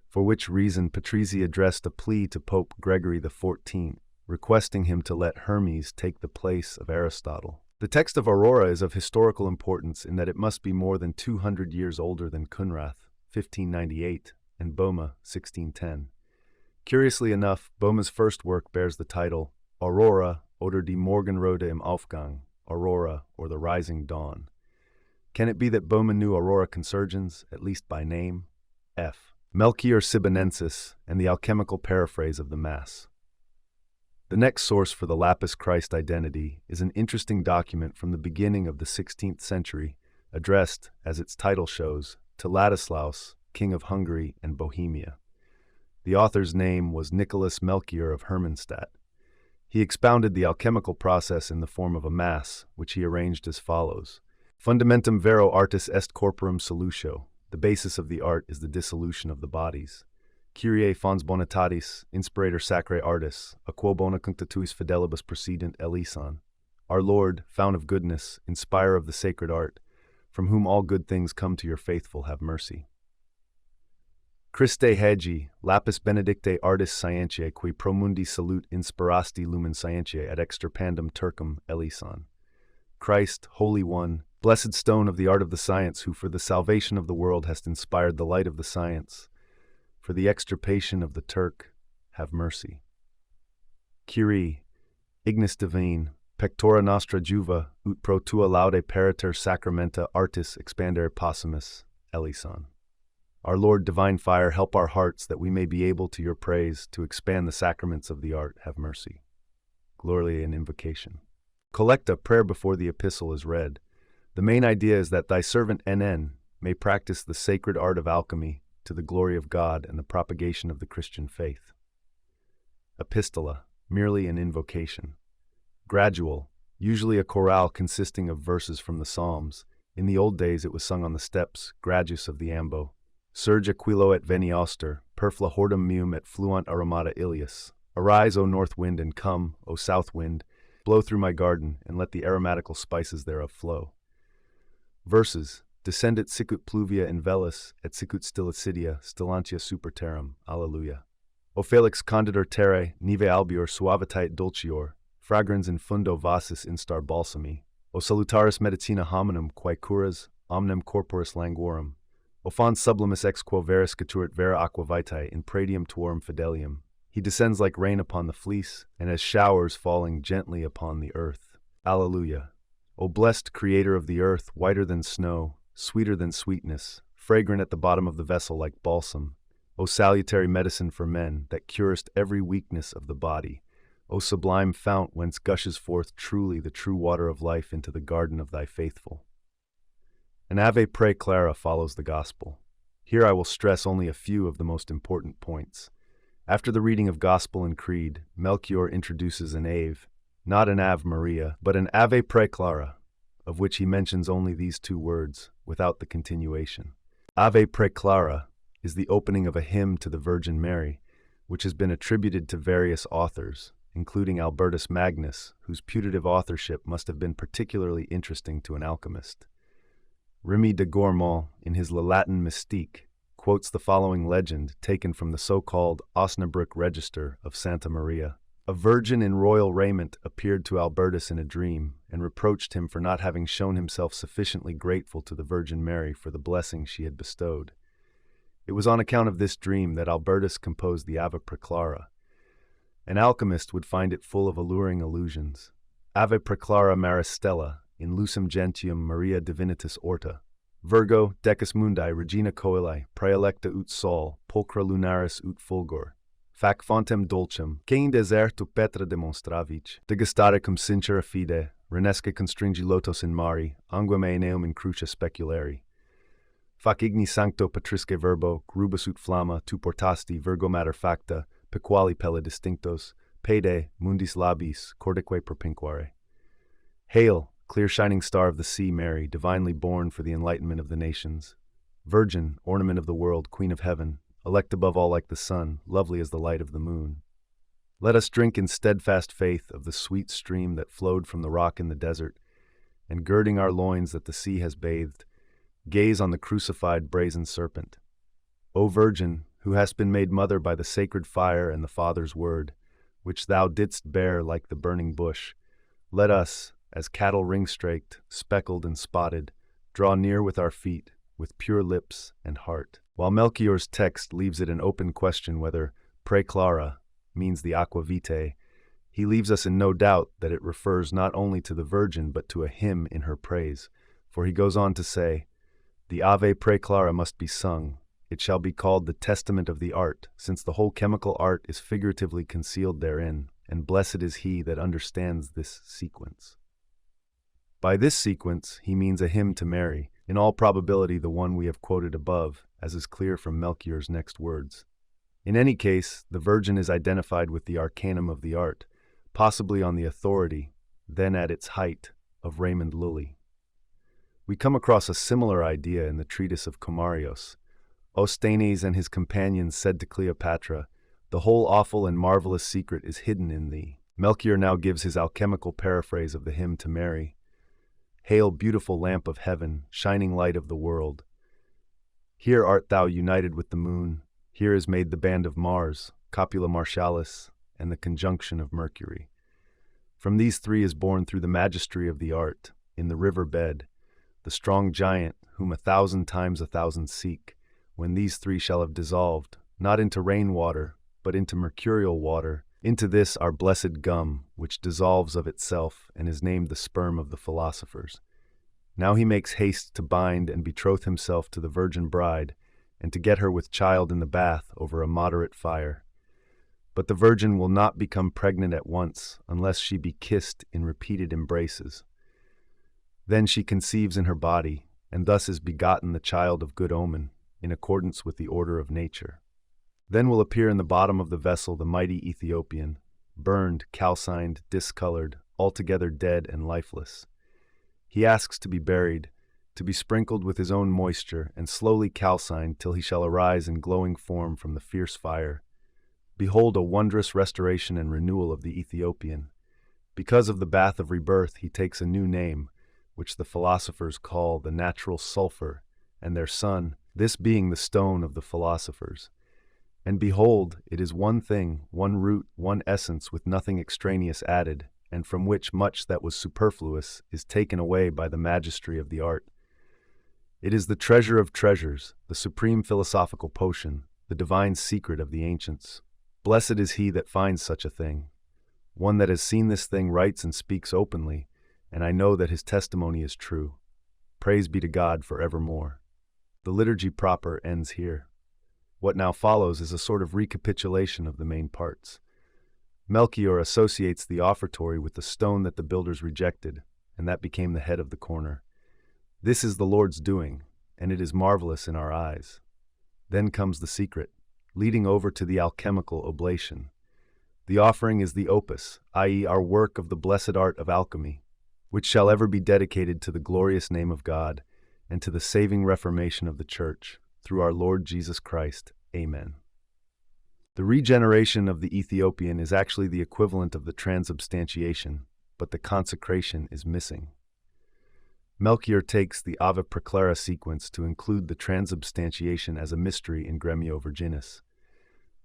for which reason Patrizi addressed a plea to Pope Gregory XIV, requesting him to let Hermes take the place of Aristotle. The text of Aurora is of historical importance in that it must be more than 200 years older than Kunrath, 1598, and Boma, 1610. Curiously enough, Boma's first work bears the title Aurora oder die Morgenröte im Aufgang, Aurora, or the Rising Dawn. Can it be that Boma knew Aurora Consurgens, at least by name? F. Melchior Sibonensis and the alchemical paraphrase of the Mass. The next source for the LAPIS-CHRIST identity is an interesting document from the beginning of the 16th century, addressed, as its title shows, to Ladislaus, King of Hungary and Bohemia. The author's name was Nicholas Melchior of Hermannstadt. He expounded the alchemical process in the form of a mass, which he arranged as follows. Fundamentum vero artis est corporum solutio. The basis of the art is the dissolution of the bodies. Kyrie fons bonitatis, inspirator sacrae artis, a quo bona cunctituis fidelibus procedent eleison. Our Lord, fount of goodness, inspirer of the sacred art, from whom all good things come to your faithful, have mercy. Christe Hegi, lapis benedicte artis scientiae, qui pro mundi salute inspirasti lumen scientiae ad extirpandum Turcum eleison. Christ, Holy One, blessed stone of the art of the science, who for the salvation of the world hast inspired the light of the science, for the extirpation of the Turk, have mercy. Kyrie, ignis divine, pectora nostra juva, ut pro tua laude pariter sacramenta artis expandere possumus, eleison. Our Lord, divine fire, help our hearts that we may be able to your praise to expand the sacraments of the art, have mercy. Gloria and invocation. Collecta, prayer before the epistle is read. The main idea is that thy servant NN may practice the sacred art of alchemy to the glory of God and the propagation of the Christian faith. Epistola, merely an invocation. Gradual, usually a chorale consisting of verses from the Psalms. In the old days it was sung on the steps, gradus of the ambo. Surge aquilo et veni auster, perfla hordum meum et fluant aromata ilius. Arise, O north wind, and come, O south wind, blow through my garden, and let the aromatical spices thereof flow. Verses. Descendit sicut pluvia in velis, et sicut stillicidia, stillantia super terram. Alleluia. O felix conditor terrae, nive albior suavitite dulcior, fragrans in fundo vasis instar balsami. O salutaris medicina hominum, quae curas, omnem corporis languorum. O fons sublimis ex quo veris scaturit vera aqua vitae in pradium tuorum fidelium. He descends like rain upon the fleece, and as showers falling gently upon the earth. Alleluia. O blessed creator of the earth, whiter than snow, sweeter than sweetness, fragrant at the bottom of the vessel like balsam. O salutary medicine for men, that curest every weakness of the body. O sublime fount whence gushes forth truly the true water of life into the garden of thy faithful. An Ave Preclara follows the Gospel. Here I will stress only a few of the most important points. After the reading of Gospel and Creed, Melchior introduces an Ave, not an Ave Maria, but an Ave Preclara, of which he mentions only these two words, without the continuation. Ave Preclara is the opening of a hymn to the Virgin Mary, which has been attributed to various authors, including Albertus Magnus, whose putative authorship must have been particularly interesting to an alchemist. Remy de Gourmont, in his Le Latin Mystique, quotes the following legend taken from the so-called Osnabrück Register of Santa Maria. A virgin in royal raiment appeared to Albertus in a dream and reproached him for not having shown himself sufficiently grateful to the Virgin Mary for the blessing she had bestowed. It was on account of this dream that Albertus composed the Ave Preclara. An alchemist would find it full of alluring allusions. Ave Preclara Maristella, in lucem gentium Maria divinitas orta. Virgo, decus mundi regina coeli, praelecta ut sol, pulchra lunaris ut fulgor. Fac fontem dolcem, que in desertu petra demonstravic, degustare cum sincera fide, renesce constringi lotos in mari, anguem eum in crucia speculari. Fac igni sancto patrisque verbo, grubus ut flamma, tu portasti virgo mater facta, pequali pelle distinctos, pede, mundis labis, cordique propinquare. Hail, clear shining star of the sea, Mary, divinely born for the enlightenment of the nations. Virgin, ornament of the world, queen of heaven, elect above all like the sun, lovely as the light of the moon. Let us drink in steadfast faith of the sweet stream that flowed from the rock in the desert, and girding our loins that the sea has bathed, gaze on the crucified brazen serpent. O Virgin, who hast been made mother by the sacred fire and the Father's word, which thou didst bear like the burning bush, let us, as cattle ring-straked, speckled and spotted, draw near with our feet, with pure lips and heart. While Melchior's text leaves it an open question whether Preclara means the aqua vitae, he leaves us in no doubt that it refers not only to the Virgin but to a hymn in her praise, for he goes on to say, "The Ave Preclara must be sung. It shall be called the testament of the art, since the whole chemical art is figuratively concealed therein, and blessed is he that understands this sequence. By this sequence, he means a hymn to Mary, in all probability the one we have quoted above, as is clear from Melchior's next words. In any case, the Virgin is identified with the arcanum of the art, possibly on the authority, then at its height, of Raymond Lully. We come across a similar idea in the treatise of Comarios. Osthenes and his companions said to Cleopatra, "The whole awful and marvelous secret is hidden in thee." Melchior now gives his alchemical paraphrase of the hymn to Mary. "Hail, beautiful lamp of heaven, shining light of the world. Here art thou united with the moon. Here is made the band of Mars, copula Martialis, and the conjunction of Mercury. From these three is born through the majesty of the art, in the river bed, the strong giant whom 1,000 times 1,000 seek, when these three shall have dissolved, not into rainwater, but into mercurial water, into this our blessed gum, which dissolves of itself, and is named the sperm of the philosophers. Now he makes haste to bind and betroth himself to the virgin bride, and to get her with child in the bath over a moderate fire. But the virgin will not become pregnant at once, unless she be kissed in repeated embraces. Then she conceives in her body, and thus is begotten the child of good omen, in accordance with the order of nature. Then will appear in the bottom of the vessel the mighty Ethiopian, burned, calcined, discolored, altogether dead and lifeless. He asks to be buried, to be sprinkled with his own moisture, and slowly calcined till he shall arise in glowing form from the fierce fire. Behold a wondrous restoration and renewal of the Ethiopian. Because of the bath of rebirth he takes a new name, which the philosophers call the natural sulfur, and their son, this being the stone of the philosophers. And behold, it is one thing, one root, one essence, with nothing extraneous added, and from which much that was superfluous is taken away by the majesty of the art. It is the treasure of treasures, the supreme philosophical potion, the divine secret of the ancients. Blessed is he that finds such a thing. One that has seen this thing writes and speaks openly, and I know that his testimony is true. Praise be to God for evermore. The liturgy proper ends here. What now follows is a sort of recapitulation of the main parts. Melchior associates the offertory with the stone that the builders rejected, and that became the head of the corner. This is the Lord's doing, and it is marvelous in our eyes. Then comes the secret, leading over to the alchemical oblation. The offering is the opus, i.e., our work of the blessed art of alchemy, which shall ever be dedicated to the glorious name of God and to the saving reformation of the Church, through our Lord Jesus Christ. Amen. The regeneration of the Ethiopian is actually the equivalent of the transubstantiation, but the consecration is missing. Melchior takes the Ave Preclara sequence to include the transubstantiation as a mystery in Gremio Virginis.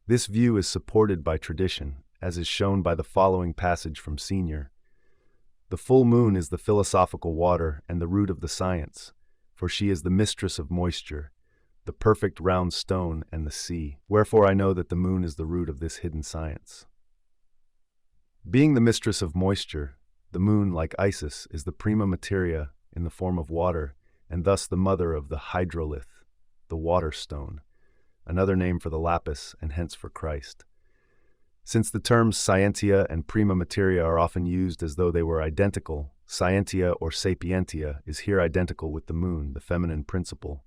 This view is supported by tradition, as is shown by the following passage from Senior. The full moon is the philosophical water and the root of the science, for she is the mistress of moisture, the perfect round stone and the sea, wherefore I know that the moon is the root of this hidden science. Being the mistress of moisture, the moon, like Isis, is the prima materia in the form of water, and thus the mother of the hydrolith, the water stone, another name for the lapis and hence for Christ. Since the terms scientia and prima materia are often used as though they were identical, scientia or sapientia is here identical with the moon, the feminine principle.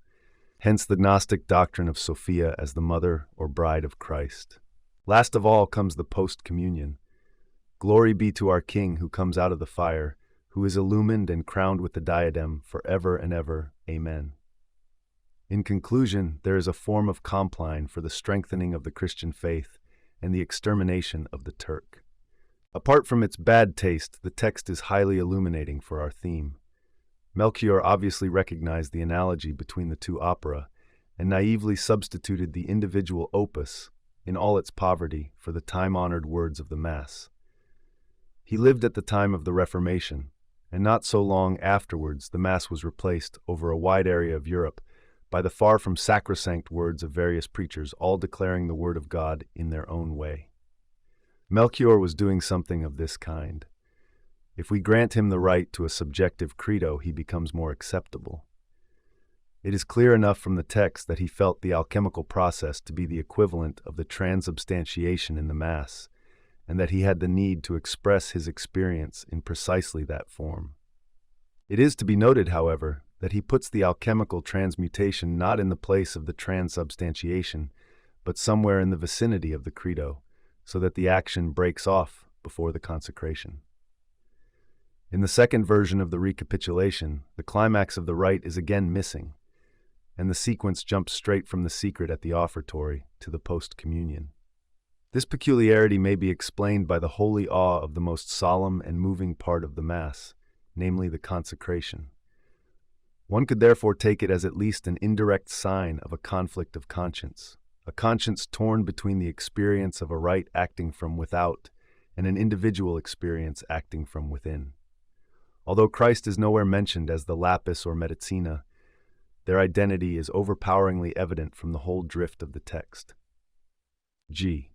Hence the Gnostic doctrine of Sophia as the mother or bride of Christ. Last of all comes the post-communion. Glory be to our King who comes out of the fire, who is illumined and crowned with the diadem forever and ever. Amen. In conclusion, there is a form of compline for the strengthening of the Christian faith and the extermination of the Turk. Apart from its bad taste, the text is highly illuminating for our theme. Melchior obviously recognized the analogy between the two opera and naively substituted the individual opus, in all its poverty, for the time-honored words of the Mass. He lived at the time of the Reformation, and not so long afterwards the Mass was replaced over a wide area of Europe by the far from sacrosanct words of various preachers, all declaring the Word of God in their own way. Melchior was doing something of this kind. If we grant him the right to a subjective credo, he becomes more acceptable. It is clear enough from the text that he felt the alchemical process to be the equivalent of the transubstantiation in the Mass, and that he had the need to express his experience in precisely that form. It is to be noted, however, that he puts the alchemical transmutation not in the place of the transubstantiation, but somewhere in the vicinity of the credo, so that the action breaks off before the consecration. In the second version of the recapitulation, the climax of the rite is again missing, and the sequence jumps straight from the secret at the offertory to the post-communion. This peculiarity may be explained by the holy awe of the most solemn and moving part of the Mass, namely the consecration. One could therefore take it as at least an indirect sign of a conflict of conscience, a conscience torn between the experience of a rite acting from without and an individual experience acting from within. Although Christ is nowhere mentioned as the lapis or medicina, their identity is overpoweringly evident from the whole drift of the text. G.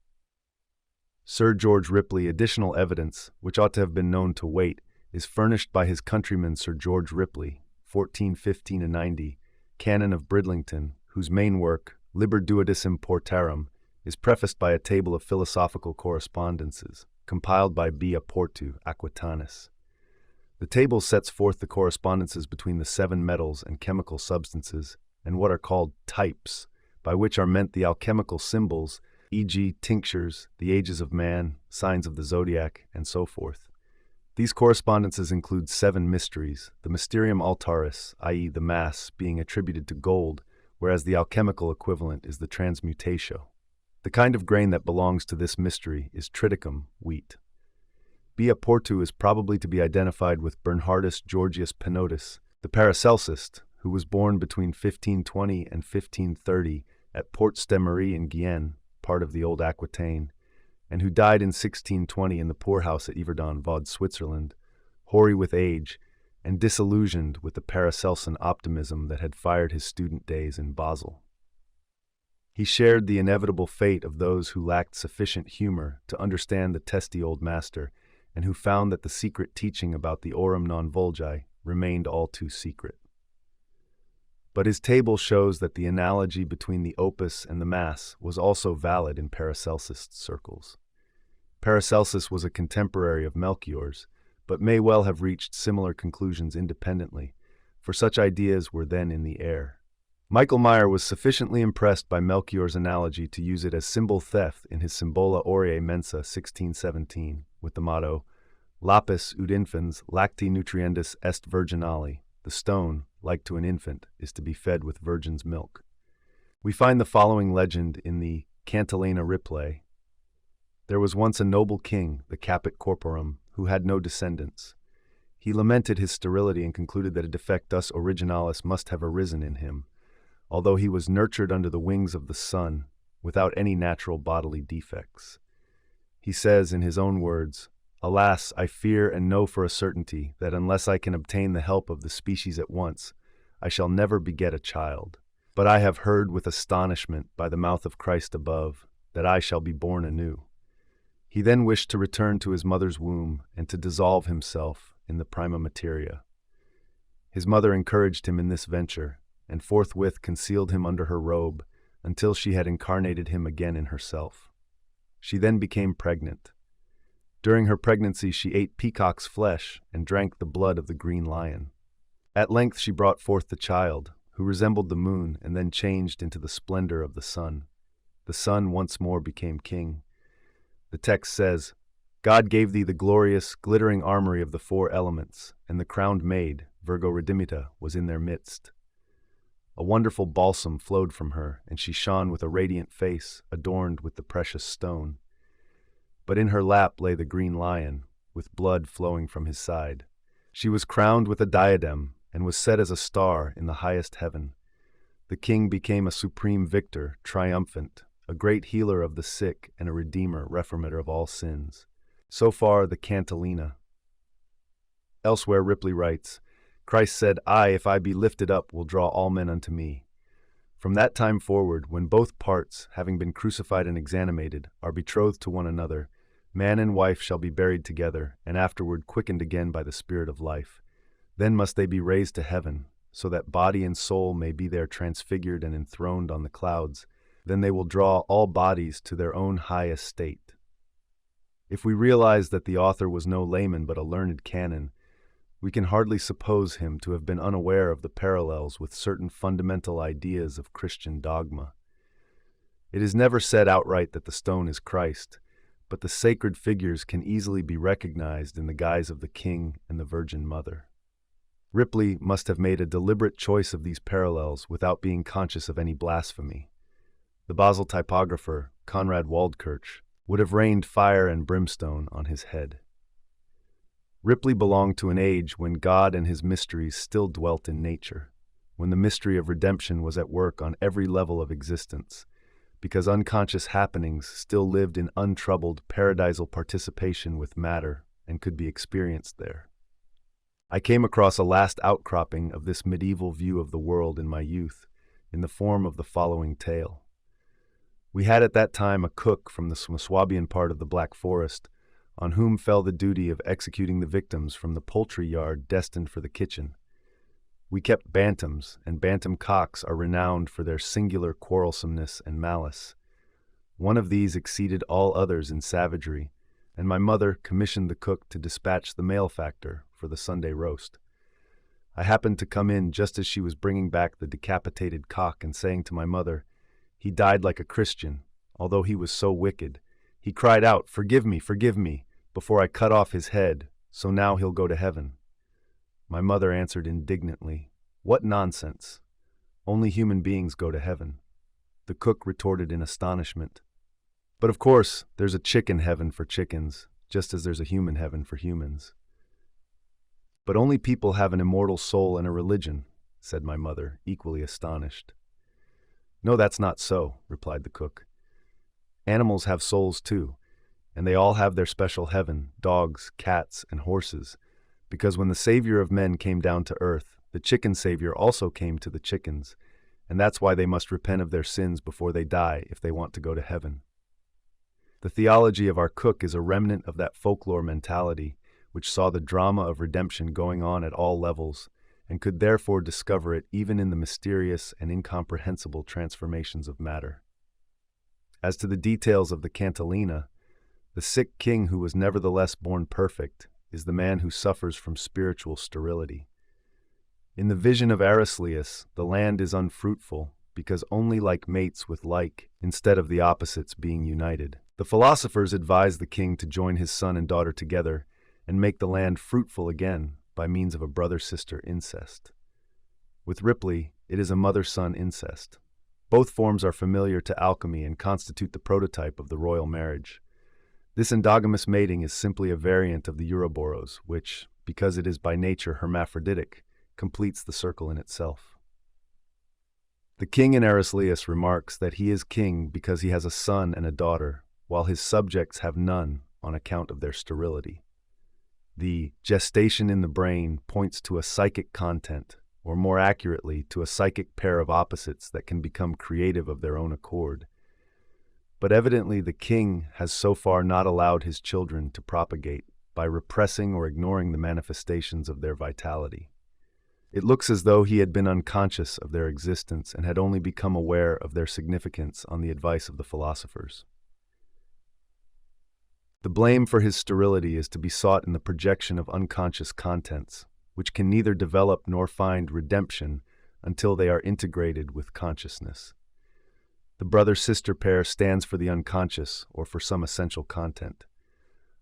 Sir George Ripley. Additional evidence, which ought to have been known to Waite, is furnished by his countryman Sir George Ripley, 1415-90, Canon of Bridlington, whose main work, Liber Duodecim Portarum, is prefaced by a table of philosophical correspondences, compiled by B. Portu Aquitanis. The table sets forth the correspondences between the 7 metals and chemical substances, and what are called types, by which are meant the alchemical symbols, e.g. tinctures, the ages of man, signs of the zodiac, and so forth. These correspondences include 7 mysteries, the Mysterium Altaris, i.e. the Mass, being attributed to gold, whereas the alchemical equivalent is the transmutatio. The kind of grain that belongs to this mystery is triticum, wheat. B. Portu is probably to be identified with Bernhardus Georgius Penotus, the Paracelsus, who was born between 1520 and 1530 at Port-Ste-Marie in Guyenne, part of the old Aquitaine, and who died in 1620 in the poorhouse at Yverdon, Vaud, Switzerland, hoary with age and disillusioned with the Paracelsian optimism that had fired his student days in Basel. He shared the inevitable fate of those who lacked sufficient humor to understand the testy old master, and who found that the secret teaching about the aurum non vulgi remained all too secret. But his table shows that the analogy between the opus and the Mass was also valid in Paracelsus circles. Paracelsus was a contemporary of Melchior's, but may well have reached similar conclusions independently, for such ideas were then in the air. Michael Meyer was sufficiently impressed by Melchior's analogy to use it as symbol theft in his Symbola Aureae Mensa 1617, with the motto, Lapis ut infans lacti nutriendus est virginali, the stone, like to an infant, is to be fed with virgin's milk. We find the following legend in the Cantilena Ripley. There was once a noble king, the Caput Corporum, who had no descendants. He lamented his sterility and concluded that a defectus originalis must have arisen in him, although he was nurtured under the wings of the sun, without any natural bodily defects. He says in his own words, Alas, I fear and know for a certainty that unless I can obtain the help of the species at once, I shall never beget a child. But I have heard with astonishment by the mouth of Christ above that I shall be born anew. He then wished to return to his mother's womb and to dissolve himself in the Prima Materia. His mother encouraged him in this venture, and forthwith concealed him under her robe until she had incarnated him again in herself. She then became pregnant. During her pregnancy she ate peacock's flesh and drank the blood of the green lion. At length she brought forth the child, who resembled the moon and then changed into the splendor of the sun. The sun once more became king. The text says, God gave thee the glorious, glittering armory of the 4 elements, and the crowned maid, Virgo Redimita, was in their midst. A wonderful balsam flowed from her, and she shone with a radiant face, adorned with the precious stone. But in her lap lay the green lion, with blood flowing from his side. She was crowned with a diadem, and was set as a star in the highest heaven. The king became a supreme victor, triumphant, a great healer of the sick and a redeemer, reformator of all sins. So far the Cantilena. Elsewhere Ripley writes, Christ said, I, if I be lifted up, will draw all men unto me. From that time forward, when both parts, having been crucified and exanimated, are betrothed to one another, man and wife shall be buried together, and afterward quickened again by the Spirit of life. Then must they be raised to heaven, so that body and soul may be there transfigured and enthroned on the clouds. Then they will draw all bodies to their own high estate. If we realize that the author was no layman but a learned canon, we can hardly suppose him to have been unaware of the parallels with certain fundamental ideas of Christian dogma. It is never said outright that the stone is Christ, but the sacred figures can easily be recognized in the guise of the King and the Virgin Mother. Ripley must have made a deliberate choice of these parallels without being conscious of any blasphemy. The Basel typographer, Conrad Waldkirch, would have rained fire and brimstone on his head. Ripley belonged to an age when God and his mysteries still dwelt in nature, when the mystery of redemption was at work on every level of existence, because unconscious happenings still lived in untroubled paradisal participation with matter and could be experienced there. I came across a last outcropping of this medieval view of the world in my youth, in the form of the following tale. We had at that time a cook from the Swabian part of the Black Forest, on whom fell the duty of executing the victims from the poultry yard destined for the kitchen. We kept bantams, and bantam cocks are renowned for their singular quarrelsomeness and malice. One of these exceeded all others in savagery, and my mother commissioned the cook to dispatch the malefactor for the Sunday roast. I happened to come in just as she was bringing back the decapitated cock and saying to my mother, "He died like a Christian, although he was so wicked. He cried out, 'Forgive me,' before I cut off his head, so now he'll go to heaven." My mother answered indignantly, "What nonsense! Only human beings go to heaven." The cook retorted in astonishment, "But of course, there's a chicken heaven for chickens, just as there's a human heaven for humans." "But only people have an immortal soul and a religion," said my mother, equally astonished. "No, that's not so," replied the cook. "Animals have souls too, and they all have their special heaven, dogs, cats, and horses, because when the Savior of men came down to earth, the chicken Savior also came to the chickens, and that's why they must repent of their sins before they die if they want to go to heaven." The theology of our cook is a remnant of that folklore mentality which saw the drama of redemption going on at all levels, and could therefore discover it even in the mysterious and incomprehensible transformations of matter. As to the details of the cantilena, the sick king who was nevertheless born perfect is the man who suffers from spiritual sterility. In the vision of Aristæus, the land is unfruitful, because only like mates with like, instead of the opposites being united. The philosophers advise the king to join his son and daughter together and make the land fruitful again by means of a brother-sister incest. With Ripley, it is a mother-son incest. Both forms are familiar to alchemy and constitute the prototype of the royal marriage. This endogamous mating is simply a variant of the Ouroboros, which, because it is by nature hermaphroditic, completes the circle in itself. The king in Aristæus remarks that he is king because he has a son and a daughter, while his subjects have none on account of their sterility. The gestation in the brain points to a psychic content, or more accurately, to a psychic pair of opposites that can become creative of their own accord. But evidently the king has so far not allowed his children to propagate by repressing or ignoring the manifestations of their vitality. It looks as though he had been unconscious of their existence and had only become aware of their significance on the advice of the philosophers. The blame for his sterility is to be sought in the projection of unconscious contents, which can neither develop nor find redemption until they are integrated with consciousness. The brother-sister pair stands for the unconscious or for some essential content.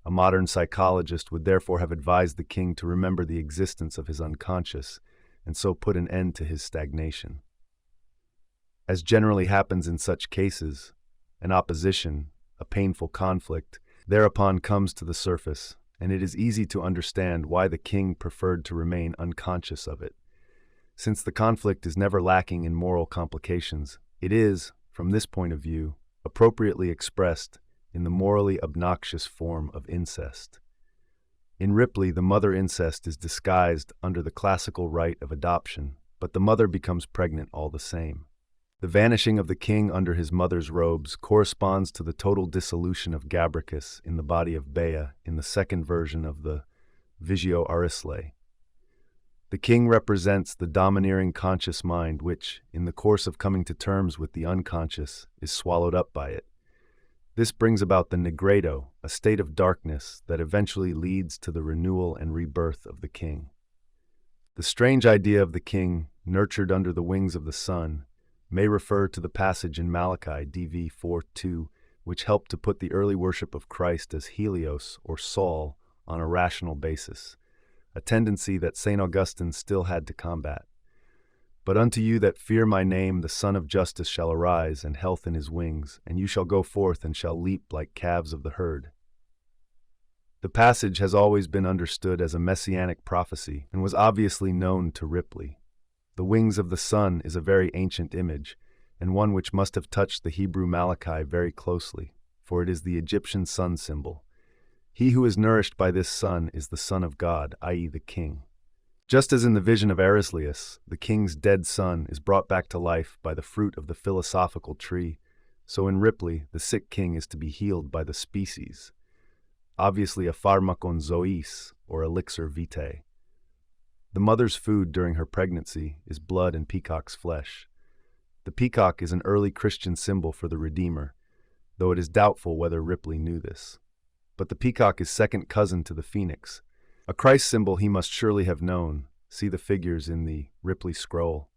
A modern psychologist would therefore have advised the king to remember the existence of his unconscious and so put an end to his stagnation. As generally happens in such cases, an opposition, a painful conflict, thereupon comes to the surface, and it is easy to understand why the king preferred to remain unconscious of it. Since the conflict is never lacking in moral complications, it is, from this point of view, appropriately expressed in the morally obnoxious form of incest. In Ripley, the mother incest is disguised under the classical rite of adoption, but the mother becomes pregnant all the same. The vanishing of the king under his mother's robes corresponds to the total dissolution of Gabricus in the body of Bea in the second version of the Vigio Arislei. The king represents the domineering conscious mind which, in the course of coming to terms with the unconscious, is swallowed up by it. This brings about the nigredo, a state of darkness that eventually leads to the renewal and rebirth of the king. The strange idea of the king, nurtured under the wings of the sun, may refer to the passage in Malachi DV 4:2, which helped to put the early worship of Christ as Helios or Saul on a rational basis, a tendency that St. Augustine still had to combat. But unto you that fear my name, the Son of Justice shall arise, and health in his wings, and you shall go forth and shall leap like calves of the herd. The passage has always been understood as a messianic prophecy and was obviously known to Ripley. The wings of the sun is a very ancient image, and one which must have touched the Hebrew Malachi very closely, for it is the Egyptian sun symbol. He who is nourished by this sun is the Son of God, i.e. the King. Just as in the vision of Eraslius, the king's dead son is brought back to life by the fruit of the philosophical tree, so in Ripley, the sick king is to be healed by the species, obviously a pharmakon zois, or elixir vitae. The mother's food during her pregnancy is blood and peacock's flesh. The peacock is an early Christian symbol for the Redeemer, though it is doubtful whether Ripley knew this. But the peacock is second cousin to the phoenix, a Christ symbol he must surely have known. See the figures in the Ripley scroll.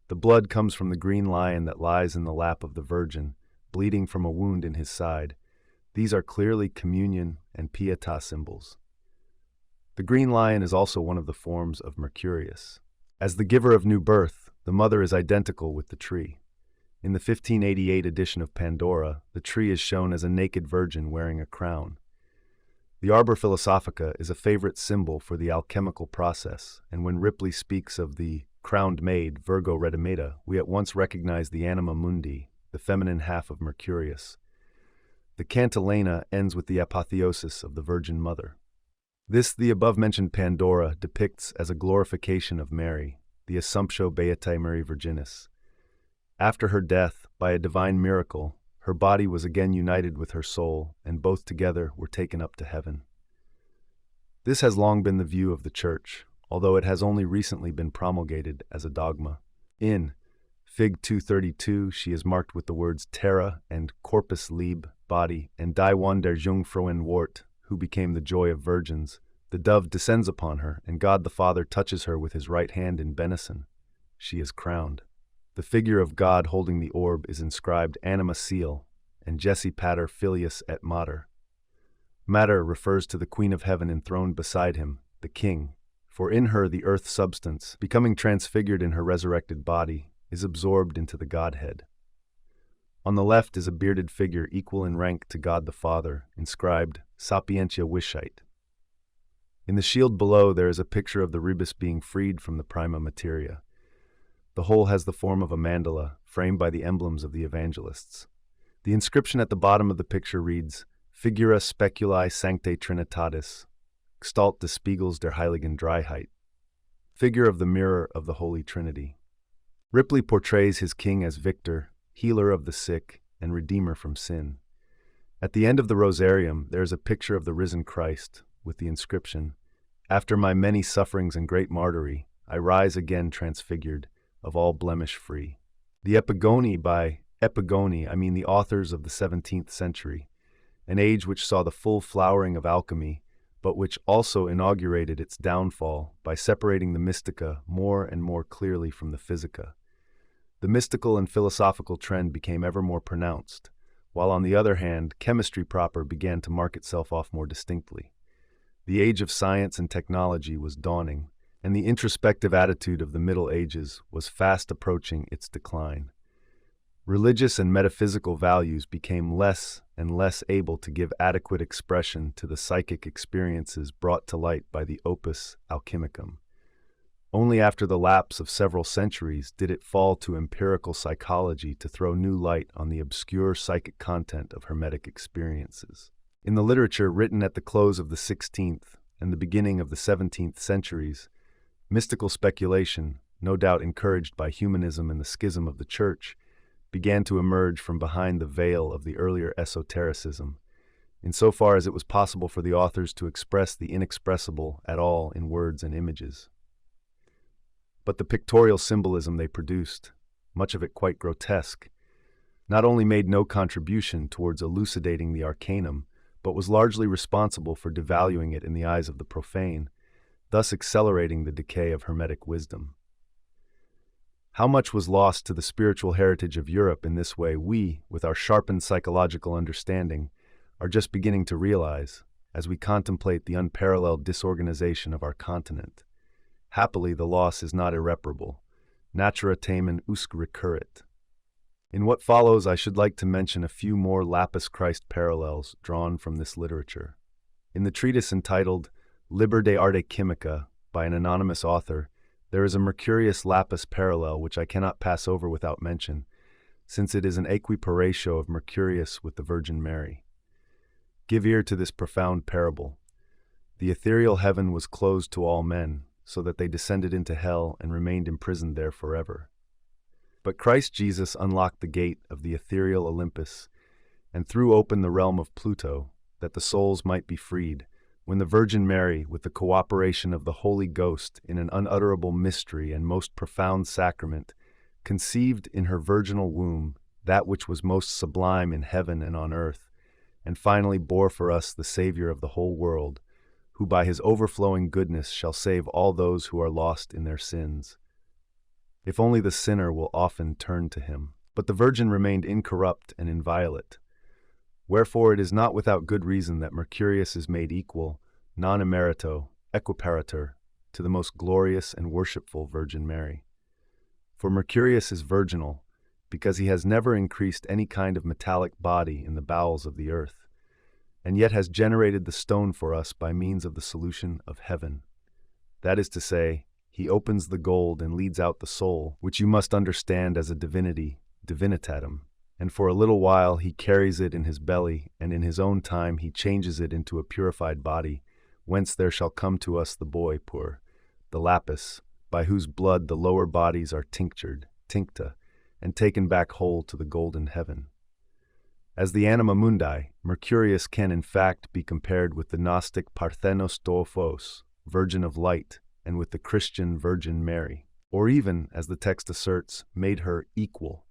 The blood comes from the green lion that lies in the lap of the Virgin, bleeding from a wound in his side. These are clearly communion and pietà symbols. The green lion is also one of the forms of Mercurius. As the giver of new birth, the mother is identical with the tree. In the 1588 edition of Pandora, the tree is shown as a naked virgin wearing a crown. The arbor philosophica is a favorite symbol for the alchemical process, and when Ripley speaks of the crowned maid, Virgo Redimeda, we at once recognize the anima mundi, the feminine half of Mercurius. The cantilena ends with the apotheosis of the Virgin Mother. This, the above-mentioned Pandora, depicts as a glorification of Mary, the Assumptio Beatae Maria Virginis. After her death, by a divine miracle, her body was again united with her soul, and both together were taken up to heaven. This has long been the view of the Church, although it has only recently been promulgated as a dogma. In Fig 232, she is marked with the words Terra and Corpus Lib, body, and Die Won der Jungfrauen Wort, who became the joy of virgins. The dove descends upon her, and God the Father touches her with his right hand in benison. She is crowned. The figure of God holding the orb is inscribed Anima Seal, and Jesse Pater Filius et Mater. Mater refers to the Queen of Heaven enthroned beside him, the King, for in her the earth substance, becoming transfigured in her resurrected body, is absorbed into the Godhead. On the left is a bearded figure equal in rank to God the Father, inscribed Sapientia Wishite. In the shield below there is a picture of the rebus being freed from the PRIMA materia. The whole has the form of a mandala, framed by the emblems of the evangelists. The inscription at the bottom of the picture reads, Figura speculi sanctae trinitatis, Gestalt des Spiegels der Heiligen Dreiheit, figure of the mirror of the Holy Trinity. Ripley portrays his king as victor, healer of the sick, and redeemer from sin. At the end of the Rosarium, there is a picture of the risen Christ, with the inscription, After my many sufferings and great martyry, I rise again transfigured, of all blemish free. The Epigoni, by Epigoni I mean the authors of the 17th century, an age which saw the full flowering of alchemy, but which also inaugurated its downfall by separating the mystica more and more clearly from the physica. The mystical and philosophical trend became ever more pronounced, while on the other hand, chemistry proper began to mark itself off more distinctly. The age of science and technology was dawning, and the introspective attitude of the Middle Ages was fast approaching its decline. Religious and metaphysical values became less and less able to give adequate expression to the psychic experiences brought to light by the opus alchemicum. Only after the lapse of several centuries did it fall to empirical psychology to throw new light on the obscure psychic content of Hermetic experiences. In the literature written at the close of the 16th and the beginning of the 17th centuries, mystical speculation, no doubt encouraged by humanism and the schism of the Church, began to emerge from behind the veil of the earlier esotericism, insofar as it was possible for the authors to express the inexpressible at all in words and images. But the pictorial symbolism they produced, much of it quite grotesque, not only made no contribution towards elucidating the arcanum, but was largely responsible for devaluing it in the eyes of the profane, thus accelerating the decay of Hermetic wisdom. How much was lost to the spiritual heritage of Europe in this way we, with our sharpened psychological understanding, are just beginning to realize as we contemplate the unparalleled disorganization of our continent. Happily, the loss is not irreparable. Natura tamen usque recurrit. In what follows, I should like to mention a few more LAPIS-CHRIST parallels drawn from this literature. In the treatise entitled Liber de Arte Chimica by an anonymous author, there is a Mercurius Lapis parallel which I cannot pass over without mention, since it is an equiparatio of Mercurius with the Virgin Mary. Give ear to this profound parable. The ethereal heaven was closed to all men, so that they descended into hell and remained imprisoned there forever. But Christ Jesus unlocked the gate of the ethereal Olympus and threw open the realm of Pluto, that the souls might be freed, when the Virgin Mary, with the cooperation of the Holy Ghost in an unutterable mystery and most profound sacrament, conceived in her virginal womb that which was most sublime in heaven and on earth, and finally bore for us the Savior of the whole world, who by his overflowing goodness shall save all those who are lost in their sins. If only the sinner will often turn to him. But the Virgin remained incorrupt and inviolate. Wherefore it is not without good reason that Mercurius is made equal, non emerito, equiparator, to the most glorious and worshipful Virgin Mary. For Mercurius is virginal, because he has never increased any kind of metallic body in the bowels of the earth, and yet has generated the stone for us by means of the solution of heaven. That is to say, he opens the gold and leads out the soul, which you must understand as a divinity, divinitatum, and for a little while he carries it in his belly, and in his own time he changes it into a purified body, whence there shall come to us the boy pur, the lapis, by whose blood the lower bodies are tinctured, tincta, and taken back whole to the golden heaven. As the anima mundi, Mercurius can in fact be compared with the Gnostic Parthenos Tophos, Virgin of Light, and with the Christian Virgin Mary, or even, as the text asserts, made her equal,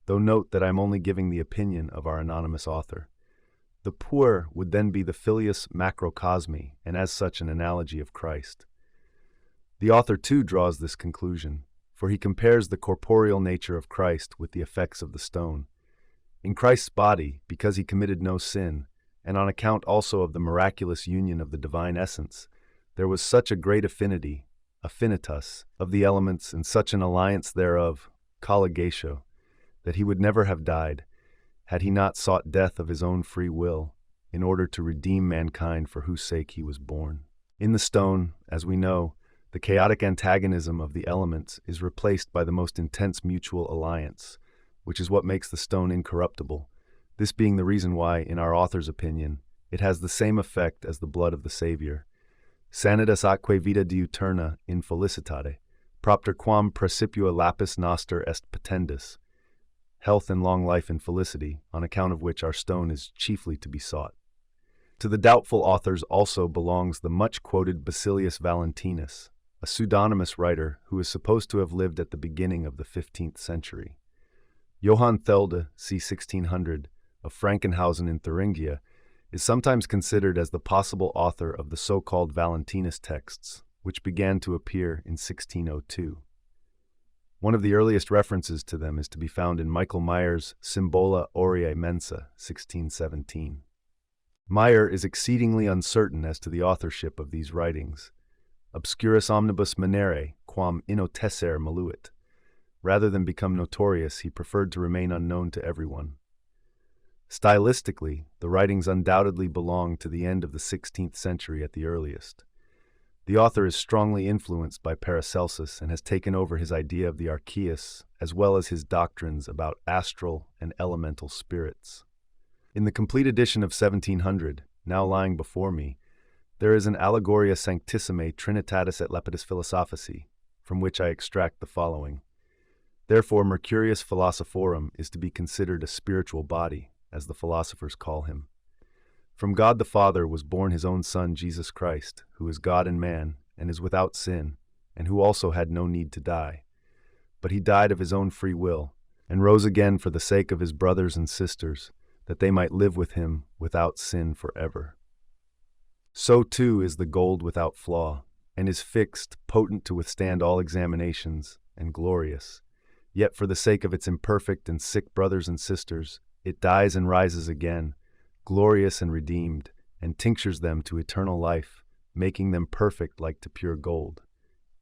though note that I am only giving the opinion of our anonymous author. The puer would then be the filius macrocosmi, and as such an analogy of Christ. The author too draws this conclusion, for he compares the corporeal nature of Christ with the effects of the stone. In Christ's body, because he committed no sin, and on account also of the miraculous union of the divine essence, there was such a great affinity, affinitas, of the elements and such an alliance thereof, colligatio, that he would never have died, had he not sought death of his own free will, in order to redeem mankind for whose sake he was born. In the stone, as we know, the chaotic antagonism of the elements is replaced by the most intense mutual alliance, which is what makes the stone incorruptible, this being the reason why, in our author's opinion, it has the same effect as the blood of the Savior. Sanitas atque vita diuturna in felicitate, propter quam precipua lapis noster est petendus, health and long life in felicity, on account of which our stone is chiefly to be sought. To the doubtful authors also belongs the much-quoted Basilius Valentinus, a pseudonymous writer who is supposed to have lived at the beginning of the 15th century. Johann Thelde, c. 1600, of Frankenhausen in Thuringia, is sometimes considered as the possible author of the so-called Valentinus texts, which began to appear in 1602. One of the earliest references to them is to be found in Michael Meyer's Symbola Aureae Mensa, 1617. Meyer is exceedingly uncertain as to the authorship of these writings. Obscurus omnibus manere, quam innotesser maluit. Rather than become notorious, he preferred to remain unknown to everyone. Stylistically, the writings undoubtedly belong to the end of the 16th century at the earliest. The author is strongly influenced by Paracelsus and has taken over his idea of the archeus, as well as his doctrines about astral and elemental spirits. In the complete edition of 1700, now lying before me, there is an Allegoria Sanctissimae Trinitatis et Lepidus Philosophici, from which I extract the following. Therefore, Mercurius Philosophorum is to be considered a spiritual body, as the philosophers call him. From God the Father was born his own Son, Jesus Christ, who is God and man, and is without sin, and who also had no need to die. But he died of his own free will, and rose again for the sake of his brothers and sisters, that they might live with him without sin forever. So too is the gold without flaw, and is fixed, potent to withstand all examinations, and glorious. Yet for the sake of its imperfect and sick brothers and sisters, it dies and rises again, glorious and redeemed, and tinctures them to eternal life, making them perfect like to pure gold.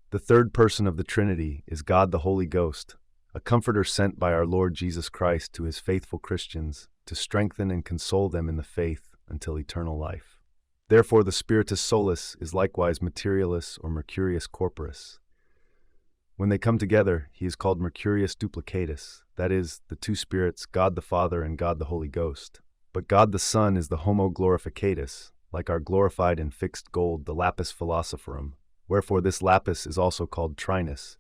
The third person of the Trinity is God the Holy Ghost, a comforter sent by our Lord Jesus Christ to his faithful Christians to strengthen and console them in the faith until eternal life. Therefore the Spiritus Solus is likewise Materialis or Mercurius Corporis. When they come together, he is called Mercurius Duplicatus, that is, the two spirits, God the Father and God the Holy Ghost. But God the Son is the Homo Glorificatus, like our glorified and fixed gold, the Lapis Philosophorum. Wherefore this lapis is also called Trinus,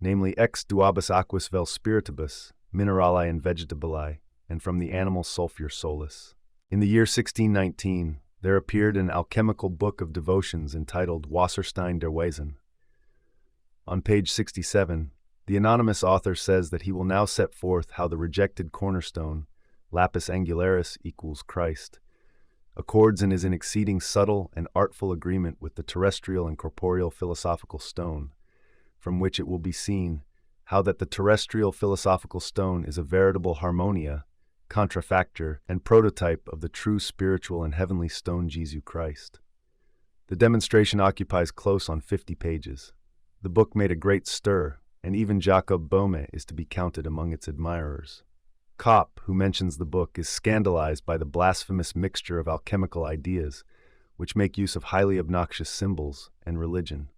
namely ex duabus aquis vel spiritibus, minerali and vegetabili, and from the animal sulphur solus. In the year 1619, there appeared an alchemical book of devotions entitled Wasserstein der Wesen. On page 67, the anonymous author says that he will now set forth how the rejected cornerstone, lapis angularis equals Christ, accords and is in exceeding subtle and artful agreement with the terrestrial and corporeal philosophical stone, from which it will be seen how that the terrestrial philosophical stone is a veritable harmonia, contrafactor, and prototype of the true spiritual and heavenly stone Jesu Christ. The demonstration occupies close on 50 pages. The book made a great stir, and even Jacob Boehme is to be counted among its admirers. Kopp, who mentions the book, is scandalized by the blasphemous mixture of alchemical ideas, which make use of highly obnoxious symbols and religion.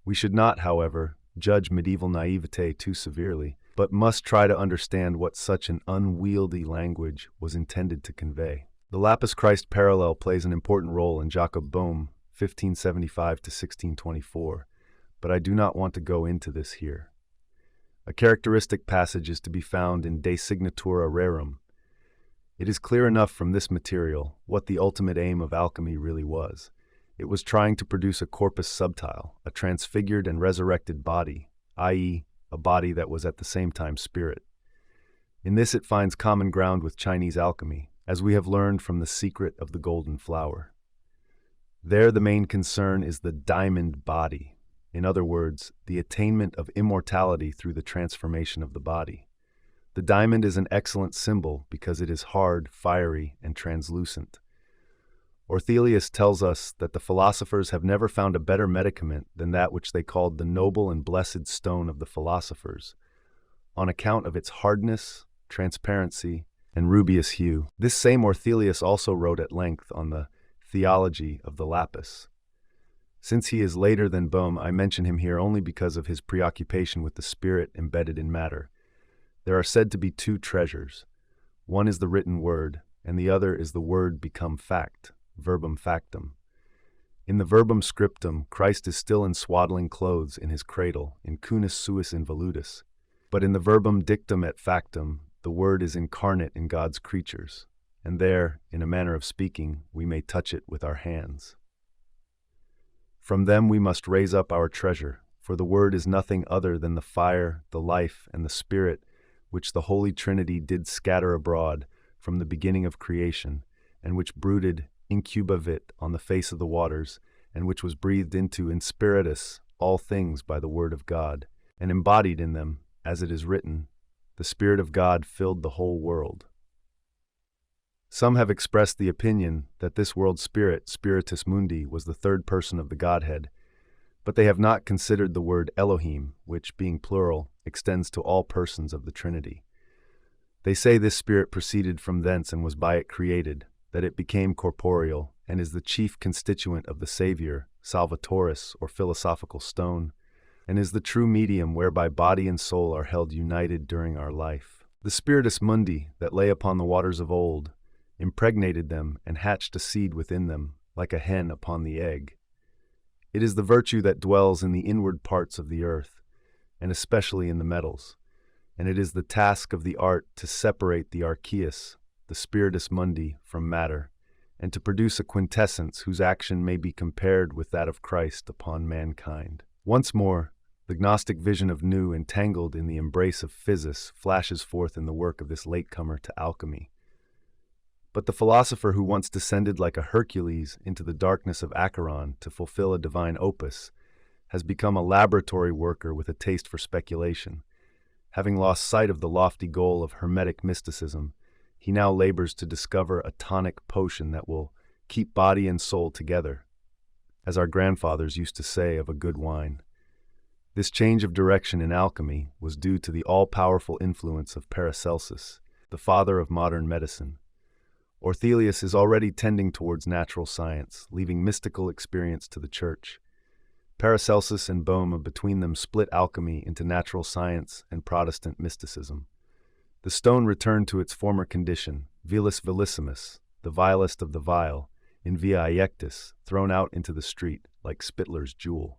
We should not, however, judge medieval naivete too severely, but must try to understand what such an unwieldy language was intended to convey. The LAPIS-CHRIST parallel plays an important role in Jacob Boehme, 1575 to 1624, but I do not want to go into this here. A characteristic passage is to be found in De Signatura Rerum. It is clear enough from this material what the ultimate aim of alchemy really was. It was trying to produce a corpus subtile, a transfigured and resurrected body, i.e., a body that was at the same time spirit. In this it finds common ground with Chinese alchemy, as we have learned from the secret of the golden flower. There the main concern is the diamond body. In other words, the attainment of immortality through the transformation of the body. The diamond is an excellent symbol because it is hard, fiery, and translucent. Orthelius tells us that the philosophers have never found a better medicament than that which they called the noble and blessed stone of the philosophers, on account of its hardness, transparency, and rubeous hue. This same Orthelius also wrote at length on the theology of the lapis. Since he is later than Boehme, I mention him here only because of his preoccupation with the spirit embedded in matter. There are said to be two treasures. One is the written word, and the other is the word become fact, verbum factum. In the verbum scriptum, Christ is still in swaddling clothes in his cradle, in cunis suis involutus. But in the verbum dictum et factum, the word is incarnate in God's creatures, and there, in a manner of speaking, we may touch it with our hands. From them we must raise up our treasure, for the Word is nothing other than the fire, the life, and the Spirit, which the Holy Trinity did scatter abroad from the beginning of creation, and which brooded incubavit on the face of the waters, and which was breathed into in spiritus all things by the Word of God, and embodied in them, as it is written, the Spirit of God filled the whole world. Some have expressed the opinion that this world spirit, Spiritus Mundi, was the third person of the Godhead, but they have not considered the word Elohim, which, being plural, extends to all persons of the Trinity. They say this spirit proceeded from thence and was by it created, that it became corporeal, and is the chief constituent of the Savior, Salvatoris, or philosophical stone, and is the true medium whereby body and soul are held united during our life. The Spiritus Mundi, that lay upon the waters of old, impregnated them and hatched a seed within them, like a hen upon the egg. It is the virtue that dwells in the inward parts of the earth, and especially in the metals, and it is the task of the art to separate the archeus, the Spiritus Mundi, from matter, and to produce a quintessence whose action may be compared with that of Christ upon mankind. Once more, The Gnostic vision of Nu, entangled in the embrace of physis, flashes forth in the work of this latecomer to alchemy. But the philosopher who once descended like a Hercules into the darkness of Acheron to fulfill a divine opus has become a laboratory worker with a taste for speculation. Having lost sight of the lofty goal of Hermetic mysticism, he now labors to discover a tonic potion that will keep body and soul together, as our grandfathers used to say of a good wine. This change of direction in alchemy was due to the all-powerful influence of Paracelsus, the father of modern medicine. Orthelius is already tending towards natural science, leaving mystical experience to the church. Paracelsus and Boehme between them split alchemy into natural science and Protestant mysticism. The stone returned to its former condition, vilis vilissimus, the vilest of the vile, in via iectis, thrown out into the street like Spittler's jewel.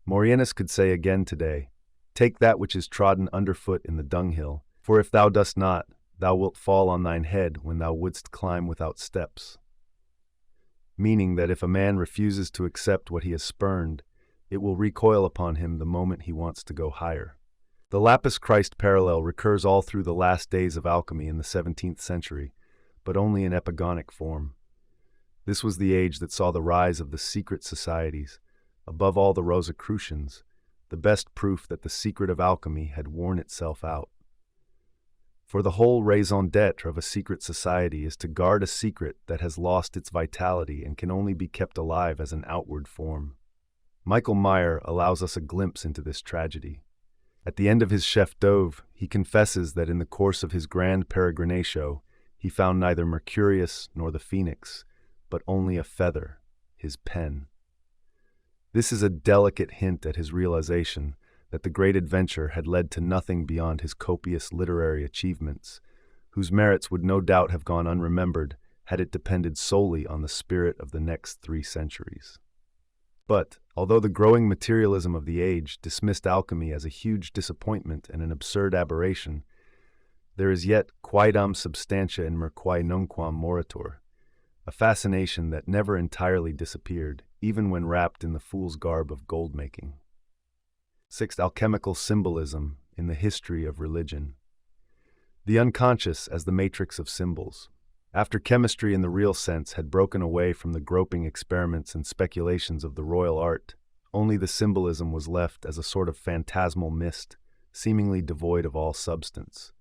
Morienus could say again today, "Take that which is trodden underfoot in the dunghill, for if thou dost not, thou wilt fall on thine head when thou wouldst climb without steps." Meaning that if a man refuses to accept what he has spurned, it will recoil upon him the moment he wants to go higher. The LAPIS-CHRIST parallel recurs all through the last days of alchemy in the 17th century, but only in epigonic form. This was the age that saw the rise of the secret societies, above all the Rosicrucians, the best proof that the secret of alchemy had worn itself out. For the whole raison d'etre of a secret society is to guard a secret that has lost its vitality and can only be kept alive as an outward form. Michael Meyer allows us a glimpse into this tragedy. At the end of his chef d'oeuvre, he confesses that in the course of his grand peregrinatio, he found neither Mercurius nor the phoenix, but only a feather, his pen. This is a delicate hint at his realization that the great adventure had led to nothing beyond his copious literary achievements, whose merits would no doubt have gone unremembered had it depended solely on the spirit of the next 3 centuries. But, although the growing materialism of the age dismissed alchemy as a huge disappointment and an absurd aberration, there is yet quaedam substantia in merquae nunquam moritur, a fascination that never entirely disappeared, even when wrapped in the fool's garb of gold-making. 6th, alchemical symbolism in the history of religion. The unconscious as the matrix of symbols. After chemistry in the real sense had broken away from the groping experiments and speculations of the royal art, only the symbolism was left as a sort of phantasmal mist, seemingly devoid of all substance.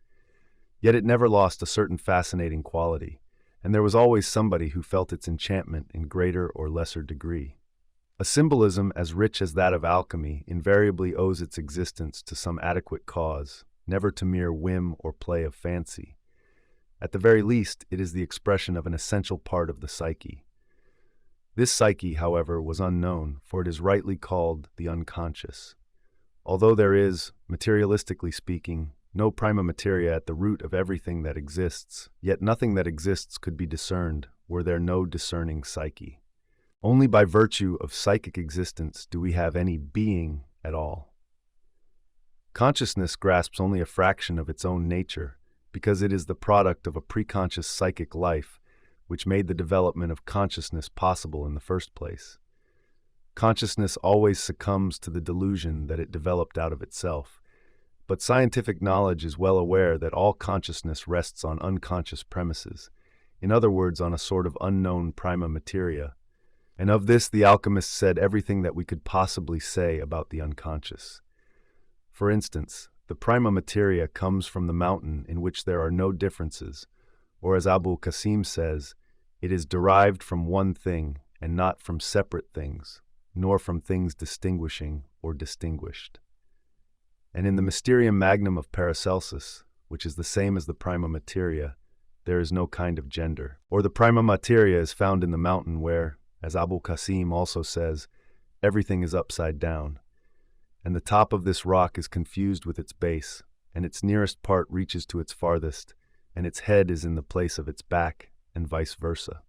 Yet it never lost a certain fascinating quality, and there was always somebody who felt its enchantment in greater or lesser degree. A symbolism as rich as that of alchemy invariably owes its existence to some adequate cause, never to mere whim or play of fancy. At the very least, it is the expression of an essential part of the psyche. This psyche, however, was unknown, for it is rightly called the unconscious. Although there is, materialistically speaking, no prima materia at the root of everything that exists, yet nothing that exists could be discerned were there no discerning psyche. Only by virtue of psychic existence do we have any being at all. Consciousness grasps only a fraction of its own nature, because it is the product of a preconscious psychic life which made the development of consciousness possible in the first place. Consciousness always succumbs to the delusion that it developed out of itself, but scientific knowledge is well aware that all consciousness rests on unconscious premises, in other words, on a sort of unknown prima materia, and of this the alchemists said everything that we could possibly say about the unconscious. For instance, the prima materia comes from the mountain in which there are no differences, or as Abul Qasim says, it is derived from one thing and not from separate things, nor from things distinguishing or distinguished. And in the Mysterium Magnum of Paracelsus, which is the same as the prima materia, there is no kind of gender. Or the prima materia is found in the mountain where, as Abul Qasim also says, everything is upside down, and the top of this rock is confused with its base, and its nearest part reaches to its farthest, and its head is in the place of its back, and vice versa.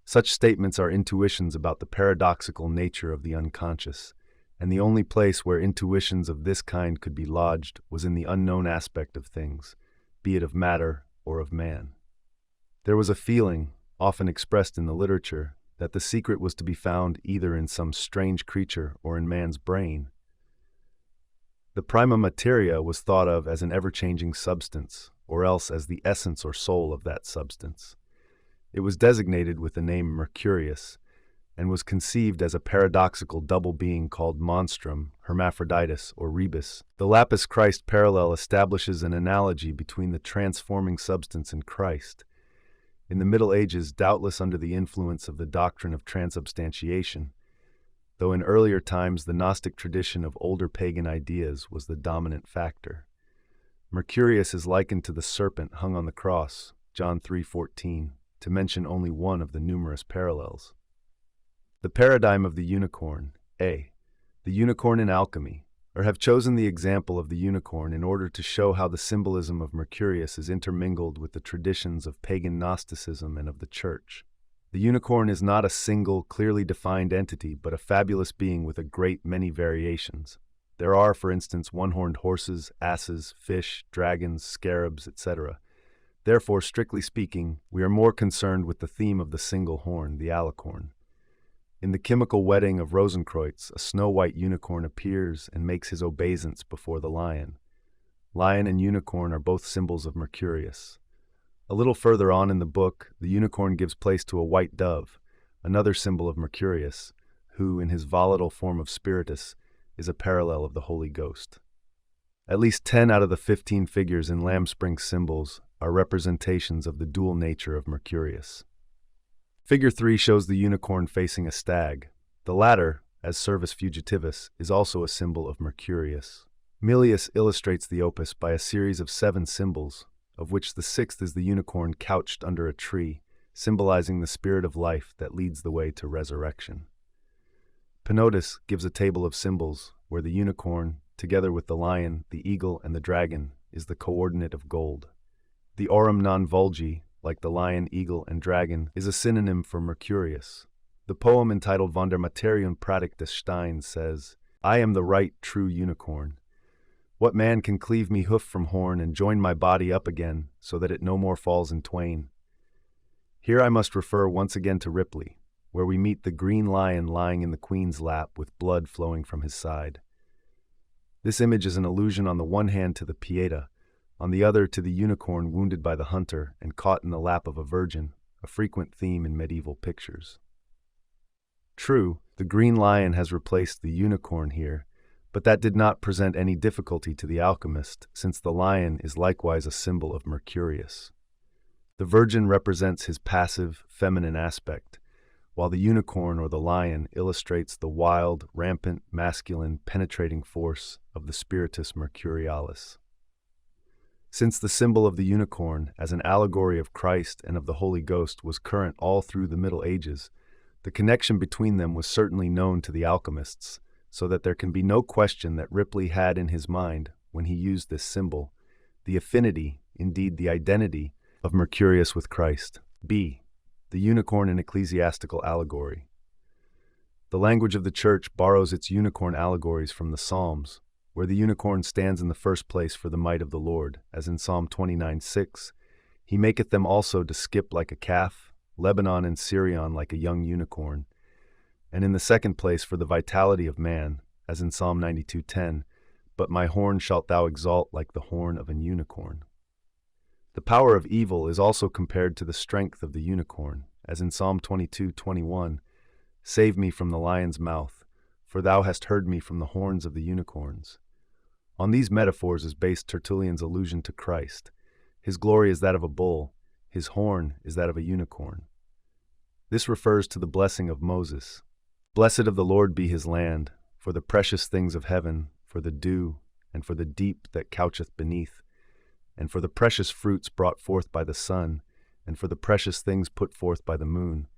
Such statements are intuitions about the paradoxical nature of the unconscious, and the only place where intuitions of this kind could be lodged was in the unknown aspect of things, be it of matter or of man. There was a feeling, often expressed in the literature, that the secret was to be found either in some strange creature or in man's brain. The prima materia was thought of as an ever-changing substance, or else as the essence or soul of that substance. It was designated with the name Mercurius, and was conceived as a paradoxical double being called monstrum, hermaphroditus, or rebus. The LAPIS-CHRIST parallel establishes an analogy between the transforming substance and Christ. In the Middle Ages, doubtless under the influence of the doctrine of transubstantiation, though in earlier times the Gnostic tradition of older pagan ideas was the dominant factor. Mercurius is likened to the serpent hung on the cross, John 3:14, to mention only one of the numerous parallels. The paradigm of the unicorn, A. The unicorn in alchemy, or have chosen the example of the unicorn in order to show how the symbolism of Mercurius is intermingled with the traditions of pagan Gnosticism and of the Church. The unicorn is not a single, clearly defined entity, but a fabulous being with a great many variations. There are, for instance, one-horned horses, asses, fish, dragons, scarabs, etc. Therefore, strictly speaking, we are more concerned with the theme of the single horn, the alicorn. In the chemical wedding of Rosenkreutz, a snow-white unicorn appears and makes his obeisance before the lion. Lion and unicorn are both symbols of Mercurius. A little further on in the book, the unicorn gives place to a white dove, another symbol of Mercurius, who, in his volatile form of spiritus, is a parallel of the Holy Ghost. At least 10 out of the 15 figures in Lamspring's symbols are representations of the dual nature of Mercurius. Figure 3 shows the unicorn facing a stag. The latter, as Cervus fugitivus, is also a symbol of Mercurius. Milius illustrates the opus by a series of 7 symbols, of which the 6th is the unicorn couched under a tree, symbolizing the spirit of life that leads the way to resurrection. Penotis gives a table of symbols where the unicorn, together with the lion, the eagle, and the dragon, is the coordinate of gold. The aurum non vulgi, like the lion, eagle, and dragon, is a synonym for Mercurius. The poem entitled Von der Materium Pradik des Steins says, "I am the right true unicorn. What man can cleave me hoof from horn and join my body up again so that it no more falls in twain?" Here I must refer once again to Ripley, where we meet the green lion lying in the queen's lap with blood flowing from his side. This image is an allusion on the one hand to the Pieta, on the other to the unicorn wounded by the hunter and caught in the lap of a virgin, a frequent theme in medieval pictures. True, the green lion has replaced the unicorn here, but that did not present any difficulty to the alchemist, since the lion is likewise a symbol of Mercurius. The virgin represents his passive, feminine aspect, while the unicorn or the lion illustrates the wild, rampant, masculine, penetrating force of the spiritus mercurialis. Since the symbol of the unicorn as an allegory of Christ and of the Holy Ghost was current all through the Middle Ages, the connection between them was certainly known to the alchemists, so that there can be no question that Ripley had in his mind, when he used this symbol, the affinity, indeed the identity, of Mercurius with Christ. B. The unicorn in ecclesiastical allegory. The language of the Church borrows its unicorn allegories from the Psalms, where the unicorn stands in the first place for the might of the Lord, as in Psalm 29:6, "He maketh them also to skip like a calf, Lebanon and Sirion like a young unicorn," and in the second place for the vitality of man, as in Psalm 92:10, "But my horn shalt thou exalt like the horn of an unicorn." The power of evil is also compared to the strength of the unicorn, as in Psalm 22:21, "Save me from the lion's mouth, for thou hast heard me from the horns of the unicorns." On these metaphors is based Tertullian's allusion to Christ. His glory is that of a bull, his horn is that of a unicorn. This refers to the blessing of Moses. "Blessed of the Lord be his land, for the precious things of heaven, for the dew, and for the deep that coucheth beneath, and for the precious fruits brought forth by the sun, and for the precious things put forth by the moon.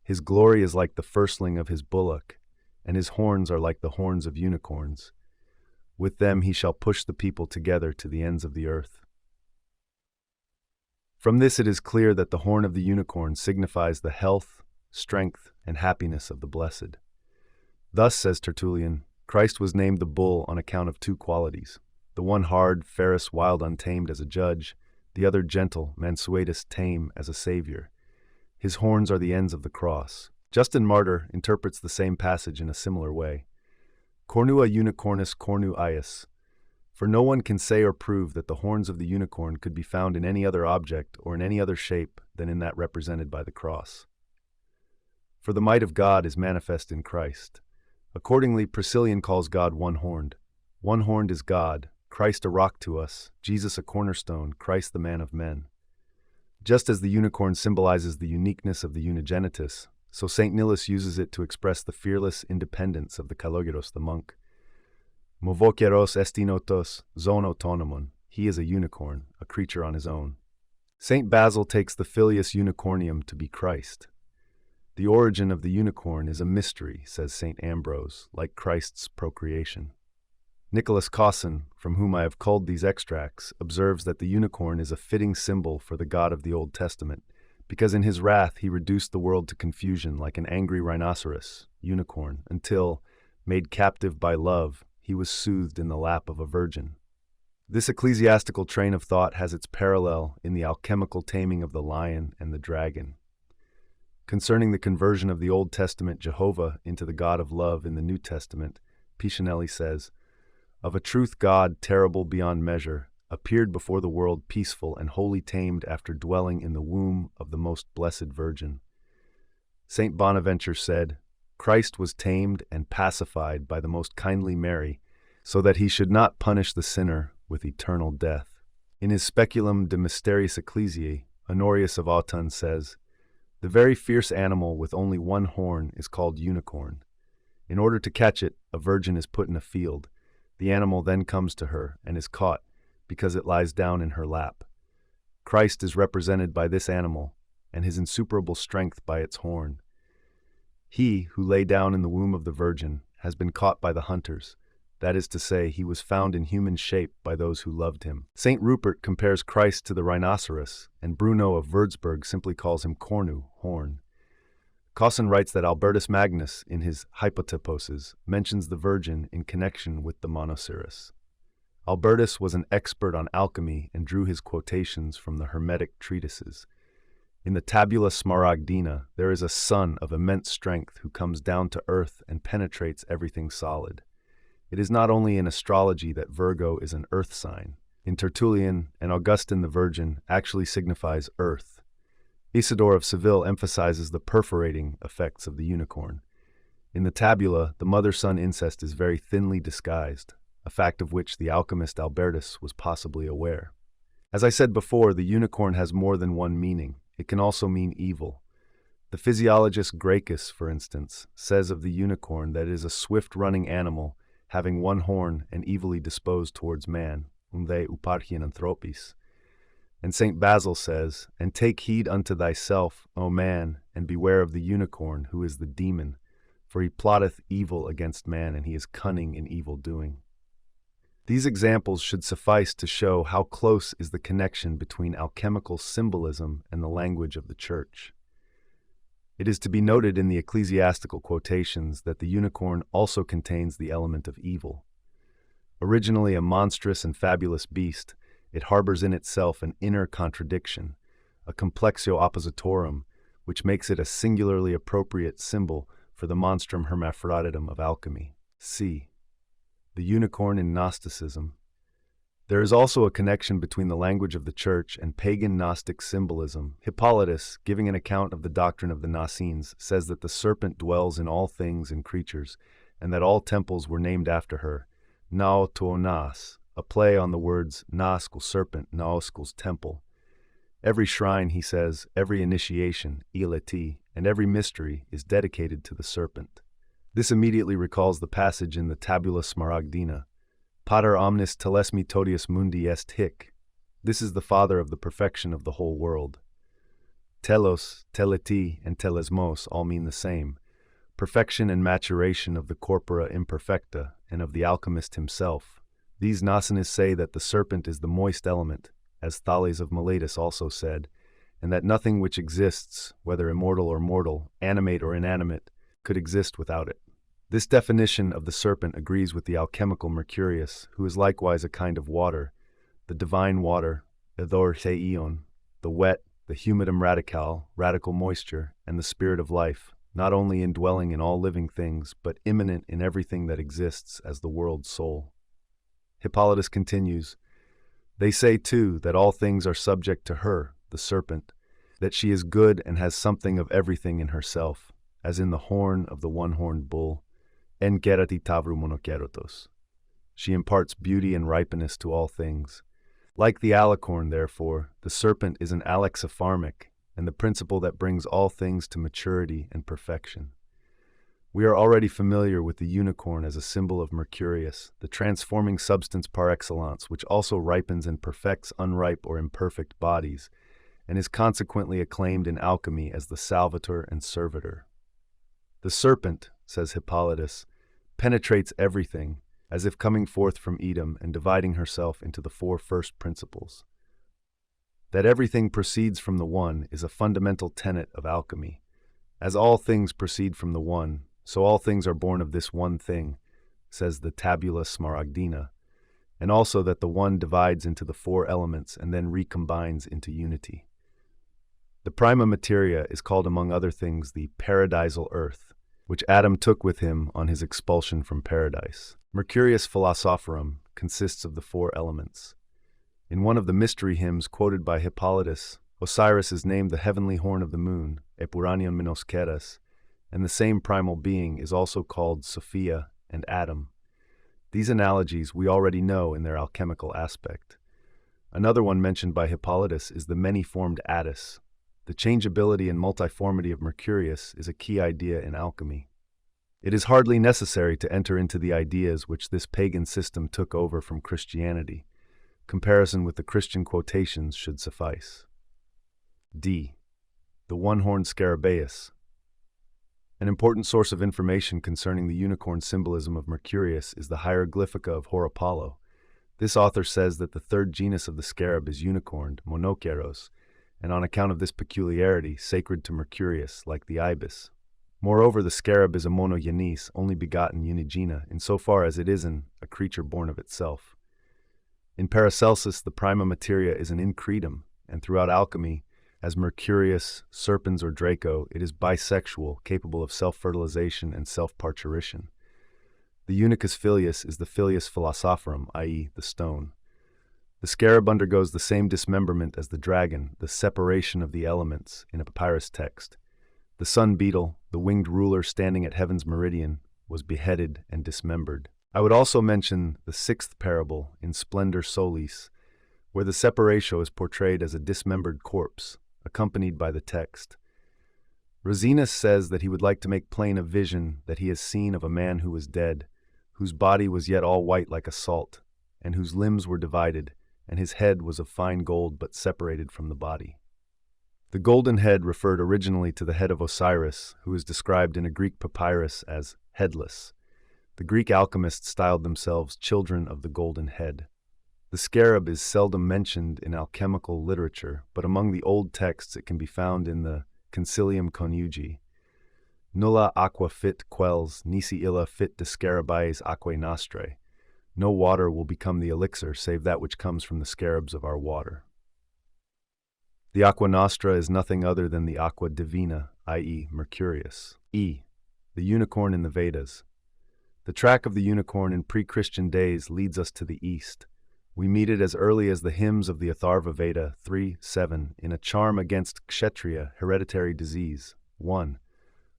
His glory is like the firstling of his bullock, and his horns are like the horns of unicorns. With them he shall push the people together to the ends of the earth." From this it is clear that the horn of the unicorn signifies the health, strength, and happiness of the blessed. Thus, says Tertullian, Christ was named the bull on account of 2 qualities, the one hard, ferocious, wild, untamed as a judge, the other gentle, mansuetus, tame as a savior. His horns are the ends of the cross. Justin Martyr interprets the same passage in a similar way. "Cornua unicornis cornu ius," For no one can say or prove that the horns of the unicorn could be found in any other object or in any other shape than in that represented by the cross. For the might of God is manifest in Christ. Accordingly, Priscillian calls God one-horned. One-horned is God, Christ a rock to us, Jesus a cornerstone, Christ the man of men. Just as the unicorn symbolizes the uniqueness of the unigenitus, so St. Nilus uses it to express the fearless independence of the Kalogeros, the monk. Movokeros estinotos zon autonomon. He is a unicorn, a creature on his own. St. Basil takes the filius unicornium to be Christ. The origin of the unicorn is a mystery, says St. Ambrose, like Christ's procreation. Nicholas Cosson, from whom I have culled these extracts, observes that the unicorn is a fitting symbol for the God of the Old Testament, because in his wrath he reduced the world to confusion like an angry rhinoceros, unicorn, until, made captive by love, he was soothed in the lap of a virgin. This ecclesiastical train of thought has its parallel in the alchemical taming of the lion and the dragon. Concerning the conversion of the Old Testament Jehovah into the God of love in the New Testament, Pisanelli says, "Of a truth God, terrible beyond measure, appeared before the world peaceful and wholly tamed after dwelling in the womb of the most blessed Virgin." St. Bonaventure said, "Christ was tamed and pacified by the most kindly Mary, so that he should not punish the sinner with eternal death." In his Speculum de Mysteriis Ecclesiae, Honorius of Autun says, "The very fierce animal with only one horn is called unicorn. In order to catch it, a virgin is put in a field. The animal then comes to her and is caught, because it lies down in her lap. Christ is represented by this animal, and his insuperable strength by its horn. He, who lay down in the womb of the Virgin, has been caught by the hunters. That is to say, he was found in human shape by those who loved him." St. Rupert compares Christ to the rhinoceros, and Bruno of Würzburg simply calls him cornu, horn. Cosson writes that Albertus Magnus, in his Hypotyposes, mentions the Virgin in connection with the monoceros. Albertus was an expert on alchemy and drew his quotations from the Hermetic treatises. In the Tabula Smaragdina, there is a sun of immense strength who comes down to earth and penetrates everything solid. It is not only in astrology that Virgo is an earth sign. In Tertullian and Augustine, the Virgin actually signifies earth. Isidore of Seville emphasizes the perforating effects of the unicorn. In the Tabula, the mother-son incest is very thinly disguised, a fact of which the alchemist Albertus was possibly aware. As I said before, the unicorn has more than one meaning. It can also mean evil. The physiologist Gracchus, for instance, says of the unicorn that it is a swift-running animal having one horn and evilly disposed towards man, they uparchien anthropis. And St. Basil says, "And take heed unto thyself, O man, and beware of the unicorn, who is the demon, for he plotteth evil against man, and he is cunning in evil doing." These examples should suffice to show how close is the connection between alchemical symbolism and the language of the Church. It is to be noted in the ecclesiastical quotations that the unicorn also contains the element of evil. Originally a monstrous and fabulous beast, it harbors in itself an inner contradiction, a complexio oppositorum, which makes it a singularly appropriate symbol for the monstrum hermaphroditum of alchemy. C. The unicorn in Gnosticism. There is also a connection between the language of the Church and pagan Gnostic symbolism. Hippolytus, giving an account of the doctrine of the Gnasines, says that the serpent dwells in all things and creatures, and that all temples were named after her. Nao to nas, a play on the words Naskul serpent, Naoskul's temple. Every shrine, he says, every initiation, ileti, and every mystery is dedicated to the serpent. This immediately recalls the passage in the Tabula Smaragdina, Pater omnis telesmi todius mundi est hic. This is the Father of the perfection of the whole world. Telos, teleti, and telesmos all mean the same, perfection and maturation of the corpora imperfecta and of the alchemist himself. These Gnasines say that the serpent is the moist element, as Thales of Miletus also said, and that nothing which exists, whether immortal or mortal, animate or inanimate, could exist without it. This definition of the serpent agrees with the alchemical Mercurius, who is likewise a kind of water, the divine water, ethor theion, the wet, the humidum radical, radical moisture, and the spirit of life, not only indwelling in all living things, but immanent in everything that exists as the world's soul. Hippolytus continues, "They say, too, that all things are subject to her, the serpent, that she is good and has something of everything in herself, as in the horn of the one-horned bull, en gerati tavru monokerotos. She imparts beauty and ripeness to all things. Like the alicorn, therefore, the serpent is an alexipharmic, and the principle that brings all things to maturity and perfection. We are already familiar with the unicorn as a symbol of Mercurius, the transforming substance par excellence, which also ripens and perfects unripe or imperfect bodies, and is consequently acclaimed in alchemy as the salvator and servitor. The serpent, says Hippolytus, penetrates everything, as if coming forth from Edom and dividing herself into the four first principles. That everything proceeds from the one is a fundamental tenet of alchemy. As all things proceed from the one, so all things are born of this one thing, says the Tabula Smaragdina, and also that the one divides into the four elements and then recombines into unity. The PRIMA materia is called among other things the paradisal earth, which Adam took with him on his expulsion from paradise. Mercurius Philosophorum consists of the four elements. In one of the mystery hymns quoted by Hippolytus, Osiris is named the heavenly horn of the moon, Epuranion Minoskeras, and the same primal being is also called Sophia and Adam. These analogies we already know in their alchemical aspect. Another one mentioned by Hippolytus is the many-formed Attis. The changeability and multiformity of Mercurius is a key idea in alchemy. It is hardly necessary to enter into the ideas which this pagan system took over from Christianity. Comparison with the Christian quotations should suffice. D. The one-horned Scarabaeus. An important source of information concerning the unicorn symbolism of Mercurius is the Hieroglyphica of Horopolo. This author says that the third genus of the scarab is unicorned, monokeros, and on account of this peculiarity, sacred to Mercurius, like the ibis. Moreover, the scarab is a monogenes, only begotten unigena, insofar as it isn't a creature born of itself. In Paracelsus, the prima materia is an incretum, and throughout alchemy, as Mercurius, Serpens, or Draco, it is bisexual, capable of self-fertilization and self-parturition. The unicus filius is the filius philosophorum, i.e., the stone. The scarab undergoes the same dismemberment as the dragon, the separation of the elements, in a papyrus text. The sun beetle, the winged ruler standing at heaven's meridian, was beheaded and dismembered. I would also mention the sixth parable in Splendor Solis, where the separatio is portrayed as a dismembered corpse, accompanied by the text. Rosinus says that he would like to make plain a vision that he has seen of a man who was dead, whose body was yet all white like a salt, and whose limbs were divided, and his head was of fine gold but separated from the body. The golden head referred originally to the head of Osiris, who is described in a Greek papyrus as headless. The Greek alchemists styled themselves children of the golden head. The scarab is seldom mentioned in alchemical literature, but among the old texts it can be found in the Concilium Conjugi. Nulla aqua fit quells, nisi illa fit de scarabaeis aquae nostrae. No water will become the elixir save that which comes from the scarabs of our water. The aqua nostra is nothing other than the aqua divina, i.e. Mercurius. E. The unicorn in the Vedas. The track of the unicorn in pre-Christian days leads us to the east. We meet it as early as the hymns of the Atharva Veda 3:7 in a charm against kshetriya, hereditary disease. 1.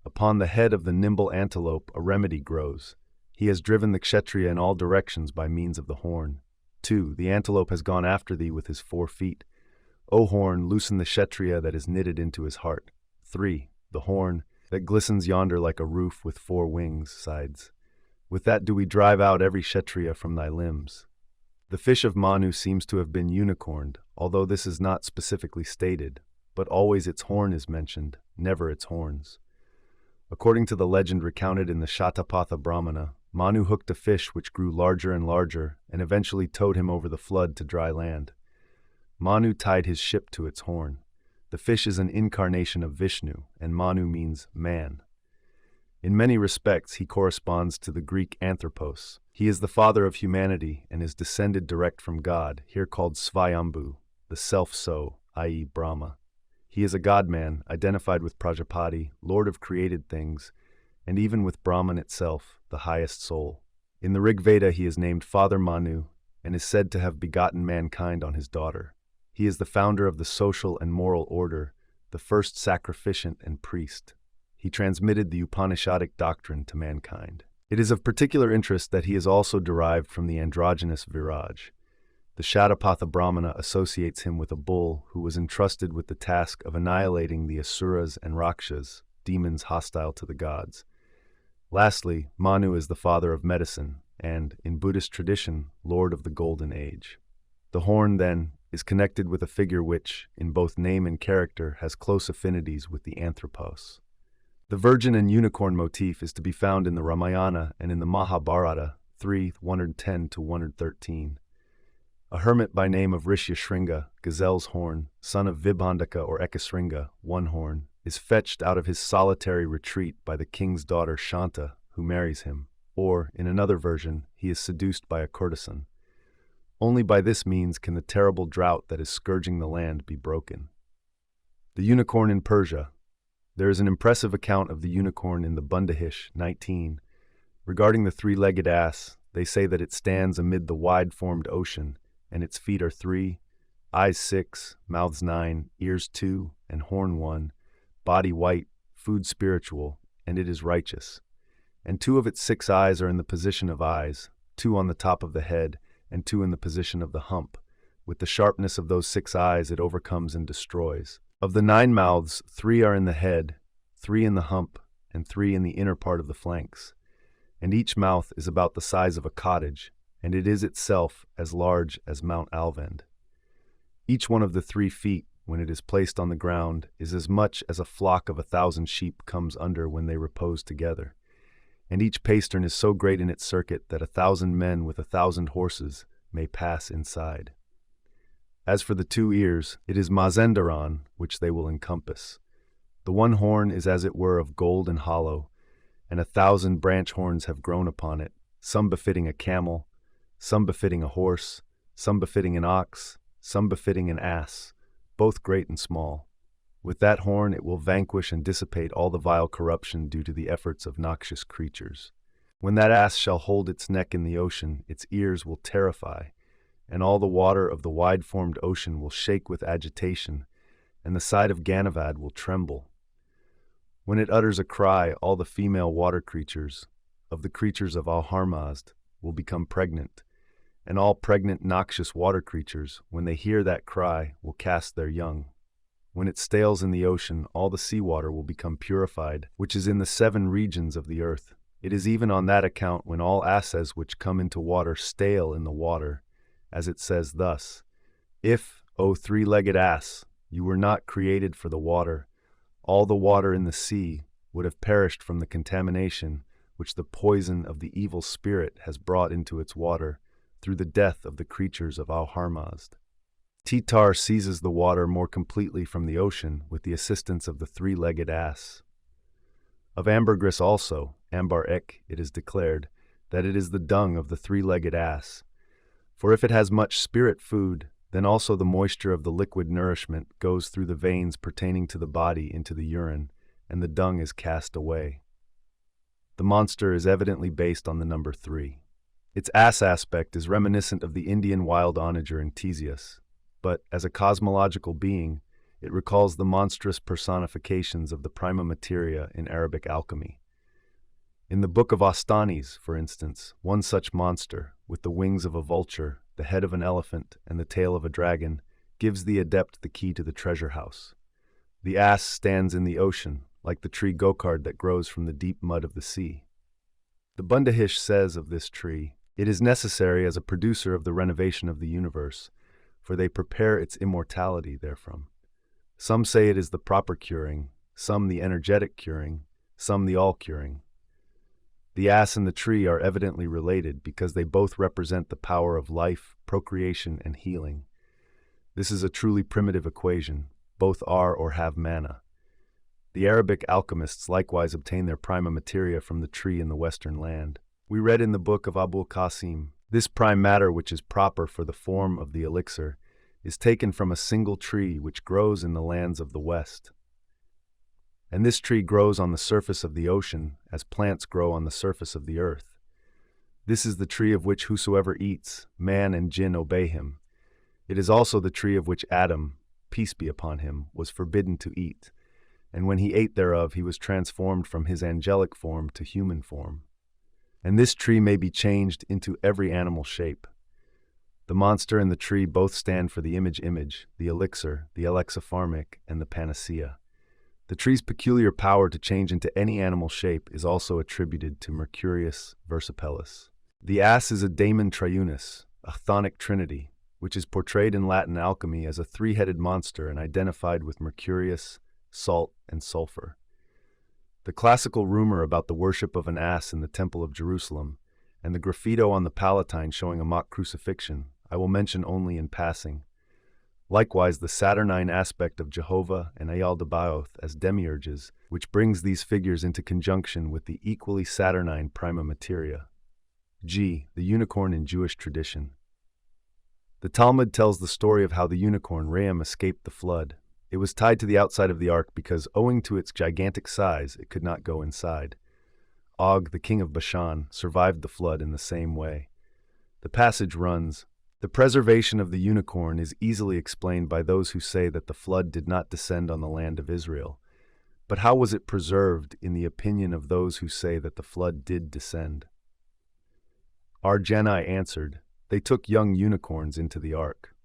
Upon the head of the nimble antelope a remedy grows. He has driven the kshetriya in all directions by means of the horn. 2. The antelope has gone after thee with his 4 feet. O horn, loosen the kshetriya that is knitted into his heart. 3. The horn, that glistens yonder like a roof with 4 wings, sides. With that do we drive out every kshetriya from thy limbs. The fish of Manu seems to have been unicorned, although this is not specifically stated, but always its horn is mentioned, never its horns. According to the legend recounted in the Shatapatha Brahmana, Manu hooked a fish which grew larger and larger and eventually towed him over the flood to dry land. Manu tied his ship to its horn. The fish is an incarnation of Vishnu, and Manu means man. In many respects, he corresponds to the Greek anthropos. He is the father of humanity and is descended direct from God, here called Svayambhu, the self-so, i.e. Brahma. He is a god-man, identified with Prajapati, lord of created things, and even with Brahman itself, the highest soul. In the Rig Veda he is named Father Manu, and is said to have begotten mankind on his daughter. He is the founder of the social and moral order, the first sacrificant and priest. He transmitted the Upanishadic doctrine to mankind. It is of particular interest that he is also derived from the androgynous Viraj. The Shatapatha Brahmana associates him with a bull who was entrusted with the task of annihilating the Asuras and Rakshas, demons hostile to the gods. Lastly, Manu is the father of medicine and, in Buddhist tradition, Lord of the Golden Age. The horn, then, is connected with a figure which, in both name and character, has close affinities with the anthropos. The virgin and unicorn motif is to be found in the Ramayana and in the Mahabharata 3:110-113. A hermit by name of Rishyashringa, Gazelle's horn, son of Vibhandaka or Ekasringa, one horn, is fetched out of his solitary retreat by the king's daughter Shanta, who marries him, or, in another version, he is seduced by a courtesan. Only by this means can the terrible drought that is scourging the land be broken. The unicorn in Persia. There is an impressive account of the unicorn in the Bundahish 19. Regarding the three-legged ass, they say that it stands amid the wide-formed ocean, and its feet are 3, eyes 6, mouths 9, ears 2, and horn 1, body white, food spiritual, and it is righteous. And 2 of its 6 eyes are in the position of eyes, 2 on the top of the head, and 2 in the position of the hump. With the sharpness of those 6 eyes it overcomes and destroys. Of the 9 mouths, 3 are in the head, 3 in the hump, and 3 in the inner part of the flanks. And each mouth is about the size of a cottage, and it is itself as large as Mount Alvend. Each one of the 3 feet, when it is placed on the ground, is as much as a flock of 1,000 sheep comes under when they repose together. And each pastern is so great in its circuit that 1,000 men with 1,000 horses may pass inside. As for the 2 ears, it is Mazendaran which they will encompass. The one horn is as it were of gold and hollow, and 1,000 branch horns have grown upon it, some befitting a camel, some befitting a horse, some befitting an ox, some befitting an ass, both great and small. With that horn it will vanquish and dissipate all the vile corruption due to the efforts of noxious creatures. When that ass shall hold its neck in the ocean, its ears will terrify, and all the water of the wide-formed ocean will shake with agitation, and the side of Ganavad will tremble. When it utters a cry, all the female water creatures, of the creatures of Al-Harmazd, will become pregnant, and all pregnant noxious water creatures, when they hear that cry, will cast their young. When it stales in the ocean, all the seawater will become purified, which is in the 7 regions of the earth. It is even on that account when all asses which come into water stale in the water, as it says thus, "If, O 3-legged ass, you were not created for the water, all the water in the sea would have perished from the contamination which the poison of the evil spirit has brought into its water through the death of the creatures of Al-Harmazd." Titar seizes the water more completely from the ocean with the assistance of the 3-legged ass. Of ambergris also, Ambar Ek, it is declared, that it is the dung of the 3-legged ass. For if it has much spirit food, then also the moisture of the liquid nourishment goes through the veins pertaining to the body into the urine, and the dung is cast away. The monster is evidently based on the number 3. Its ass aspect is reminiscent of the Indian wild onager in Ctesias, but as a cosmological being, it recalls the monstrous personifications of the prima materia in Arabic alchemy. In the Book of Astanis, for instance, one such monster, with the wings of a vulture, the head of an elephant, and the tail of a dragon, gives the adept the key to the treasure house. The ass stands in the ocean, like the tree gokard that grows from the deep mud of the sea. The Bundahish says of this tree, "It is necessary as a producer of the renovation of the universe, for they prepare its immortality therefrom." Some say it is the proper curing, some the energetic curing, some the all-curing. The ass and the tree are evidently related because they both represent the power of life, procreation, and healing. This is a truly primitive equation. Both are or have mana. The Arabic alchemists likewise obtain their prima materia from the tree in the western land. We read in the book of Abul Qasim, "This prime matter which is proper for the form of the elixir is taken from a single tree which grows in the lands of the west. And this tree grows on the surface of the ocean as plants grow on the surface of the earth. This is the tree of which whosoever eats, man and jinn obey him. It is also the tree of which Adam, peace be upon him, was forbidden to eat. And when he ate thereof, he was transformed from his angelic form to human form. And this tree may be changed into every animal shape. The monster and the tree both stand for the image, the elixir, the alexipharmic, and the panacea. The tree's peculiar power to change into any animal shape is also attributed to Mercurius versipellis. The ass is a daemon triunus, a chthonic trinity, which is portrayed in Latin alchemy as a three-headed monster and identified with Mercurius, salt, and sulfur. The classical rumor about the worship of an ass in the Temple of Jerusalem, and the graffito on the Palatine showing a mock crucifixion, I will mention only in passing. Likewise, the Saturnine aspect of Jehovah and Ayaldabaoth as demiurges, which brings these figures into conjunction with the equally Saturnine Prima Materia. G. The unicorn in Jewish tradition. The Talmud tells the story of how the unicorn Re'em escaped the flood. It was tied to the outside of the ark because, owing to its gigantic size, it could not go inside. Og, the king of Bashan, survived the flood in the same way. The passage runs, "The preservation of the unicorn is easily explained by those who say that the flood did not descend on the land of Israel. But how was it preserved in the opinion of those who say that the flood did descend?" Arjani answered, "They took young unicorns into the ark."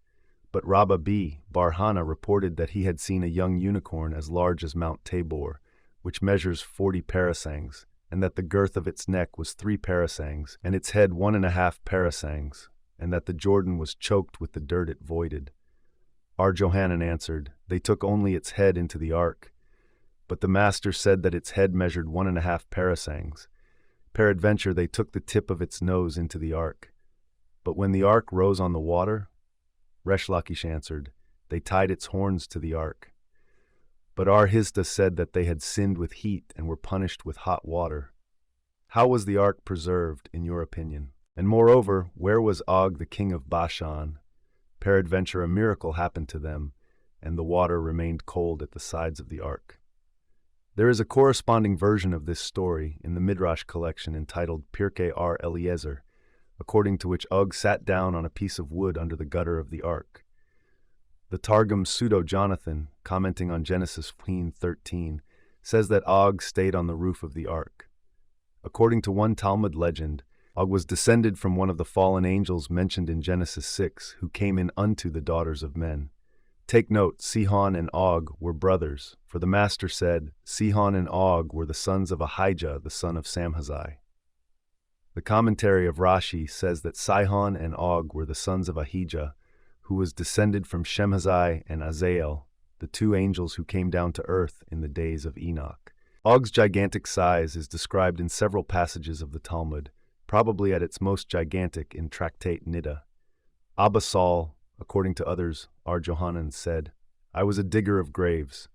But Rabba B. Bar-Hana reported that he had seen a young unicorn as large as Mount Tabor, which measures 40 parasangs, and that the girth of its neck was 3 parasangs, and its head 1.5 parasangs, and that the Jordan was choked with the dirt it voided. Johanan answered, "They took only its head into the ark." But the master said that its head measured 1.5 parasangs. Peradventure they took the tip of its nose into the ark. But when the ark rose on the water, Resh Lakish answered, "They tied its horns to the ark." But Ar-Hizda said that they had sinned with heat and were punished with hot water. How was the ark preserved, in your opinion? And moreover, where was Og, the king of Bashan? Peradventure a miracle happened to them, and the water remained cold at the sides of the ark. There is a corresponding version of this story in the Midrash collection entitled Pirkei Ar Eliezer, according to which Og sat down on a piece of wood under the gutter of the ark. The Targum Pseudo-Jonathan, commenting on Genesis 13, says that Og stayed on the roof of the ark. According to one Talmud legend, Og was descended from one of the fallen angels mentioned in Genesis 6, who came in unto the daughters of men. Take note, Sihon and Og were brothers, for the master said, Sihon and Og were the sons of Ahijah, the son of Samhazai. The commentary of Rashi says that Sihon and Og were the sons of Ahijah, who was descended from Shemhazai and Azael, the 2 angels who came down to earth in the days of Enoch. Og's gigantic size is described in several passages of the Talmud, probably at its most gigantic in Tractate Niddah. Abba Saul, according to others, Ar-Johanan said, "I was a digger of graves.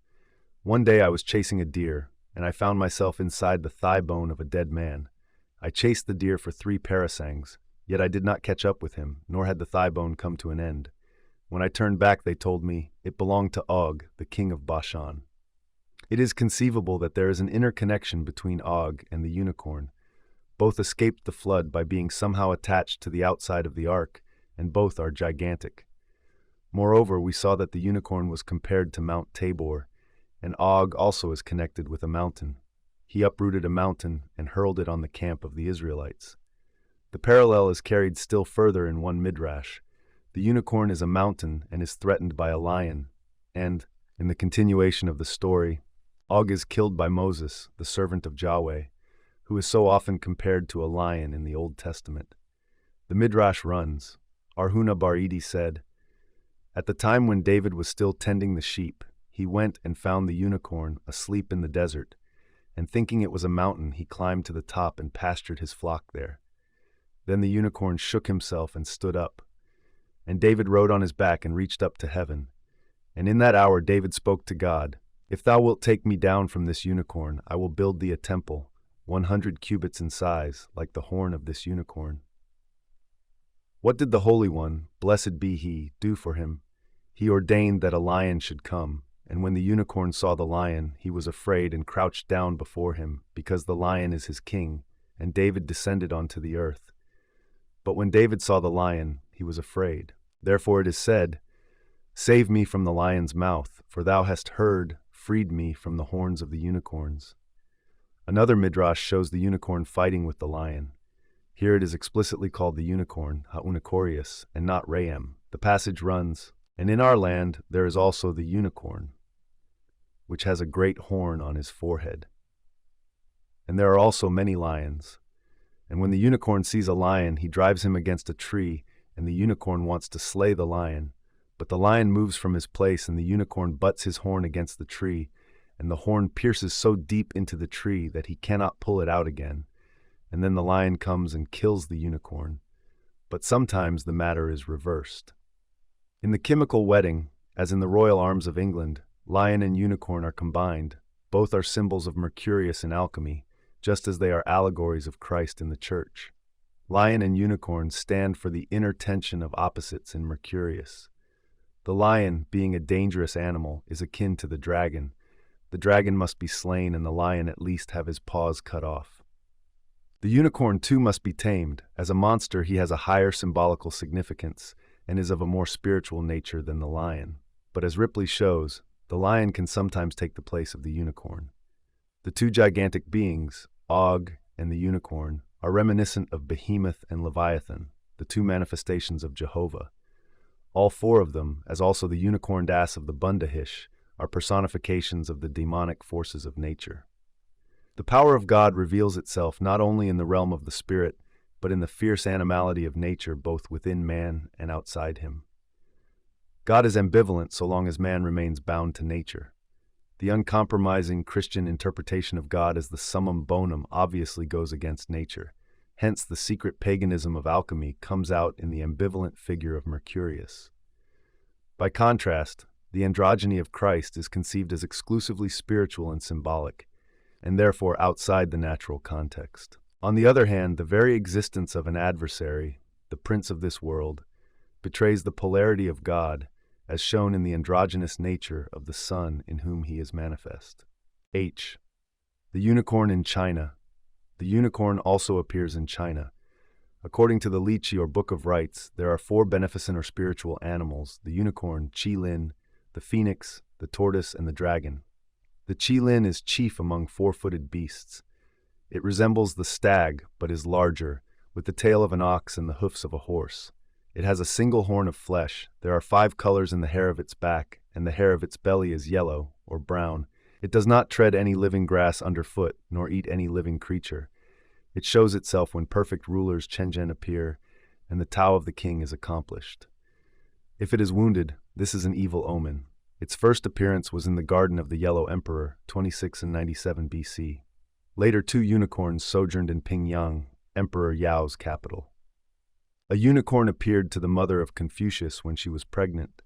One day I was chasing a deer, and I found myself inside the thigh bone of a dead man. I chased the deer for 3 parasangs, yet I did not catch up with him, nor had the thigh bone come to an end. When I turned back, they told me it belonged to Og, the king of Bashan." It is conceivable that there is an interconnection between Og and the unicorn. Both escaped the flood by being somehow attached to the outside of the ark, and both are gigantic. Moreover, we saw that the unicorn was compared to Mount Tabor, and Og also is connected with a mountain. He uprooted a mountain and hurled it on the camp of the Israelites. The parallel is carried still further in one midrash. The unicorn is a mountain and is threatened by a lion, and, in the continuation of the story, Og is killed by Moses, the servant of Yahweh, who is so often compared to a lion in the Old Testament. The midrash runs, Arhuna bar Edi said, "At the time when David was still tending the sheep, he went and found the unicorn asleep in the desert, and thinking it was a mountain, he climbed to the top and pastured his flock there. Then the unicorn shook himself and stood up. And David rode on his back and reached up to heaven. And in that hour David spoke to God, 'If thou wilt take me down from this unicorn, I will build thee a temple, 100 cubits in size, like the horn of this unicorn.'" What did the Holy One, blessed be he, do for him? He ordained that a lion should come, and when the unicorn saw the lion, he was afraid and crouched down before him, because the lion is his king, and David descended onto the earth. But when David saw the lion, he was afraid. Therefore it is said, "Save me from the lion's mouth, for thou hast freed me from the horns of the unicorns." Another midrash shows the unicorn fighting with the lion. Here it is explicitly called the unicorn, ha'unikorius, and not Re'em. The passage runs, "And in our land there is also the unicorn, which has a great horn on his forehead. And there are also many lions. And when the unicorn sees a lion, he drives him against a tree, and the unicorn wants to slay the lion. But the lion moves from his place, and the unicorn butts his horn against the tree, and the horn pierces so deep into the tree that he cannot pull it out again. And then the lion comes and kills the unicorn. But sometimes the matter is reversed. In the chemical wedding, as in the royal arms of England, lion and unicorn are combined. Both are symbols of Mercurius in alchemy, just as they are allegories of Christ in the Church. Lion and unicorn stand for the inner tension of opposites in Mercurius. The lion, being a dangerous animal, is akin to the dragon. The dragon must be slain and the lion at least have his paws cut off. The unicorn too must be tamed. As a monster he has a higher symbolical significance and is of a more spiritual nature than the lion. But as Ripley shows, the lion can sometimes take the place of the unicorn. The two gigantic beings, Og and the unicorn, are reminiscent of Behemoth and Leviathan, the two manifestations of Jehovah. All four of them, as also the unicorned ass of the Bundahish, are personifications of the demonic forces of nature. The power of God reveals itself not only in the realm of the spirit, but in the fierce animality of nature both within man and outside him. God is ambivalent so long as man remains bound to nature. The uncompromising Christian interpretation of God as the summum bonum obviously goes against nature. Hence, the secret paganism of alchemy comes out in the ambivalent figure of Mercurius. By contrast, the androgyny of Christ is conceived as exclusively spiritual and symbolic, and therefore outside the natural context. On the other hand, the very existence of an adversary, the prince of this world, betrays the polarity of God, as shown in the androgynous nature of the Son in whom he is manifest. H. The unicorn in China. The unicorn also appears in China. According to the Lichi or Book of Rites, there are four beneficent or spiritual animals: the unicorn, Qi-Lin, the phoenix, the tortoise, and the dragon. The Qi-Lin is chief among four-footed beasts. It resembles the stag, but is larger, with the tail of an ox and the hoofs of a horse. It has a single horn of flesh. There are 5 colors in the hair of its back, and the hair of its belly is yellow or brown. It does not tread any living grass underfoot, nor eat any living creature. It shows itself when perfect rulers Chenjen appear, and the Tao of the king is accomplished. If it is wounded, this is an evil omen. Its first appearance was in the garden of the Yellow Emperor, 26 and 97 BC. Later 2 unicorns sojourned in Pingyang, Emperor Yao's capital. A unicorn appeared to the mother of Confucius when she was pregnant,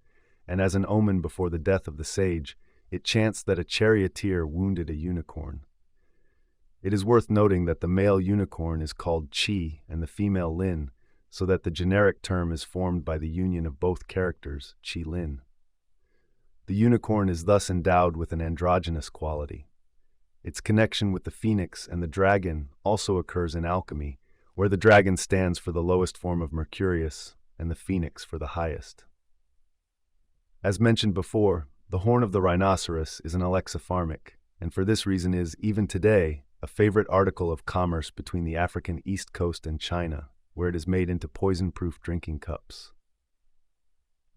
and as an omen before the death of the sage, it chanced that a charioteer wounded a unicorn. It is worth noting that the male unicorn is called Qi and the female Lin, so that the generic term is formed by the union of both characters, Qi-Lin. The unicorn is thus endowed with an androgynous quality. Its connection with the phoenix and the dragon also occurs in alchemy, where the dragon stands for the lowest form of Mercurius and the phoenix for the highest. As mentioned before, the horn of the rhinoceros is an alexipharmic, and for this reason is, even today, a favorite article of commerce between the African East Coast and China, where it is made into poison-proof drinking cups.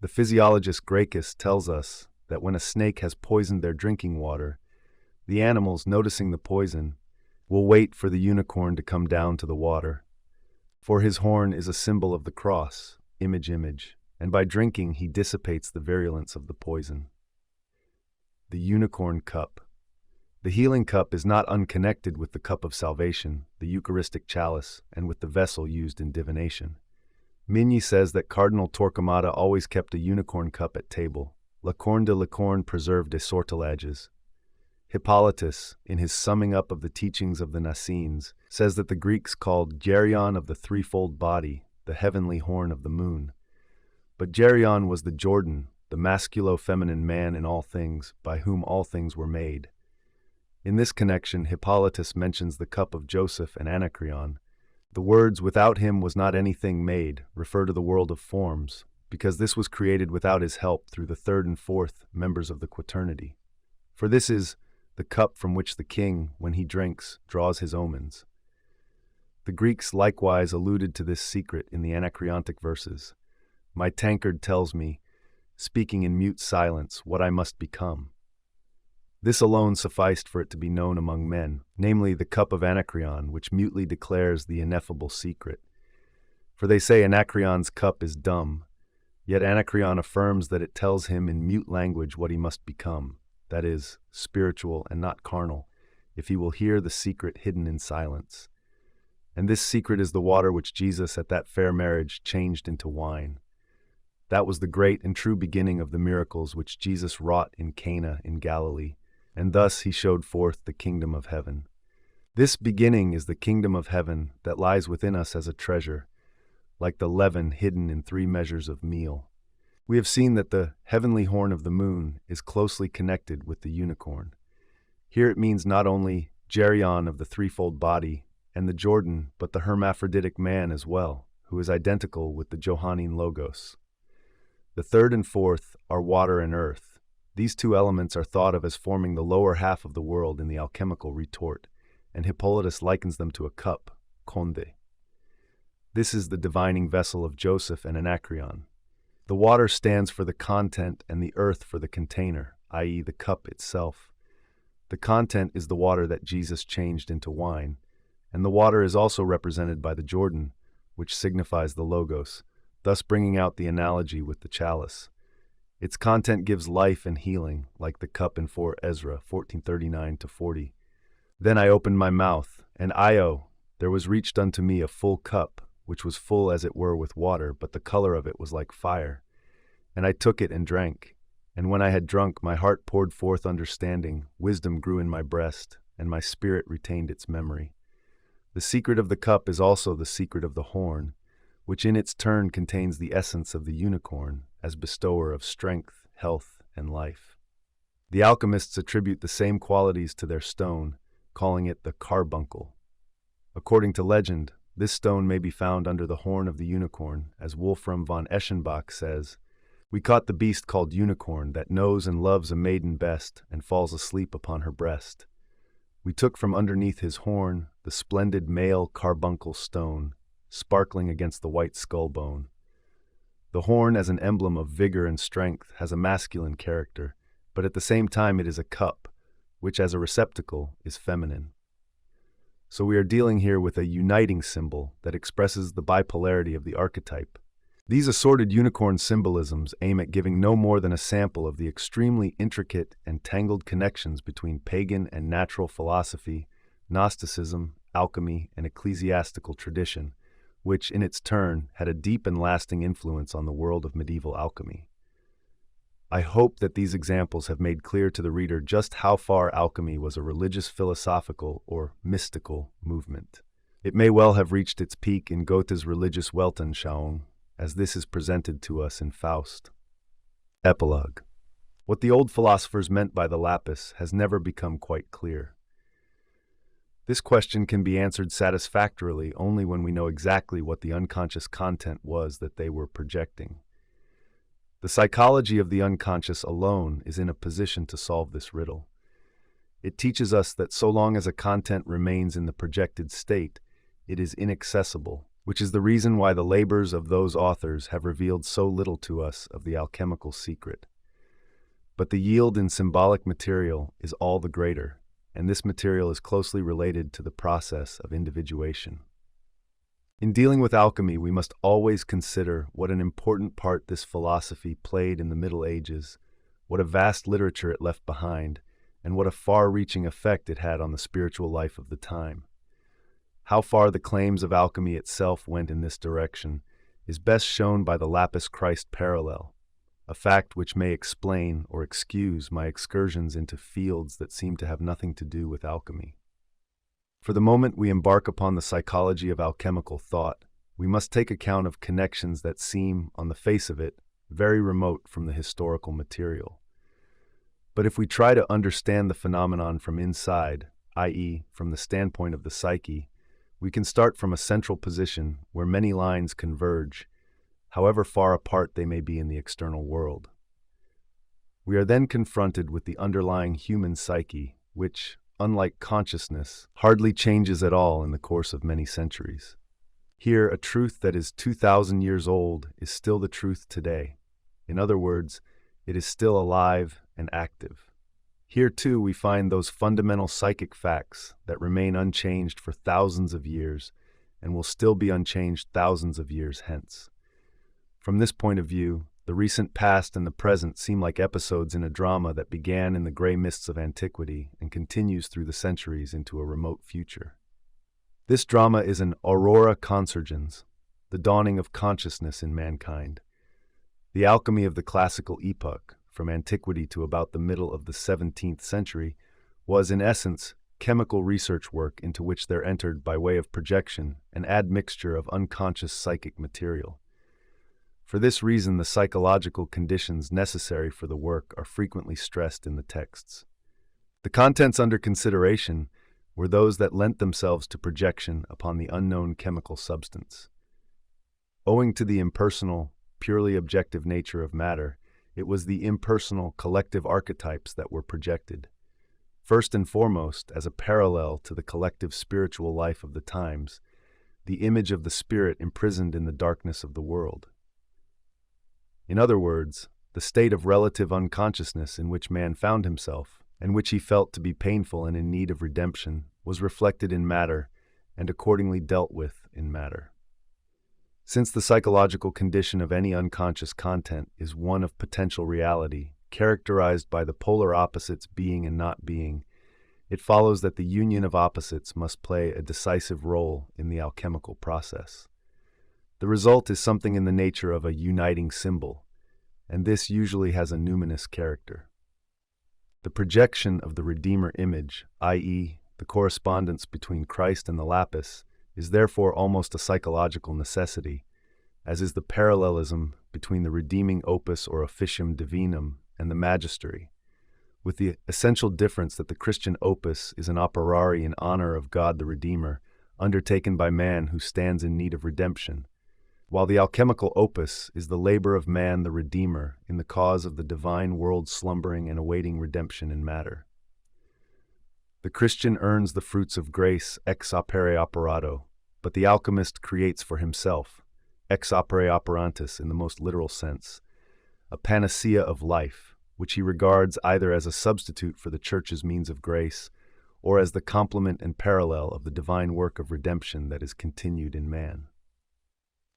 The physiologist Gracchus tells us that when a snake has poisoned their drinking water, the animals, noticing the poison, will wait for the unicorn to come down to the water. For his horn is a symbol of the cross, image, and by drinking he dissipates the virulence of the poison. The unicorn cup. The healing cup is not unconnected with the cup of salvation, the Eucharistic chalice, and with the vessel used in divination. Migny says that Cardinal Torquemada always kept a unicorn cup at table. La Corne de Licorne preserved des sortileges. Hippolytus, in his summing up of the teachings of the Nassines, says that the Greeks called Geryon of the threefold body the heavenly horn of the moon. But Geryon was the Jordan, the masculo-feminine man in all things, by whom all things were made. In this connection, Hippolytus mentions the cup of Joseph and Anacreon, The words "without him was not anything made" refer to the world of forms, because this was created without his help through the third and fourth members of the quaternity. For this is the cup from which the king, when he drinks, draws his omens. The Greeks likewise alluded to this secret in the Anacreontic verses. My tankard tells me, speaking in mute silence, what I must become. This alone sufficed for it to be known among men, namely the cup of Anacreon, which mutely declares the ineffable secret. For they say Anacreon's cup is dumb, yet Anacreon affirms that it tells him in mute language what he must become, that is, spiritual and not carnal, if he will hear the secret hidden in silence. And this secret is the water which Jesus at that fair marriage changed into wine. That was the great and true beginning of the miracles which Jesus wrought in Cana in Galilee, and thus he showed forth the kingdom of heaven. This beginning is the kingdom of heaven that lies within us as a treasure, like the leaven hidden in 3 measures of meal. We have seen that the heavenly horn of the moon is closely connected with the unicorn. Here it means not only Geryon of the threefold body and the Jordan, but the hermaphroditic man as well, who is identical with the Johannine Logos. The third and fourth are water and earth. These 2 elements are thought of as forming the lower half of the world in the alchemical retort, and Hippolytus likens them to a cup, konde. This is the divining vessel of Joseph and Anacreon. The water stands for the content and the earth for the container, i.e. the cup itself. The content is the water that Jesus changed into wine, and the water is also represented by the Jordan, which signifies the Logos, thus bringing out the analogy with the chalice. Its content gives life and healing, like the cup in 4 Ezra 14:39-40. Then I opened my mouth, and there was reached unto me a full cup, which was full as it were with water, but the color of it was like fire. And I took it and drank. And when I had drunk, my heart poured forth understanding, wisdom grew in my breast, and my spirit retained its memory. The secret of the cup is also the secret of the horn, which in its turn contains the essence of the unicorn, as bestower of strength, health, and life. The alchemists attribute the same qualities to their stone, calling it the carbuncle. According to legend, this stone may be found under the horn of the unicorn, as Wolfram von Eschenbach says, "We caught the beast called unicorn that knows and loves a maiden best and falls asleep upon her breast. We took from underneath his horn the splendid male carbuncle stone, sparkling against the white skull bone. The horn, as an emblem of vigor and strength, has a masculine character, but at the same time it is a cup, which as a receptacle is feminine. So we are dealing here with a uniting symbol that expresses the bipolarity of the archetype. These assorted unicorn symbolisms aim at giving no more than a sample of the extremely intricate and tangled connections between pagan and natural philosophy, Gnosticism, alchemy, and ecclesiastical tradition, which, in its turn, had a deep and lasting influence on the world of medieval alchemy. I hope that these examples have made clear to the reader just how far alchemy was a religious, philosophical, or mystical movement. It may well have reached its peak in Goethe's religious Weltanschauung, as this is presented to us in Faust. Epilogue. What the old philosophers meant by the lapis has never become quite clear. This question can be answered satisfactorily only when we know exactly what the unconscious content was that they were projecting. The psychology of the unconscious alone is in a position to solve this riddle. It teaches us that so long as a content remains in the projected state, it is inaccessible, which is the reason why the labors of those authors have revealed so little to us of the alchemical secret. But the yield in symbolic material is all the greater, and this material is closely related to the process of individuation. In dealing with alchemy, we must always consider what an important part this philosophy played in the Middle Ages, what a vast literature it left behind, and what a far-reaching effect it had on the spiritual life of the time. How far the claims of alchemy itself went in this direction is best shown by the LAPIS-CHRIST parallel, a fact which may explain or excuse my excursions into fields that seem to have nothing to do with alchemy. For the moment we embark upon the psychology of alchemical thought, we must take account of connections that seem, on the face of it, very remote from the historical material. But if we try to understand the phenomenon from inside, i.e., from the standpoint of the psyche, We can start from a central position where many lines converge, however far apart they may be in the external world. We are then confronted with the underlying human psyche, which, unlike consciousness, hardly changes at all in the course of many centuries. Here, a truth that is 2,000 years old is still the truth today. In other words, it is still alive and active. Here, too, we find those fundamental psychic facts that remain unchanged for thousands of years and will still be unchanged thousands of years hence. From this point of view, the recent past and the present seem like episodes in a drama that began in the gray mists of antiquity and continues through the centuries into a remote future. This drama is an aurora consurgens, the dawning of consciousness in mankind. The alchemy of the classical epoch, from antiquity to about the middle of the 17th century, was in essence chemical research work into which there entered, by way of projection, an admixture of unconscious psychic material. For this reason, the psychological conditions necessary for the work are frequently stressed in the texts. The contents under consideration were those that lent themselves to projection upon the unknown chemical substance. Owing to the impersonal, purely objective nature of matter, it was the impersonal collective archetypes that were projected, first and foremost as a parallel to the collective spiritual life of the times, the image of the spirit imprisoned in the darkness of the world. In other words, the state of relative unconsciousness in which man found himself, and which he felt to be painful and in need of redemption, was reflected in matter and accordingly dealt with in matter. Since the psychological condition of any unconscious content is one of potential reality, characterized by the polar opposites being and not being, it follows that the union of opposites must play a decisive role in the alchemical process. The result is something in the nature of a uniting symbol, and this usually has a numinous character. The projection of the Redeemer image, i.e., the correspondence between Christ and the lapis, is therefore almost a psychological necessity, as is the parallelism between the redeeming opus or officium divinum and the magistery, with the essential difference that the Christian opus is an operari in honor of God the Redeemer, undertaken by man who stands in need of redemption, while the alchemical opus is the labor of man the Redeemer in the cause of the divine world slumbering and awaiting redemption in matter. The Christian earns the fruits of grace ex opere operato, but the alchemist creates for himself, ex opere operantis in the most literal sense, a panacea of life, which he regards either as a substitute for the Church's means of grace, or as the complement and parallel of the divine work of redemption that is continued in man.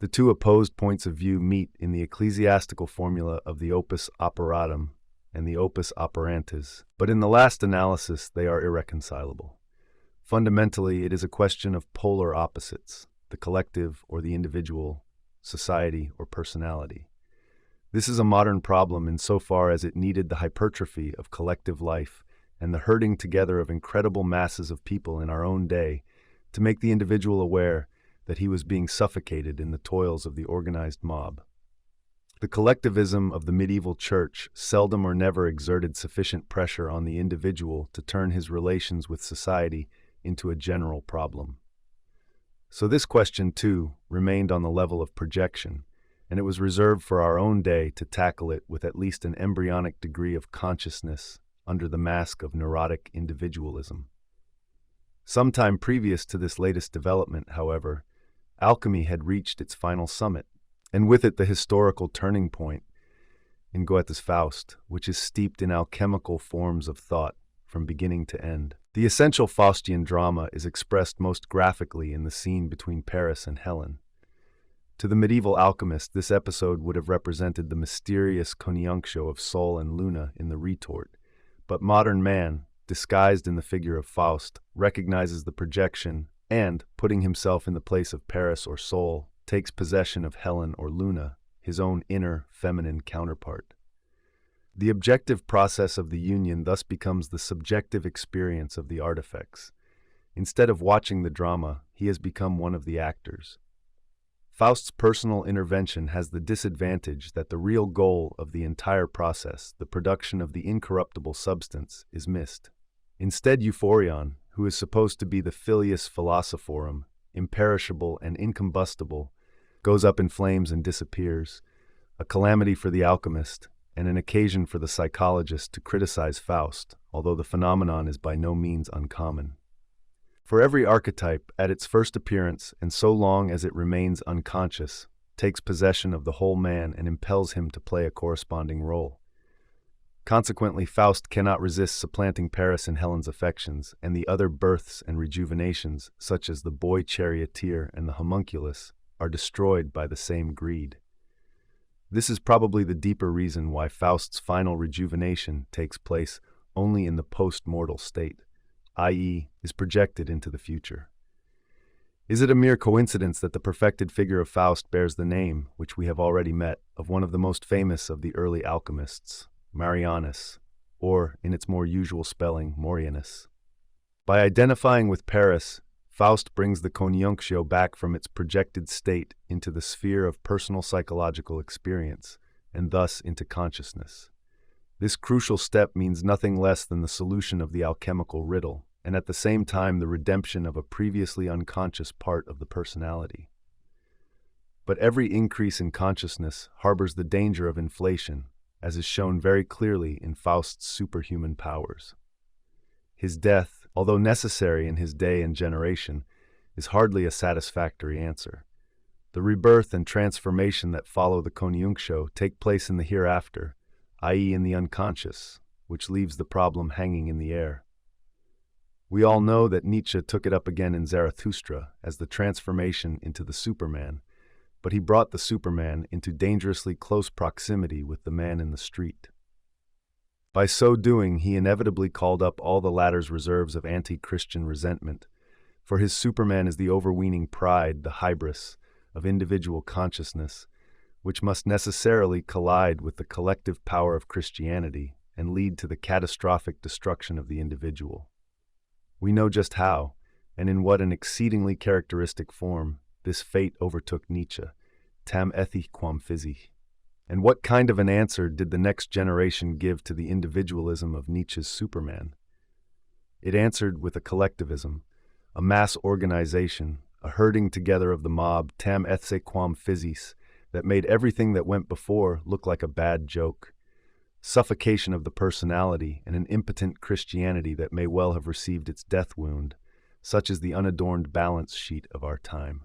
The two opposed points of view meet in the ecclesiastical formula of the opus operatum and the opus operantis, but in the last analysis they are irreconcilable. Fundamentally, it is a question of polar opposites, the collective or the individual, society or personality. This is a modern problem insofar as it needed the hypertrophy of collective life and the herding together of incredible masses of people in our own day to make the individual aware that he was being suffocated in the toils of the organized mob. The collectivism of the medieval church seldom or never exerted sufficient pressure on the individual to turn his relations with society into a general problem. So this question, too, remained on the level of projection, and it was reserved for our own day to tackle it with at least an embryonic degree of consciousness under the mask of neurotic individualism. Sometime previous to this latest development, however, alchemy had reached its final summit, and with it the historical turning point in Goethe's Faust, which is steeped in alchemical forms of thought from beginning to end. The essential Faustian drama is expressed most graphically in the scene between Paris and Helen. To the medieval alchemist, this episode would have represented the mysterious conjunctio of Sol and Luna in the retort, but modern man, disguised in the figure of Faust, recognizes the projection and, putting himself in the place of Paris or Sol, takes possession of Helen or Luna, his own inner feminine counterpart. The objective process of the union thus becomes the subjective experience of the artifacts. Instead of watching the drama, he has become one of the actors. Faust's personal intervention has the disadvantage that the real goal of the entire process, the production of the incorruptible substance, is missed. Instead, Euphorion, who is supposed to be the filius philosophorum, imperishable and incombustible, goes up in flames and disappears, a calamity for the alchemist, and an occasion for the psychologist to criticize Faust, although the phenomenon is by no means uncommon. For every archetype, at its first appearance, and so long as it remains unconscious, takes possession of the whole man and impels him to play a corresponding role. Consequently, Faust cannot resist supplanting Paris in Helen's affections, and the other births and rejuvenations, such as the boy charioteer and the homunculus, are destroyed by the same greed. This is probably the deeper reason why Faust's final rejuvenation takes place only in the post-mortal state, i.e., is projected into the future. Is it a mere coincidence that the perfected figure of Faust bears the name, which we have already met, of one of the most famous of the early alchemists, Marianus, or, in its more usual spelling, Morianus? By identifying with Paris, Faust brings the conjunctio back from its projected state into the sphere of personal psychological experience, and thus into consciousness. This crucial step means nothing less than the solution of the alchemical riddle, and at the same time the redemption of a previously unconscious part of the personality. But every increase in consciousness harbors the danger of inflation, as is shown very clearly in Faust's superhuman powers. His death, although necessary in his day and generation, is hardly a satisfactory answer. The rebirth and transformation that follow the conjunctio take place in the hereafter, i.e. in the unconscious, which leaves the problem hanging in the air. We all know that Nietzsche took it up again in Zarathustra as the transformation into the Superman, but he brought the Superman into dangerously close proximity with the man in the street. By so doing, he inevitably called up all the latter's reserves of anti-Christian resentment, for his Superman is the overweening pride, the hybris, of individual consciousness, which must necessarily collide with the collective power of Christianity and lead to the catastrophic destruction of the individual. We know just how, and in what an exceedingly characteristic form, this fate overtook Nietzsche, tam ethich quam physi. And what kind of an answer did the next generation give to the individualism of Nietzsche's Superman? It answered with a collectivism, a mass organization, a herding together of the mob, tam ethse quam physis, that made everything that went before look like a bad joke, suffocation of the personality, and an impotent Christianity that may well have received its death wound, such is the unadorned balance sheet of our time.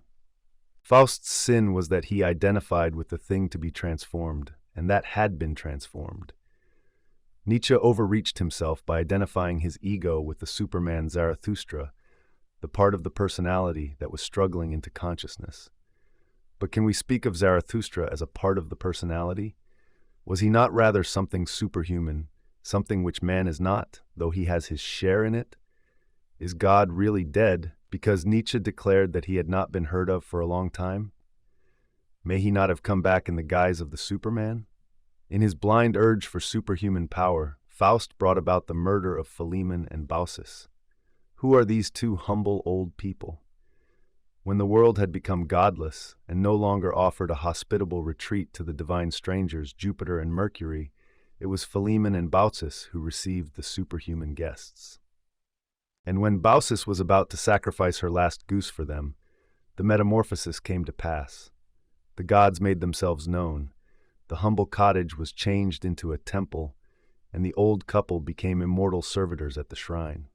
Faust's sin was that he identified with the thing to be transformed, and that had been transformed. Nietzsche overreached himself by identifying his ego with the Superman Zarathustra, the part of the personality that was struggling into consciousness. But can we speak of Zarathustra as a part of the personality? Was he not rather something superhuman, something which man is not, though he has his share in it? Is God really dead because Nietzsche declared that he had not been heard of for a long time? May he not have come back in the guise of the Superman? In his blind urge for superhuman power, Faust brought about the murder of Philemon and Baucis. Who are these two humble old people? When the world had become godless and no longer offered a hospitable retreat to the divine strangers Jupiter and Mercury, it was Philemon and Baucis who received the superhuman guests. And when Baucis was about to sacrifice her last goose for them, the metamorphosis came to pass. The gods made themselves known, the humble cottage was changed into a temple, and the old couple became immortal servitors at the shrine.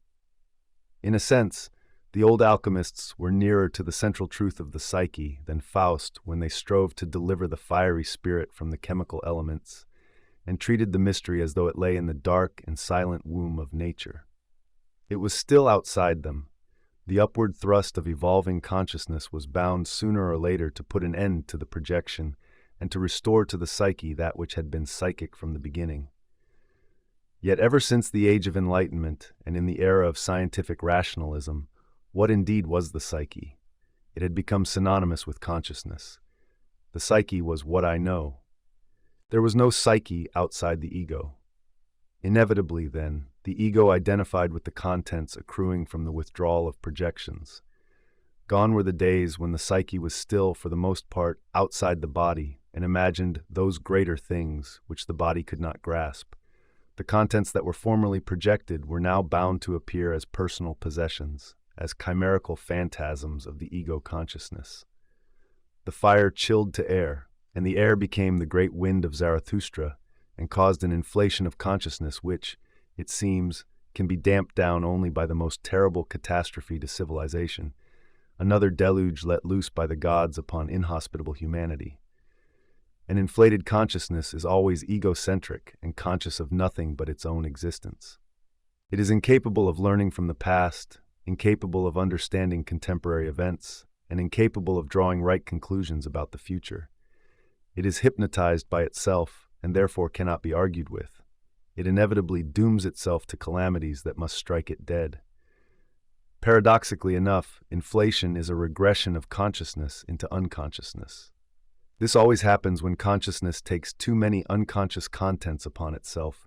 In a sense, the old alchemists were nearer to the central truth of the psyche than Faust when they strove to deliver the fiery spirit from the chemical elements, and treated the mystery as though it lay in the dark and silent womb of nature. It was still outside them. The upward thrust of evolving consciousness was bound sooner or later to put an end to the projection and to restore to the psyche that which had been psychic from the beginning. Yet ever since the Age of Enlightenment and in the era of scientific rationalism, what indeed was the psyche? It had become synonymous with consciousness. The psyche was what I know. There was no psyche outside the ego. Inevitably, then, the ego identified with the contents accruing from the withdrawal of projections. Gone were the days when the psyche was still, for the most part, outside the body and imagined those greater things which the body could not grasp. The contents that were formerly projected were now bound to appear as personal possessions, as chimerical phantasms of the ego consciousness. The fire chilled to air, and the air became the great wind of Zarathustra and caused an inflation of consciousness which, it seems, can be damped down only by the most terrible catastrophe to civilization, another deluge let loose by the gods upon inhospitable humanity. An inflated consciousness is always egocentric and conscious of nothing but its own existence. It is incapable of learning from the past, incapable of understanding contemporary events, and incapable of drawing right conclusions about the future. It is hypnotized by itself and therefore cannot be argued with. It inevitably dooms itself to calamities that must strike it dead. Paradoxically enough, inflation is a regression of consciousness into unconsciousness. This always happens when consciousness takes too many unconscious contents upon itself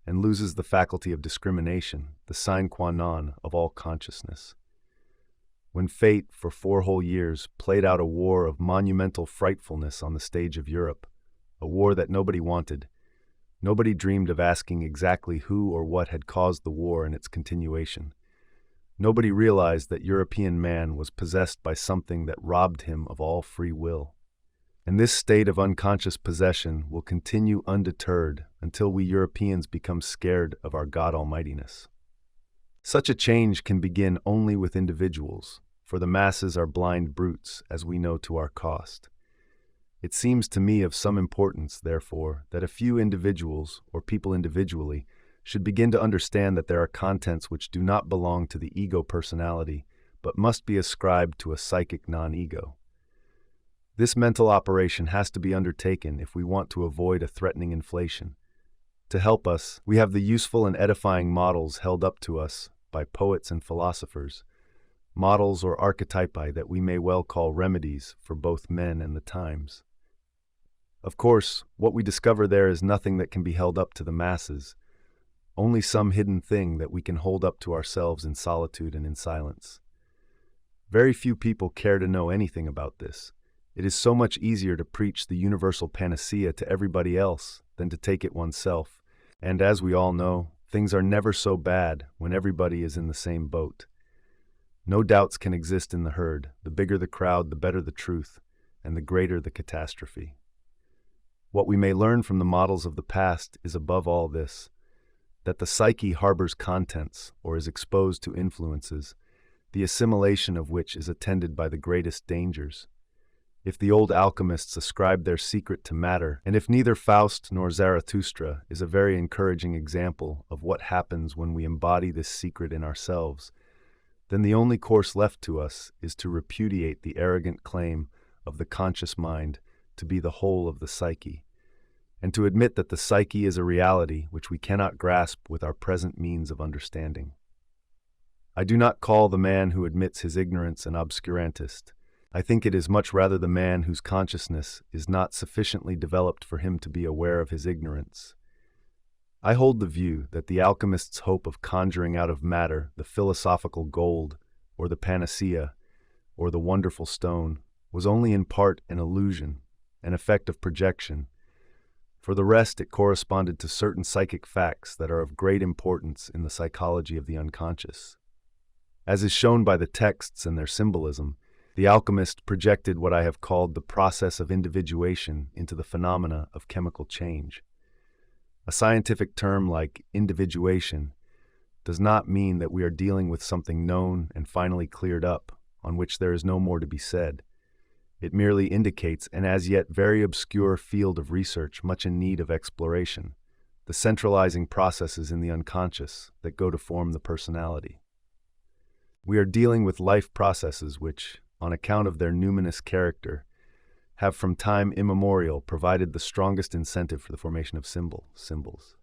and loses the faculty of discrimination, the sine qua non of all consciousness. When fate, for 4 whole years, played out a war of monumental frightfulness on the stage of Europe, a war that nobody wanted, nobody dreamed of asking exactly who or what had caused the war and its continuation. Nobody realized that European man was possessed by something that robbed him of all free will. And this state of unconscious possession will continue undeterred until we Europeans become scared of our God Almightiness. Such a change can begin only with individuals, for the masses are blind brutes, as we know to our cost. It seems to me of some importance, therefore, that a few individuals, or people individually, should begin to understand that there are contents which do not belong to the ego personality, but must be ascribed to a psychic non-ego. This mental operation has to be undertaken if we want to avoid a threatening inflation. To help us, we have the useful and edifying models held up to us by poets and philosophers, models or archetypi that we may well call remedies for both men and the times. Of course, what we discover there is nothing that can be held up to the masses, only some hidden thing that we can hold up to ourselves in solitude and in silence. Very few people care to know anything about this. It is so much easier to preach the universal panacea to everybody else than to take it oneself, and as we all know, things are never so bad when everybody is in the same boat. No doubts can exist in the herd. The bigger the crowd, the better the truth, and the greater the catastrophe. What we may learn from the models of the past is above all this, that the psyche harbors contents or is exposed to influences, the assimilation of which is attended by the greatest dangers. If the old alchemists ascribed their secret to matter, and if neither Faust nor Zarathustra is a very encouraging example of what happens when we embody this secret in ourselves, then the only course left to us is to repudiate the arrogant claim of the conscious mind to be the whole of the psyche, and to admit that the psyche is a reality which we cannot grasp with our present means of understanding. I do not call the man who admits his ignorance an obscurantist. I think it is much rather the man whose consciousness is not sufficiently developed for him to be aware of his ignorance. I hold the view that the alchemist's hope of conjuring out of matter the philosophical gold, or the panacea, or the wonderful stone, was only in part an illusion, an effect of projection. For the rest, it corresponded to certain psychic facts that are of great importance in the psychology of the unconscious. As is shown by the texts and their symbolism, the alchemist projected what I have called the process of individuation into the phenomena of chemical change. A scientific term like individuation does not mean that we are dealing with something known and finally cleared up, on which there is no more to be said. It merely indicates an as yet very obscure field of research much in need of exploration, the centralizing processes in the unconscious that go to form the personality. We are dealing with life processes which, on account of their numinous character, have from time immemorial provided the strongest incentive for the formation of symbols.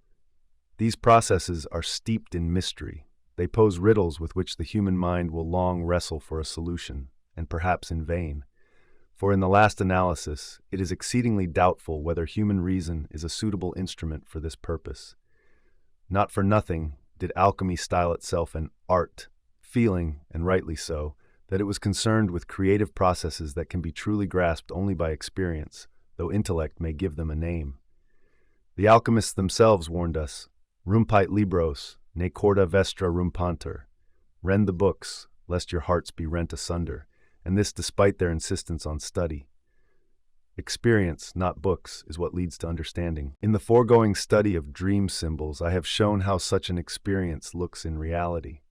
These processes are steeped in mystery. They pose riddles with which the human mind will long wrestle for a solution, and perhaps in vain. For in the last analysis, it is exceedingly doubtful whether human reason is a suitable instrument for this purpose. Not for nothing did alchemy style itself an art, feeling, and rightly so, that it was concerned with creative processes that can be truly grasped only by experience, though intellect may give them a name. The alchemists themselves warned us, rumpite libros, ne corda vestra rumpantur, rend the books, lest your hearts be rent asunder, and this despite their insistence on study. Experience, not books, is what leads to understanding. In the foregoing study of dream symbols, I have shown how such an experience looks in reality.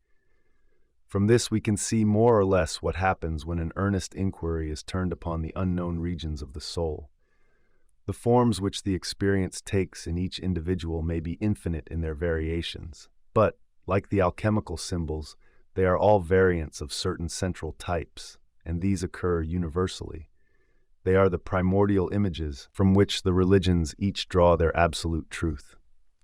From this we can see more or less what happens when an earnest inquiry is turned upon the unknown regions of the soul. The forms which the experience takes in each individual may be infinite in their variations, but, like the alchemical symbols, they are all variants of certain central types, and these occur universally. They are the primordial images from which the religions each draw their absolute truth.